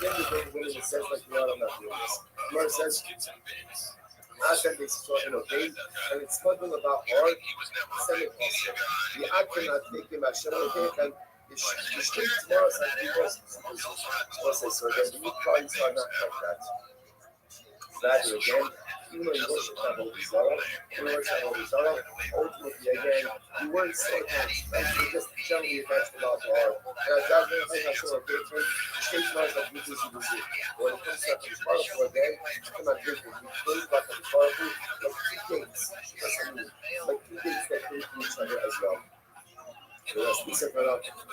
the end of the day, when it says like, I'm not doing this. Where it says, I said this they and it's spoken about art, semi-possible. The art cannot take him as and the street tomorrow is like because so again, the parties are not like that. Rather again, even when you worship Zara, ultimately again, you weren't so attached, right? You're just generally attached about the art. And as that very thing I saw a big thing, the state marks like you can see. When it comes to the powerful again, you cannot drink it. You think about the powerful, like two things. Like two things that go to each other as well. And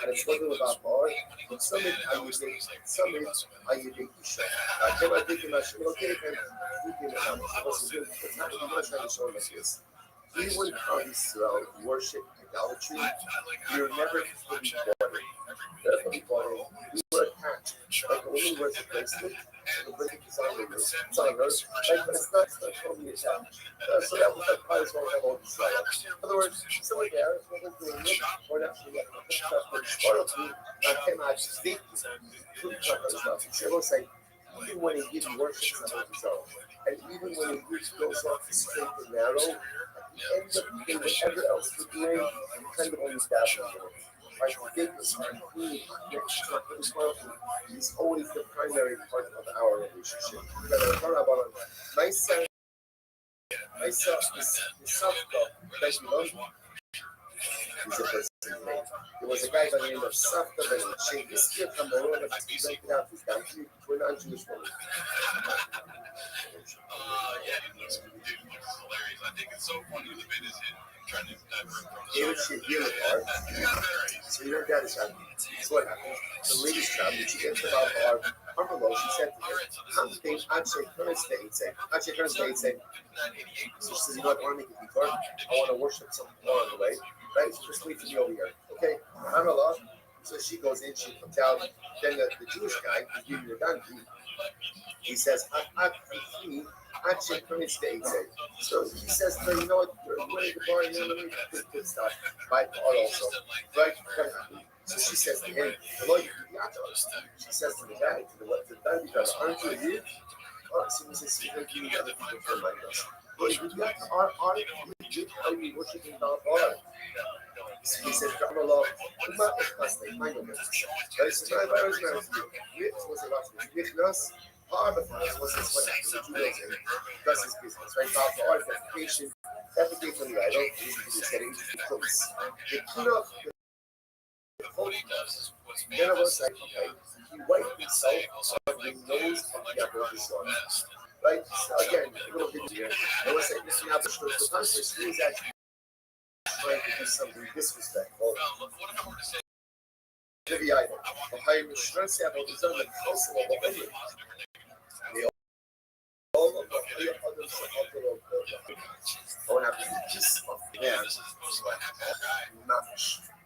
it's spoken about art, but some it are you think, some it are you think you should. I cannot think in my show, okay, and thinking about what's good, it's not even much like a show like this. Even parties around worship, idolatry, you're never fully boring. Never fully boring. We were attached. Like a woman wears a bracelet, the bracelet is on her wrist, it's on her, like, but it's not totally attached. So that was like parties won't have all these styles. In other words, somebody there is what they're doing it, or not doing it. I cannot speak to it will say, even when he gives worship to himself, and even when he goes off the straight and narrow, ends up doing whatever else we're doing, you kind of only dabble in it. Right? The biggest is always the primary part of our relationship. My son, the Safka that you love, he's a person name. There was a guy by the name of Safka that would shake his kid from the road and he rented out his donkey to an un-Jewish woman. Hilarious. I think it's so funny the bit is trying to David should hear the part. So your dad is happy. So what happened? The lady's trapped, and she gets about our below. She said to him, something actually current state saying. So she says, you know what, I want to make it before. I want to worship something along the way. Right? So just wait for me over here. Okay, I'm alone. So she goes in, she comes out. Then the Jewish guy is giving the donkey. He says, I'm free. Actually, current state saying. So he says to her, you know what, you're winning the bar, you know, good stuff. By part also. Right? So she says to him, Lord, she says to the guy, to the guy, because aren't you you? So he says, you don't need other people to remind us. Lord, you got our are you worshiping God? So he said, I'm Allah, not the custom, my God. Right? So my virus was about with us. Part of us was this one that's his business, right? About the art application on the idol is getting close. The keynote, the whole none of us like, okay, he wiped himself on the nose of the apple of his son. right? So again, a little bit here. I want to say this is the context. He was actually trying to do something disrespectful. The idol. Behind the stress about the zone and also the opinion. The all of the others don't have to be just of man.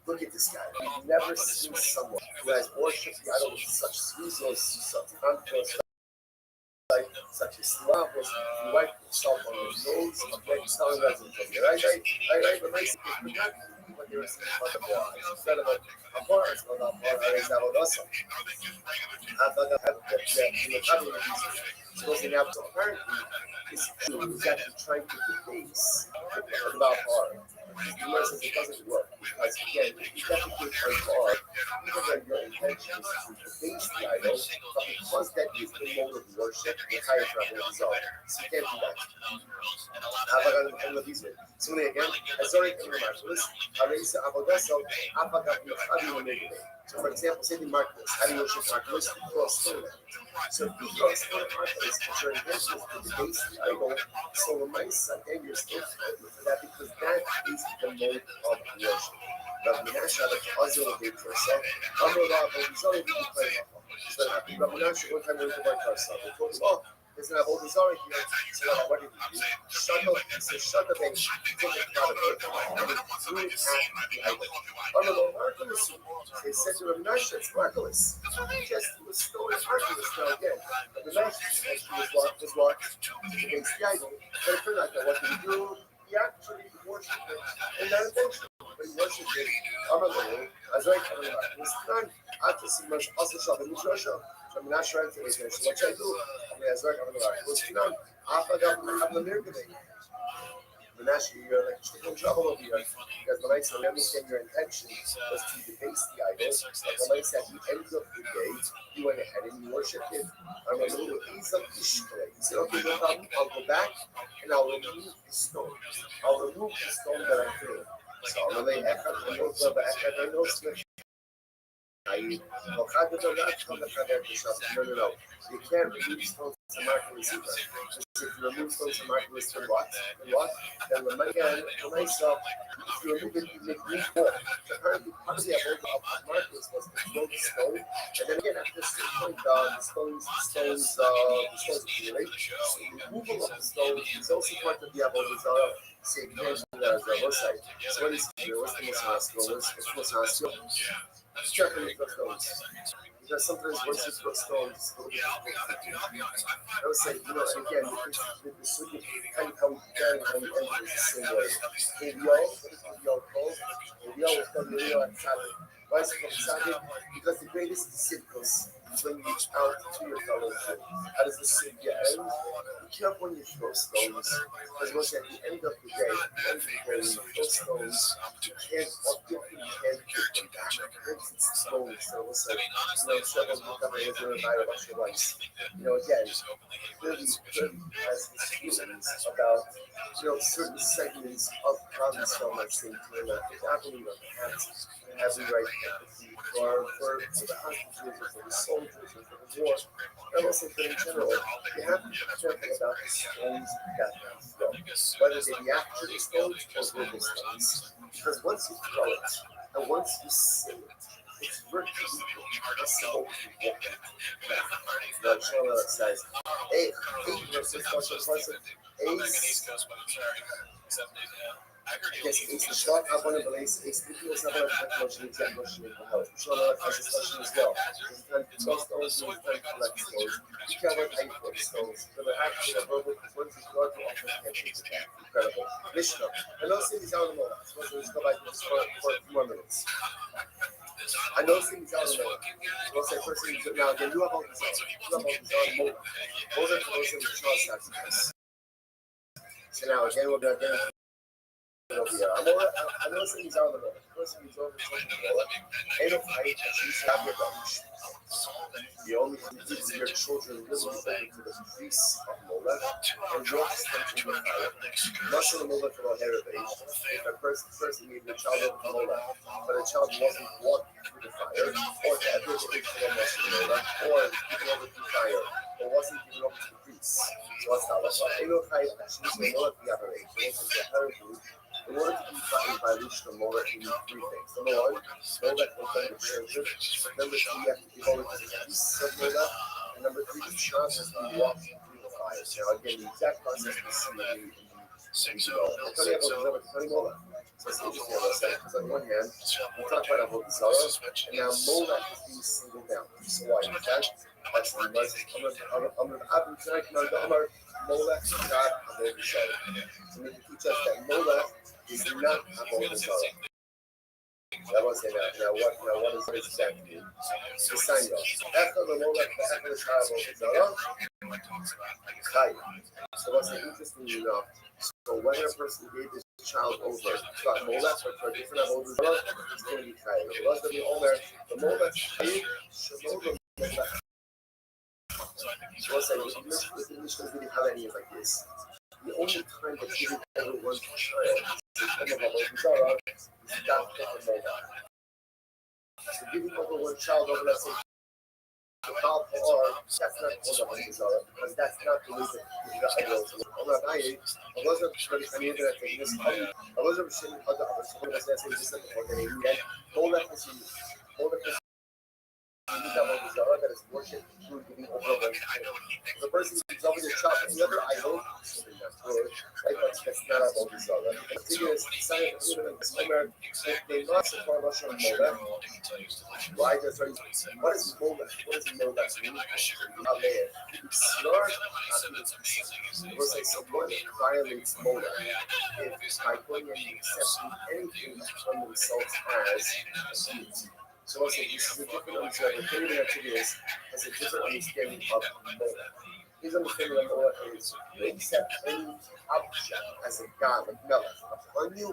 Look at this guy. We've never seen someone who has worshipped the idol with such resources, such confidence, such as love was wiped himself on the nose of many stone residents. Right, but basically, not what they were saying about the bar. Instead of a bar, it's not a bar, it's not a muscle. Supposed to have so apparently, this is actually trying to debase about bar. He says it doesn't work because again, if you dedicate a bar, even when your intention is to debase the idol, but because that is the mode of worship, the higher level is all. So you can't do that. Similarly again, Azoric and Remarkalis, Arisa Avodaso, Apagat Adi. So for example, say the Markalis, how do you worship Markalis? You throw a stone at it. So if you throw a stone at Markalis, but your intention is to debase the idol, so the mice again you're still for that because that is the mode of worship. Rabbi Menashe had a puzzle of it for herself. Amrullah, but he's only been playing off. So Rabbi Menashe one time went to work for herself. They told him, oh, there's an old Zara here. So what did he do? Shut up, he said, shut up and took it out of it. And he threw it at the idol. Amrullah, Marvelous. They said to Rabbi Menashe, it's marvelous. Just it was stolen marvelous now again. Rabbi Menashe was locked against the idol. But it turned out that what did he do? He actually worshipped it and not intentionally. But he worshipped it. Amrullah, as I come in, it's not after some much also shot the Midrasha. I'm not sure what should I do? I'm going to I'm going to Menashe, you're like in trouble over here because when I say I understand your intention was to debase the idol, but when I said at the end of the day, you went ahead and you worshipped it. I'm a little ease of Ishmael. He said, okay, no problem, I'll go back and I'll remove the stone. I'll remove the stone that I threw. So I'm going to lay Echad and Yotza, but Echad and Yotza. No. You can't remove stones to Marcus either. If you remove stones to Marcus, then what? Then when myself, if you remove it, you make me more. Apparently, part of the ability of Marcus was to throw the stone, and then again, after this point, the stones accumulate. So the removal of the stones is also part of the ability of say, the website. So what is what's the most hospital? What's the most hospital? Just carefully throw stones. Because sometimes once you throw stones, I would say, you know, and again, this would be kind of how we began and how we ended is the same way. ABO, what is ABO called? ABO was called Uriel and Tzaddik. Why is it called Tzaddik? Because the greatest disciples is when you reach out to your fellowship. How does the Savior end? Be careful when you throw stones. Because once at the end of the day, when you throw stones, you can't get them back. It's stones. So it's like, several companies are about your rights. Again, clearly has his feelings about, certain segments of province from that same clear I believe perhaps having right empathy for the hostages or for the soldiers or for the war. And also for in general, you have to be careful about the stones that you throw. Whether they be actual stones or verbal stones. Because once you throw it, and once you say it, it's virtually impossible to walk it back. The Torah says, A versus special person, Ace. Yes, it's the short I want to believe it's the people have a technology to emotional health. Torah has a question as well. It's time to throw stones and time to collect stones. You can't pay for stones. But they're actually a verbal because once you go to offer attention to that. Incredible. Mishnah. And those things out of the moment. So let's go back to this for a few more minutes. I know things out of the moment. We'll say first thing now again, you have all these on. You have all these on mobile. Those are for those in the trust sacrifice. So now again, we're going to over here. I know things out of the moment. First thing is over and if I choose to have your bunch. The only thing is your children really over to the priest of Molech and walks them in the fire. Not in the Molech of a heritage. If a person made the child of Molech, but a child wasn't walked through the fire, or that was a Molech, or given over to fire, or wasn't given over to the priest. What's that? Actually, know the other age. In order to be violation of Mola, you need three things. Number one, Mola will come with children. Number two, you have to give over to the peace of Mola. And number three, the child has to be walked through the fire. Now, again, the exact process we see in the Mola. So it's interesting about that, because on one hand, we talk about Avodah Zarah, and now Mola is being singled out. So why? That's the Abu Zayd, Amar Mola, God, Avodah Zarah. So we can teach us that Mola is not Avodah Zarah. That was it. Now what does that mean? The sign off. After the Mola, after the child Avodah Zarah, Chai. So what's interesting enough? So whether a person gave his child over to a Mola or to a different Avodah Zarah, it's going to be Chai. The rest of the Omer, the Mola, Chai, Shemot, so what's that? The Mishnah is really how that is like this. The only time that giving over one child is the Avodah Zarah is not the Mola. So giving over one child over, let's say, or that's not Avodah Zarah, because that's not the reason the ideal to work. I wasn't sure if I needed to take this. I wasn't sure other was that saying this organization. Mola is Avodah Zarah that is worship through giving over one child. The person gives over the child to the other idol, right? That's not Avodah Zarah. The thing is, they must support Russia and Mola. Why does what is Mola? What is Mola? It was like someone violates Mola if by going and accepting anything from themselves as a deity. So this is a different understanding. The thing that it is has a different understanding of Mola. His understanding of Mola is you accept any object as a god, like Melech, upon you.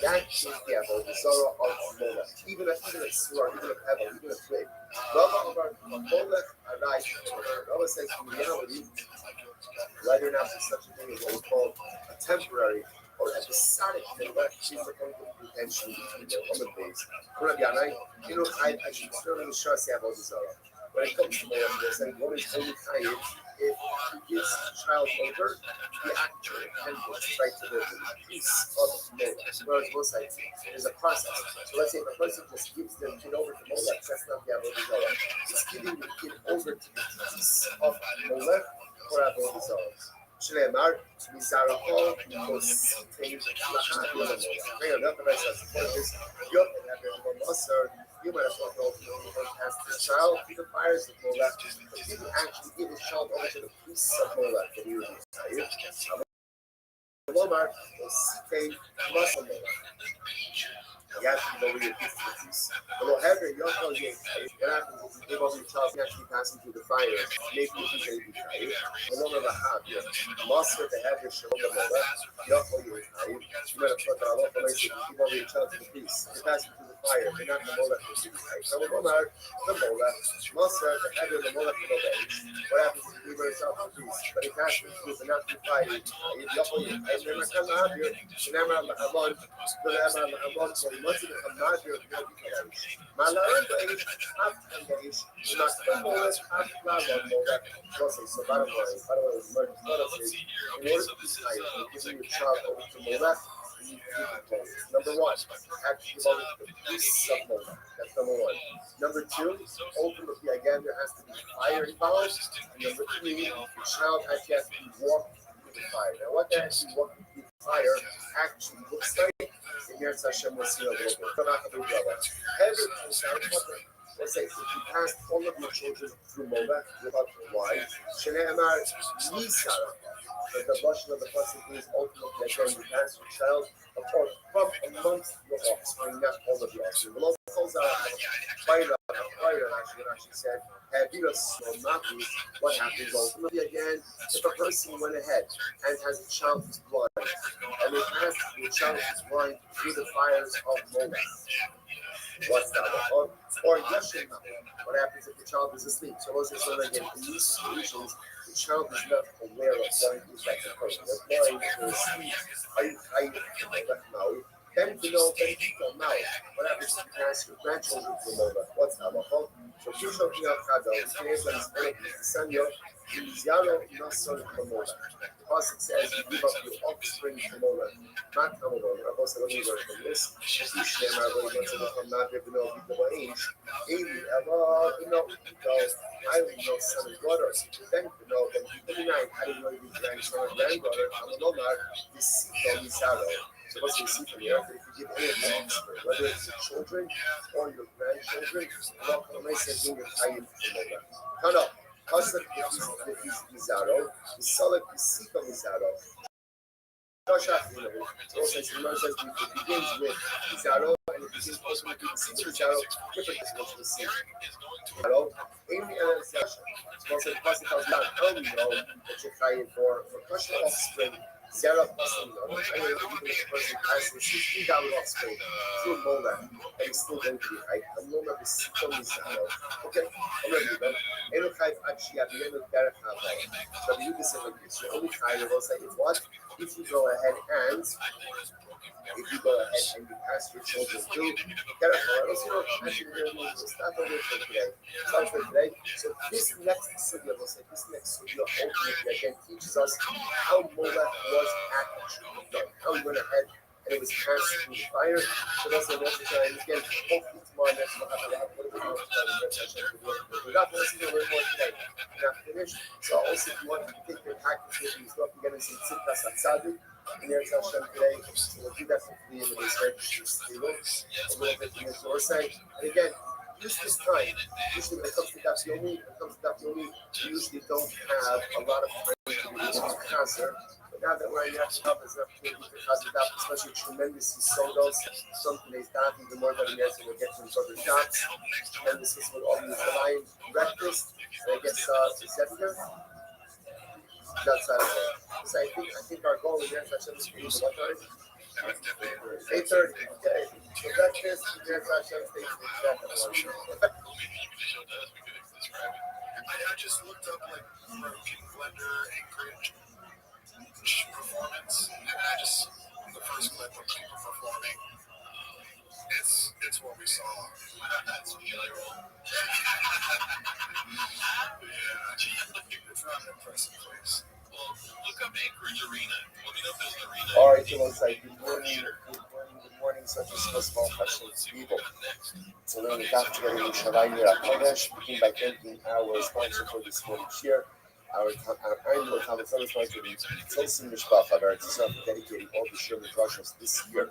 That is the Avodah Zarah of Mola. Even a sword, even a pebble, even a twig. Rava Amar Molech Arai. Rava says in reality, whether or not there's such a thing as what we call a temporary or episodic thing, that she's the kind of intention between the woman base. I should still in the Shah say Avodah Zarah. When it comes to Mola, they're saying one is only Chayiv if he gives the child over, the actor can go straight to the piece of Mola. Whereas both sides, there's a process. So let's say if a person just gives their kid over to Mola, that's not the Avodah Zarah. It's giving the kid over to the piece of Mola for Avodah Zarah. Shneimar, Mizarachol, Kositein, Lahad, Mola. Hang on, nothing I said. Yop, and everyone Moser. You might as well go past the child to the fires of Mola, but he didn't actually give his child over to the priests of Mola that he was tired. Lomar was Sitain Muslim Mola. You have to go with your piece. But however, you don't know what happens if you give over your child actually passing through the fire. Maybe you think they'd be tired. The longer the hab, you must have to have your shalom Mola. You don't know you're tired. You might have put that all the way to give over your child to the priest. You're passing through the fire. You're not the Mola for the fire. So the Mola must have to have the Mola for the day. What happens if you give over your child to the priest? But he passes through the not through fire. You don't know you're tired. You're not going to have your Shanama Lahamon. Once it becomes not your Malaran days, half days, not the Molas, half Lavan Mola. So by the way, the murder policy, in order to be tired, you're giving your child over to Mola. Number one, actually give over to the priests of Mola. That's number one. Number two, ultimately, again, there has to be fire involved. And number three, the child actually has to be walked through the fire. Now, what that actually walking through the fire actually looks like, and here's Hashem will see a little bit. Let's say if you passed all of your children through Mola without why, Shneimar Nisara. But the version of the person is ultimately again you pass your child from amongst your offspring, not all of your offspring. The locals are prior actually said, what happens ultimately again if a person went ahead and has a child who's blind and they passed the child who's blind through the fires of Mola. What's that? Or Yashin, what happens if the child is asleep? So those are sort of again in these situations, the child is not aware of what it is that the person is blind or asleep. Then to know, then you don't know. What happens if you ask your grandchildren to know that? What's that? So two children have Kado, Sanya, Zero nasol kamola. The pasuk says, "You give up your offspring kamola." Not kamola. Rabbi said, "Let me learn from this." Yishem Rabbi wants to come not even know people age. Amy, Ella, I don't know son and daughter. Then then 39. I didn't know you were grandson and granddaughter. I'm an Omar. This from Zaro. So what's the see from here? If you give any of your offspring, whether it's your children or your grandchildren, Allah can say, "Bring your time kamola." No. Pasuk Mizaro, the Salak Sika Mizaro. Josh also says it begins with Mizaro and it begins also with Sika Mizaro, different description of Sika. Mizaro, Amy and Zasha. So also the Pasuk tells you how we know that you're fighting for Kasha offspring. Zara Pasuk, even if a person has 16,000 offspring through Mola, and he's still going to be high. A Mola is Sika Mizaro. Okay, already done. Elochai actually at the end of Derek Havel. So you disagree. So only Chai will say if what? If you go ahead and you pass your children through Derek Havel, actually it's not only for today. It's not for today. So this next sugya will say this next sugya ultimately again teaches us how Mola was actually done. How he went ahead and it was passed through the fire. So that's the necessary. And again, hopefully tomorrow next we'll have a little bit more time. We're not going to see a little more today. We're not finished. So also if you want to take your practice with you, start getting some tzitkas atzadu in Eretz Hashem today. So we'll do that for the end of this registry stable. A little bit in the Zorsai. And again, use this time. Usually when it comes to Daf Yomi, we usually don't have a lot of time to do this concert. Now that we're in Yachid Daf, there's an opportunity to Chazir Daf, especially tremendous solos. Some today's Daf, even more than yes, and we'll get to each other's shots. Tremendous is with all the Yerushalayim breakfast. And I guess Zephyr. That's so I think our goal in Yachid Hashem is to be what time? 8:30. Okay. So breakfast, Yachid Hashem stays I just looked up like broken blender Anchorage performance, and the first clip of people performing. It's what we saw. That's really cool. Yeah, it's not an impressive place. Well, look up Anchorage Arena. Let me know if there's an arena. All right, good morning. Such a small question to people. So then we got together in Yerushalayim HaKodesh, begin by thanking our sponsor for this morning's share. Our annual Talmud Torah sponsor, Tzolsin Mishpacha, for dedicating all the Sherman Russians this year.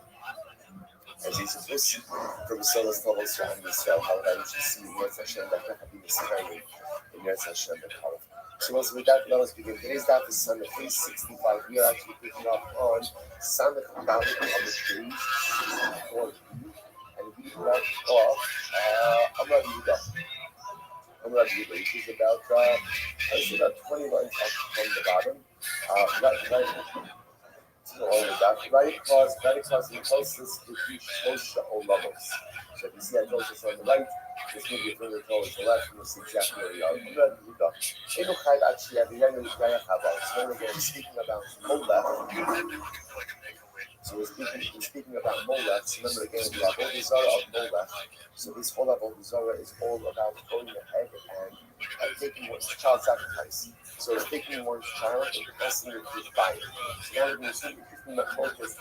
As he's supposed to, from Solas Tovos Shaham Yisrael, how I usually see in Yetz Hashem, that I have been Messiah in Yetz Hashem, so also with that, let us begin. Today's daf is Sunday 365. We are actually picking up on Sunday Chabad on the page 64, and we left off Amar Yehuda, which is about 20 lines up from the bottom. Right across the closest to each Moshe Olamos. So if you see I told us on the right, just move your finger towards the left, and you'll see exactly where we are. Actually, at the end of the Chabad, so again, speaking about Mola. So we're speaking about Mola. So remember again, we have Avodah Zarah of Mola. So this whole Avodah Zarah is all about going ahead and taking one's child sacrifice. So it's taking one's child and passing it through fire. So now we're going to see the focus.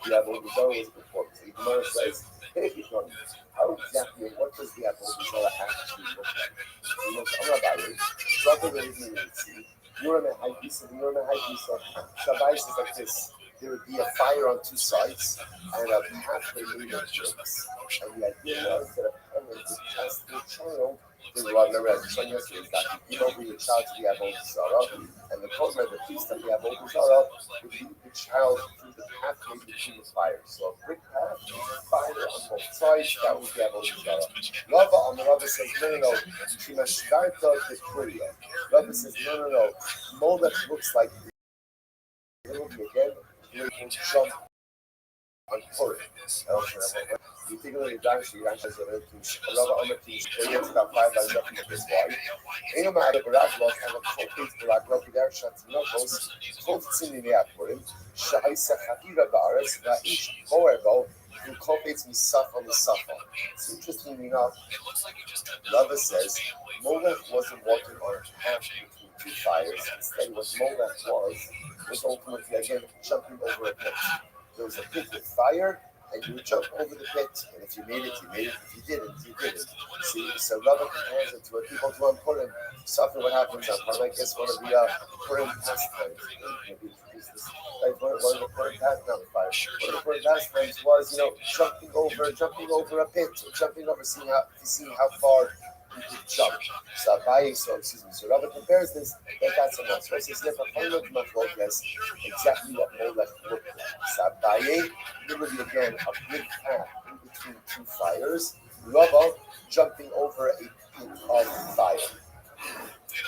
The Avodah Zarah was performed. So the Gemara says, how exactly, what does the Avodah Zarah actually look like? So you know, about it. Rather than see. Shabbat is like this. There would be a fire on two sides and a pathway made of bricks. And the idea was that a parent would pass their child. Remember, as you yesterday, is that you give over your child to the Avodah Zarah, and the Komer, the priest of the Avodah Zarah, would lead the child through the pathway between the fire. So a brick path, fire on both sides, that was the Avodah Zarah. Rava on the Rava says, no. Shimashtarta the Kuria. Rava says, no. Molech looks like again, you can jump on Purim. You take a look at Danish, you guys have a lot of other things. It's about 5 lines up in this wide. Ain't no matter, Baraklos have a complete Baraklos with their shots and knuckles, both in the Purim. Shai Sachatira Baras, Vaish Boerbo, who cultivates Misafal Misafal. So interestingly enough, Rava says Molech wasn't walking on a path between two fires. Instead, what Molech was ultimately again jumping over a pit. There was a pit with fire, and you would jump over the pit, and if you made it, you made it. If you didn't, you didn't. See, so Rava compares it to what people do on Purim. So often what happens on Purim, I guess one of the Purim pastimes, maybe introduce this, like one of the Purim pastimes, one of the Purim pastimes was, jumping over a pit, or jumping over, seeing how far you could jump. So Rava compares this, that's enough. So he says, exactly what Molech looked like. So literally again, a big path in between two fires. Rava jumping over a pit of fire.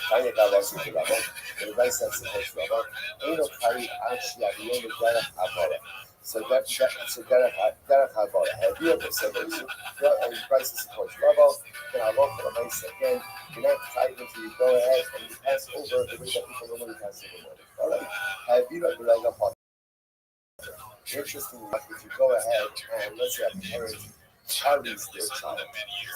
Tanya Gavas with Rava, and the vice sense supports Rava. Ain't carried actually at the end of Derech Havara. So Derech Havara. Have you ever said this? And Christ supports Rava. Then I love the vice again. You're not tied until you go ahead and you pass over the way that people normally pass over. Alright. Have you ever like a pot? Interestingly, if you go ahead and let's say a parent carries their child.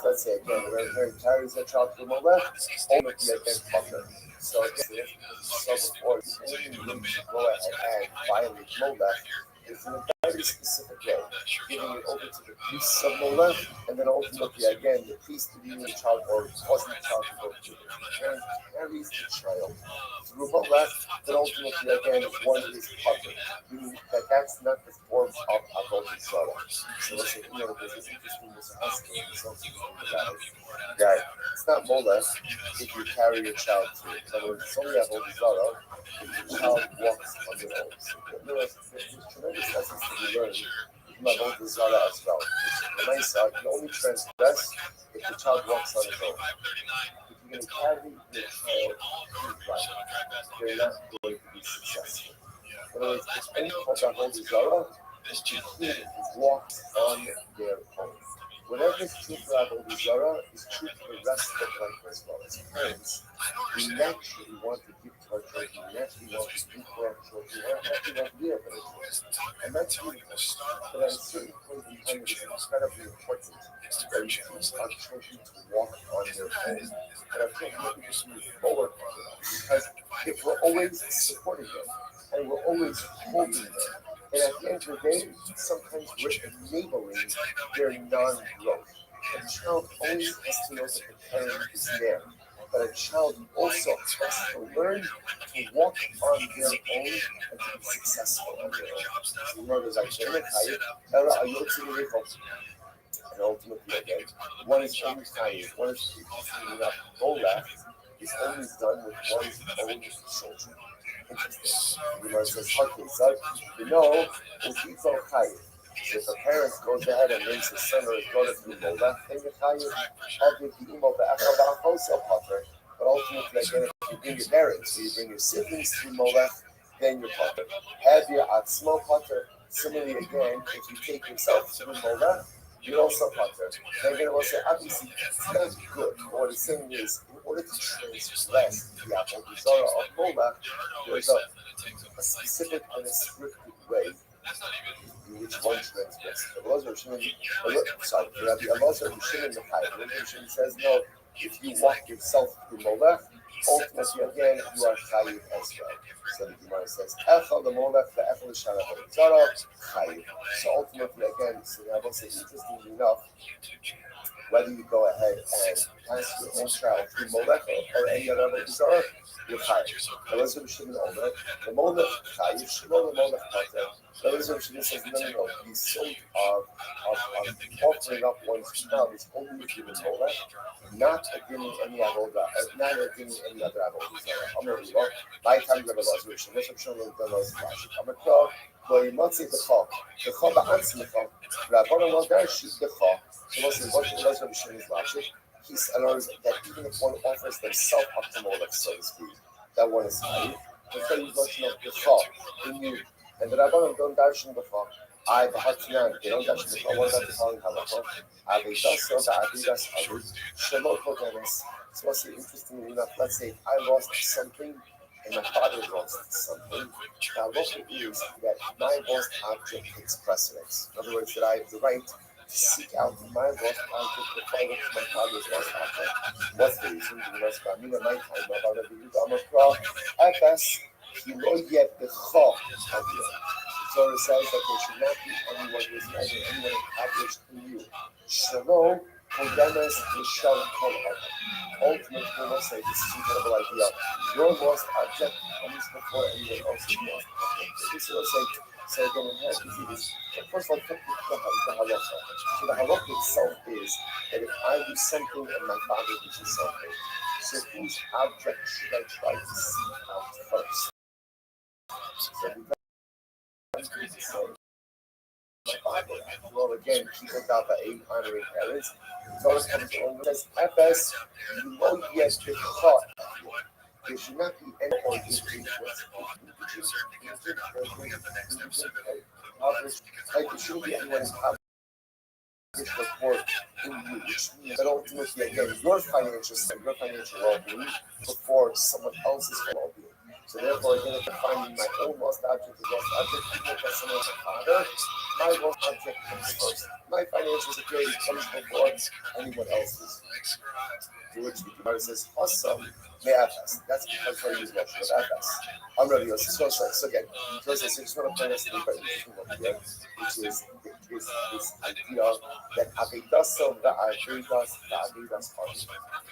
So let's say again, when a parent carries their child to the left, only against mother. So again, before you only need to go ahead and violate Molech is in a very specific way, giving it over to the priests of Molech, and then ultimately again the priest leading the child or causing the child to go through it. The parent carries the child through Molech, then ultimately again one is covered, meaning that that's not the form of Avodah Zarah. So let's say, there's this interesting that it's not Molech if you carry your child through. In other words, it's only Avodah Zarah if the child walks on their own. So there's tremendous lessons to be learned from Avodah Zarah as well. The Maisa, you only transgress if the child walks on his own. If you're going to carry your child through life, you're not going to be successful. In other words, it's only called Avodah Zarah if the kid walks on their own. Whatever is true for Avodah Zarah is true for the rest of life as well. As parents, we naturally want to give to our children, we naturally want to do for our children, we naturally want to be there for our children. And that's beautiful. But at a certain point in time, it is incredibly important that we teach our children to walk on their own. And our children need to move forward because if we're always supporting them and we're always holding them, and at the end of the day, sometimes we're enabling their non-growth. A child always has to know that the parent is there. But a child also has to learn to walk on their own and to be successful on their own. So you know, there's like and ultimately again, one is only tired, one is enough. Molech is only done with one's own children. Interesting. The Gemara says, okay, so you know, Uchito Chayiv. So if a parent goes ahead and makes his son or his daughter through Molech, then you're Chayiv. Obviously, but ultimately, again, if you bring your parents, or you bring your siblings through Molech, then you're Potter. Have your Atzmo Potter. Similarly, again, if you take yourself through Molech, you're also Potter. They're going to also say, obviously, it's not good. But what it's saying is, in order to transgress the Avodah Zarah of Molech, there's a specific and a scripted way in which one transgresses. Rabbi Shimon says, no, if you walk yourself through Molech, ultimately again you are chayiv as well. So the Gemara says, Echel the Molech, the Echel the Shana Zara, chayiv. So ultimately again, so Rabbi says, interestingly enough, whether you go ahead and pass your own child through Molech or any other Zara, you're chayiv. Rabbi Shimon Omer, the Molech chayiv, Shimon the Molech pater. Rabbi Shimon says, no, the sort of offering up one's child is only given Molech, not giving any avodah, not giving any other avodah. Amarullah, my time Rabbi Lazar, Moshe Shimon the Los Flash. Amarullah, but you must say the chok. The chok ba'antzim the chok. Rabbi Lazar shoot the chok. So what's Rabbi Shimon's logic? He's allowing that even if one offers themselves up to Molech, so to speak, that one is high. Because he's watching up the chok in you. And the Rabbanim don't darshan the chok. I the Hatzinan, they don't darshan the chok. What about the following halakha? Avidas the Avidas Avud Shelo Kodenes. So what's interesting enough? Let's say I lost something and my father lost something, the halacha is that my lost object takes precedence. In other words, that I have the right to seek out my lost object before I look for my father's lost object. What's the reason? Because by me and my time, my father did FS, he lo yet the cho. The Torah says that there should not be anyone who is neither anyone impoverished in you. Shalom, Kodemes, Mishal, Kolhar. Ultimately, we'll say this is an incredible idea. Your lost object comes before anyone else's lost object. This will say, so again, we have to see this. First of all, the halacha. So the halacha itself is that if I do something and my father does something, so whose object should I try to seek out first? So well, again, people got the 800 parents. So it comes on and says, FS, you know, yes, the thought. There should not be any or like there shouldn't be anyone impoverished before in you, which means that ultimately, again, your financial well-being before someone else's well-being. So therefore, again, if I'm finding my own lost object is lost object, even if someone else's father, my lost object comes first. My financial security comes before anyone else's. To which the Gemara says, awesome, me'afas. That's because I use Russian with afas. I'm ready. So again, I just want to point out something very interesting over here, which is this idea that Avidas party.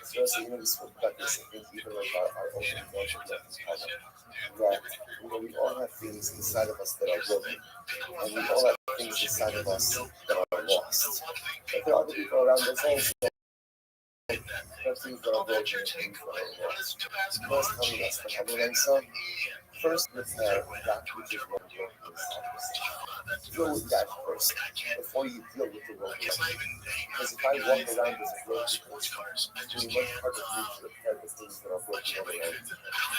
So you know, we spoke about this, I think, even like our opening version of this project, that we all have things inside of us that are broken, and we all have things inside of us that are lost. But there are other people around us also. There are things that are broken and things that are lost. Most coming us, but first repair that which is broken inside yourself. Deal with that first before you deal with the broken. Because if I walk around as a broken person, it's much harder for me to repair the things that are broken around.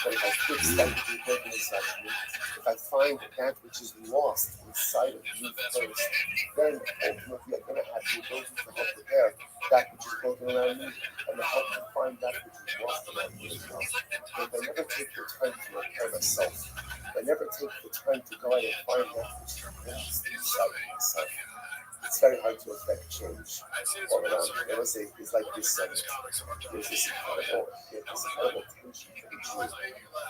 But if I fix that which is broken inside of me, if I find that which is lost inside of me first, then ultimately I'm going to have the ability to help repair that which is broken around me and to help me find that which is lost around me as well. But if I never take the time to repair myself, if I never take the time to go out and find that which is lost inside of myself, it's very hard to affect change all around. It was it's like this there's this incredible tension to be true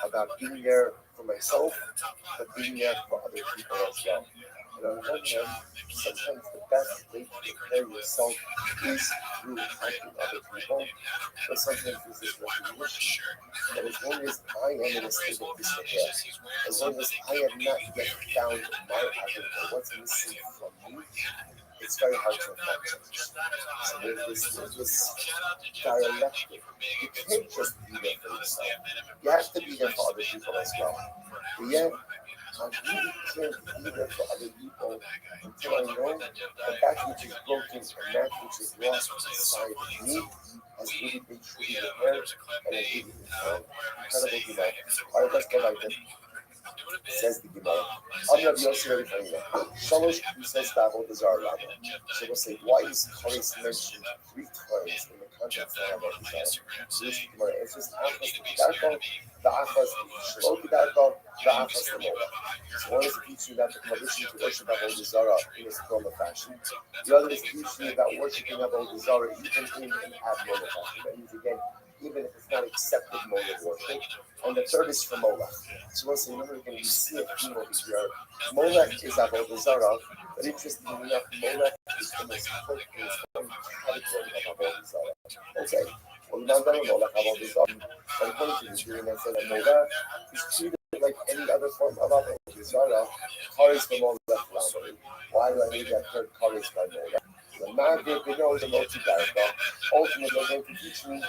about being there for myself, but being there for other people as well. And on one hand, sometimes the best way to prepare yourself is through helping other people, but sometimes there's this recognition that as long as I am in a state of disrepair, as long as I have not yet found my identity, what's missing from me, it's very hard to affect change. So there's this dialectic. You can't just be there for yourself. You have to be there for other people as well. But yet, I really can't be there for other people until I know that that which is broken and that which is lost inside of me has really been truly repaired and has really been found. Incredible Gemara. All right, let's go back then. Says the Gemara. I'm Rabbi Yossi Rabbi Chanina. Shalosh says the Avodah Zarah Rabbi. So we'll say, why is Charis mentioned 3 times in the context of Avodah Zarah? So this Gemara answers, Achas Kedarko, the Achas Shalo Kedarko, the Achas Lamola. So one is teaching about the prohibition to worship Avodah Zarah in a formal fashion. The other is teaching about worshiping Avodah Zarah even in an abnormal fashion. That means, again, even if it's not accepted mode of worship. And the third is for Molech. So once you remember, again, we see a theme over here. Molech is Avodah Zarah, but interestingly enough, Molech is the most important category of Avodah Zarah. Okay, well, now that Molech Avodah Zarah, but according to the Jew, I said that Molech is treated like any other form of Avodah Zarah. Karis for Molech Lamari. Why do I need that third Karis by Molech? The man did the nose and ultimately, they're going to teach me.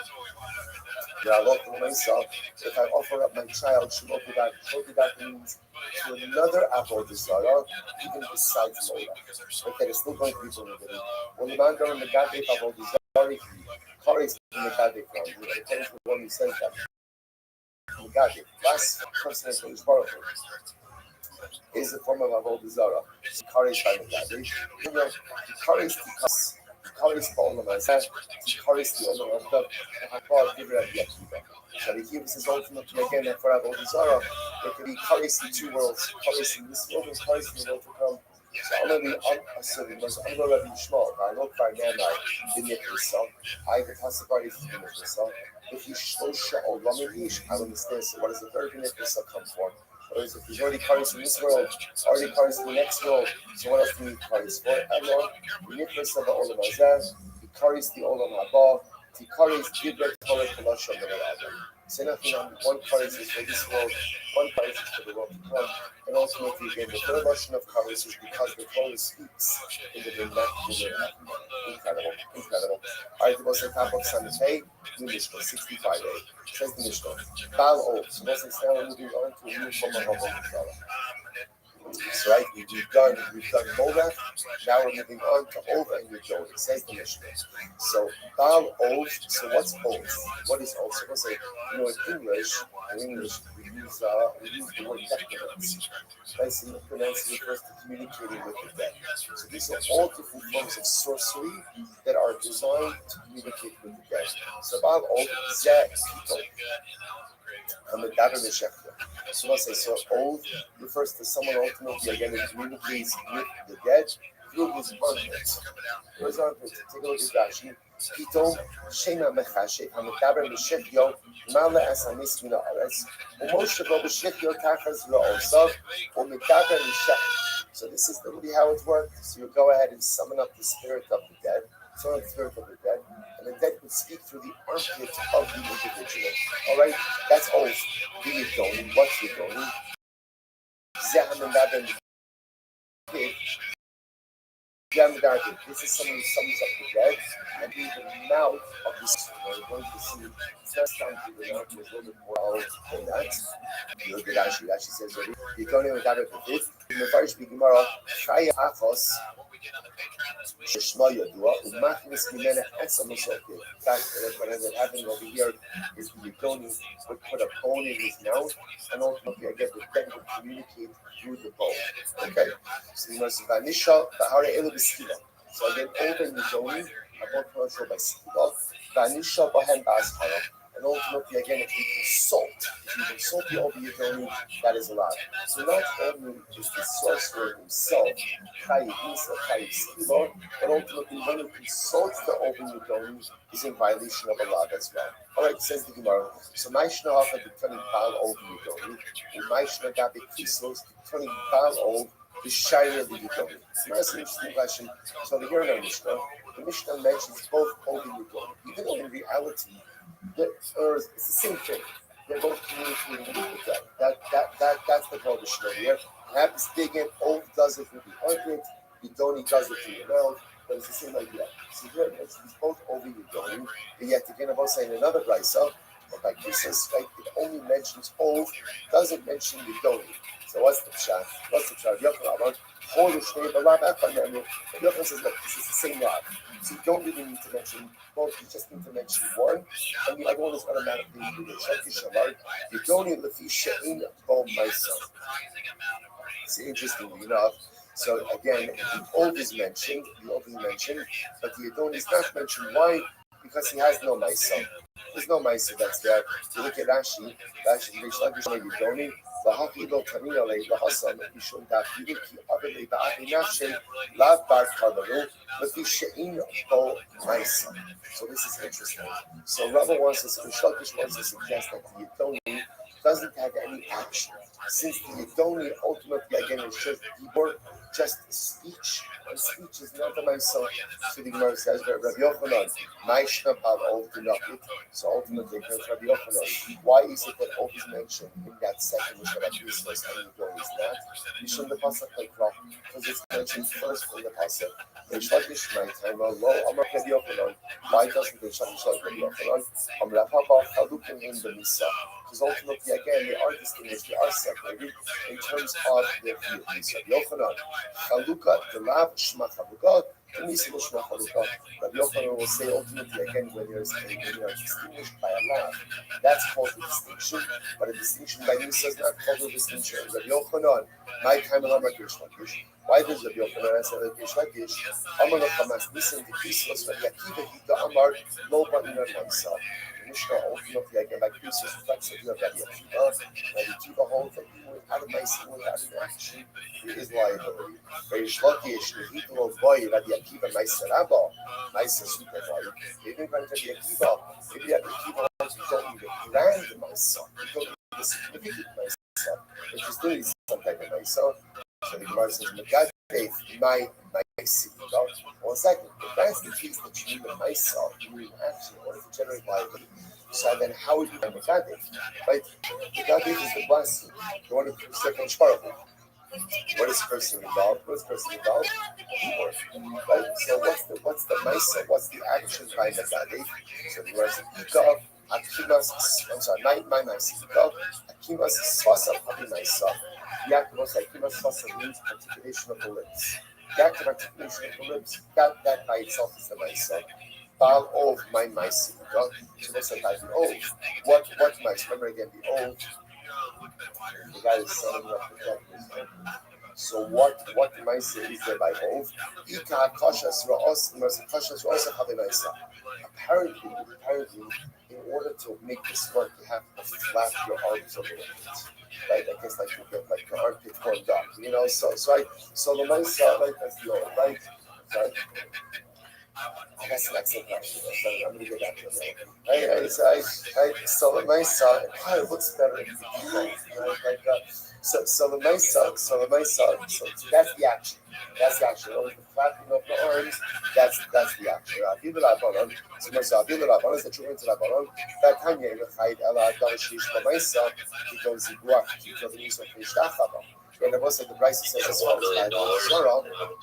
I love for myself. If I offer up my child, Shlokidat means to another Avodah Zarah, even besides Molech. Okay, it's still going to be prohibited. When the man going to Megadeh Avodah Zarah, Karis in Megadeh from. Depends on the one who says that. Megadeh, last consonant of his Baruch is a form of Avodah Zarah. Karis by Megadeh. Karis Karis Ba'olam Hazeh, Karis the Olam Abba, Hakbar Dibra Yakiba. Shalikim is ultimately again that for Avodah Zarah, there could be Karis in two worlds, Karis in this world and Karis in the world to come. So I'm going to be unassuming, I'm going to be small. I look by Nana, Binyat Risa, I the Tasabari Binyat Risa. If you Shlosha or Ramadish, I understand. So what does the third Binyat Risa come for? Whereas if he's already Karis in this world, already Karis in the next world, so what else do you need Karis for? I know, Binyat Risa Ba'olam Hazeh, he Karis the Olam Haba, he Karis Gibret Torah Kalasha Menarabah. So nothing on one Karis is for this world, one Karis is for the world to come. And ultimately, again, the third version of Karis is because the Torah speaks in the vernacular. Incredible, incredible. All right, the most top of Sunday, New Mishnah, 65a. Says the Mishnah, Baal O. So let's say now we're moving on to a new form of Avodah. So right, we've done Molech, now we're moving on to Ova and Yudon. It says the Mishnah. So Baal Ov, so what's Ov? What is Ov? So we'll say, in English we use the word necromance. Basically, necromance refers to communicating with the dead. So these are all different forms of sorcery that are designed to communicate with the dead. So Baal Ov, Zeh, Pito. So let's say, so old refers to someone ultimately again who communicates with the dead through his armpits. His armpits. Take a look at Rashi. Pitom shena mechashe hamitaber b'shechyo mala esamis min haaretz u'moshavo b'shechyo tachas la'osav u'mitaber b'shech. So this is literally how it works. So you go ahead and summon up the spirit of the dead. Summon the spirit of the dead. And the dead would speak through the armpit of the individual. All right, that's all. The Yidoni, what's Yidoni? This is someone who sums up the dead, and in the mouth of this, we're going to see first time to the mouth is a little bit more than that. Look at Rashi says, Yidoni with David the fifth. In the first Gemara, Chaya Achos. Shema Yadua, Umachnis Mimena Etzamusok. In fact, what ends up happening over here is the Yidoni would put a bone in his mouth, and ultimately, again, the dead would communicate through the bone. Okay? So you must have Vanisha, Bahara Elu B'Skiva. So again, over Yidoni, about control by Skiva, Vanisha Bahem Ba'azhara. And ultimately, again, if you consult the Obi Yidoni, that is allowed. So not only is the sorcerer himself Chayiv Nisa, Chayiv Skiva, but ultimately, when he consults the Obi Yidoni, is in violation of Allah as well. All right, says the Gemara. So Maishna Hafa turning Baal Obi Yidoni, and Maishna Gabi Kisos turning Baal Obi the Shire the Yidoni. So that's an interesting question. So over here in our Mishnah, the Mishnah mentions both Obi Yidoni, even though in reality, it's the same thing. They're both communicating with that. That's the prohibition over here. Perhaps digging, Ov does it through the armpit, Yidoni does it through your mouth, but it's the same idea. So here it's both over Yidoni, but yet again, I'm also saying another brisa, but by Kisses, right, it only mentions Ov, doesn't mention Yidoni. So what's the pshat? Yochanan, Yochanan says, look, this is the same rod. So you don't really need to mention both, you just need to mention one, and the other one is automatically included. You don't need to she'in bo myself. It's interestingly enough. So again, the old is mentioned, but the Yidoni is not mentioned. Why? Because he has no myself. There's no myself that's there. You look at Rashi, Yidoni. והכי לא תמין עלי להסם משום דאפילים כי עבד בעדי נפשי לאו בר קרבנו לפי שאין בו מייסה. So this is interesting. So Rabbi wants us, Shalkish wants to suggest that the Yidoni doesn't have any action. Since the Yidoni ultimately again is just speech, and speech is not the myself. So the Gemara says that Rabbi Yochanan, Maishna Bal Ov Dinakit. So ultimately, Rabbi Yochanan, why is it that Ov is mentioned in that second which Rabbi Yisrael and Yidoni is not? You shouldn't the pasuk like Rock, because it's mentioned first in the pasuk. They Shalkish my time lo Amar Rabbi Yochanan. Why doesn't they Shalkish like Rabbi Yochanan? Amar Rabba Chalukim in the Misa. Because ultimately, again, they are distinguished, they are separated in terms of their views. Yochanan, Chaluka, the Lav, Shema Chaluka, Rabbi Yochanan will say ultimately again when you are distinguished by Allah, that's called a distinction, but a distinction by Nisa is not called a distinction. Rabbi Yochanan, my time of Rish Lakish. Why does Rabbi Yochanan answer Rish Lakish? Amar Lachamas Nisan Tikislos Rabbi Akiva Hita Amar Lo Ba'ina Naisa. Mishnah ultimately again like Christos reflects the view of Rabbi Akiva. Rabbi Akiva holds that even without a Naisa, without an action, it is liability. Rish Lakish, Nehitlo Boy, Rabbi Akiva Naisa Rabba, Naisa Super Boy. Even when Rabbi Akiva, maybe Rabbi Akiva holds you don't need a grand Naisa, you don't need a significant Naisa, which is doing some type of Naisa. So the Gemara says, "Megadef my Naisa." One second, if that's the case that you need a Naisa, you need action in order to generate liability. So then, how would you do Megadef? Right? Megadef is the blessing. You want to second sparkle. What is person involved? What is person involved? Teamwork. Right? So what's the Naisa? What's the action by Megadef? So the Gemara says, "Ika." Akimas, I'm sorry, my Naisa. Akimas Swasa Habi Naisa. The act of Akimas Swasa means articulation of the lips. The act of articulation of the lips, that by itself is the Naisa. Bal of my Naisa. So that's like the oath. What Naisa? Remember again, the oath. The guy is setting up the judgment. So what Naisa is there by oath? Ika Kashas Ra'os, Kashas Ra'os Habi Naisa. Apparently, in order to make this work, you have to flap your arms a little bit, right? I guess like you get like your armpit formed up, you know. So the nice right, that's the old, right? Sorry. That's an excellent question. I'm going to get back to it. So the nice it probably looks better if you do right? Like so the nice so that's the action. That's the action. The flapping of the arms, that's the action. Aviv Rabbanon, so Aviv Rabbanon is the true into Rabbanon. That Tanya in the Chayid Ela Dalashish Bamaisa, because he grew up, he killed the Yisrael Fishtachaba. And the most of the Bryce says as far as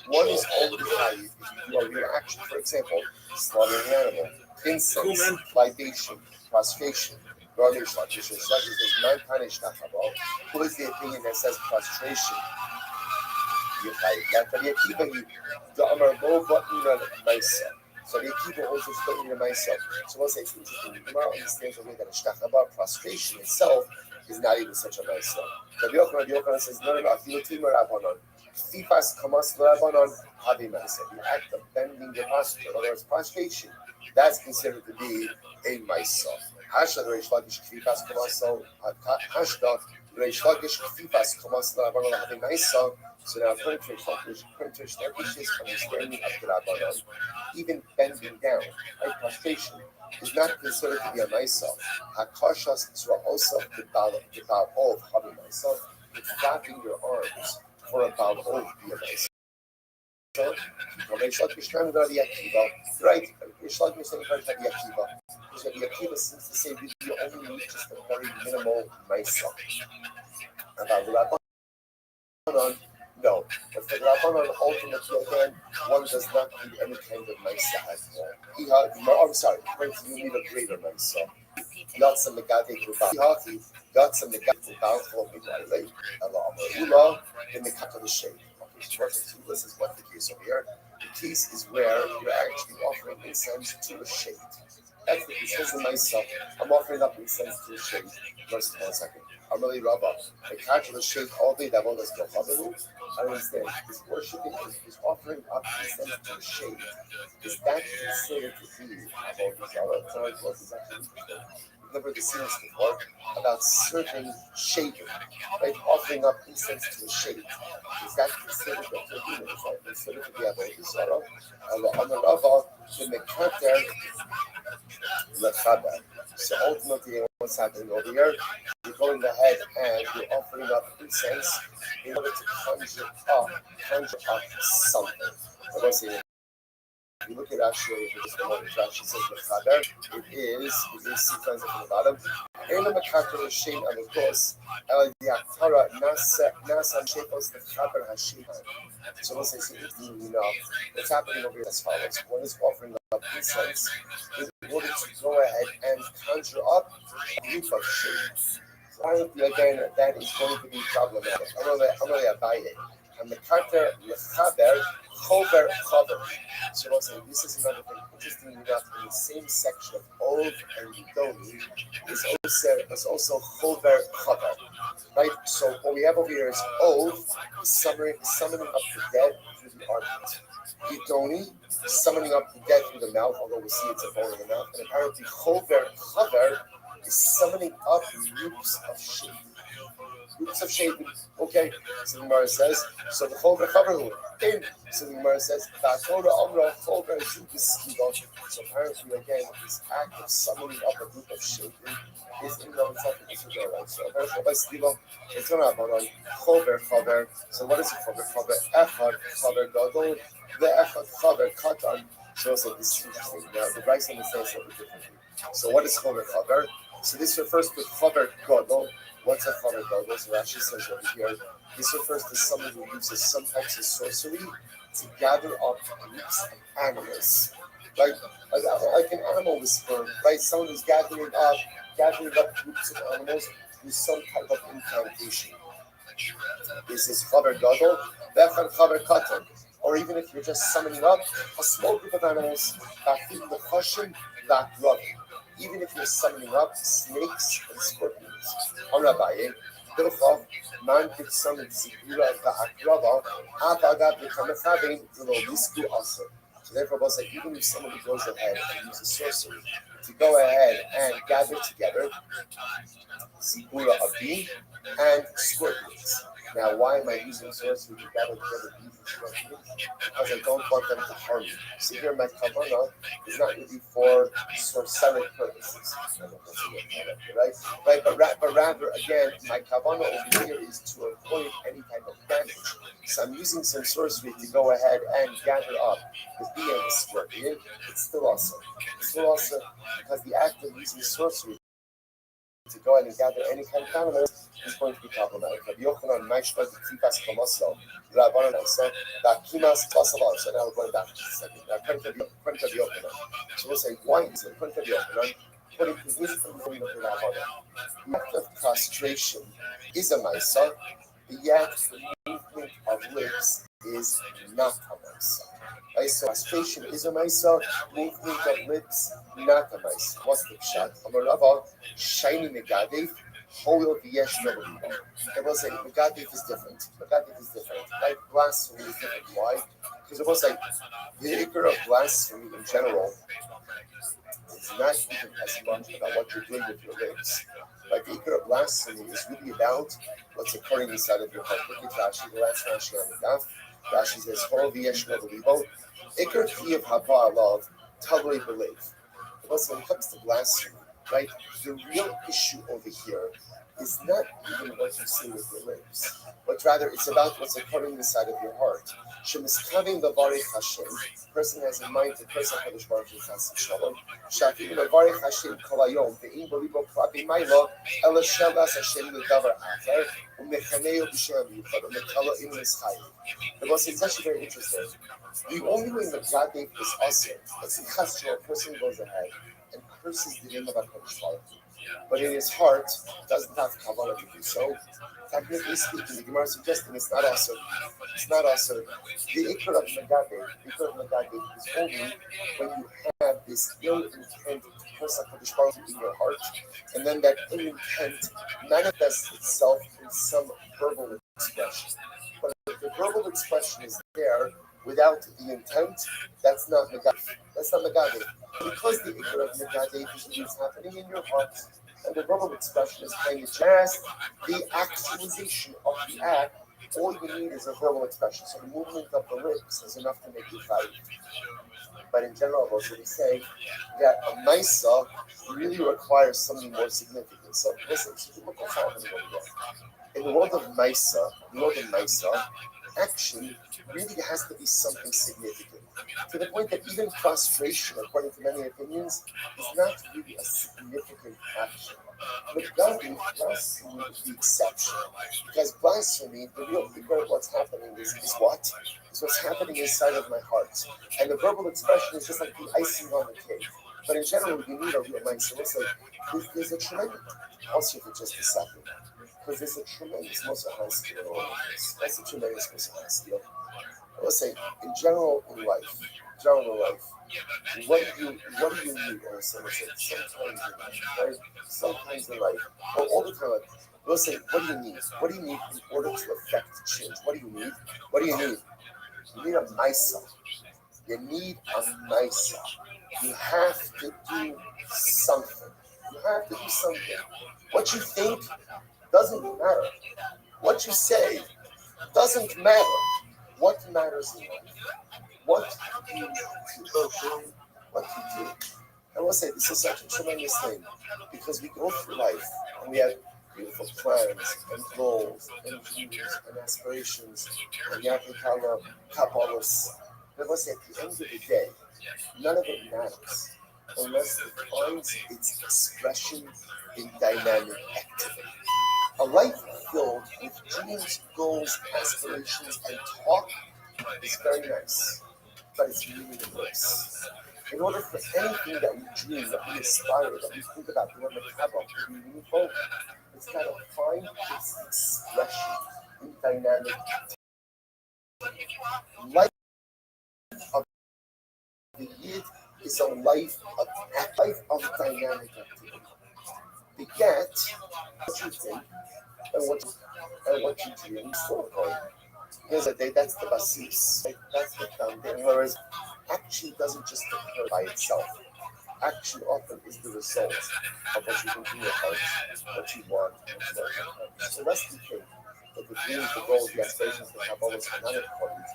one is only Chayid if you do a real action. For example, slaughtering an animal, incense, libation, prostration. Garnish like this is non punished. Who is the opinion that says prostration? So the Akiva also spoken to myself. So once I think the Gemara understands the way that a shtachaba prostration itself is not even such a nice stuff. Rabbi Yochanan says, no, afilutim rabbanon. Fifas kamas rabbanon havi ma'aseh. The act of bending your posture, in other words, prostration, that's considered to be a ma'aseh. Hashda reish lakish fifas kamas hashda reish lakish fifas kamas rabbanon havi ma'aseh. So now, Kurtish is from standing up to Rabbanon, even bending down, like prostration, is not considered to be a myself. Hakashas also the bow of having myself, it's flapping your arms for a bow of be a myself. Right, Rishlak is saying the Akiva. Because the Akiva seems to say you only need just a very minimal myself. About Rabbanon. No, but for the Rabbanon, ultimately, again, one does not need any kind of Naisa. I'm sorry, you need a greater Naisa. Lots of Megade Kubati, lots of Megade Kubati, Allah, in the cut of the shade. This is what the case over here. The case is where you're actually offering incense to a shade. That's the case. This is myself. I'm offering up incense to a shade. First, 1 second. I'm really Rabba. I catch the shade all day. That one is no problem. I understand. He's worshiping, he's offering up incense to a shade. Is that considered to be about these other times? Remember the series before about serving shaving, right? Offering up incense to a shade. Is that considered to be? Is that considered to be about this other? On the Rava, in the Keter, Lechaber. So ultimately, what's happening over here? You're going ahead and you're offering up incense in order to conjure up something. What was it? If you look at actually just the one trash, it says Mechaber. It is sequence from the bottom. In the Mechaber Hashem and of course, El Yaktara Nasa Shekos Mechaber Hashem. So once I see what's happening over here as follows. One is offering up incense in order to go ahead and conjure up a group of shades. Again, that is going to be problematic. I'm really a buy it. Hamekater lechaber chover chover. So also, this is another thing. Interestingly enough, in the same section of Ov and Yidoni is also chover chover. Right? So what we have over here is Ov, summoning up the dead through the armpit. Yidoni, summoning up the dead through the mouth, although we see it's a bone in the mouth. And apparently chover chover is summoning up groups of sheep. Groups of sheep. Okay, so the Gemara says, so the chover chover in. So the Gemara says, Torah Amra chover zubiskiva. So apparently, again, this act of summoning up a group of sheep is in and of itself a disorder, right? So apparently, by Skiva, it's going to happen on chover chover. So what is a chover chover? Echad chover gadol. The echad chover katan. So also this is interesting. Now the Bryce understands something differently. So what is chover chover? So this refers to chover gadol. What's a chover gadol? So Rashi says over here, this refers to someone who uses some types of sorcery to gather up groups of animals. Like an animal whisperer, right? Someone who's gathering up groups of animals with some type of incantation. This is chaver gadol, v'echad chaver katan. Or even if you're just summoning up a small group of animals, even if you're summoning up snakes and scorpions. On Rabbi, Bilchov, man could summon Zikura v'akrava, avaga b'kamechavin v'lo also. So therefore, both say, even if somebody goes ahead and uses sorcery to go ahead and gather together Zikura Abim and scorpions. Now, why am I using sorcery to gather together bees and scorpions? Because I don't want them to harm me. So here, my kavana is not really for sorceric purposes, right? But rather, again, my kavana over here is to avoid any type of damage. So I'm using some sorcery to go ahead and gather up the bee and the scorpion. It's still awesome. It's still awesome because the act of using sorcery to go ahead and gather any kind of animals is going to be problematic. Rabbi Yochanan, Maishpat, Tzikas, Kamaso, Rabbanan, Isa, Dakimas, Basala. So now we're going back to the second. Rabbi Yochanan. So we'll say, why is it? Rabbi Yochanan, putting his wisdom in the Rabbanan. The act of castration is a Maisa, the act of movement of lips is not a Maisa. Right? So castration is a Maisa, movement of lips, not a Maisa. What's the pshat? Amarava, shiny Megadev, Holil Vyesh Nobeliba. It was like Megadev is different. Megadev is different. Like blasphemy is different. Why? Because it was like the acre of blasphemy in general is not even as much about what you're doing with your lips. Like the acre of blasphemy is really about what's occurring inside of your heart. Look at Rashi, the last Rashi on the daf. Rashi says, Holil Vyesh Nobeliba. Ikar Kiev Hava Love, totally believe. But when it comes to blasphemy, right, the real issue over here is not even what you say with your lips, but rather it's about what's occurring inside of your heart. Shemiskavim Bavarich Hashem, person has in mind to praise HaKadosh Baruch Hu Chas Shalom. Shafim Bavarich Hashem Kolayom, Ve'im Belibo Prabi Mailo, Ela Shabas Hashem Ledavar Acher, Umechaneo B'Shem Yuchad, Umekala Im Nischayim. It's actually very interesting. The only way that God gave is also that's the custom a person goes ahead and curses the name of HaKadosh Baruch Hu. But in his heart doesn't have kavanah to do so. Technically speaking, the Gemara is suggesting it's not also. It's not also. The ikar of Megadev is only when you have this ill intent to curse HaKadosh Baruch Hu in your heart, and then that ill intent manifests itself in some verbal expression. But if the verbal expression is there without the intent, that's not Megadev. That's not Megadev. Because the ikar of Megadev is happening in your heart, and the verbal expression is kind of just the actualization of the act, all you need is a verbal expression. So the movement of the lips is enough to make you fight. But in general, also we say that a Maisa really requires something more significant. So listen, look what's happening over there. In the world of Maisa, action really has to be something significant. To the point that even prostration, according to many opinions, is not really a significant action. But blasphemy is the exception. Because blasphemy, the real figure of what's happening is what? Is what's happening inside of my heart. And the verbal expression is just like the icing on the cake. But in general, you need a real mind. So it's like, there's a tremendous, also for just a second. because there's a tremendous muscle high skill in all of this. That's a tremendous muscle high skill. Let's say, in general in life, what do you need? Or sometimes in life, right? Sometimes in life, or all the time. Let's say, what do you need? What do you need in order to affect change? What do you need? What do you need? You need a misa. You need a misa. You have to do something. You have to do something. What you think doesn't matter. What you say doesn't matter. What matters in life? What you do. What you do. I will say this is such a tremendous thing because we go through life and we have beautiful plans and goals and dreams and aspirations and Yakikala Kabbalahs. But let's say at the end of the day, none of it matters unless it finds its expression in dynamic activity. A life filled with dreams, goals, aspirations, and talk is very nice, but it's meaningless. In order for anything that we dream, that we aspire, that we think about doing the Kabbalah to be meaningful, it's got to find its expression in dynamic activity. Life of the Yid is a life of dynamic activity. Beget what you think and what you dream for. Here's a day, that's the basis. That's the foundation. Whereas action doesn't just occur by itself. Action often is the result of what you think in your heart, what you want, and what you don't want. So lest you think that the dreams, the goals, the aspirations, the Kabbalahs are not important,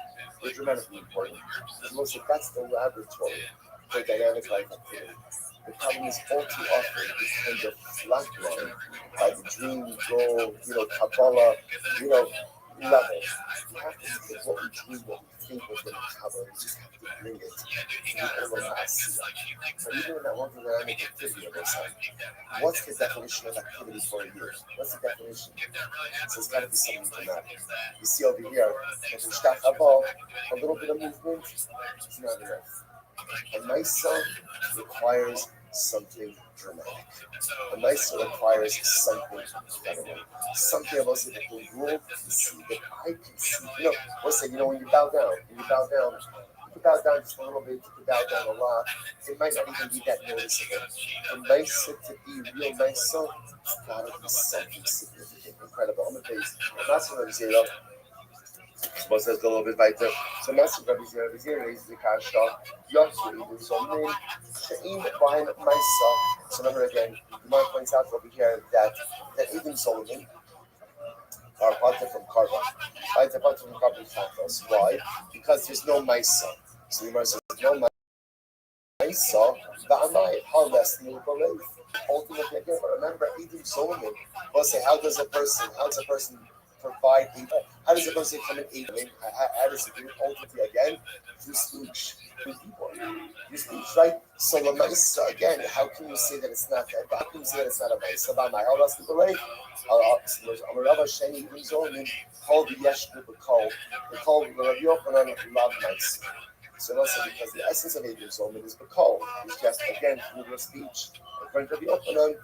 they're dramatically important. Because most of that's the laboratory for dynamic life activity. The problem is all too often is kind of flatlined by the dream, goal, Kabbalah, level. You have to look at what we dream, what we think we're going to cover, and just have to bring it to the overpass. But even in that one dynamic activity of our side, what's the definition of activity for a year? What's the definition? So it's got to be something dramatic. You see over here, a little bit of movement is not enough. A nice song requires something dramatic. A nice song requires something incredible. Something about it that the world can see, that I can see. When you bow down, you can bow down just a little bit, you can bow down a lot. It might not even be that noticeable. For nice to be real nice song, it's gotta be something significant, incredible. I'm a base. Master Rabbi Zero. Suppose there's a little bit weiter. So Master Rabbi Zero is the Kasha. Yotsu Idun Zomnin. She'im Bahem Maisa. So remember again, the Gemara points out over here that Idun Zomnin are parted from carbon. Right? They're parted from carbon factors. Why? Because there's no Maisa. So the Gemara says, no Maisa, Ba'amai, how less new belief. Ultimately, again, but remember, Idun Zomnin. We'll say, how does a person provide how does a person come in aid? How does it do ultimately again? Through speech, through people, through speech, right? So the Maisa again, how can you say that it's not that? How can you say that it's not a Maisa? By my how else people like Rabbi Sheni Rizon called the Yeshua B'Kol. They called the Rabbi Yochanan love Maisa. So also because the essence of Idun Zomnin is B'Kol. It's just again through the speech. According to Rabbi Yochanan,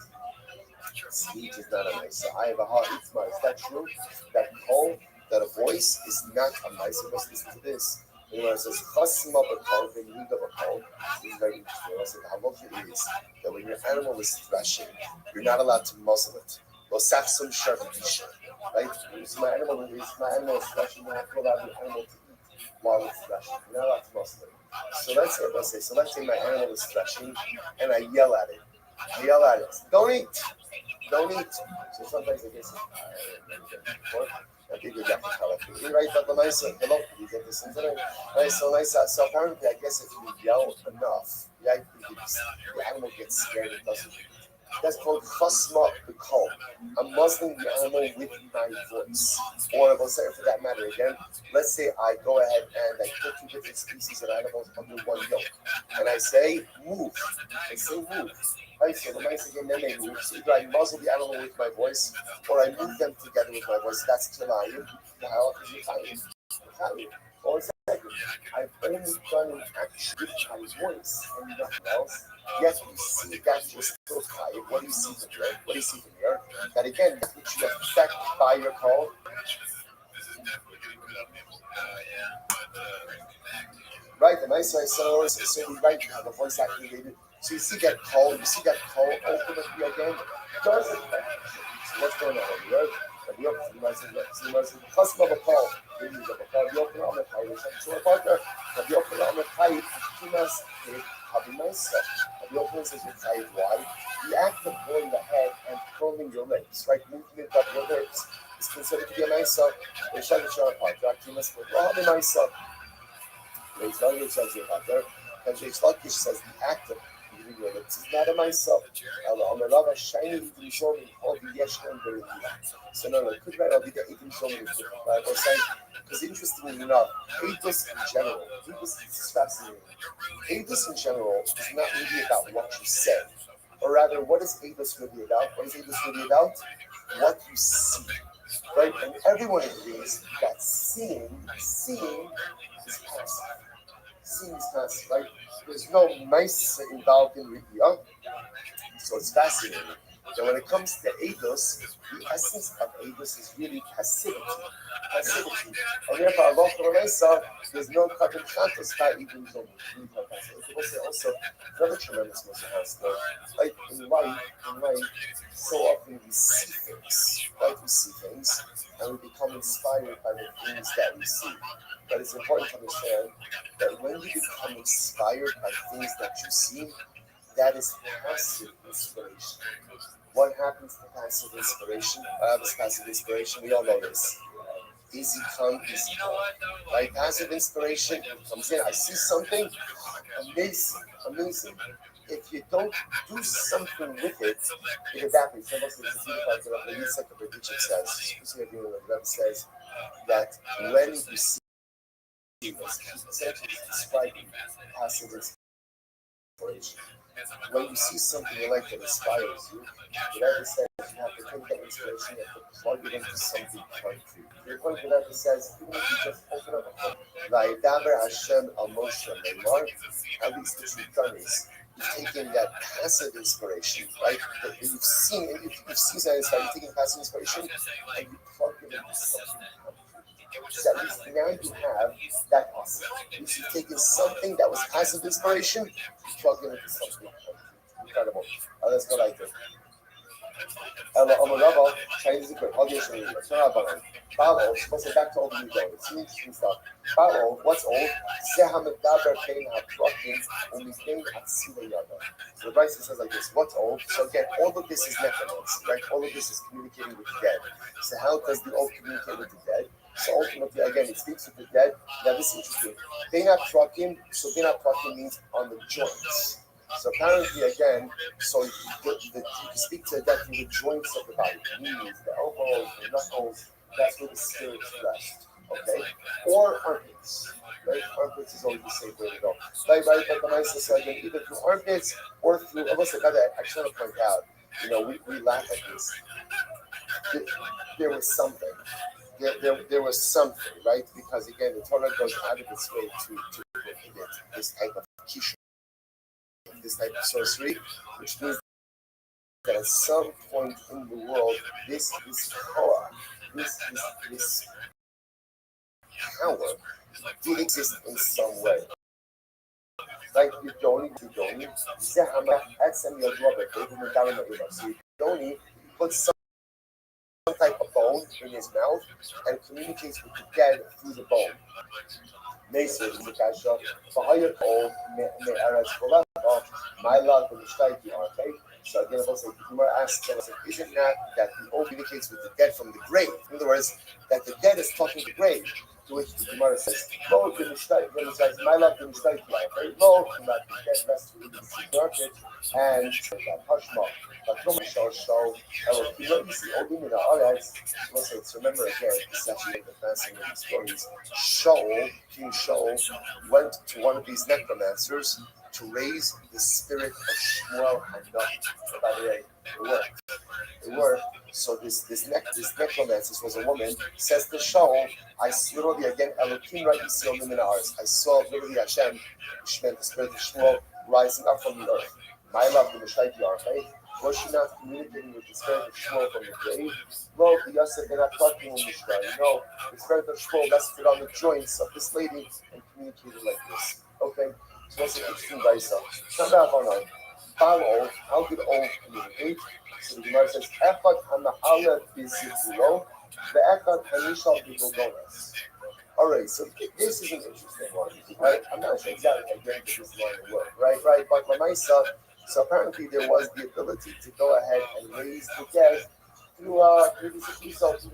speech is not a mice. I have a heart. It's my. Is that true? That call, that a voice is not a mice. You must listen to this. And when it says chasma b'kol, then you have a call. This is very interesting. I said how lovely it is that when your animal is threshing, you're not allowed to muzzle it. Well, safsum sharvadisha, right? So my animal is threshing. You have to allow the animal to eat while it's threshing. You're not allowed to muzzle it. So let's say my animal is threshing, and I yell at it. Don't eat. Don't eat. So sometimes I guess I think you definitely tell it. Right, but the nice, you get this into it. Right, so nice. So apparently, I guess if you yell enough, the animal gets scared and doesn't eat. That's called chasma b'kol. I'm muzzling the animal with my voice. Or I will say for that matter again, let's say I go ahead and I put two different species of animals under one yoke. And I say, move. I say, move. Right, so the mice again, then they move. So either I muzzle the animal with my voice, or I move them together with my voice. That's Tilayim. How is it? Or second, I've only done an action with my voice and nothing else. Yes, you see that you're still tired. What do you see from here? that again, which you affect by your call. Right, and I saw so we right have a voice activated. So you see that call, ultimately again does affect. So what's going on here? The customer of a call, the use of a call, the open on the pipe, so a partner, the open on the pipe, he must have a nice the open says your pipe wide. The act of going ahead and curling your lips, right? Movement of your lips is considered to be a nice the shut partner, you must have a nice Reis Lakish says your partner, and Reis Lakish says the act of moving your lips is not a myself. On the love of shiny even show me all the yeshon very so no, it could very well be that even show me or saying, because interestingly enough, Aethos in general, Aethos is fascinating. Aethos in general is not really about what you say, or rather, what is Aethos really about? What is Aethos really about? What you see, right? And everyone agrees that seeing is passive. Seeing is passive, right? There's no nice involved in Riya, so it's fascinating. So when it comes to Eidos, the essence of Eidos is really passivity. And therefore, Allah Ta'ala, there's no carbon chantos by even though we will say also another tremendous message. Like in life, so often we see things, right? We see things, and we become inspired by the things that we see. But it's important to understand that when you become inspired by things that you see, that is passive inspiration. What happens to passive inspiration? This passive inspiration, we all know this. Easy come, easy go. Right? Passive inspiration comes in. I see something amazing. If you don't do something with it, it evaporates. The Lisa Kapadichik says that when you see this, essentially describing passive inspiration. When you see something you like that inspires you, Rebbe says you have to take that inspiration and plug it into something concrete. Your point Rebbe says, even if you just open up a book, Vaidaber Hashem al Moshe Leimar, at least what you've done is you've taken that passive inspiration, right? That you've seen, you've seen that you're taking passive inspiration and you plug it into something concrete. So at least now you have that awesome. You've taken something that was passive inspiration, plug it into something incredible. That's what I do. Chinese equipment, audition, Balo, supposed to back to old new though. It's interesting stuff. Balo, what's old? Sehamadaber Kain Hatrakin, Umikin Hatsila Yada. So the Bryce says like this, what's old? So again, all of this is necromancy, right? All of this is communicating with the dead. So how does the old communicate with the dead? So ultimately, again, it speaks with the dead. Now this is interesting. Bina Trakim, so Bina Trakim means on the joints. So apparently, again, so you can speak to the death through the joints of the body, the knees, the elbows, the knuckles. That's where the spirit rest. Okay, or armpits. Right, armpits is always the safe way to go. Right, but the nice is again either through armpits or through. Almost like I actually want to point out. We laugh at this. There was something. There was something, right? Because again, the Torah goes out of its way to prohibit this type of kishur, this type of sorcery, which means that at some point in the world, this power, this power did exist in some way. Like Yudoni, Zehama, Etzem Yodrobek, so Yudoni puts some type of bone in his mouth and communicates with the dead through the bone. Mason, Mikasha, Fahayat old, Me'aras Kola, my love for the Shtaiki, okay? So again, also, the Gemara asks, isn't that the old communicates with the dead from the grave? In other words, that the dead is talking to the grave. To which the Gemara says, Lo, the Mishtaki, says, my love, the Mishtaki, okay? Lo, that the dead rest in the market, and Hashma. But from the show, remember again, this is actually the fascinating stories. King Shaul, went to one of these necromancers to raise the spirit of Shmuel Hanavi. So by the way, it worked. So this necromancer was a woman, says to Shaul, I literally again, Elohim Ra'isi Olim Minaris. I saw literally Hashem, which meant the spirit of Shmuel, rising up from the earth. My love, the Mishnah, okay? Was she not communicating with the spirit of Shmuel from the grave? Lo, the Yosef ben Aklakim Mishra. No, the spirit of Shmuel rested on the joints of this lady and communicated like this. Okay, so that's an interesting Vaisa. How did old communicate? So the Gemara says, Echad hama'aleh bizibulo, ve'echad hanishal bivogonas. All right, so this is an interesting one, right? I'm not sure exactly again if this line will work, right? But Lamaisa, so apparently there was the ability to go ahead and raise the dead through the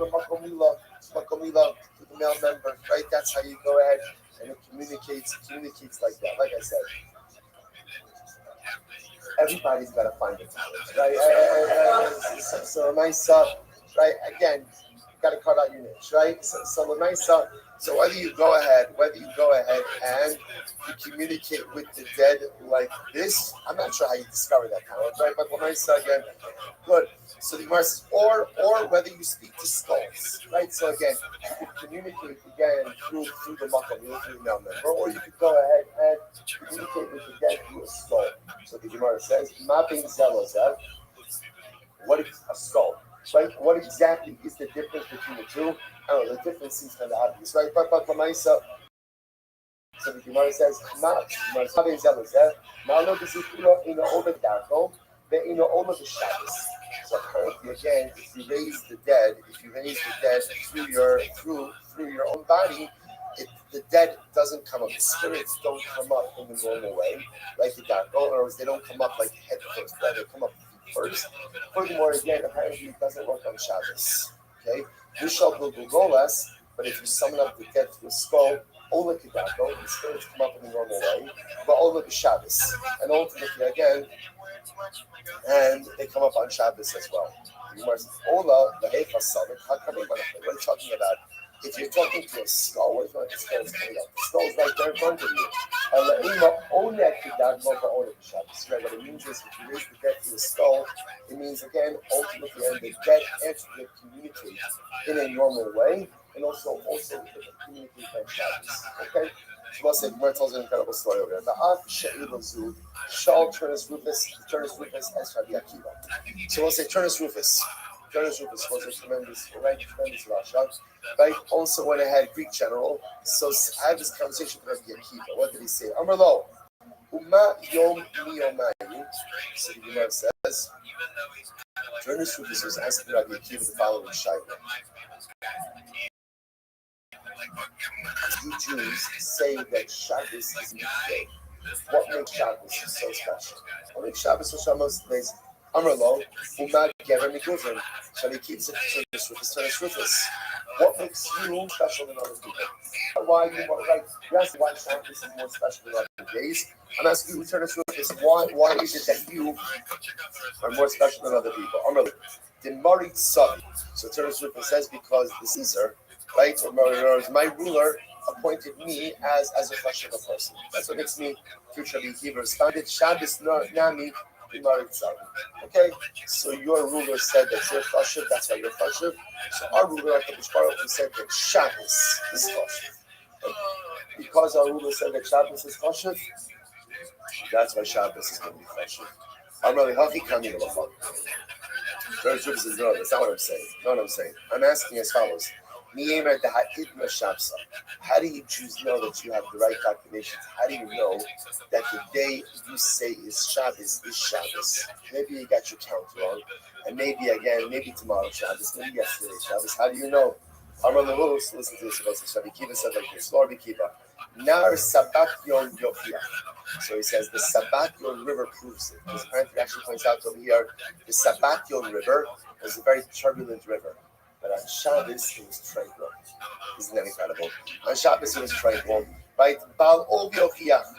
makomila, to the male member, right? That's how you go ahead and it communicates like that. Like I said, everybody's got to find a talent, right? So Lamaisa, right? Again, got to cut out your niche, right? So Lamaisa. So whether you go ahead and you communicate with the dead like this, I'm not sure how you discover that talent, right? But when I say again, good. So the Gemara says, or whether you speak to skulls, right? So again, you could communicate again through the makam, through the male member, or you could go ahead and communicate with the dead through a skull. So the Gemara says, "Ma bein zelozev." What is a skull? Right? What exactly is the difference between the two? I don't know, the difference seems kind of obvious, right? But Lamaisa, so the Gemara says, so apparently again, if you raise the dead through your own body, the dead doesn't come up. The spirits don't come up in the normal way, like the darko, or they don't come up like head first, right? They come up first. Furthermore, again, apparently it doesn't work on Shabbos. Okay? But if you summon up the dead to a skull, Ola Kedako, the spirits come up in the normal way, but Ola the Shabbos. And ultimately, again, and they come up on Shabbos as well. Ola, the Heifa Sadik, what are you talking about? If you're talking to a skull, what if the skull is coming up? The skull is right there in front of you. Right? What it means is if you raise the dead to a skull, it means again, ultimately, and the dead actually communicate in a normal way, and also communicate by Shabbos. Okay? So let's say Gemara tells an incredible story over there. The Av She'ilazu, Shal Turnus Rufus as Rabbi Akiva. So let's say Turnus Rufus. Turnus Rufus was a tremendous Rasha. Right? Also went ahead, Greek general. So I had this conversation with Rabbi Akiva. What did he say? Amrlo, Uma Yom Miyomayu. So the Gemara says, Turnus Rufus was asking Rabbi Akiva the following shayla. You Jews say that Shabbos is midday. What makes Shabbos so special? What makes Shabbos so special most days? Amrlo, Umad Gever Miguvin. So he keeps it Turnus Rufus. What makes you special than other people? Why you want to write? You ask why Shabbos is more special than other days. I'm asking you, Turnus Rufus, why is it that you are more special than other people? Amrlo, the Marit Savi. So Turnus Rufus says because the Caesar, right, or my ruler appointed me as a flesh of a person. That's what makes me future Hebrew. Started Shabbos Nami Okay, so your ruler said that you're chashuv, that's why you're chashuv. So our ruler, HaKadosh Baruch Hu, said that Shabbos is chashuv. Because our ruler said that Shabbos is chashuv, that's why Shabbos is going to be chashuv. I'm really happy coming to the phone. That's not what I'm saying. Know what I'm saying? I'm asking as follows. How do you choose know that you have the right calculations? How do you know that the day you say is Shabbos? Maybe you got your count wrong, and maybe tomorrow Shabbos, maybe yesterday Shabbos. How do you know? I'm on the rules. Listen to this. Rabbi Kiva said like this. Lord Rabbi Kiva, Nar Sabat Yon Yofiach. So he says the Sabat Yon River proves it. Because apparently actually points out over here, the Sabat Yon River was a very turbulent river. But on Shabbos, it was tranquil. Isn't that incredible? On Shabbos, it was tranquil. Right? Baal Ov Yochiach.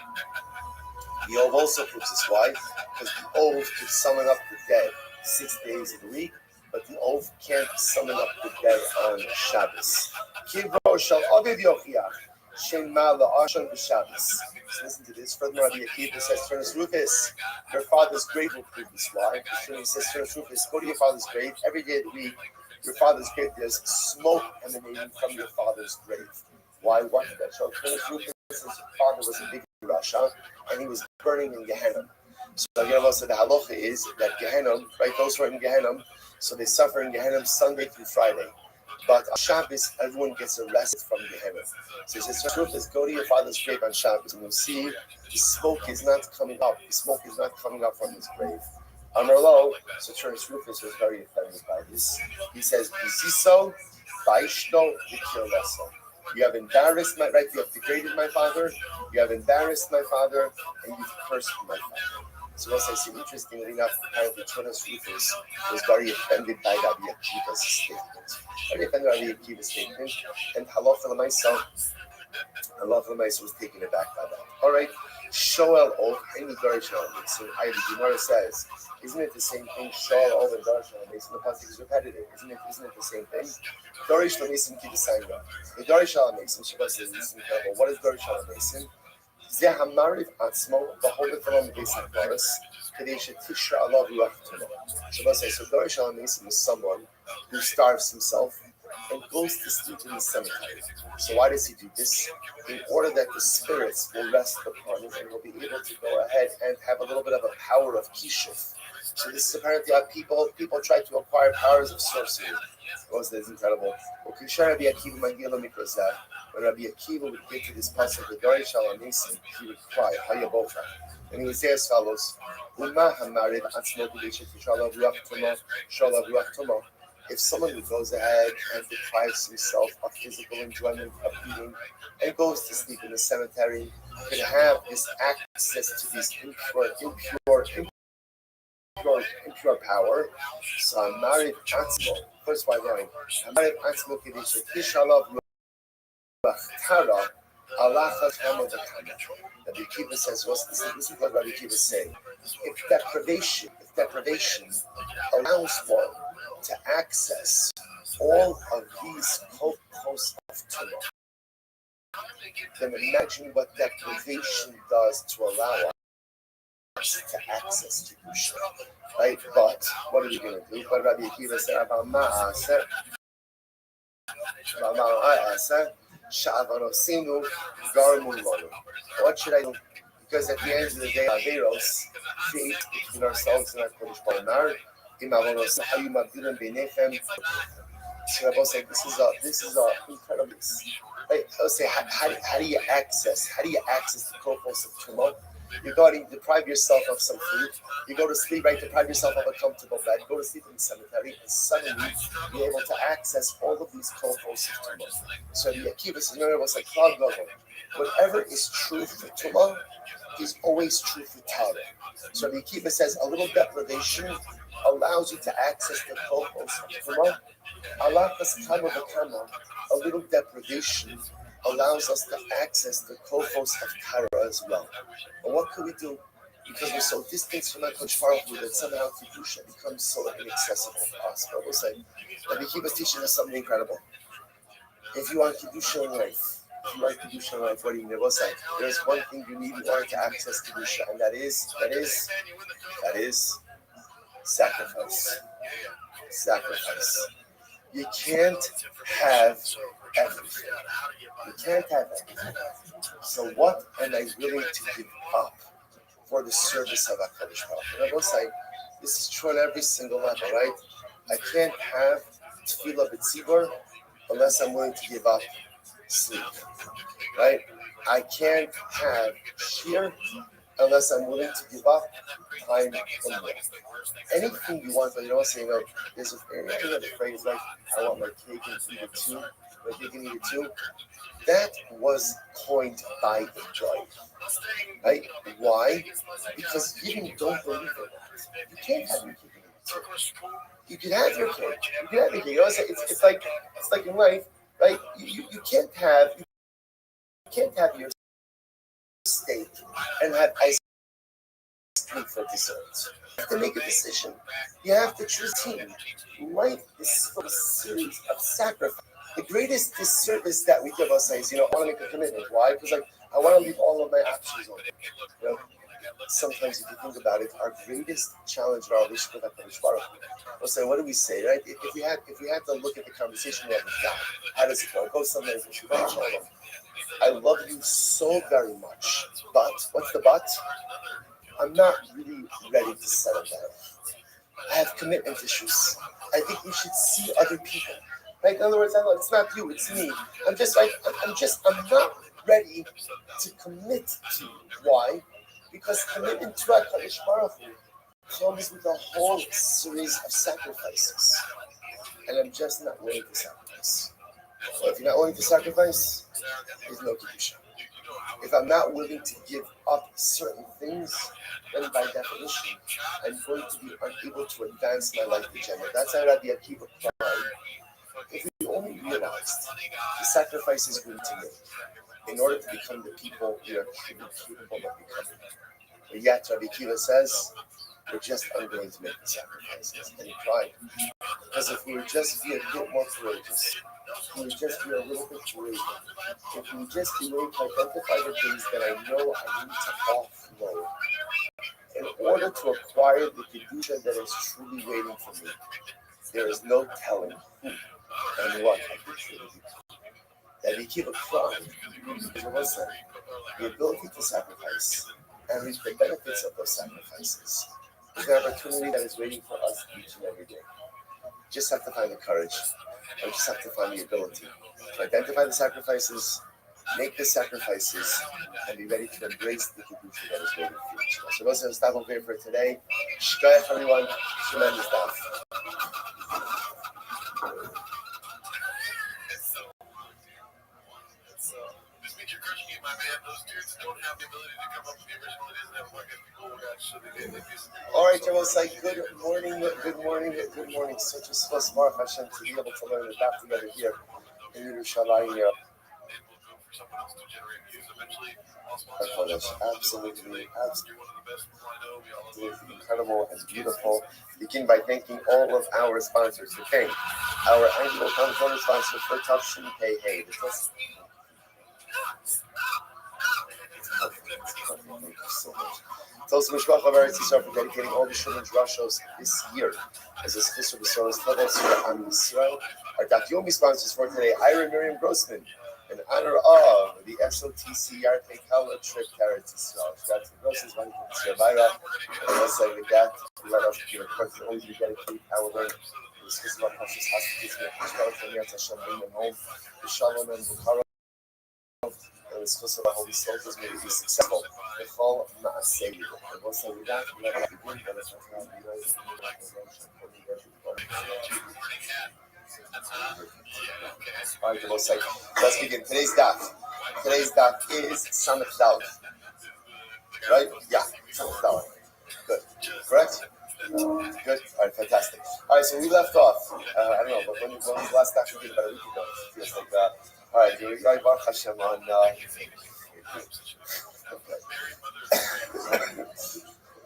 The Ov also proves this. Why? Because the Ov could summon up the dead 6 days of the week, but the Ov can't summon up the dead on Shabbos. Kivro Shal Aviv Yochiach. Shema La'ashon B'Shabbos. So listen to this. Furthermore, Rabbi Akiva says, Turnus Rufus, your father's grave will prove this. Why? Because he says, Turnus Rufus, go to your father's grave every day of the week. Your father's grave, there's smoke emanating from your father's grave. Why? What did that show? Turnus Rufus' father was a big Rasha, and he was burning in Gehenna. So again, also the halacha is that Gehenna, right? Those who are in Gehenna, so they suffer in Gehenna Sunday through Friday. But on Shabbos, everyone gets arrested from Gehenna. So he says, Rufus, go to your father's grave on Shabbos, and you'll see the smoke is not coming up. The smoke is not coming up from his grave. Amarlo, so Terence Rufus was very offended by this. He says, Biziso, Baishno, Vikirleso. You have embarrassed my right, you have degraded my father, you have embarrassed my father, and you've cursed my father. So also I see, interestingly enough, apparently Terence Rufus was very offended by Rabbi Akiva's statement. Very offended by Rabbi Akiva's statement, and Halacha L'Maisa was taken aback by that. All right, Shoel Ov, any Dorish element. So the Gemara says, isn't it the same thing? Shoel Ov and Dorish element. The pasuk is repetitive. Isn't it the same thing? Dorish L'Mason Kidusayra. The Dorish element, Shiva says, this is incredible. What is Dorish element? זה המעריב עצמו בהולך עליו מבייס הקבורס כדי שתשרה עליו רוח תומה. So Dorish Alamesim is someone who starves himself and goes to sleep in the cemetery. So why does he do this? In order that the spirits will rest upon him and he'll be able to go ahead and have a little bit of a power of kishuf. So this is apparently how people try to acquire powers of sorcery. Well, this is incredible. When Rabbi Akiva would get to this passage of the Dorish Alamesim, he would cry, Hayabocha. And he would say as follows, if someone who goes ahead and deprives himself of physical enjoyment of eating and goes to sleep in the cemetery, could have this access to this impure power. So Amarid Atzmo, first by line, Amarid Atzmo Kedisha Tishalav Tara Allah Kama the Kama. Rabbi Akiva says, this is what Rabbi Akiva is saying. If deprivation allows one to access all of these co-hosts of Torah, then imagine what deprivation does to allow us to access Kedusha. Right? But what are we going to do? But Rabbi Akiva said, what should I do? Because at the end of the day, Averos create between ourselves and our Kodesh Baruch. So I was like, this is a incredible. Right? I would say, how do you access the co-host of Tumah? You go and deprive yourself of some food. You go to sleep, right? Deprive yourself of a comfortable bed. Go to sleep in the cemetery, and suddenly you're able to access all of these co-hosts of Tumah. So the Akiva says, no, it was like whatever is true for Tumah is always true for Torah. So the Akiva says a little deprivation allows you to access the co-hosts of Tumah. A little deprivation allows us to access the co-host of Kara as well. But what could we do? Because we're so distant from HaKadosh Baruch Hu that somehow Kedusha becomes so inaccessible to us. But we'll say, Rabbi Akiva is teaching us something incredible. If you want Kedusha in life, what do you mean? We'll say, there's one thing you need in order to access Kedusha, and that is sacrifice. Sacrifice. You can't have everything. So what am I willing to give up for the service of HaKadosh Baruch Hu? And I will say, this is true on every single level, right? I can't have tefillah b'tzibur unless I'm willing to give up sleep, right? I can't have shir unless I'm willing to give up time from work. Anything you want, but you don't say, there's a phrase like, I want my cake and eat it too. That was coined by the joy. Right? Why? Because you don't believe in that. You can't have your cake and eat it too. You can have your cake. You can have your cake. It's like in life, right? You can't have your steak and have ice cream for dessert. You have to make a decision. You have to choose team. Life is a series of sacrifice. The greatest disservice that we give ourselves, I want to make a commitment. Why? Because I want to leave all of my options open. Sometimes if you think about it, our greatest challenge in our relationship with HaKadosh Baruch Hu, we'll say, what do we say, right? If we had to look at the conversation we have with God, how does it go? It goes something like, I love you so very much, but what's the but? I'm not really ready to settle down. I have commitment issues. I think we should see other people. Right? In other words, it's not you, it's me. I'm not ready to commit to you. Why? Because commitment to HaKadosh Baruch Hu comes with a whole series of sacrifices. And I'm just not willing to sacrifice. Well, if you're not willing to sacrifice, there's no Kedusha. If I'm not willing to give up certain things, then by definition, I'm going to be unable to advance my life agenda. That's how Rabbi Akiva cried. If we only realized the sacrifices we need to make in order to become the people we are capable of becoming. But yet, Rabbi Akiva says, we're just unwilling to make the sacrifices. And he cried. Because if we would just be a bit more courageous, if we would just be a little bit courageous, if we would just be willing to identify the things that I know I need to offload in order to acquire the Kedusha that is truly waiting for me, there is no telling who and what I could truly become. That we keep a crying, the ability to sacrifice and reap the benefits of those sacrifices is an opportunity that is waiting for us each and every day. Just have to find the courage, or just have to find the ability to identify the sacrifices, make the sacrifices, and be ready to embrace the Kedusha that is waiting for you. So those are the stuff over here for today. Shkoyach everyone, tremendous stuff. This means you're crushing it, my man. Those dudes don't have the ability to come up with the original ideas and have fucking people who got shit again. All right, everyone's like, good morning. Such a special Baruch Hashem to be able to learn the daf together here in Yerushalayim. Absolutely incredible and beautiful. Begin by thanking all of our sponsors. Okay, our annual phone sponsor for Tough Shin Pei Hey. Thank you so much. Toast Mishpach of Eretz Yisrael for dedicating all the children's Roshos this year as a special B'Soros Todos for Am Yisrael. Our Daf Yomi sponsors for today, Ira Miriam Grossman, in honor of the SOTC Yarkei Kala trip to Eretz Yisrael. Shout out to the Grossmans, money from the Ira. And also with that, we let us, of course, always be dedicated calendar. We discuss about precious hostages and Hashgalah from Yat Hashem, bring them home. The Shalom and Bukhara. And it's supposed to the Holy Soldiers may be successful. The fall Maaseh. And once I read that, we let us begin. Let us all right, let's begin. Today's daf. Today's daf is Samech Dalet. Right? Yeah, Samech Dalet. Good. Correct? Good. All right, fantastic. All right, so we left off. I don't know, but when was the last daf we did? About a week ago. It feels like that. All right, here we go. Baruch Hashem on. All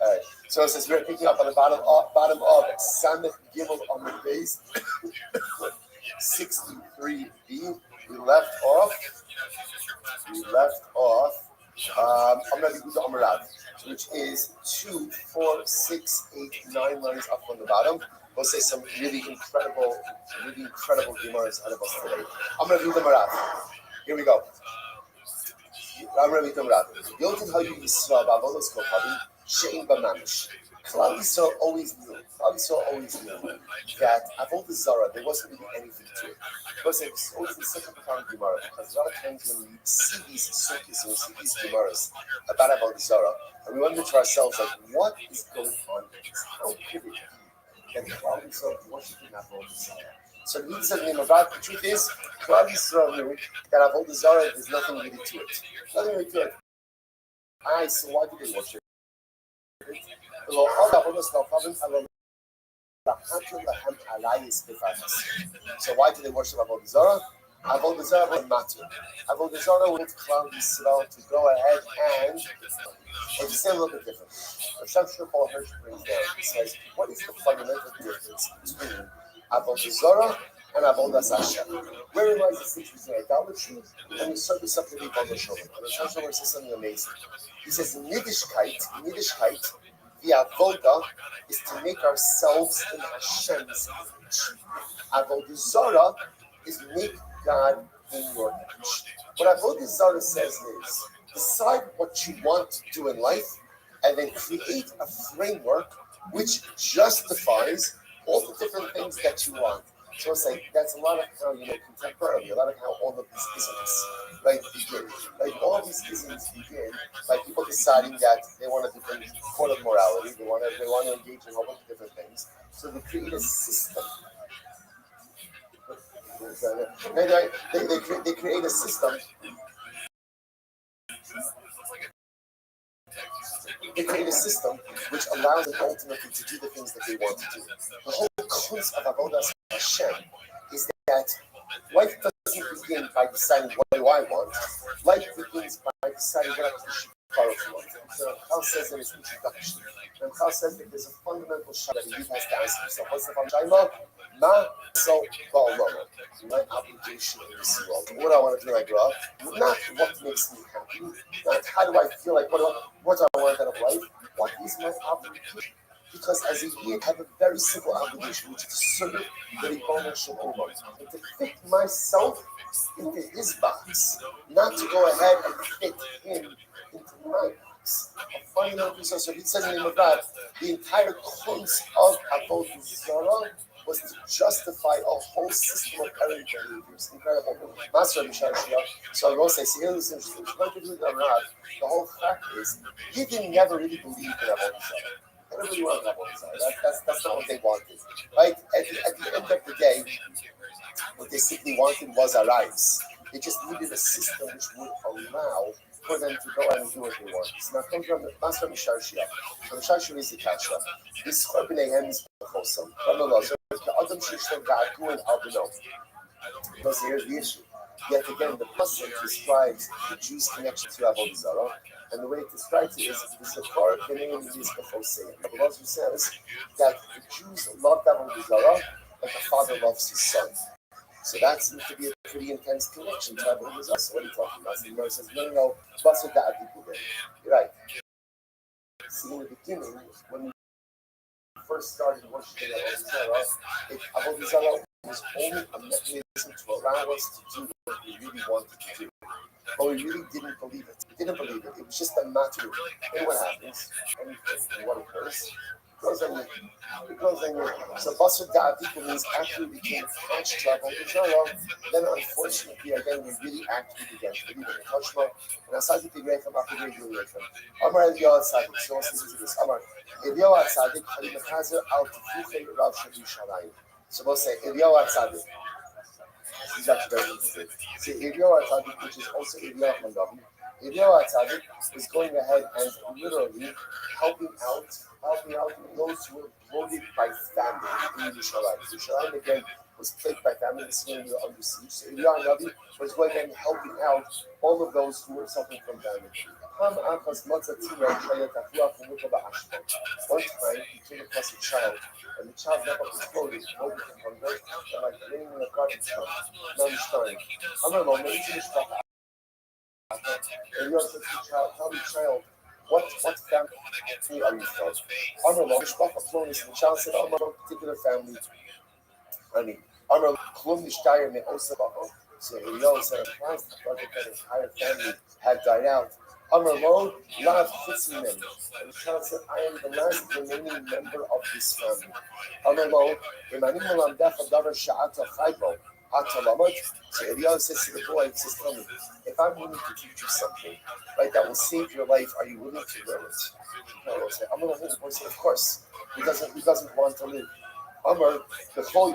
right. So it says we're picking up on the bottom of Samech Gimel on the base 63b. We left off. Amrav Yehuda Amarav, which is 2, 4, 6, 8, 9 lines up on the bottom. We'll say some really incredible Gemaras out of us today. Amrav Yehuda Amarav. Here we go. Amrav Yehuda Amarav. Yotiv Hayu Yisrael Ba'avodos Kohavim She'im B'mamish. Klal Yisrael always knew that Avodah Zarah, there wasn't really anything to it. Because it's always the second kind of Gemara. Because a lot of times when we see these sukkahs and we see these Gemaras about Avodah Zarah, and we wonder to ourselves, like, what is going on with this? How could it be that Klal Yisrael worshiping Avodah Zarah? So the truth is, Klal Yisrael knew that Avodah Zarah, there's nothing really to it. Nothing really to it. Alright, so why did they worship it? So why do they worship Avodah Zarah? Avodah Zarah was matter. Avodah Zarah wanted Klal Yisrael to go ahead and say a little bit different. Rav Paul Hirsch brings down. He says, what is the fundamental difference between Avodah Zarah and Avodas Hashem? Wherein lies the distinction between idolatry and the service of the Avodah Shalom? And Rav Shalom says something amazing. He says, in Yiddishkeit, the avodah is to make ourselves in Hashem's image. Avodah Zarah is make God in your image. What Avodah Zarah says is, decide what you want to do in life and then create a framework which justifies all the different things that you want. So it's like that's a lot of how contemporarily, a lot of how all of these isms right begin. Like all of these isms begin by people deciding that they want a different code of morality, they want to engage in a whole bunch of different things. So they create a system. They create a system. They create a system which allows them ultimately to do the things that they want to do. The whole concept of Avodas Hashem is that life doesn't begin by deciding what do I want. Life begins by deciding what I want. So Chal says in his introduction, and Chal says that there's a fundamental shot that he has to ask himself. What's the fundamental? Ma so ba'olama. My obligation in this world. What do I want to do when I grow up? Not what makes me happy. Not how do I feel like, what do I want out of life? What is my obligation? Because as a Yid, I have a very simple obligation, which is to serve the Ribono Shel Olam, and to fit myself into his box, not to go ahead and fit him into my box. A fundamental resource. So he says in the Mavad, the entire concept of Avodah Zarah was to justify a whole system of errant behaviors. Incredible. Master Mishar Shia. So I will say, see, here's interesting. The whole fact is, he didn't never really believe in Avodah Zarah. They don't really want Avodah Zarah. That's not what they wanted. Right? At the end of the day, what they simply wanted was our lives. They just needed a system which would allow for them to go and do what they want. So now comes from the Master Mishar Shia. So Mishar Shia is the Kasha. This Korbanei is Bechosam. So the Adam Shishon Ga'agun Albino. Because here's the issue. Yet again, the Pasuk describes the Jews' connection to Avodah Zarah, and the way it describes it is the Zakar B'nei is Bechosam. The Pasuk says that the Jews loved Avodah Zarah like a father loves his son. So that seems to be a pretty intense connection to Avodah Zarah. So what are you talking about? So the Gemara says, no, Pasuk Da'adiku there. You're right. See, in the beginning, when we first started worshiping Avodah Zarah was only a mechanism to allow us to do what we really wanted to do. But we really didn't believe it. We didn't believe it. It was just a matter of, and what happens? Anything, what occurs? It goes on you. So Basar Da'adiku means after we became attached to Avodah Zarah, then unfortunately again we really acted against believing in Hashma, and aside the great from after we really from Amar Eliyahu Tzadik, so listen to this. Amar Eliyahu Tzadik, Hari Mechazer Al Tifuchei Rav Yerushalayim. So we'll say Eliyahu Tzadik. He's actually very interesting. See, Eliyahu Tzadik, which is also Eliyahu Mandavi. Eliyahu Tzadik is going ahead and literally helping out those who were bloated by famine in Yerushalayim. Yerushalayim again was plagued by famine, this year we were under siege. So Eliyahu Navi was going ahead and helping out all of those who were suffering from famine. One time he came across a child, and the child never exploded, bloated from hunger, and like laying in a garbage dump. Now he's trying. Eliyahu said to the child, tell me, child, what family are you from? The child said, I'm from a particular family. So Eliyahu said, the entire family had died out. And the child said, I am the last remaining member of this family. So Eliyahu says to the boy, he says, tell me, if I'm willing to teach you something, right, that will save your life, are you willing to learn it? I'm going to hold the boy say, of course. He doesn't want to live. Amar b'chol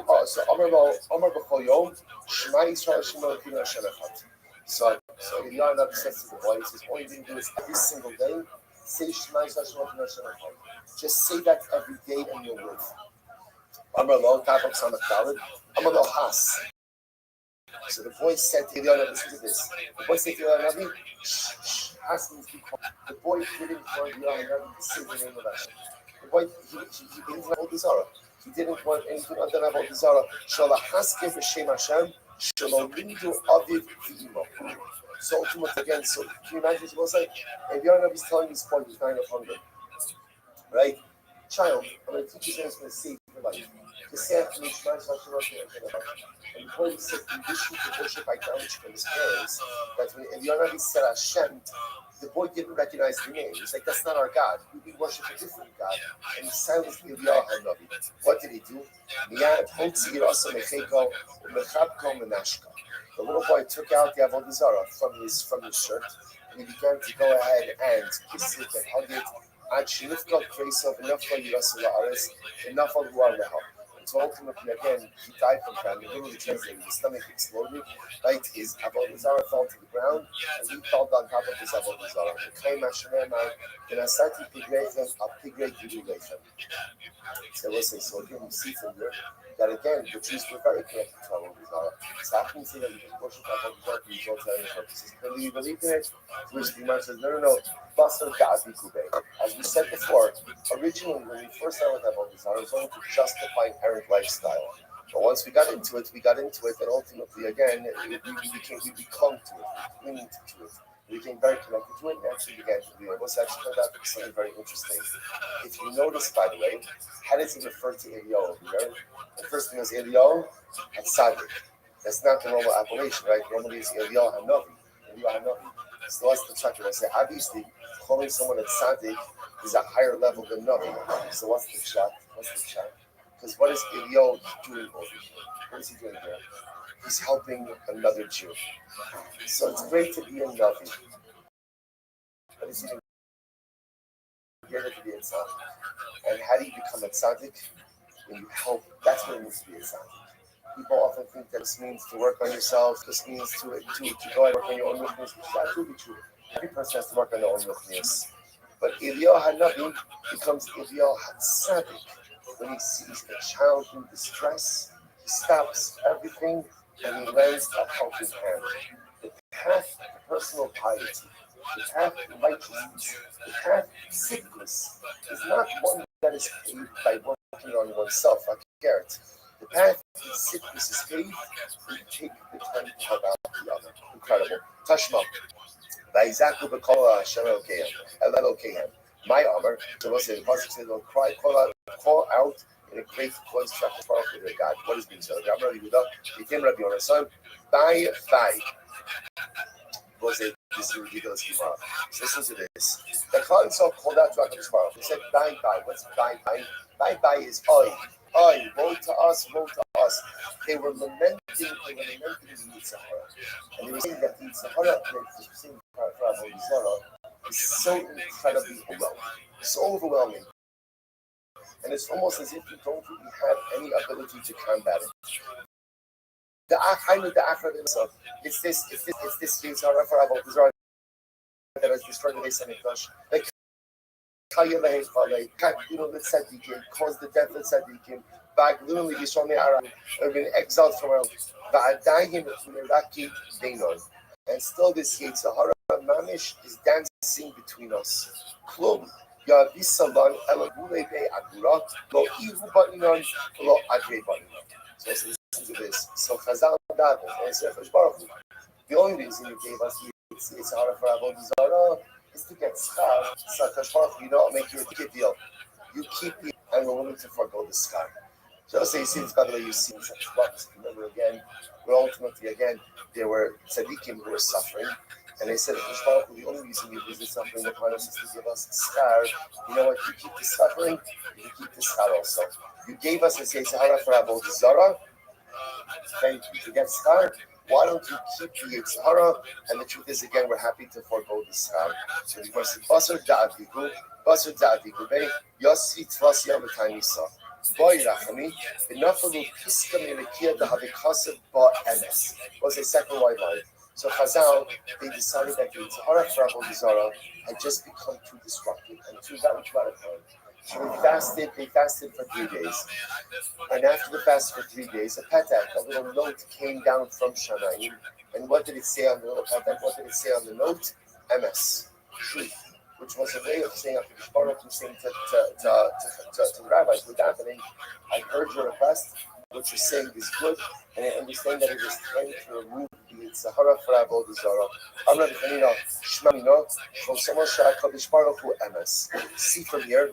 yom Shema Yisrael Shema Elokeinu Hashem Echad. So Eliyahu Navi says to the boy, he says, all you need to do is every single day say Shema Yisrael Shema Elokeinu Hashem Echad. Just say that every day and you'll live. Amar lo Tavok Samach Daled. Amar lo Has. So the boy said to Eliyahu Navi, listen to this. The boy said to Eliyahu Navi, shh, Has means be quiet. The boy didn't want Eliyahu Navi to say the name of Hashem. The boy, he didn't know the Zarah. He didn't want anything other than about the Zara. Shala Haske B'Shem Hashem, Shalom Lindu Aviv V'Imo. So ultimately again, so can you imagine what it was like? If Eliyahu Navi is telling this boy who's dying of hunger, right? Child, I'm going to teach you something that's going to save your life. And the point is that condition to worship idolatry from his parents, that when Eliyahu said Hashem, the boy didn't recognize the name. He's like, that's not our God. We worship a different God. And he silenced Eliyahu HaNavi. What did he do? The little boy took out the Avodah Zarah from his shirt, and he began to go ahead and kiss it and hug it. Enough of so ultimately, again, he died from famine. Literally translated, his stomach exploded. Right, his Avodah Zarah fell to the ground, and he fell on top of his Avodah Zarah. So listen, so again, you see from there that again, the Jews were very connected to Avodah Zarah. So how can you say that you just worship Avodah Zarah for utilitarian purposes? When you believe in it, which the Imam says, no. As we said before, originally when we first started with Avodah Zarah, it was only to justify errant lifestyle. But once we got into it, and ultimately, again, we clung to it, we clinged to it. We became very connected to it, and actually began to do it. What's actually turned out to be something very interesting. If you notice, by the way, how does it refer to Eliyahu here? The first thing is Eliyahu and Tzaddik. That's not the normal appellation, right? Normally it's Eliyahu HaNavi. So what's the chat? I say, obviously, calling someone a Tzaddik is a higher level than Navi. So what's the chat? Because what is Eliyahu doing over here? What is he doing here? He's helping another Jew. So it's great to be a Navi. But it's even greater to be a Tzaddik. And how do you become a Tzaddik? When you help, that's what it means to be a Tzaddik. People often think that this means to work on yourself, this means to go and work on your own weakness, which is absolutely true. Every person has to work on their own weakness. But Eliyahu HaNavi becomes Eliyahu HaTzadik. When he sees a child in distress, he stops everything and he lends a helping hand. The path to personal piety, the path to righteousness, the path to sickness is not one that is paved by working on oneself, like Garrett. The path to sickness is paved when you take the time to help out the other. Incredible. Tashma. Vaizaku b'kol Hashem Elokehem. My Amr, so we'll say the pasuk says, call out in a great voice to their God. What is being said? Rabbi Yehuda, became Rabbi Yonasan, bye. We'll say this is ridiculous Gemara. So listen to this. The Klal Yisrael called out to HaKadosh Baruch Hu. They said, bye. What's bye? Bye is oi. Woe to us. They were lamenting the Yitzhahara. And they were saying that the Yitzhahara, is so incredibly overwhelming. And it's almost as if you don't really have any ability to combat it. It's this Yitzhahara for Avodah Zarah that has destroyed the Beis Hamikdash. Like caused the death of Tzadikim. Back literally, have been exiled from our and still this Yitzhahara Mamish is dancing between us. Klum, Yavisalan, Elagule Be Agura, Lo Ihu Baninon, Lo Agre Baninon. So listen to this. So Chazal David, and Sefesh Baruch Hu. The only reason you gave us Yitzhahara for Avodah Zarah is to get schar. Sefesh Baruch Hu, you don't make your ticket deal. You keep it, and we're willing to forego the schar. So say, see this, by the way, you see such bucks. Remember again, but ultimately again, there were tzaddikim who were suffering, and they said, the only reason you visit suffering the Parnas is to give us schar. You know what? You keep the suffering, you keep the schar also. You gave us a Sahara for Avodah Zarah. Thank you. To get schar, why don't you keep the Yitzhahara? And the truth is, again, we're happy to forego the schar. So the verse is Basar Da'adigu, Yossi Tvasya B'Tainisa. Boy Rachami, Benafalu Piska Melikia the Havikasav Ba Emes. Was a second white line. So Chazal, they decided that the Yitzhahara for Avodah Zarah had just become too disruptive and too radical. So they fasted for 3 days. And after the fast for 3 days, a patak, a little note came down from Shanaim. And what did it say on the little patak? What did it say on the note? MS, truth, which was a way of saying, Baruch Hu saying to the rabbis, what's happening? I heard your request, what you're saying is good, and I understand that it is time to remove the Yitzhahara for Avodah Zarah. Amar B'chanina, Shma Mino, Chol Somo Sha'akadosh Baruch Hu MS. See from here,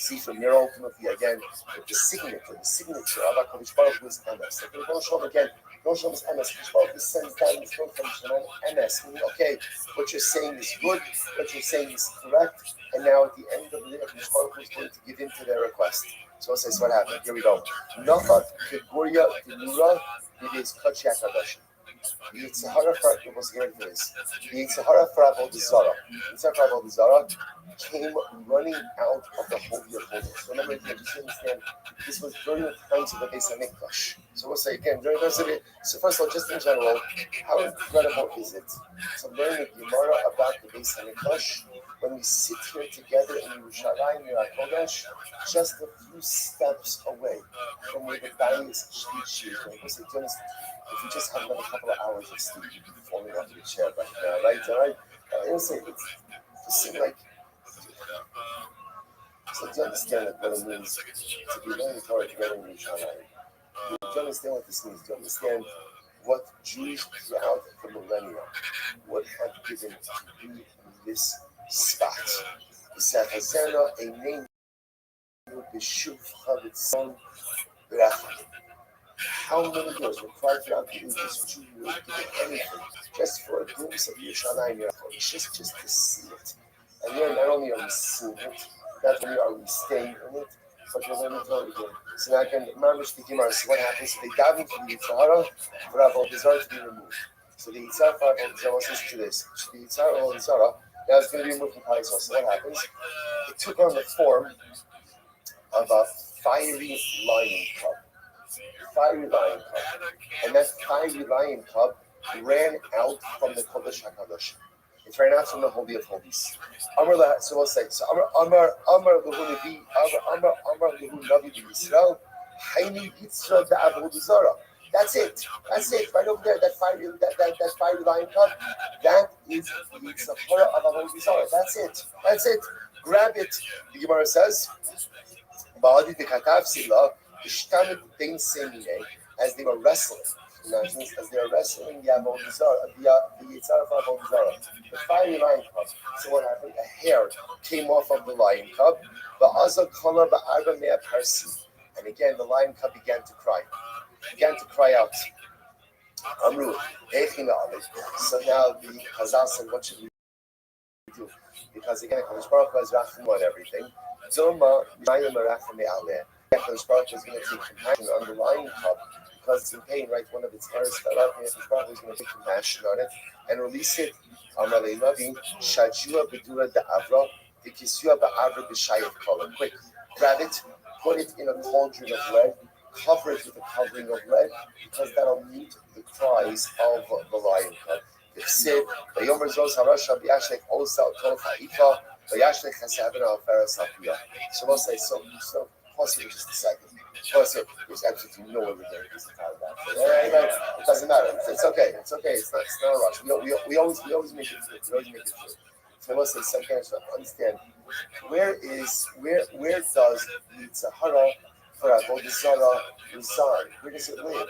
See from here ultimately again with the signature of HaKadosh Baruch Hu's MS. Okay, Rosh Hashanah again, Rosh Hashanah's MS. HaKadosh Baruch Hu sends down this note from Shalom MS. Meaning, okay, what you're saying is good, what you're saying is correct, and now at the end of the day, HaKadosh Baruch Hu is going to give in to their request. So it says what happened. Here we go. Nachat Keguria Dinura B'Yis Kachi HaKadosh. The Yitzhahara for was here for this. The Yitzhahara for Avodah Zarah. The Yitzhahara for Avodah Zarah came running out of the Holy of Holies. Remember, you just understand, this was during the times of the Beis Hamikdash. So we'll say again, during those days. So first of all, just in general, how incredible is it to learn the Gemara about the Beis Hamikdash when we sit here together in Yerushalayim, near HaKodesh, just a few steps away from where the Bayis Shlishi is. If you just have another couple of hours of sleep, you'd be falling off your chair right now, right? All right? It's just seem like. So do you understand what it means to be learning Torah together in Yerushalayim? Do you understand what this means? Do you understand what Jews throughout the millennia would have given to be in this spot? V'sachazena eineinu b'shuv chavitzon b'rachim. How many years were cried throughout the ages Jews would give anything just for a glimpse of Yerushalayim, just to see it. And then not only are we seeing it, not only are we staying in it, but we're learning Torah again. So now again, Mamish the Gemara. So what happens? So they daven for the Yitzhahara for Avodah Zarah to be removed. So the Yitzhahara for Avodah Zarah, listen to this. So the Yitzhahara for Avodah Zarah now it's going to be removed from Pais. So what happens? It took on the form of a fiery lion cub. And that fiery lion cub ran out from the Kodesh HaKadosh. It ran out from the Holy of Holies. So we'll say, so Amar Lehu Navi B'Yisrael, Hainu Yitzra Da'avodah Zarah. That's it. Right over there, that fiery lion cub. That is the Yitzhahara of Avodah Zarah. That's it. Grab it. The Gemara says, Ba'adi Dekatav Sila, as they were wrestling. As they were wrestling the Avodah Zarah, the Yitzhahara of Avodah Zarah, the fiery lion cub. So what happened? A hair came off of the lion cub. And again, the lion cub began to cry out. Amru, so now the Chazal said, what should we do? Because again, HaKadosh Baruch Hu has rachim on everything. Zoma, Mayim Rachim Me'aleh. HaKadosh Baruch Hu is going to take compassion on the lion cub because it's in pain, right? One of its hairs fell out, and HaKadosh Baruch Hu is going to take compassion on it and release it. Amar Le'navi, Shajua B'dura Da'avra, V'kisua Ba'avra B'shayat Kola. Quick, grab it, put it in a cauldron of lead, cover it with a covering of lead, because that'll mute the cries of the lion cub. It said, "Vayomer Zos Harasha B'Yashlech Osa Otol Ha'ifa V'Yashlech Hasavina Alferas Hapuya." So we'll say, so pause here just a second. Pause here. There's absolutely no way we're going to disregard that. It doesn't matter. It's okay. It's not a rush. We always make it through. So we'll say, so again, so understand, where does Yitzhahara for Avodah Zarah reside? Where does it live?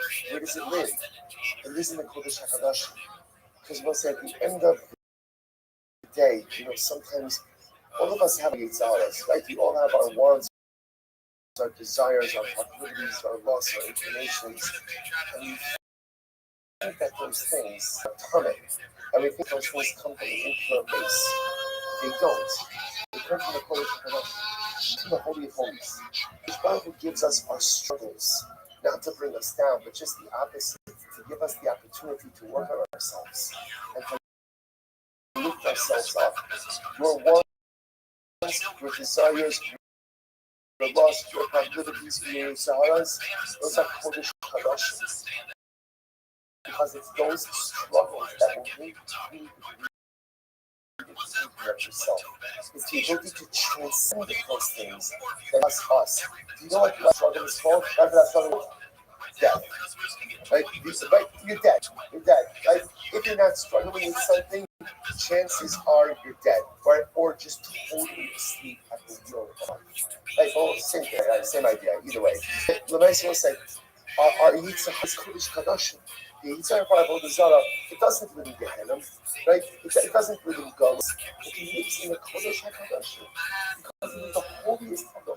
It lives in the Kodesh HaKadosh. Because we'll say at the end of the day, sometimes all of us have Yitzaras, right? We all have our wants, our desires, our proclivities, our lusts, our inclinations. And we think that those things are permanent. And we think those things come from the impure base. They don't. They come from the Kodesh HaKadosh, from the Holy of Holies. The Bible gives us our struggles, not to bring us down, but just the opposite, to give us the opportunity to work on ourselves and to lift ourselves up. Your wants, your desires, your lust, your proclivities, your Saharas, those are Kodesh HaKadosh. Because it's those struggles that will make you yourself. It's the ability to transcend those things that us. Do you know what that struggle is called? That struggle is death. Right? You're dead. Right? If you're not struggling with something, chances are you're dead. Right? Or just totally asleep at the wheel of life. Right? Well, same thing, right? Same idea. Either way. Lemais will say, our Yitzhak is Kodesh Kadosh. The Yitzhak of Avodah Zarah, it doesn't live in Gehenna, right? It doesn't live in Galus. It lives in the Kodesh HaKadosh because it is the holiest of the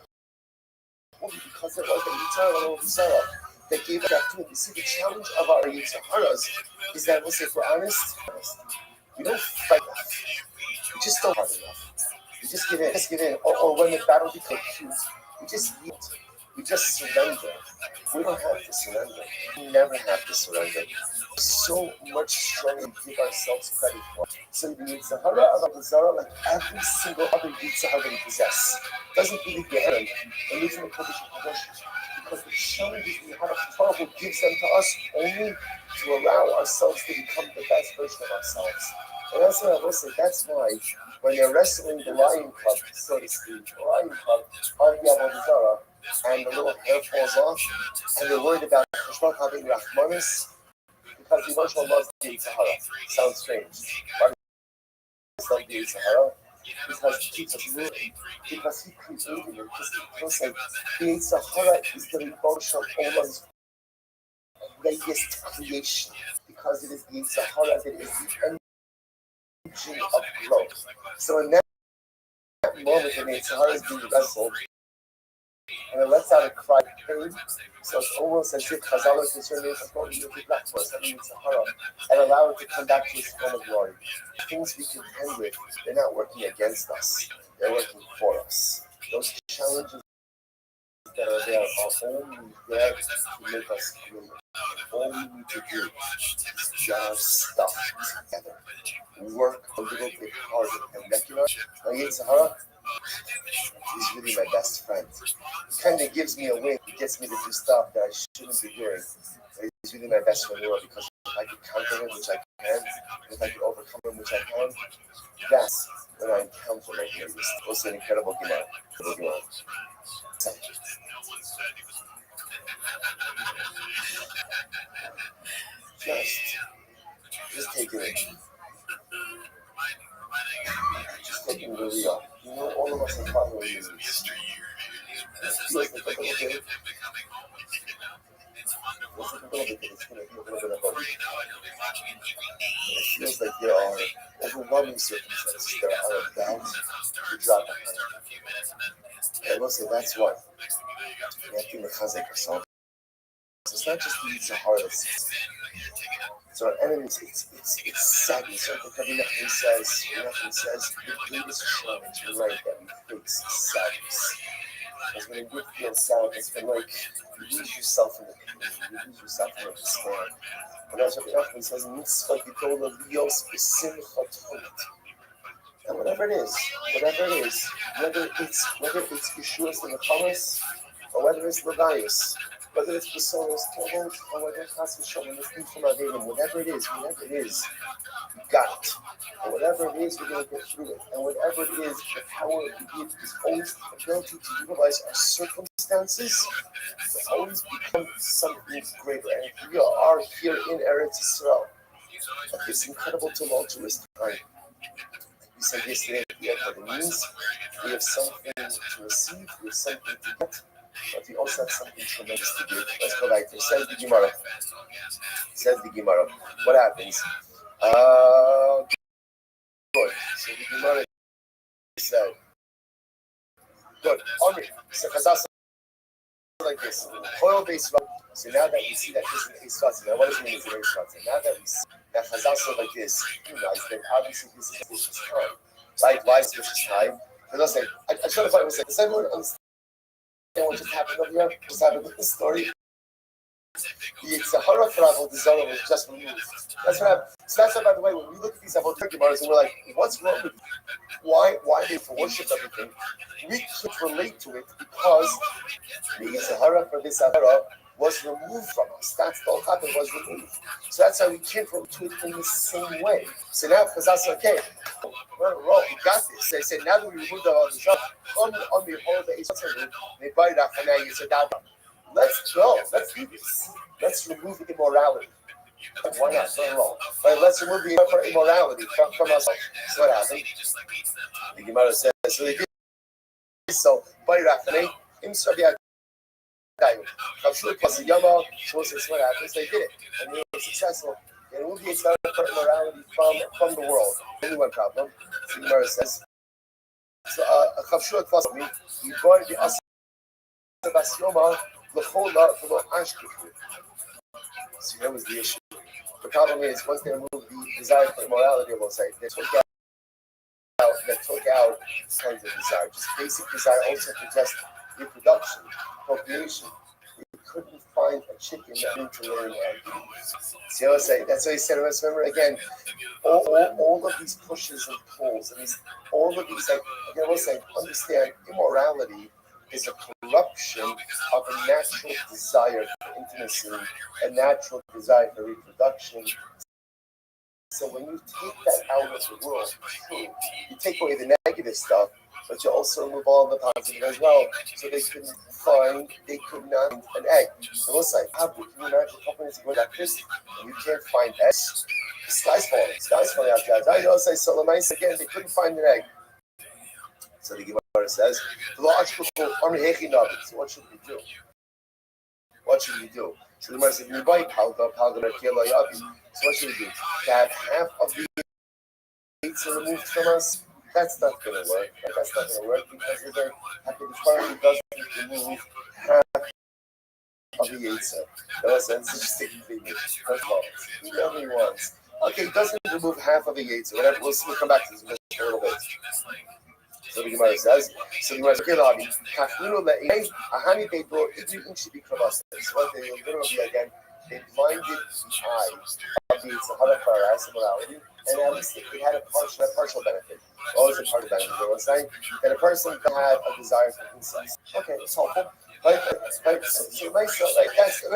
only because there was a eternal desire that gave us that opportunity. You see, the challenge of our Yitzaharas is that, listen, if we're honest, we don't fight enough. We just don't hard enough. We just give in. Or when the battle becomes acute, we just yield. We just surrender. We don't have to surrender. We never have to surrender. So much stronger to give ourselves credit for. So the Yitzhahara of Abuzara, like every single other Yitzhahara we possess, doesn't really get it and lives in a condition of worship. Because the challenges we have of Torah gives them to us only to allow ourselves to become the best version of ourselves. And that's what I will say. That's why when they're wrestling the lion cub, so to speak, the lion cub of the Abuzara, and the little hair falls off, and they're worried about Hashemah having Rahmanis, because the emotional loves the Sahara. Sounds strange. Why does he love the Sahara? Because he keeps us moving. Because he created it. Because the Sahara is the emotion of Allah's greatest creation. Because it is the Sahara that is the engine of growth. So in that moment, when the Sahara is being wrestled, and it lets out a cry of pain, so it's almost as if Chazal is concerned with the black force that means Sahara, and allow it to come back to its form of glory. The things we contend with, they're not working against us, they're working for us. Those challenges that are there are only there to make us human. All we need to do is get our stuff together, work a little bit harder, and recognize that Sahara, he's really my best friend. He kind of gives me a win. He gets me to do stuff that I shouldn't be doing. But he's really my best friend in the world because if I can counter him, which I can, if I can overcome him, which I can, that's when I encounter my greatest. It was an incredible Gemara. Just take it in. Just take it really real. You know, all of us are probably using this. It feels like a little bit. It's like a little bit, it's going to be a little bit of both. It feels like there are overwhelming circumstances that are about to drop upon us. And we'll say that's what we have to mechazek ourselves. It's not just the Yitzhahara that's so our enemies, it's sadness. So Rabbi Nachman says, the greatest challenge in life that we face is sadness. Because when you feel sad, it's been like you lose yourself in the pain, you lose yourself in the despair. And as Rabbi Nachman says, mitzvah gedola lios b'simcha tolit. And whatever it is, whether it's Yeshua's in the Chamas, or whether it's Lagayus, whether it's Besoros Tovot, or whether it's Chas V'Shalom, whatever it is, you got it. And whatever it is, we're going to get through it. And whatever it is, the power of the gift is always the ability to utilize our circumstances to always become something greater. And if we are here in Eretz Yisrael, it's incredible to launch this time. We said yesterday at the end of the means, we have something to receive, we have something to get, but we also have something tremendous to give. Let's go back to says the Gemara. What happens? Good. So the Gemara said, good. Omri. So Chazal like this. Oil-based. So now that we see that this is a Svatz, now what does it mean it's a Svatz? Now that we see that Chazal said like this, you realize that obviously this is Bush's time. Right? Why is Bush's time? Chazal said, I try to find what does everyone understand what just happened over here? Just happened with this story? The Yitzhahara for Avodah Zarah was just removed. That's what happened. So that's why, by the way, when we look at these Avodah Gemaras and we're like, what's wrong with you? Why do you worship everything? We can't relate to it because the Yitzhahara for this Avodah was removed from us. That's the whole happened, was removed. So that's why we can't relate to it in the same way. So now, because that's okay. Well, we got this. They said, now that we removed the Avodah Zarah, on the whole, let's go. Let's do this. Let's remove immorality. Why not? Nothing wrong. Right? Let's remove the immorality from us. So what happened? The Gemara says, so they did so. What happens? They did it. And they were successful. They removed the immorality from the world. Only one problem. So the Gemara says, so we brought the So that was the issue. The problem is, once they removed the desire for immorality, they took out kinds of desire, just basic desire, also for just reproduction, procreation. You couldn't find a chicken that didn't lay an egg. See what I'm saying? That's what he said. Remember again, all of these pushes and pulls, and all of these, like again, I was saying, understand immorality is a corruption of a natural desire for intimacy, a natural desire for reproduction. So when you take that out of the world, you take away the negative stuff, but you also remove all the positive as well. So they could not find an egg. It was like, how can you imagine a couple minutes ago like this? And you can't find eggs. The sky's falling out, guys. I know, say so. Again, they couldn't find an egg. So the Gemara says, so what should we do? What should we do? So the Gemara said, so what should we do? To have half of the gates removed from us? That's not going to work. That's not going to work because again, Hakadosh doesn't remove half of the Yetzer. That's interesting thing. First of all, he only wants. Okay, he doesn't remove half of the Yetzer. Whatever. We'll come back to this in just a little bit. So the Gemara says, they brought everything should be crevasse. So they literally again, they blinded the eye of the immorality, and at least it had a partial benefit. Always a part of benefit. You know what I'm saying? That a person can have a desire for incest. Okay, it's helpful. Right?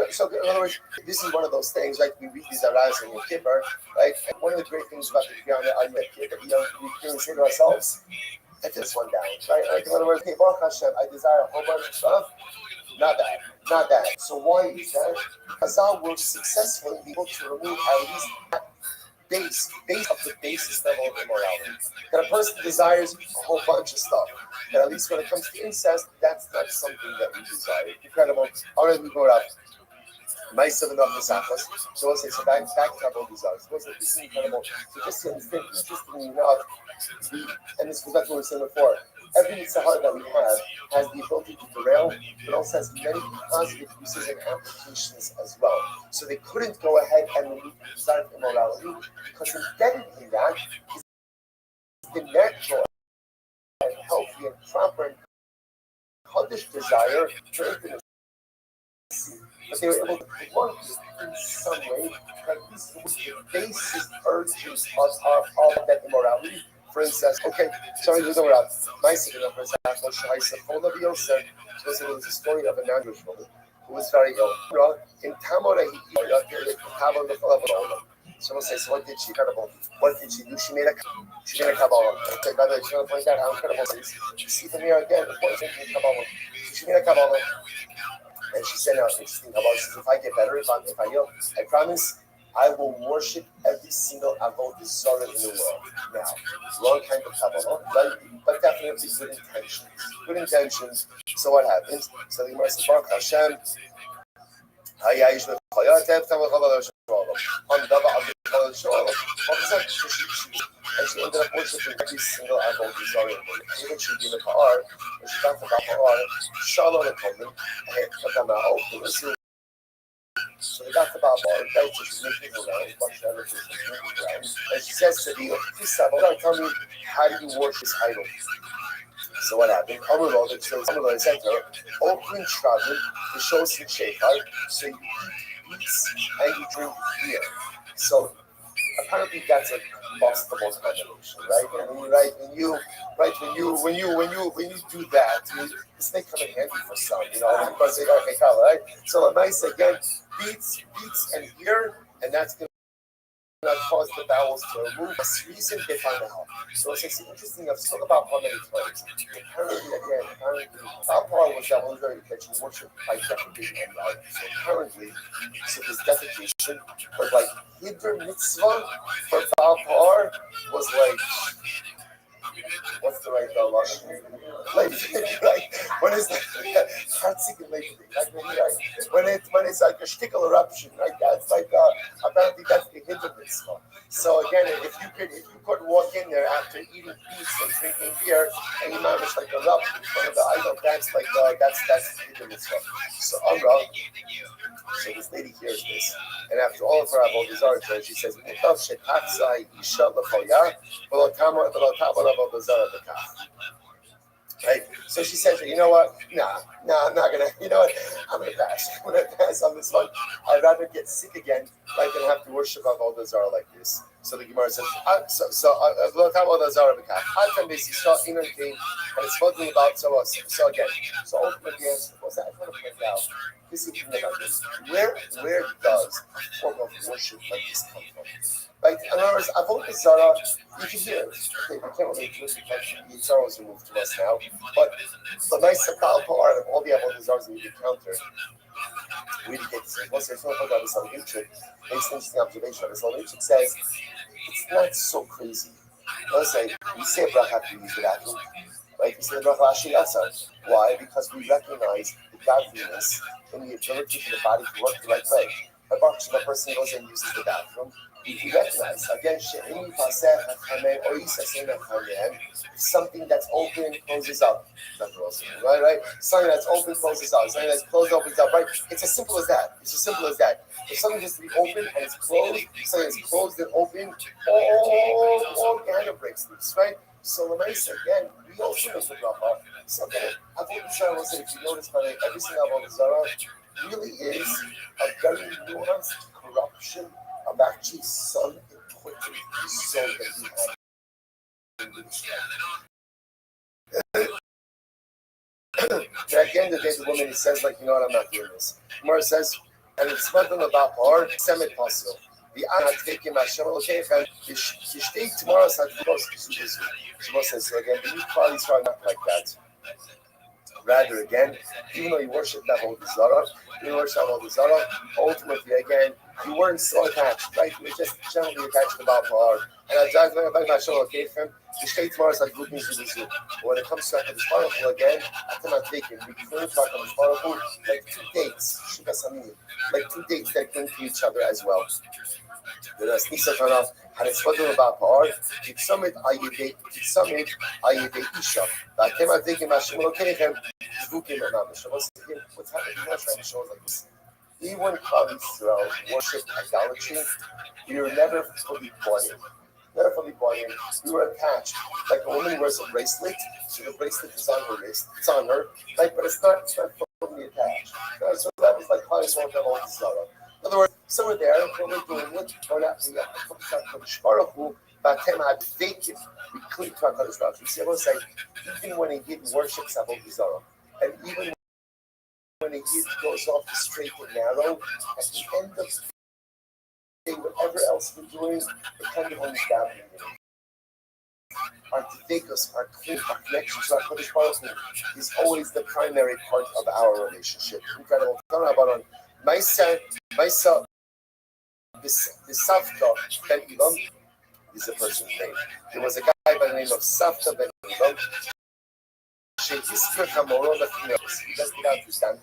So in other words, this is one of those things, right? We read these aras in Yom Kippur, right? And one of the great things about the Qiyamah on Yom Kippur, we can say to ourselves, I this one down, right? Like in other words, hey, Baruch Hashem, I desire a whole bunch of stuff. Not that. So why is that? Chazal was successfully able to remove at least that base of the basis level of immorality. That a person desires a whole bunch of stuff. That at least when it comes to incest, that's not something that we desire. Incredible. All right, we go up. Ma'asav enough Mesachos. So we'll say, so back to our desires. This is incredible. So just to understand, interestingly enough, and this goes back to what we were saying before, every mitzvah that we have has the ability to derail, but also has many positive uses and applications as well. So they couldn't go ahead and remove the desire of immorality because embedded in that is the natural and healthy and proper and Kaddish desire for intimacy. But they were able to blunt it in some way, at least the basic urges of that immorality. For instance, okay, sorry, there's no doubt. My second for example, was a story of a non-Jewish woman who was very ill. In Tamora, someone says, so what did she incredible? What did she do? She made a Kabbalah. Okay, by the way, I want to point out how incredible it is. You see from here again, what is in Kabbalah? She made a Kabbalah. And she said, now, interesting Kabbalah. She says, if I get better, if I heal, I promise I will worship every single Avodah Zarah in the world. Now, wrong kind of Kabbalah, but definitely good intentions. Good intentions. So what happens? So the Gemara says, Baruch Hashem, and she ended up worshiping every single Avodah Zarah. Even she gave a Pa'ar, when she got to Pa'ar, Shalom Aleichem, so they got to Pa'ar, right? So she's making her rounds, bunch of other things, and she says to the Tisab, tell me, how do you worship this idol? So what happened? Amrullah, it says, Amrullah said to her, open Shravim, the shows in Shechar, so you eat meats and you drink beer. So apparently that's a combustible combination, right? And when you do that, this may come in handy for some, because they don't make out, right? So a nice again, beets and beer, and that's going to cause the bowels to move. A reason they find out. So it's interesting. I've spoken about how many times. Apparently, Alcohol was that one very that you worship by defecation and life. So apparently, this defecation, but like Hidr mitzvah for Alcohol was like what's the right lashon? Right? When it's heartsick lady, right? When it's like a shtickle eruption, right? That's like apparently that's the hint of mitzvah. So again, if you could walk in there after eating pizza and drinking beer, and you manage like a rub in front of the idol, that's like that's the hint of mitzvah. So Amra, so this lady hears this, and after all of her avodah zarah, she says, "Mutav shetatzai isha lechoya, v'lo tama avodah zarah b'kach." Right? So she says, you know what? Nah, I'm not gonna. You know what? I'm gonna pass. I'm gonna pass on this one. I'd rather get sick again, right, than have to worship avodah zarah like this. So the Gemara says, "V'lo tama avodah zarah b'kach." I can basically start in and it's spoken about so again. So ultimately, the answer was that I want to point out. This is the thing about this. Where does a form of worship like this come from? Right? In other words, avodah zarah, you can hear it. Okay, we can't really do it because the Torah was removed to us now. But the nice part of all the avodah zarahs that we encounter, we get to say, once there's no about the Salvation, makes an interesting observation. The Salvation says it's not so crazy. Let's say we say a bracha after we use the bathroom. Right? We say the bracha Ashiyasa. Why? Because we recognize the godliness and the ability for the body to work the right way. If a person goes and uses the bathroom, we recognize again something that's open closes up. Right? Something that's open closes up. Something that's closed opens up. Right? It's as simple as that. If something has to be open and it's closed, something that's closed and open, all kind of breaks loose. Right? So the nice again, we also make the bracha. So again, avodah zarah will say, if you notice, by every single avodah zarah really is a very nuanced corruption of actually some important soul that we have. At the end of the day, the woman says, like, you know what, I'm not doing this. Gemara says, and it's nothing about her, semet pasul. The Anna taking my Hashem Elokeichem, you stay tomorrow, so Shema says, so again, you probably are not like that. Rather, again, even though you worship that avodah zarah, ultimately, again, you weren't so attached, right? You were just generally attached to Baal Pa'ar. And as I was Hashem Elokeichem, you stay tomorrow, so when it comes to HaKadosh Baruch Hu, again, I cannot take it. We refer to HaKadosh Baruch Hu like two dates, like two dates that cling to each other as well. The Nisa Tana had a spoken about Pa'ar, Kitsamit Ayedei Isha. I came out thinking about Hashem Elokeichem, Zvukim Mamash. What's happening? What's trying to show us like this? Even when Klal Yisrael worship idolatry, we were never fully bought in. We were attached. Like a woman wears a bracelet, so the bracelet is on her wrist. It's on her, right? But it's not fully attached. Right? So that was like Klal Yisrael have all this love. In other words, so we're there, what we're doing, we're not the HaKadosh Baruch Hu, Batem had vacant. We cling to HaKadosh Baruch Hu. You see, I will say, even when a Yid worships avodah zarah, and even when a Yid goes off the straight and narrow, at the end of the day, whatever else we're doing, the kind of only down our tefekos, our connection to HaKadosh Baruch Hu is always the primary part of our relationship. Incredible. About Maisa, the Savta Ben Ilam is a person's name. There was a guy by the name of Savta Ben Ilam. He does get out to stand.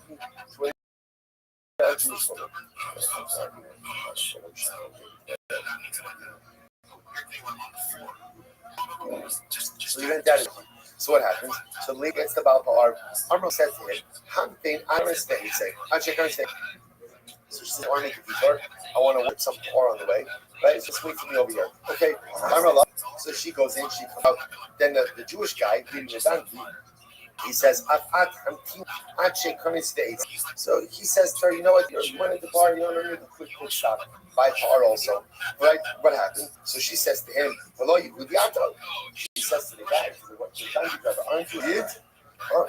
So he went down. So what happens? So the league gets the Baal Pa'ar. Amro said to him, Hamtein, I understand. He said, I understand. So she said, I want to make a detour. I want to whip some Pa'ar on the way. Right? So just wait for me over here. Okay. Amro. So she goes in, she comes out. Then the Jewish guy, leading the donkey, he says, so he says to her, you know what, you went into the bar, you know, you're the quick stop, buy Pa'ar also. Right? What happened? So she says to him, she says to the guy, to the donkey driver, aren't you Yid?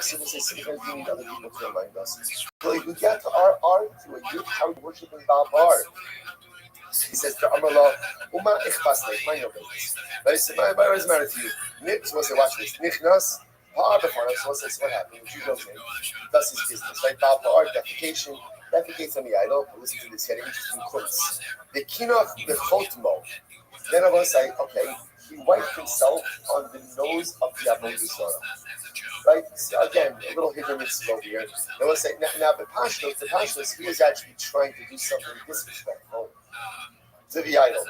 So we say, sometimes we need other people to remind us. So if we get to our art, to a Yid, how we worship in Baal Pa'ar. He says to Amrullah, Uma ichbas mind your business. But he said, my doesn't matter to you. So we'll say, watch this. Nichnas, Pa'ar before us, so we'll say, what happened? He goes in, does his business, right? Baal Pa'ar, defecates on the idol. Listen to this, he had an interesting quotes. The kinoch, the chotmo. Then I will say, okay, he wiped himself on the nose of the Avodah Zarah. Right? So again, a little hidden mitzvah over here. They will say, now the Pashtos, he was actually trying to do something disrespectful to the idol.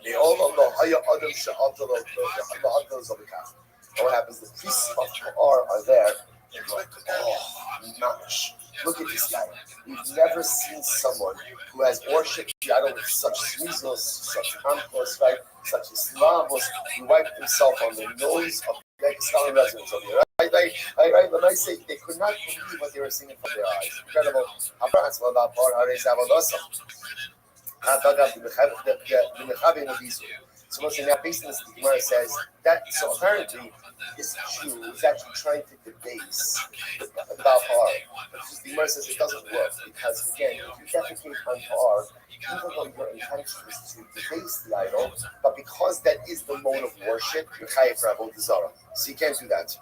They all know the Haya Adam Sha'atal of the Kaf. And what happens? The priests of Ta'ar are there. They're like, oh, mamish. Look at this guy. We've never seen someone who has worshipped the idol with such zizos, such amplos, right? Such Islamos. He wiped himself on the nose of the Pakistani residents over here. Right. When I say they could not believe what they were seeing in front of their eyes. Incredible. So once now, based on this, the Gemara says that. So apparently, this Jew is actually trying to debase the Baal. The Gemara says it doesn't work because again, if you defecate on Par, even though your intention is to debase the idol, but because that is the mode of worship, you're chayav for avodah zarah. So you can't do that.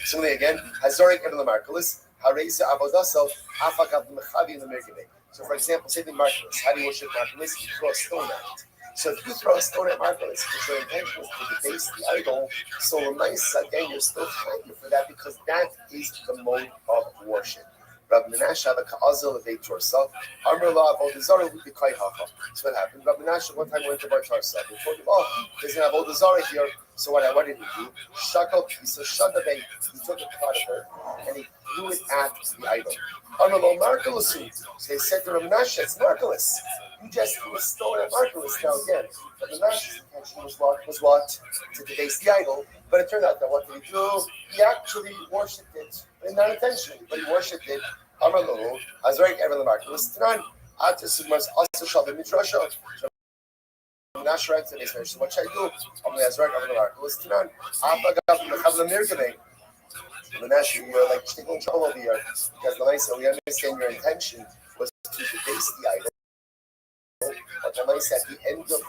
Similarly again, Hazorik Ibn Lamarkulis, Hareza Avodaso, Afakav Mechavi in the Merkabeh. So for example, say the Markulis, how do you worship Markulis? You throw a stone at it. So if you throw a stone at Markulis, because your intention is to debase the idol, so nice again, you're still thanking for that because that is the mode of worship. Rabbi Menashe had a ka'azil of eight torsa. Amr la avodah zarah would be quite hafa. So what happened? Rabbi Menashe one time went to Bar Tarsa. He told him, oh, there's an avodah zarah here. So what did he do? Shakal, he said, Shadabay, he took a pot of her and he threw it at the idol. Amr la markalusu. So they said to Rabbi Menashe, it's markalus. You just threw a stone at markalus. Now again, Rabbi Menashe's intention was what? To debase the idol. But it turned out that what did he do? He actually worshipped it. And not intentionally, but he worshipped it. Amar Lahu, Hazorik Ibn Lamarkulis, Tanan, At Sugmas, also Shabbat Midrasha. Menashe writes in his mention, what should I do? Amar Hazorik Ibn Lamarkulis, Tanan, Afagav Mechavla Mirgane. Menashe, you're like taking trouble over here because the Maisa, we understand your intention was to debase the idol. But the Maisa, at the end of the day,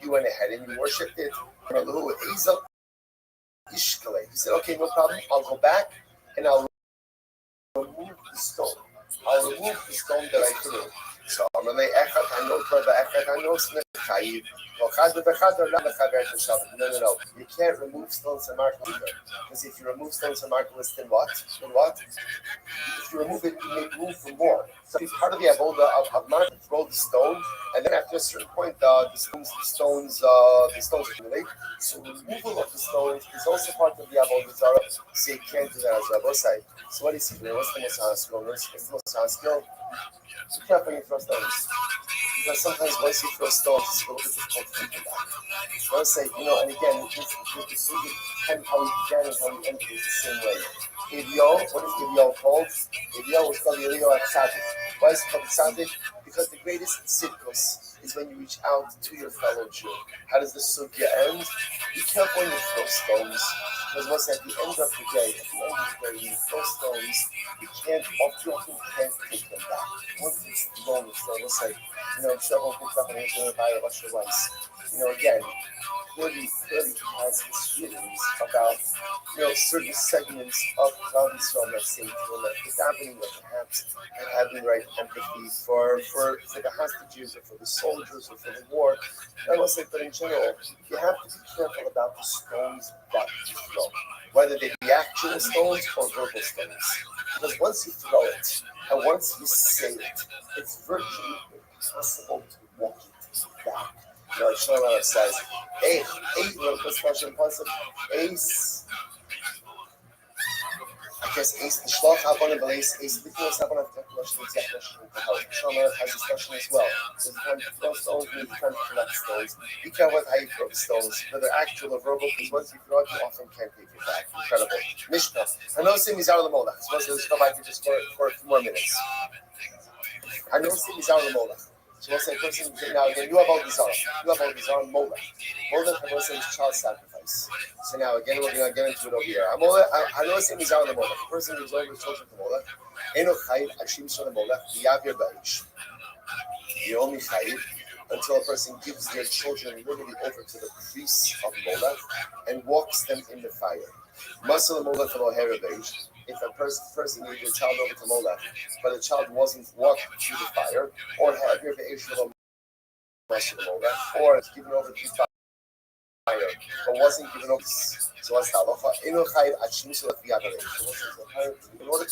you went ahead and you worshipped it. Amar Lahu, Ezel Ishkale. He said, okay, no problem. I'll go back and I'll remove the stone. I'll remove the stone that I threw. So I'm going to echad hanot the echad hanot nechayiv. No. You can't remove stones from Mark either. Because if you remove stones from Mark list, then what? If you remove it, you make room for more. So it's part of the avoda of Mark to throw the stone, and then after a certain point, the stones accumulate. So removal of the stones is also part of the avoda zara. So you can't do that as Rabbi said. So what is he doing? What's the most skill? What's the most skill? Be careful when you throw stones. Because sometimes once you throw stones, it's a little bit difficult to come back. I would say, and again, it's depends how we began and how we ended it the same way. Ivyo, what is Ivyo called? Ivyo was called Ivyo at Tzaddik. Why is it called Tzaddik? Because the greatest tzidkus is when you reach out to your fellow Jew. How does the sugya end? Be careful when you throw stones. Because once at the end of the day, when you throw stones, you often can't take them back. Once it's gone, it's like, several picked up and he's going to buy a bunch of rice. Again, clearly has his feelings about, certain segments of Klal Yisrael that seem to like the davening or perhaps and having right empathy for the hostages or for the soldiers or for the war. I will say, but in general, you have to be careful about the stones that you throw, whether they be actual stones or verbal stones. Because once you throw it and once you say it, it's virtually impossible to walk it back. Shlomo says, Ace, the Shloch Habon and Belace, Ace, the Fios Habon of Teklosh, the Teklosh, Shlomo has this question as well. So you can throw stones, you can collect stones. Be careful with how you throw stones, whether actual or verbal, because once you throw it, you often can't take it back. Incredible. Mishpah. I know Sim is out of the Molech. So let's go back to just for a few more minutes. I know Sim is out of the Molech. So we'll say, person, now again, you have all these on Molech. Molech, I know Sim is child sacrifice. So now again, we're going to get into it over here. I know Sim is out of the Molech. The person who's over his children to Molech. Eno Chayiv, Ashim Shon Molech, Yavir Ba'ish. You only Chayiv until a person gives their children literally over to the priests of Molech and walks them in the fire. Masal Molech Lo Herabesh. if a person gave a child over to Molech, but the child wasn't walked through the fire, or had your issue of Molech, or it's given over to fire, but wasn't given over. So what's the halacha? In order to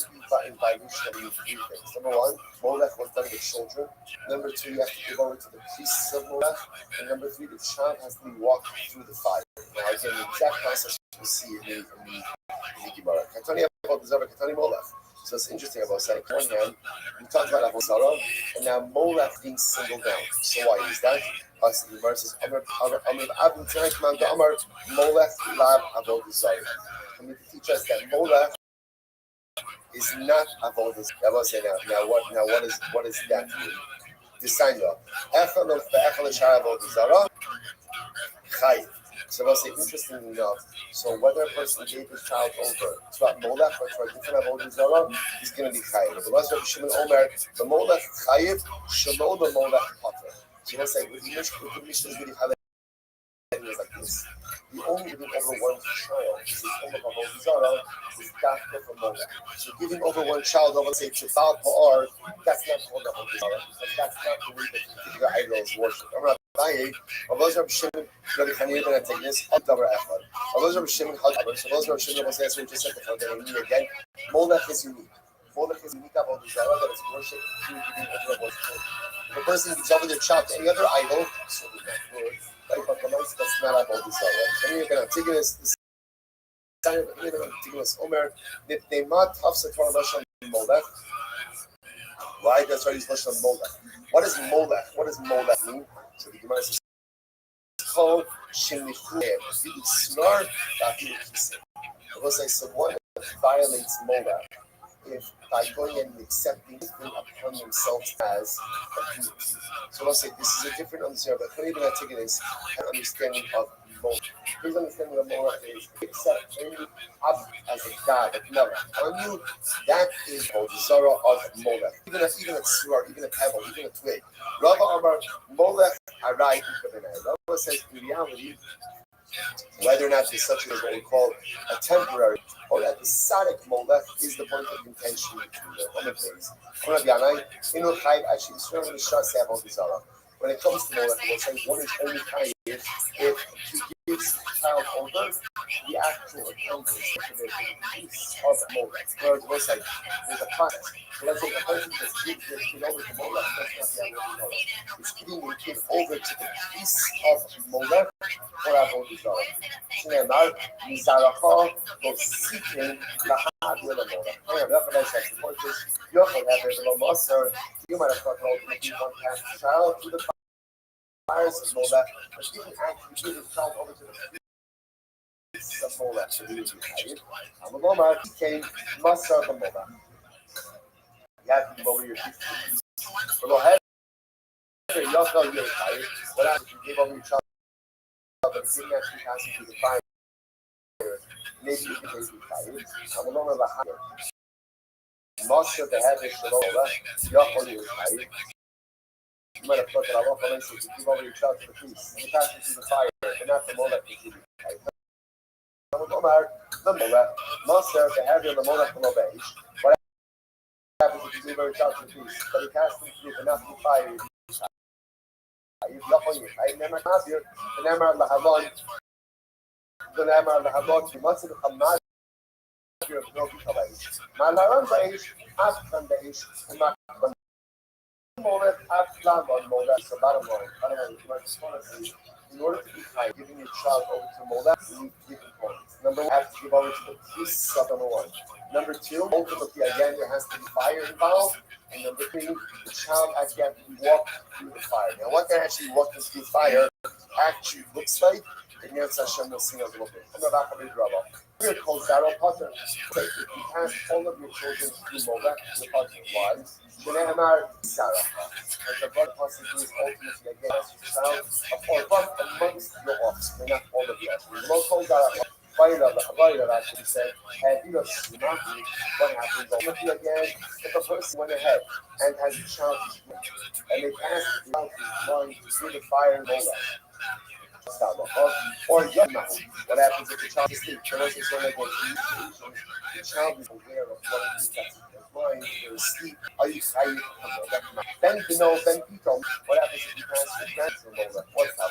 be in violation of three things. Number one, Molech was done with children. Number two, you have to give over to the priests of Molech. And number three, the child has to be walked through the fire. Now, again, the exact process we see in the Gemara. Katani about the Zara, Katani Molech. So it's interesting about saying, on one hand, we talked about Avodah, and now Molech being singled out. So why is that? The Gemara says, Amar Molech Lab Avodah Zarah. And we teach us that Molech is not Avodah Zarah. I will say now what is that mean? The sign up. Echel Shara Avodah Zarah Chayiv. So I will say, interestingly enough, so whether a person gave his child over to Molech or to a different Avodah Zarah, he's going to be Chayiv. But Rabbi Shimon Omer, the Molech Chayiv, Shelo the Molech Potter. So let's say, with the Mishnah is really highlighting like this. The only giving over one child is the form of Avodah Zarah is dafka from Molech. So giving over one child over, say, to Baal Pa'ar, that's not called Avodah Zarah, because that's not the way that the idols worship. I'm not saying, those Rabbi Shimon, Rabbi Chanina, going to take this, I'll double Echad. Those Rabbi Shimon, so those Rabbi Shimon was answering just like the front end, again, Molech is unique. Molech is unique Avodah Zarah that is worshipped through giving over one child. If a person gives over their child to any other idol, so we right, but the most that's not Avodah Zarah. So you're going to take this sign of Tiglas Omer, Nipnemat Hafsator Lashon Molech. Why? That's why he's Lashon Molech. What is Molech? What does Molech mean? So the Gemara says, called Shemichuyev. Snor, I will say, so one violates Molech if by going and accepting it upon themselves as a community. So let's say this is a different understanding, but even I take it as an understanding of Molech. His understanding of Molech is accept any object as a god, like Molech. On you, that is the Zarah of Molech. Even a sword, even a pebble, even a twig. Rava Amar Molech Arai Ukabenai. Rava says in reality, whether or not there's such as what we call a temporary or episodic Molech is the point of contention between the other things. When it comes to Molech, we'll say one is only kind if he gives the child over the actual accomplishment of the piece of Molech. Whereas we'll say there's a process. So let's say a person just gives their kid over to Molech, that's not the Avodah Zarah. It's giving the kid over to the piece of Molech or Avodah Zarah. Shneimar, Mizaracha, Mosikin, Lahad, Molech. I have nothing else to support this. Yochel have a little muscle. You might have thought, well, you want to pass the child to the fires of Molech, but you can actually give the child over to the piece of Molech. So he would be tired. Amalomar, he came, Masar of Molech. You have to give over your piece. So go ahead. Yochel, you're tired. What happens if you give over your child? But it didn't actually pass through the fire. Maybe you can be tired. Amalomar, the higher. Masar, the head of Molech. Yochel, you're tired. You might have thought that Allah says you give over your child to the priest. You pass it through the fire, but not the Molech to give you. The Molech, Master, the heavy of the Molech will obey. What happens if you give over your child to the priest? But he passed him through, but not through fire. You block on you. I never have you. The Nemar Lahalon. The Nemar Lahalon. You must have come not. You're no people. Malaran Baish, Afghan Baish, and Makban. Molech, Afghan Molech. So bottom line, in order to be high, giving your child over to Molech, you need three components. Number one, you have to give over to the priests of number one. Number two, ultimately, again, there has to be fire involved. And number three, the child actually has to be walked through the fire. Now, what that actually walking through fire actually looks like, and Yetz Hashem will sing a little bit. I'm not going to be Rabbi. We're called Zaro Potter. So if you pass all of your children through Molech, the Potter wives, Shneimar Sarah. And the blood possibly is ultimately against your child, or amongst your offspring, not all of your offspring. The most called Zaro Potter actually said, and what happens ultimately again, if a person went ahead and has a child and they passed the child through the fire and Molech. or young man. What happens if the child is asleep? The most is going to get the child is aware of what it is that's in their mind, they're asleep. Are you tired? Then you know, then people, what happens if you pass your cancer over? What's that?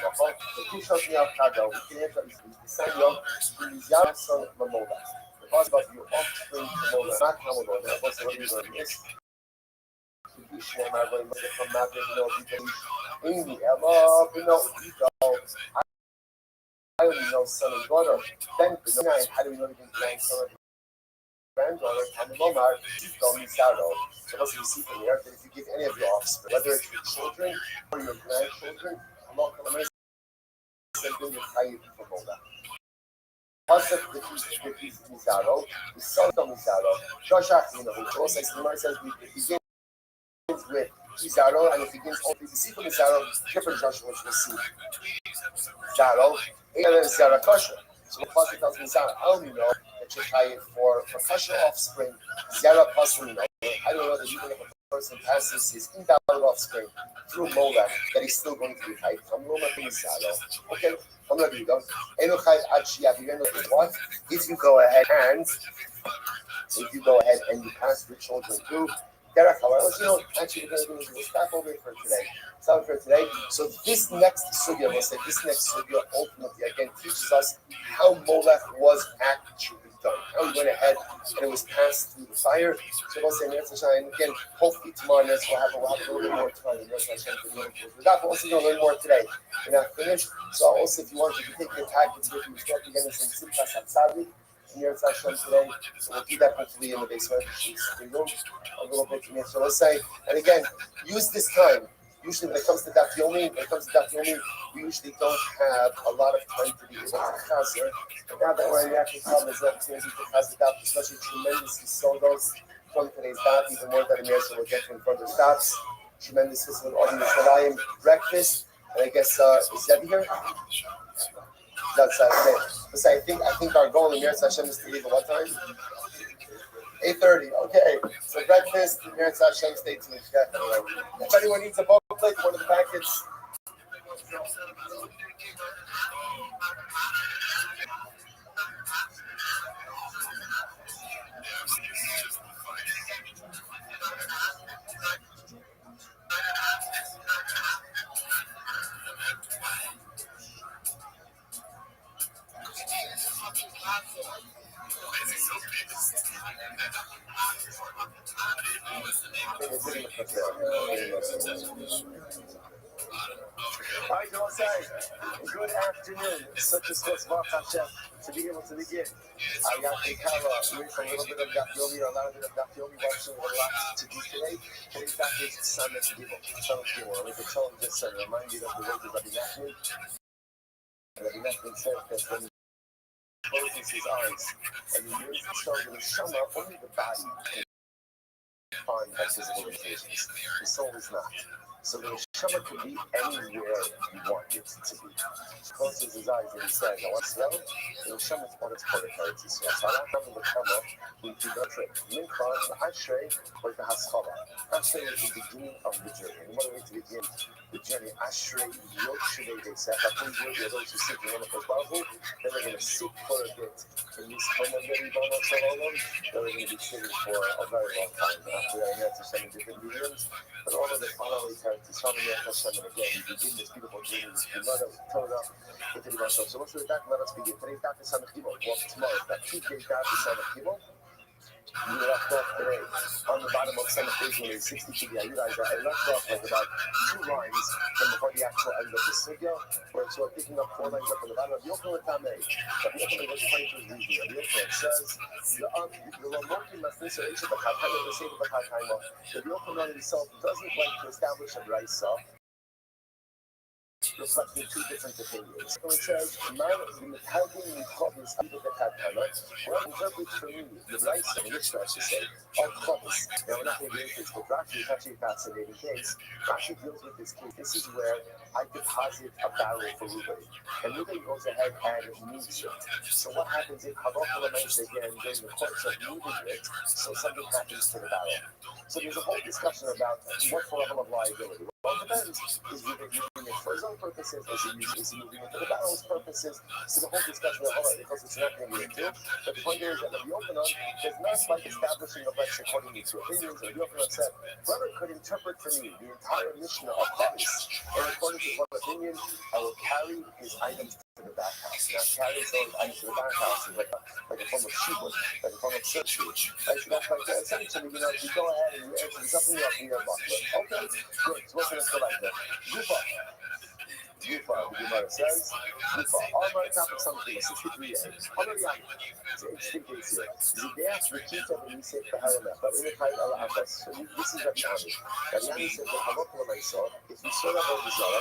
The two shots me out, Kado, we can enter the sign of the Yason Mamola. The cause of your offspring Mamola, not Hamola, that was what you learned. Yes. Amy, Emma, I only know son and daughter. Then, how do we know the grandson and granddaughter? And the Lomar, Tito, Misaro. So, also, you see from here that if you give any of your offspring, whether it's your children or your grandchildren, I'm not going to make something with Hayib from Mola. Pasuk the Misaro, the son of Misaro, Joshach, which also says it begins with Misaro and it begins only to see from Misaro, different Joshua, which we'll see. Zaro, and then Zara Kosher. So the Pasuk tells me Zara, I only know that you're Hayib for Kosher offspring, Zara Pasuk. I don't know that even if a person passes his invalid offspring through Molech, that he's still going to be Hayib. I'm going to be Zaro. Okay? I'm going to go. What? If you go ahead and you pass your children through, actually, we're going to do a stop over for today. Stop for today. So this next sugya, ultimately again teaches us how Molech was actually done. How he went ahead and it was passed through the fire. So we'll say, and again, hopefully tomorrow we'll have a little bit more time. We're also going to learn more today. We're not finished. So also, if you want, you can take your time to get you start again in some Simchas Hatzaddik. Near Hashem today, so we'll do that hopefully in the basement. A little bit from here. So let's say, and again, use this time. Usually, when it comes to Daf Yomi, we usually don't have a lot of time to be able to chazer. But now that we're in the actual time, there's an opportunity to chazer Daf, especially tremendous solos from today's Daf, even more than Amir, so we'll get to in further Dafs. Tremendous physical audience Shalayim breakfast, and I guess is Zebby here? That's okay. So I think our goal in Meretz Hashem is to leave at what time? 8:30. Okay. So breakfast, Meretz Hashem, stay tuned. If anyone needs a booklet, one of the packets. All right, don't say good afternoon. Such a sports Hashem to be able to begin. I got the camera doing a little bit of Daf Yomi, or a lot of Yomi, watching a lot to do today. Today's Daf is Son of Gimel. I mean, the Torah just said, remind you of the words of Rabbi Nachman. Rabbi Nachman said that when he closes his eyes and he hears the sound of the Shema, only the body can find that physical limitations. The soul is not. So the Neshama can be anywhere you want it to be. He closes his eyes and he says, I want to smell it. The Neshama is part of Character. So I have the Neshama, we do the trick. Mincha, the Ashrei, or the Haskala. Ashrei is the beginning of the journey. And what are we to begin the journey? Ashrei, Yod Shirei, they said, I think you're those who seek the wonderful Baruch, then they're going to seek for a bit. In this moment, they're going to be sitting for a very long time. After that, you have to send different mediums. But all of the following characters, following Hashem, and again, we begin this beautiful journey with the mother of Torah, with the Mashal. So, what's the daf? Let us begin. Today's daf is Son of Gimel. Well, tomorrow, that Tuesday's daf is Son of Gimel. We left off today on the bottom of Son of Gimel, 62 the Ayudah. I left off like about 2 lines from before the actual end of the sugya, where it's picking up 4 lines up on the bottom of Yochanan Tamei. But Yochanan was funny to read here. Yochanan says, the Lamoki Masnisa Isha B'Chatayim, the Seder B'Chatayim, the Yochanan himself doesn't like to establish a brayso, reflecting 2 different opinions. So it says, how can we call this Seder B'Chatayim? Well, interpret for me, the brayso, in which I should say, are Chovis. Now, we're not going to get into this, but Rashi is actually a fascinating case. Rashi deals with this case. This is where I deposit a barrel for Ruben. And Ruben goes ahead and moves it. So what happens if Havok remains again during the course of moving it, so something happens to the barrel? So there's a whole discussion about what level of liability. One depends. Is he moving it for his own purposes? Is he moving it for the battle's purposes? So the whole discussion of all because it's not going to be into. But the point is that the Yochanan is not like establishing a Lex according to opinions. Or Yochanan said, whoever could interpret for me the entire Mishnah of Chavis, and according to one opinion, I will carry his items to the back house. Now, carry those items to the back house is like a form of shibud, like a form of surgery. Right? So that's like essentially, you go ahead and you answer something up in your buckler. Okay, good. So what's the next like that? Gufa. Gufa, the Gemara says, Gufa, all my topic something, 63a. Already on. It's an interesting case here. Zideach Rikita Benisek Beharamah, but in the Kaid Allah Abbas. So this is Rabbi Ami. Rabbi Ami says that Halakha myself, if you serve out the Zara,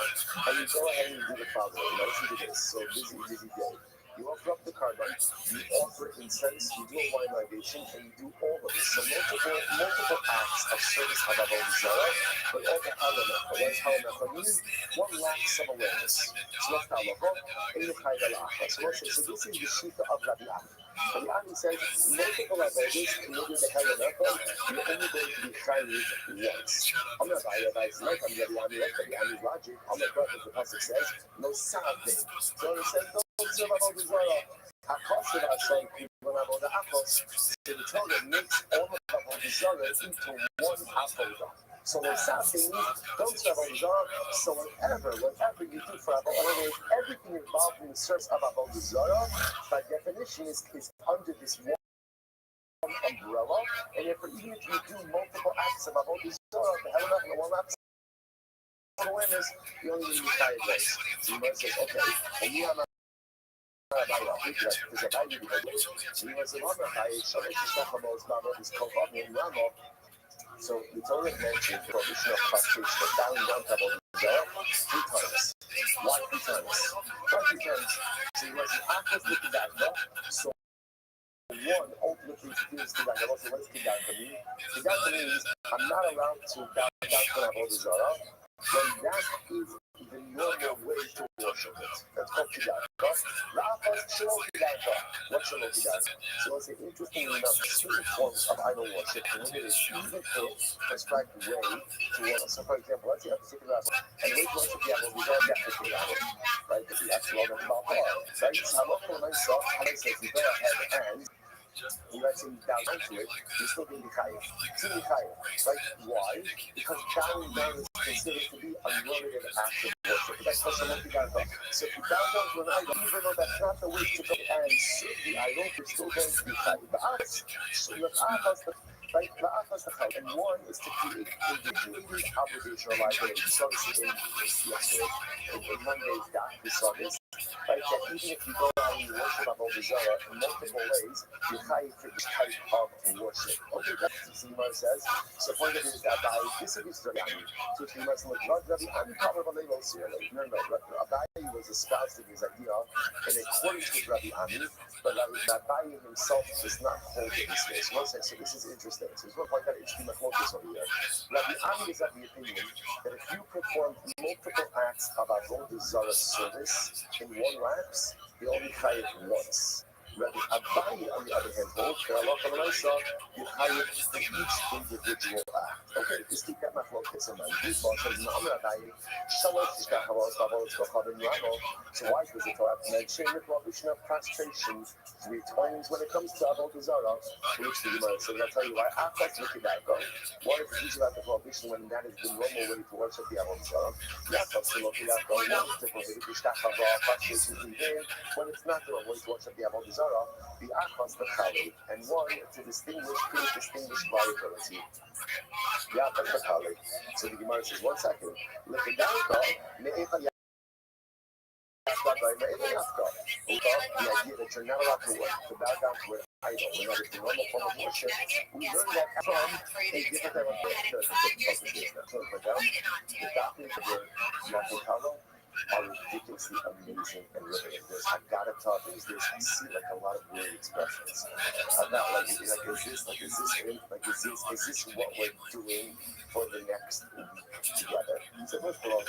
and you go ahead and you do the following. Now listen to this. So busy day. You offer up the carbon, you offer incense, you do a wine libation, and you do all of this. So multiple acts of service of Avodah Zarah, but all the halacha. What does halacha mean? One lacks some awareness. So what's halacha? In the Kaid al-Achra. So this is the shita of Rabbi Ami. Rabbi Ami says multiple avodas committed the halacha, you're only going to be chayiv once. I'm not Rabbi like I'm Rabbi Ami, like Rabbi Ami's logic. I'm not what the pasuk says, no sabbath. So it says so the Torah makes all of Avodah Zarah into one avodah. So what something don't serve Avodah Zarah. So whatever you do for Avodah, everything involved in the service of Avodah Zarah, by definition, is under this one umbrella. And therefore, even if you do multiple acts of Avodah Zarah, the hell of one act of awareness, you only need to try it once. So you might say, okay, and you have a so the Torah mentioned the prohibition of prostration, bowing down to Avodah Zarah 3 times. Why 3 times? So he was an active Tidaga. So one ultimately is Tidaga. What is Tidaga mean? Tidaga means I'm not allowed to bow down to Avodah Zarah when that is the normal way to worship it. That's called Tidaga. What's Shalom Tidaga? So it's an interesting enough certain forms of idol worship, and it is even a prescribed way to worship. So for example, let's say a particular and we worship the Avodah Zarah definitely right? Because that's all the top are. Right? So I look for myself, and I say, if you go ahead and you actually bow down to it, you're still going to be chayiv. Still be chayiv. Right? Why? Because bowing down is considered to be a limited act of worship. That's what Shalom Tidaga. So if you bow down to an idol, even though that's not the way to go and serve the idol, you're still going to be chayiv. Right? And one is to create individually obligation or liability. We saw this in yesterday. In Monday's doc, we saw this. Right? That even if you go out and you worship Avodah Zarah in multiple ways, you're chayiv for each type of worship. Okay, that's what the Gemara says. So point of view is that by disagrees with Rabbi Ami. So the Gemara says, Rabbi Ami probably will see it. No, Rabbi was espoused to his idea in accordance with Rabbi Ami, but Rabbi himself does not hold it this way. So one says, so this is interesting. So he's going to point out interesting focus over here. Rabbi Ami is of the opinion that if you perform multiple acts of Avodah Zarah service in one lapse, you only chayiv once. Rabbi Abaye, on the other hand, holds that Allah you chayiv for each individual act. Okay, just keep that focus in mind. This one says, so why does the Torah mention the prohibition of prostration 3 times when it comes to Avodah Zarah? Which the Gemara says, I'll tell you why. Achas Tidaga. Why is it about the prohibition when that is the normal way to worship the Avodah Zarah? Achas Tidaga. One is to prohibit the Shtachava, prostration in vain, when it's not the normal way to worship the Avodah Zarah. The Achas the Chali, and one to distinguish liability. Yeah, that's the Chali. So the Gemara says, 1 second. The idea that you're not allowed to bow down to an idol, when that is the normal form of worship, we learn that from a different type of the doctrines of the Yahweh are ridiculously amazing and limited. I gotta talk, there's I see like a lot of weird expressions. I'm not is this what we're doing for the next week together? So first of all,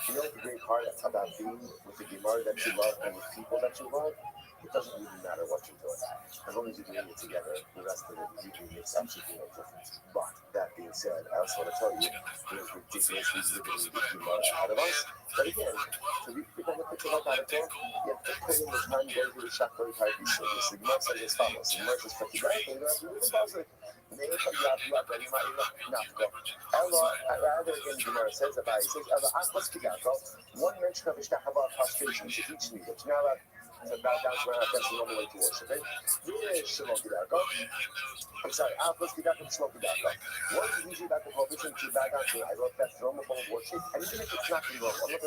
You know the great part about being with the Gemara that you love and with people that you love? It doesn't really matter what you're doing. As long as you're doing it together, the rest of it really makes absolutely no difference. But that being said, I also want to tell you, there's ridiculously liberty the Gemara ahead of us. But again, to reap the benefits of our character, you have to put in the time going to the Shakar Karpi service. The Gemara says as follows. The Gemara says, "Fatigued, you don't have to do the buzzer. Rather again, the Gemara says about it says, one mention of Ishtahava prostration to each need. It's not allowed to bow down to our that's the only way to worship it. I'm sorry, what is usually about the prohibition to bow down to an idol? That's the normal form of worship. And even if it's not the normal, I'm not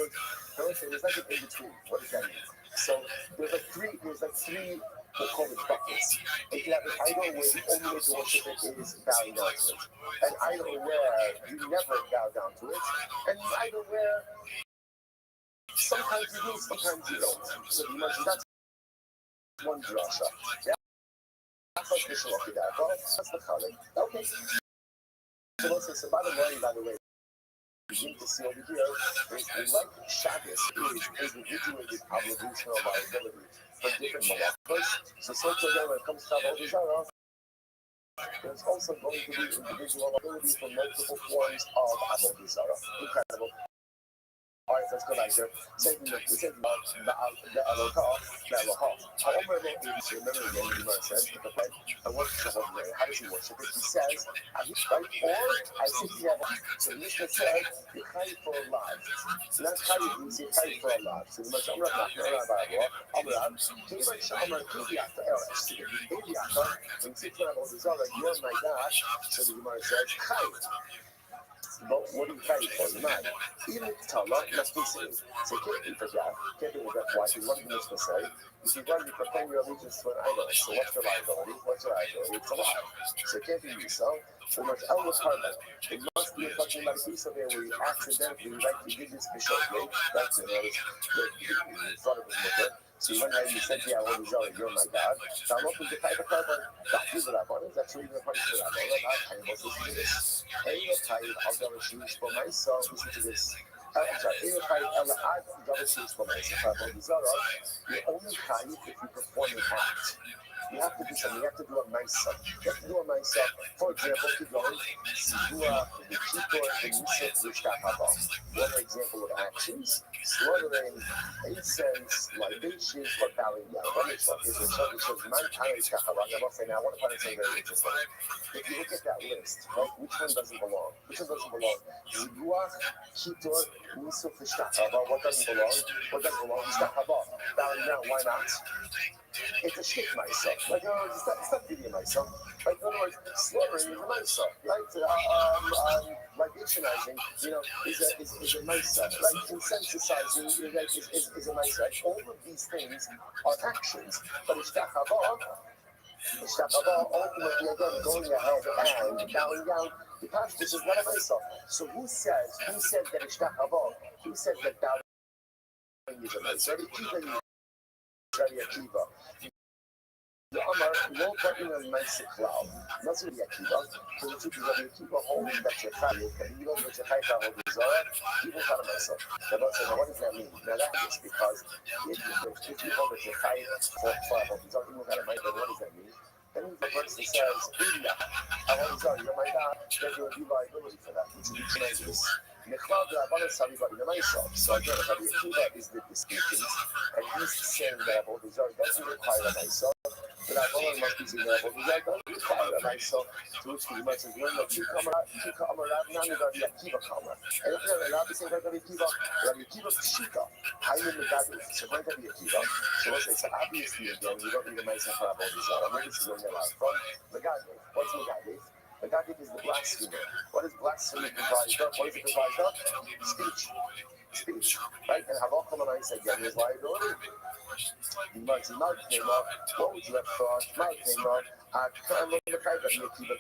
going to say there's like an in between. What does that mean? So there's like three we'll call it buckets. If you have an idol where the only way to worship it is bowing down to it, an idol where you never bow down to it, and an idol where sometimes you do, sometimes you don't. So you mentioned that's one drasha. That's the chalik. Okay. So let's say, so by the way, you need to see over here is like Shabbos is individuated obligation or liability for different malachos. So again, when it comes to Avodah Zarah, there's also going to be individual liability for multiple forms of Avodah Zarah. Incredible. All right, let's go back there. Remember again, the Gemara says, I worship the whole day. How does he worship it? He says, I sit together. So the Mishnah said, you chai for a lot. So that's how you do it, chai for a lot. So the Mishnah, when you sit down on the Zara, you're my God. So the Gemara says, chai. But what do you pay for? None. Even if it's Tallah, must be saved. So can't be for that. Can't be with that. Why? Because what did the Mishnah say? If you're going to proclaim your allegiance to an idol, so what's your liability? What's your liability? It's a lie. So it can't be Yisrael. So much Elvis Harman. It must be a fucking like piece of there where you accidentally, like you did this bishop, right? That's the thought of it. So one night you said, yeah, well, you're my God. Now I'm open to type of carbon. That's really the point of that. I'm also to this. I'll go to choose for myself. Listen to this. I'm sorry. I'll go to choose for myself. You're only kind if you perform an act. You have to do something. You have to do a myself. You have to do a myself. For example, keep going. One example of actions. Slaughtering incense, libations, or bowing down. One example is something says, now, I want to find something very interesting. If you look at that list, right, which one doesn't belong? Which one doesn't belong? Ziguach, Kitor, Niso, Fishtachava. What doesn't belong? What doesn't belong? Fishtachava. Bowing down. Why not? It's a shit myself. Like, it's not really a myself. Like, in other words, slaughtering is a myself. Right? Libationizing, is a myself. Like, incentivizing is a myself. All of these things are actions. But Ishtachava, ultimately, again, going ahead and bowing down, because this is not a myself. So who says that Ishtachava? Who says that bowing is a myself? Rabbi Akiva. The Amar, no button on my cloud. Not Rabbi Akiva. So the truth is Rabbi Akiva holding that you're chayv, and you don't get your chayv out of the Zohar, people kind of myself. Now what does that mean? Now that is because if you hold that you're chayv for the Zohar, people kind of might, then what does that mean? That means the person says, I want to Zohar, you're my God, then there will be liability for that, which is tremendous. So again, Rabbi Akiva is the disputant, and he's saying that Avodah Zarah doesn't require a myself, but I've only must be saying that Avodah Zarah doesn't require a myself, to which the Gemara says, when the Kika Amar Rav Nami Rabbi Akiva Kama. And if you're allowed to say Rabbi Akiva Pshita, I'm in the Gadol, so when Rabbi Akiva, so let's say, so obviously again, you don't need a myself for Avodah Zarah. Maybe this is where you're allowed from. Megadol. What's Megadol? Megadol is the blasphemer. What is blasphemy comprised of? What is it comprised of? Speech. Right? And Havachol and I said, yeah, there's liability. Mark came up. What would you have thought? Mark came up. I'm looking at the carbon. I'm looking at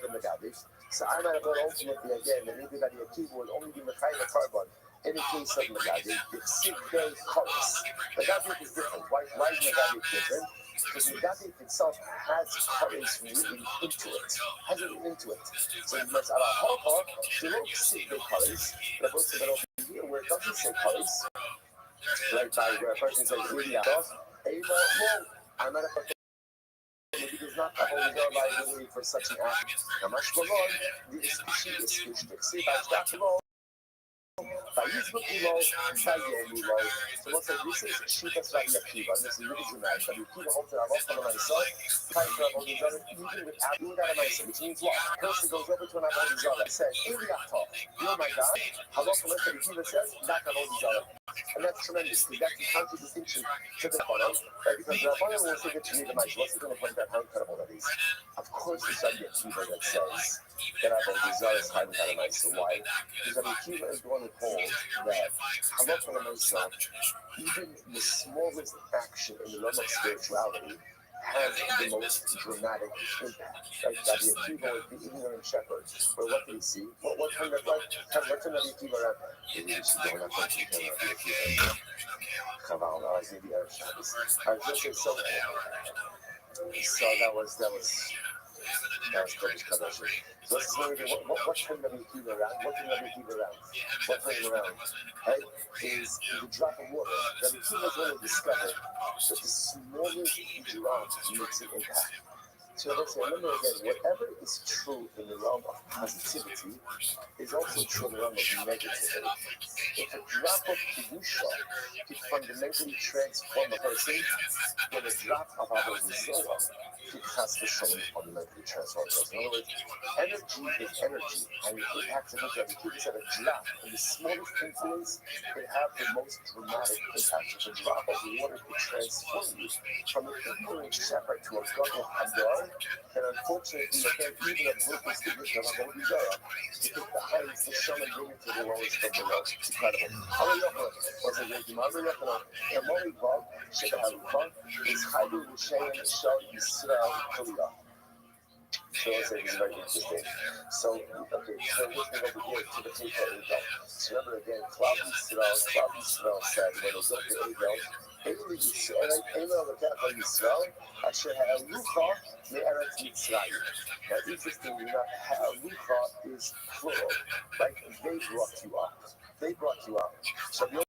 the Megadol. So I'm not about ultimately again, that maybe that Akiva would only be Mechayiv carbon in the case of Megadol. It's Sigdei Choros. Megadol is different. Why is Megadol different? Because Megadol itself has currents written into it. So you must have a whole part, so you don't see the currents, but also that over here, where it doesn't say colors, right? By where a person says, well, I'm at a maybe there's not a whole liability for such an act. ממש בגול, בהשתת לו, ויזבק לו, ויאלו לו. So what's like, this is Shitas Rabbi Akiva, and this is really dramatic. Rabbi Akiva holds that Avos Kala Maisah, Kai Rabbi Zara, even without doing that Maisah, which means what? A person goes over to an Avos Zara and says, Eliyato, you're my God. Avos Kala Maisah, Akiva says, not Avos Zara. And that's tremendous, because that's the contradistinction to the Rabbanon, right? Because the Rabbanon will say that to me, the Maisah, what's going to point out how incredible that is? Of course, it's Rabbi Akiva that says that Avos Zara is high without a Maisah. Why? Because Rabbi Akiva is the one who holds that Avos Kala Maisah, even the smallest action in the realm of spirituality has the most dramatic impact. Right? Rabbi Akiva was the ignorant shepherd. Well, what did he see? What turned Rabbi Akiva around? Maybe we should go and have to tell Rabbi Akiva. Chaval, I was maybe Erev Shabbos. I was going to say, so that was Kodesh Kadosh. So let's say, what turned Rabbi Akiva around? What turned Rabbi Akiva around? What turned him around? Right? Is the drop of water. Rabbi Akiva was going to discover that the smallest drop makes an impact. So let's say, remember again, whatever is true in the realm of positivity is also true in the realm of negativity. If a drop of kedusha could fundamentally transform a person, then a drop of avodah could chas v'shalom fundamentally transform a person. In other words, energy is energy, and the impact of it, Rabbi Akiva said, a drop in the smallest influence can have the most dramatic impact. If a drop of water could transform you from an ignorant shepherd to a god of Hadar, and unfortunately, you can't even avoid this condition of avodah zarah. You take the highest neshama and bring it to the lowest of the low. It's incredible. Amar Yochanan, what's it named? Amar Yochanan, Emori Vav, Shekaharifa, is Chaydu L'Shem Shal Yisrael Torah. So let's say this is very interesting. So, okay, so let's go over here to the paper Egel. So remember again, Klav Yisrael said, when they go to Egel, Egel Yisrael, Yisrael, Asher Ha'alucha Me'eretz Mitzrayim. Now, interestingly enough, Ha'alucha is plural, right? They brought you up. They brought you up. So the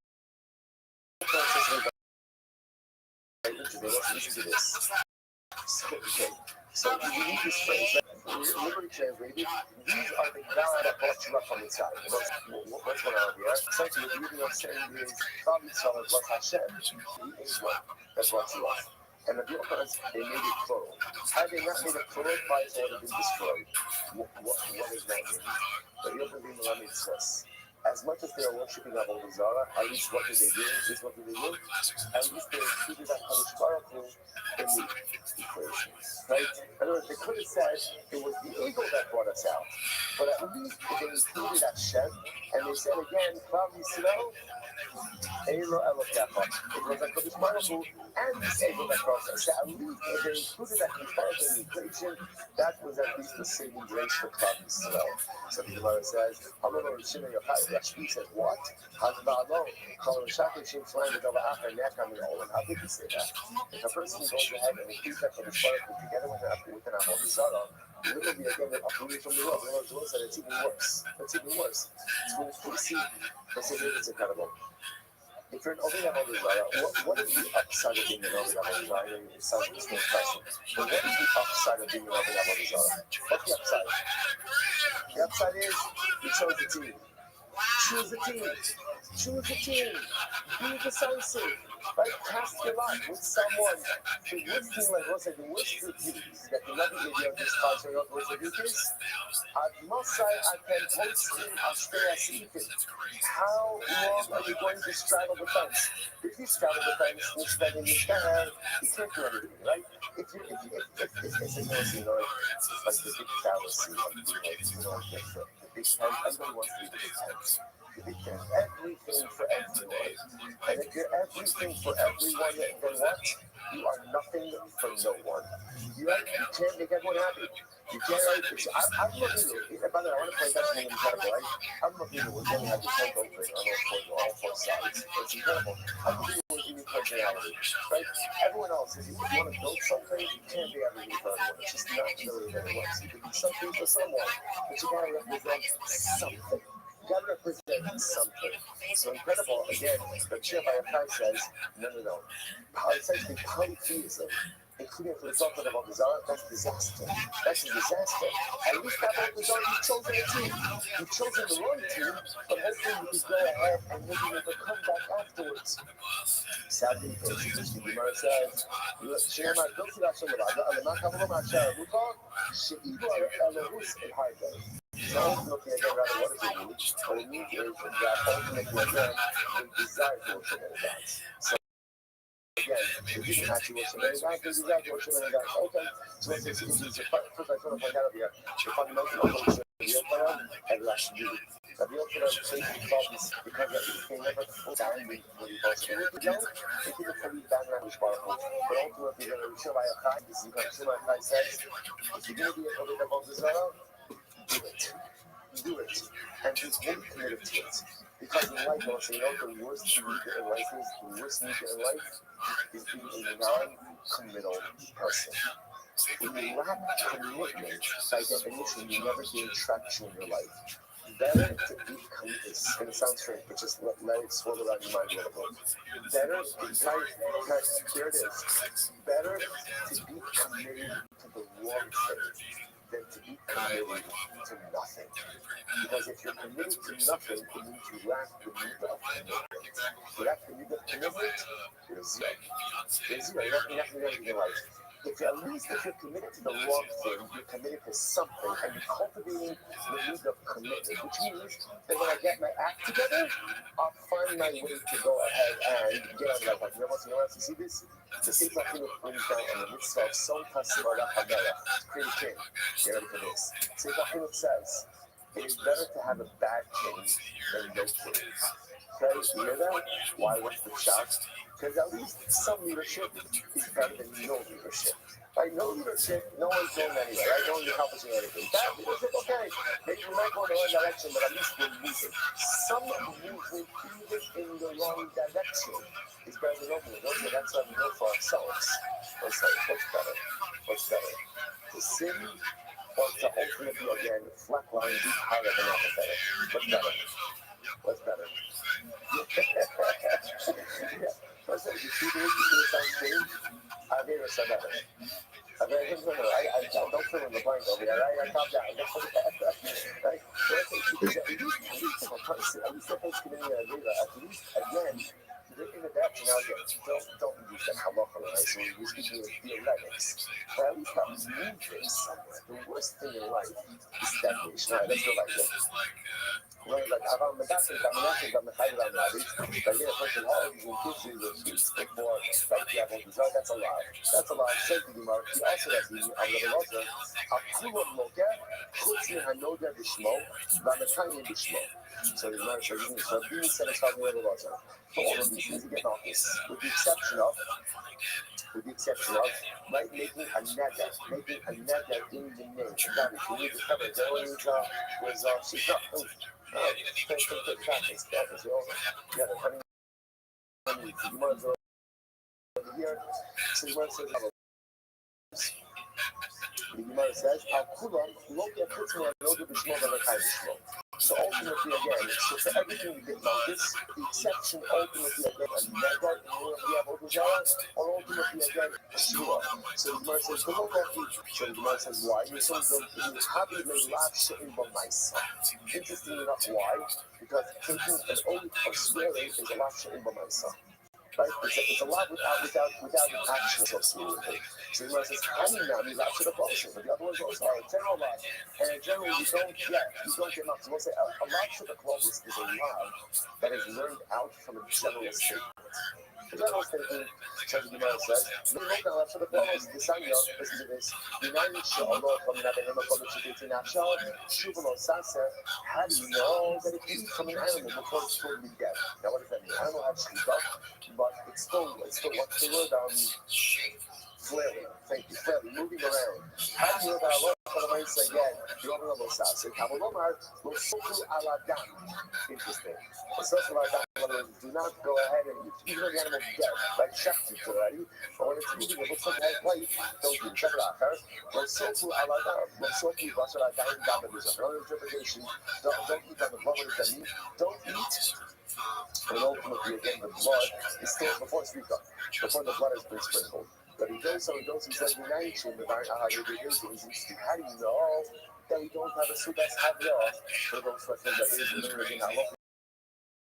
only listen to this. So you need this phrase, literally translated, these are the God that brought you up from inside. What's going on here? Essentially, the meaning of saying is, God Yisrael is what Hashem, He is one that brought you up. And the Yochanan, they made it plural. Had they not made it plural, Christ would have been destroyed. What is that mean? The Yochanan Melamed says, as much as they are worshipping Avodah Zarah, at least what did they do? At least they included that Kadosh Baruch Hu in the equation. Right? In other words, they could have said it was the eagle that brought us out. But at least they included Hashem, and they said again, Klav Yisrael, Eilo Elokecha. It was a Kadosh Baruch Hu and this eagle that brought us out. At least if they included that Kadosh Baruch Hu in the equation, that was at least the saving grace for Klav Yisrael. So the Gemara says, Rashbi says, what? How could he say that? If a person goes ahead and includes that Kadosh Baruch Hu together with an Avodah Zarah, literally again, uprooted from the world. The Lord said it's even worse. It's even worse. It's when you see, it's incredible. If you're an Oved Avodah Zarah, what is the upside of being an Oved Avodah Zarah? I know it sounds like it's no question. But what is the upside of being an Oved Avodah Zarah? What's the upside? The upside is you chose the team. Choose the team. Choose the team. Be decisive. Right? Cast your lot with someone. The worst thing, like what's like the worst critique that the Navi Video just calls her up with the is at Mosai I can post him how long are you going to straddle the fence? If you straddle the fence, you're spending your time, you can't do anything, right? If it's a noisy noise, it's like the big fallacy of being like, the big tent, everybody wants to be the big tent. The big tent, everything for everyone. And if you're everything for everyone, then what? You are nothing for no one. You can't make everyone happy. You can't, I'm looking at, by the way, I want to point out something incredible, right? I'm looking at we're going to have the tent open on all four sides. It's incredible. I'm looking at we're giving personality, right? Everyone else, if you want to build something, you can't be everything for everyone. It's just not really what it works. You can be something for someone, but you got to represent something. gotta represent something. So incredible, again, the chair by a Kai says, no. It says the polytheism, including philosopher of Zara, that's disaster. That's a disaster. At least that whole Zara, you've chosen a team. You've chosen the wrong team, but hopefully you can go ahead and maybe make a comeback afterwards. Sadly, the Gemara says, שנאמר, לא תפילה של לבד, אלא מה קבלו מהשאר המותר, שאיבו אלוהוס אל הרגע. So ultimately, again, rather, what does it mean? What it means is that ultimately, again, they desire to worship many gods. So again, if you can actually worship many gods, they desire to worship many gods. Okay, so let's say, first I want to point out here, the fundamental of worship and Restream. The real killer basically called this because they never full down with the bullshit. If you don't, they keep it fully bad language powerful. But ultimately, they're going to show by a high. This is what Shema Kai says. If you're going to be a little bit above the zero, do it. Do it. And be fully committed to it. Because in life, also, you know, the worst media in life is, the worst media in life is being a non-committal person. When you lack commitment, by definition, you never gain traction in your life. Better to be committed. It's going to sound strange, but just let it swirl around your mind a little bit. Better, here it is. Better to be committed to the wrong thing than to be committed to nothing. Because if you're committed to nothing, it means you lack the need of commitment. Without the need of commitment, you're zero. You're zero. You're not going to do anything in life. If you're committed to the wrong thing, you're committed to something, and you're cultivating the need of commitment, which means that when I get my act together, I'll find my way to go ahead and get on that. You know what? You see this? The same thing brings down on the mitzvah of Son Tasimara Hagara, create a king. Get ready for this. Same thing says, it is better to have a bad king than no king. Okay, you hear that? Why? What's the shock? Because at least some leadership is better than no leadership. By no leadership, no one's going anywhere. Right? No one's accomplishing anything. Bad leadership, okay. Maybe we might go in the wrong direction, but at least we're moving. Some movement, even in the wrong direction, is better than no movement. Okay, that's what we know for ourselves. What's better? What's better? To sin or to ultimately, again, flatline, be higher than apathetic? What's better? What's better? Yeah. What's that? You see this? You see this on screen? I mean, it's better. I don't fill in the blank over there, right? I calm down. Right? So let's say, at least if a person, at least if it's committing a leader, at least, again, in the depth, now again, don't use that halacha, right? So we're speaking of theoretics. But at least I'm moving somewhere. The worst thing in life is stagnation. All right, let's go back there. Like, around the back, I'm a person, oh, he's in kitchen, he's big boy, like, yeah, that's a lie. That's a lie. Says the Gemara. He also has the Amr Akulam Moker, Kutzmi Hanoda Bishmo, Vamatani Bishmo. So the Gemara says, so being satisfied with the Raza. So all of these things are getting off this, with the exception of, right, making a nega in the name. That is, we need to cover there's she's not food. Yeah, they're coming the Gemara's over here. So the Gemara says, the Gemara says, Al-Kulam, Lokia Kutzmi, and Lodu Bishmo, Valakai Bishmo. So ultimately, again, so for everything we did about this, the exception ultimately, again, a nega in the Abodazara, or ultimately, again, a shua. So the Gemara says, so the Gemara says, why? Because the habit may laugh by myself. Interesting enough, why? Because taking an oath of swearing is a laugh by myself. Right? It's a lot without an action associated with it. So the Gemara says, Haninami laugh to the function, but the other ones also are a general laugh. And in general, you don't get enough. So we'll say a laugh to the clothes is a laugh that is learned out from a general statement. The general statement, so the Gemara says, we look now after the clothes, the Sanya, listen to this, how do you know that it is from an animal before it's totally dead? Now what does that mean? I don't know how to speak up, but it's still what's the word? Flailing. Thank you. Flailing, moving around. How do you know that Allah says again? You don't know Interesting. do not go ahead and even though the animal dead, like shafted already, but when it's moving, it looks like it has life. Don't do it. Check it out, okay? When sofu alada, when sofu basara daim dama, there's another interpretation. Don't eat on the blood when it's meat. Don't eat. And ultimately, again, the blood is still before Srika, before the blood has been sprinkled. But he goes, so he goes, he says, the how do you know that we don't have a sudas havya for those who are saying that there is a mirror in Allah?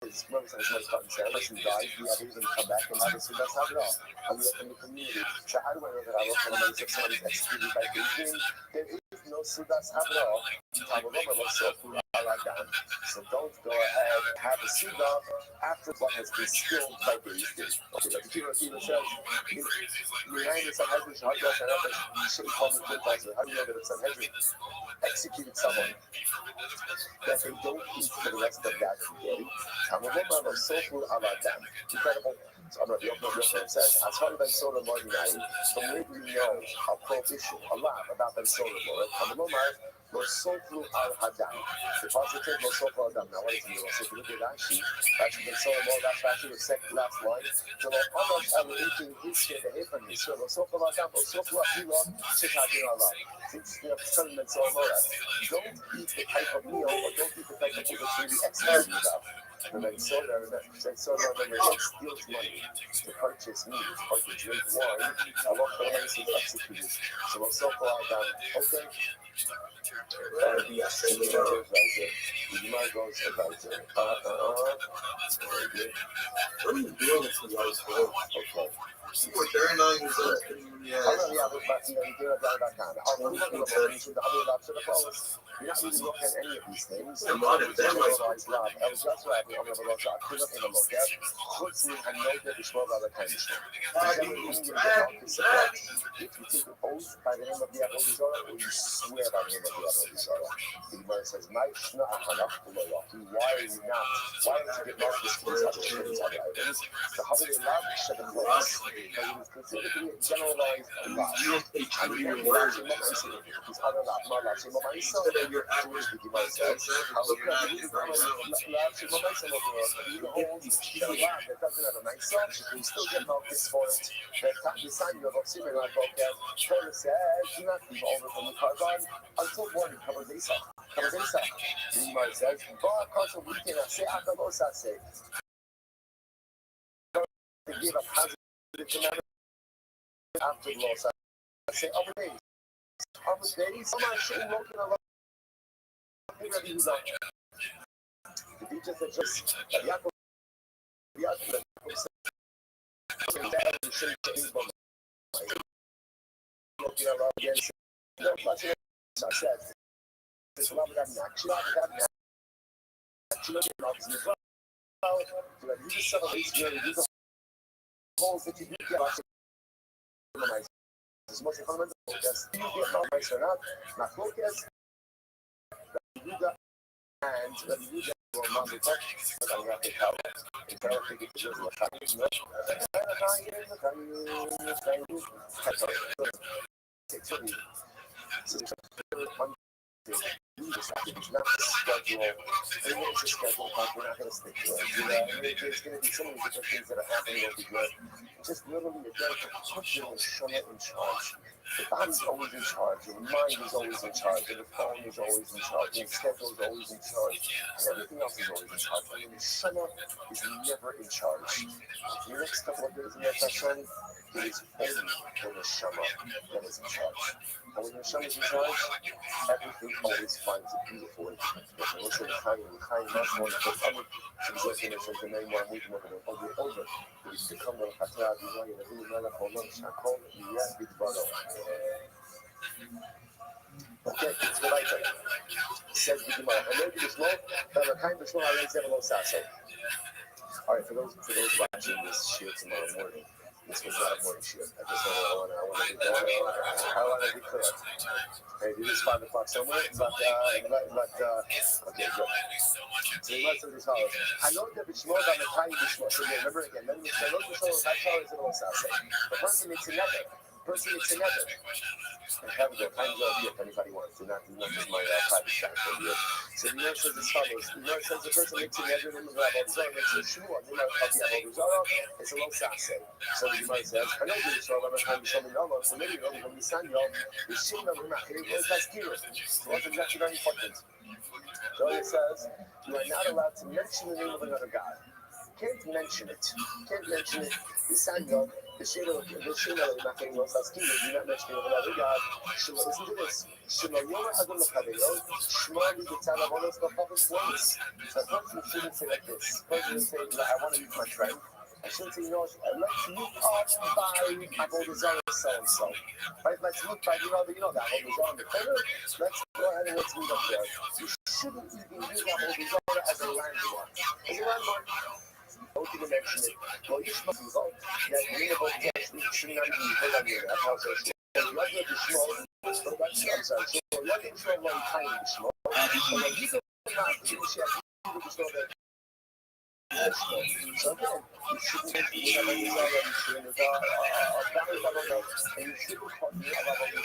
His mother says, my son said, listen, guys, we have even come back and have a sudas havya. And we open the community. So how do I know that Allah for the money of somebody is executed by Beijing? There is no sudas havya. So don't go ahead and have a suda after what has been spilled by Beijing. Okay, like the Kira says, United Sanhedrin, how do you know that it's Sanhedrin executed someone that they don't eat for the rest of that day? Incredible. So I'm going to be open with it. It says, as far as Ben Soda Marginai, from where do we know a prohibition, a lot about Ben Soda Marginai? Losoflu al Hadam. The positive Losoflu al Hadam. Now, what does it mean? So if you look at Rashi, Rashi Ben Soda Marginai, that's Rashi, the second last line. So, Amash Elohim Hishke the Hepani. So, Losoflu al Hadam, Losoflu Afila, Shekadin Allah. Since you have studied Ben Soda Marginai, don't eat the type of meal, or don't eat the type of food that's really executed about. And then soda steals money to purchase meat or to drink wine. Allah commands is executed. So what's so far down? Okay. Yes, and you might go to advisor. What are you doing this in life? Okay. You were 39 years old. Yeah. You're not really looking at any of these things. A lot of them are love. I was just right. I'm going to look at Chutzman and know that it's more other kinds of stuff. If you take an oath by the name of the Avodah or you swear by the name of the Avodah, the Gemara says, why are you not? Why don't you get marked for these other items? The Havai love should have place, but it is considered to be a generalized love. You don't take true your words. These other love, you're afterwards the Gemara says, you're not in the right zone. That doesn't have a nice song, you still get markets for it. The sign of Oxymen, like Torah says, do not leave over from the carbon until morning, cover Desa. The Gemara says, to give a positive commandment after the law. Say, other days, some are showing looking a lot. The teachers that just Yaakov and the Yuda will not be touched. But I'm not going to tell you. I don't think it's just what happens. It's not a schedule. It's a schedule, but we're not going to stick to it. There's going to be so many different things that are happening over here. Just literally, a day to put your Shema in charge. The body's always in charge, your mind is always in charge, and the phone is always in charge, and the schedule is always in charge, and everything else is always in charge. I mean, the Shema is never in charge. The next couple of days in the session, it is only the Shema that is in charge. And when the Shema is in charge, everything always finds it beautiful. What's the time of the time much more than the other definitions and then more movement over. It's become a Qatar, the way that we learn for lunch, I call it the Big Brother. Okay, it's what I think. Says the Gemara. And maybe the small, but the kind of small, I raise everyone sasso. All right, for those watching this shit tomorrow morning, this was not a morning shoot. I just want to be clear. Maybe it is 5 o'clock somewhere, but okay, good. So you must have this knowledge. I know that it's more than the tiny bishmo. So remember again, then the person makes another. person makes a nether. I have the times of if anybody wants to, not just my private chat video. So the Lord says as follows. The Lord says the person makes a nether, then the Rabbi Zara makes a shmua, then the Rabbi Zara, it's a low sase. So the Gemara says, I know this, so I'm going to show me no, so maybe you're going to be son, the Shimon of Himachir, was that's clear. So what's exactly very important? So it says, you are not allowed to mention the name of another God. Can't mention it. Can't mention it. The Sanya, the Shema of Himachir, was that's clear. You're not mentioning of another God. Shema, listen to this. Shema Yom Adon L'Chaveyo, Shema L'Yitzal Avonos L'Chafetz Lois. So a person shouldn't say like this. A person shouldn't say, I want to use my friend. I shouldn't say, let's look up by Avodah Zarah so-and-so. Right? Let's look by, that Avodah Zarah in the corner. Let's go ahead and let's meet up there. You shouldn't even use Avodah Zarah as a landmark. As a landmark, don't even mention it. Well, you should be involved. That you know about the shouldn't not even put on your house or and you like the small, but that's I'm sorry. So you like the small, like tiny small. And then you don't have to use it. You just know that. So again, you shouldn't be and you shouldn't talk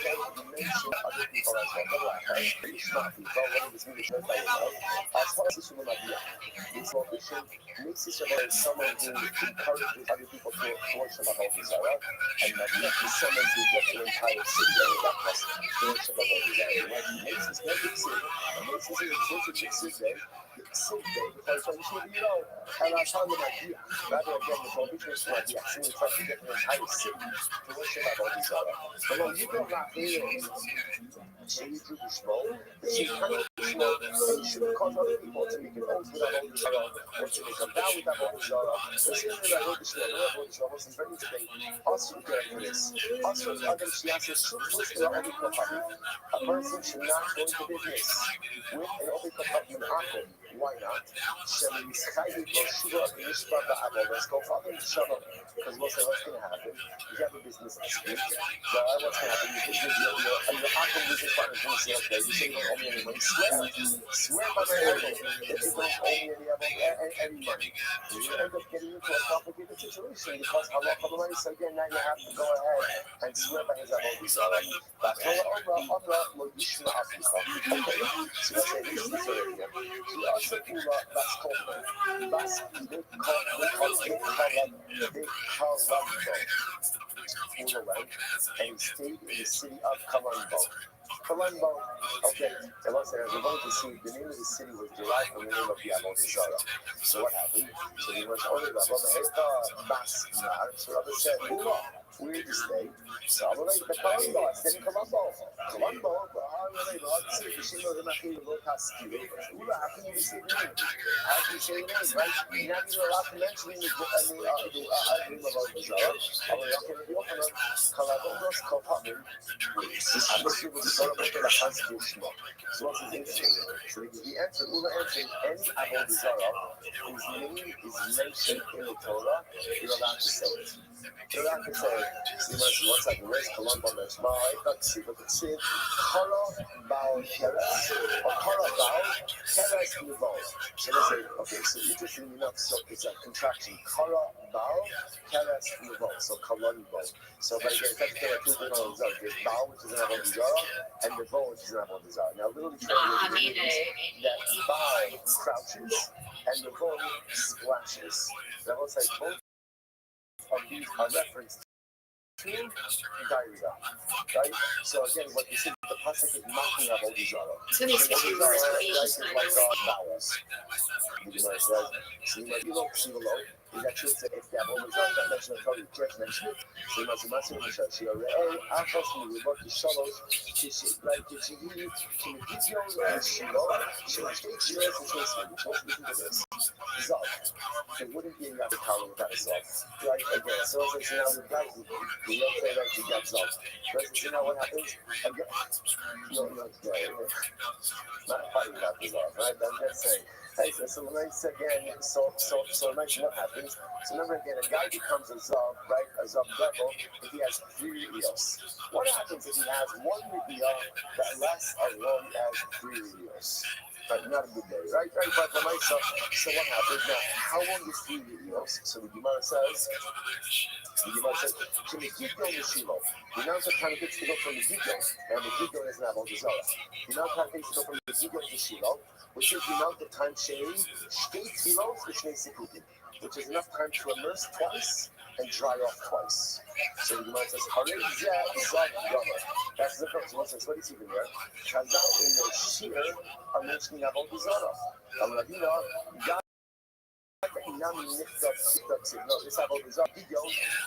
about the mention other people as well. It's not people, what is really said by yourself. As far as this woman idea, this location makes this about someone who encourages other people to worship about Israel, and not someone who gets an entire city out of that person to worship about Israel. What makes this very big city, and makes this a city, because when you and I found an idea, rather again, the prohibition is not the action, we try to get an entire city to worship about Israel. But when you go back here, so you do the small, then you cannot do small, and you shouldn't cause other people to make an oath with about Israel, or to make a vow with about Israel. The same way I wrote Israel was very today. Also, get for this. Also, Adam Shiasa should listen to Obi Kapani. A person should not go into business with an Obi Kapani Akum. Why not? Because what's going to happen? You have a business dispute. So what's going to happen? Your Akum business partner is going to say, okay, you say you don't owe me any money. Swear by my idol that you don't owe me any money. You end up getting into a complicated situation because Allah Kabbalah, so again, now you have to go ahead and swear by his Avodah Zarah. But okay, so let's say this is already here. That's called Bas and stayed in the city of Colombo. Okay, and once we're going to see the name of the city was derived from the name of the Avodah Zarah. So what happened? So he was ordered by Rabbi Bas Nar. So Rabbi said, where did you stay? So I'm like, the Colombo. I stayed in Colombo. How can you say the name? How can you say the name, right? You're not even allowed to mention the name of Avodah Zarah. I'm like, okay, the opener, Colombo's Kopamim. I'm just going to go to the Constitution. So what's his answer? So he answered, Ula answered, any Avodah Zarah whose name is mentioned in the Torah, you're allowed to say it. You're allowed to say it. See, once I can raise Colombo, that's my, let's see, look at it. Kara Baal Keres, or Kara Baal Keres Nevo. So they say, okay, so interestingly enough, so it's a contraction. Kara Baal Keres Nevo, so Colombo. So, but again, it's actually two different Avodah Zarah. There's Baal, which is an Avodah Zarah, and Nevo, which is an Avodah Zarah. Now, literally translated means that Baal crouches and Nevo splashes. That looks like both of these are referenced to diarrhea, right? So again, what you see, the pasuk is mocking Avodah Zarah. Avodah Zarah is like bowels. The Gemara says, "See, like you don't see below." Is that true? If the Avodah Zarah that mentioned the Torah, you can't mention it. So you must imagine the church. You are actually we work the shadows. Like it's you can give your shilo. So the state years is this one. Just listen to this. Zov. It wouldn't be enough power without a Zov. Right again. So as I say now, the guys, we don't say that you got Zov. But you know what happens? Again, no, not fighting about the Zov, right? I'm just saying. Hey, so nice again. So nice. What happens? So remember again, a guy becomes a Zav, right? A Zav devil if he has 3 reveals. What happens if he has 1 reveal that lasts as long as 3 reveals? Not a good day, right? But the mice, so what happens now? How long is 3 years? So the Gemara says, can the Gidon the Shiloh? The amount of time it takes to go from the Gidon, and the Gidon is not the Zara. The amount of time it takes to go from the Gidon to Shiloh, which is the amount of time Shane, Shtei Tfilos, which makes it cooking, which is enough time to immerse twice and dry off twice. So the Gemara says, that's the first one. What is even there? Chazal in the Shir are mentioning about the Zara. Ravina, God, no, this about the Zara video,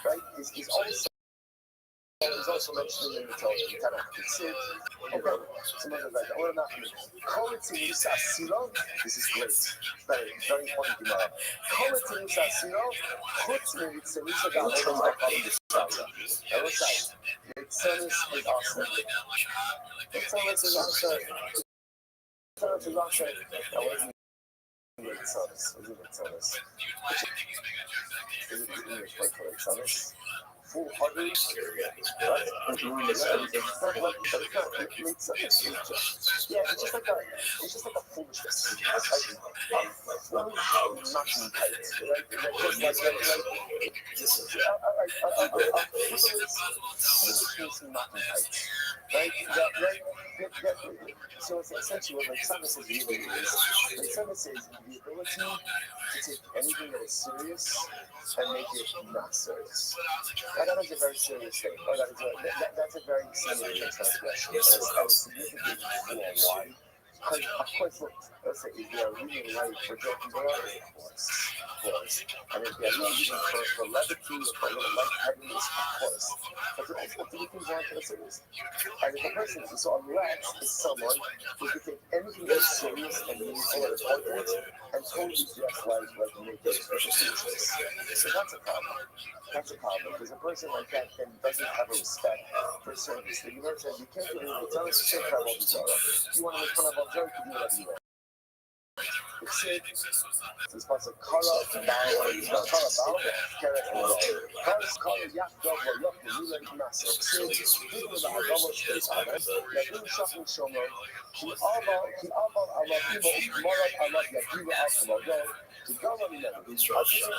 right, is also mentioned in the Torah, in Tanakh. It's it. Okay, some other like or not. This is great. Very important Gemara. Chutz mitzvah Mitzanis is awesome. Mitzanis is awesome. Mitzanis is awesome. Mitzanis. What is Mitzanis? Is it the English word for Mitzanis? Full-hearted, right? Yeah, it's just like a foolishness. Nothing tight, right? Right? So it's essentially what Mitzanis is really is. Mitzanis is the ability to take anything that is serious and make it not serious. And that is a very serious thing. Or that's a very significant transgression. And it's significant for why? Because, of course, look, let's say if they're reading light for joking around, of course. And if they're reading for levity or for a little lightheadedness, of course. But they also have to do things like for the serious. And if a person, so a rat is someone who can take anything that's serious and meaningful and important and totally just like make it seriousness. So that's a problem. That's a problem because a person like that then doesn't have a respect for service. The Gemara says you can't do anything. Tell us you can't have all these other. You want to make fun of Al Jar, you can do whatever you want. It's said, this part of Kara, Kara, Kara, Yakdov, Yok, Lula, Nasa. It's said, people with the Hagamos, Yadu, Shafin, Shomer, Ki Abal, Allah, Ibo, Morat, Allah, Yagiva, Akamo, to go on the level. I said,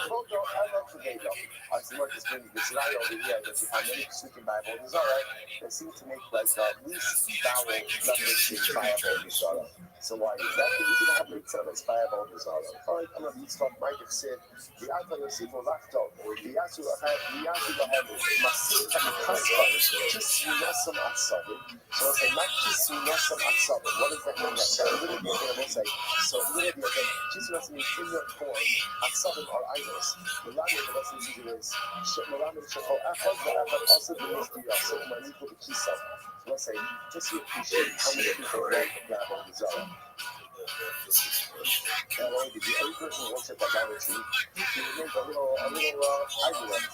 Kodo, Allah, Toledo. I said, what is bringing this lie over here? That you find many speaking Bible, is all right. They seem to make like least vowel numbers in Bible, is all right. So why is that? Because you don't have to inspire about this all right. All right, I'm going to start Mike have said, the Alta Yosifo Lacto, the Yasu Lahab, Masik and Kaspa, just Yasam Atsabi. So I say, not just Yasam Atsabi. What does that mean? That's a little bit of a say. So a little bit again, just Yasam in your form, Atsabi are idols. Milani, the lesson is, Milani, Shako, Achad, the Achad also means the Yasam, Maniko, the Kisa. So let's say, just to appreciate how many people are like on the Zara. Not only did every person who works at that galaxy, he would make a little idol. He would make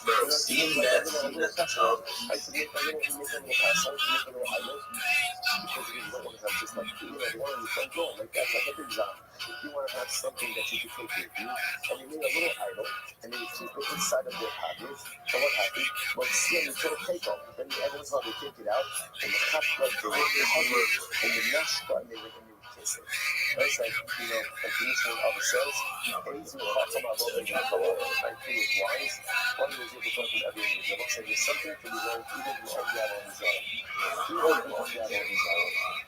a little castle. I should make a little castle, make a little idol. Because you don't want to have just like, the one in the front door, like that's like a big job. You want to have something that you can take with you, and you made a little idol, and then you keep it inside of their cabinet. So what happened? Well, see, you took a cake off, then every time they take it out, and the cup, like, they would cover it, and the nashka, and they would kiss it. That's like, like the mission of the cells. And he's going to talk about what they talk about. I think it's wise. One is able to talk with everyone. The Lord said there's something to be learned even from all the other ones. Even from all the other ones.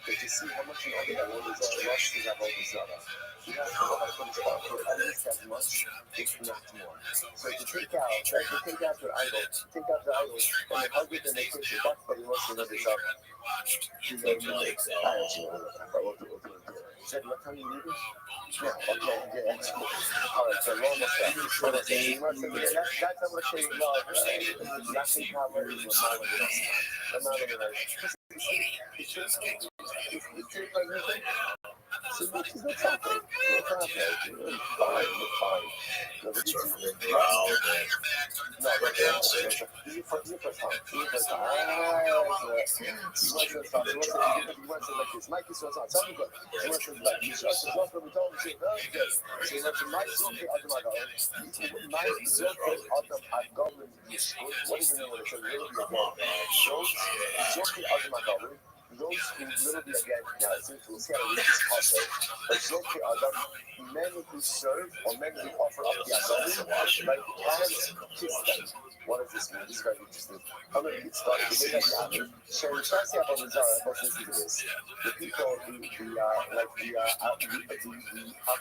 But to see how much you know that all these other lost is about this other. You have to know how to put this part for at least as much, if not more. So if you take out your idol, and you hug it and they push it back, but you want to know this up. Is that what time you leave it? Yeah, okay, yeah, that's cool. All right, so we're almost there. That's not what they love. Nothing power is what not what else. I'm not even like, it's so much is what's happening. You're fine. No, but it's wow. No, but this is your first time. You want to like this. Mikey says on something good. You want to like you just as often we told him very good. So you want to Mike Zoke Adam Mike Zoke Adam Agolim. What is the name of it? So really again. Zoke Adam Agolim. those who literally again seem to see how this is hustle, but those are men who serve or men who offer up the ability, like hands kiss them. What does this mean? This is very interesting. I'm going to get started. The way that you have it, so we try to see about the Zara, but listen to this. The people, about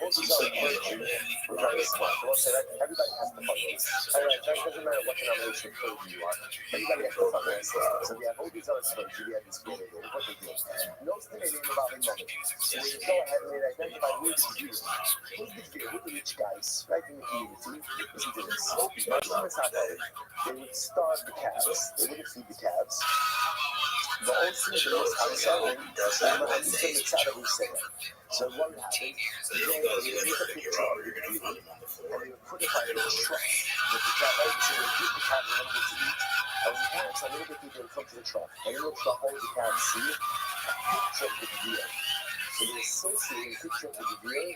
the Zara clergy, we're very smart. I want to say that everybody has to follow this. It doesn't matter what denomination of clergy you are. Everybody has to follow this system. So we have all these other clergy, we have this great idea. What they do. Notice the name about the money. So we go ahead and we identify who the Jew is. Who's the Jew? Who are the rich guys right in the community? Listen to this. They would starve the calves. They wouldn't feed the calves. The old seasons outside, so what would happen? They would make a picture of the beauty, and they would put it in a trough with the cat, right? So they would give the cat a little bit to eat. And when the cat's a little bit deeper, they would come to the trough. And in the trough, all the cats see a picture of the deer. So they associate a picture of the deer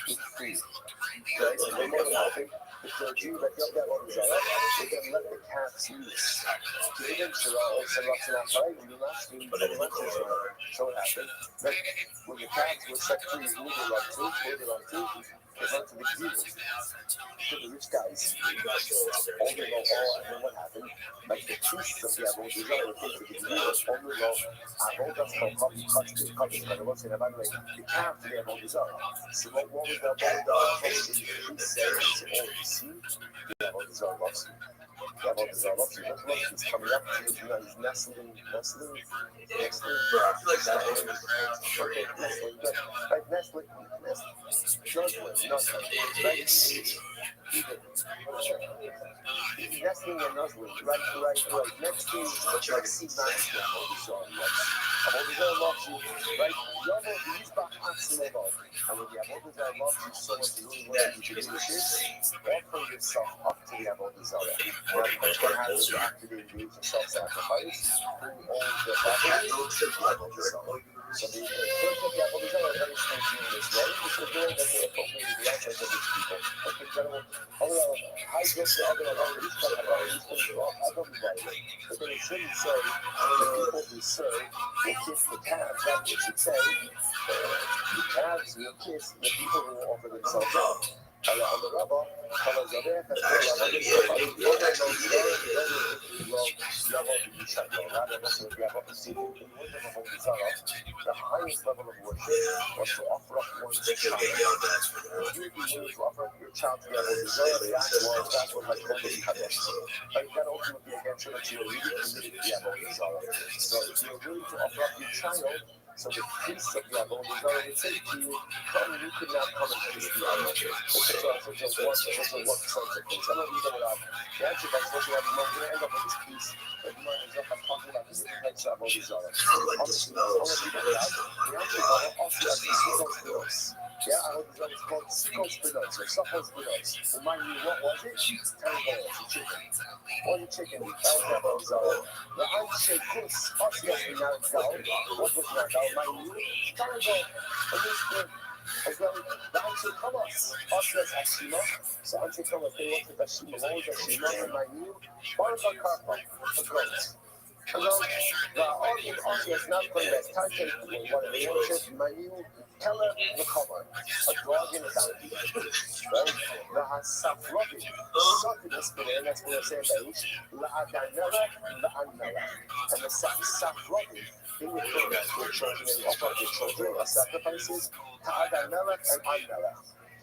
with food. Okay? So then what would happen? If they're a Jew, like they'll get one of these, they can let the cats loose. So eventually, also lots of that, and the last thing, so what happened? Like, when the cats were set free, who they run to? They run to the Jews, to the rich guys. All they go, and then what happened? Like the priests of the Avodah Zarah would think to the Jews, all they go, Avodah Zarah, what's in the Bible, the calf to the Avodah Zarah. So what was the Avodah Zarah? The priest said, all you see, the Avodah Zarah loves you. The Avodah Zarah loves you. Look, he's coming up to you, he's nestling, nesting and nuzzling, right. Next thing, like see nice Avodah Zarah loves you, right? He's back at level. And when the Avodah Zarah loves you so much, you really want to do this, offer yourself up to the Avodah Zarah. Now, what happens after they engage in self-sacrifice? Who owns the Avodah Zarah? So the first of the Avodah Zarah are very stingy in this way. It's the way that they appropriate the actions of these people. Okay, gentlemen, I guess the other these kind of things I don't be right. But then it shouldn't say the people who serve will kiss the calves. That's what it should say. The calves will kiss the people who offer themselves up. On the rubber, the highest level of worship was to offer up one's child. You to offer up your child to the Avodah Zarah, that was like Kodesh Kadosh. Like that ultimately again shows that you are really committed to the Avodah Zarah. So if you're willing to offer up your child, so the priests of the Avodah Zarah would say to you, come, you could not come and kiss the Avodah. Such a work sense of things. I'm not reading it out. The answer by supposed to have we're going to end up with this piece that you might end up talking about the different types of Avodah Zarah. Obviously, I'm going to read it out. The answer is also like Sikos Pinos. Yeah, Avodah Zarah is called Sikos Pinos or Sapos Pinos. Remind me, what was it? 10 balls, a chicken. One chicken, that was Avodah Zarah. The Anshe Kus, us yes, we now down. What was that down? Mind you, terrible. And this thing, as well, the Anshe Kamas, us yes, Ashima. So Anshe Kamas, they want to Ashima, what was Ashima? And mind you, Barba Karpa, a goat. And then, the audience also is not going to title what they worship, mind you, Keller the cover, a dog in a donkey. Right? The Hasafrobi, something is good, and that's what I say about La Adanella, La Anella. And the Safrobi, they would bring their children and offer their children as sacrifices to Adanella and Anella.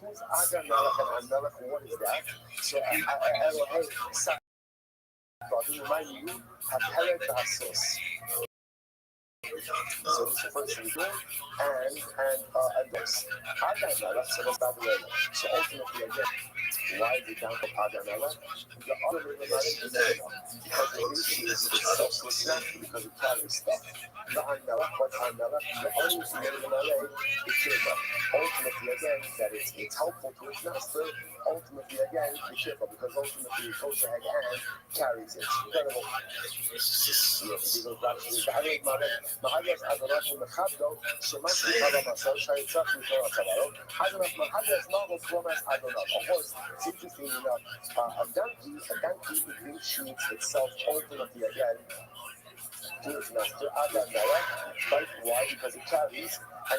Who's Adanella and Anella? What is that? So, Elohim, Safrobi, remind you, Hapelet Hasos. So this refers to the good and this. Adanella, so that's Babylon. So ultimately, again, why is it down to Adanella? The other reason is because the issue is selflessness because it carries stuff. The Anella, what's Anella? The only thing in LA is Kirba. Ultimately, again, that it's helpful to its master. Ultimately, again, the Kirba, because ultimately it goes ahead and carries it. Incredible. Yes, it goes back to the Mahagas Adoration Mechado, Shemashki Kalamasal, Shaitzak Mikora Tabaro, Haganat Mahagas Novel Promise Adonat. Of course, it's interesting enough, a donkey, it thinks she needs itself ultimately again. to its master Adam Melech, right? Why? Because it carries an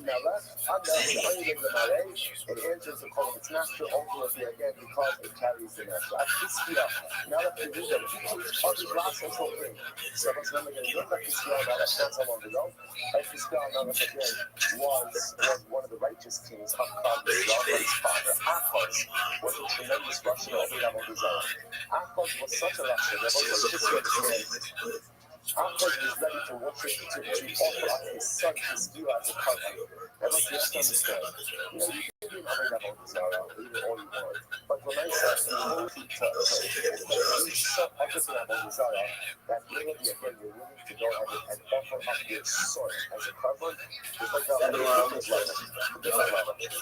Melech, the irregular Malay, it answers the call of its master, ultimately again because it carries the master. At Melech Yehuda, of his last social thing. So what's going to get Melech not so long ago. Melech again was one of the righteous kings of Israel, but his father Achaz was a tremendous Russian over Avodah Zarah. Achaz was such a Russian, Achaz was ready to worship, to offer up his son Hizkiah as a carbon. Now, you have to understand, you know, you can be an Avodah Zarah, even all you want, but when I say you need to set up as an Avodah Zarah, that really, again, you're willing to go ahead and offer up your son as a carbon, it's like a different level. It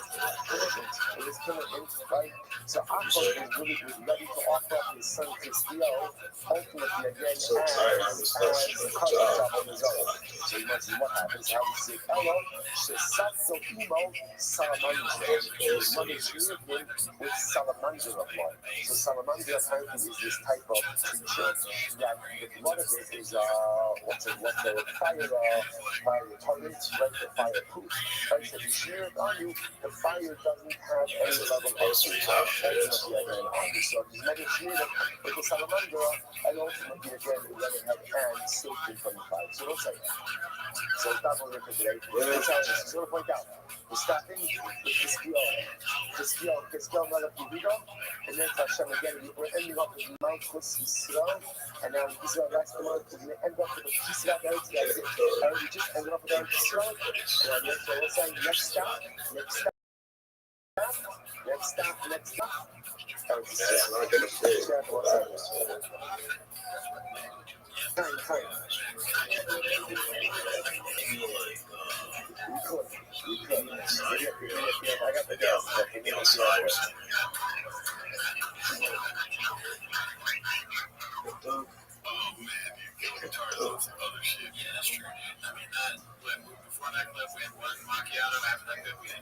was commitment, right? So Achaz was ready to offer up his son Hizkiah, ultimately again as a carbon Avodah Zarah. So you might see what happens, how he said, Elo, Shesafto Imo, Salamandra. His mother treated him with Salamandra blood. So Salamandra apparently is this type of creature that the blood of it is, what's the fire retardant, right? The fire proof. Right? So if you smear it on you, the fire doesn't have any level of ultimately again on you. So if you make it smear it with the Salamandra, and ultimately again, it went ahead and saved him from the fire. So don't say that. So that's what we're going to today. Just going to point out, we're starting with Kiskiel Melech Yehuda, and then Hashem again, we're ending up with Malchus Yisrael, and now Israel last the month, we're going to end up with the Kisra Eretz Yisrael. We just ended up with Eretz Yisrael, and so we're saying next stop. Eretz Yisrael. Time. We could. I got the gas. Other shit. Yeah, that's true. I mean, before that clip, we had one macchiato. After that clip, we had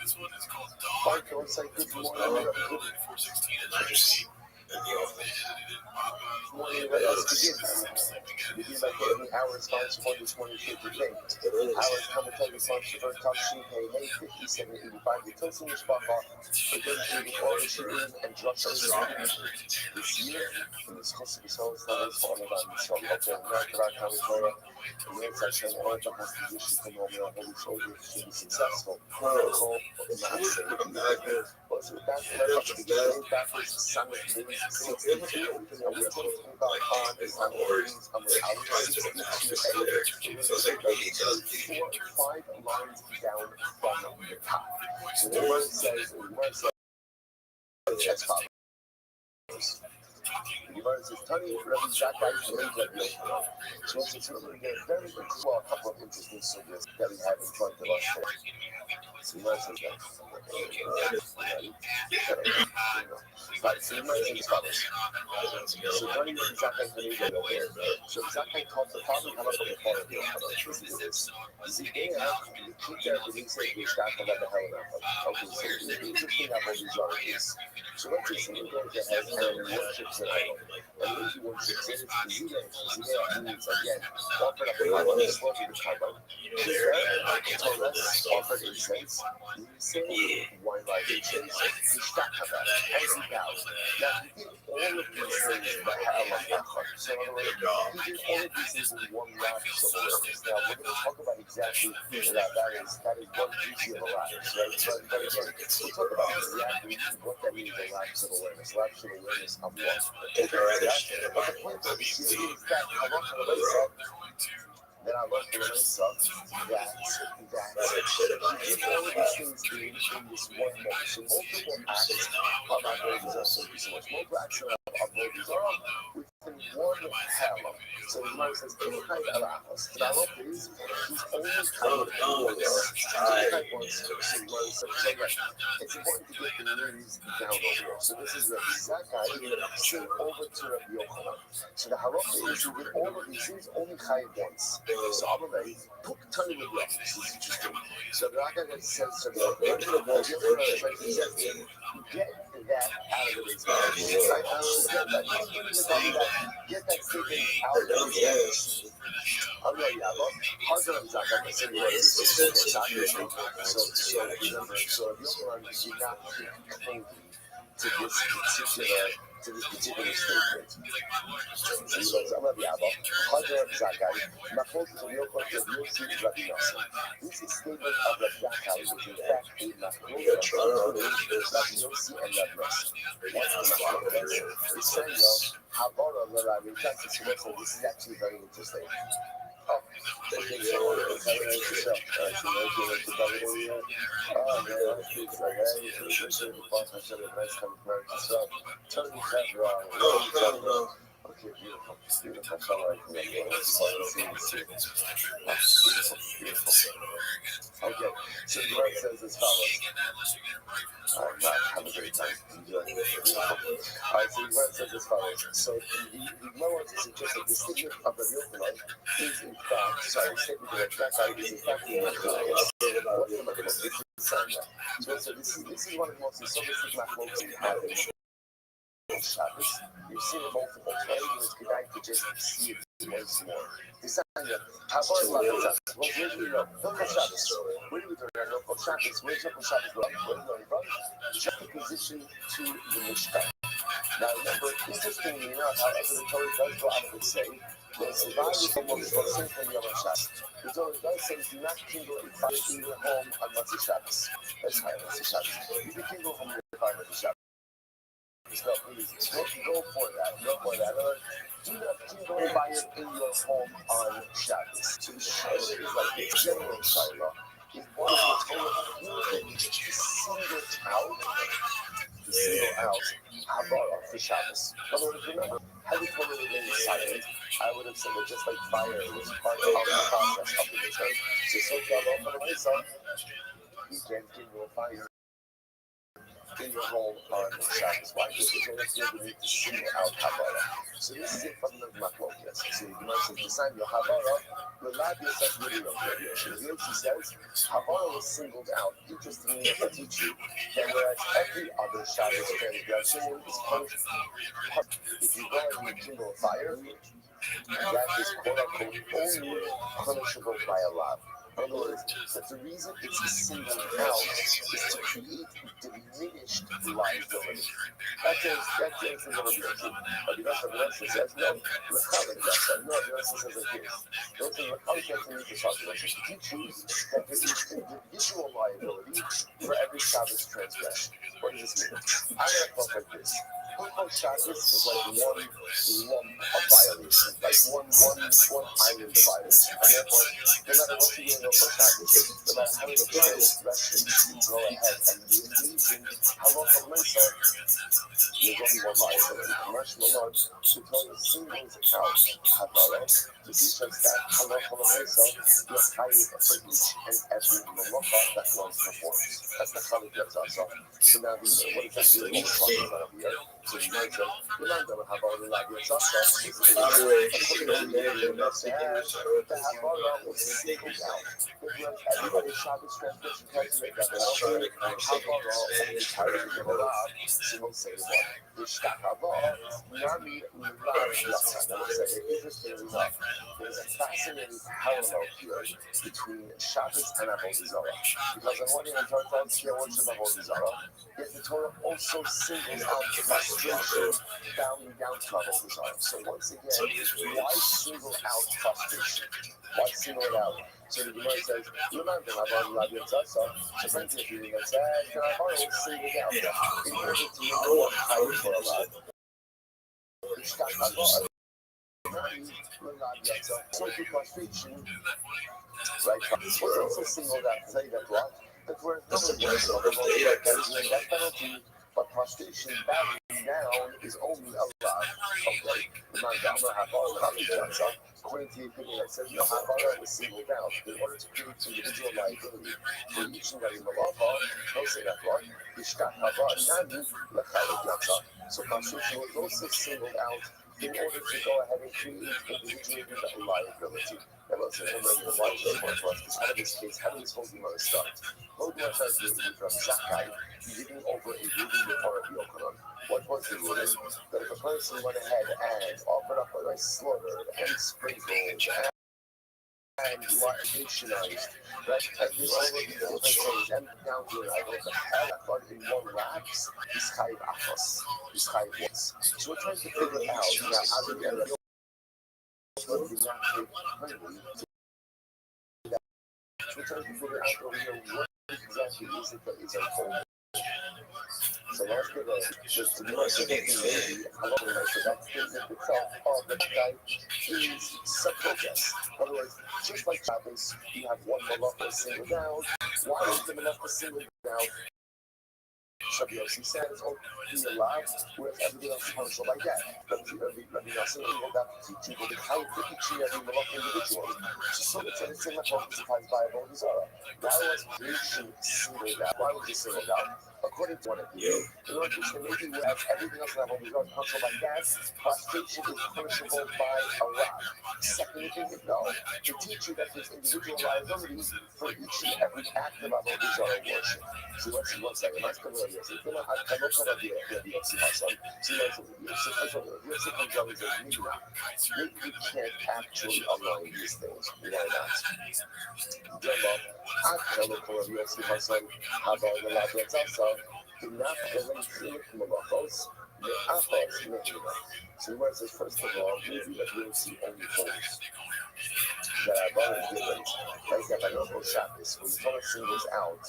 this one is called Dog. Good morning. 416 and 9. Our sponsor for this morning should be named. Our commentary sponsor for Top Shoe Pay 5785. The Tilson Mishpacha for dedicating all the shooting and drug this year. And this Chosik is always done for all of them. So, okay, America, California, and the section, all of the position from all the holy soldiers to be successful. Call massive. Also, backwards Summit News 62. And we're talking about on the Summit News on the hour 62. So, 5 lines down from the top. So, the word says, chest pop. The word says, Tony, Rabbi Zakkai, so it's really a very cool, a couple of interesting subjects that we have in front of us. So the word says that. Right, so the word says as follows. So Tony, Rabbi Zakkai, so Zakkai taught the father how to follow the this is this. Zidea, the teacher, the research, the staff, and the hell okay, so the interesting about these artists. So let's just say goes ahead and worships an idol. And when he worships it, it's Zidea means again, offered up a carbon, slaughtered the carbon. Torres offered incense, Yisrael, wine libations, Hishtachava, as he bowed. Now he did all of these things in the Ha'alach. So in other words, he did all of these things in one lapse of awareness. Now we're going to talk about exactly that is one beauty of a lapse, right? But again, we'll talk about exactly what that means, a lapse of awareness. Lapse of awareness of what? But the point of this is that Halacha L'Leisa, that I love the release of that he did all of these things in this one moment. So multiple acts of avodah zarah. So much multiple acts of avodah zarah within one hell. So the Gemara says, "Any kind of alachos." The halacha is he's only kind of it's important to get the news down over here. So this is Rabbi Zakkai saying over to Rabbi Yochanan. So the halacha is you did all of these things only chayiv once. So Amalei took tiny with the This is interesting. So the Zakkai says, so the get that out of his mind. Get that statement out of his mind. Anlayabo, hazırım zaten mesela so Yohan did not cling to this particular statement. Anlayabo, hazırım zaten Mahmoud Yohan Yosi Rabbi Nasser. This is statement of the Yaakov is in fact a Mahmoud Rabbi Yosi and Rabbi Nasser. Samuel Habara Rabbi Nasser. This is actually very interesting. Okay, so okay, beautiful. Beautiful color. Okay, so the word says as follows. Have a great time. Enjoy. Alright, so the word says as follows. So the Gemara wants to suggest that the statement of the Yochanan is in fact, sorry, statement of the Yaakov is in fact the so this is one of the most insulting macros we have in Shabbos. You've seen it multiple times, and it's good to just see it once more. Desanya, what do we know? Local Shabbos. Where do we learn local Shabbos? Where's local Shabbos from? Juxtaposition to the Mishkan. Now remember, interestingly enough, however the Torah does go out of its way, the survivors almost the same from Yom Shabbos. The Torah does say, do not kindle a fire in your home on Motzei Shabbos. That's high Motzei Shabbos. You can kindle home your fire on Motzei Shabbos. So please, go for that. Go for that. Do not kindle a fire in your home on Shabbos. So the Shabbos is like the general Shiloh. Is one of the Torah to single out Havara for Shabbos. In other words, remember, had the Torah remained silent, I would have said that just like fire was part of the process of the Mishkan. So you can't kindle a fire in your home on Shabbos. Why? Because the Torah still the need to single out Havara. So this is it from the Machlokes. So the Gemara says, beside your Havara, the lab yourself really okay. The Yosi says, Havara was singled out. Interestingly enough, to teach you that whereas every other Shabbos transgression is punished, if you go and you kindle a fire, that is quote unquote only punishable by a lab. In other words, that the reason it's singled out is to create diminished liability. That's the motivation. But the rest of the answer says no. The answer says like this. Those are the concepts in the calculation. If you choose that there is individual liability for every Shabbos transgression, what does this mean? I'm going to talk like this. Local Shabbos is like one lump of violation, like one island of violation. And therefore, no matter what you do in local Shabbos, no matter how many transgressions you go ahead and you engage in, halacha l'maisa, there's only one liability. Commercial law, the Torah singles out Havara to teach us that halacha l'maisa, you're hired for each and every malacha that one performs. That's the Chalik Yatzasa. So now, what does that do? What we're talking about over here? So you might say, remember Havara Yatzasa. By the way, the Havara was singled out. Everybody Shabbos transgression calculate that Havara only carried the Rav, single say what? Nami Rav Yatsa. Now let's say, interestingly enough, there's a fascinating parallel here between Shabbos and Avodah Zarah. Because on one hand, the Torah tells you worship Avodah Zarah, yet the Torah also singles out frustration bound down to Avodah Zarah. So once again, why single out frustration? Why single it out? So the Gemara says, remember, Havara Yatzasa. So friends, if you read that, Havara was singled out in order to make one higher for a lot. So the frustration, right? Was also singled out. Say that what? That we're that penalty, but frustration bowing down is only allowed. Okay, according to the opinion that says the Havara was singled out in order to create individual liability for each and every malacha. Don't say that what? So frustration was also singled out in order to go ahead and create individual liability. Now let's say the watch report was because out of this case, how do this whole demon start? Who do I start doing from Zakai, giving over a ruling before the Yokonon? What was the ruling? That if a person went ahead and offered up a slaughtered and sprinkled and libationized, right? And this already different things. And down here, I wrote the hell I thought in one lapse, this kind of atlas, this kind of was. So we're trying to figure out now how to get it. We're trying to figure out over here what exactly is it that is unfolding. So let's get a to be honest, maybe a lot of it, so that's the itself of the guy is subfocus. In other words, just like Travis, you have one Malacca single down. Why is the Malacca single down? Shabiosi says, oh, be allowed, whereas everything else is punished like that. Let me not say anything about teaching, but how to teach every Malacca individual. So it's anything that focus upon Bible is all. Why was creation singled out? Why was it singled out? According to one of you, in order to maybe whereas everything else level is not punished like that, prostration is punishable by a rock. Second thing to know, to teach you that there's individual liability for each and every act of Avodah Zarah worship. So let's see one second. Let's go over here. So I look at the awesome. So maybe we can't actually align these things. Why not? Demo, I look over here. See my son. How about the lab that's also enough of them to Malacos, the apples, Mehina. So where it says, first of all, maybe that we'll see only holes that are already given. Like that by local Shabbos, when the Torah singles out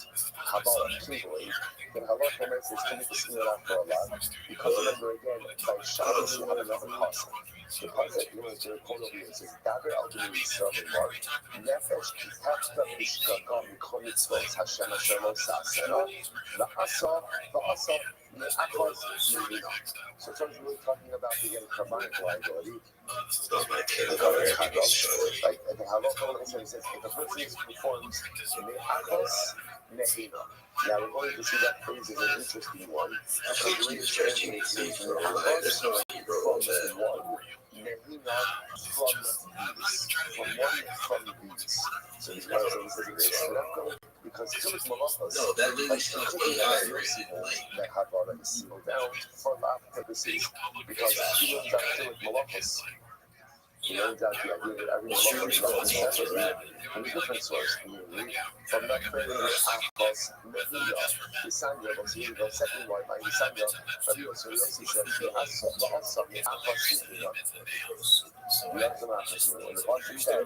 Kabbalah clearly, then halach commences to make the single out for a lot. Because remember again, by Shabbos you have another custom. The concept you want to record over here says, Daber al B'nai Yisrael in Mark, Nefesh Kitachta B'Shgaga Mikol Mitzvot Hashem Asher Lo Sasena, V'asa Me'achos Mehina. So it's really talking about, again, carbonic liability. Like the halakha says, if the person performs me'achos mehina. Now we're going to see that phrase is an interesting one. Because the way it's translated is me'achos from one, mehina from these. So these guys are saying because Philip Malachos, no, that really sounds that Havara is sealed down for lab purposes because he learns out Philip Malachos. He learns out the idea that every Malachos is not separate from a different source. From that phrase, Achos, Mehina, Isanya, the second one by Isanya, Rabbi Yossi said, the Asa, the Achos, Mehina. We have some Achos, Mehina. The Bashar said,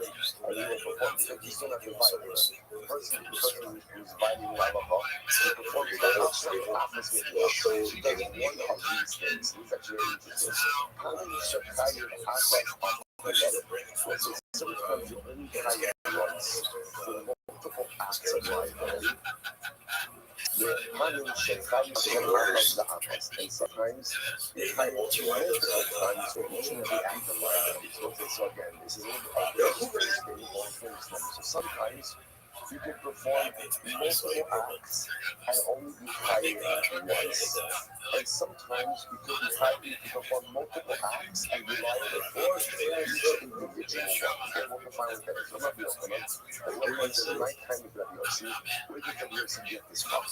and he will perform, so he's still not divided. The person who's fighting Lavaha, he performs the Achos, Mehina. He does one of these things. He's actually very interesting. How do you Shakayim Achos, so it comes in any kind of once for multiple acts of liability. The Hanin Shekayim of the Achos, and sometimes the kind of times for each and every act of liability. So again, this is a little bit so sometimes you can perform multiple acts and only be hired once. And sometimes you could be hired to perform multiple acts and be liable for each individual one. They will define what that is. I'm not real comment. But what was the right kind of WOC? Where did WOC get this from?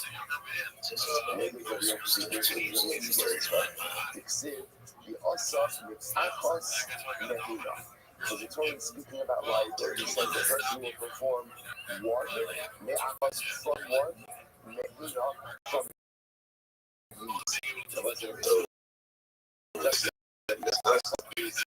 Where did WOC get this from? Exit the Asaf Mitzachos Mehina. So the Torah is speaking about liability, says the person will perform one, me'achos from one, mehina from these. So let's just